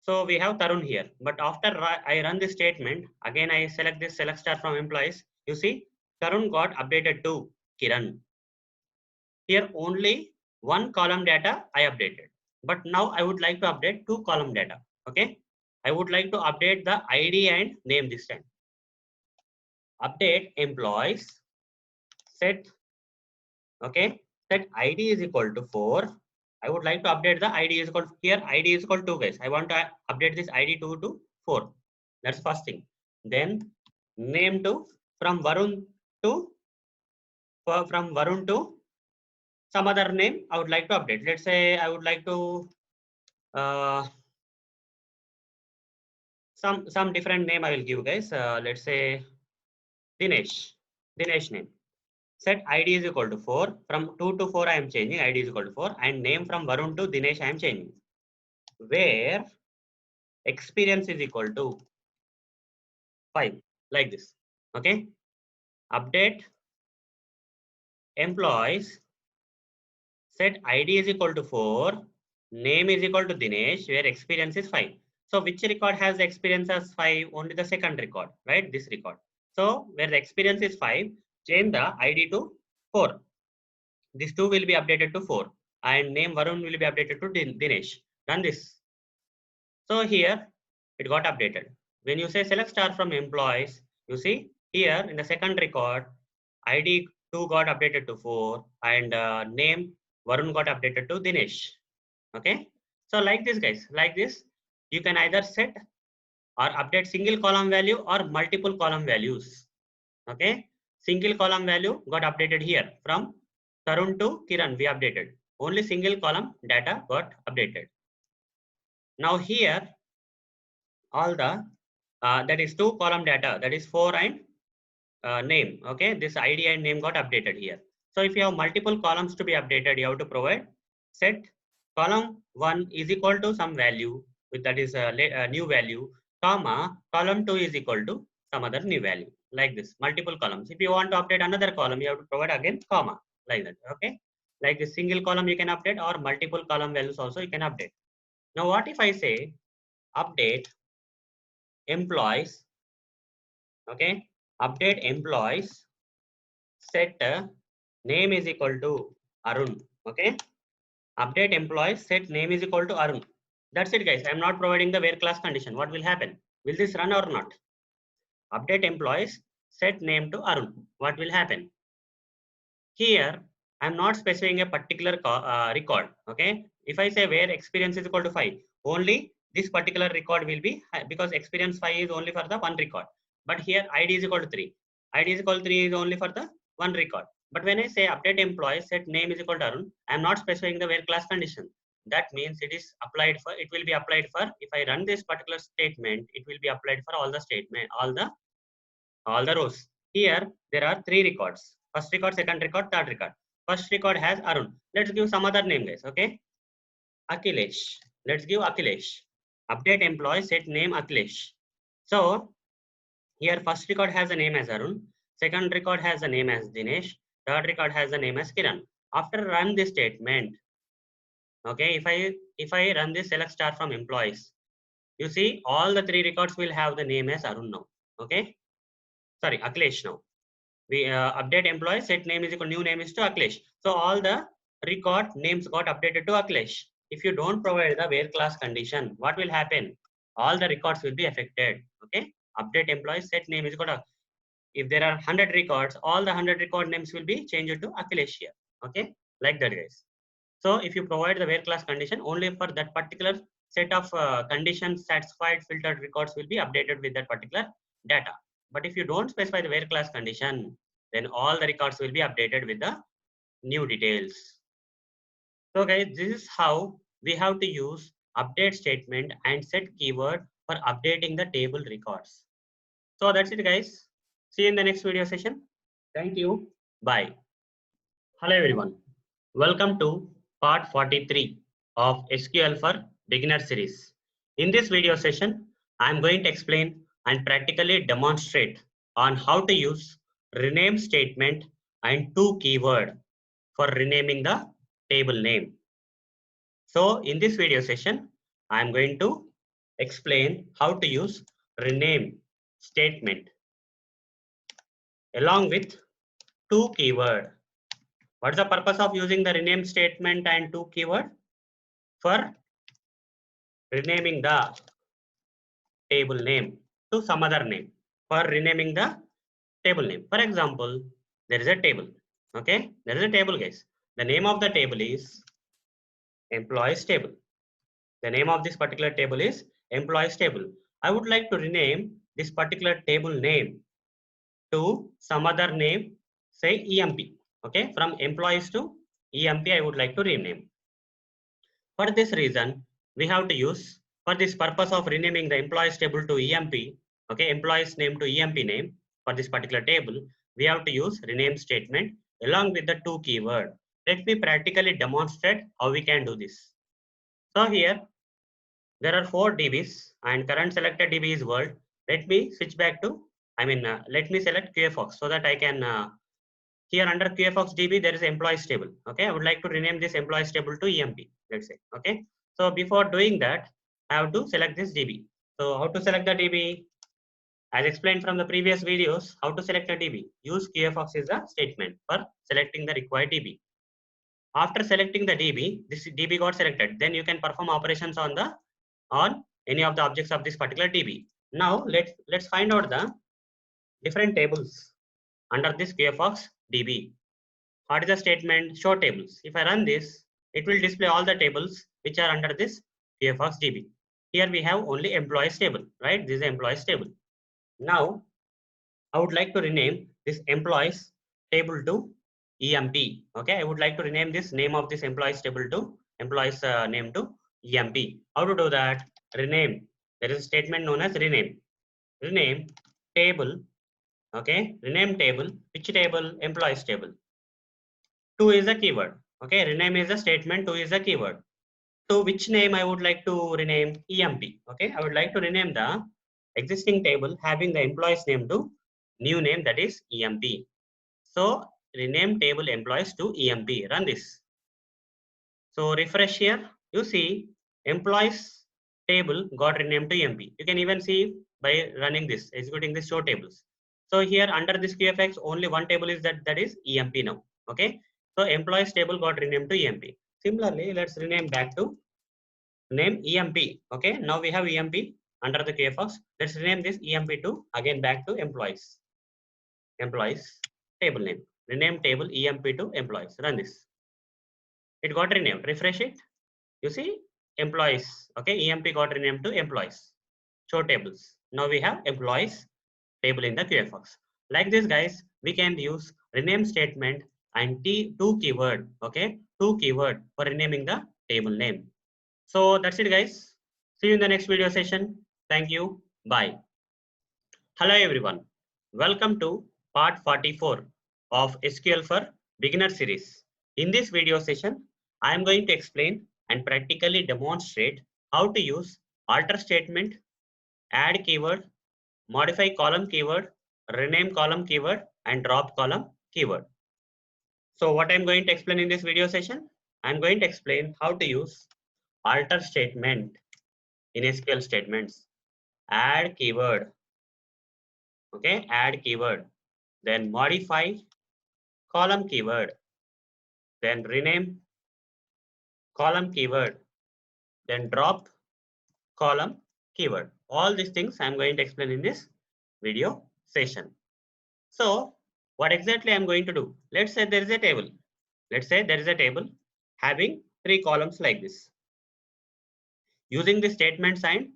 [SPEAKER 1] so we have Tarun here. But after I run this statement, again I select this select star from employees. You see, Tarun got updated to Kiran. Here only one column data I updated. But now I would like to update 2 column data. Okay. I would like to update the ID and name this time. Update employees set. Okay. Set ID is equal to 4. I would like to update the ID is equal to, here ID is equal to 2 guys. I want to update this ID 2 to 4. That's first thing. Then name to from Varun to some other name I would like to update. Let's say I would like to some different name I will give guys. Let's say Dinesh name. Set ID is equal to 4. From 2 to 4 I am changing. ID is equal to 4 and name from Varun to Dinesh I am changing. Where experience is equal to 5, like this. Okay. Update employees. Set ID is equal to 4. Name is equal to Dinesh, where experience is 5. So which record has the experience as 5? Only the second record, right? This record. So where the experience is 5, change the ID to 4. This 2 will be updated to 4 and name Varun will be updated to Dinesh. Run this. So here it got updated. When you say select star from employees, you see here in the second record, ID 2 got updated to 4 and name Varun got updated to Dinesh. Okay. So like this guys, like this, you can either set or update single column value or multiple column values. Okay. Single column value got updated here from Tarun to Kiran we updated. Only single column data got updated. Now here all the that is 2 column data, that is 4 and name. Okay, this ID and name got updated here. So if you have multiple columns to be updated, you have to provide set column 1 is equal to some value with that is a new value, comma column 2 is equal to some other new value, like this. Multiple columns. If you want to update another column, you have to provide again comma, like that. Okay, like this single column you can update or multiple column values also you can update. Now what if I say update employees? Okay, update employees set name is equal to Arun. Okay, update employees set name is equal to Arun. That's it guys. I am not providing the where class condition. What will happen? Will this run or not? Update employees set name to Arun. What will happen? Here I am not specifying a particular record. Okay, if I say where experience is equal to 5, only this particular record will be because experience 5 is only for the one record. But here ID is equal to 3. ID is equal to 3 is only for the one record. But when I say update employee set name is equal to Arun, I am not specifying the where class condition. That means it is applied for, it will be applied for, if I run this particular statement, it will be applied for all the statement, all the rows. Here there are 3 records. First record, second record, third record. First record has Arun. Let's give some other name guys. Okay. Akhilesh. Let's give Akhilesh. Update employee set name Akhilesh. So here first record has a name as Arun, second record has a name as Dinesh, third record has a name as Kiran. After run this statement, okay, if I run this select star from employees, you see all the 3 records will have the name as Arun now. Okay, sorry, Akhilesh now. we update employee, set name is equal new name is to Akhilesh. So all the record names got updated to Akhilesh. If you don't provide the where class condition, what will happen? All the records will be affected. Okay, update employee, set name is equal to, if there are 100 records, all the 100 record names will be changed to Akhilesh here. Okay, like that, guys. So if you provide the where class condition, only for that particular set of conditions satisfied filtered records will be updated with that particular data. But if you don't specify the where class condition, then all the records will be updated with the new details. So guys, this is how we have to use update statement and set keyword for updating the table records. So that's it, guys. See you in the next video session. Thank you. Bye. Hello everyone. Welcome to part 43 of SQL for Beginner series. In this video session, I am going to explain and practically demonstrate on how to use rename statement and to keyword for renaming the table name. So in this video session, I am going to explain how to use rename statement along with to keyword. What is the purpose of using the rename statement and to keyword? For renaming the table name to some other name. For renaming the table name. For example, there is a table. Okay, there is a table, guys. The name of the table is employees table. The name of this particular table is employees table. I would like to rename this particular table name to some other name, say EMP. Okay, from employees to EMP, I would like to rename. For this reason, we have to use, for this purpose of renaming the employees table to EMP, okay, employees name to EMP name for this particular table, we have to use rename statement along with the to keyword. Let me practically demonstrate how we can do this. So here, there are 4 DBs and current selected DB is world. Let me switch back to, let me select QFox so that I can, here under QFox DB, there is employees table. Okay, I would like to rename this employees table to EMP, let's say. Okay, so before doing that, I have to select this DB. So how to select the DB? As explained from the previous videos, how to select a DB? Use QFox is a statement for selecting the required DB. After selecting the DB, this DB got selected. Then you can perform operations on any of the objects of this particular DB. Now let's find out the different tables under this QFox DB. What is the statement? Show tables. If I run this, it will display all the tables which are under this QFox DB. Here we have only employees table, right? This is the employees table. Now, I would like to rename this employees table to EMP. Okay, I would like to rename this name of this employees table to employees name to EMP. How to do that? Rename. There is a statement known as rename. Rename table. Okay, rename table. Which table? Employees table. To is a keyword. Okay, rename is a statement. To is a keyword. To which name I would like to rename? EMP. Okay, I would like to rename the existing table having the employees name to new name, that is EMP. So rename table employees to EMP. Run this. So refresh here. You see employees table got renamed to EMP. You can even see by running this, executing this show tables. So here under this QFX, only one table is that is EMP now. Okay. So employees table got renamed to EMP. Similarly, let's rename back to name EMP. Okay. Now we have EMP under the QFX. Let's rename this EMP to again back to employees. Employees table name. Rename table EMP to employees. Run this. It got renamed. Refresh it. You see employees. Okay. EMP got renamed to employees. Show tables. Now we have employees table in the QFX. Like this, guys, we can use rename statement and to keyword. Okay. To keyword for renaming the table name. So that's it, guys. See you in the next video session. Thank you. Bye. Hello, everyone. Welcome to part 44 of SQL for Beginner series. In this video session, I am going to explain and practically demonstrate how to use alter statement, add keyword, modify column keyword, rename column keyword, and drop column keyword. So what I'm going to explain in this video session, I'm going to explain how to use alter statement in SQL statements, add keyword, okay, add keyword, then modify column keyword, then rename column keyword, then drop column keyword. All these things I'm going to explain in this video session. So what exactly I'm going to do? Let's say there is a table. Let's say there is a table having 3 columns like this. Using the statements and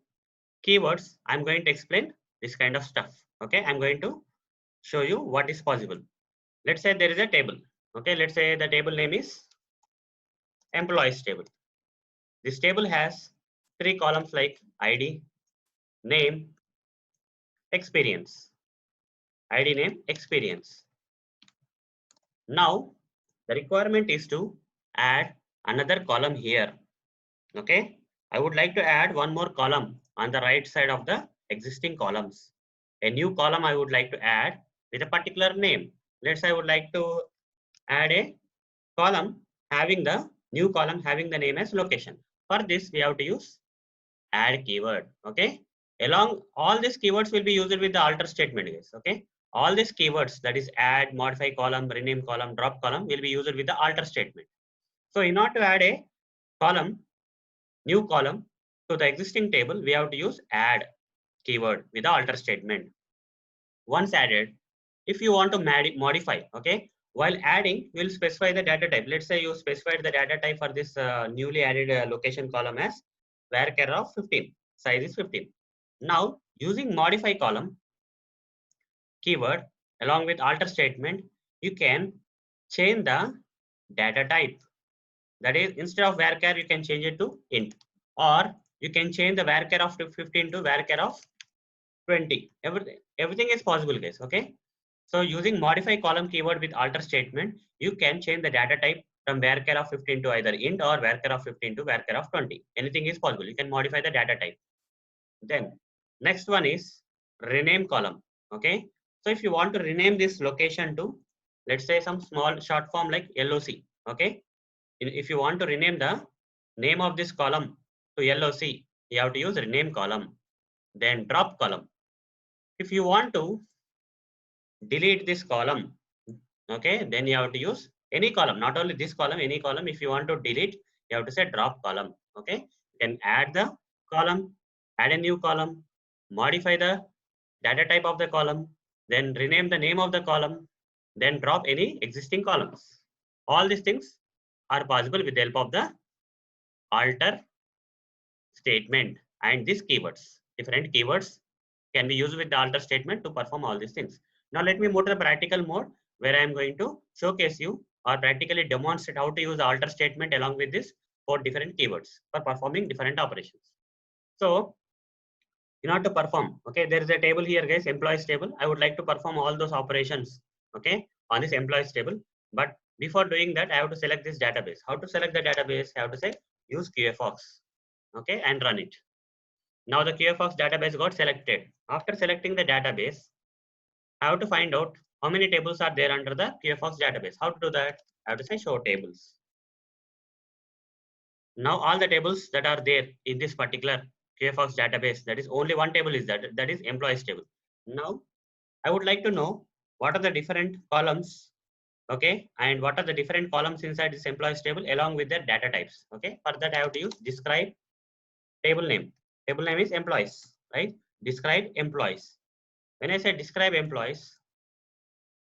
[SPEAKER 1] keywords, I'm going to explain this kind of stuff. Okay, I'm going to show you what is possible. Let's say there is a table. Okay, let's say the table name is employees table. This table has 3 columns like ID, name, experience. ID, name, experience. Now the requirement is to add another column here. Okay, I would like to add one more column on the right side of the existing columns. A new column I would like to add with a particular name. Let's say I would like to add a column having the new column having the name as location. For this we have to use add keyword. Okay, along all these keywords will be used with the alter statement, guys. Okay, all these keywords, that is add, modify column, rename column, drop column, will be used with the alter statement. So in order to add a column, new column to the existing table, we have to use add keyword with the alter statement. Once added, if you want to modify, okay, while adding, we'll specify the data type. Let's say you specified the data type for this newly added location column as varchar of 15, size is 15. Now using modify column keyword along with alter statement, you can change the data type. That is, instead of varchar, you can change it to int, or you can change the varchar of 15 to varchar of 20. Everything is possible, guys. Okay. So using modify column keyword with alter statement, you can change the data type from varchar of 15 to either int or varchar of 15 to varchar of 20. Anything is possible. You can modify the data type. Then next one is rename column. Okay. So if you want to rename this location to, let's say, some small short form like LOC. Okay. If you want to rename the name of this column to LOC, you have to use rename column. Then drop column. If you want to delete this column, okay, then you have to use any column, not only this column, any column. If you want to delete, you have to say drop column. Okay, then add the column, add a new column, modify the data type of the column, then rename the name of the column, then drop any existing columns. All these things are possible with the help of the alter statement and these keywords. Different keywords can be used with the alter statement to perform all these things. Now let me move to the practical mode where I am going to showcase you or practically demonstrate how to use the alter statement along with this 4 different keywords for performing different operations. So in order to perform, okay, there is a table here, guys, employees table. I would like to perform all those operations, okay, on this employees table. But before doing that, I have to select this database. How to select the database? I have to say use QFox, okay, and run it. Now the QFox database got selected. After selecting the database, I have to find out how many tables are there under the QFox database. How to do that? I have to say show tables. Now all the tables that are there in this particular QFox database, that is only one table is that is employees table. Now I would like to know what are the different columns, okay, and what are the different columns inside this employees table along with their data types. Okay, for that I have to use describe table name. Table name is employees, right? Describe employees. When I say describe employees,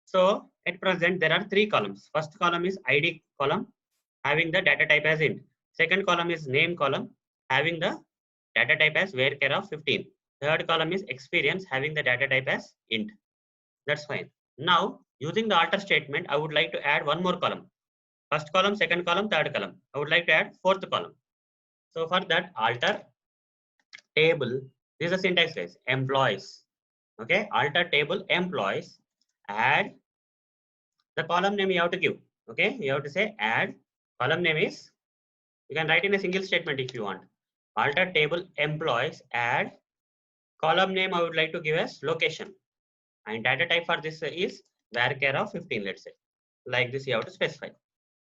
[SPEAKER 1] so at present there are 3 columns. First column is ID column having the data type as int. Second column is name column having the data type as varchar of 15. Third column is experience having the data type as int. That's fine. Now using the alter statement, I would like to add one more column. First column, second column, third column. I would like to add fourth column. So for that, alter table, this is a syntax, guys, employees. Okay, alter table employees, add the column name you have to give. Okay, you have to say add column name is, you can write in a single statement if you want. Alter table employees, add column name I would like to give as location, and data type for this is varchar of 15, let's say. Like this you have to specify.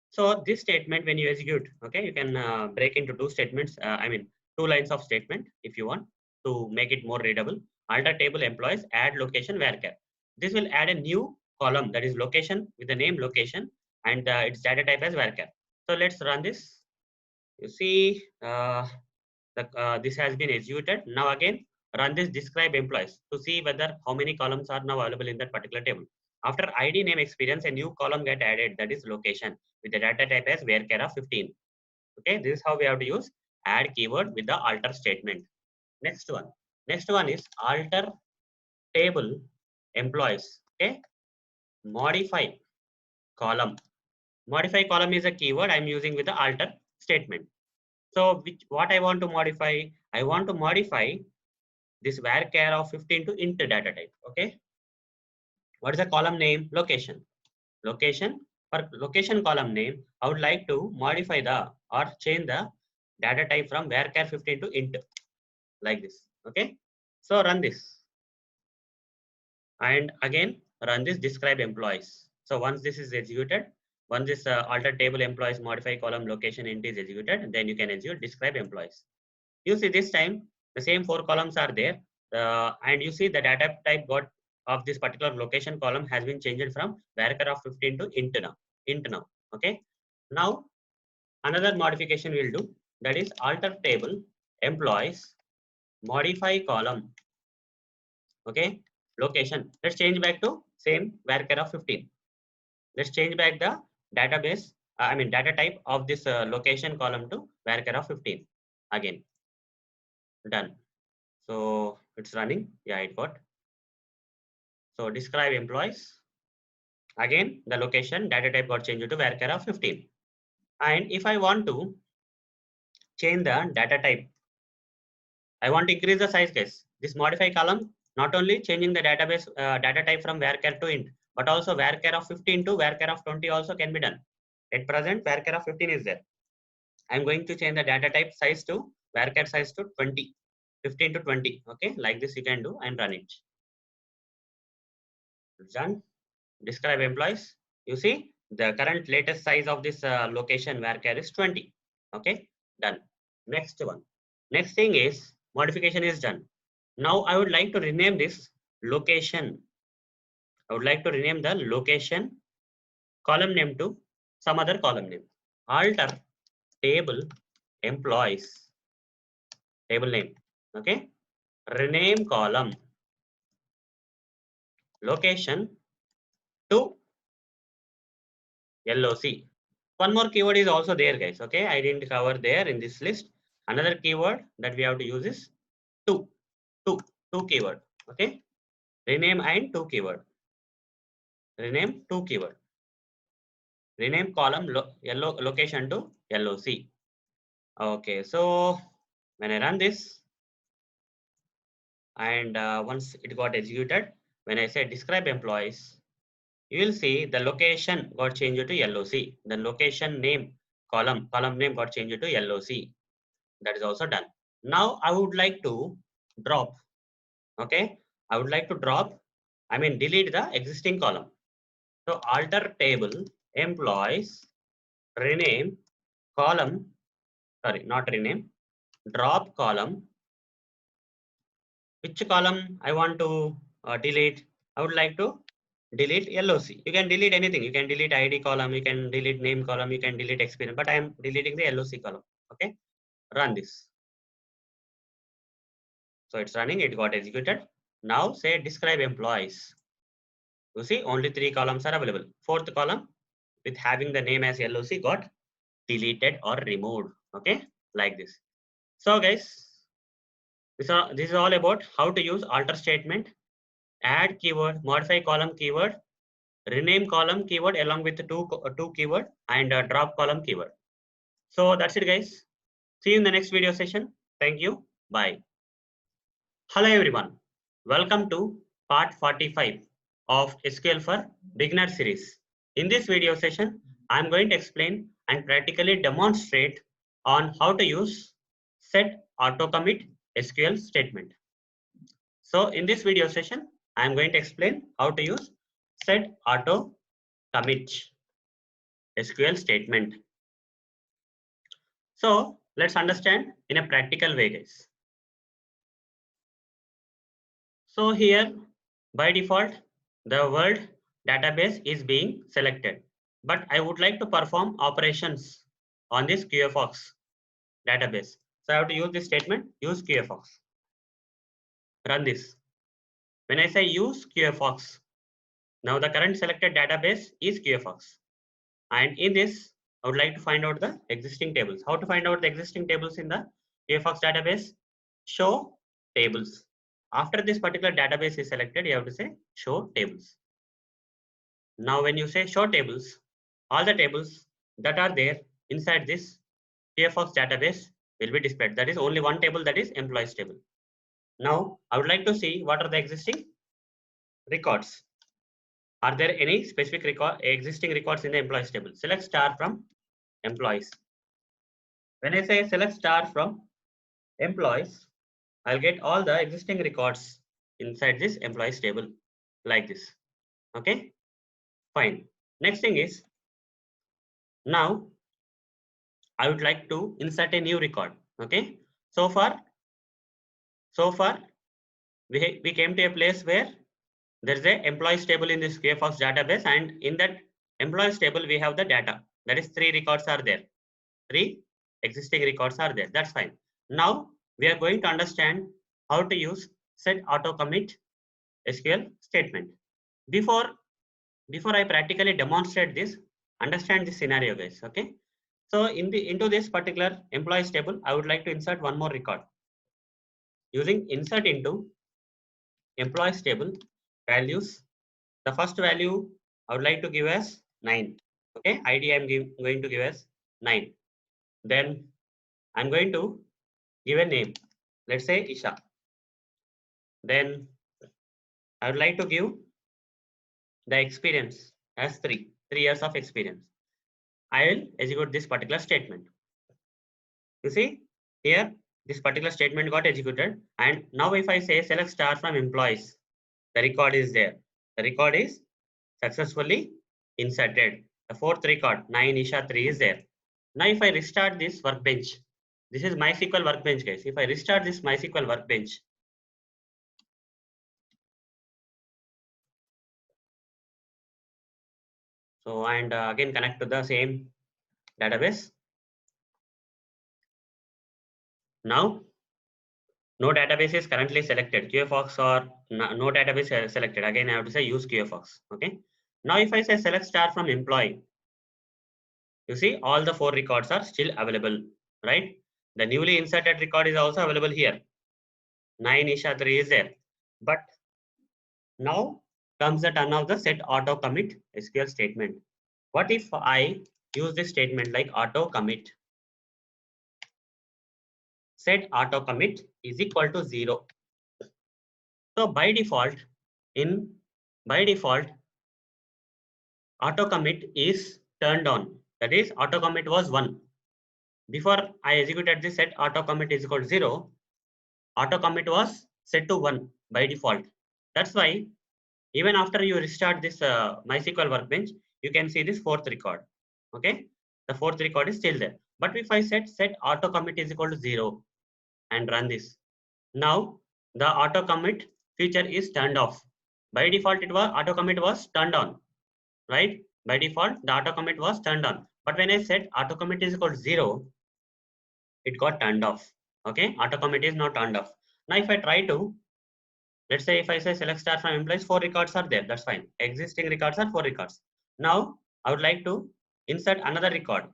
[SPEAKER 1] So this statement when you execute, okay, you can break into 2 statements, 2 lines of statement if you want to make it more readable. Alter table employees, add location varchar. This will add a new column, that is location, with the name location, and its data type as varchar. So let's run this. You see, this has been executed. Now again, run this describe employees to see whether how many columns are now available in that particular table. After ID name experience, a new column get added, that is location, with the data type as varchar of 15. Okay, this is how we have to use add keyword with the alter statement. Next one is alter table employees. Okay, modify column. Modify column is a keyword I'm using with the alter statement. So what I want to modify? I want to modify this varchar of 15 to int data type. Okay. What is the column name? Location. Location. For location column name, I would like to modify the or change the data type from varchar 15 to int, like this. Okay. So run this. And again, run this describe employees. So once this is executed, once this alter table employees modify column location int is executed, then you can execute describe employees. You see this time the same 4 columns are there, and you see the data type got of this particular location column has been changed from varchar of 15 to int now. Okay. Now another modification we'll do, that is alter table employees modify column. Okay, location. Let's change back to same varchar of 15. Let's change back the database. Data type of this location column to varchar of 15. Again, done. So it's running. Yeah, it got. So describe employees. Again, the location data type got changed to varchar of 15. And if I want to change the data type, I want to increase the size case. This modify column not only changing the database data type from varchar to int, but also varchar of 15 to varchar of 20 also can be done. At present, varchar of 15 is there. I'm going to change the data type size to varchar size to 20, 15 to 20. Okay, like this you can do and run it. Done. Describe employees. You see the current latest size of this location varchar is 20. Okay, done. Next one. Next thing is modification is done. Now I would like to rename this location. I would like to rename the location column name to some other column name. Alter table employees table name. Okay, rename column location to LOC. One more keyword is also there, guys. Okay, I didn't cover there in this list. Another keyword that we have to use is to. Two keyword. Okay, rename and to keyword. Rename to keyword. Rename column location to LOC. Okay, so when I run this and once it got executed, when I say describe employees, you will see the location got changed to LOC. The location name column name got changed to LOC. That is also done. Now I would like to drop. Okay, I would like to drop. Delete the existing column. So alter table employees rename column. Sorry, not rename. Drop column. Which column I want to delete? I would like to delete LOC. You can delete anything. You can delete ID column. You can delete name column. You can delete experience. But I am deleting the LOC column. Okay. Run this. So it's running. It got executed. Now say describe employees. You see only 3 columns are available. 4th column with having the name as LOC got deleted or removed. Okay. Like this. So guys, this is all about how to use alter statement, add keyword, modify column keyword, rename column keyword along with two keyword, and drop column keyword. So that's it, guys. See you in the next video session. Thank you. Bye. Hello everyone. Welcome to part 45 of SQL for Beginner series. In this video session, I'm going to explain and practically demonstrate on how to use set auto commit SQL statement. So in this video session, I am going to explain how to use set auto commit SQL statement. So let's understand in a practical way, guys. So here by default, the word database is being selected, but I would like to perform operations on this QFox database. So I have to use this statement, use QFox. Run this. When I say use QFox, now the current selected database is QFox. And in this, I would like to find out the existing tables. How to find out the existing tables in the QFox database? Show tables. After this particular database is selected, you have to say show tables. Now when you say show tables, all the tables that are there inside this QFox database will be displayed. That is only one table, that is employees table. Now I would like to see what are the existing records. Are there any specific existing records in the employees table? Select star from employees. When I say select star from employees, I'll get all the existing records inside this employees table like this. Okay, fine. Next thing is, now I would like to insert a new record. Okay, so far we came to a place where there is a employees table in this QFox database, and in that employees table we have the data. That is 3 records are there. 3 existing records are there. That's fine. Now we are going to understand how to use set auto commit SQL statement. Before I practically demonstrate this, understand this scenario, guys. Okay. So into this particular employees table, I would like to insert one more record. Using insert into employees table values, the first value I would like to give as 9. Okay, ID I'm going to give as 9. Then I'm going to give a name. Let's say Isha. Then I would like to give the experience as 3 years of experience. I will execute this particular statement. You see here, this particular statement got executed, and now if I say select star from employees, the record is there. The record is successfully inserted. The 4th record 9 Isha 3 is there. Now if I restart this workbench, this is MySQL workbench, guys. If I restart this MySQL workbench, so and again connect to the same database. Now no database is currently selected. QFox or no database selected. Again I have to say use QFox. Okay. Now if I say select star from employee, you see all the 4 records are still available, right? The newly inserted record is also available here. 9 Isha 3 is there. But now comes the turn of the set auto commit SQL statement. What if I use this statement like auto commit? Set auto commit is equal to 0. So by default, auto commit is turned on. That is, auto commit was 1. Before I executed this set auto commit is equal to 0, auto commit was set to 1 by default. That's why even after you restart this MySQL workbench, you can see this 4th record. Okay, the 4th record is still there. But if I set auto commit is equal to 0 and run this, now the auto commit feature is turned off. By default, auto commit was turned on, right? By default, the auto commit was turned on. But when I set auto commit is equal to 0, it got turned off. Okay, auto commit is not turned off. Now if I try to, let's say if I say select star from employees, 4 records are there. That's fine. Existing records are 4 records. Now I would like to insert another record.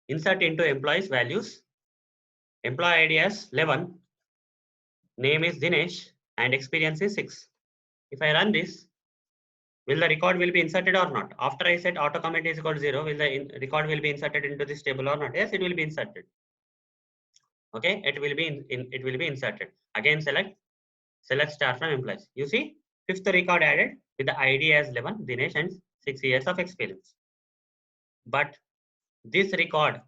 [SPEAKER 1] Insert into employees values. Employee ID as 11. Name is Dinesh and experience is 6. If I run this, will the record will be inserted or not? After I set auto commit is equal to 0, will the record will be inserted into this table or not? Yes, it will be inserted. Okay, it will be inserted. Again select star from employees. You see 5th record added with the ID as 11, Dinesh, and 6 years of experience. But this record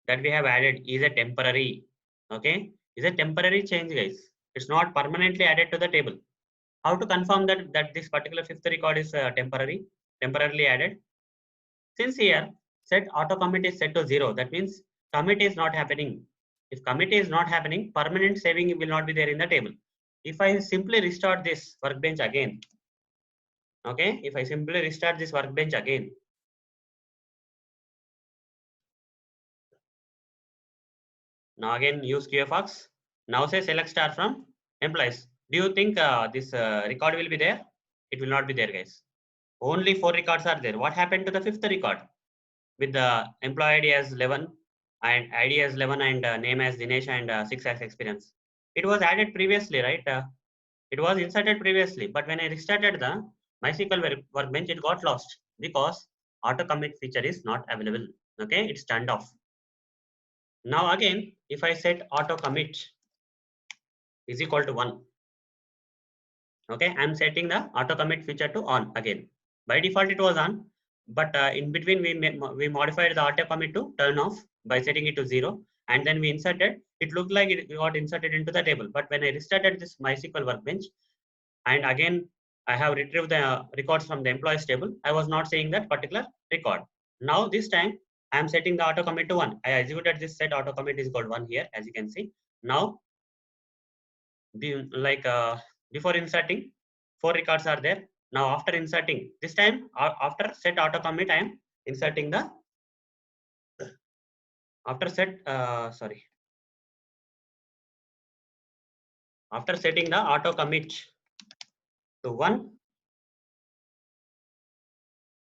[SPEAKER 1] that we have added is a temporary, okay, is a temporary change, guys. It's not permanently added to the table. How to confirm that this particular 5th record is temporarily added? Since here set auto commit is set to 0, that means commit is not happening. If commit is not happening, permanent saving will not be there in the table. If I simply restart this workbench again, Okay, if I simply restart this workbench again, now again use QFox. Now say select star from employees. Do you think this record will be there? It will not be there, guys. Only 4 records are there. What happened to the 5th record with the employee ID as 11 and ID as 11 and name as Dinesh and 6 as experience? It was added previously, right? It was inserted previously, but when I restarted the MySQL workbench, it got lost because auto commit feature is not available. Okay, it's turned off. Now again, if I set auto commit is equal to 1, okay, I'm setting the auto commit feature to on again. By default it was on, but in between we modified the auto commit to turn off by setting it to 0, and then we inserted, it looked like it got inserted into the table. But when I restarted this MySQL workbench and again I have retrieved the records from the employees table, I was not seeing that particular record. Now this time I am setting the auto commit to 1. I executed this set auto commit is called 1 here, as you can see. Now like before inserting 4 records are there. Now after inserting this time, after set auto commit, I am inserting the after set sorry after setting the auto commit to 1.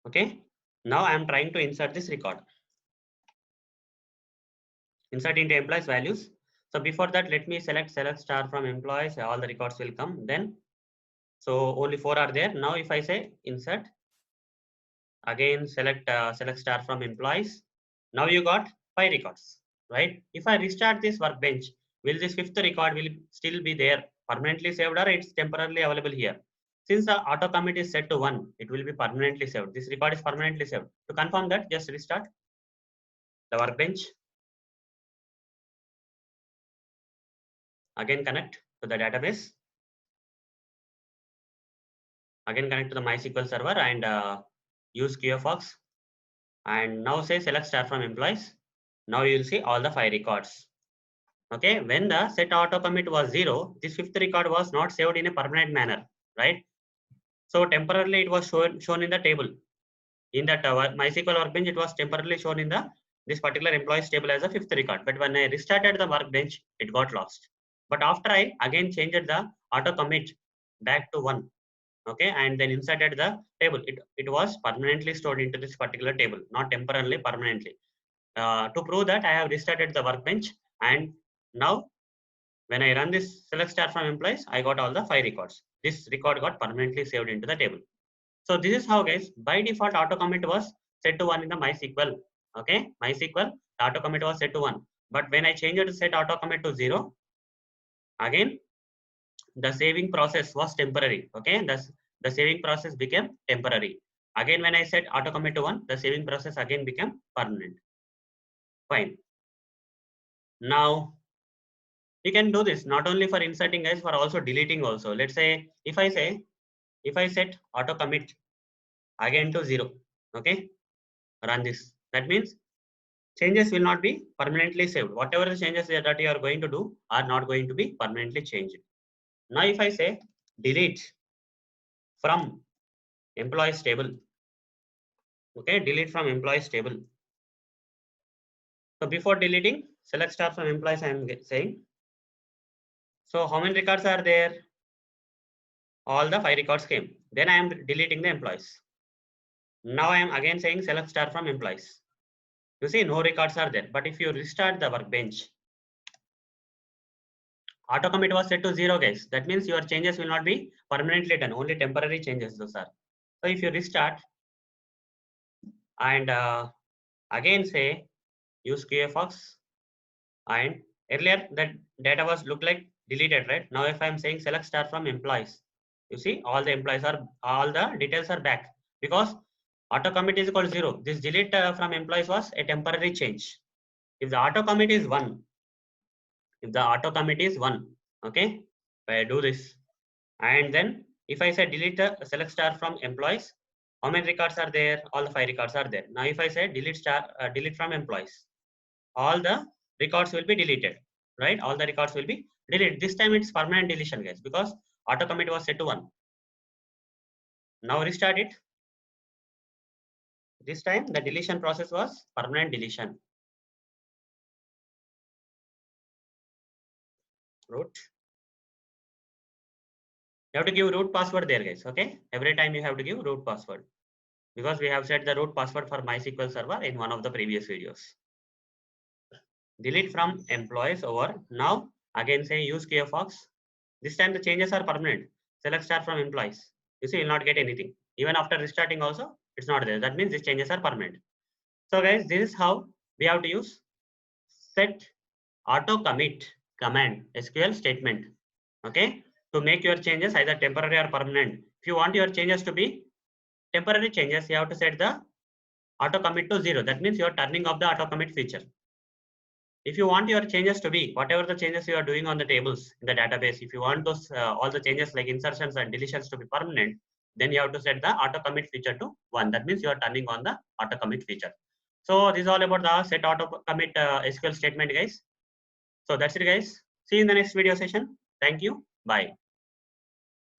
[SPEAKER 1] Okay, now I am trying to insert this record, insert into employees values. So before that, let me select star from employees, all the records will come then. So only 4 are there. Now if I say insert, again select star from employees, now you got 5 records, right? If I restart this workbench, will this 5th record will still be there permanently saved, or it's temporarily available here? Since the auto commit is set to 1, it will be permanently saved. This record is permanently saved. To confirm that, just restart the workbench, again connect to the database, again connect to the MySQL server and use QFox, and now say select star from employees. Now you will see all the 5 records. Okay, when the set auto commit was 0, this 5th record was not saved in a permanent manner, right? So temporarily it was shown in the table. In that MySQL workbench, it was temporarily shown in the this particular employees table as a 5th record. But when I restarted the workbench, it got lost. But after I again changed the auto commit back to 1, okay, and then inserted the table, it was permanently stored into this particular table, not temporarily, permanently. To prove that, I have restarted the workbench, and now when I run this select star from employees, I got all the 5 records. This record got permanently saved into the table. So this is how, guys, by default auto commit was set to 1 in the MySQL. Okay, MySQL, the auto commit was set to 1. But when I changed it to set auto commit to 0, again the saving process was temporary. Okay, the saving process became temporary. Again, when I set auto commit to 1, the saving process again became permanent. Fine. Now you can do this not only for inserting, guys, for also deleting also. Let's say if I set auto commit again to 0, okay, run this. That means changes will not be permanently saved. Whatever the changes that you are going to do are not going to be permanently changed. Now if I say delete from employees table, okay, delete from employees table. So before deleting, select star from employees, I am saying. So how many records are there? All the 5 records came. Then I am deleting the employees. Now I am again saying select star from employees. You see no records are there. But if you restart the workbench, auto commit was set to 0, guys. That means your changes will not be permanently done. Only temporary changes those are. So if you restart and again say use QFox, and earlier that data was look like deleted, right? Now if I am saying select star from employees, you see all the details are back because auto commit is equal to 0. This delete from employees was a temporary change. If the auto commit is 1, okay, if I do this, and then if I say delete the select star from employees, how many records are there? All the 5 records are there. Now if I say delete from employees, all the records will be deleted, right? All the records will be deleted. This time it's permanent deletion, guys, because auto commit was set to 1. Now restart it. This time the deletion process was permanent deletion. Root. You have to give root password there, guys. Okay. Every time you have to give root password because we have set the root password for MySQL server in one of the previous videos. Delete from employees over. Now again say use QFox. This time the changes are permanent. Select star from employees. You see, you will not get anything. Even after restarting also, it's not there. That means these changes are permanent. So guys, this is how we have to use set auto commit command SQL statement. Okay, to make your changes either temporary or permanent. If you want your changes to be temporary changes, you have to set the auto commit to 0. That means you are turning off the auto commit feature. If you want your changes to be whatever the changes you are doing on the tables in the database, if you want those all the changes like insertions and deletions to be permanent, then you have to set the auto commit feature to 1. That means you are turning on the auto commit feature. So this is all about the set auto commit SQL statement, guys. So that's it, guys. See you in the next video session. Thank you. Bye.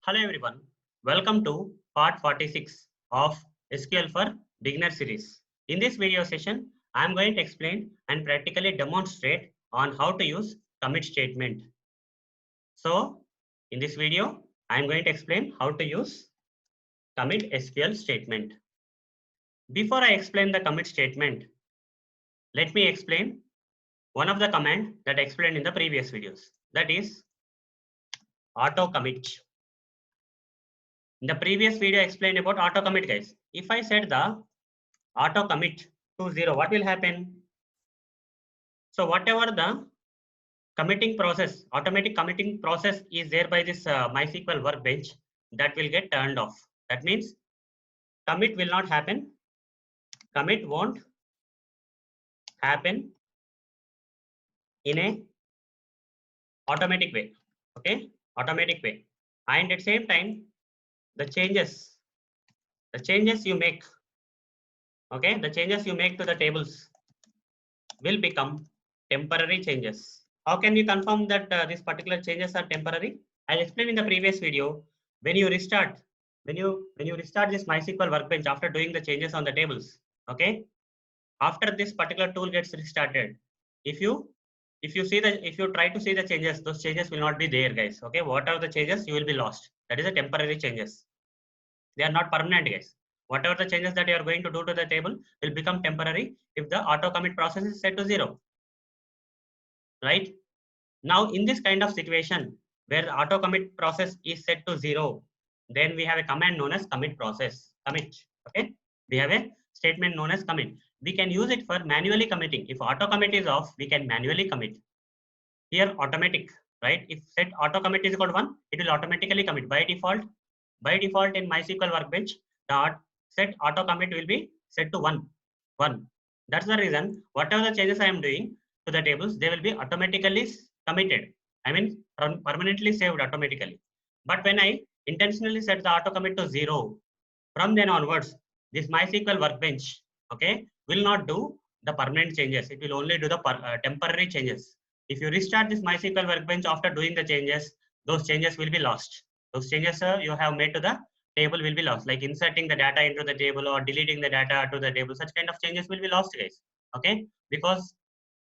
[SPEAKER 1] Hello everyone. Welcome to part 46 of SQL for Beginner series. In this video session, I am going to explain and practically demonstrate on how to use commit statement. So in this video, I am going to explain how to use commit SQL statement. Before I explain the commit statement, let me explain one of the command that I explained in the previous videos. That is auto commit. In the previous video, I explained about auto commit, guys. If I set the auto commit to 0, what will happen? So whatever the committing process, automatic committing process is there by this MySQL workbench, that will get turned off. That means commit will not happen. Commit won't happen in a automatic way. Okay, automatic way. And at the same time, the changes you make, okay, the changes you make to the tables will become temporary changes. How can you confirm that these particular changes are temporary? I'll explain in the previous video. When you restart, when you restart this MySQL workbench after doing the changes on the tables, okay, after this particular tool gets restarted, if you try to see the changes, those changes will not be there, guys. Okay, what are the changes? You will be lost. That is a temporary changes. They are not permanent, guys. Whatever the changes that you are going to do to the table will become temporary if the auto commit process is set to 0. Right? Now, in this kind of situation where the auto commit process is set to 0, then we have a command known as commit process. Commit. Okay? We have a statement known as commit. We can use it for manually committing. If auto commit is off, we can manually commit. Here, automatic, right? If set auto commit is equal to 1, it will automatically commit by default. By default in MySQL workbench, the set auto commit will be set to 1. That's the reason whatever the changes I am doing to the tables, they will be automatically committed. I mean, permanently saved automatically. But when I intentionally set the auto commit to 0, from then onwards, this MySQL workbench, okay, will not do the permanent changes. It will only do the temporary changes. If you restart this MySQL workbench after doing the changes, those changes will be lost. Those changes you have made to the table will be lost, like inserting the data into the table or deleting the data to the table. Such kind of changes will be lost, guys. Okay, because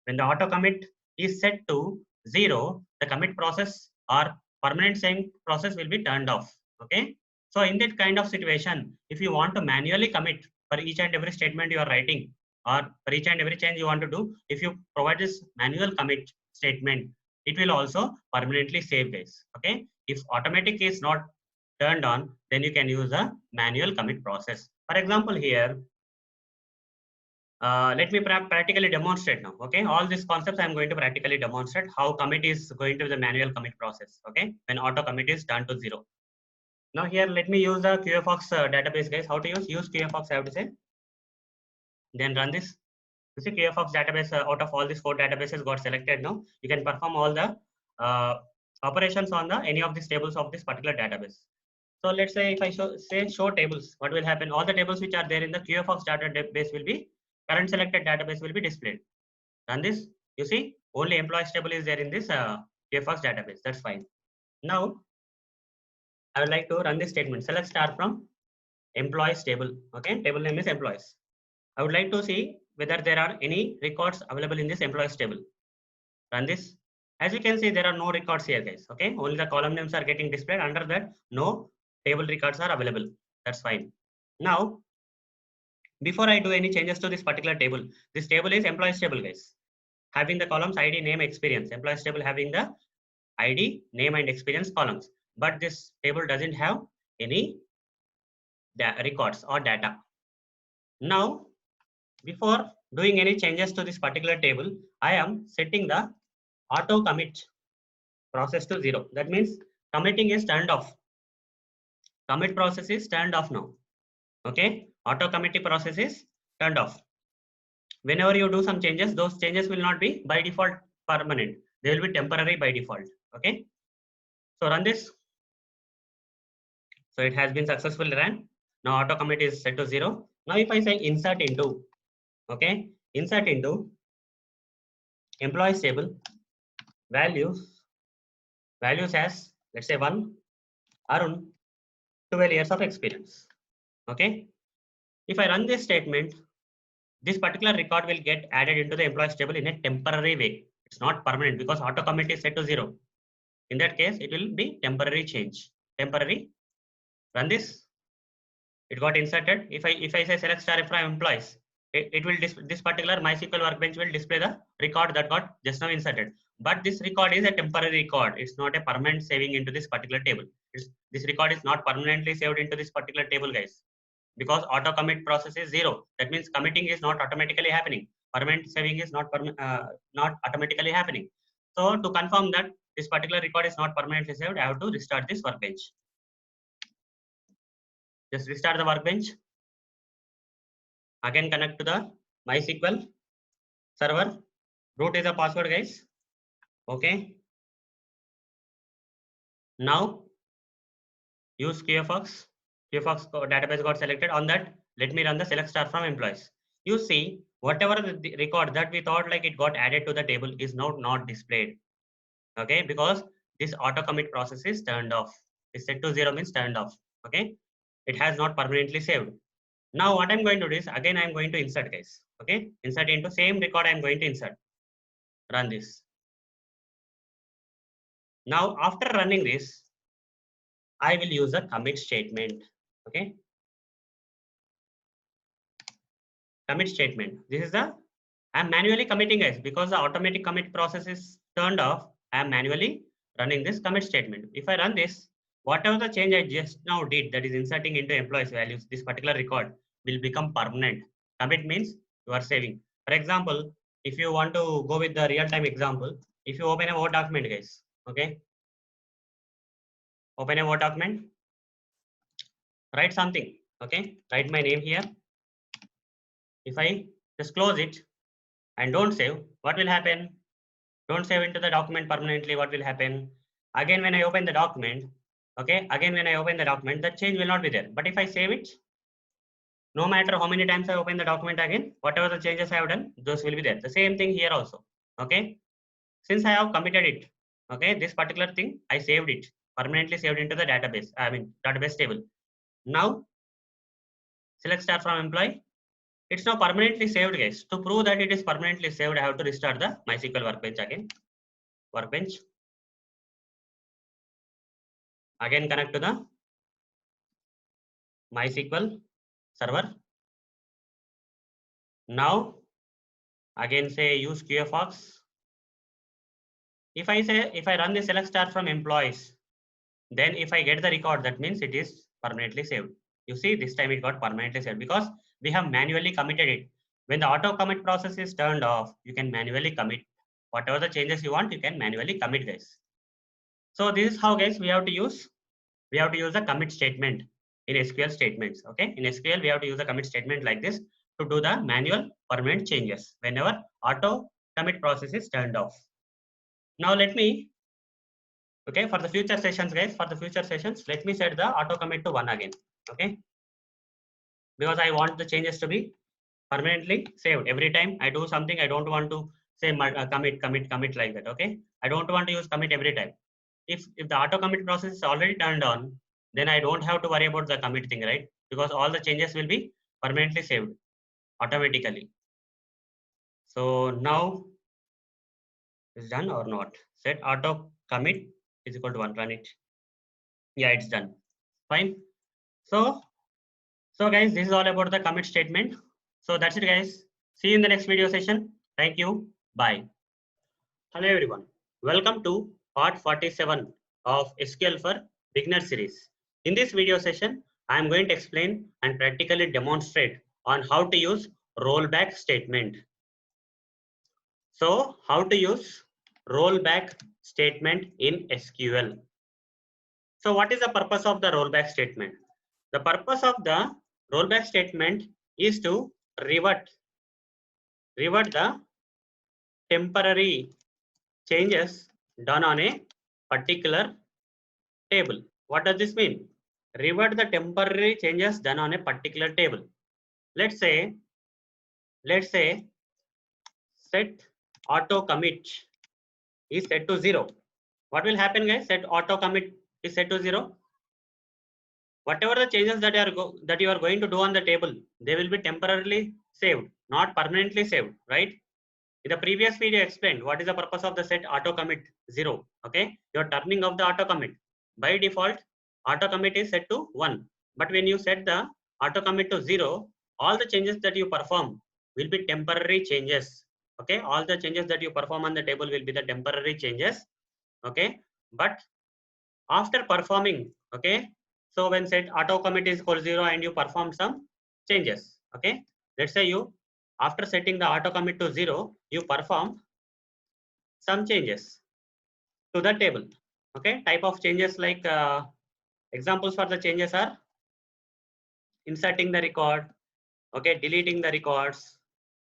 [SPEAKER 1] when the auto commit is set to 0, the commit process or permanent change process will be turned off. Okay, so in that kind of situation, if you want to manually commit for each and every statement you are writing or for each and every change you want to do, if you provide this manual commit statement, it will also permanently save, guys. Okay, if automatic is not turned on, then you can use a manual commit process. For example, here, let me practically demonstrate now. Okay, all these concepts I'm going to practically demonstrate how commit is going to the manual commit process. Okay, when auto commit is turned to 0. Now here, let me use the QFox database, guys. How to use QFox, I have to say. Then run this. You see QFox database, out of all these 4 databases got selected now. You can perform all the operations on the any of these tables of this particular database. So let's say if I show tables, what will happen? All the tables which are there in the QFox database will be current selected database will be displayed. Run this. You see only employees table is there in this QFox database. That's fine. Now I would like to run this statement. Select star from employees table. Okay, table name is employees. I would like to see whether there are any records available in this employees table. Run this. As you can see, there are no records here, guys. Okay, only the column names are getting displayed. Under that, no table records are available. That's fine. Now, before I do any changes to this particular table, this table is employees table, guys. Having the columns ID, name, experience. Employees table having the ID, name, and experience columns. But this table doesn't have any records or data. Now, before doing any changes to this particular table, I am setting the auto commit process to 0. That means committing is turned off. Commit process is turned off now. Okay, auto committing process is turned off. Whenever you do some changes, those changes will not be by default permanent. They will be temporary by default. Okay, so run this. So it has been successfully ran. Now auto commit is set to 0. Now if I say insert into, okay, insert into employees table, values as, let's say 1, Arun, 12 years of experience. Okay, if I run this statement, this particular record will get added into the employees table in a temporary way. It's not permanent because auto commit is set to 0. In that case, it will be temporary change. Temporary. Run this. It got inserted. If I say select star from employees, it will this particular MySQL workbench will display the record that got just now inserted. But this record is a temporary record. It's not a permanent saving into this particular table. This record is not permanently saved into this particular table, guys. Because auto commit process is 0. That means committing is not automatically happening. Permanent saving is not automatically happening. So to confirm that this particular record is not permanently saved, I have to restart this workbench. Just restart the workbench. Again connect to the MySQL server. Root is a password, guys. Okay. Now use QFox. QFox database got selected. On that, let me run the select star from employees. You see, whatever the record that we thought like it got added to the table is now not displayed. Okay, because this auto commit process is turned off. It's set to 0 means turned off. Okay, it has not permanently saved. Now what I'm going to do is again I'm going to insert, guys. Okay, insert into same record I'm going to insert. Run this. Now after running this, I will use a commit statement. Okay, commit statement. This is the I'm manually committing, guys, because the automatic commit process is turned off. I am manually running this commit statement. If I run this, whatever the change I just now did, that is inserting into employees values, this particular record will become permanent. Commit means you are saving. For example, if you want to go with the real-time example, if you open a Word document, guys, okay, open a Word document, write something, okay, write my name here. If I just close it and don't save, what will happen? Don't save into the document permanently. What will happen? Again, when I open the document, okay, again, when I open the document, that change will not be there. But if I save it, no matter how many times I open the document again, whatever the changes I have done, those will be there. The same thing here also. Okay. Since I have committed it, okay, this particular thing, I saved it, permanently saved into the database, database table. Now, select star from employee. It's now permanently saved, guys. To prove that it is permanently saved, I have to restart the MySQL workbench again. Workbench. Again connect to the MySQL server. Now again say use QFox. If I run the select star from employees, then if I get the record, that means it is permanently saved. You see, this time it got permanently saved because we have manually committed it. When the auto commit process is turned off, you can manually commit whatever the changes you want. You can manually commit, guys. So this is how, guys, we have to use the commit statement in SQL statements. Okay, in SQL we have to use a commit statement like this to do the manual permanent changes whenever auto commit process is turned off. Now let me, okay, for the future sessions, guys, let me set the auto commit to 1 again. Okay, because I want the changes to be permanently saved. Every time I do something, I don't want to say commit like that. Okay, I don't want to use commit every time. If the auto commit process is already turned on, then I don't have to worry about the commit thing, right? because all the changes will be permanently saved automatically. So now it's done or not? Set auto commit is equal to 1. Run it. Yeah, it's done. Fine. So guys, this is all about the commit statement. So that's it, guys. See you in the next video session. Thank you. Bye. Hello everyone. Welcome to part 47 of SQL for Beginner series. In this video session, I am going to explain and practically demonstrate on how to use rollback statement. So how to use rollback statement in SQL. So what is the purpose of the rollback statement? The purpose of the rollback statement is to revert the temporary changes done on a particular table. What does this mean? Revert the temporary changes done on a particular table. Let's say set auto commit is set to 0. What will happen, guys? Set auto commit is set to 0. Whatever the changes that you are going to do on the table, they will be temporarily saved, not permanently saved, right? In the previous video, I explained what is the purpose of the set auto commit 0. Okay, you are turning off the auto commit. By default, auto commit is set to 1. But when you set the auto commit to 0, all the changes that you perform will be temporary changes. Okay, all the changes that you perform on the table will be the temporary changes. Okay, but after performing, okay, so when set auto commit is equal to 0 and you perform some changes, okay, let's say you after setting the auto commit to 0, you perform some changes to the table. Okay, type of changes like examples for the changes are inserting the record, okay, deleting the records,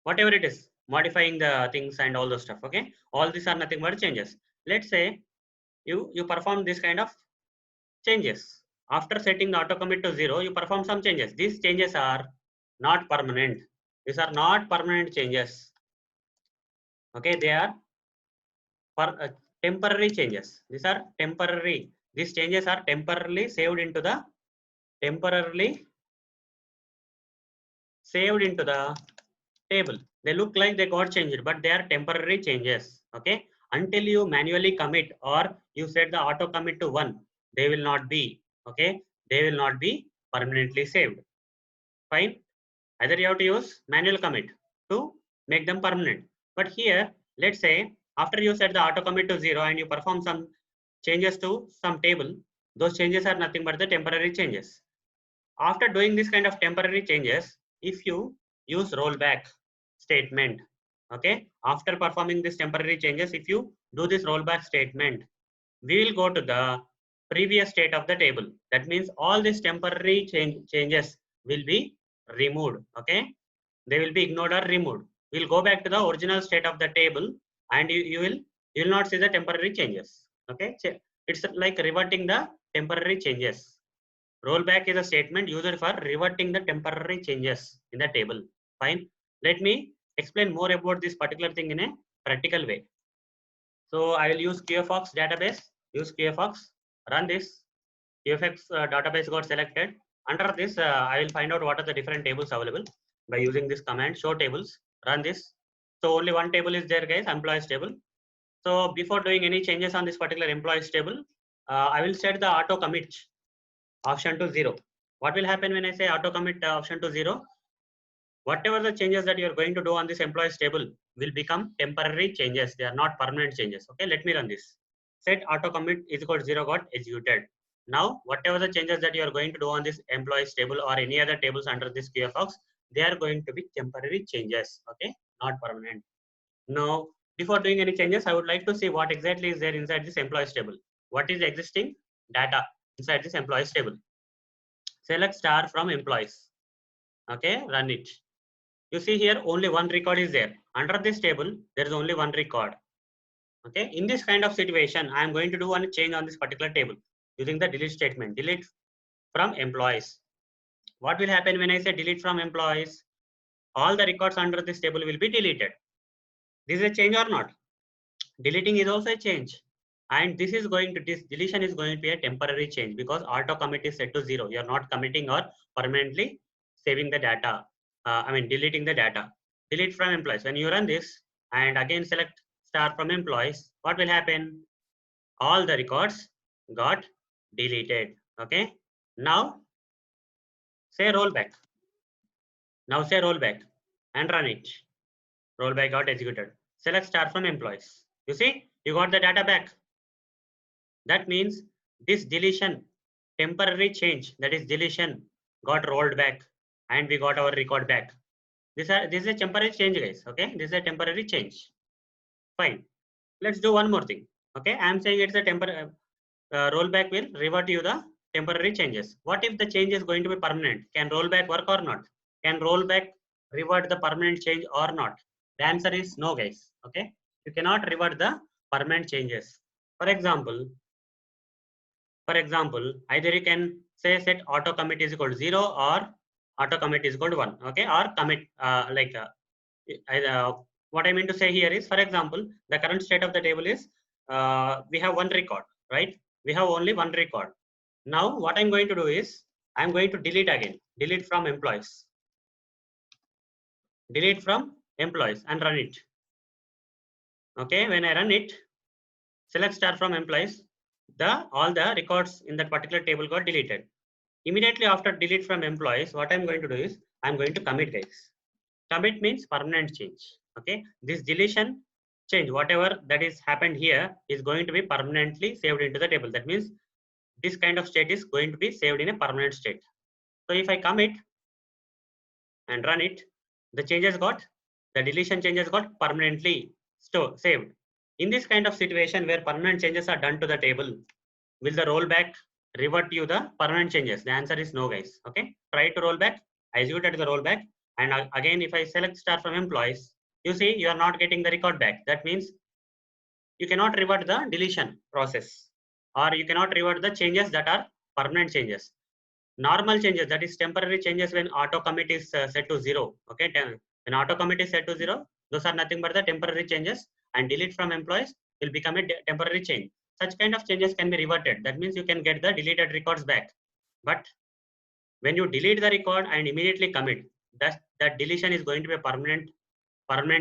[SPEAKER 1] whatever it is, modifying the things and all those stuff. Okay, all these are nothing but changes. Let's say you perform this kind of changes. After setting the auto commit to 0, you perform some changes. These changes are not permanent. These are not permanent changes. Okay, they are temporary changes. These are temporary. These changes are temporarily saved into the table. They look like they got changed, but they are temporary changes. Okay, until you manually commit or you set the auto commit to 1, they will not be. Okay, they will not be permanently saved. Fine. Either you have to use manual commit to make them permanent. But here, let's say after you set the auto commit to 0 and you perform some changes to some table, those changes are nothing but the temporary changes. After doing this kind of temporary changes, if you use rollback statement, okay, after performing these temporary changes, if you do this rollback statement, we will go to the previous state of the table. That means all these temporary changes will be removed. Okay, they will be ignored or removed. We'll go back to the original state of the table, and you will not see the temporary changes. Okay, it's like reverting the temporary changes. Rollback is a statement used for reverting the temporary changes in the table. Fine. Let me explain more about this particular thing in a practical way. So I will use QFox database. Use QFox. Run this. QFX database got selected. Under this, I will find out what are the different tables available by using this command. Show tables. Run this. So only one table is there, guys. Employees table. So before doing any changes on this particular employees table, I will set the auto commit option to 0. What will happen when I say auto commit option to 0? Whatever the changes that you are going to do on this employees table will become temporary changes. They are not permanent changes. Okay, let me run this. Set auto commit is equal to 0 got executed. Now, whatever the changes that you are going to do on this employees table or any other tables under this QFox, they are going to be temporary changes. Okay, not permanent. Now, before doing any changes, I would like to see what exactly is there inside this employees table. What is existing data inside this employees table? Select star from employees. Okay, run it. You see here only one record is there. Under this table, there is only one record. Okay, in this kind of situation, I am going to do one change on this particular table using the delete statement. Delete from employees. What will happen when I say delete from employees? All the records under this table will be deleted. This is a change or not? Deleting is also a change. And this deletion is going to be a temporary change because auto commit is set to 0. You are not committing or permanently saving the data. Deleting the data. Delete from employees. When you run this and again select star from employees, what will happen? All the records got deleted. Okay. Now say rollback. Now say rollback and run it. Rollback got executed. Select star from employees. You see, you got the data back. That means this deletion, temporary change, that is deletion, got rolled back and we got our record back. This is a temporary change, guys. Okay, this is a temporary change. Fine. Let's do one more thing. Okay, I am saying it's a temporary rollback will revert you the temporary changes. What if the change is going to be permanent? Can rollback work or not? Can rollback revert the permanent change or not? The answer is no, guys. Okay, you cannot revert the permanent changes. For example, either you can say set auto commit is equal to 0 or auto commit is equal to 1. Okay, or commit what I mean to say here is, for example, the current state of the table is we have one record, right? We have only one record. Now what I'm going to do is I'm going to delete again, delete from employees, and run it. Okay, when I run it, select star from employees, all the records in that particular table got deleted. Immediately after delete from employees, what I'm going to do is I'm going to commit, guys. Commit means permanent change. Okay, this deletion change, whatever that is happened here, is going to be permanently saved into the table. That means this kind of state is going to be saved in a permanent state. So if I commit and run it, the deletion changes got permanently saved. In this kind of situation where permanent changes are done to the table, will the rollback revert you the permanent changes? The answer is no, guys. Okay, try to roll back. I executed the rollback, and again if I select star from employees, you see you are not getting the record back. That means you cannot revert the deletion process, or you cannot revert the changes that are permanent changes. Normal changes, that is temporary changes, when auto commit is set to 0. Okay, when auto commit is set to 0, those are nothing but the temporary changes, and delete from employees will become a temporary change. Such kind of changes can be reverted. That means you can get the deleted records back. But when you delete the record and immediately commit, that deletion is going to be a permanent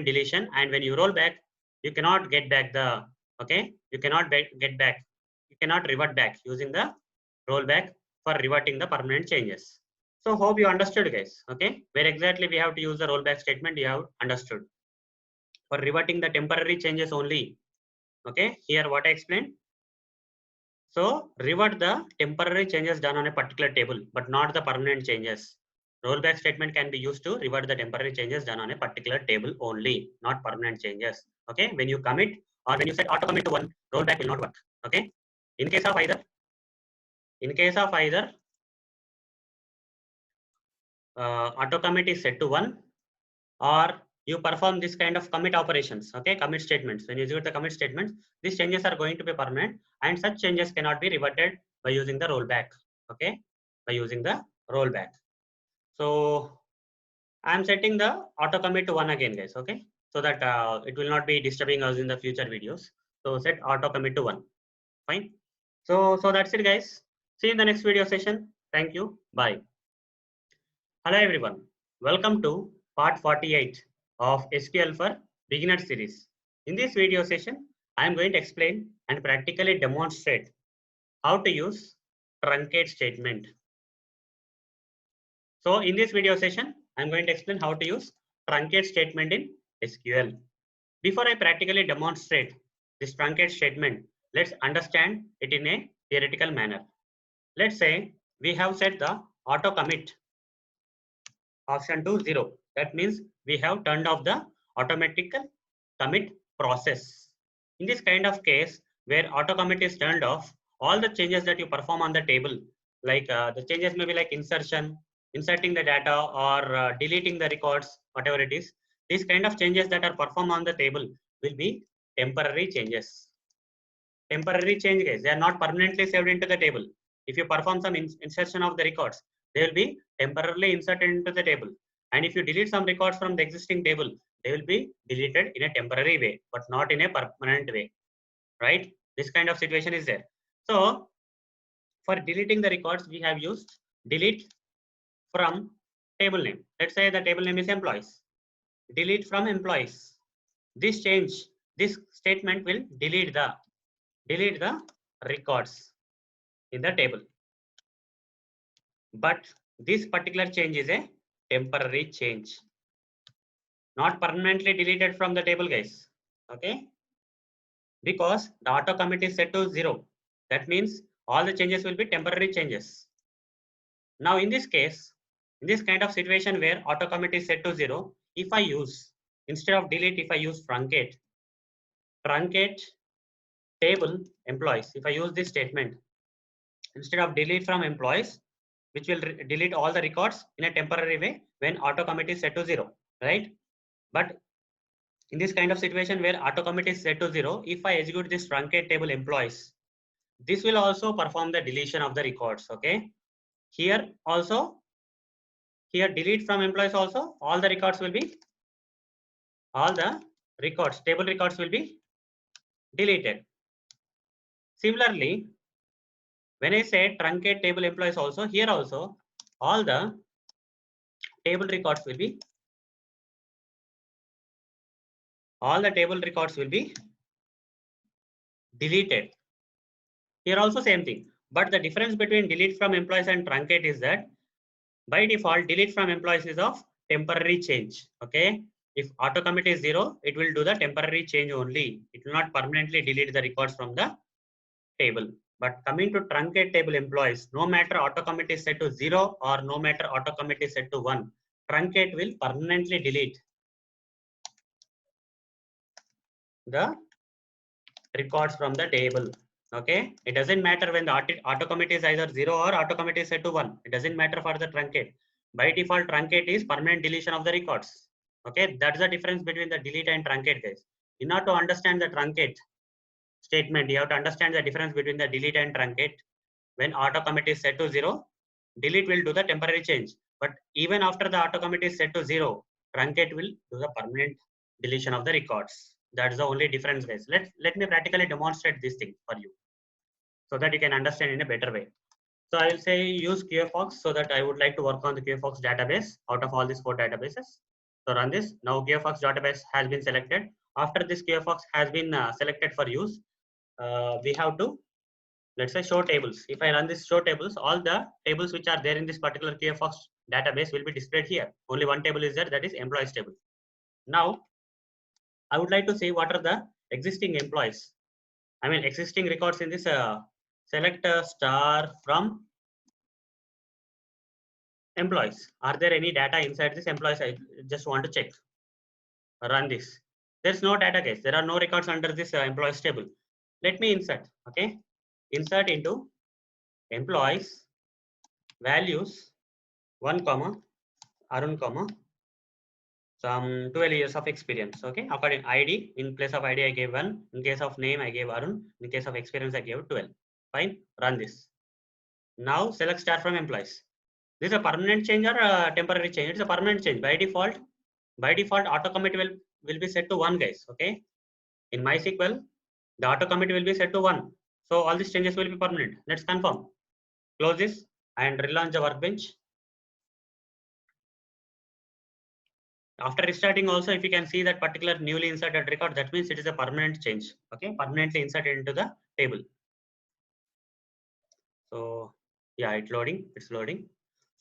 [SPEAKER 1] deletion, and when you roll back, you cannot get back the, okay, you cannot get back, you cannot revert back using the rollback for reverting the permanent changes. So hope you understood, guys. Okay, where exactly we have to use the rollback statement, you have understood. For reverting the temporary changes only. Okay, here what I explained. So revert the temporary changes done on a particular table, but not the permanent changes. Rollback statement can be used to revert the temporary changes done on a particular table only, not permanent changes. Okay, when you commit or when you set auto commit to 1, rollback will not work. Okay, in case of either auto commit is set to 1, or you perform this kind of commit operations. Okay, commit statements. When you execute the commit statements, these changes are going to be permanent, and such changes cannot be reverted by using the rollback. Okay, by using the rollback. So I am setting the auto commit to 1 again, guys. Okay, so that it will not be disturbing us in the future videos. So set auto commit to 1. Fine. So that's it, guys. See you in the next video session. Thank you. Bye. Hello everyone. Welcome to part 48 of SQL for Beginner series. In this video session, I am going to explain and practically demonstrate how to use truncate statement. So in this video session, I am going to explain how to use truncate statement in SQL. Before I practically demonstrate this truncate statement, let's understand it in a theoretical manner. Let's say we have set the auto commit option to 0. That means we have turned off the automatic commit process. In this kind of case, where auto commit is turned off, all the changes that you perform on the table, like the changes may be like inserting the data, or deleting the records, whatever it is, these kind of changes that are performed on the table will be temporary changes. Temporary change, guys, they are not permanently saved into the table. If you perform some insertion of the records, they will be temporarily inserted into the table. And if you delete some records from the existing table, they will be deleted in a temporary way, but not in a permanent way, right? This kind of situation is there. So for deleting the records, we have used delete from table name. Let's say the table name is employees. Delete from employees. This change, this statement will delete the records in the table. But this particular change is a temporary change, not permanently deleted from the table, guys. Okay, because the auto commit is set to 0. That means all the changes will be temporary changes. Now in this case, in this kind of situation where auto commit is set to 0, if I use, instead of delete, if I use truncate table employees, if I use this statement, instead of delete from employees, which will delete all the records in a temporary way when auto commit is set to 0, right? But in this kind of situation where auto commit is set to 0, if I execute this truncate table employees, this will also perform the deletion of the records. Okay, here also, here delete from employees also, all the records will be, all the records, table records will be deleted. Similarly, when I say truncate table employees also, here also all the table records will be, all the table records will be deleted. Here also same thing. But the difference between delete from employees and truncate is that by default, delete from employees is of temporary change. Okay. If auto commit is 0, it will do the temporary change only. It will not permanently delete the records from the table. But coming to truncate table employees, no matter auto commit is set to 0 or no matter auto commit is set to 1, truncate will permanently delete the records from the table. Okay, it doesn't matter when the auto commit is either 0 or auto commit is set to 1. It doesn't matter for the truncate. By default, truncate is permanent deletion of the records. Okay, that's the difference between the delete and truncate, guys. In order to understand the truncate statement, you have to understand the difference between the delete and truncate. When auto commit is set to 0, delete will do the temporary change. But even after the auto commit is set to 0, truncate will do the permanent deletion of the records. That's the only difference, guys. Let me practically demonstrate this thing for you so that you can understand in a better way. So I will say use QFox, so that I would like to work on the QFox database out of all these 4 databases. So run this. Now QFox database has been selected. After this QFox has been selected for use, we have to, let's say, show tables. If I run this show tables, all the tables which are there in this particular QFox database will be displayed here. Only one table is there, that is employees table. Now I would like to see what are the existing employees. I mean existing records in this select star from employees. Are there any data inside this employees? I just want to check. Run this. There's no data, guys. There are no records under this employees table. Let me insert. Okay, insert into employees values 1 comma Arun comma some 12 years of experience. Okay, according ID, in place of ID I gave 1, in case of name I gave Arun, in case of experience I gave 12. Fine, run this. Now select star from employees. This is a permanent change or a temporary change? It's a permanent change. By default auto commit will be set to 1, guys. Okay, in MySQL the auto commit will be set to 1, so all these changes will be permanent. Let's confirm. Close this and relaunch the workbench. After restarting also, if you can see that particular newly inserted record, that means it is a permanent change. Okay, permanently inserted into the table. So yeah, it's loading.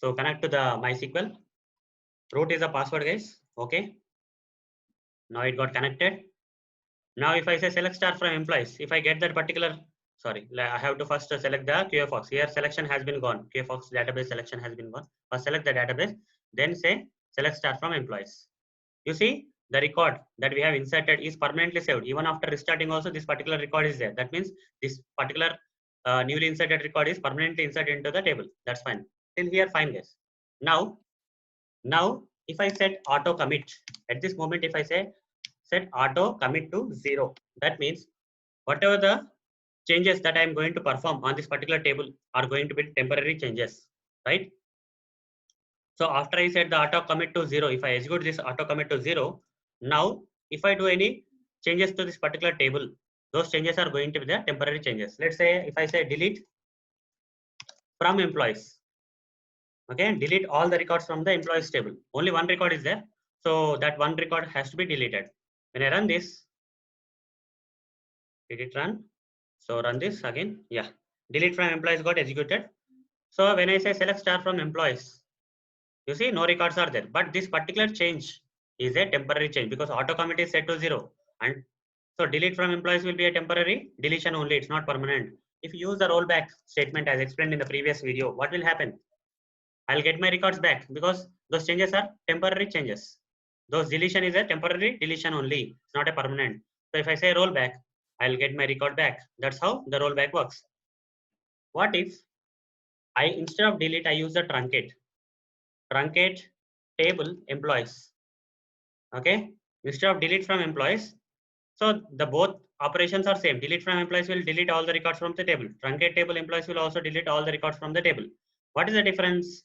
[SPEAKER 1] So connect to the MySQL. Root is the password, guys. Okay, now it got connected. Now if I say select star from employees, if I get that particular, sorry, I have to first select the QFox. Here selection has been gone. QFox database selection has been gone. First select the database, then say select star from employees. You see the record that we have inserted is permanently saved. Even after restarting also, this particular record is there. That means this particular newly inserted record is permanently inserted into the table. That's fine. Till here, fine, guys. Now if I set auto commit, at this moment, if I say set auto commit to 0, that means whatever the changes that I am going to perform on this particular table are going to be temporary changes, right? So after I set the auto commit to 0, if I execute this auto commit to 0, now if I do any changes to this particular table, those changes are going to be the temporary changes. Let's say if I say delete from employees, okay, delete all the records from the employees table. Only one record is there, so that one record has to be deleted. When I run this, did it run? So run this again. Yeah, delete from employees got executed. So when I say select star from employees, you see no records are there. But this particular change is a temporary change because auto commit is set to 0. And so delete from employees will be a temporary deletion only. It's not permanent. If you use the rollback statement as explained in the previous video, what will happen? I'll get my records back because those changes are temporary changes. Those deletion is a temporary deletion only. It's not a permanent. So if I say rollback, I'll get my record back. That's how the rollback works. What if I instead of delete, I use the truncate table employees. Okay, instead of delete from employees, so the both operations are same. Delete from employees will delete all the records from the table. Truncate table employees will also delete all the records from the table. What is the difference?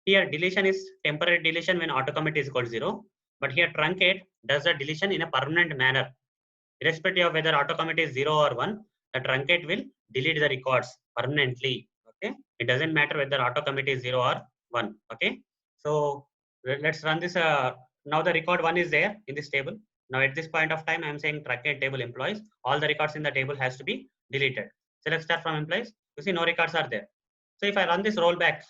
[SPEAKER 1] Here deletion is temporary deletion when auto commit is equal to 0, but here truncate does the deletion in a permanent manner. Irrespective of whether auto commit is 0 or 1, the truncate will delete the records permanently. Okay, it doesn't matter whether auto commit is 0 or 1. Okay, so let's run this. Now the record 1 is there in this table. Now at this point of time, I am saying truncate table employees. All the records in the table has to be deleted. Select star from employees. You see no records are there. So if I run this rollback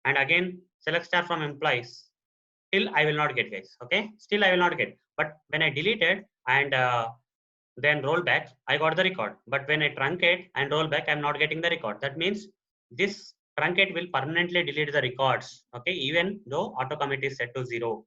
[SPEAKER 1] and again select star from employees, still I will not get, guys. Okay, still I will not get. But when I deleted and then roll back, I got the record. But when I truncate and roll back, I'm not getting the record. That means this truncate will permanently delete the records. Okay, even though auto commit is set to 0.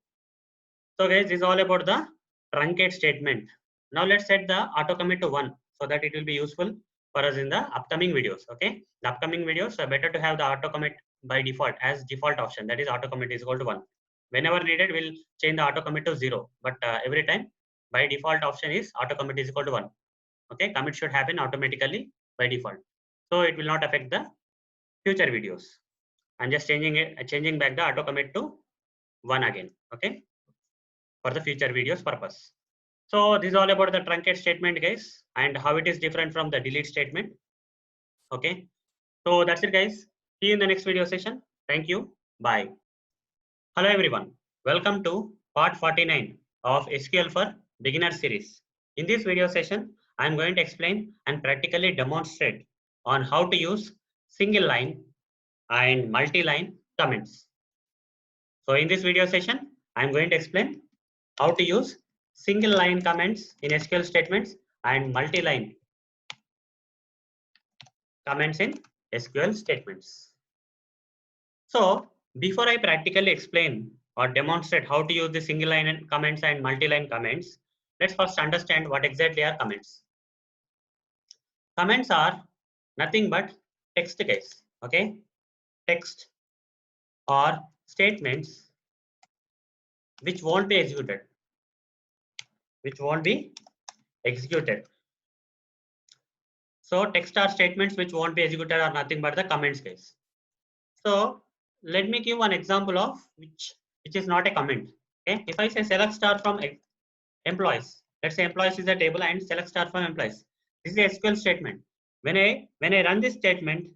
[SPEAKER 1] So guys, this is all about the truncate statement. Now let's set the auto commit to 1 so that it will be useful for us in the upcoming videos. Okay, the upcoming videos are better to have the auto commit by default as default option. That is auto commit is equal to 1. Whenever needed, we'll change the auto commit to 0. But every time by default option is auto commit is equal to 1. Okay, commit should happen automatically by default. So it will not affect the future videos. I'm just changing back the auto commit to 1 again. Okay, for the future videos purpose. So this is all about the truncate statement, guys, and how it is different from the delete statement. Okay, so that's it, guys. See you in the next video session. Thank you. Bye. Hello, everyone. Welcome to part 49 of SQL for Beginners series. In this video session, I'm going to explain and practically demonstrate on how to use single line and multi-line comments. So in this video session, I'm going to explain how to use single line comments in SQL statements and multi-line comments in SQL statements. So before I practically explain or demonstrate how to use the single line comments and multi-line comments, let's first understand what exactly are comments. Comments are nothing but text, guys. Okay, text or statements which won't be executed. So text or statements which won't be executed are nothing but the comments, guys. So let me give one example of which is not a comment. Okay, if I say select star from employees, let's say employees is a table and select star from employees. This is a SQL statement. When I run this statement,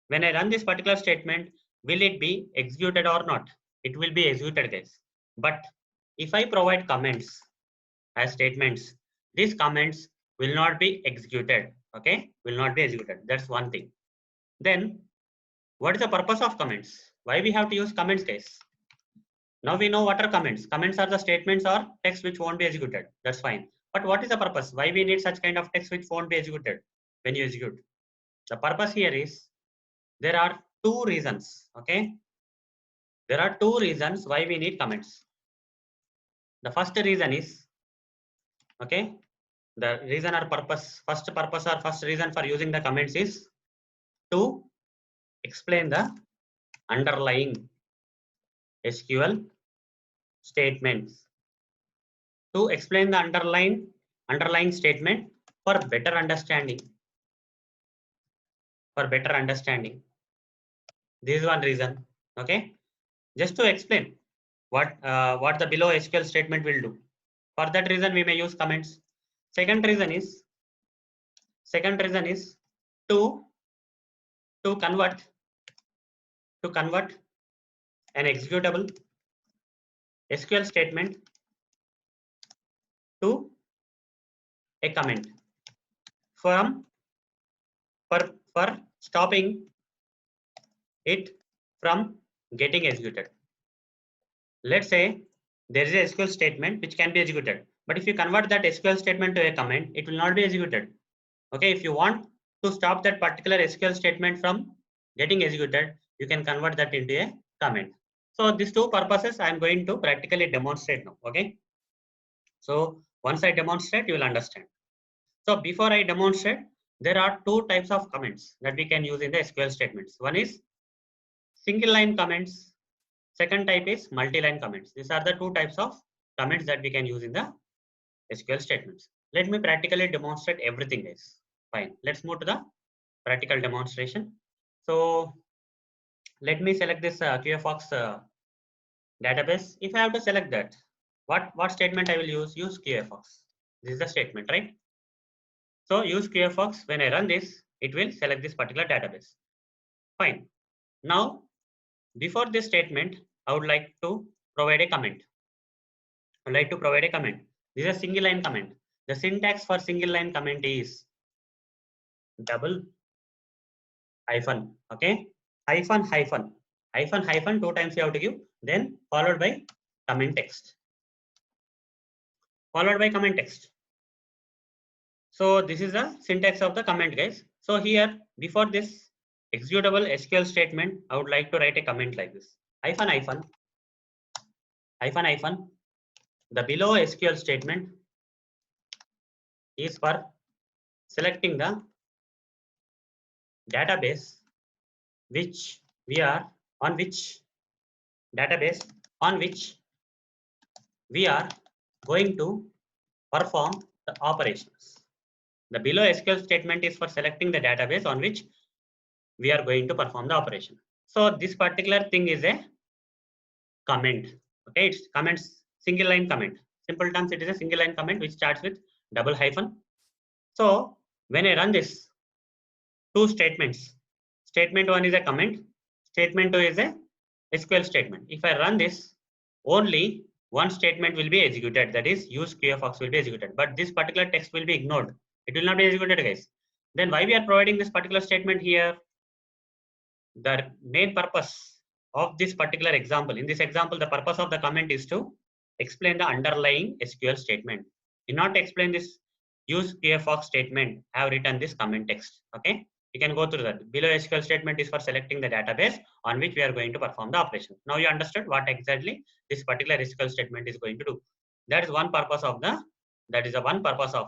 [SPEAKER 1] when I run this particular statement, will it be executed or not? It will be executed, guys. But if I provide comments as statements, these comments will not be executed. Okay, will not be executed. That's one thing. Then what is the purpose of comments? Why we have to use comments, guys? Now we know what are comments. Comments are the statements or text which won't be executed. That's fine. But what is the purpose? Why we need such kind of text which won't be executed when you execute? The purpose here is there are two reasons. Okay, there are two reasons why we need comments. The first reason is, okay, the reason or purpose, first reason for using the comments is to explain the underlying SQL statements. To explain the underlying statement for better understanding. This is one reason. Okay, just to explain what the below SQL statement will do. For that reason, we may use comments. Second reason is Second reason is to convert an executable SQL statement to a comment from for stopping it from getting executed. Let's say there is a SQL statement which can be executed, but if you convert that SQL statement to a comment, it will not be executed. Okay, if you want to stop that particular SQL statement from getting executed, you can convert that into a comment. So these two purposes I am going to practically demonstrate now. Okay, so once I demonstrate, you will understand. So before I demonstrate, there are two types of comments that we can use in the SQL statements. One is single line comments. Second type is multi-line comments. These are the two types of comments that we can use in the SQL statements. Let me practically demonstrate everything, guys. Fine. Let's move to the practical demonstration. So let me select this QFox database. If I have to select that, what statement I will use? Use QFox. This is the statement, right? So use QFox. When I run this, it will select this particular database. Fine. Now, before this statement, I would like to provide a comment. I would like to provide a comment. This is a single line comment. The syntax for single line comment is double hyphen. Okay, hyphen hyphen hyphen hyphen, two times you have to give, then followed by comment text. Followed by comment text. So this is the syntax of the comment, guys. So here before this executable SQL statement, I would like to write a comment like this: hyphen hyphen hyphen hyphen. The below SQL statement is for selecting the database which we are on which database on which we are going to perform the operations. The below SQL statement is for selecting the database on which we are going to perform the operation. So this particular thing is a comment. Okay, it's comments, single line comment. Simple terms, it is a single line comment which starts with double hyphen. So when I run this, two statements. Statement one is a comment. Statement two is a SQL statement. If I run this, only one statement will be executed. That is, use QFox will be executed. But this particular text will be ignored. It will not be executed, guys. Then why we are providing this particular statement here? The main purpose of this particular example, in this example, the purpose of the comment is to explain the underlying SQL statement. In order to explain this, use QFox statement, I have written this comment text. Okay, you can go through that. Below SQL statement is for selecting the database on which we are going to perform the operation. Now you understood what exactly this particular SQL statement is going to do. That is one purpose of the, to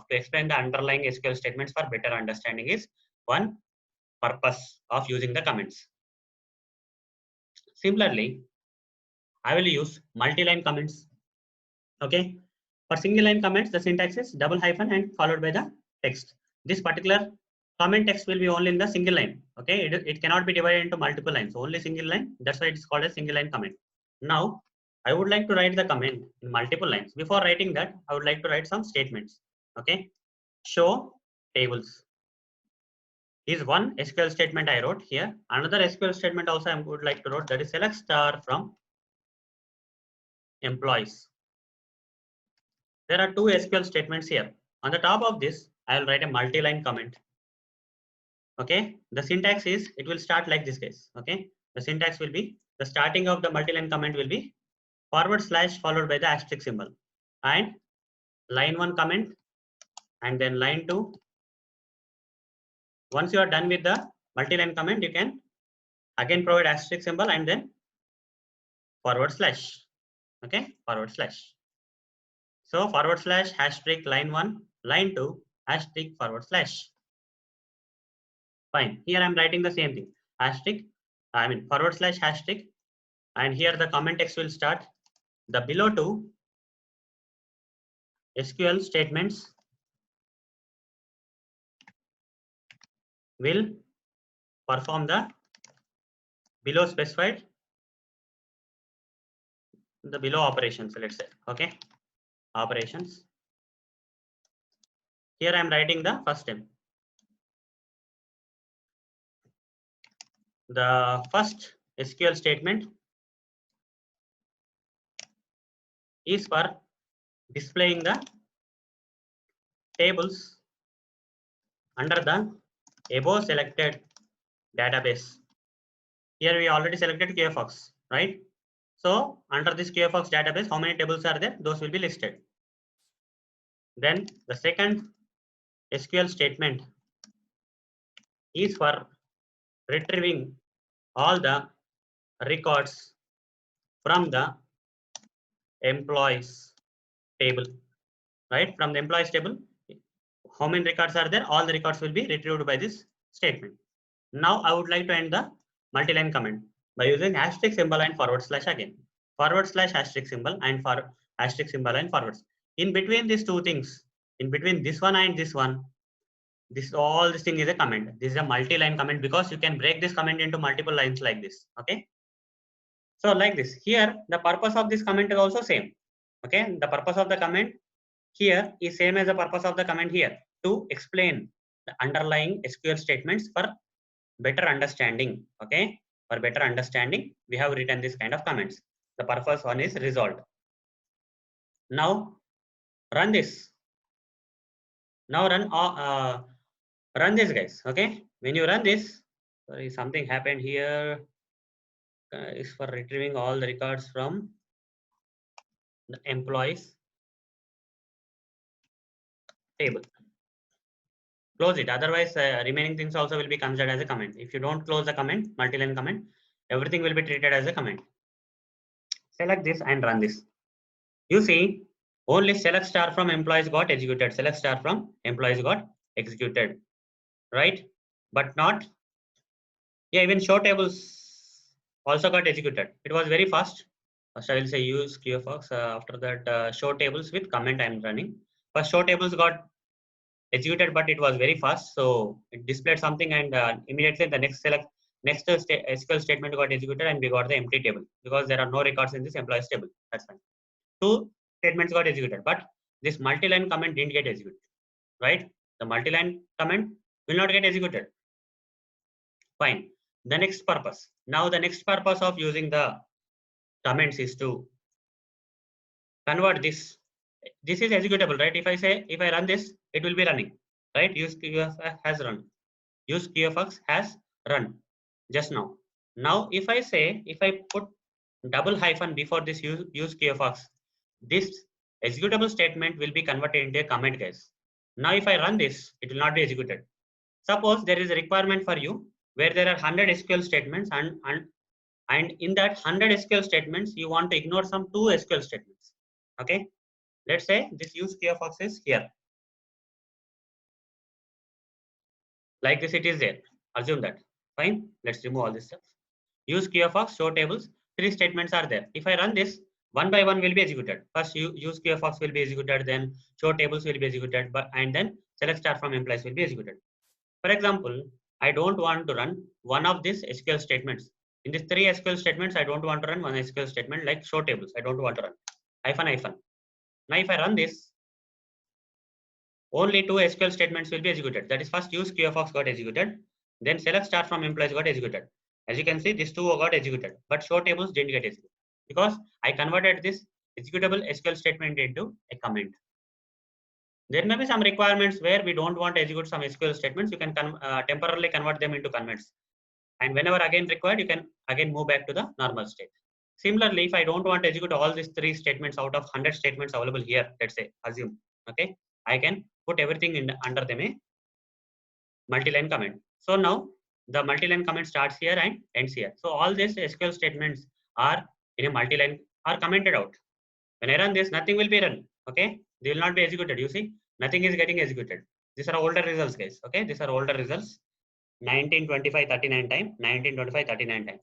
[SPEAKER 1] explain the underlying SQL statements for better understanding is one purpose of using the comments. Similarly, I will use multi-line comments. Okay, for single line comments, the syntax is double hyphen and followed by the text. This particular comment text will be only in the single line. Okay, it cannot be divided into multiple lines, only single line. That's why it's called a single line comment. Now, I would like to write the comment in multiple lines. Before writing that, I would like to write some statements. Okay, show tables is one SQL statement I wrote here. Another SQL statement also I would like to write, that is select star from employees. There are two SQL statements here. On the top of this, I will write a multi-line comment. Okay, the syntax is, it will start like this, guys. Okay, the syntax will be, the starting of the multi-line comment will be / followed by the asterisk symbol, and line 1 comment, and then line 2. Once you are done with the multi-line comment, you can again provide asterisk symbol and then /. Okay, /. So / line 1, line 2, *. Fine. Here I'm writing the same thing. *, / and here the comment text will start. The below two SQL statements will perform the below specified, the below operations, let's say. Okay, operations. Here I'm writing the first step. The first SQL statement is for displaying the tables under the above selected database. Here we already selected QFox, right? So under this QFox database, how many tables are there? Those will be listed. Then the second SQL statement is for retrieving all the records from the employees table, right? From the employees table, how many records are there? All the records will be retrieved by this statement. Now I would like to end the multi-line comment by using asterisk symbol and forward slash again. Forward slash asterisk symbol and for asterisk symbol and forwards. In between these two things, in between this one and this one, all this thing is a comment. This is a multi-line comment because you can break this comment into multiple lines like this. Okay. So like this. Here, the purpose of this comment is also same. Okay. The purpose of the comment here is same as the purpose of the comment here, to explain the underlying SQL statements for better understanding. Okay. For better understanding, we have written this kind of comments. The purpose one is resolved. Now run this. Now run this, guys. Okay. When you run this, sorry, something happened here. Is for retrieving all the records from the employees table. Close it. Otherwise, remaining things also will be considered as a comment. If you don't close the comment, multi-line comment, everything will be treated as a comment. Select this and run this. You see, only select star from employees got executed. Select star from employees got executed, right? But not, yeah, even show tables also got executed. It was very fast. First, I will say use QFox. After that, show tables with comment I am running. First, show tables got executed, but it was very fast. So it displayed something, and immediately the next SQL statement got executed, and we got the empty table because there are no records in this employees table. That's fine. Two statements got executed, but this multi-line comment didn't get executed, right? The multi-line comment will not get executed. Fine. The next purpose. Now the next purpose of using the comments is to convert this. This is executable, right? If I say, if I run this, it will be running, right? Use QFox has run. Use QFox has run just now. Now, if I say, if I put double hyphen before this use QFox, this executable statement will be converted into a comment, guys. Now, if I run this, it will not be executed. Suppose there is a requirement for you where there are 100 SQL statements, and in that 100 SQL statements, you want to ignore some 2 SQL statements. Okay. Let's say this use QFox is here. Like this, it is there. Assume that. Fine. Let's remove all this stuff. Use QFox, show tables. 3 statements are there. If I run this, one by one will be executed. First, use QFox will be executed, then show tables will be executed, and then select star from employees will be executed. For example, I don't want to run one of these SQL statements. In these 3 SQL statements, I don't want to run one SQL statement like show tables. I don't want to run hyphen. Now, if I run this, only 2 SQL statements will be executed. That is, first use QFox got executed, then select star from employees got executed. As you can see, these 2 got executed, but show tables didn't get executed because I converted this executable SQL statement into a comment. There may be some requirements where we don't want to execute some SQL statements. You can temporarily convert them into comments. And whenever again required, you can again move back to the normal state. Similarly, if I don't want to execute all these 3 statements out of 100 statements available here, let's say, assume, okay, I can put everything in under them a multi-line comment. So now the multi-line comment starts here and ends here. So all these SQL statements are in a multi-line, are commented out. When I run this, nothing will be run. Okay, they will not be executed. You see, nothing is getting executed. These are older results, guys. Okay, these are older results. 1925 39 time, 1925 39 time.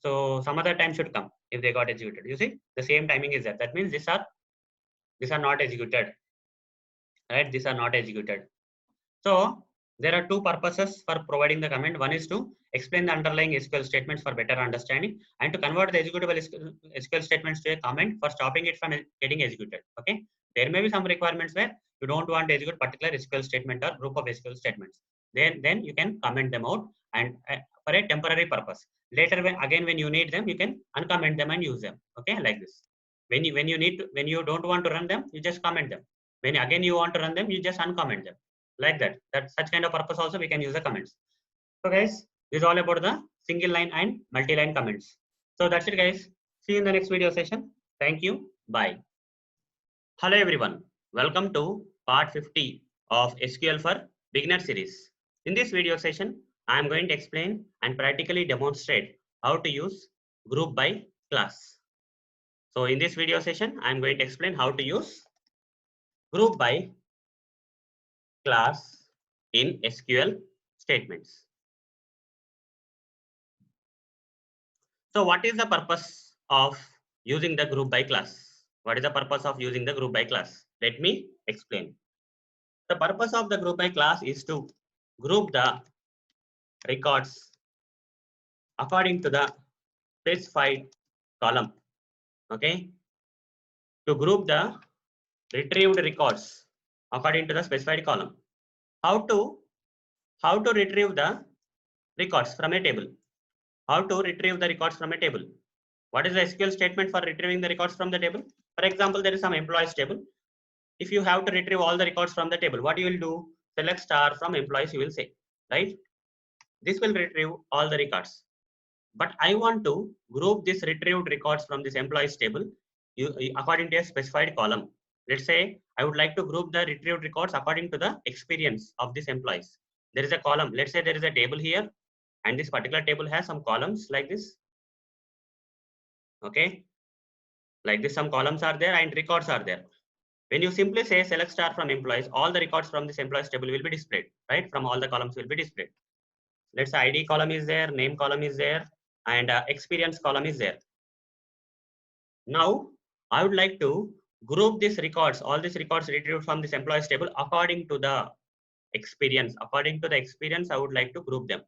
[SPEAKER 1] So some other time should come if they got executed. You see, the same timing is there. That means these are not executed, right? These are not executed. So there are 2 purposes for providing the comment. One is to explain the underlying SQL statements for better understanding, and to convert the executable SQL statements to a comment for stopping it from getting executed. Okay, there may be some requirements where you don't want to execute particular SQL statement or group of SQL statements. Then you can comment them out, and for a temporary purpose. Later, when you need them, you can uncomment them and use them. Okay, like this. When you don't want to run them, you just comment them. When again you want to run them, you just uncomment them. Like that. That such kind of purpose also we can use the comments. So guys, this is all about the single line and multi-line comments. So that's it, guys. See you in the next video session. Thank you. Bye. Hello everyone. Welcome to part 50 of SQL for Beginner series. In this video session, I am going to explain and practically demonstrate how to use group by class. So in this video session, I am going to explain how to use group by class in SQL statements. So what is the purpose of using the group by class? What is the purpose of using the group by class? Let me explain. The purpose of the group by class is to group the records according to the specified column. Okay. To group the retrieved records according to the specified column. How to retrieve the records from a table? How to retrieve the records from a table? What is the SQL statement for retrieving the records from the table? For example, there is some employees table. If you have to retrieve all the records from the table, what you will do? Select star from employees, you will say, right? This will retrieve all the records. But I want to group this retrieved records from this employees table according to a specified column. Let's say I would like to group the retrieved records according to the experience of these employees. There is a column. Let's say there is a table here, and this particular table has some columns like this. Okay, like this, some columns are there and records are there. When you simply say select star from employees, all the records from this employees table will be displayed, right? From all the columns will be displayed. Let's say ID column is there, name column is there, and experience column is there. Now, I would like to group these records, all these records retrieved from this employees table according to the experience. According to the experience, I would like to group them.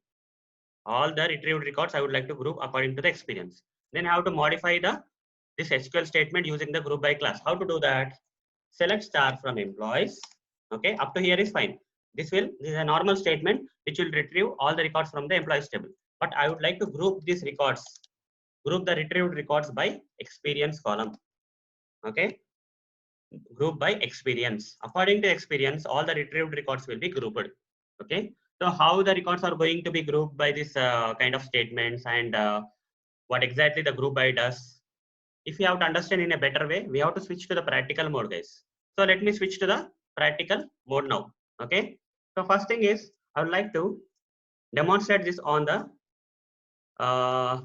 [SPEAKER 1] All the retrieved records I would like to group according to the experience. Then I have to modify this SQL statement using the group by class. How to do that? Select star from employees. Okay, up to here is fine. This is a normal statement which will retrieve all the records from the employees table. But I would like to group these records, group the retrieved records by experience column. Okay, group by experience. According to experience, all the retrieved records will be grouped. Okay, so how the records are going to be grouped by this kind of statements, and what exactly the group by does. If you have to understand in a better way, we have to switch to the practical mode, guys. So let me switch to the practical mode now. Okay, so first thing is I would like to demonstrate this on the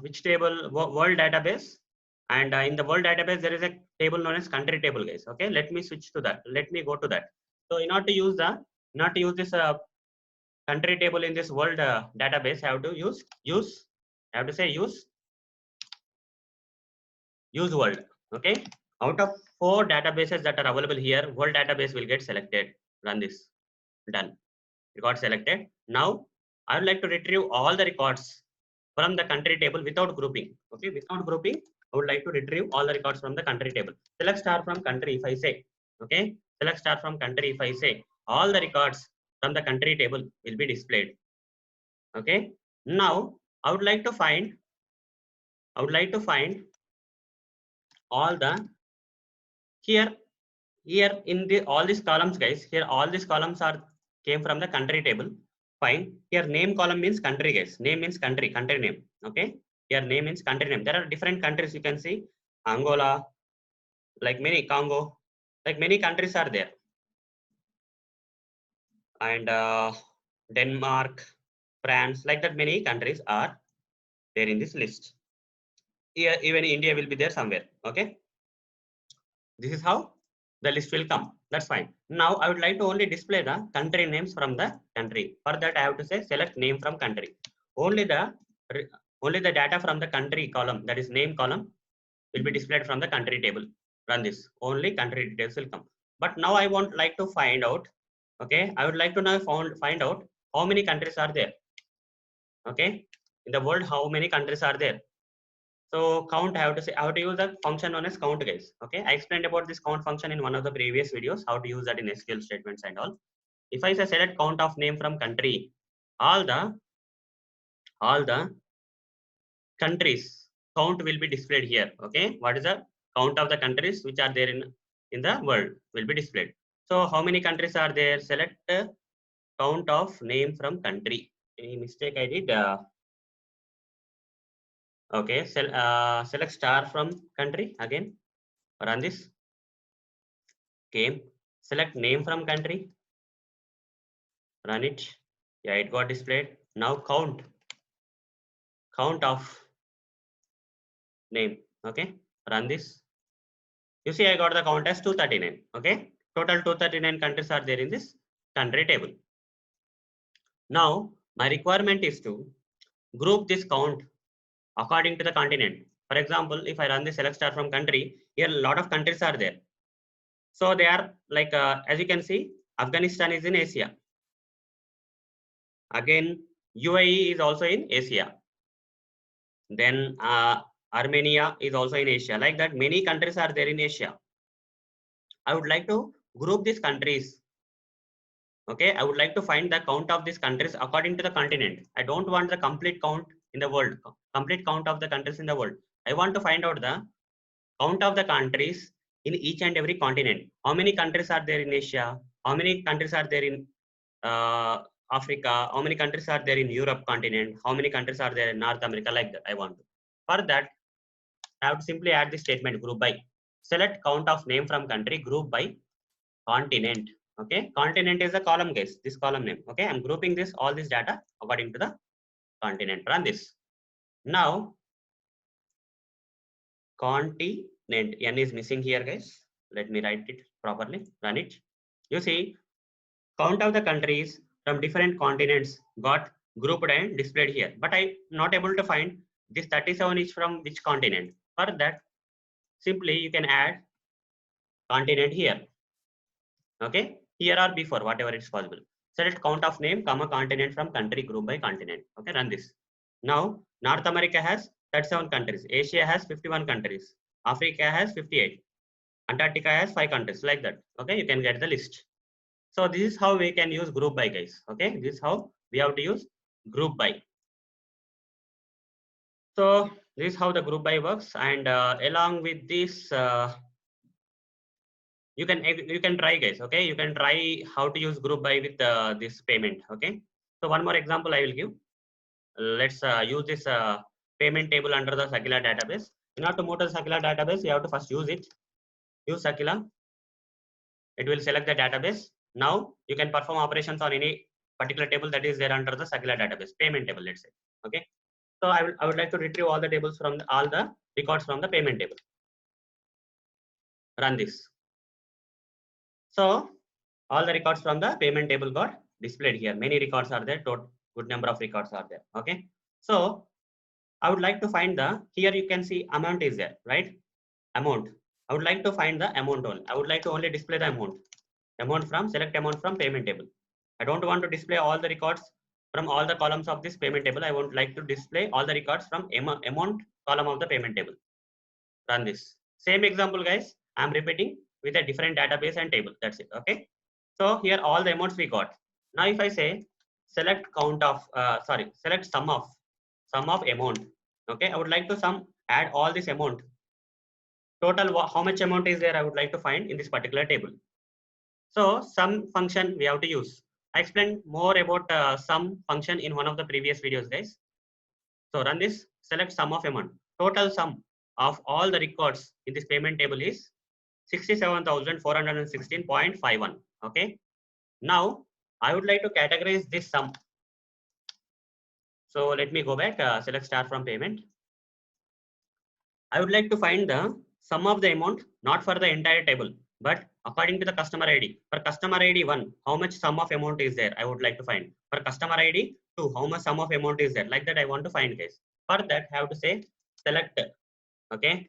[SPEAKER 1] which table? World database. And in the world database, there is a table known as country table, guys. Okay, let me switch to that. Let me go to that. So in order to use this country table in this world database, I have to I have to say use world. Okay, out of 4 databases that are available here, world database will get selected. Run this. Done. It got selected. Now I would like to retrieve all the records from the country table without grouping. Okay, without grouping, I would like to retrieve all the records from the country table. Select star from country if I say. Okay, select star from country if I say. All the records from the country table will be displayed. Okay, now I would like to find all the here in the all these columns, guys. Here all these columns are came from the country table. Fine. Here name column means country, guys. Name means country name. Okay. Here name means country name. There are different countries you can see. Angola, like many, Congo, like many countries are there. And Denmark, France, like that many countries are there in this list. Here even India will be there somewhere. Okay. This is how the list will come. That's fine. Now I would like to only display the country names from the country. For that I have to say select name from country. Only the data from the country column, that is name column, will be displayed from the country table. Run this. Only country details will come. But now I want like to find out. Okay, I would like to now find out how many countries are there. Okay, in the world, how many countries are there? So count, I have to use a function known as count, guys. Okay, I explained about this count function in one of the previous videos, how to use that in SQL statements and all. If I say select count of name from country, all the all the countries count will be displayed here. Okay, what is the count of the countries which are there in the world will be displayed. So how many countries are there? Select count of name from country. Any mistake I did? Okay, select star from country again. Run this. Game. Select name from country. Run it. Yeah, it got displayed. Now count of name. Okay, run this. You see, I got the count as 239. Okay, total 239 countries are there in this country table. Now, my requirement is to group this count according to the continent. For example, if I run the select star from country, here a lot of countries are there. So they are like, as you can see, Afghanistan is in Asia. Again, UAE is also in Asia. Then Armenia is also in Asia. Like that, many countries are there in Asia. I would like to group these countries. Okay, I would like to find the count of these countries according to the continent. I don't want the complete count in the world, complete count of the countries in the world. I want to find out the count of the countries in each and every continent. How many countries are there in Asia? How many countries are there in Africa? How many countries are there in Europe continent? How many countries are there in North America? Like that, I want to. For that, I have to simply add the statement group by. Select count of name from country, group by continent. Okay, continent is a column, guys. This column name. Okay, I'm grouping this all this data according to the continent. Run this. Now, continent n is missing here, guys. Let me write it properly. Run it. You see, count of the countries from different continents got grouped and displayed here. But I'm not able to find this 37 is from which continent. For that, simply you can add continent here. Okay, here or before, whatever it's possible. Select count of name, comma, continent from country, group by continent. Okay, run this. Now, North America has 37 countries. Asia has 51 countries. Africa has 58. Antarctica has 5 countries, like that. Okay, you can get the list. So this is how we can use group by, guys. Okay, this is how we have to use group by. So this is how the group by works. And along with this, you can try, guys. Okay, you can try how to use group by with this payment. Okay, so one more example I will give. Let's use this payment table under the Sakila database. In order to move to the Sakila database, you have to first use it. Use Sakila. It will select the database. Now you can perform operations on any particular table that is there under the Sakila database, payment table, let's say. Okay, so I would like to retrieve all the tables from all the records from the payment table. Run this. So all the records from the payment table got displayed here. Many records are there. Total good number of records are there. Okay, so I would like to find the, here you can see amount is there, right? Amount. I would like to find the amount only. I would like to only display the amount. Amount from, select amount from payment table. I don't want to display all the records from all the columns of this payment table. I would like to display all the records from amount column of the payment table. Run this. Same example, guys. I'm repeating with a different database and table. That's it. Okay. So here all the amounts we got. Now if I say select count of, select sum of amount. Okay. I would like to add all this amount. Total, how much amount is there? I would like to find in this particular table. So sum function we have to use. I explained more about sum function in one of the previous videos, guys. So run this, select sum of amount. Total sum of all the records in this payment table is 67,416.51. Okay. Now I would like to categorize this sum. So let me go back, select start from payment. I would like to find the sum of the amount, not for the entire table, but according to the customer ID. For customer ID 1, how much sum of amount is there? I would like to find. For customer ID 2, how much sum of amount is there? Like that I want to find, guys. For that, I have to say select. Okay.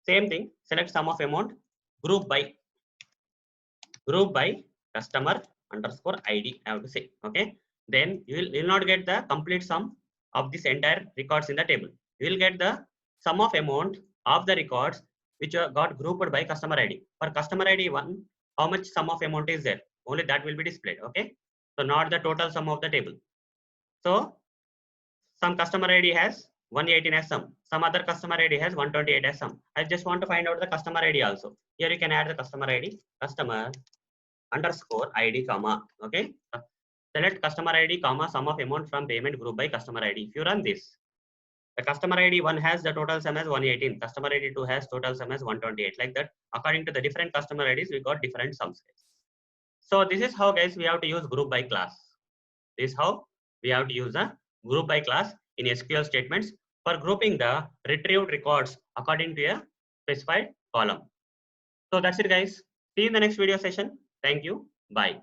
[SPEAKER 1] Same thing, select sum of amount, group by customer underscore ID. I have to say. Okay. Then you will not get the complete sum of this entire records in the table. You will get the sum of amount of the records which got grouped by customer ID. For customer ID 1, how much sum of amount is there? Only that will be displayed. Okay. So not the total sum of the table. So some customer ID has 118 as some other customer ID has 128 as some. I just want to find out the customer ID also. Here you can add the customer ID, customer underscore ID comma, okay. Select customer ID comma sum of amount from payment group by customer ID. If you run this, the customer ID 1 has the total sum as 118, customer ID 2 has total sum as 128. Like that, according to the different customer IDs, we got different sums. So this is how, guys, we have to use group by class. This is how we have to use a group by class in SQL statements for grouping the retrieved records according to a specified column. So that's it, guys. See you in the next video session. Thank you. Bye.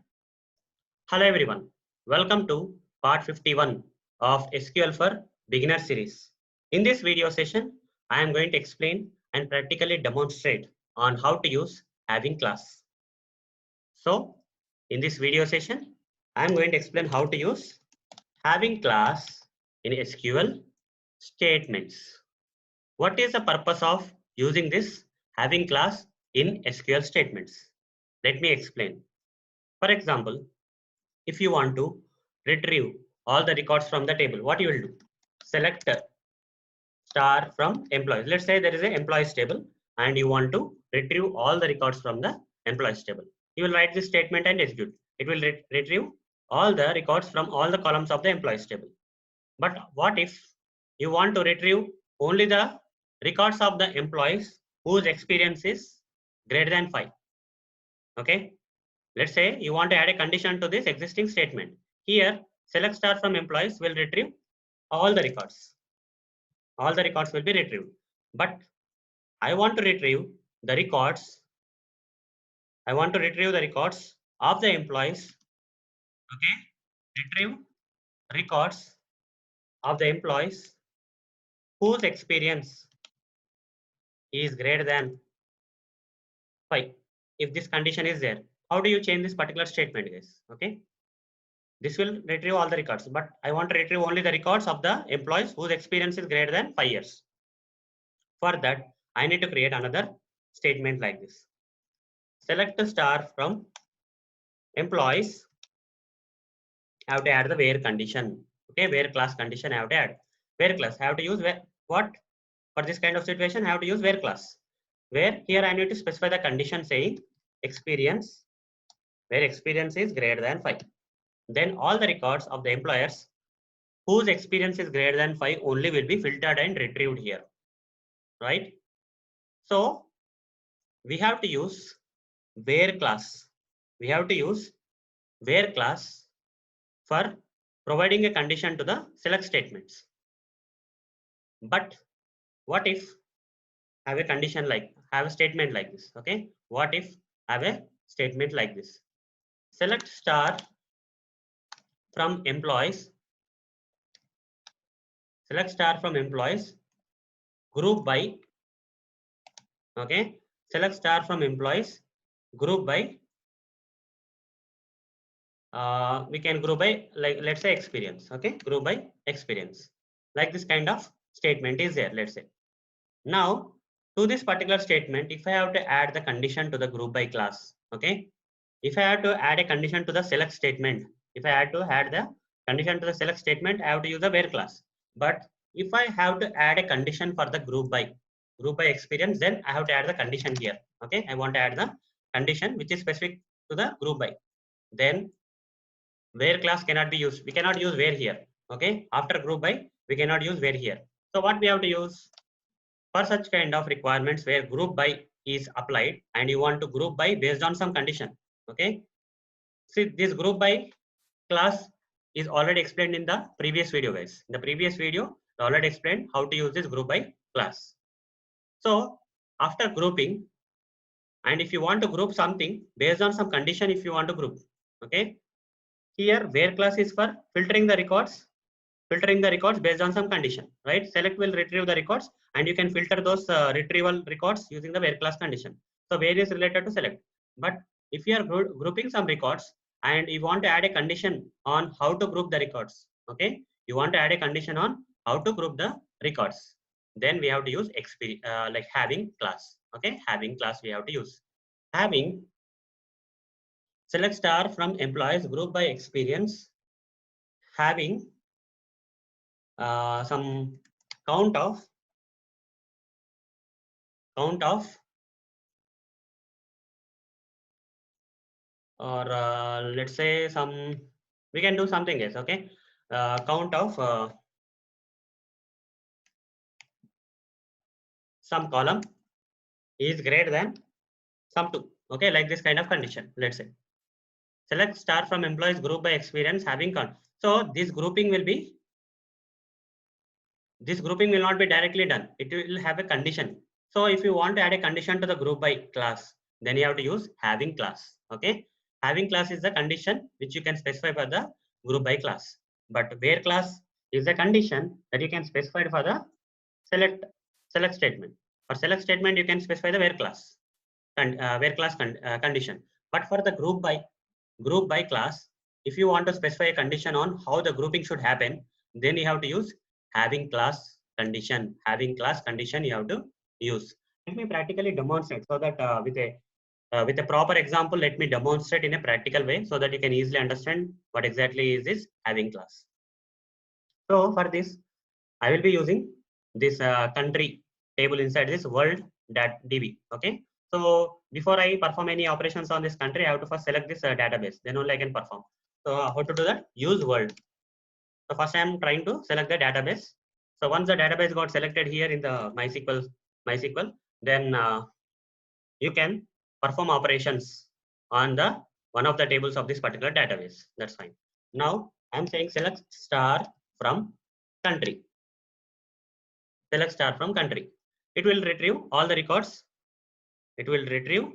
[SPEAKER 1] Hello everyone. Welcome to part 51 of SQL for Beginner series. In this video session, I am going to explain and practically demonstrate on how to use having class. So in this video session, I am going to explain how to use having class in SQL statements. What is the purpose of using this having class in SQL statements? Let me explain. For example, if you want to retrieve all the records from the table, what you will do? Select star from employees. Let's say there is an employees table and you want to retrieve all the records from the employees table. You will write this statement and execute. It will retrieve all the records from all the columns of the employees table. But what if you want to retrieve only the records of the employees whose experience is greater than 5? Okay. Let's say you want to add a condition to this existing statement. Here, select star from employees will retrieve all the records. All the records will be retrieved. But I want to retrieve the records. I want to retrieve the records of the employees. Okay. Retrieve records of the employees whose experience is greater than 5. If this condition is there, how do you change this particular statement, guys? Okay. This will retrieve all the records, but I want to retrieve only the records of the employees whose experience is greater than 5 years. For that, I need to create another statement like this. Select the star from employees. I have to add the where condition. Okay, where class condition I have to add. Where class, I have to use where, what? For this kind of situation, I have to use where class. Where here I need to specify the condition saying experience, where experience is greater than 5. Then all the records of the employers whose experience is greater than 5 only will be filtered and retrieved here, right? So we have to use where class. We have to use where class for providing a condition to the select statements. But what if have a condition like, have a statement like this? Okay, what if have a statement like this? Select star from employees. Select star from employees group by, okay, select star from employees group by, we can group by, like, let's say experience. Okay, group by experience. Like this kind of statement is there, let's say. Now to this particular statement, if I have to add the condition to the group by class, okay, if I have to add a condition to the select statement, if I had to add the condition to the select statement, I have to use the where class. But if I have to add a condition for the group by experience, then I have to add the condition here. Okay, I want to add the condition which is specific to the group by. Then where class cannot be used. We cannot use where here. Okay, after group by, we cannot use where here. So what we have to use for such kind of requirements where group by is applied and you want to group by based on some condition. Okay, see this group by class is already explained in the previous video, guys. In the previous video, I already explained how to use this group by class. So after grouping, and if you want to group something based on some condition, if you want to group, okay, here where class is for filtering the records based on some condition, right? Select will retrieve the records and you can filter those retrieval records using the where class condition. So where is related to select. But if you are grouping some records and you want to add a condition on how to group the records, okay, you want to add a condition on how to group the records, then we have to use like having class. Okay, having class we have to use. Having select star from employees group by experience, having some count of or let's say some, we can do something else. Okay, count of some column is greater than some 2. Okay, like this kind of condition. Let's say select star from employees group by experience having con. So this grouping will not be directly done. It will have a condition. So if you want to add a condition to the group by class, then you have to use having class. Okay, having class is the condition which you can specify for the group by class. But where class is a condition that you can specify for the select statement. For select statement, you can specify the where class and condition. But for the group by class, if you want to specify a condition on how the grouping should happen, then you have to use having class condition. Having class condition you have to use. Let me practically demonstrate so that with a proper example, let me demonstrate in a practical way so that you can easily understand what exactly is this having class. So for this, I will be using this country table inside this world.db. Okay. So before I perform any operations on this country, I have to first select this database. Then only I can perform. So how to do that? Use world. So first I am trying to select the database. So once the database got selected here in the MySQL, then you can perform operations on the one of the tables of this particular database. That's fine. Now I'm saying select star from country. Select star from country. It will retrieve all the records. It will retrieve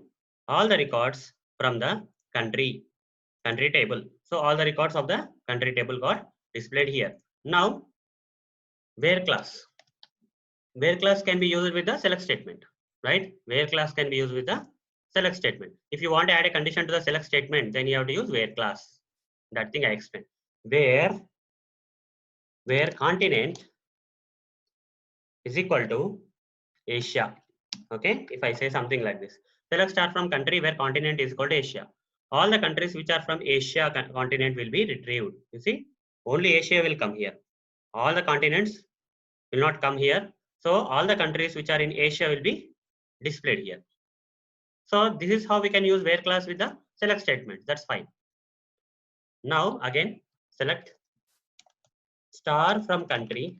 [SPEAKER 1] all the records from the country table. So all the records of the country table got displayed here. Now where class. Where class can be used with the select statement, right? Where class can be used with the select statement. If you want to add a condition to the select statement, then you have to use where class. That thing I explained. Where continent is equal to Asia. Okay, if I say something like this, select start from country where continent is equal to Asia. All the countries which are from Asia continent will be retrieved. You see, only Asia will come here. All the continents will not come here. So all the countries which are in Asia will be displayed here. So this is how we can use where class with the select statement. That's fine. Now again, select star from country.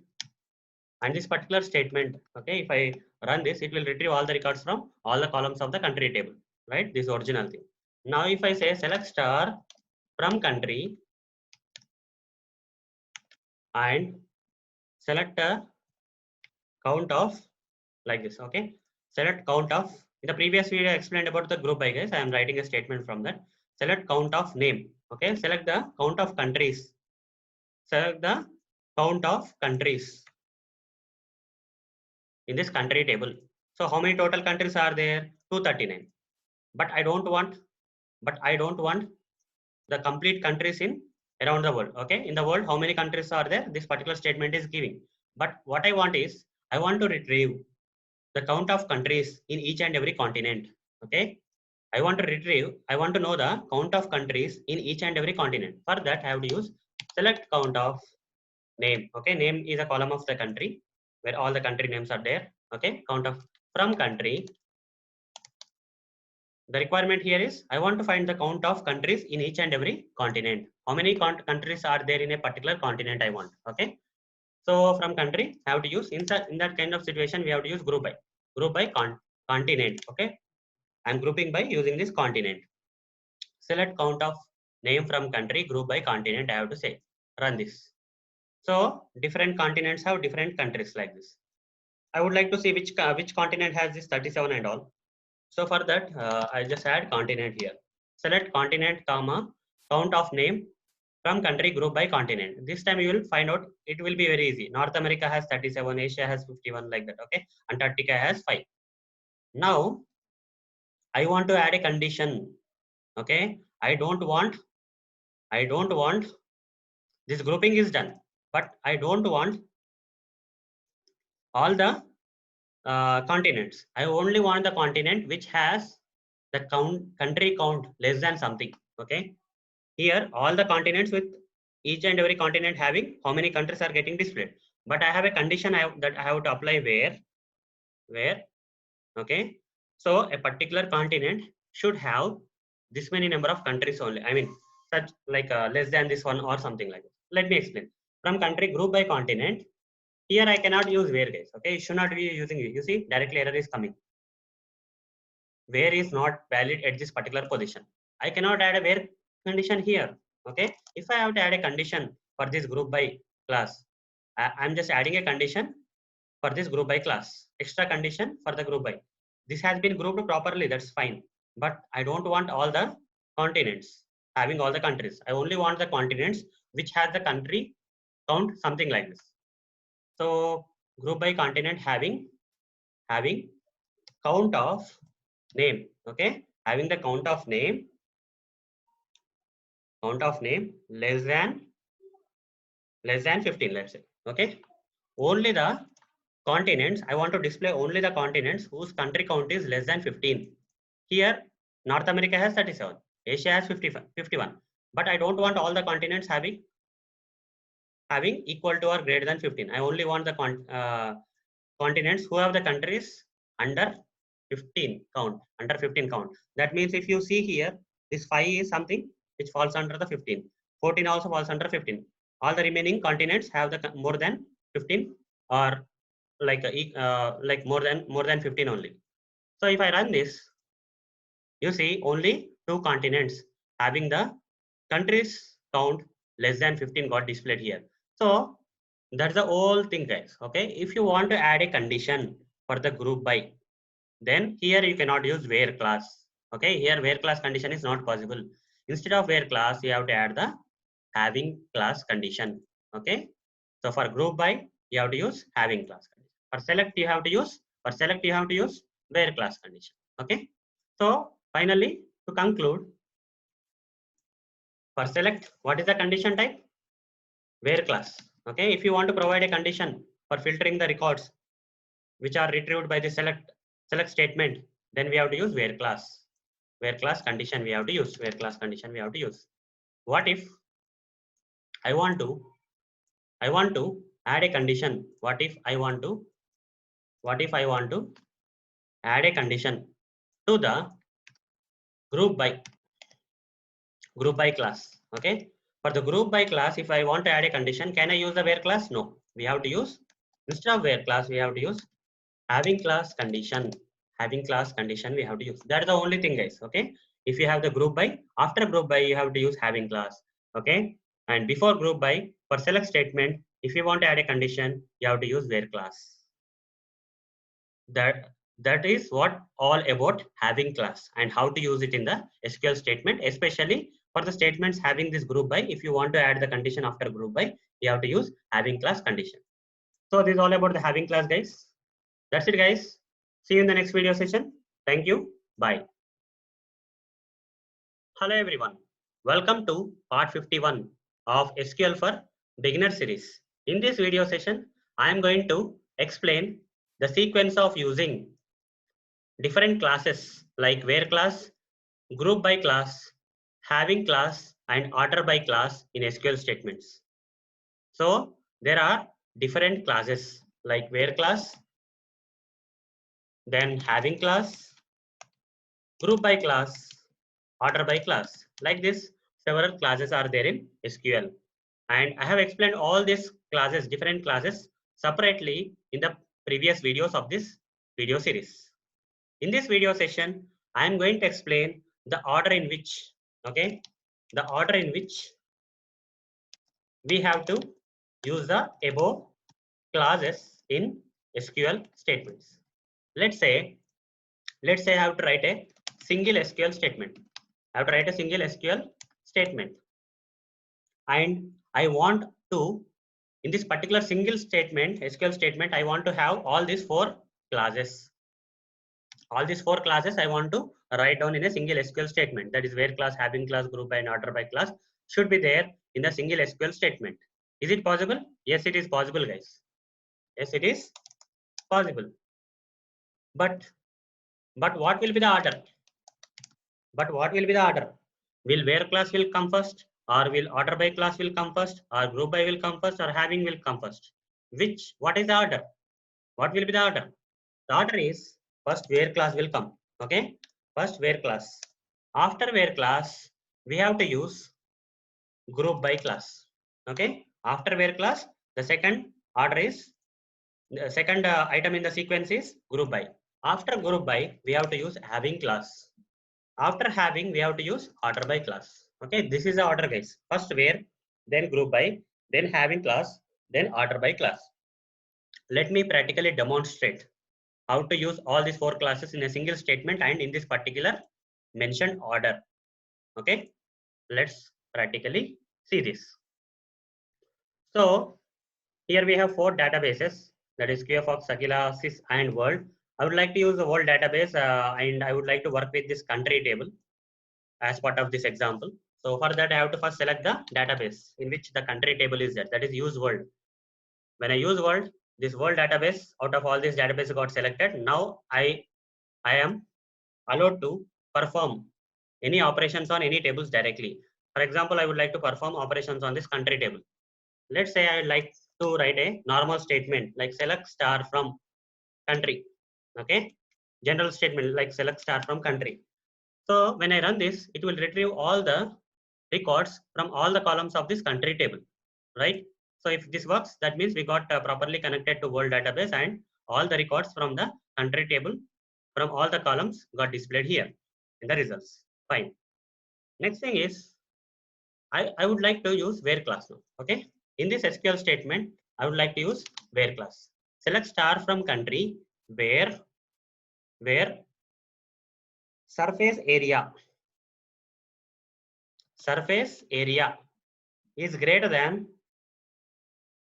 [SPEAKER 1] And this particular statement, okay, if I run this, it will retrieve all the records from all the columns of the country table, right? This original thing. Now, if I say select star from country and select a count of like this, okay? Select count of, in the previous video I explained about the group by guys, I am writing a statement from that. Select count of name, okay? Select the count of countries. Select the count of countries in this country table. So how many total countries are there? 239. But I don't want the complete countries in around the world. Okay, in the world, how many countries are there? This particular statement is giving. But what I want is, I want to retrieve the count of countries in each and every continent. Okay, I want to know the count of countries in each and every continent. For that, I have to use select count of name. Okay, name is a column of the country where all the country names are there. Okay, count of from country. The requirement here is I want to find the count of countries in each and every continent. How many countries are there in a particular continent I want. Okay. So from country, I have to use in that kind of situation, we have to use group by continent. Okay. I'm grouping by using this continent. Select count of name from country, group by continent. I have to say, run this. So different continents have different countries like this. I would like to see which continent has this 37 and all. So for that, I just add continent here. Select continent, comma, count of name from country group by continent. This time you will find out, it will be very easy. North America has 37, Asia has 51 like that. Okay. Antarctica has 5. Now, I want to add a condition. Okay. I don't want, this grouping is done, but I don't want all the continents. I only want the continent which has the country count less than something. Okay. Here, all the continents with each and every continent having how many countries are getting displayed. but I have a condition that I have to apply where, okay. So a particular continent should have this many number of countries only. I mean, such like less than this one or something like that. Let me explain. From country group by continent, here I cannot use where, guys. Okay, you should not be using it. You see, directly error is coming. Where is not valid at this particular position. I cannot add a where condition here. Okay, if I have to add a condition for this group by class, I'm just adding a condition for this group by class, extra condition for the group by. This has been grouped properly, that's fine. But I don't want all the continents having all the countries. I only want the continents which has the country count something like this. So group by continent having count of name, okay, having the count of name less than 15, let's say. Okay, only the continents, I want to display only the continents whose country count is less than 15. Here North America has 37, Asia has 51, but I don't want all the continents having equal to or greater than 15. I only want the continents who have the countries under 15 count, That means if you see here, this 5 is something which falls under the 15. 14 also falls under 15. All the remaining continents have the more than 15 or like more than 15 only. So if I run this, you see only 2 continents having the countries count less than 15 got displayed here. So that's the whole thing, guys. Okay, if you want to add a condition for the group by, then here you cannot use where class. Okay, here where class condition is not possible. Instead of where class, you have to add the having class condition. Okay, so for group by, you have to use having class condition. For select, you have to use where class condition. Okay, so finally, to conclude, for select, what is the condition type? Where class. Okay, if you want to provide a condition for filtering the records which are retrieved by the select statement, then we have to use where class. Where class condition we have to use. Where class condition we have to use. What if I want to add a condition? What if I want to add a condition to the group by class? Okay. For the group by class, if I want to add a condition, can I use the where class? No. We have to use, instead of where class, we have to use having class condition. We have to use. That is the only thing, guys. Okay. If you have the group by, after group by, you have to use having class. Okay. And before group by, for select statement, if you want to add a condition, you have to use where class. That is what all about having class and how to use it in the SQL statement, especially for the statements having this group by. If you want to add the condition after group by, you have to use having class condition. So this is all about the having class, guys. That's it, guys. See you in the next video session. Thank you. Bye. Hello, everyone. Welcome to part 51 of SQL for Beginner series. In this video session, I am going to explain the sequence of using different classes like where class, group by class, having class, and order by class in SQL statements. So there are different classes like where class, then having class, group by class, order by class. Like this, several classes are there in SQL. And I have explained all these classes, different classes, separately in the previous videos of this video series. In this video session, I am going to explain the order in which, okay, the order in which we have to use the above classes in SQL statements. Let's say I have to write a single SQL statement. I have to write a single SQL statement. And I want to, in this particular single statement, SQL statement, I want to have all these 4 classes. All these 4 classes I want to write down in a single SQL statement. That is where class, having class, group by, and order by class should be there in the single SQL statement. Is it possible? Yes, it is possible, guys. Yes, it is possible. But what will be the order? Will where class will come first, or will order by class will come first, or group by will come first, or having will come first? what is the order? What will be the order? The order is first where class will come. Okay, first where class. After where class, we have to use group by class. Okay, after where class, the second order is the second item in the sequence is group by. After group by, we have to use having class. After having, we have to use order by class. Okay, this is the order, guys. First where, then group by, then having class, then order by class. Let me practically demonstrate how to use all these four classes in a single statement and in this particular mentioned order. Okay, let's practically see this. So here we have four databases, that is QFox, Sakila, Sys, and World. I would like to use the World database and I would like to work with this country table as part of this example. So for that, I have to first select the database in which the country table is there. That is use World. When I use World, this World database, out of all these databases got selected. Now I am allowed to perform any operations on any tables directly. For example, I would like to perform operations on this country table. Let's say I would like to write a normal statement like select star from country. Okay, general statement like select star from country. So when I run this, it will retrieve all the records from all the columns of this country table, right? So if this works, that means we got properly connected to world database and all the records from the country table from all the columns got displayed here in the results. Fine. Next thing is I would like to use where class now. Okay. In this SQL statement, I would like to use where class. Select star from country where surface area is greater than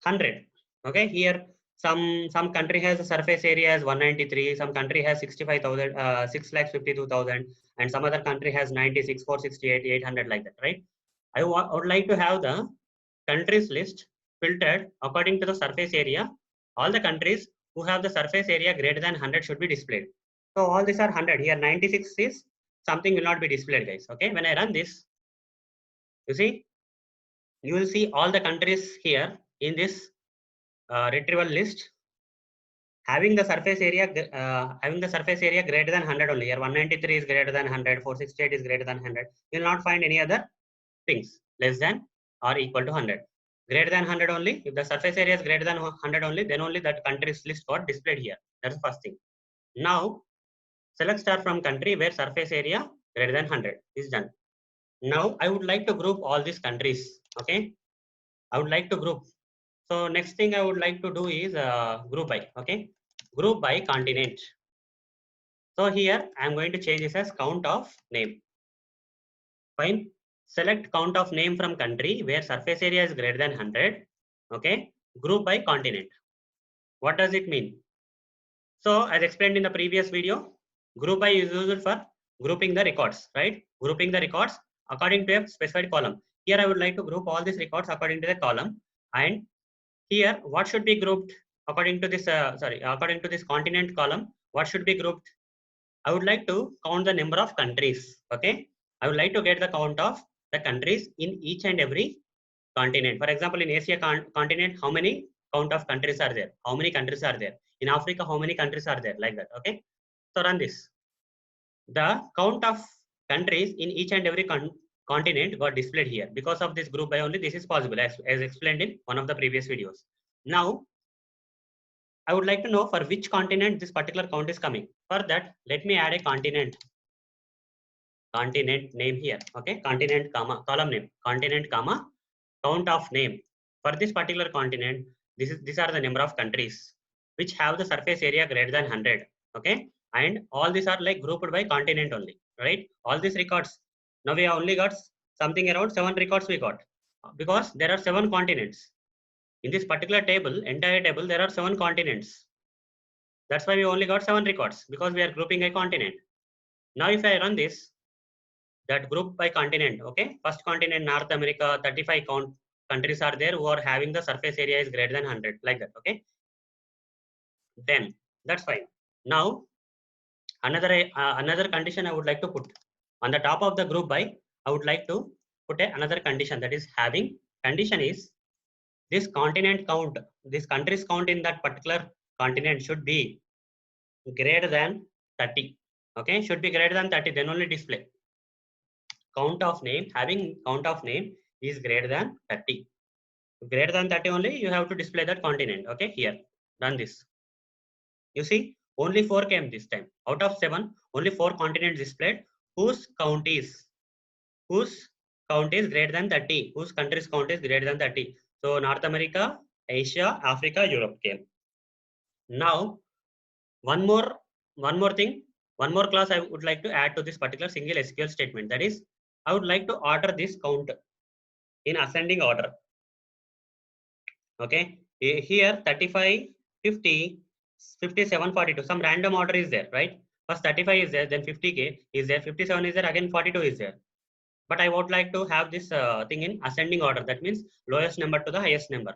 [SPEAKER 1] 100. Okay, here some country has a surface area as 193, some country has 65,000, 6,52,000, and some other country has 96, 468, 800 like that, right? I would like to have the countries list filtered according to the surface area. All the countries who have the surface area greater than 100 should be displayed. So all these are 100. Here 96 is something will not be displayed, guys. Okay, when I run this, you will see all the countries here in this retrieval list having the surface area greater than 100 only. Here 193 is greater than 100, 468 is greater than 100. You will not find any other things less than or equal to 100. Greater than 100 only. If the surface area is greater than 100 only, then only that country's list got displayed here. That's the first thing. Now select star from country where surface area greater than 100 is done. Now I would like to group all these countries. Okay, I would like to group. So next thing I would like to do is group by. Okay, group by continent. So here I am going to change this as count of name. Fine. Select count of name from country where surface area is greater than 100. Okay. Group by continent. What does it mean? So as explained in the previous video, group by is used for grouping the records, right? Grouping the records according to a specified column. Here I would like to group all these records according to the column, and here what should be grouped according to this according to this continent column. What should be grouped? I would like to count the number of countries. Okay, I would like to get the count of the countries in each and every continent. For example, in Asia continent, how many count of countries are there? How many countries are there? In Africa, how many countries are there? Like that. Okay, so run this. The count of countries in each and every continent got displayed here. Because of this group by only this is possible, as explained in one of the previous videos. Now I would like to know for which continent this particular count is coming. For that, let me add a continent name here. Okay, continent comma column name, continent comma count of name. For this particular continent, these are the number of countries which have the surface area greater than 100. Okay, and all these are like grouped by continent only, right? All these records. Now we have only got something around 7 records we got, because there are 7 continents. In this particular table, entire table, there are 7 continents. That's why we only got 7 records, because we are grouping a continent. Now if I run this, that group by continent, okay, first continent North America, 35 countries are there who are having the surface area is greater than 100, like that. Okay, then that's fine. Now another condition I would like to put on the top of the group by. I would like to put another condition, that is having condition is this continent count, this countries count in that particular continent should be greater than 30. Okay, should be greater than 30, then only display. Count of name, having count of name is greater than 30. Greater than 30 only, you have to display that continent. Okay, here, run this. You see, only 4 came this time. Out of 7, only 4 continents displayed whose count is greater than 30, whose country's count is greater than 30. So North America, Asia, Africa, Europe came. Now, one more thing, one more class I would like to add to this particular single SQL statement. That is, I would like to order this count in ascending order. Okay, here 35, 50, 57, 42. Some random order is there, right? First 35 is there, then 50k is there, 57 is there, again 42 is there. But I would like to have this thing in ascending order. That means lowest number to the highest number.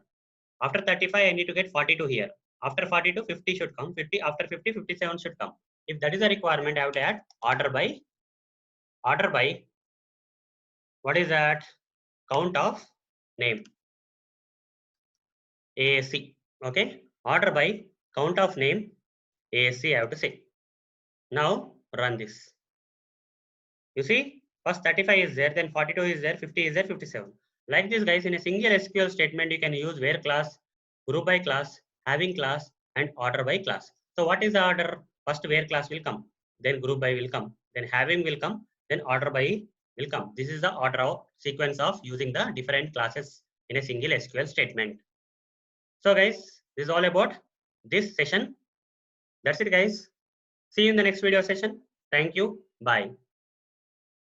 [SPEAKER 1] After 35, I need to get 42 here. After 42, 50 should come. 50 after 50, 57 should come. If that is a requirement, I have to add order by what is that? Count of name. AAC. Okay. Order by count of name AAC, I have to say. Now run this. You see, first 35 is there, then 42 is there, 50 is there, 57. Like this, guys, in a single SQL statement, you can use where class, group by class, having class, and order by class. So what is the order? First where class will come, then group by will come, then having will come, then order by will come. This is the order of sequence of using the different classes in a single SQL statement. So guys, this is all about this session. That's it, guys. See you in the next video session. Thank you. Bye.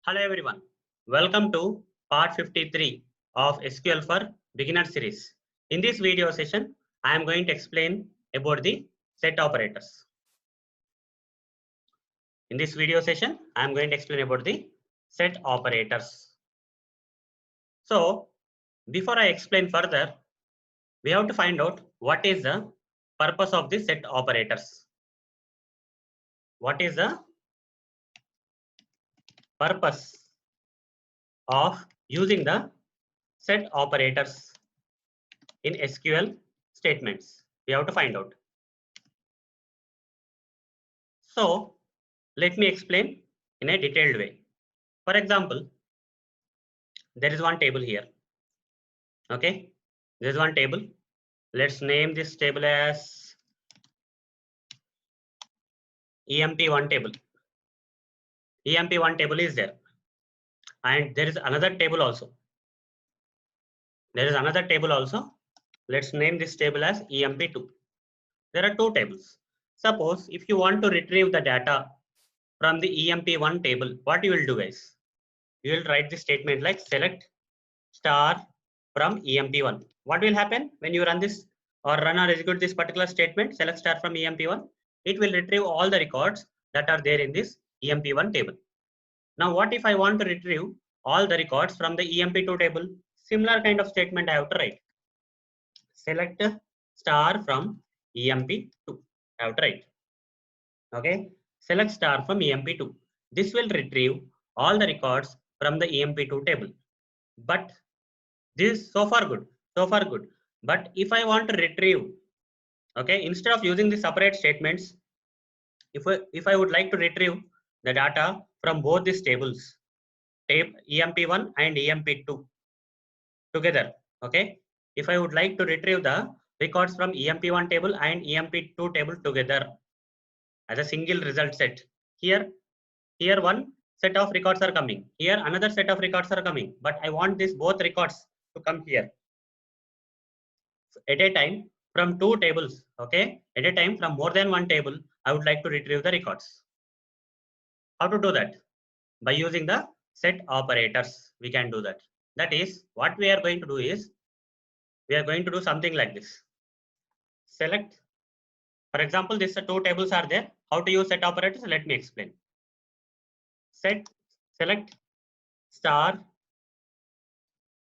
[SPEAKER 1] Hello everyone. Welcome to part 53 of SQL for Beginner series. In this video session, I am going to explain about the set operators. In this video session, I am going to explain about the set operators. So, before I explain further, we have to find out what is the purpose of the set operators. What is the purpose of using the set operators in SQL statements? We have to find out. So let me explain in a detailed way. For example, there is one table here. Okay, there is one table. Let's name this table as EMP1 table. EMP1 table is there. And there is another table also. There is another table also. Let's name this table as EMP2. There are two tables. Suppose if you want to retrieve the data from the EMP1 table, what you will do, guys? You will write the statement like select star from EMP1. What will happen when you run this or run or execute this particular statement, select star from EMP1? It will retrieve all the records that are there in this EMP1 table. Now, what if I want to retrieve all the records from the EMP2 table? Similar kind of statement I have to write. Select star from EMP2. I have to write. Okay. Select star from EMP2. This will retrieve all the records from the EMP2 table. But this so far good. But if I want to retrieve, okay, instead of using the separate statements, if I would like to retrieve the data from both these tables, EMP1 and EMP2 together, okay, if I would like to retrieve the records from EMP1 table and EMP2 table together as a single result set, here one set of records are coming, here another set of records are coming, but I want this both records to come here at a time from two tables. Okay, at a time from more than one table, I would like to retrieve the records. How to do that? By using the set operators, we can do that. That is, what we are going to do is, we are going to do something like this. Select, for example, these two tables are there. How to use set operators? Let me explain. Select star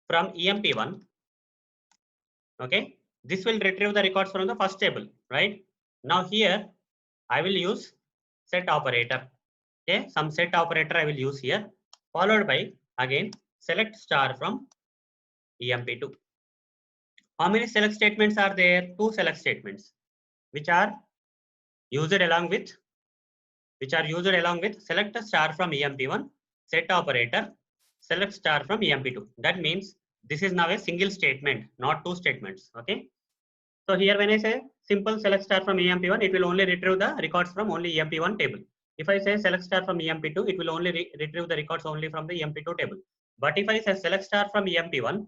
[SPEAKER 1] from EMP1. Okay, this will retrieve the records from the first table, right? Now here, I will use set operator. Okay, some set operator I will use here, followed by again select star from EMP2. How many select statements are there? Two select statements, which are used along with select star from EMP1, set operator, select star from EMP2. That means this is now a single statement, not two statements. Okay. So here when I say simple select star from EMP1, it will only retrieve the records from only EMP1 table. If I say select star from EMP2, it will only retrieve the records only from the EMP2 table. But if I say select star from EMP1,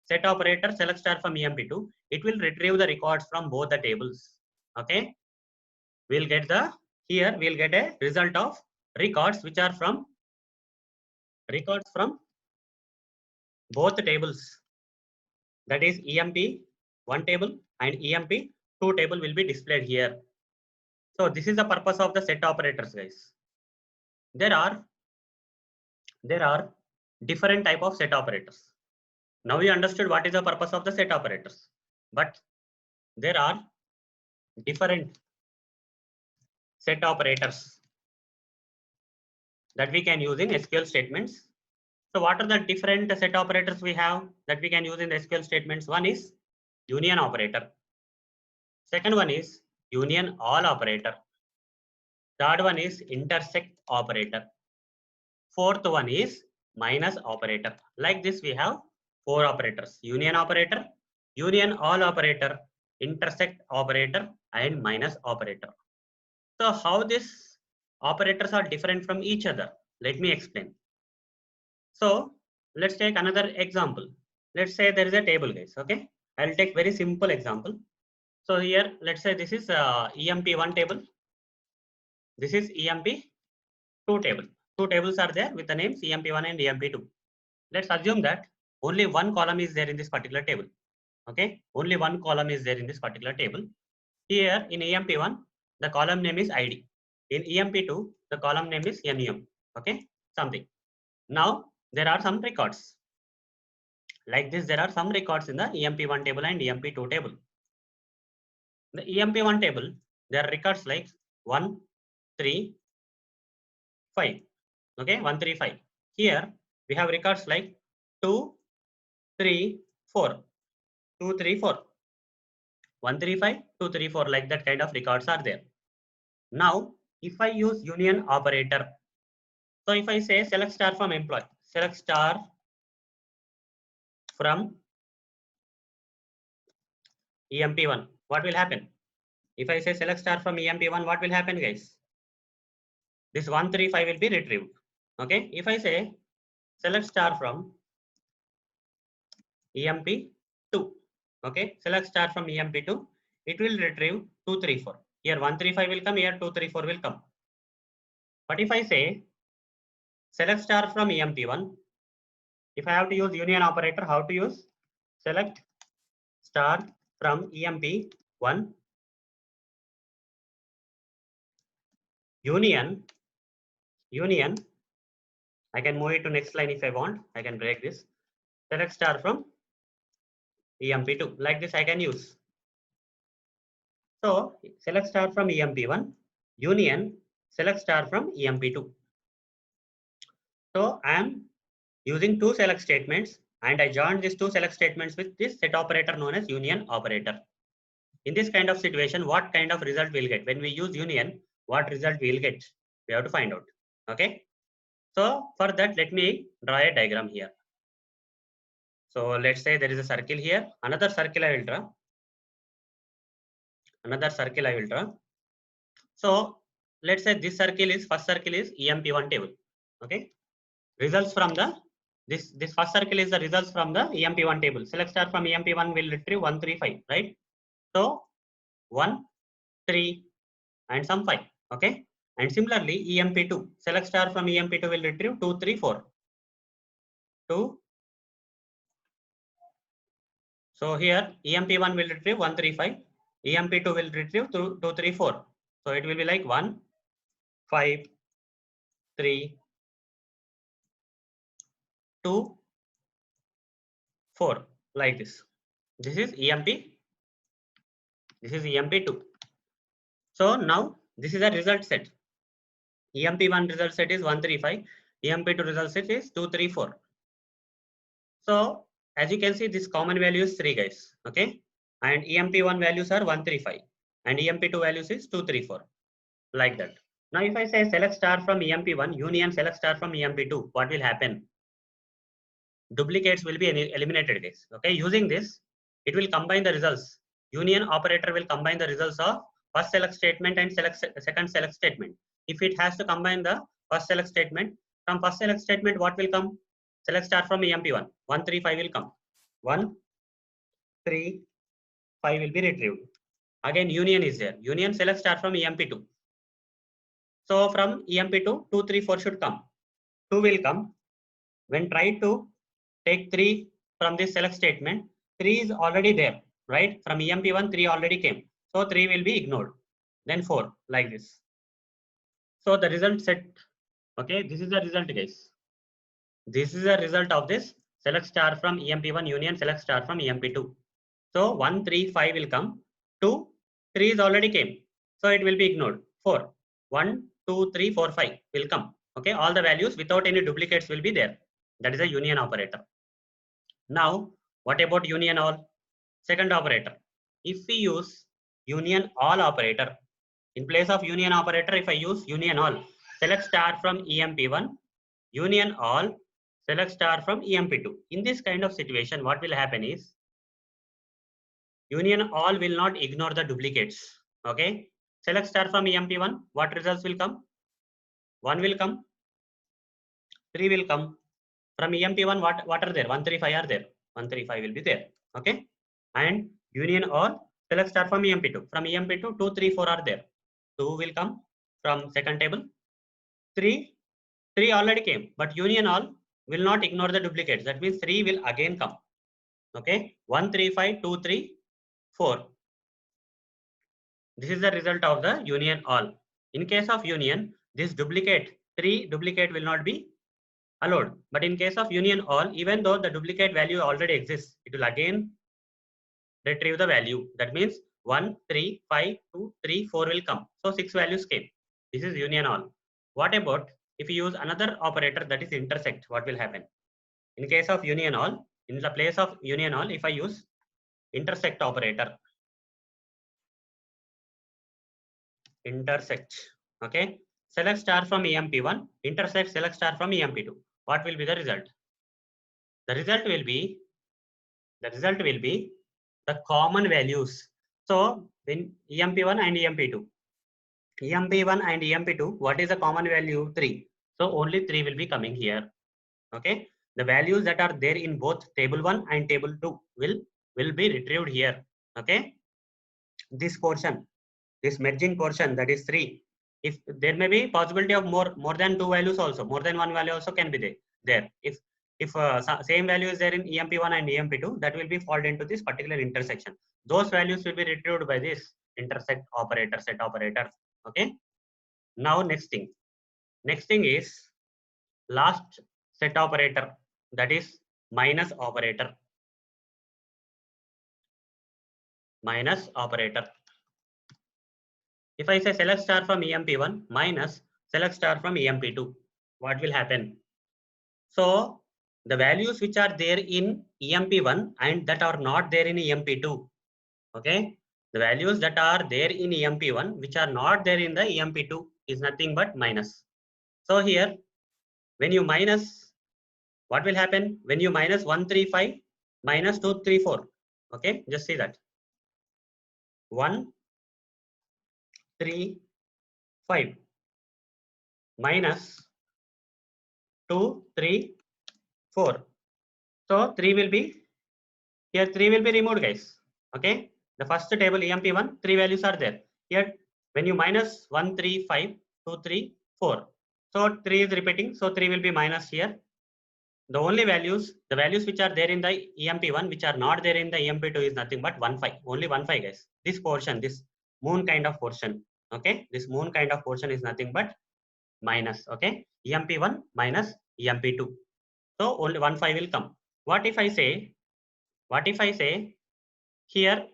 [SPEAKER 1] set operator select star from EMP2, it will retrieve the records from both the tables. Okay. We'll get a result of records which are from both the tables. That is EMP1 table and EMP2 table will be displayed here. So this is the purpose of the set operators, guys. There are different type of set operators. Now we understood what is the purpose of the set operators, but there are different set operators that we can use in SQL statements. So what are the different set operators we have that we can use in the SQL statements? One is union operator. Second one is union all operator. Third one is intersect operator. Fourth one is minus operator. Like this, we have four operators: union operator, union all operator, intersect operator, and minus operator. So how these operators are different from each other? Let me explain. So let's take another example. Let's say there is a table, guys. Okay, I'll take very simple example. So here, let's say this is EMP1 table. This is EMP2 table. Two tables are there with the names EMP1 and EMP2. Let's assume that only one column is there in this particular table. Okay, only one column is there in this particular table. Here in EMP1, the column name is ID. In EMP2, the column name is NUM. Okay, something. Now there are some records. Like this, there are some records in the EMP1 table and EMP2 table. The EMP1 table, there are records like 1, 3, 5. Okay, 1, 3, 5. Here we have records like 2, 3, 4. 2, 3, 4. 1, 3, 5, 2, 3, 4. Like that kind of records are there. Now, if I use union operator, so if I say select star from employee, select star from EMP1, what will happen? If I say select star from EMP1, what will happen, guys? This 1, 3, 5 will be retrieved. Okay. If I say select star from EMP2, okay, select star from EMP2, it will retrieve 2, 3, 4. Here 1, 3, 5 will come, here 2, 3, 4 will come. But if I say select star from EMP1, if I have to use union operator, how to use? Select star from EMP1 union. I can move it to next line if I want. I can break this. Select star from EMP2. Like this I can use. So select star from EMP1 union select star from EMP2. So I am using two select statements and I joined these two select statements with this set operator known as union operator. In this kind of situation, what kind of result we'll get? When we use union, what result we'll get? We have to find out. Okay. So for that, let me draw a diagram here. So let's say there is a circle here. Another circle I will draw. So let's say this first circle is EMP1 table. Okay. Results from the this first circle is the results from the EMP1 table. Select star from EMP1 will retrieve 1, 3, 5, right? So 1, 3, and some 5. Okay. And similarly, EMP2, select star from EMP2 will retrieve 2, 3, 4. 2. So here EMP1 will retrieve 1, 3, 5. EMP2 will retrieve 2, 3, 4. So it will be like 1, 5, 3, 2, 4. Like this. This is EMP2. So now this is a result set. EMP1 result set is 1, 3, 5. EMP2 result set is 2, 3, 4. So as you can see, this common value is 3 guys. Okay. And EMP1 values are 135 and EMP2 values is 234, like that. Now, if I say select star from EMP1 union select star from EMP2, what will happen? Duplicates will be eliminated guys. Okay. Using this, it will combine the results. Union operator will combine the results of first select statement and second select statement. If it has to combine the first select statement, from first select statement, what will come? Select star from EMP1, 135 will come. 1, 3, 5 will be retrieved. Again, union is there. Union select star from EMP2. So from EMP2, 2, 3, 4 should come. 2 will come. When try to take 3 from this select statement, 3 is already there, right? From EMP1, 3 already came. So 3 will be ignored. Then 4, like this. So the result set, okay, this is the result guys. This is the result of this select star from EMP1 union select star from EMP2. So 1, 3, 5 will come. 2, 3 is already came. So it will be ignored. 4, 1, 2, 3, 4, 5 will come. Okay, all the values without any duplicates will be there. That is a union operator. Now, what about union all? Second operator. If we use union all operator, in place of union operator, if I use union all, select star from EMP1, union all, select star from EMP2. In this kind of situation, what will happen is, union all will not ignore the duplicates. Okay. Select star from EMP1, what results will come? 1 will come, 3 will come. From EMP1, what are there? 1, 3, 5 are there. 1, 3, 5 will be there. Okay. And union all, select star from EMP2. From EMP2, 2, 3, 4 are there. 2 will come from second table. 3 already came, but union all will not ignore the duplicates. That means 3 will again come. Okay. 1, 3, 5, 2, 3, 4. This is the result of the union all. In case of union, this duplicate, 3 duplicate will not be allowed. But in case of union all, even though the duplicate value already exists, it will again retrieve the value. That means 1, 3, 5, 2, 3, 4 will come. So 6 values came. This is union all. What about if you use another operator, that is intersect? What will happen? In case of union all, in the place of union all, if I use intersect operator, intersect, okay, select star from EMP1, intersect select star from EMP2. What will be the result? The result will be the common values. So in EMP1 and EMP2, EMP1 and EMP2, what is the common value? 3. So only 3 will be coming here. Okay. The values that are there in both table 1 and table 2 will be retrieved here. Okay. This portion, this merging portion, that is 3. If there may be possibility of more than 2 values also, more than 1 value also can be there. If same value is there in EMP1 and EMP2, that will be fall into this particular intersection. Those values will be retrieved by this intersect operator, set operator. Okay. Now next thing is last set operator, that is minus operator. Minus operator. If I say select star from EMP1 minus select star from EMP2, what will happen? So the values which are there in EMP1 and that are not there in EMP2, okay, the values that are there in EMP1 which are not there in the EMP2 is nothing but minus. So here, when you minus, what will happen? When you minus 135 minus 234, okay, just see that 1, 3, 5 minus 2, 3, 4. So 3 will be here, 3 will be removed, guys. Okay, the first table EMP1, 3 values are there. Here, when you minus 1, 3, 5, 2, 3, 4. So 3 is repeating, so 3 will be minus here. The only values, the values which are there in the EMP1, which are not there in the EMP2 is nothing but 1, 5. Only 1, 5, guys. This portion, this moon kind of portion. Okay, this moon kind of portion is nothing but minus. Okay, EMP1 minus EMP2. So only 1, 5 will come. What if I say here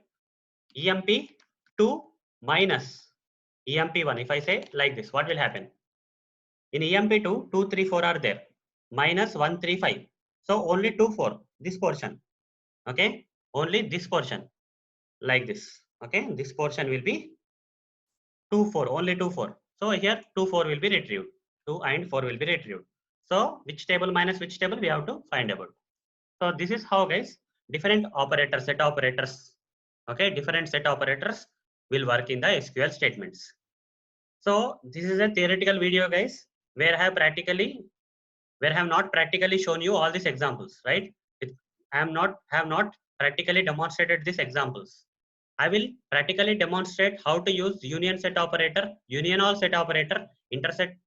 [SPEAKER 1] EMP2 minus EMP1? If I say like this, what will happen? In EMP2, 2, 3, 4 are there. Minus 1, 3, 5. So only 2, 4, this portion. Okay, only this portion like this. Okay, this portion will be 2 4, only 2 4. So here 2 4 will be retrieved, 2 and 4 will be retrieved. So which table minus which table we have to find about. So this is how, guys, different operators, set operators, okay, different set operators will work in the SQL statements. So this is a theoretical video, guys, where I have not practically shown you all these examples, right? I have not practically demonstrated these examples. I will practically demonstrate how to use union set operator, union all set operator, intersect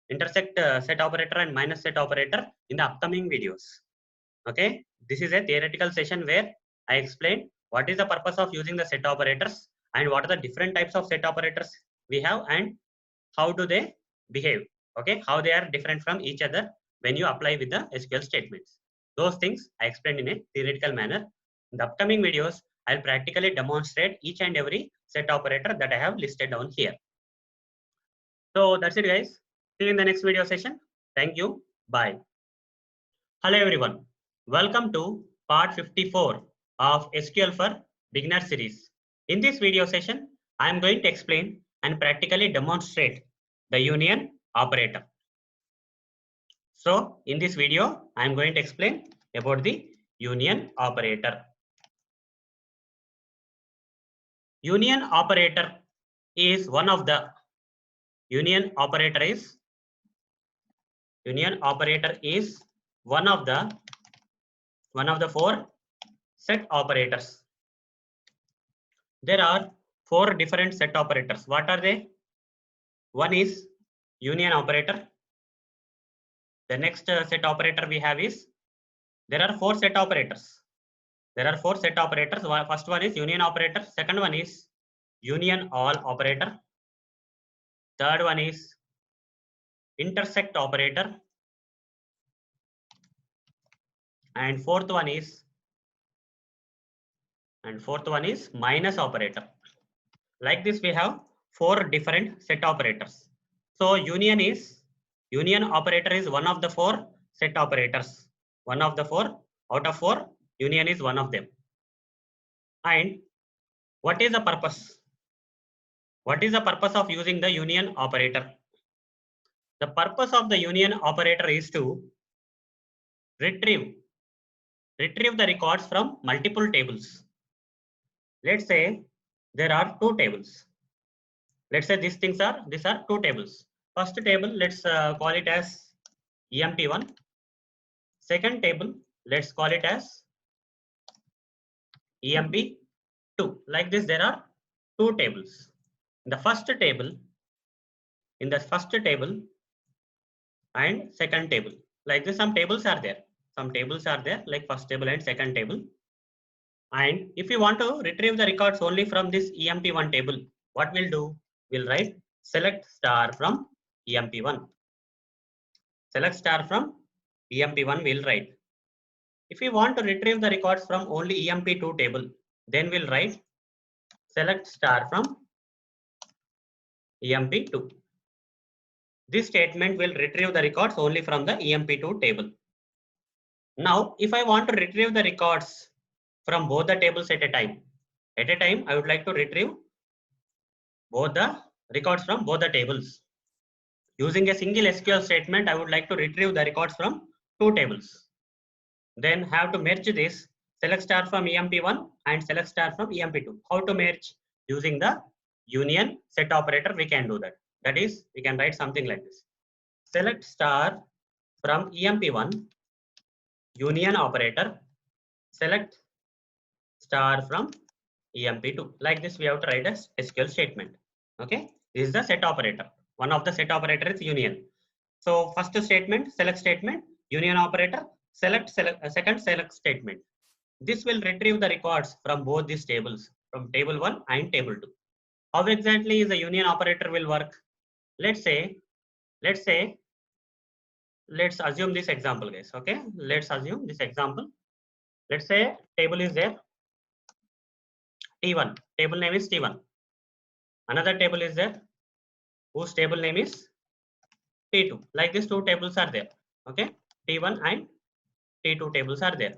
[SPEAKER 1] set operator and minus set operator in the upcoming videos. Okay, this is a theoretical session where I explain what is the purpose of using the set operators and what are the different types of set operators we have and how do they behave. Okay, how they are different from each other when you apply with the SQL statements. Those things I explained in a theoretical manner. In the upcoming videos, I'll practically demonstrate each and every set operator that I have listed down here. So that's it, guys. See you in the next video session. Thank you. Bye. Hello everyone. Welcome to part 54 of SQL for Beginner series. In this video session, I am going to explain and practically demonstrate the union operator. So in this video, I am going to explain about the union operator. Union operator is one of the union operator is one of the four set operators. There are four different set operators. What are they? One is union operator. The next set operator we have is, there are four set operators. There are four set operators. First one is union operator. Second one is union all operator. Third one is intersect operator. And fourth one is minus operator. Like this, we have four different set operators. So union operator is one of the four set operators. One of the four out of four, union is one of them. And what is the purpose? What is the purpose of using the union operator? The purpose of the union operator is to retrieve the records from multiple tables. Let's say there are two tables. Let's say these are two tables. First table, let's call it as EMP1. Second table, let's call it as EMP2. Like this, there are two tables. In the first table and second table. Like this, some tables are there. Some tables are there, like first table and second table. And if you want to retrieve the records only from this EMP1 table, what we'll do? We'll write select star from EMP1. Select star from EMP1 we'll write. If we want to retrieve the records from only EMP2 table, then we'll write select star from EMP2. This statement will retrieve the records only from the EMP2 table. Now, if I want to retrieve the records from both the tables at a time, I would like to retrieve both the records from both the tables. Using a single SQL statement, I would like to retrieve the records from two tables. Then have to merge this select star from EMP1 and select star from EMP2. How to merge? Using the union set operator, we can do that. That is, we can write something like this. Select star from EMP1, union operator, select star from EMP2. Like this, we have to write a SQL statement. Okay, this is the set operator. One of the set operator is union. So first statement, select statement, union operator, second select statement. This will retrieve the records from both these tables, from table 1 and table 2. How exactly the union operator will work? Let's assume this example, guys. Okay, let's assume this example. Let's say table is there, T1. Table name is T1. Another table is there, whose table name is T2. Like this, two tables are there. Okay, T1 and T2 tables are there.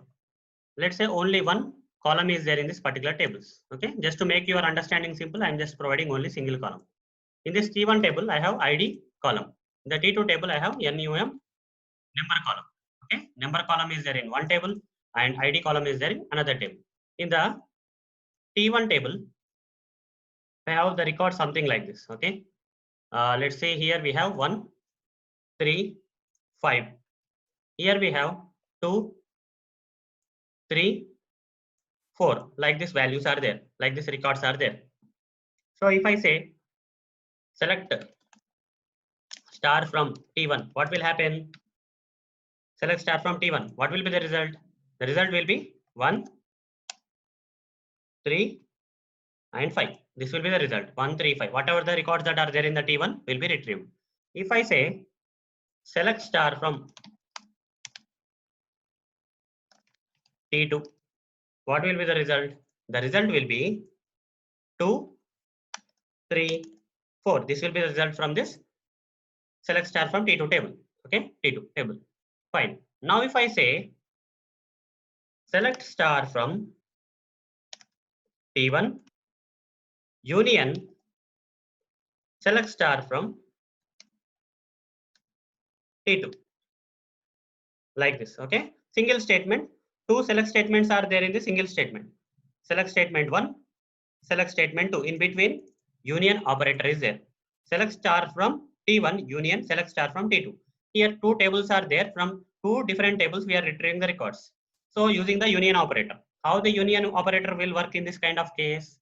[SPEAKER 1] let's say only one column is there in this particular tables. Okay, just to make your understanding simple, I'm just providing only single column. In this T1 table, I have ID column. In the T2 table, I have NUM number column. Okay, number column is there in one table and ID column is there in another table. In the T1 table, I have the record something like this. Okay, let's say here we have 1, 3, 5. Here we have 2, 3, 4. Like this values are there, like this records are there. So if I say select star from T1, what will happen? Select star from T1. What will be the result? The result will be 1, 3, and 5. This will be the result 1, 3, 5. Whatever the records that are there in the T1 will be retrieved. If I say select star from T2, what will be the result? The result will be 2, 3, 4. This will be the result from this select star from T2 table. Okay, T2 table. Fine. Now if I say select star from T1 union select star from T2, like this. Okay, single statement. Two select statements are there in the single statement. Select statement 1, select statement 2. In between, union operator is there. Select star from T1 union select star from T2. Here two tables are there. From two different tables we are retrieving the records. So using the union operator. How the union operator will work in this kind of case?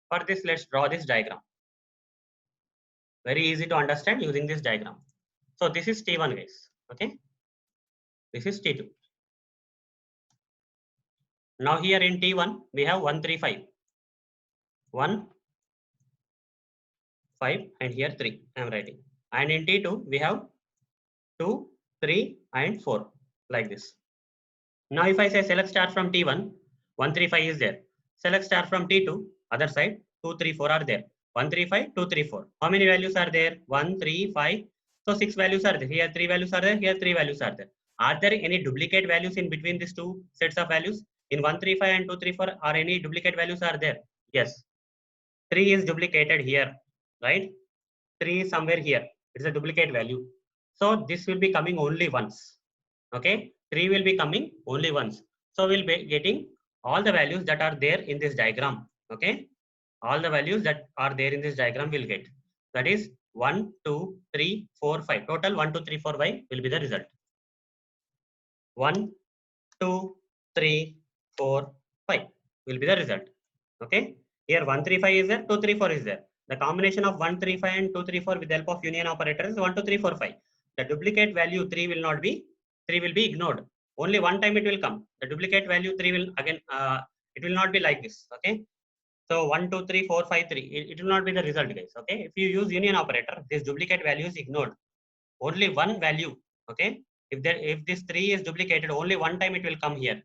[SPEAKER 1] For this, let's draw this diagram. Very easy to understand using this diagram. So this is T1 guys. Okay, this is T2. Now here in T1 we have 1, 3, 5. 1, 5, and here 3 I am writing. And in T2 we have 2, 3, and 4, like this. Now if I say select star from T1, 1, 3, 5 is there. Select star from T2, other side, 2, 3, 4 are there. 1, 3, 5, 2, 3, 4. How many values are there? 1, 3, 5. So 6 values are there. Here 3 values are there. Here 3 values are there. Are there any duplicate values in between these two sets of values? In 1, 3, 5 and 2, 3, 4, are any duplicate values are there? Yes. 3 is duplicated here, right? 3 is somewhere here. It's a duplicate value. So this will be coming only once. Okay, 3 will be coming only once. So we'll be getting all the values that are there in this diagram. Okay, all the values that are there in this diagram will get. That is 1, 2, 3, 4, 5. Total 1, 2, 3, 4, 5 will be the result. 1, 2, 3, 4, 5 will be the result. Okay, here 1, 3, 5 is there, 2, 3, 4 is there. The combination of 1, 3, 5 and 2, 3, 4 with the help of union operator is 1, 2, 3, 4, 5. The duplicate value 3 will not be, 3 will be ignored. Only one time it will come. The duplicate value 3 will again, it will not be like this. Okay. So 1, 2, 3, 4, 5, 3. It will not be the result, guys. Okay. If you use union operator, this duplicate value is ignored. Only one value. Okay. If this 3 is duplicated, only one time it will come here.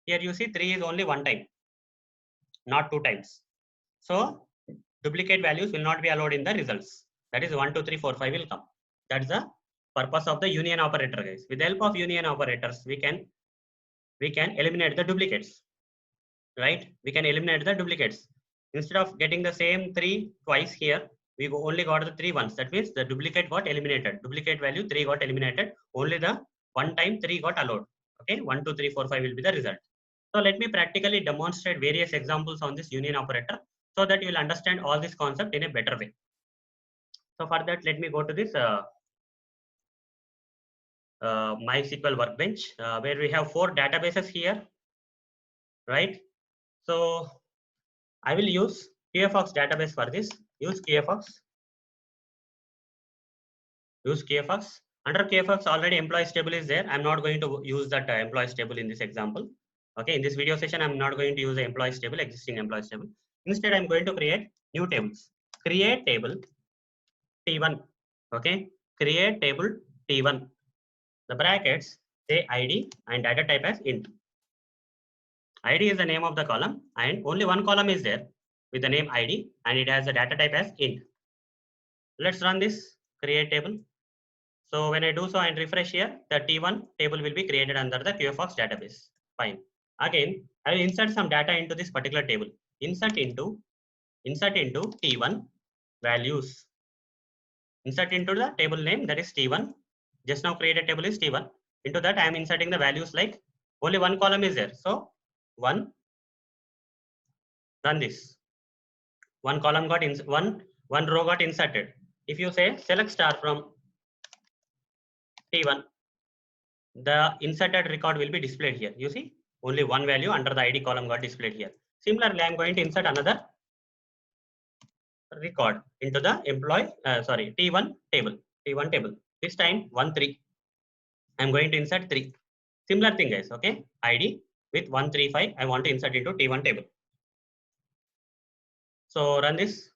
[SPEAKER 1] Here you see 3 is only one time, not two times. So duplicate values will not be allowed in the results. That is 1, 2, 3, 4, 5 will come. That's the purpose of the union operator, guys. With the help of union operators, we can eliminate the duplicates, right? We can eliminate the duplicates. Instead of getting the same 3 twice here, we only got the 3 once. That means the duplicate got eliminated. Duplicate value 3 got eliminated. Only the one time 3 got allowed. Okay, 1, 2, 3, 4, 5 will be the result. So let me practically demonstrate various examples on this union operator so that you will understand all this concept in a better way. So for that, let me go to this MySQL workbench where we have 4 databases here, right? So I will use QFox database for this. Use QFox. Use QFox. Under QFox, already employees table is there. I'm not going to use that employees table in this example. Okay, in this video session, I'm not going to use the employees table, existing employees table. Instead, I'm going to create new tables. Create table T1. Okay, create table T1. The brackets say ID and data type as int. ID is the name of the column and only one column is there with the name ID and it has the data type as int. Let's run this create table. So when I do so and refresh here, the T1 table will be created under the QFox database. Fine. Again, I will insert some data into this particular table. Insert into T1 values. Insert into the table name, that is T1. Just now created table is T1. Into that I am inserting the values like only one column is there. So 1, run this. One column got one row got inserted. If you say select star from T1, the inserted record will be displayed here. You see, only one value under the ID column got displayed here. Similarly, I am going to insert another record into the T1 table. This time 1 3. I am going to insert 3. Similar thing, guys. Okay, ID with 135. I want to insert into T1 table. So run this.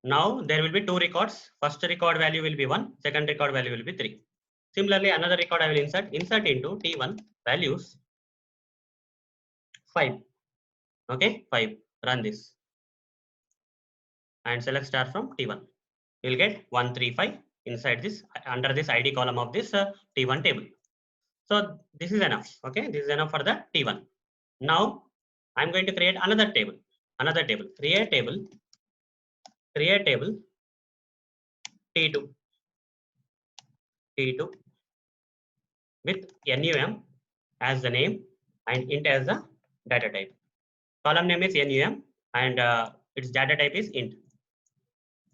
[SPEAKER 1] Now there will be 2 records. First record value will be 1. Second record value will be 3. Similarly, another record I will insert into T1 values 5. Okay, 5. Run this and select star from T1. You will get 135 inside this under this ID column of this T1 table. So this is enough. Okay, this is enough for the T1. Now I'm going to create another table. Create table T2 with NUM as the name and int as the data type. Column name is NUM and its data type is int.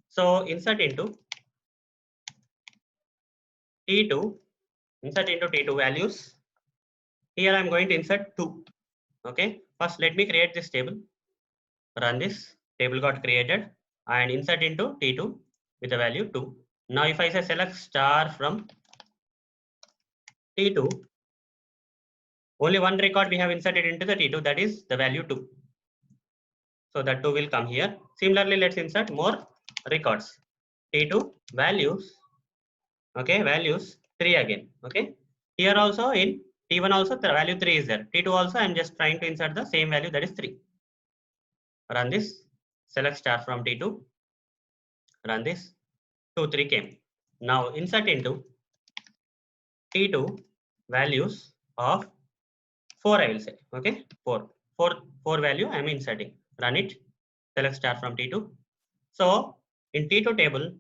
[SPEAKER 1] So insert into T2 values. Here I'm going to insert 2. Okay, first let me create this table. Run this. Table got created and insert into T2 with the value 2. Now if I say select star from T2, only one record we have inserted into the T2, that is the value 2. So that 2 will come here. Similarly, let's insert more records. T2 values. Okay, values 3 again. Okay, here also in T1 also the value 3 is there. T2 also I am just trying to insert the same value, that is 3. Run this. Select star from T2. Run this. 2 3 came. Now insert into T2 values of 4 I will say. Okay, 4 value I am inserting. Run it. Select star from T2. So in T2 table,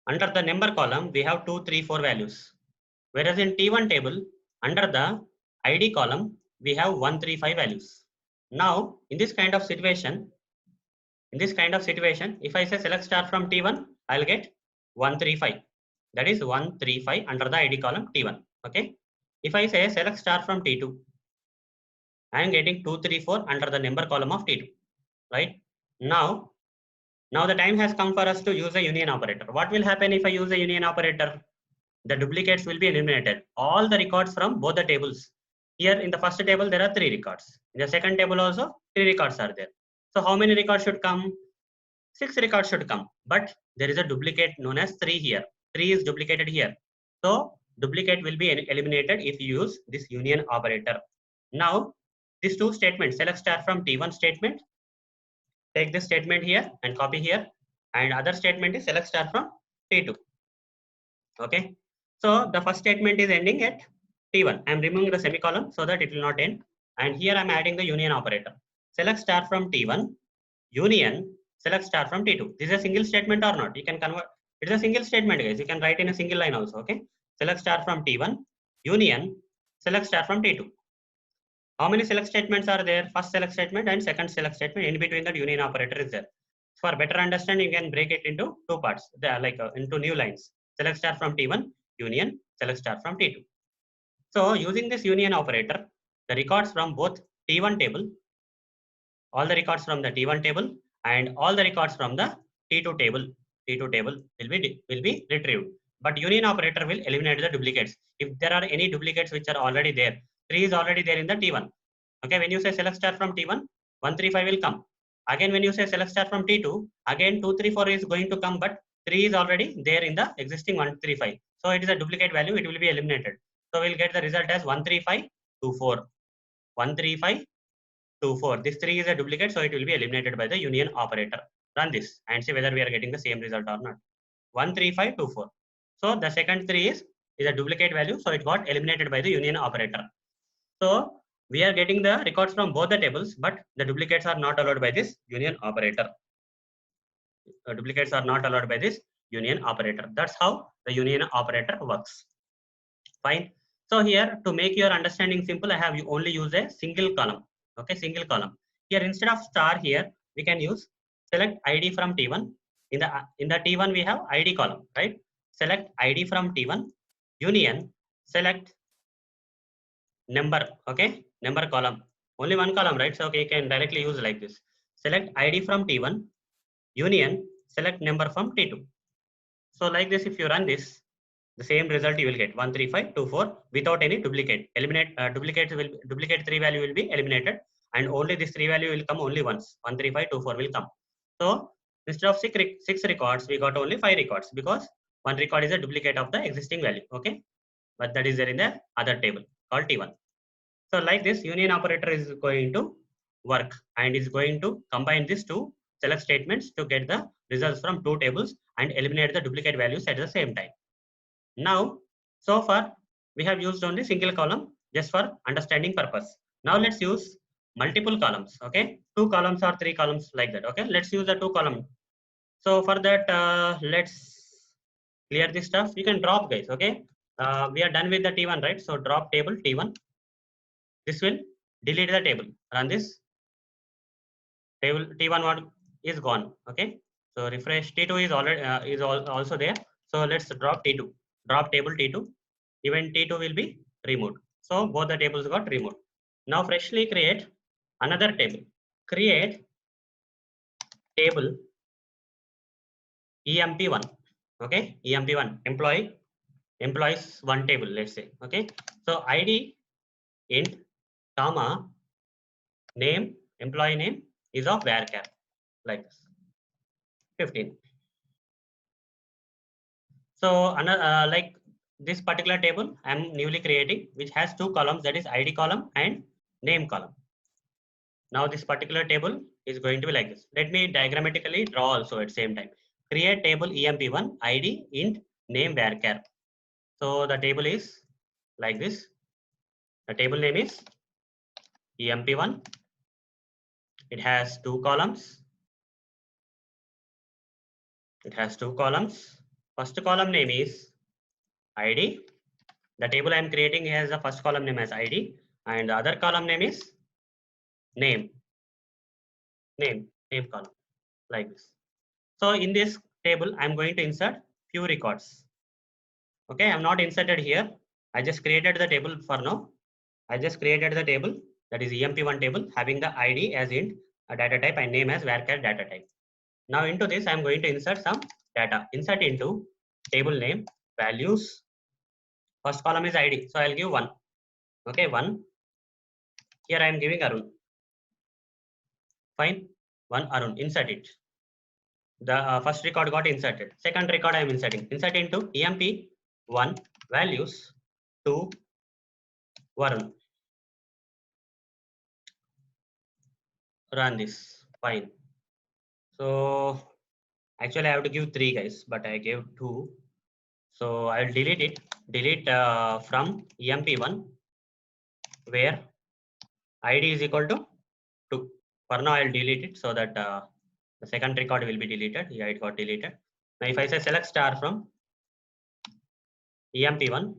[SPEAKER 1] under the number column we have 2 3 4 values, whereas in T1 table under the ID column we have 1 3 5 values. Now in this kind of situation, if I say select star from T1, I'll get 135. That is 135 under the ID column T1. Okay. If I say select star from T2, I am getting 234 under the number column of T2. Right. Now the time has come for us to use a union operator. What will happen if I use a union operator? The duplicates will be eliminated. All the records from both the tables. Here in the first table there are 3 records. In the second table also 3 records are there. So how many records should come? 6 records should come. But there is a duplicate known as 3 here. 3 is duplicated here. So duplicate will be eliminated if you use this union operator. Now these 2 statements, select star from T1 statement, take this statement here and copy here, and other statement is select star from T2. Okay. So the first statement is ending at T1. I am removing the semicolon so that it will not end. And here I am adding the union operator. Select star from T1, union, select star from T2. This is a single statement or not? You can convert. It is a single statement, guys. You can write in a single line also. Okay. Select star from T1, union, select star from T2. How many select statements are there? First select statement and second select statement. In between that union operator is there. For better understanding, you can break it into 2 parts. They are like into new lines. Select star from T1, union, select star from T2. So using this union operator, the records from both T1 table, all the records from the T1 table and all the records from the T2 table will be retrieved. But union operator will eliminate the duplicates. If there are any duplicates which are already there, 3 is already there in the T1. Okay, when you say select star from T1, 135 will come. Again, when you say select star from T2, again 234 is going to come, but 3 is already there in the existing 135. So it is a duplicate value, it will be eliminated. So we'll get the result as 13524. 13524. This 3 is a duplicate, so it will be eliminated by the union operator. Run this and see whether we are getting the same result or not. 13524. So the second 3 is a duplicate value, so it got eliminated by the union operator. So we are getting the records from both the tables, but the duplicates are not allowed by this union operator. Duplicates are not allowed by this union operator. That's how the union operator works. Fine. So here, to make your understanding simple, I have only use a single column. Okay, single column. Here, instead of star here, we can use select ID from T1. In the T1 we have ID column, right? Select ID from T1, union, select number. Okay, number column. Only one column, right? So okay, you can directly use like this. Select ID from T1, union, select number from T2. So like this, if you run this, the same result you will get 13524 without any duplicate. Eliminate duplicate 3 value will be eliminated, and only this 3 value will come only once. 13524 will come. So instead of six records, we got only 5 records because one record is a duplicate of the existing value. Okay, but that is there in the other table called T1. So like this, union operator is going to work and is going to combine these two select statements to get the results from two tables and eliminate the duplicate values at the same time. Now, so far we have used only single column just for understanding purpose. Now let's use multiple columns. Okay, 2 columns or 3 columns like that. Okay, let's use the 2 column. So for that, let's clear this stuff. You can drop, guys. Okay, we are done with the T1, right? So drop table T1. This will delete the table. Run this table T1 one is gone. Okay, so refresh. T2 is already also there. So let's drop T2. Drop table T2. Even T2 will be removed. So both the tables got removed. Now freshly create another table. Create table EMP1. Okay, EMP1 employees one table. Let's say. Okay, so ID int comma name employee name is of varchar like this 15. So another like this particular table I'm newly creating, which has 2 columns, that is ID column and name column. Now this particular table is going to be like this. Let me diagrammatically draw also at same time. Create table EMP1 ID int name varchar. So the table is like this. The table name is EMP1. It has 2 columns. It has 2 columns. First column name is ID. The table I am creating has the first column name as ID, and the other column name is name column like this. So in this table I'm going to insert few records. Okay, I'm not inserted here. I just created the table for now. I just created the table, that is EMP1 table, having the ID as int, a data type, and name as varchar data type. Now into this I'm going to insert some data. Insert into table name values. First column is ID, so I'll give 1. Okay, 1. Here I am giving Arun. Fine, 1 Arun. Insert it. The first record got inserted. Second record I am inserting. Insert into EMP1 values 2 Varun. Run this. Fine. So actually I have to give 3, guys, but I gave 2. So I'll delete it. Delete from EMP1 where ID is equal to 2. For now I'll delete it so that the second record will be deleted. Yeah, it got deleted. Now if I say select star from EMP1,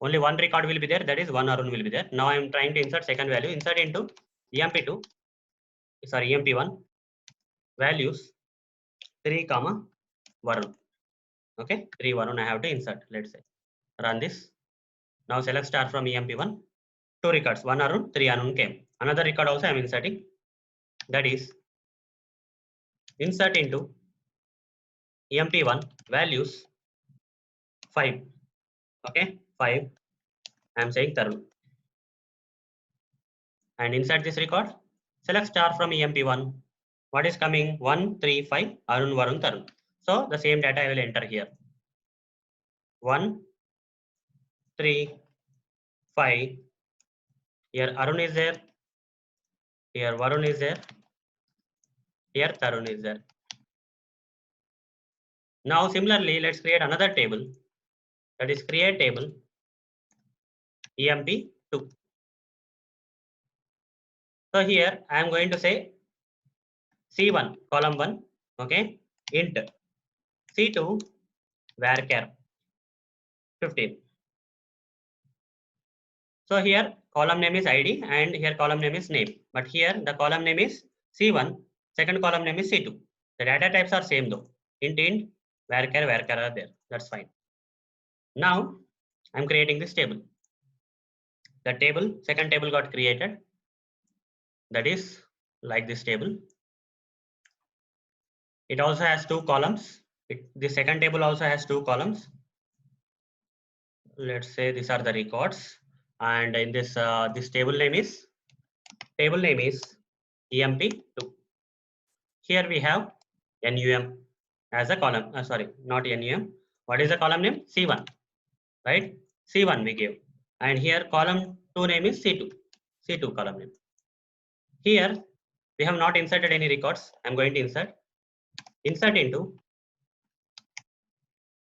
[SPEAKER 1] only one record will be there, that is 1 Arun will be there. Now I am trying to insert second value. Insert into EMP2, sorry, EMP1 values 3 comma Varun. Okay, 3 Varun I have to insert. Let's say run this. Now select star from EMP1. 2 records, 1 Arun, 3 Arun came. Another record also I am inserting. That is insert into EMP1 values 5. Okay, 5. I am saying Tarun. And inside this record, select star from EMP1. What is coming? 1, 3, 5, Arun, Varun, Tarun. So the same data I will enter here. 1, 3, 5. Here Arun is there. Here Varun is there. Here Tarun is there. Now similarly, let's create another table. That is create table EMP2. So here I am going to say C1 column 1, okay, int C2 varchar 15. So here column name is ID and here column name is name. But here the column name is C1, second column name is C2. The data types are same though. Int, varchar are there. That's fine. Now I'm creating this table. The table, second table got created. That is like this table. It also has two columns. The second table also has two columns. Let's say these are the records. And in this this table name is emp2. Here we have num as a column. Sorry, not num. What is the column name? C1, right? C1 we gave. And here column 2 name is C2. C2 column name. Here we have not inserted any records. I'm going to insert into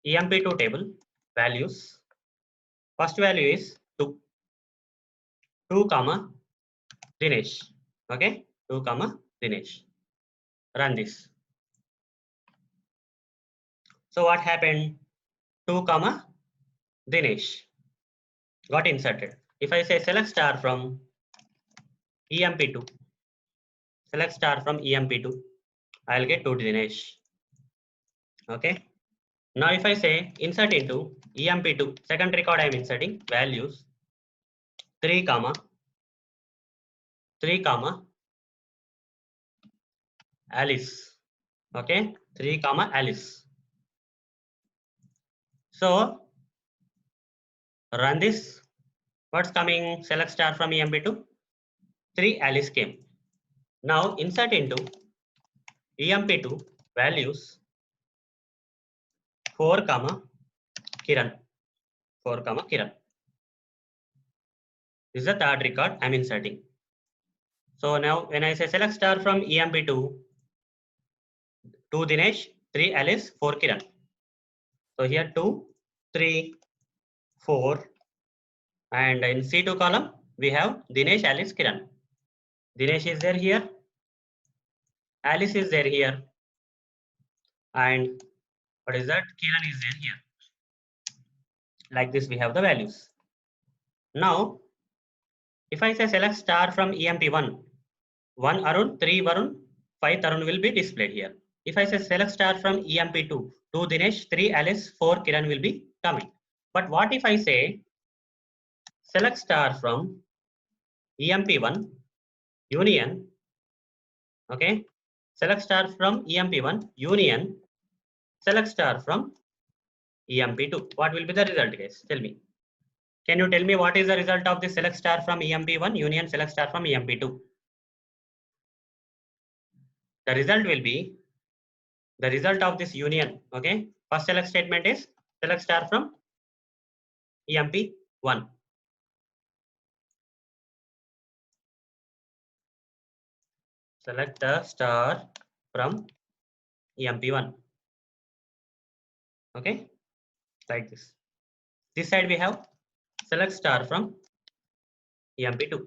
[SPEAKER 1] emp2 table values. First value is 2. 2 comma Dinesh. Okay, 2 comma Dinesh. Run this. So what happened? 2 comma Dinesh got inserted. If I say select star from emp2, select star from emp2, I'll get 2 Dinesh. Okay. Now if I say insert into emp2, second record I am inserting values 3 comma Alice. Okay, 3 comma Alice. So run this. What's coming? Select star from emp2. 3 Alice came. Now insert into emp2 values 4 comma Kiran. 4 comma Kiran. This is the third record I'm inserting. So now when I say select star from emp2, 2 Dinesh, 3 Alice, 4 Kiran. So here 2, 3, 4, and in C2 column we have Dinesh, Alice, Kiran. Dinesh is there here, Alice is there here, and what is that? Kiran is there here. Like this we have the values. Now if I say select star from emp1, 1 Arun, 3 Varun, 5 Tarun will be displayed here. If I say select star from emp2, 2 Dinesh, 3 Alice, 4 Kiran will be coming. But what if I say select star from emp1 union, okay, select star from emp1 union, select star from emp2. What will be the result, guys? Tell me. Can you tell me what is the result of the select star from emp1 union select star from emp2? The result will be the result of this union. Okay, first select statement is select star from emp1. Select the star from emp1. Okay, like this. This side we have select star from emp2.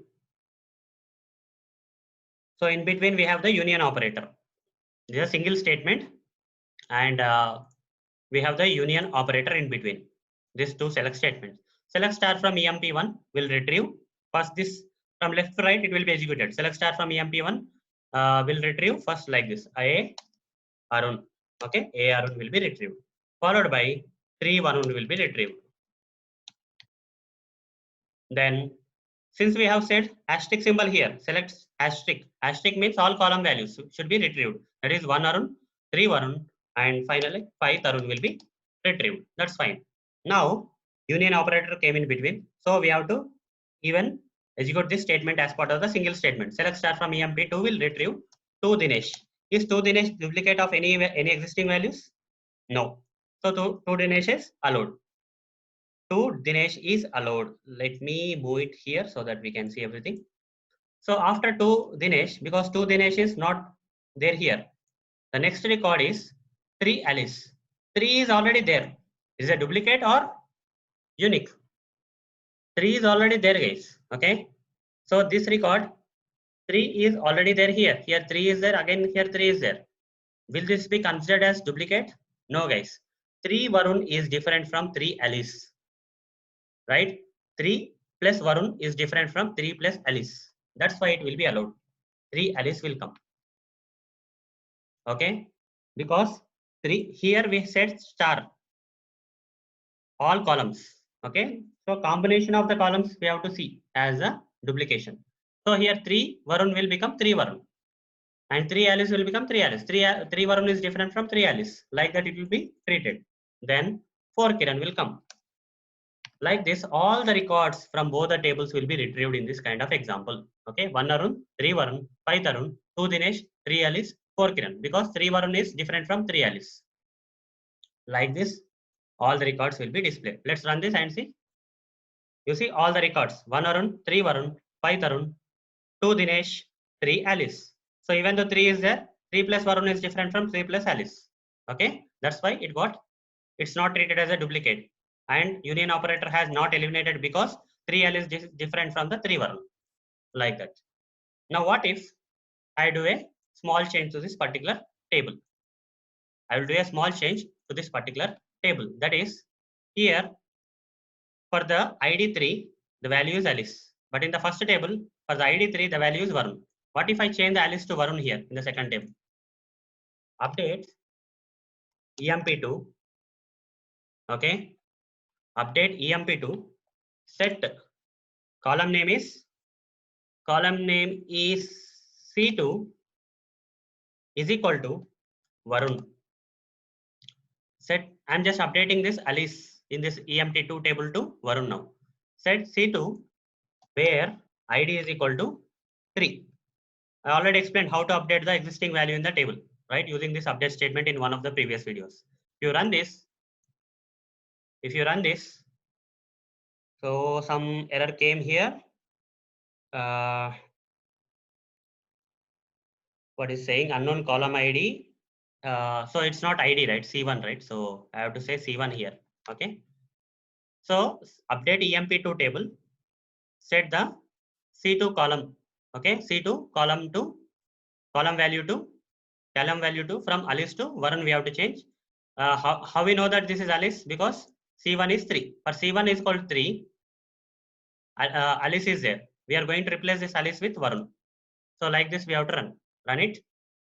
[SPEAKER 1] So in between we have the union operator. This is a single statement, and we have the union operator in between these two select statements. Select star from emp1 will retrieve first this from left to right, it will be executed. Select star from emp1 will retrieve first like this, A Arun. Okay, A Arun will be retrieved, followed by 3 Varun will be retrieved. Then since we have said asterisk symbol here, select asterisk. Asterisk means all column values should be retrieved. That is 1 Arun, 3 Varun, and finally 5 Tarun will be retrieved. That's fine. Now union operator came in between, so we have to even execute this statement as part of the single statement. Select star from emp2 will retrieve 2 Dinesh. Is 2 Dinesh duplicate of any existing values? No. So 2 Dinesh is allowed. 2 Dinesh is allowed. Let me move it here so that we can see everything. So after 2 Dinesh, because 2 Dinesh is not there here, the next record is 3 Alice. 3 is already there. Is it a duplicate or unique? 3 is already there, guys. Okay. So this record 3 is already there here. Here 3 is there. Again here 3 is there. Will this be considered as duplicate? No, guys. 3 Varun is different from 3 Alice. Right? 3 plus Varun is different from 3 plus Alice. That's why it will be allowed. 3 Alice will come. Okay? Because 3 here we set star. All columns. Okay? So combination of the columns we have to see as a duplication. So here 3 Varun will become 3 Varun. And 3 Alice will become 3 Alice. 3 Varun is different from 3 Alice. Like that it will be treated. Then 4 Kiran will come. Like this, all the records from both the tables will be retrieved in this kind of example. Okay, 1 Arun, 3 Varun, 5 Tarun, 2 Dinesh, 3 Alice, 4 Kiran. Because 3 Varun is different from 3 Alice. Like this, all the records will be displayed. Let's run this and see. You see all the records. 1 Arun, 3 Varun, 5 Tarun, 2 Dinesh, 3 Alice. So even though 3 is there, 3 plus Varun is different from 3 plus Alice. Okay, that's why it's not treated as a duplicate. And union operator has not eliminated because 3L is different from the 3 Varun. Like that. Now what if I do a small change to this particular table? I will do a small change to this particular table. That is, here for the ID 3, the value is Alice. But in the first table, for the ID 3, the value is Varun. What if I change the Alice to Varun here in the second table? Update EMP2. Okay. Update EMP2. Set column name is C2 is equal to Varun. Set, I'm just updating this Alice in this EMT2 table to Varun now. Set C2 where ID is equal to 3. I already explained how to update the existing value in the table, right? Using this update statement in one of the previous videos. If you run this, so some error came here. What is saying unknown column ID. So it's not ID, right? C1, right? So I have to say C1 here. Okay. So update EMP2 table, set the C2 column. Okay. C2 column to column value to from Alice to Varun we have to change. How we know that this is Alice? Because C1 is 3. For C1 is called 3. Alice is there. We are going to replace this Alice with Varun. So like this we have to run it.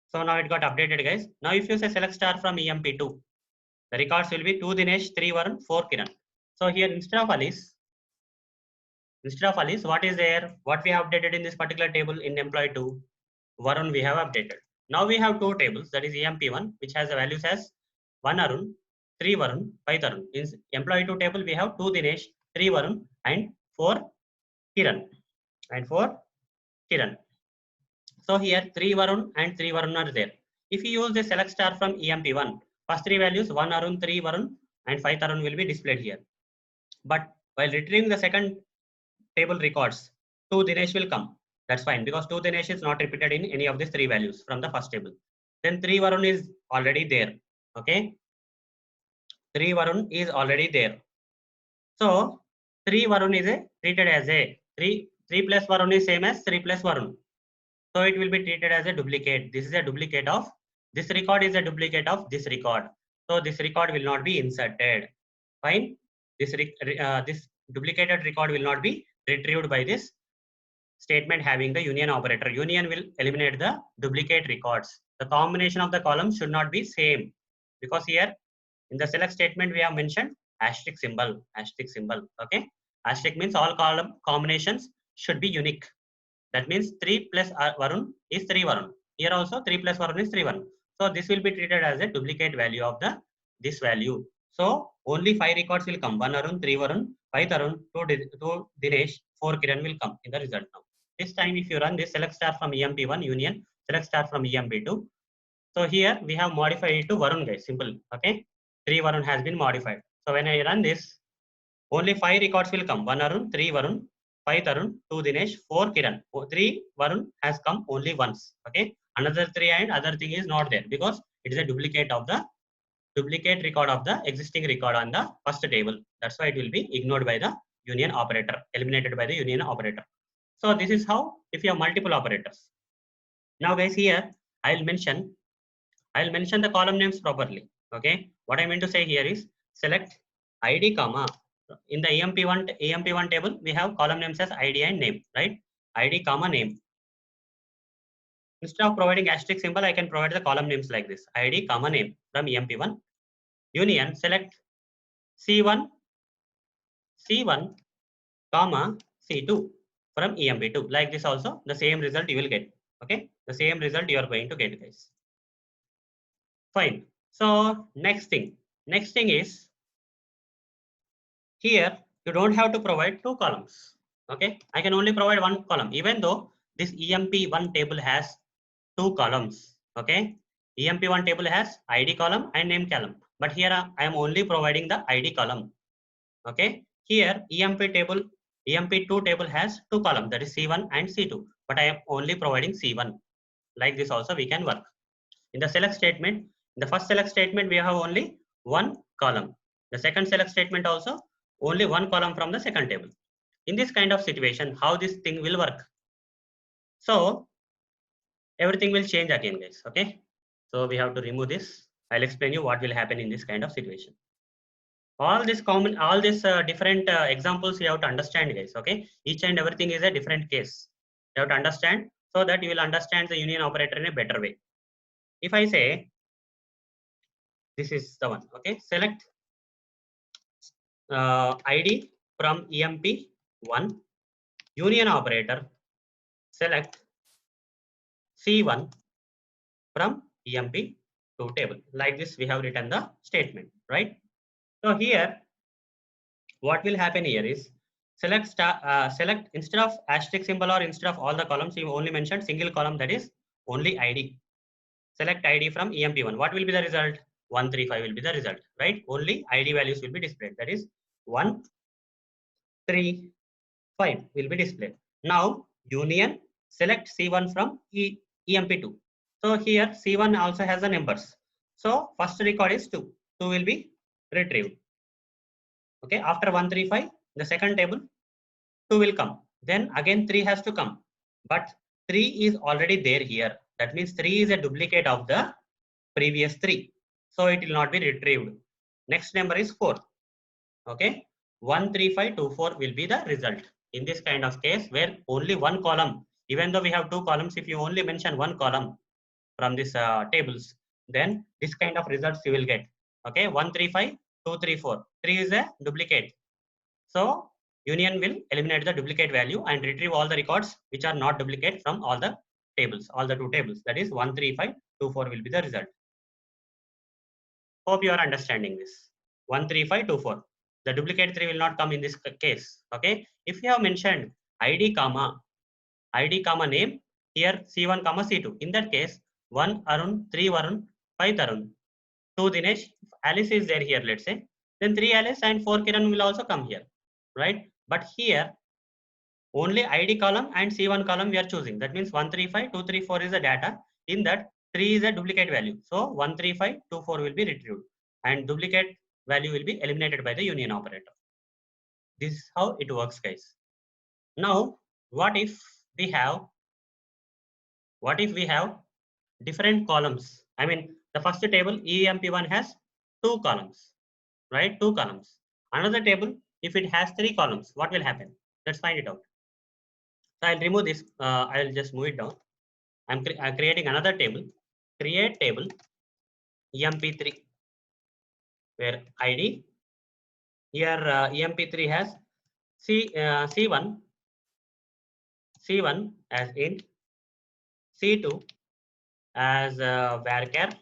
[SPEAKER 1] So now it got updated, guys. Now if you say select star from EMP2, the records will be 2 Dinesh, 3 Varun, 4 Kiran. So here instead of Alice, what is there? What we have updated in this particular table in employee 2, Varun we have updated. Now we have two tables, that is EMP1, which has the values as 1 Arun, 3 Varun, 5 Tarun. In employee 2 table, we have 2 Dinesh, 3 Varun, and 4 Kiran. So here 3 Varun and 3 Varun are there. If you use the select star from EMP1, first three values 1 Arun, 3 Varun, and 5 Tarun will be displayed here. But while retrieving the second table records, 2 Dinesh will come. That's fine because 2 Dinesh is not repeated in any of these three values from the first table. Then 3 Varun is already there. Okay. 3 Varun is already there. So 3 Varun is treated as a 3 plus Varun is same as 3 plus Varun. So it will be treated as a duplicate. This is a duplicate of this record is a duplicate of this record. So this record will not be inserted. Fine. This duplicated record will not be retrieved by this statement having the union operator. Union will eliminate the duplicate records. The combination of the columns should not be same because here in the select statement we have mentioned asterisk symbol. Okay. Asterisk means all column combinations should be unique. That means 3 plus Varun is 3 Varun. Here also 3 plus Varun is 3 Varun. So this will be treated as a duplicate value of this value. So only 5 records will come. 1 Arun, 3 Varun, 5 Tarun, 2 Dinesh, 4 Kiran will come in the result now. This time if you run this select star from EMP1 union, select star from EMP2. So here we have modified it to Varun, guys. Simple. Okay. 3 Varun has been modified. So when I run this, only 5 records will come. 1 Arun, 3 Varun, 5 Tarun, 2 Dinesh, 4 Kiran. 3 Varun has come only once. Okay. Another 3 and other thing is not there because it is a duplicate record of the existing record on the first table. That's why it will be ignored by the union operator, eliminated by the union operator. So this is how if you have multiple operators. Now guys, here I'll mention the column names properly. Okay, what I mean to say here is select ID comma. In the EMP1 table, we have column names as ID and name, right? ID comma name. Instead of providing asterisk symbol, I can provide the column names like this: ID comma name from EMP1. Union select C1 comma C2 from EMP2. Like this also, the same result you will get. Okay, the same result you are going to get, guys. Fine. So next thing is here you don't have to provide two columns. Okay, I can only provide one column, even though this EMP1 table has two columns. Okay, EMP1 table has ID column and name column, but here I am only providing the ID column. Okay, here EMP2 table has two columns, that is C1 and C2, but I am only providing C1. Like this also we can work. In the select statement, in the first select statement we have only one column. The second select statement also only one column from the second table. In this kind of situation, how this thing will work? So everything will change again, guys. Okay, so we have to remove this. I'll explain you what will happen in this kind of situation. All these different examples you have to understand, guys. Okay, each and everything is a different case. You have to understand, so that you will understand the union operator in a better way. If I say this is the one, okay, select ID from EMP1, union operator, select C1 from EMP2 table. Like this we have written the statement, right? So here what will happen here is select instead of asterisk symbol or instead of all the columns, you only mentioned single column, that is only ID. Select ID from EMP1. What will be the result? 135 will be the result, right? Only ID values will be displayed, that is 135 will be displayed. Now union select C1 from EMP2. So here C1 also has the numbers. So first record is 2. 2 will be retrieved. Okay, after 135, the second table 2 will come. Then again 3 has to come. But 3 is already there here. That means 3 is a duplicate of the previous 3. So it will not be retrieved. Next number is 4. Okay, 13524 will be the result. In this kind of case where only one column, even though we have two columns, if you only mention one column from this tables, then this kind of results you will get. Okay, 135,234. 3 is a duplicate. So union will eliminate the duplicate value and retrieve all the records which are not duplicate from all the tables, all the two tables. That is 13524 will be the result. Hope you are understanding this. 13524. The duplicate 3 will not come in this case. Okay. If you have mentioned ID comma name, here C1 comma C2. In that case, 1 Arun, 3 Varun, 5 Tarun, 2 Dinesh. If Alice is there here, let's say, then 3 Alice and 4 Kiran will also come here, right? But here only ID column and C1 column we are choosing. That means 135,234 is the data. In that 3 is a duplicate value. So 13524 will be retrieved and duplicate value will be eliminated by the union operator. This is how it works, guys. Now, what if we have different columns? I mean, the first table EMP1 has two columns, right? Two columns. Another table, if it has three columns, what will happen? Let's find it out. So I'll remove this. I'll just move it down. I'm creating another table. Create table EMP3 where ID. Here EMP3 has C1 as int, C2 as varchar,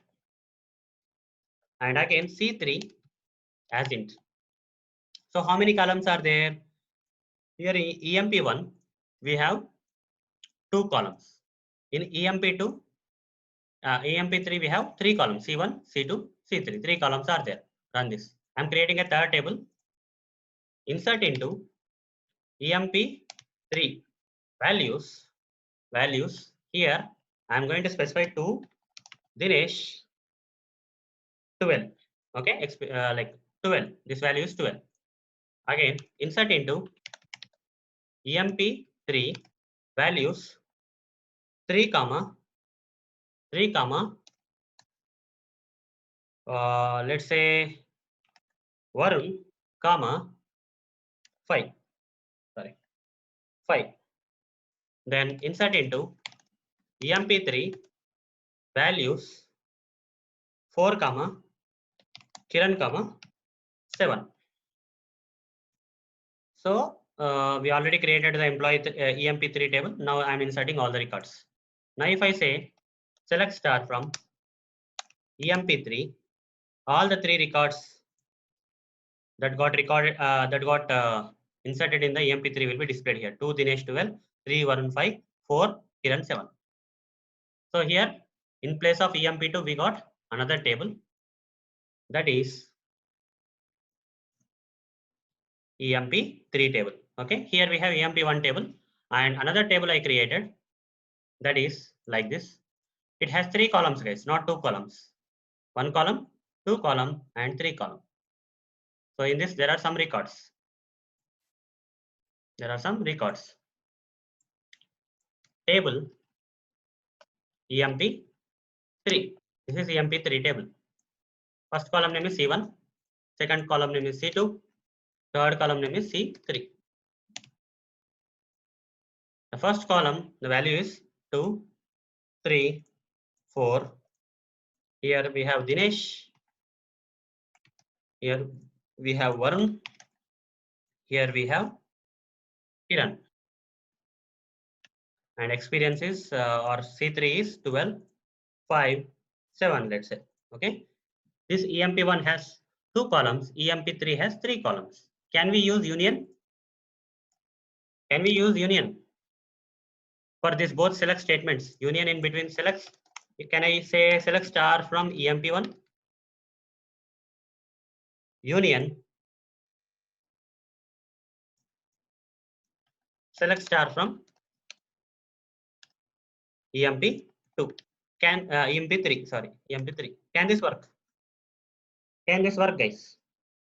[SPEAKER 1] and again C3 as int. So how many columns are there? Here in EMP1 we have two columns. In EMP2 EMP3 we have three columns, C1, C2, C3. Three columns are there. Run this. I'm creating a third table. Insert into EMP3 values. Here I'm going to specify 2 Dinesh 12. Okay, like 12. This value is 12. Again, insert into EMP3 values 3 comma 3 comma, let's say Varun, comma, 5, sorry, 5. Then insert into emp3 values 4 comma, Kiran comma, 7. So we already created the employee emp3 table. Now I'm inserting all the records. Now if I say select star from emp3, all the 3 records that got recorded inserted in the emp3 will be displayed here. 2 Dinesh 12, 3 Varun 5, 4 Kiran 7. So here in place of emp2 we got another table, that is emp3 table. Okay, here we have emp1 table and another table I created, that is like this. It has 3 columns guys, not 2 columns. 1 column, 2 column and 3 column. So in this there are some records. There are some records. Table emp3. This is emp3 table. First column name is C1, second column name is C2, third column name is C3. The first column, the value is 2, 3, 4. Here we have Dinesh. Here we have Varun. Here we have Kiran. And experience is or C3 is 12, 5, 7, let's say. Okay. This EMP1 has 2 columns, EMP3 has 3 columns. Can we use union? Can we use union for this both select statements? Union in between selects. Can I say select star from EMP1? Union select star from EMP2. Can EMP3, sorry, EMP3. Can this work? Can this work, guys?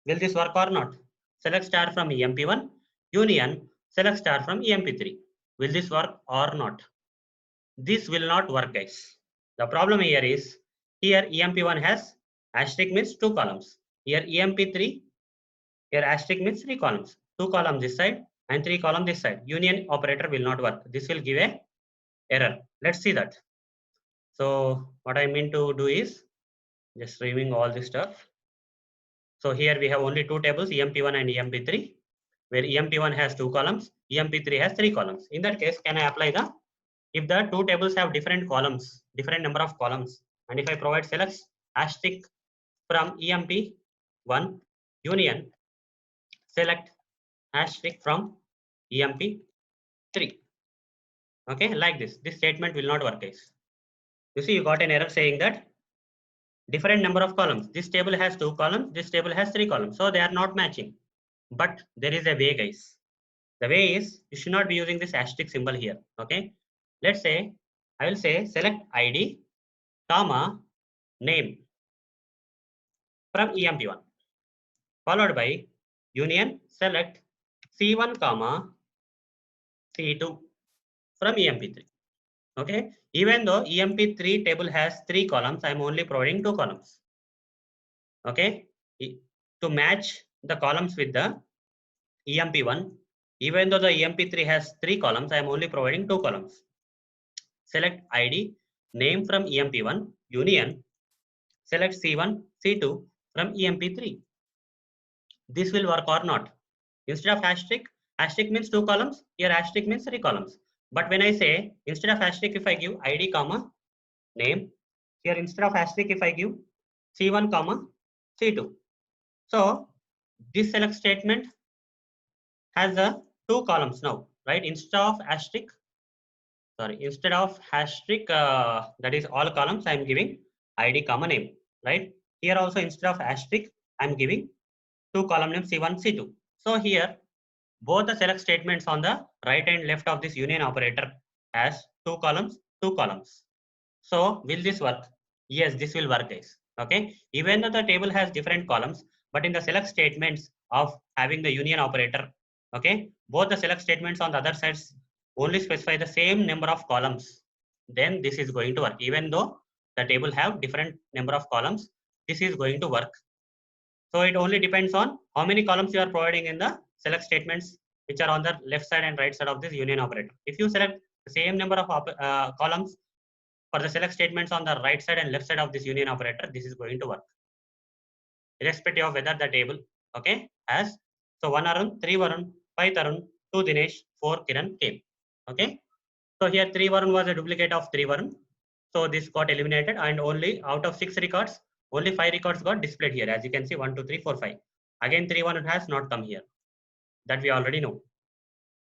[SPEAKER 1] Will this work or not? Select star from EMP1, union select star from EMP3. Will this work or not? This will not work, guys. The problem here is, here EMP1 has asterisk means 2 columns. Here EMP3, here asterisk means 3 columns. 2 columns this side and 3 columns this side. Union operator will not work. This will give a error. Let's see that. So what I mean to do is just removing all this stuff. So here we have only 2 tables, EMP1 and EMP3, where EMP1 has 2 columns, EMP3 has 3 columns. In that case, can I apply the, if the 2 tables have different columns, different number of columns, and if I provide select asterisk from EMP1 union select asterisk from EMP3. Okay, like this. This statement will not work, guys. You see, you got an error saying that different number of columns. This table has 2 columns, this table has 3 columns. So they are not matching. But there is a way, guys. The way is, you should not be using this asterisk symbol here. Okay. Let's say, I will say select ID, comma, name from EMP1, followed by union select C1, comma, C2 from EMP3. Okay. Even though EMP3 table has 3 columns, I am only providing 2 columns. Okay. To match the columns with the EMP1, even though the EMP3 has 3 columns, I am only providing 2 columns. Select ID, name from EMP1, union, select C1, C2 from EMP3. This will work or not? Instead of asterisk, asterisk means 2 columns, here asterisk means 3 columns. But when I say, instead of asterisk, if I give ID, comma, name, here instead of asterisk, if I give C1, comma, C2. So this select statement has the 2 columns now, right? Instead of asterisk, that is all columns, I am giving ID, comma, name, right? Here also instead of asterisk, I am giving 2 column names C1, C2. So here both the select statements on the right and left of this union operator has 2 columns, 2 columns. So will this work? Yes, this will work, guys. Okay. Even though the table has different columns, but in the select statements of having the union operator, okay, both the select statements on the other sides only specify the same number of columns. Then this is going to work. Even though the table have different number of columns, this is going to work. So it only depends on how many columns you are providing in the select statements which are on the left side and right side of this union operator. If you select the same number of columns for the select statements on the right side and left side of this union operator, this is going to work, irrespective of whether the table, okay, has, so 1 Arun, 3 Varun, 5 Tarun, 2 Dinesh, 4 Kiran came. Okay. So here 3 Varun was a duplicate of 3 Varun. So this got eliminated, and only out of 6 records, only 5 records got displayed here. As you can see, 1, 2, 3, 4, 5. Again, 3 Varun has not come here. That we already know.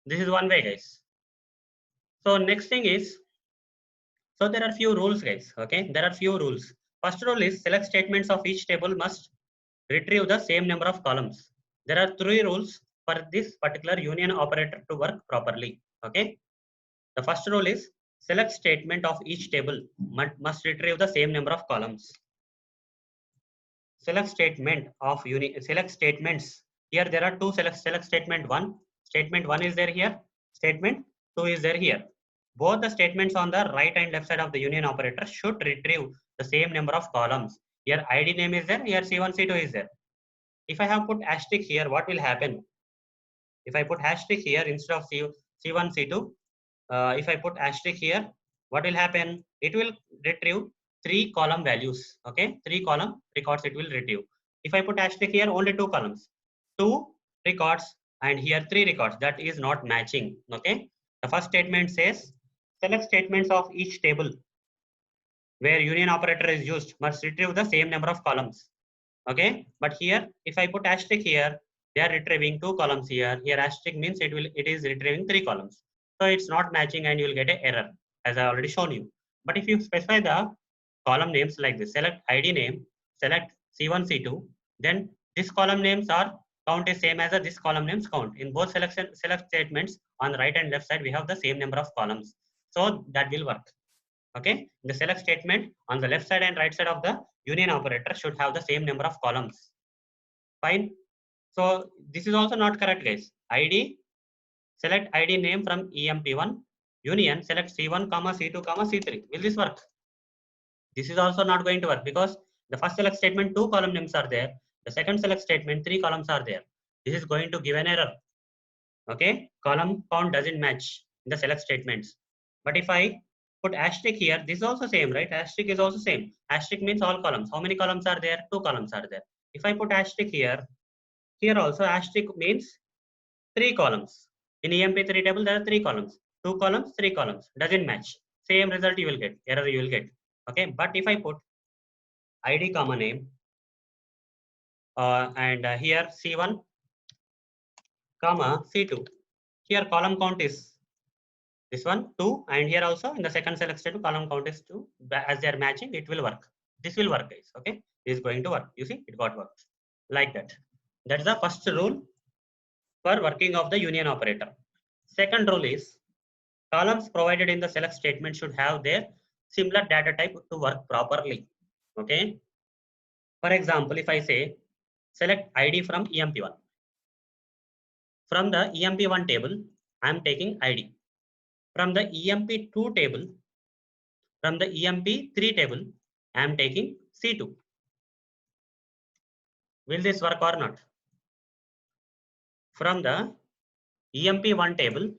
[SPEAKER 1] This is one way, guys. So next thing is, so there are few rules, guys. Okay, there are few rules. First rule is select statements of each table must retrieve the same number of columns. There are 3 rules for this particular union operator to work properly. Okay. The first rule is select statement of each table must retrieve the same number of columns. Select statement of select statements. Here there are two select statement one. Statement one is there here. Statement two is there here. Both the statements on the right and left side of the union operator should retrieve the same number of columns. Here ID name is there. Here C1 C2 is there. If I have put asterisk here, what will happen? If I put asterisk here instead of C1 C2, if I put asterisk here, what will happen? It will retrieve 3 column values. Okay, 3 column records it will retrieve. If I put asterisk here, only 2 columns, 2 records, and here 3 records. That is not matching. Okay, the first statement says select statements of each table where union operator is used must retrieve the same number of columns. Okay, but here if I put asterisk here, they are retrieving 2 columns here. Here asterisk means it is retrieving 3 columns. So it's not matching and you will get an error, as I already shown you. But if you specify the column names like this, select ID name, select C1, C2, then this column names are count is same as this column names count. In both select statements on the right and left side, we have the same number of columns. So that will work. Okay, the select statement on the left side and right side of the union operator should have the same number of columns. Fine. So this is also not correct, guys. ID, select ID name from EMP1, union, select C1, C2, C3. Will this work? This is also not going to work because the first select statement 2 column names are there. The second select statement 3 columns are there. This is going to give an error. Okay, column count doesn't match in the select statements. But if I put asterisk here, this is also same, right? Asterisk is also same. Asterisk means all columns. How many columns are there? 2 columns are there. If I put asterisk here, here also asterisk means 3 columns. In EMP3 table, there are 3 columns. 2 columns, 3 columns. Doesn't match. Same result you will get. Error you will get. Okay, but if I put ID comma name and here C1 comma C2, here column count is this one 2, and here also in the second select statement column count is 2. As they are matching, it will work. This will work, guys. Okay, this is going to work. You see, it got works like that. That's the first rule for working of the union operator. Second rule is columns provided in the select statement should have their similar data type to work properly. Okay. For example, if I say select ID from EMP1, from the EMP1 table, I am taking ID. From the EMP2 table, from the EMP3 table, I am taking C2. Will this work or not? From the EMP1 table,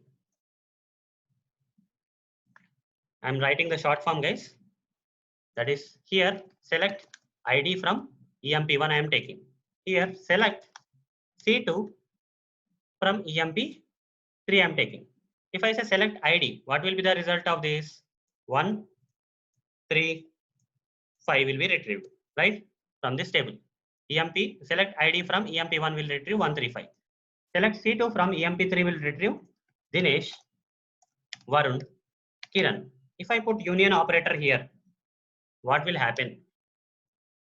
[SPEAKER 1] I am writing the short form, guys. That is here, select ID from EMP1 I am taking. Here, select C2 from EMP3 I am taking. If I say select ID, what will be the result of this? 1, 3, 5 will be retrieved, right? From this table. EMP, select ID from EMP1 will retrieve 1, 3, 5. Select C2 from EMP3 will retrieve Dinesh, Varun, Kiran. If I put union operator here, what will happen?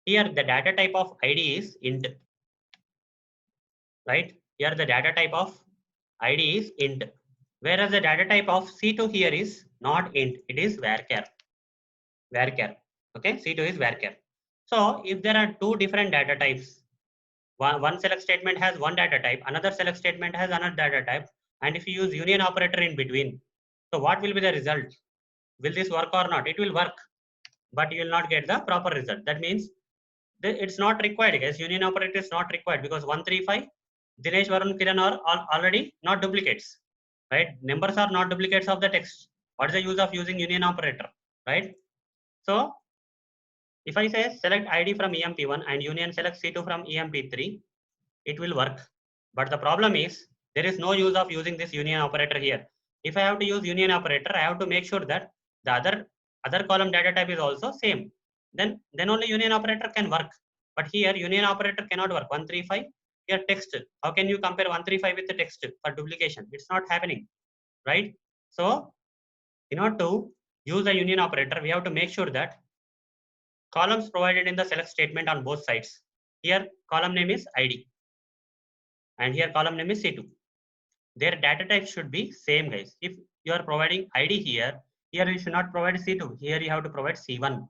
[SPEAKER 1] Here the data type of ID is int, right? Here the data type of ID is int, whereas the data type of C2 here is not int, it is varchar. Varchar. Okay, C2 is varchar. So if there are two different data types, one select statement has one data type, another select statement has another data type, and if you use union operator in between, so what will be the result? Will this work or not? It will work. but you will not get the proper result. That means it's not required, guys. Union operator is not required because 135, Dinesh, Varun, Kiran are already not duplicates, right? Numbers are not duplicates of the text. What is the use of using union operator, right? So if I say select ID from EMP1 and union select C2 from EMP3, it will work. But the problem is there is no use of using this union operator here. If I have to use union operator, I have to make sure that the other column data type is also same. Then only union operator can work. But here union operator cannot work. 135 here text. How can you compare 135 with the text for duplication? It's not happening, right? So in order to use the union operator, we have to make sure that columns provided in the select statement on both sides. Here column name is ID and here column name is C2. Their data type should be same, guys. If you are providing ID here you should not provide C2. Here you have to provide C1.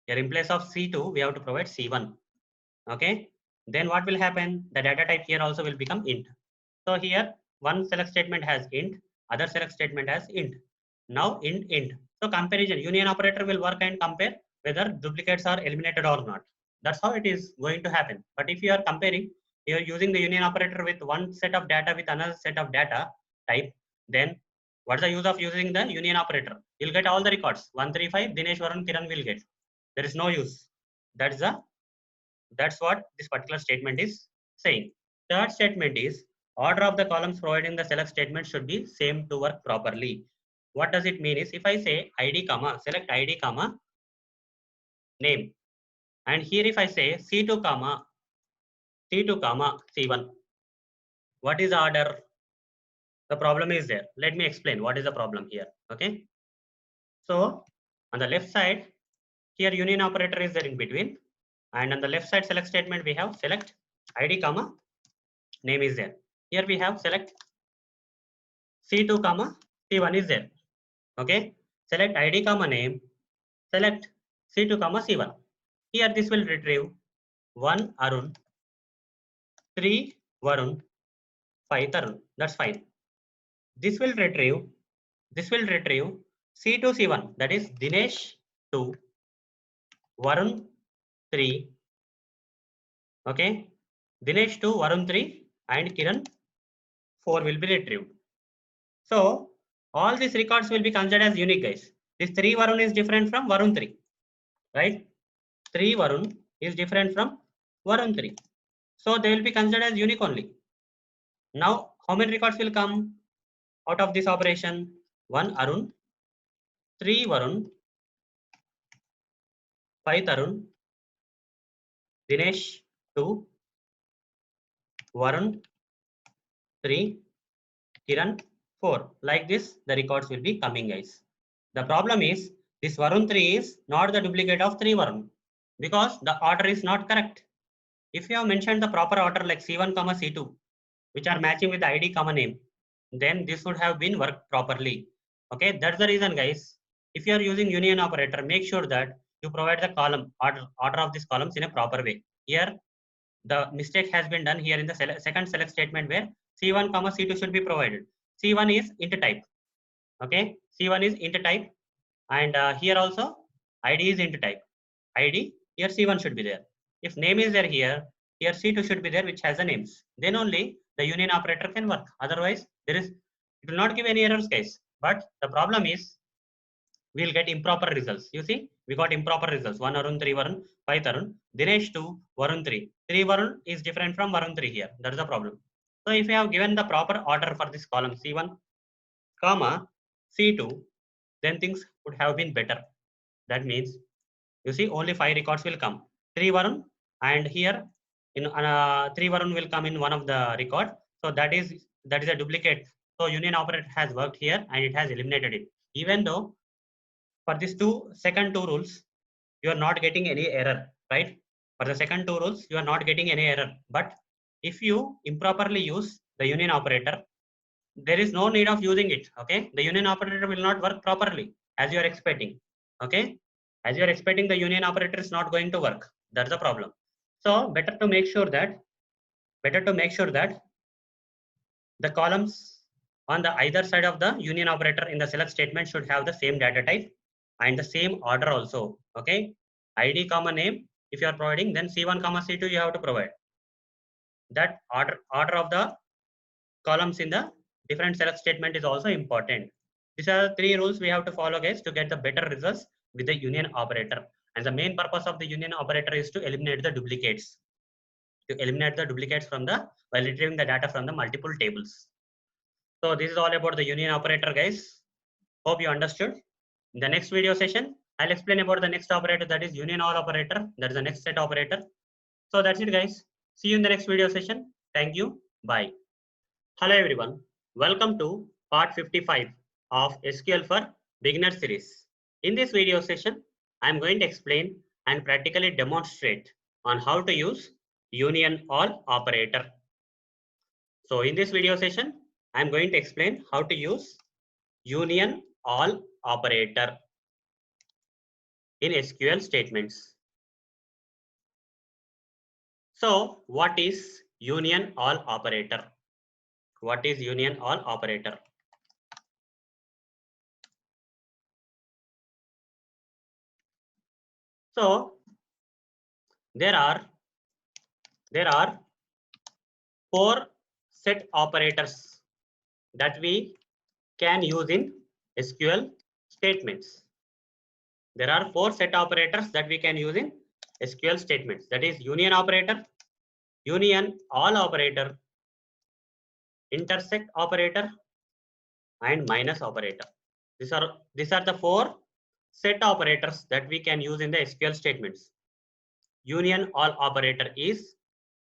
[SPEAKER 1] Here in place of C2, we have to provide C1. Okay. Then what will happen? The data type here also will become int. So here one select statement has int, other select statement has int. Now int. So comparison, union operator will work and compare whether duplicates are eliminated or not. That's how it is going to happen. But if you are comparing, you are using the union operator with one set of data with another set of data type, then what's the use of using the union operator? You'll get all the records. 135, Dinesh, Varun, Kiran will get. There is no use. That's what this particular statement is saying. Third statement is order of the columns provided in the select statement should be same to work properly. What does it mean is if I say ID comma select ID comma name, and here if I say C2 comma C1, what is the order? The problem is there. Let me explain what is the problem here. Okay. So on the left side, here union operator is there in between, and on the left side select statement we have select ID comma name is there. Here we have select C2 comma C1 is there. Okay. Select ID comma name, select C2 comma C1. Here this will retrieve 1 Arun, 3 Varun, 5 Tarun. That's fine. This will retrieve C2 C1, that is Dinesh 2, Varun 3, okay, Dinesh 2, Varun 3 and Kiran 4 will be retrieved. So all these records will be considered as unique, guys. This 3 Varun is different from Varun 3, right? 3 Varun is different from Varun 3. So they will be considered as unique only. Now how many records will come out of this operation? 1 Arun, 3 Varun, 5 Tarun, Dinesh 2, Varun 3, Kiran 4. Like this, the records will be coming, guys. The problem is this Varun 3 is not the duplicate of 3 Varun because the order is not correct. If you have mentioned the proper order like C1, C2, which are matching with the ID, name, then this would have been worked properly. Okay, that's the reason, guys. If you are using union operator, make sure that you provide the column order of these columns in a proper way. Here, the mistake has been done here in the second select statement where C1, C2 should be provided. C1 is int type. Okay, C1 is int type, and here also ID is int type. ID here C1 should be there. If name is there here C2 should be there, which has the names. Then only the union operator can work. Otherwise, it will not give any errors, guys. But the problem is we'll get improper results. You see, we got improper results. 1 Arun, 3 Varun, 5 Tarun, Dinesh 2, Varun 3. 3 Varun is different from Varun 3 here. That is the problem. So if you have given the proper order for this column C1, comma C2, then things would have been better. That means you see only 5 records will come. 3 Varun and here in 3 Varun will come in one of the record. So that is a duplicate. So union operator has worked here and it has eliminated it. Even though for these second two rules, you are not getting any error, right? For the second two rules, you are not getting any error. But if you improperly use the union operator, there is no need of using it. Okay, the union operator will not work properly as you are expecting. Okay, as you are expecting, the union operator is not going to work. That's the problem. So better to make sure that the columns on the either side of the union operator in the select statement should have the same data type. and the same order also. Okay, ID comma name. If you are providing, then C1 comma C2 you have to provide. That order of the columns in the different select statement is also important. These are the three rules we have to follow, guys, to get the better results with the union operator. And the main purpose of the union operator is to eliminate the duplicates. To eliminate the duplicates from the while retrieving the data from the multiple tables. So this is all about the union operator, guys. Hope you understood. In the next video session, I'll explain about the next operator, that is union all operator. That is the next set operator. So that's it, guys. See you in the next video session. Thank you. Bye. Hello everyone. Welcome to part 55 of SQL for Beginner series. In this video session, I am going to explain and practically demonstrate on how to use union all operator. So in this video session, I am going to explain how to use union all operator in SQL statements. So what is union all operator? What is union all operator? So there are four set operators that we can use in SQL statements. There are four set operators that we can use in SQL statements. That is union operator, union all operator, intersect operator, and minus operator. These are the four set operators that we can use in the SQL statements. Union all operator is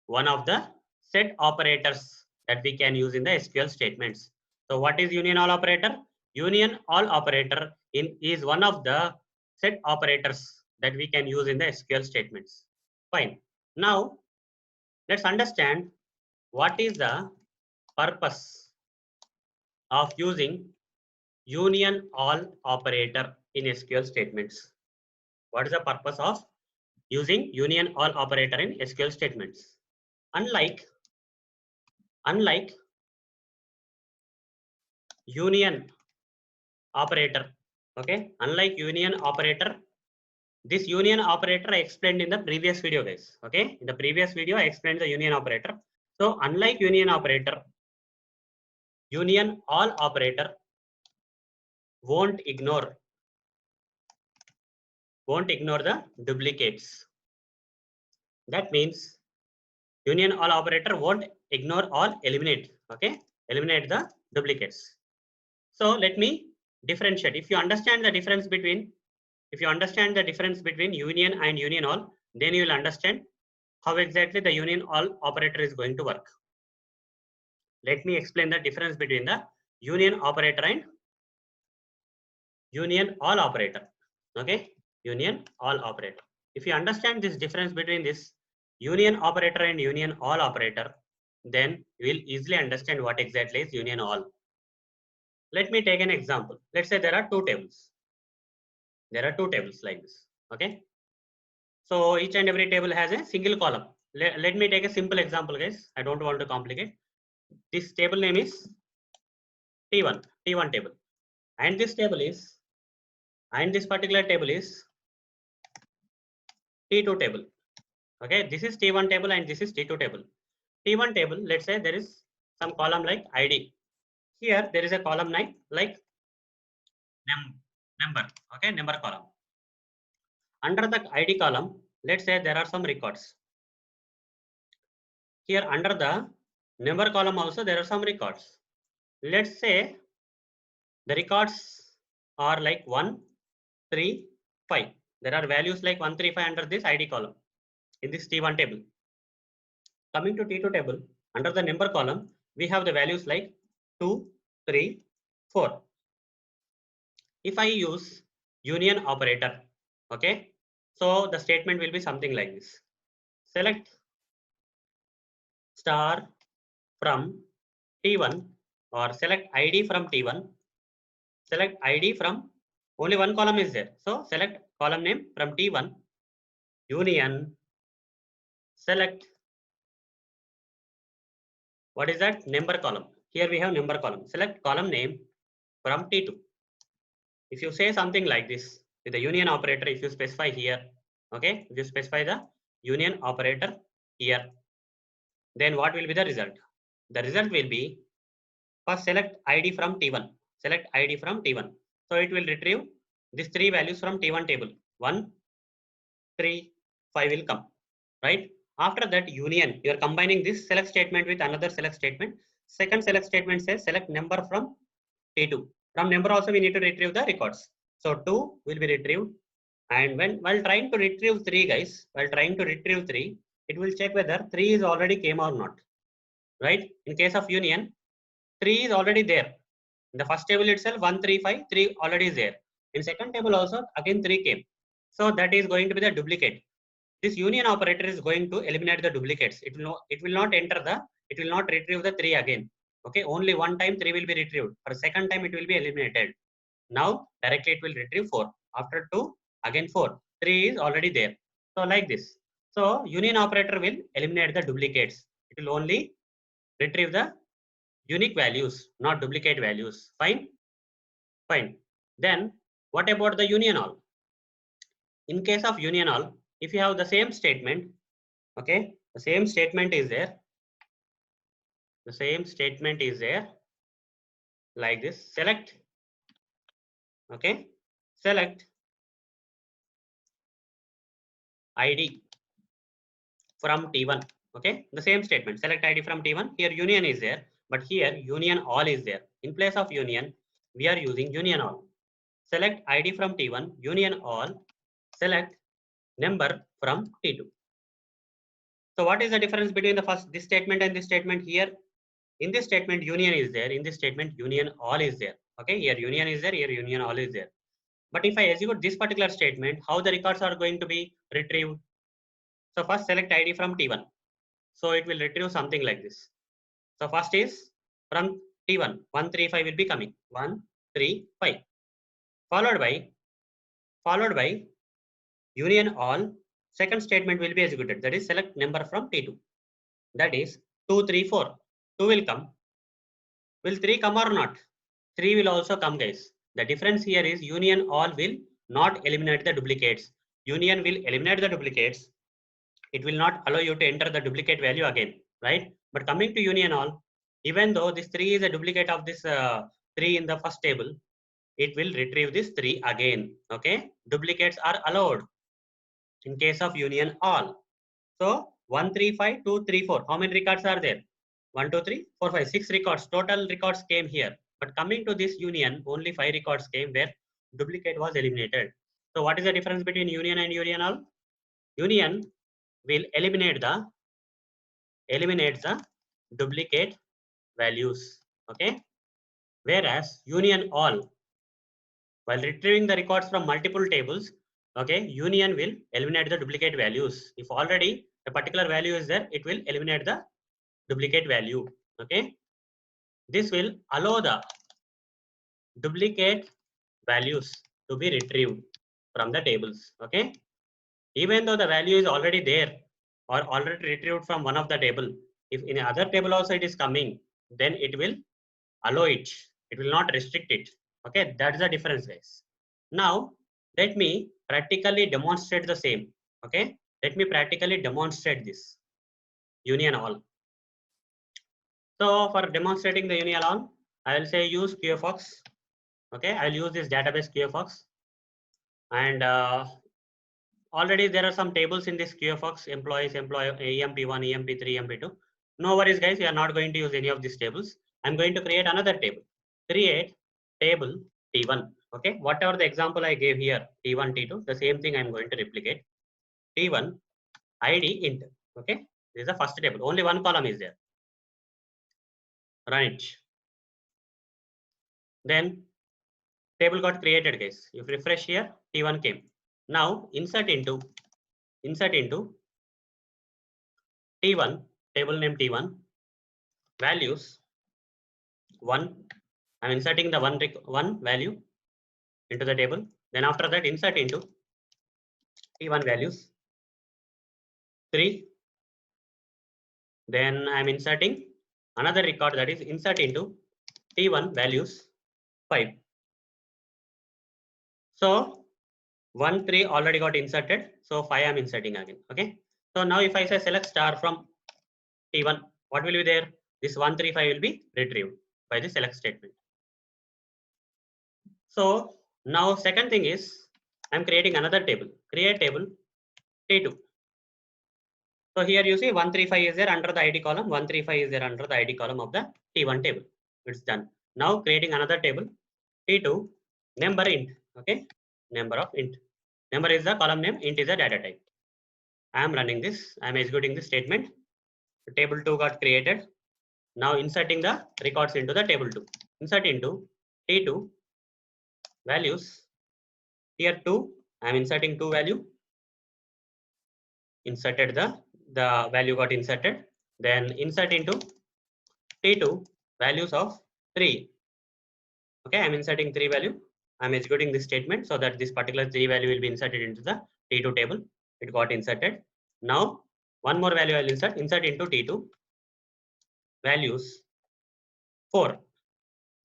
[SPEAKER 1] one of the set operators that we can use in the SQL statements. So what is union all operator? Union all operator is one of the set operators that we can use in the SQL statements. Fine. Now let's understand what is the purpose of using union all operator in SQL statements. What is the purpose of using union all operator in SQL statements? Unlike union operator, okay, unlike union operator, this union operator I explained in the previous video, guys. Okay, in the previous video I explained the union operator. So unlike union operator, union all operator won't ignore the duplicates. That means union all operator won't ignore or eliminate, okay, eliminate the duplicates. So let me differentiate. If you understand the difference between union and union all, then you will understand how exactly the union all operator is going to work. Let me explain the difference between the union operator and union all operator. Okay, union all operator. If you understand this difference between this union operator and union all operator, then you will easily understand what exactly is union all. Let me take an example. Let's say there are two tables. There are two tables like this. Okay. So each and every table has a single column. Let me take a simple example, guys. I don't want to complicate. This table name is T1 table, and this particular table is T2 table. Okay, this is T1 table and this is T2 table. T1 table, let's say there is some column like ID. Here there is a column name like number. Okay, number column. Under the ID column, let's say there are some records. Here under the number column also there are some records. Let's say the records are like 1, 3, 5. There are values like 1, 3, 5 under this ID column in this T1 table. Coming to T2 table, under the number column, we have the values like 2, 3, 4. If I use union operator, okay, so the statement will be something like this. Select star from T1 or select ID from T1. Select ID from only one column is there. So select column name from T1 union select what is that number column. Here we have number column. Select column name from T2. If you say something like this, with the union operator, if you specify here, okay, if you specify the union operator here, then what will be the result? The result will be first select ID from T1. Select ID from T1. So it will retrieve these three values from T1 table. 1, 3, 5 will come, right? After that union, you are combining this select statement with another select statement. Second select statement says select number from T2. From number also we need to retrieve the records. So 2 will be retrieved. And while trying to retrieve 3, guys, while trying to retrieve 3, it will check whether 3 is already came or not, right? In case of union, 3 is already there. In the first table itself, 1, 3, 5, 3 already is there. In second table also, again 3 came. So that is going to be the duplicate. This union operator is going to eliminate the duplicates. It will not retrieve the 3 again. Okay, only one time 3 will be retrieved. For second time it will be eliminated. Now directly it will retrieve 4. After 2, again 4. 3 is already there. So like this. So union operator will eliminate the duplicates. It will only retrieve the unique values, not duplicate values. Fine? Fine. Then what about the union all? In case of union all, if you have the same statement, okay, the same statement is there. The same statement is there like this. Select, okay, select ID from T1. Okay, the same statement. Select ID from T1. Here union is there, but here union all is there. In place of union, we are using union all. Select ID from T1, union all. Select number from T2. So what is the difference between this statement and this statement? Here in this statement union is there, in this statement union all is there. Okay, here union is there, here union all is there. But if I execute this particular statement, how the records are going to be retrieved? So first select ID from T1. So it will retrieve something like this. So first is from T1, 1, 3, 5 will be coming. 1, 3, 5. Followed by union all. Second statement will be executed. That is select number from T2. That is 2, 3, 4. 2 will come. Will 3 come or not? 3 will also come, guys. The difference here is union all will not eliminate the duplicates. Union will eliminate the duplicates. It will not allow you to enter the duplicate value again, right? But coming to union all, even though this 3 is a duplicate of this 3 in the first table, it will retrieve this 3 again. Okay, duplicates are allowed in case of union all. So 1, 3, 5, 2, 3, 4. How many records are there? 1, 2, 3, 4, 5, 6 records. Total records came here. But coming to this union, only 5 records came where duplicate was eliminated. So what is the difference between union and union all? Union will eliminate the duplicate values. Okay. Whereas union all, while retrieving the records from multiple tables, okay, union will eliminate the duplicate values. If already a particular value is there, it will eliminate the duplicate value. Okay, this will allow the duplicate values to be retrieved from the tables. Okay, even though the value is already there or already retrieved from one of the table, if in other table also it is coming, then it will allow it. It will not restrict it. Okay, that's the difference, guys. Now let me practically demonstrate the same. Okay, let me practically demonstrate this union all. So for demonstrating the union all, I will say use QFox. Okay, I will use this database QFox, and already there are some tables in this QFox: employees, EMP1, EMP3, EMP2. No worries, guys. We are not going to use any of these tables. I'm going to create another table. Create table T1. Okay, whatever the example I gave here, T1, T2, the same thing I'm going to replicate. T1 ID int. Okay, this is the first table. Only one column is there. Run it. Then table got created, guys. If refresh here, T1 came. Now insert into T1, table name T1, values 1. I'm inserting the one value into the table. Then after that, insert into T1 values 3. Then I'm inserting another record, that is insert into T1 values 5. So 1, 3 already got inserted. So 5 I'm inserting again. Okay. So now if I say select star from T1, what will be there? This 1, 3, 5 will be retrieved by the select statement. So now second thing is I'm creating another table. Create table T2. So here you see 135 is there under the ID column, 135 is there under the ID column of the T1 table. It's done. Now creating another table T2 number int. Okay, number of int. Number is the column name, int is the data type. I am running this. I am executing this statement. The table 2 got created. Now inserting the records into the table 2. Insert into T2 values. Here 2. I am inserting 2 value. Inserted the value got inserted. Then insert into T2 values of 3. Okay, I'm inserting 3 value. I'm executing this statement so that this particular 3 value will be inserted into the T2 table. It got inserted. Now one more value I'll insert into T2 values 4.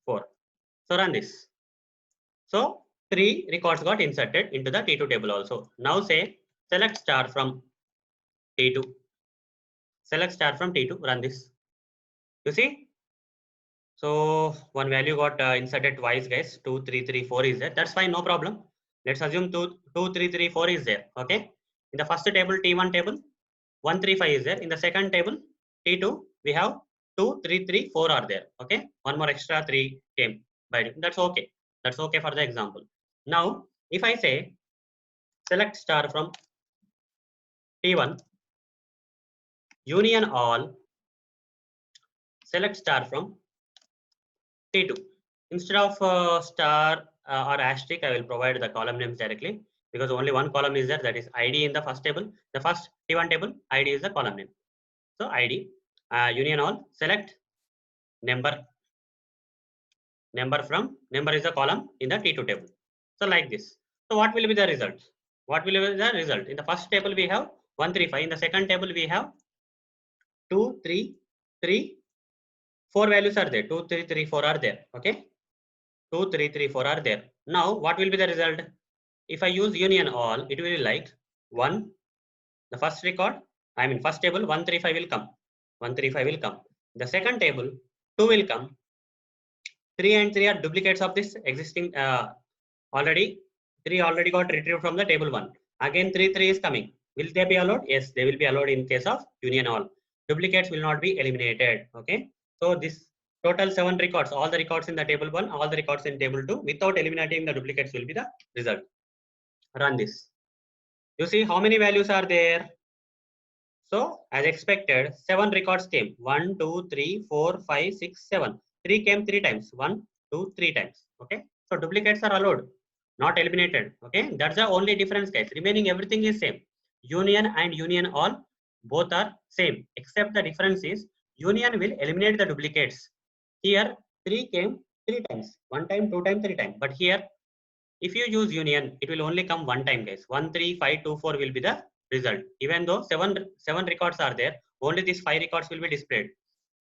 [SPEAKER 1] So run this. So 3 records got inserted into the T2 table also. Now say select star from T2. Select star from T2. Run this. You see? So one value got inserted twice, guys. 2, 3, 3, 4 is there. That's fine, no problem. Let's assume 2, 2, 3, 3, 4 is there. Okay. In the first table, T1 table, 1, 3, 5 is there. In the second table, T2, we have 2, 3, 3, 4 are there. Okay. One more extra 3 came by. That's okay. That's okay for the example. Now, if I say select star from T1, union all, select star from T2. Instead of star or asterisk, I will provide the column names directly because only one column is there, that is ID in the first table. The first T1 table, ID is the column name. So ID, union all, select number. Number from, number is the column in the T2 table. So like this. So what will be the result? What will be the result? In the first table we have 135. In the second table we have 2, 3, 3, 4 values are there. 2, 3, 3, 4 are there. Okay. 2, 3, 3, 4 are there. Now, what will be the result? If I use union all, it will be like 1, the first record, I mean first table, 135 will come. 135 will come. The second table, 2 will come. 3 and 3 are duplicates of this existing already. 3 already got retrieved from the table 1. Again 3, 3 is coming. Will they be allowed? Yes, they will be allowed in case of union all. Duplicates will not be eliminated. Okay. So this total 7 records, all the records in the table 1, all the records in table 2, without eliminating the duplicates will be the result. Run this. You see how many values are there? So as expected, 7 records came. 1, 2, 3, 4, 5, 6, 7. 3 came 3 times. 1, 2, 3 times. Okay. So duplicates are allowed, not eliminated. Okay. That's the only difference, guys. Remaining everything is same. Union and union all both are same, except the difference is union will eliminate the duplicates. Here 3 came 3 times. 1 time, 2 time, 3 time. But here if you use union, it will only come one time, guys. 1, 3, 5, 2, 4 will be the result. Even though seven records are there, only these 5 records will be displayed.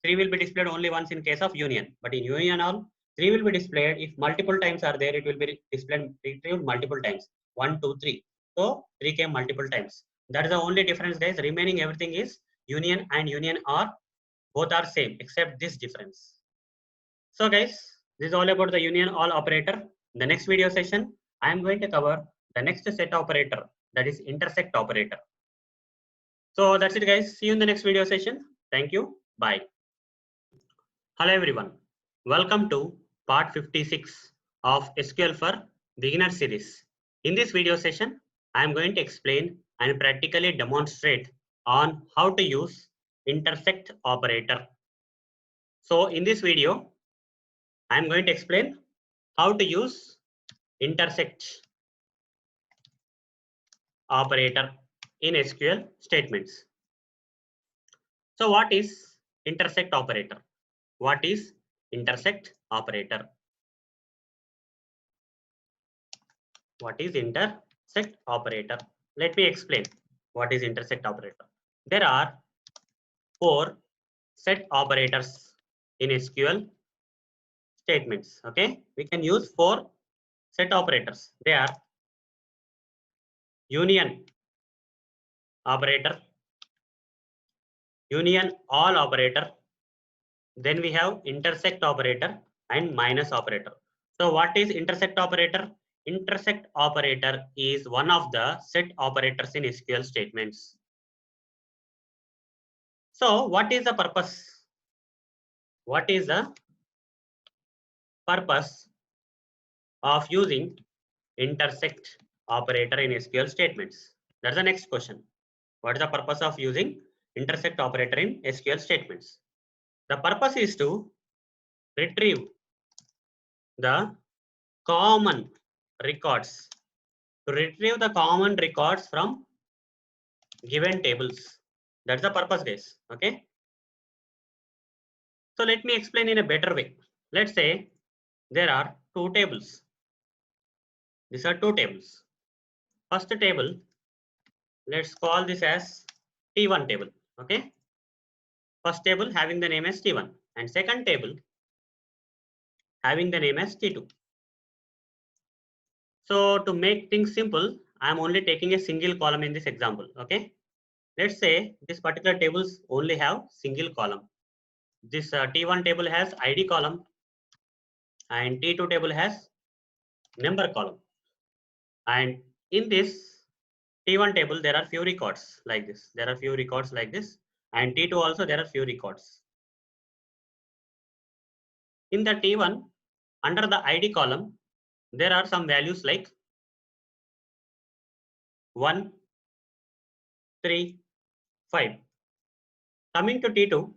[SPEAKER 1] 3 will be displayed only once in case of union. But in union all, 3 will be displayed. If multiple times are there, it will be displayed retrieved multiple times. 1, 2, 3. So 3 came multiple times. That is the only difference, guys. Remaining everything is union and union are both are same except this difference. So guys, this is all about the union all operator. In the next video session, I am going to cover the next set operator, that is intersect operator. So that's it, guys. See you in the next video session. Thank you. Bye. Hello everyone. Welcome to part 56 of SQL for Beginner series. In this video session, I am going to explain and practically demonstrate on how to use intersect operator. So in this video, I am going to explain how to use intersect operator in SQL statements. So what is intersect operator? What is intersect operator? What is intersect operator? Let me explain what is intersect operator. There are 4 set operators in SQL statements. Okay, we can use 4 set operators. They are union operator, union all operator. Then we have intersect operator and minus operator. So what is intersect operator? Intersect operator is one of the set operators in SQL statements. So what is the purpose? What is the purpose of using intersect operator in SQL statements? That's the next question. What is the purpose of using intersect operator in SQL statements? The purpose is to retrieve the common records, to retrieve the common records from given tables. That's the purpose, guys. Okay. So let me explain in a better way. Let's say there are two tables. These are two tables. First table, let's call this as T1 table. Okay. First table having the name as T1 and second table having the name as T2. So to make things simple, I am only taking a single column in this example. Okay. Let's say this particular tables only have single column. This T1 table has ID column and T2 table has number column. And in this T1 table, there are few records like this. There are few records like this. And T2 also there are few records. In the T1, under the ID column, there are some values like 1, 3, 5. Coming to T2,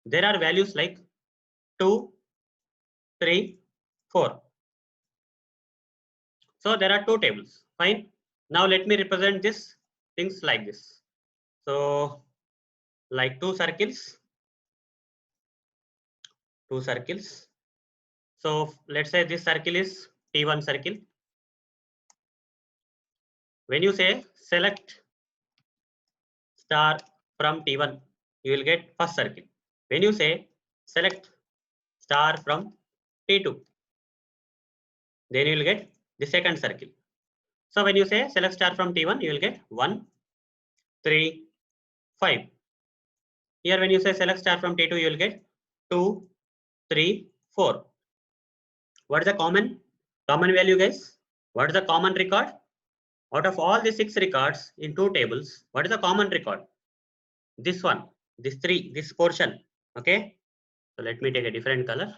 [SPEAKER 1] there are values like 2, 3, 4. So there are two tables. Fine. Now let me represent this things like this. So like two circles. So let's say this circle is T1 circle. When you say select star from T1, you will get first circle. When you say select star from T2, then you will get the second circle. So when you say select star from T1, you will get 1, 3, 5. Here when you say select star from T2, you will get 2, 3, 4. What is the common value, guys? What is the common record? Out of all the 6 records in 2 tables, what is the common record? This one, this 3, this portion. Okay. So let me take a different color.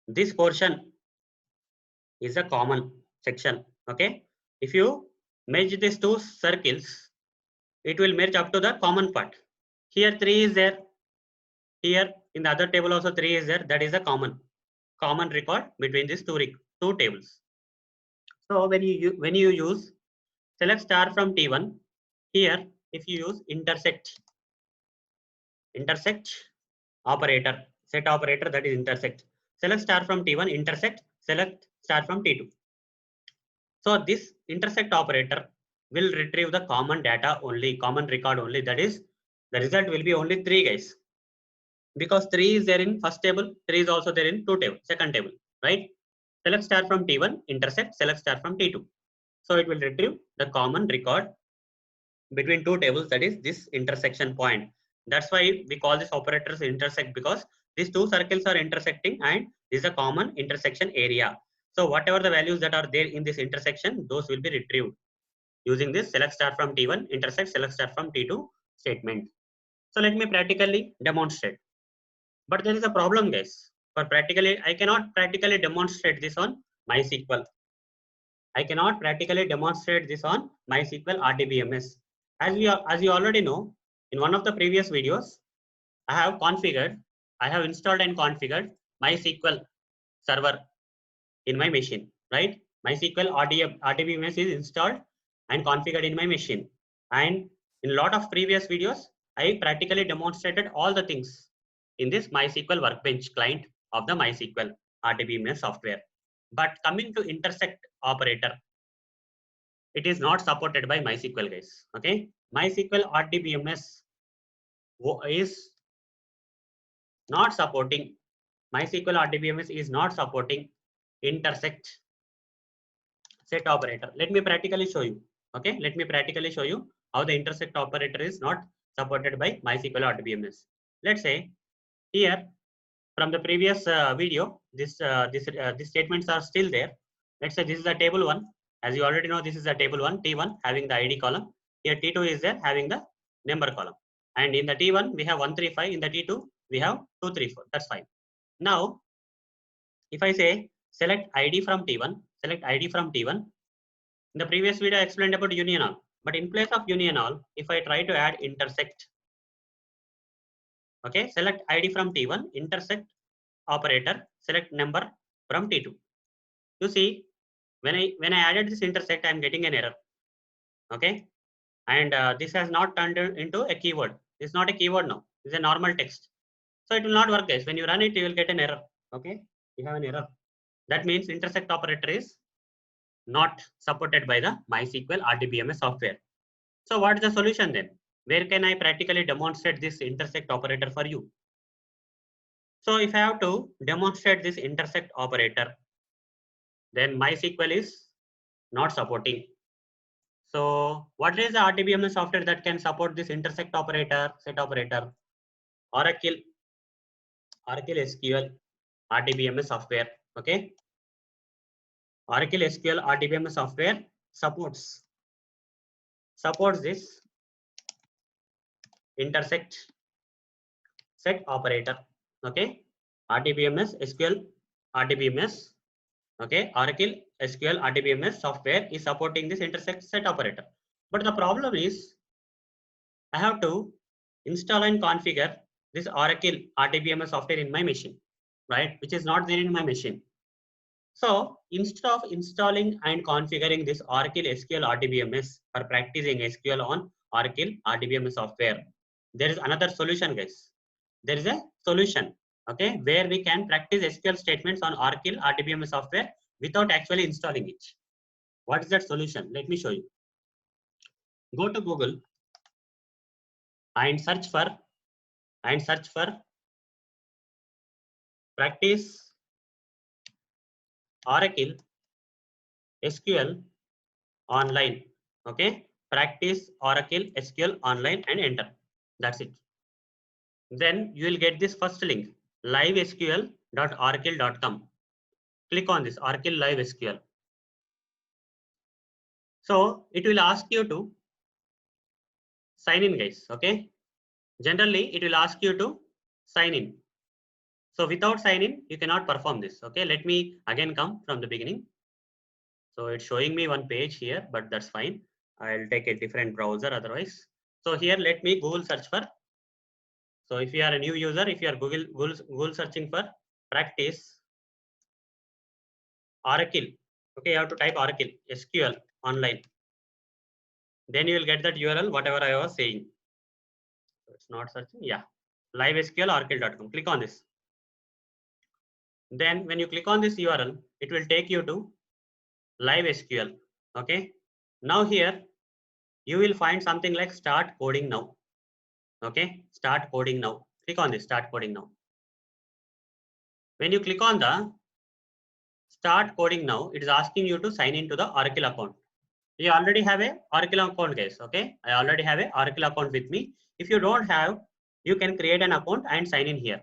[SPEAKER 1] This portion is a common section. Okay. If you merge these two circles, it will merge up to the common part. Here 3 is there. Here in the other table also 3 is there. That is a common record between these two tables. So when you use select star from T1, here if you use intersect operator, set operator, that is intersect. Select star from T1, intersect, select star from T2. So this intersect operator will retrieve the common data only, common record only. That is, the result will be only 3, guys. Because 3 is there in first table, 3 is also there in second table, right? Select star from T1, intersect, select star from T2. So it will retrieve the common record between two tables, that is this intersection point. That's why we call this operators intersect, because these two circles are intersecting and this is a common intersection area. So whatever the values that are there in this intersection, those will be retrieved using this select star from T1, intersect, select star from T2 statement. So let me practically demonstrate. But there is a problem, guys. For practically, I cannot practically demonstrate this on MySQL. I cannot practically demonstrate this on MySQL RDBMS. As you already know, in one of the previous videos, I have installed and configured MySQL server in my machine, right? MySQL RDBMS is installed and configured in my machine. And in a lot of previous videos, I practically demonstrated all the things in this MySQL Workbench client of the MySQL RDBMS software. But coming to intersect operator, it is not supported by MySQL, guys. Okay, MySQL RDBMS is not supporting. MySQL RDBMS is not supporting intersect set operator. Let me practically show you. Okay, let me practically show you how the intersect operator is not supported by MySQL or DBMS. Let's say here from the previous video, these statements are still there. Let's say this is the table 1. As you already know, this is the table 1, T1 having the ID column. Here T2 is there having the number column. And in the T1 we have 135. In the T2 we have 234. That's fine. Now if I say select ID from T1, select ID from T1. In the previous video I explained about union all. But in place of union all, if I try to add intersect, okay, select ID from T1, intersect operator, select number from T2. You see, when I added this intersect, I'm getting an error. Okay, and this has not turned into a keyword. It's not a keyword now. It's a normal text. So it will not work, guys. When you run it, you will get an error. Okay, you have an error. That means intersect operator is not supported by the MySQL RDBMS software. So what is the solution then? Where can I practically demonstrate this intersect operator for you? So if I have to demonstrate this intersect operator, then MySQL is not supporting. So what is the RDBMS software that can support this intersect operator, set operator? Oracle SQL RDBMS software. Okay, Oracle SQL RDBMS software supports this intersect set operator. Okay, RDBMS SQL RDBMS. Okay, Oracle SQL RDBMS software is supporting this intersect set operator. But the problem is I have to install and configure this Oracle RDBMS software in my machine, right? Which is not there in my machine. So instead of installing and configuring this Oracle SQL RDBMS for practicing SQL on Oracle RDBMS software, there is another solution, guys. There is a solution, okay, where we can practice SQL statements on Oracle RDBMS software without actually installing it. What is that solution? Let me show you. Go to Google and search for practice Oracle SQL online. Okay, practice Oracle SQL online and enter. That's it. Then you will get this first link, livesql.oracle.com. Click on this Oracle Live SQL. So it will ask you to sign in, guys. Okay, generally it will ask you to sign in. So without sign in, you cannot perform this. Okay, let me again come from the beginning. So it's showing me one page here, but that's fine. I'll take a different browser otherwise. So here, let me Google search for. So if you are a new user, if you are Google searching for practice Oracle, okay, you have to type Oracle SQL online. Then you will get that URL, whatever I was saying. So it's not searching. Yeah, livesql.oracle.com. Click on this. Then when you click on this URL, it will take you to Live SQL. Okay. Now here you will find something like start coding now. Okay, start coding now. Click on this start coding now. When you click on the start coding now, it is asking you to sign into the Oracle account. You already have a Oracle account, guys. Okay, I already have a Oracle account with me. If you don't have, you can create an account and sign in here.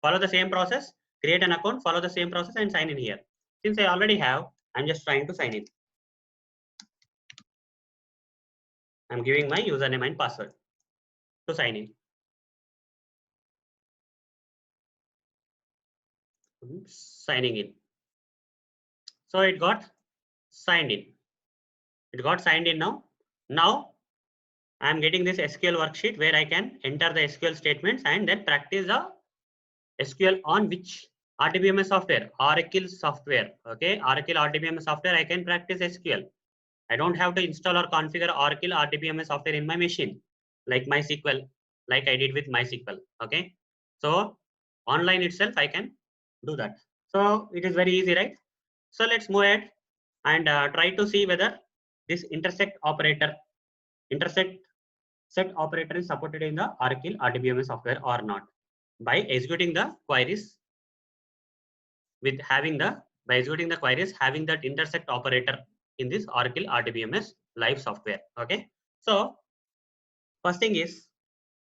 [SPEAKER 1] Follow the same process, create an account, follow the same process and sign in here. Since I already have, I'm just trying to sign in. I'm giving my username and password to sign in. Signing in. So it got signed in. It got signed in now. Now I am getting this SQL worksheet where I can enter the SQL statements and then practice the SQL on which RDBMS software? Oracle software. Okay, Oracle RDBMS software. I can practice SQL. I don't have to install or configure Oracle RDBMS software in my machine, like MySQL, like I did with MySQL. Okay, so online itself I can do that. So it is very easy, right? So let's move ahead and try to see whether this intersect set operator is supported in the Oracle RDBMS software or not by executing the queries having that intersect operator in this Oracle RDBMS live software. Okay. So first thing is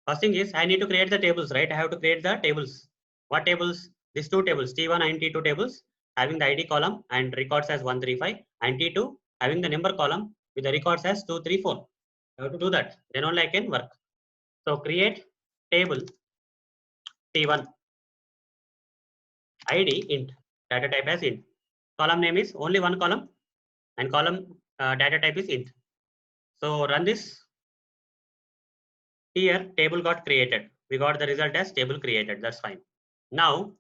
[SPEAKER 1] I need to create the tables, right? I have to create the tables. What tables? These two tables, T1 and T2 tables, having the ID column and records as 135, and T2 having the number column with the records as 234. I have to do that. Then only I can work. So create table T1 ID int, data type as int. Column name is only one column, and column data type is int. So run this. Here table got created. We got the result as table created. That's fine. Now,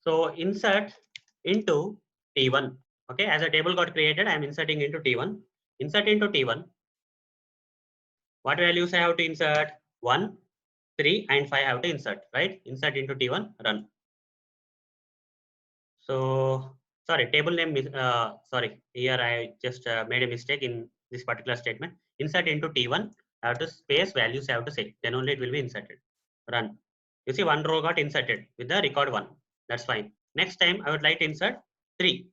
[SPEAKER 1] so insert into T1. Okay, as a table got created, I am inserting into T1. Insert into T1. What values I have to insert? 1, 3, and 5 I have to insert, right? Insert into T1, run. So, sorry, table name is, sorry, here I just made a mistake in this particular statement. Insert into T1, I have to space values I have to say, then only it will be inserted. Run. You see one row got inserted with the record 1. That's fine. Next time I would like to insert 3.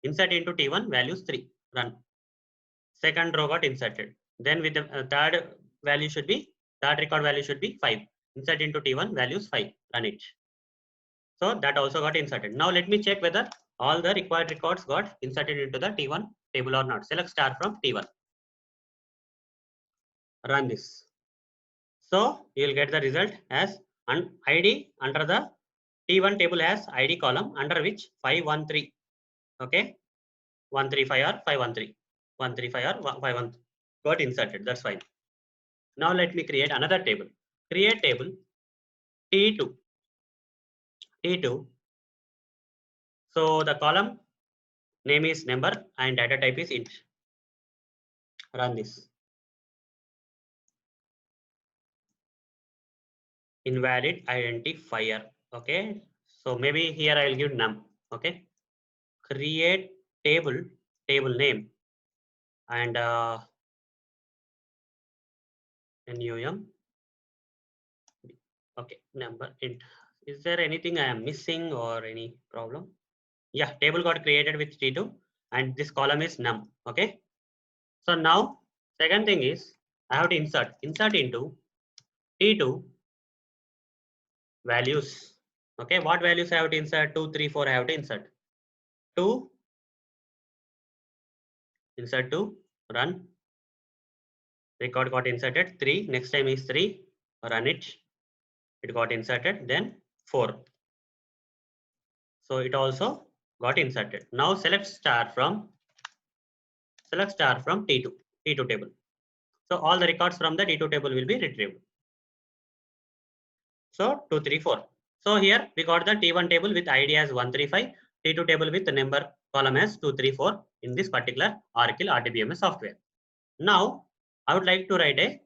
[SPEAKER 1] Insert into T1 values 3. Run. Second row got inserted. Then with the third record value should be 5. Insert into T1 values 5. Run it. So that also got inserted. Now let me check whether all the required records got inserted into the T1 table or not. Select star from T1. Run this. So you will get the result as ID under the T1 table has ID column under which 513. Okay, 135 or 513. 135 or 513 got inserted. That's fine. Now let me create another table. Create table T2. T2. So the column name is number and data type is int. Run this. Invalid identifier. Okay. So maybe here I will give num. Okay. Create table name and num. Okay. Number int. Is there anything I am missing or any problem? Yeah, table got created with T2 and this column is num. Okay. So now second thing is I have to insert into T2 values. Okay, what values I have to insert? 2, 3, 4 I have to insert. 2, insert 2, run. Record got inserted. 3, next time is 3, run it. It got inserted. Then 4. So it also got inserted. Now select star from T2 table. So all the records from the T2 table will be retrieved. So 2, 3, 4. So here we got the T1 table with ID as 135, T2 table with the number column as 2, 3, 4 in this particular Oracle RDBMS software. Now I would like to write a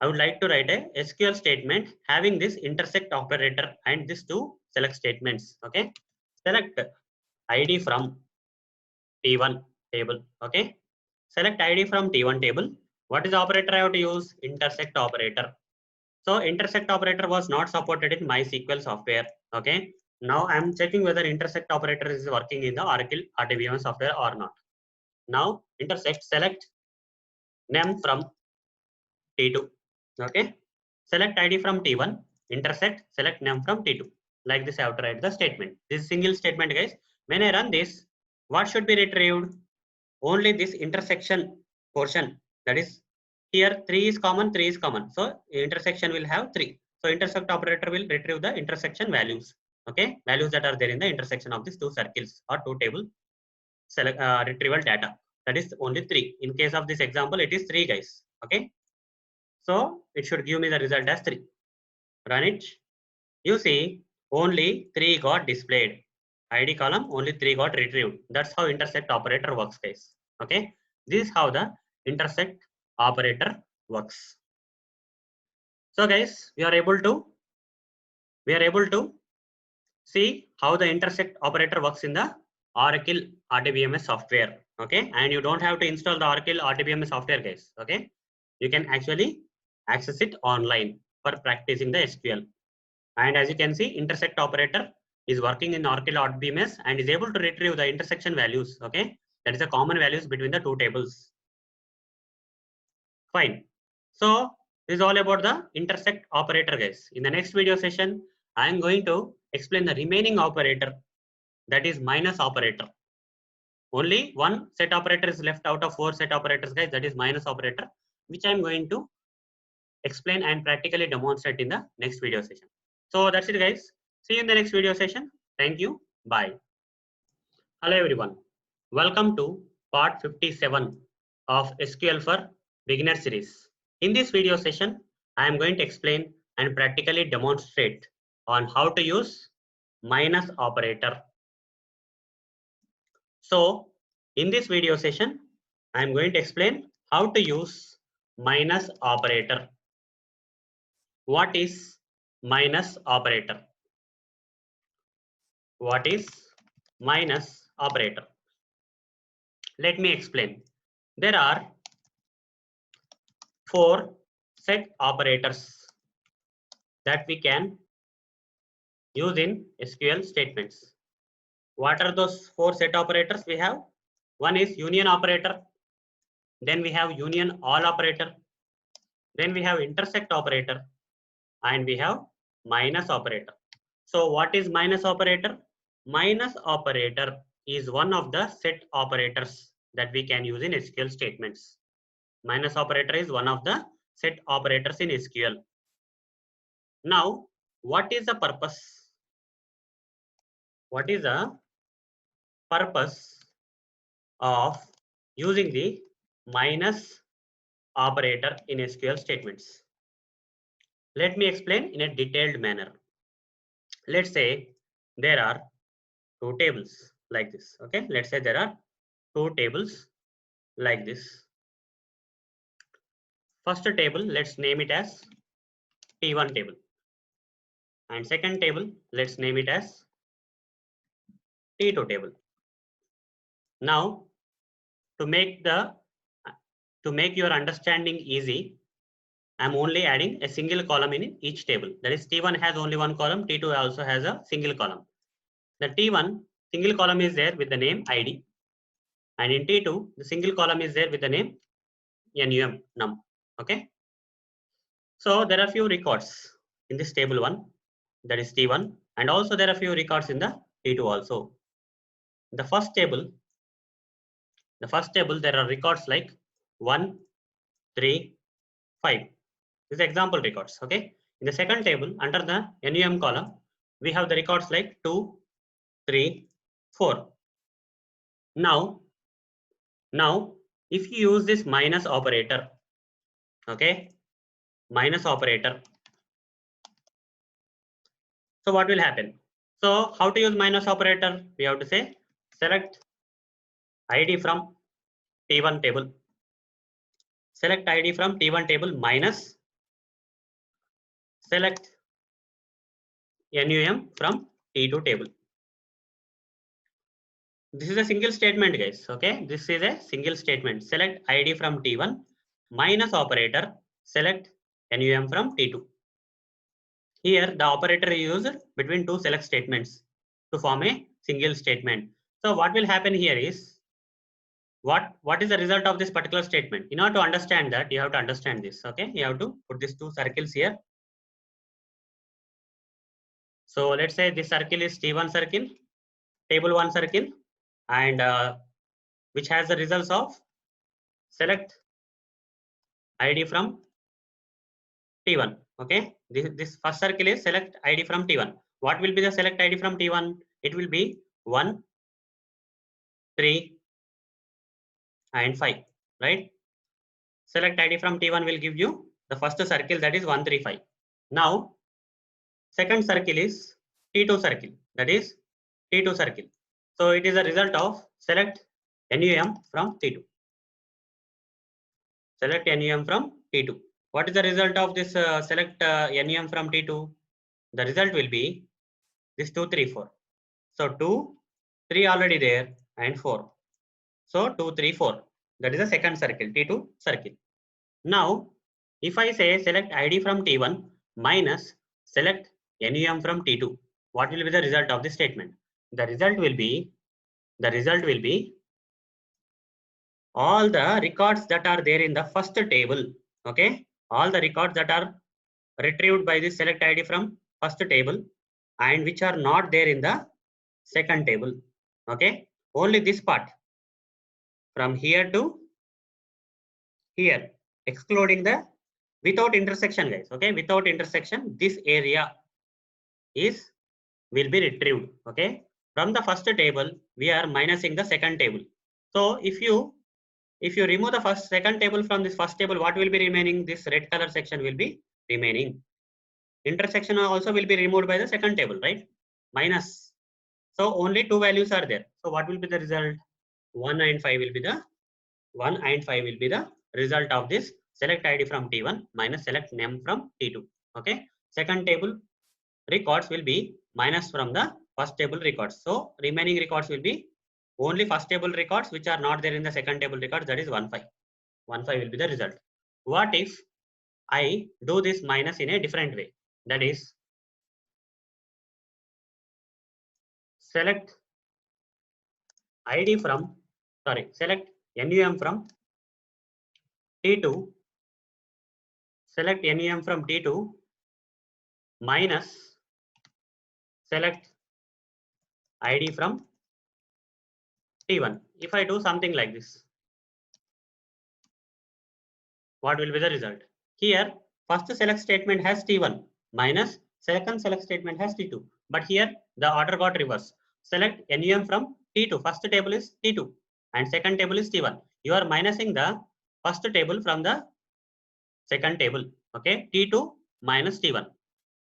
[SPEAKER 1] SQL statement having this intersect operator and these two select statements. Okay, select ID from T1 table. Okay, select ID from T1 table. What is the operator I have to use? Intersect operator. So intersect operator was not supported in MySQL software. Okay. Now I'm checking whether intersect operator is working in the Oracle RDBMS software or not. Now intersect, select name from T2. Okay. Select ID from T1. Intersect, select name from T2. Like this I have to write the statement. This is single statement, guys. When I run this, what should be retrieved? Only this intersection portion. That is here 3 is common, 3 is common. So intersection will have 3. So intersect operator will retrieve the intersection values. Okay, values that are there in the intersection of these two circles or two table select retrieval data. That is only 3. In case of this example, it is 3, guys. Okay, so it should give me the result as 3. Run it. You see, only 3 got displayed. ID column only 3 got retrieved. That's how intersect operator works, guys. Okay, this is how the intersect operator works. So guys, we are able to see how the intersect operator works in the Oracle RDBMS software. Okay, and you don't have to install the Oracle RDBMS software, guys. Okay, you can actually access it online for practicing the SQL. And as you can see, intersect operator is working in Oracle RDBMS and is able to retrieve the intersection values. Okay, That is the common values between the two tables. Fine. So this is all about the intersect operator, guys. In the next video session, I am going to explain the remaining operator, that is minus operator. Only one set operator is left out of 4 set operators, guys, that is minus operator, which I am going to explain and practically demonstrate in the next video session. So that's it, guys. See you in the next video session. Thank you. Bye. Hello everyone. Welcome to part 57 of SQL for Beginner series. In this video session, I am going to explain and practically demonstrate on how to use minus operator. So in this video session, I am going to explain how to use minus operator. What is minus operator? What is minus operator? Let me explain. There are 4 set operators that we can use in SQL statements. What are those 4 set operators we have? One is union operator, then we have union all operator, then we have intersect operator, and we have minus operator. So what is minus operator? Minus operator is one of the set operators that we can use in SQL statements. Minus operator is one of the set operators in SQL. Now, what is the purpose? What is the purpose of using the minus operator in SQL statements? Let me explain in a detailed manner. Let's say there are 2 tables like this. Okay, let's say there are 2 tables like this. First table, let's name it as T1 table. And second table, let's name it as T2 table. Now, to make your understanding easy, I'm only adding a single column in each table. That is, T1 has only one column, T2 also has a single column. The T1 single column is there with the name ID, and in T2 the single column is there with the name num. Okay. So there are few records in this table 1, that is T1, and also there are few records in the T2 also. The first table there are records like 1, 3, 5. This is example records. Okay. In the second table under the num column, we have the records like 2, 3, 4. Now if you use this minus operator, okay, minus operator, so what will happen? So how to use minus operator? We have to say select ID from T1 table. Select ID from T1 table minus select num from T2 table. This is a single statement, guys. Okay, this is a single statement. Select ID from T1 minus operator select num from T2. Here the operator is used between 2 select statements to form a single statement. So what will happen here is, what is the result of this particular statement? In order to understand that, you have to understand this. Okay, you have to put these 2 circles here. So let's say this circle is T1 circle, table 1 circle, and which has the results of select ID from T1. Okay, this first circle is select ID from T1. What will be the select ID from T1? It will be 1, 3, and 5, right? Select ID from T1 will give you the first circle, that is 1, 3, 5. Now, second circle is T2 circle, that is T2 circle. So it is a result of select num from T2. Select num from T2. What is the result of this select num from T2? The result will be this 2, 3, 4. So 2, 3 already there, and 4. So 2, 3, 4. That is the second circle, T2 circle. Now, if I say select ID from T1 minus select num from T2, what will be the result of this statement? The result will be all the records that are there in the first table, okay, all the records that are retrieved by the select ID from first table and which are not there in the second table, okay, only this part from here to here, excluding the without intersection, guys, okay, without intersection, this area is will be retrieved, okay. From the first table we are minusing the second table. So if you remove the second table from this first table, what will be remaining? This red color section will be remaining. Intersection also will be removed by the second table, right? Minus. So only two values are there. So what will be the result? 1 and 5 will be the 1 and 5 will be the result of this select ID from T1 minus select name from T2. Okay. Second table records will be minus from the first table records. So remaining records will be only first table records which are not there in the second table records, that is 1 5. 1 5 will be the result. What if I do this minus in a different way? That is select ID from, select NUM from T2, select NUM from T2 minus select ID from T1. If I do something like this, what will be the result? Here, first select statement has T1 minus second select statement has T2. But here the order got reversed. Select NUM from T2. First table is T2 and second table is T1. You are minusing the first table from the second table. Okay, T2 minus T1.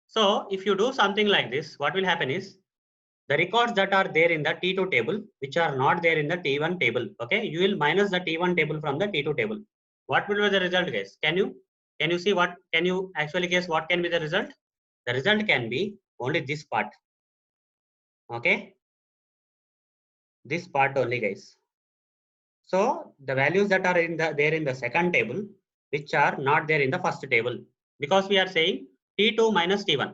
[SPEAKER 1] So if you do something like this, what will happen is the records that are there in the T2 table, which are not there in the T1 table. Okay, you will minus the T1 table from the T2 table. What will be the result, guys? Can you see what? Can you actually guess what can be the result? The result can be only this part. Okay, this part only, guys. So the values that are there in the second table, which are not there in the first table, because we are saying T2 minus T1,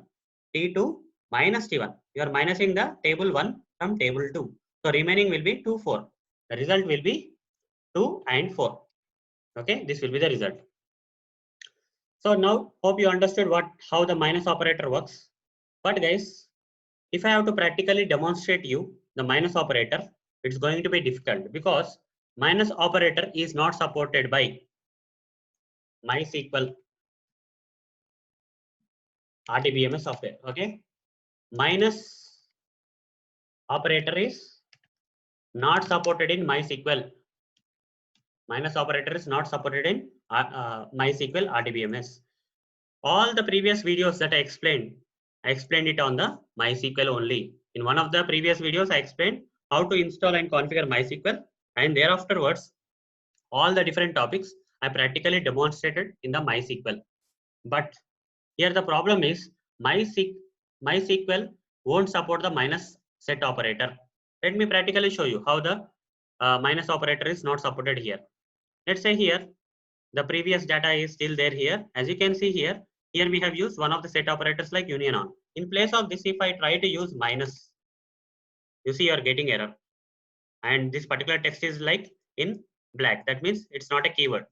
[SPEAKER 1] T2 minus T1. You are minusing the table 1 from table 2. So remaining will be 2, 4. The result will be 2 and 4. Okay, this will be the result. So now hope you understood how the minus operator works. But guys, if I have to practically demonstrate you the minus operator, it's going to be difficult because minus operator is not supported by MySQL RDBMS software. Okay, minus operator is not supported in MySQL. Minus operator is not supported in MySQL RDBMS. All the previous videos that I explained it on the MySQL only. In one of the previous videos, I explained how to install and configure MySQL, and thereafterwards, all the different topics I practically demonstrated in the MySQL. But here the problem is MySQL won't support the minus set operator. Let me practically show you how the minus operator is not supported here. Let's say here the previous data is still there here. As you can see here we have used one of the set operators like union on. In place of this, if I try to use minus, you see you are getting error. And this particular text is like in black. That means it's not a keyword.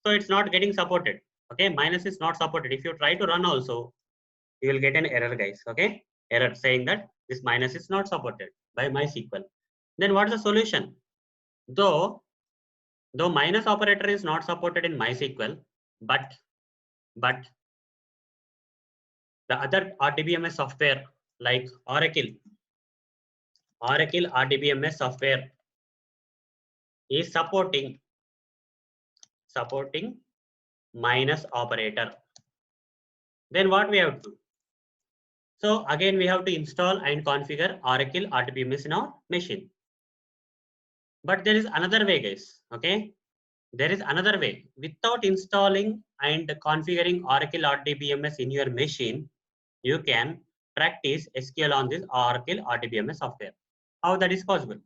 [SPEAKER 1] So it's not getting supported. Okay, minus is not supported. If you try to run also, you will get an error, guys. Okay, error saying that this minus is not supported by MySQL. Then what's the solution? Though minus operator is not supported in MySQL, but the other RDBMS software like Oracle RDBMS software is supporting minus operator. Then what we have to do? So again, we have to install and configure Oracle RDBMS in our machine. But there is another way, guys. Okay, there is another way. Without installing and configuring Oracle RDBMS in your machine, you can practice SQL on this Oracle RDBMS software. How that is possible?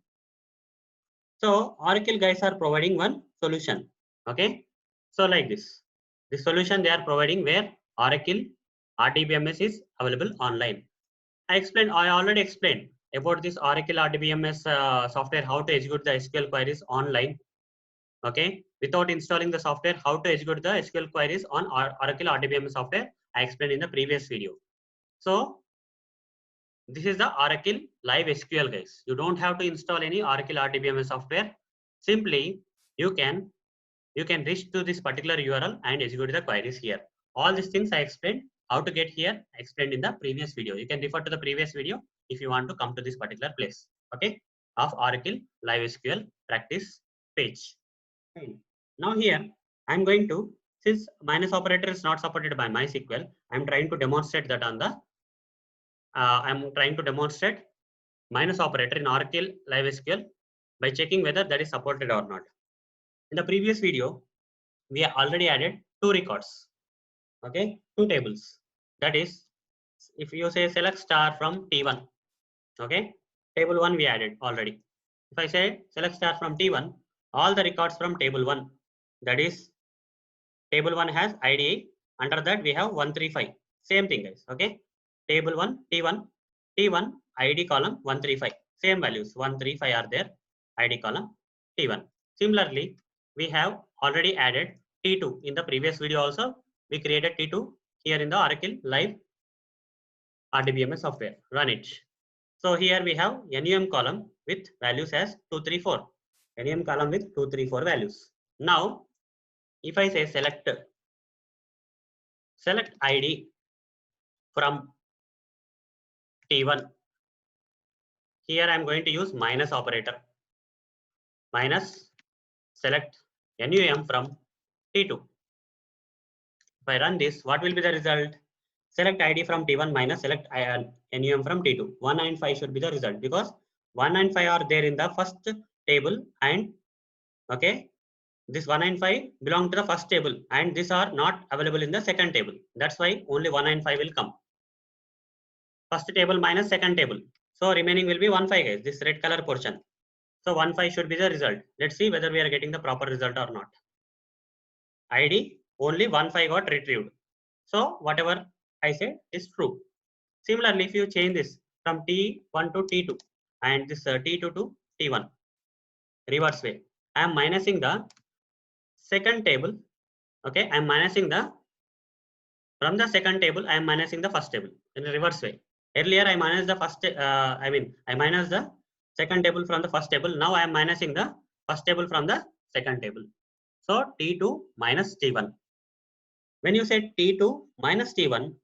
[SPEAKER 1] So Oracle guys are providing one solution. Okay, so like this, the solution they are providing where Oracle RDBMS is available online. I already explained about this Oracle RDBMS software, how to execute the SQL queries online. Okay, without installing the software, how to execute the SQL queries on Oracle RDBMS software, I explained in the previous video. So this is the Oracle Live SQL, guys. You don't have to install any Oracle RDBMS software. Simply you can reach to this particular URL and execute the queries here. All these things I explained how to get here, I explained in the previous video. You can refer to the previous video if you want to come to this particular place. Okay, of Oracle Live SQL practice page. Fine. Now here I'm going to, since minus operator is not supported by MySQL, I'm trying to demonstrate that on the minus operator in Oracle Live SQL by checking whether that is supported or not. In the previous video, we have already added two records. Okay, two tables. That is, if you say select star from T1, okay, table 1 we added already. If I say select star from T1, all the records from table 1, that is table 1 has ID, under that we have 135. Same thing, guys. Okay, table 1 T1 ID column 135. Same values 135 are there, ID column T1. Similarly, we have already added T2 in the previous video also. We created T2 here in the Oracle Live RDBMS software. Run it. So here we have NUM column with values as 234. NUM column with 234 values. Now, if I say select ID from T1, here I am going to use minus operator. Minus select NUM from T2. If I run this, what will be the result? Select ID from T1 minus select NUM from T2. 1 and 5 should be the result because 1 and 5 are there in the first table, and okay, this 1 and 5 belong to the first table and these are not available in the second table. That's why only 1 and 5 will come. First table minus second table. So remaining will be 1 5, guys, this red color portion. So 1 5 should be the result. Let's see whether we are getting the proper result or not. ID only 1 5 got retrieved. So whatever I said is true. Similarly, if you change this from T1 to T2 and this T2 to T1, reverse way, I am minusing the second table. Okay, I am minusing the, from the second table, I am minusing the first table in a reverse way. Earlier, I minus the first, I minus the second table from the first table. Now I am minusing the first table from the second table. So T2 minus T1. When you say T2 minus T1,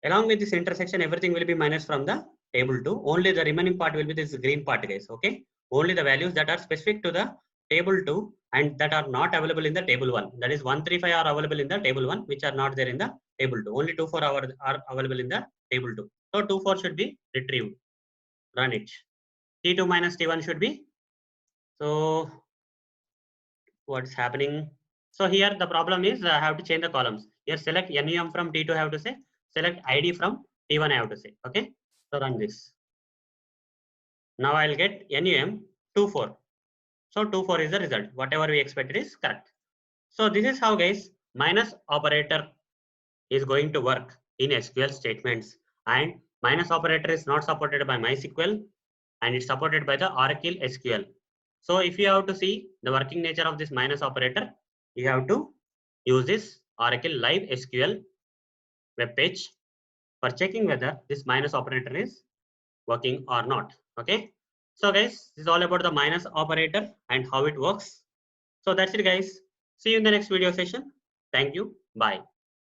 [SPEAKER 1] along with this intersection, everything will be minus from the table 2. Only the remaining part will be this green part, guys. Okay, only the values that are specific to the table 2 and that are not available in the table 1. That is 135 are available in the table 1, which are not there in the table 2. Only 24 are available in the table 2. So 24 should be retrieved. Run it. T2 minus T1 should be. So what's happening? So here the problem is I have to change the columns. Here select NUM from T2 I have to say. Select ID from T1 I have to say. Okay. So run this. Now I'll get NUM 24. So 24 is the result. Whatever we expected is correct. So this is how, guys, minus operator is going to work in SQL statements, and minus operator is not supported by MySQL and it's supported by the Oracle SQL. So if you have to see the working nature of this minus operator, you have to use this Oracle Live SQL web page for checking whether this minus operator is working or not. Okay. So guys, this is all about the minus operator and how it works. So that's it, guys. See you in the next video session. Thank you. Bye.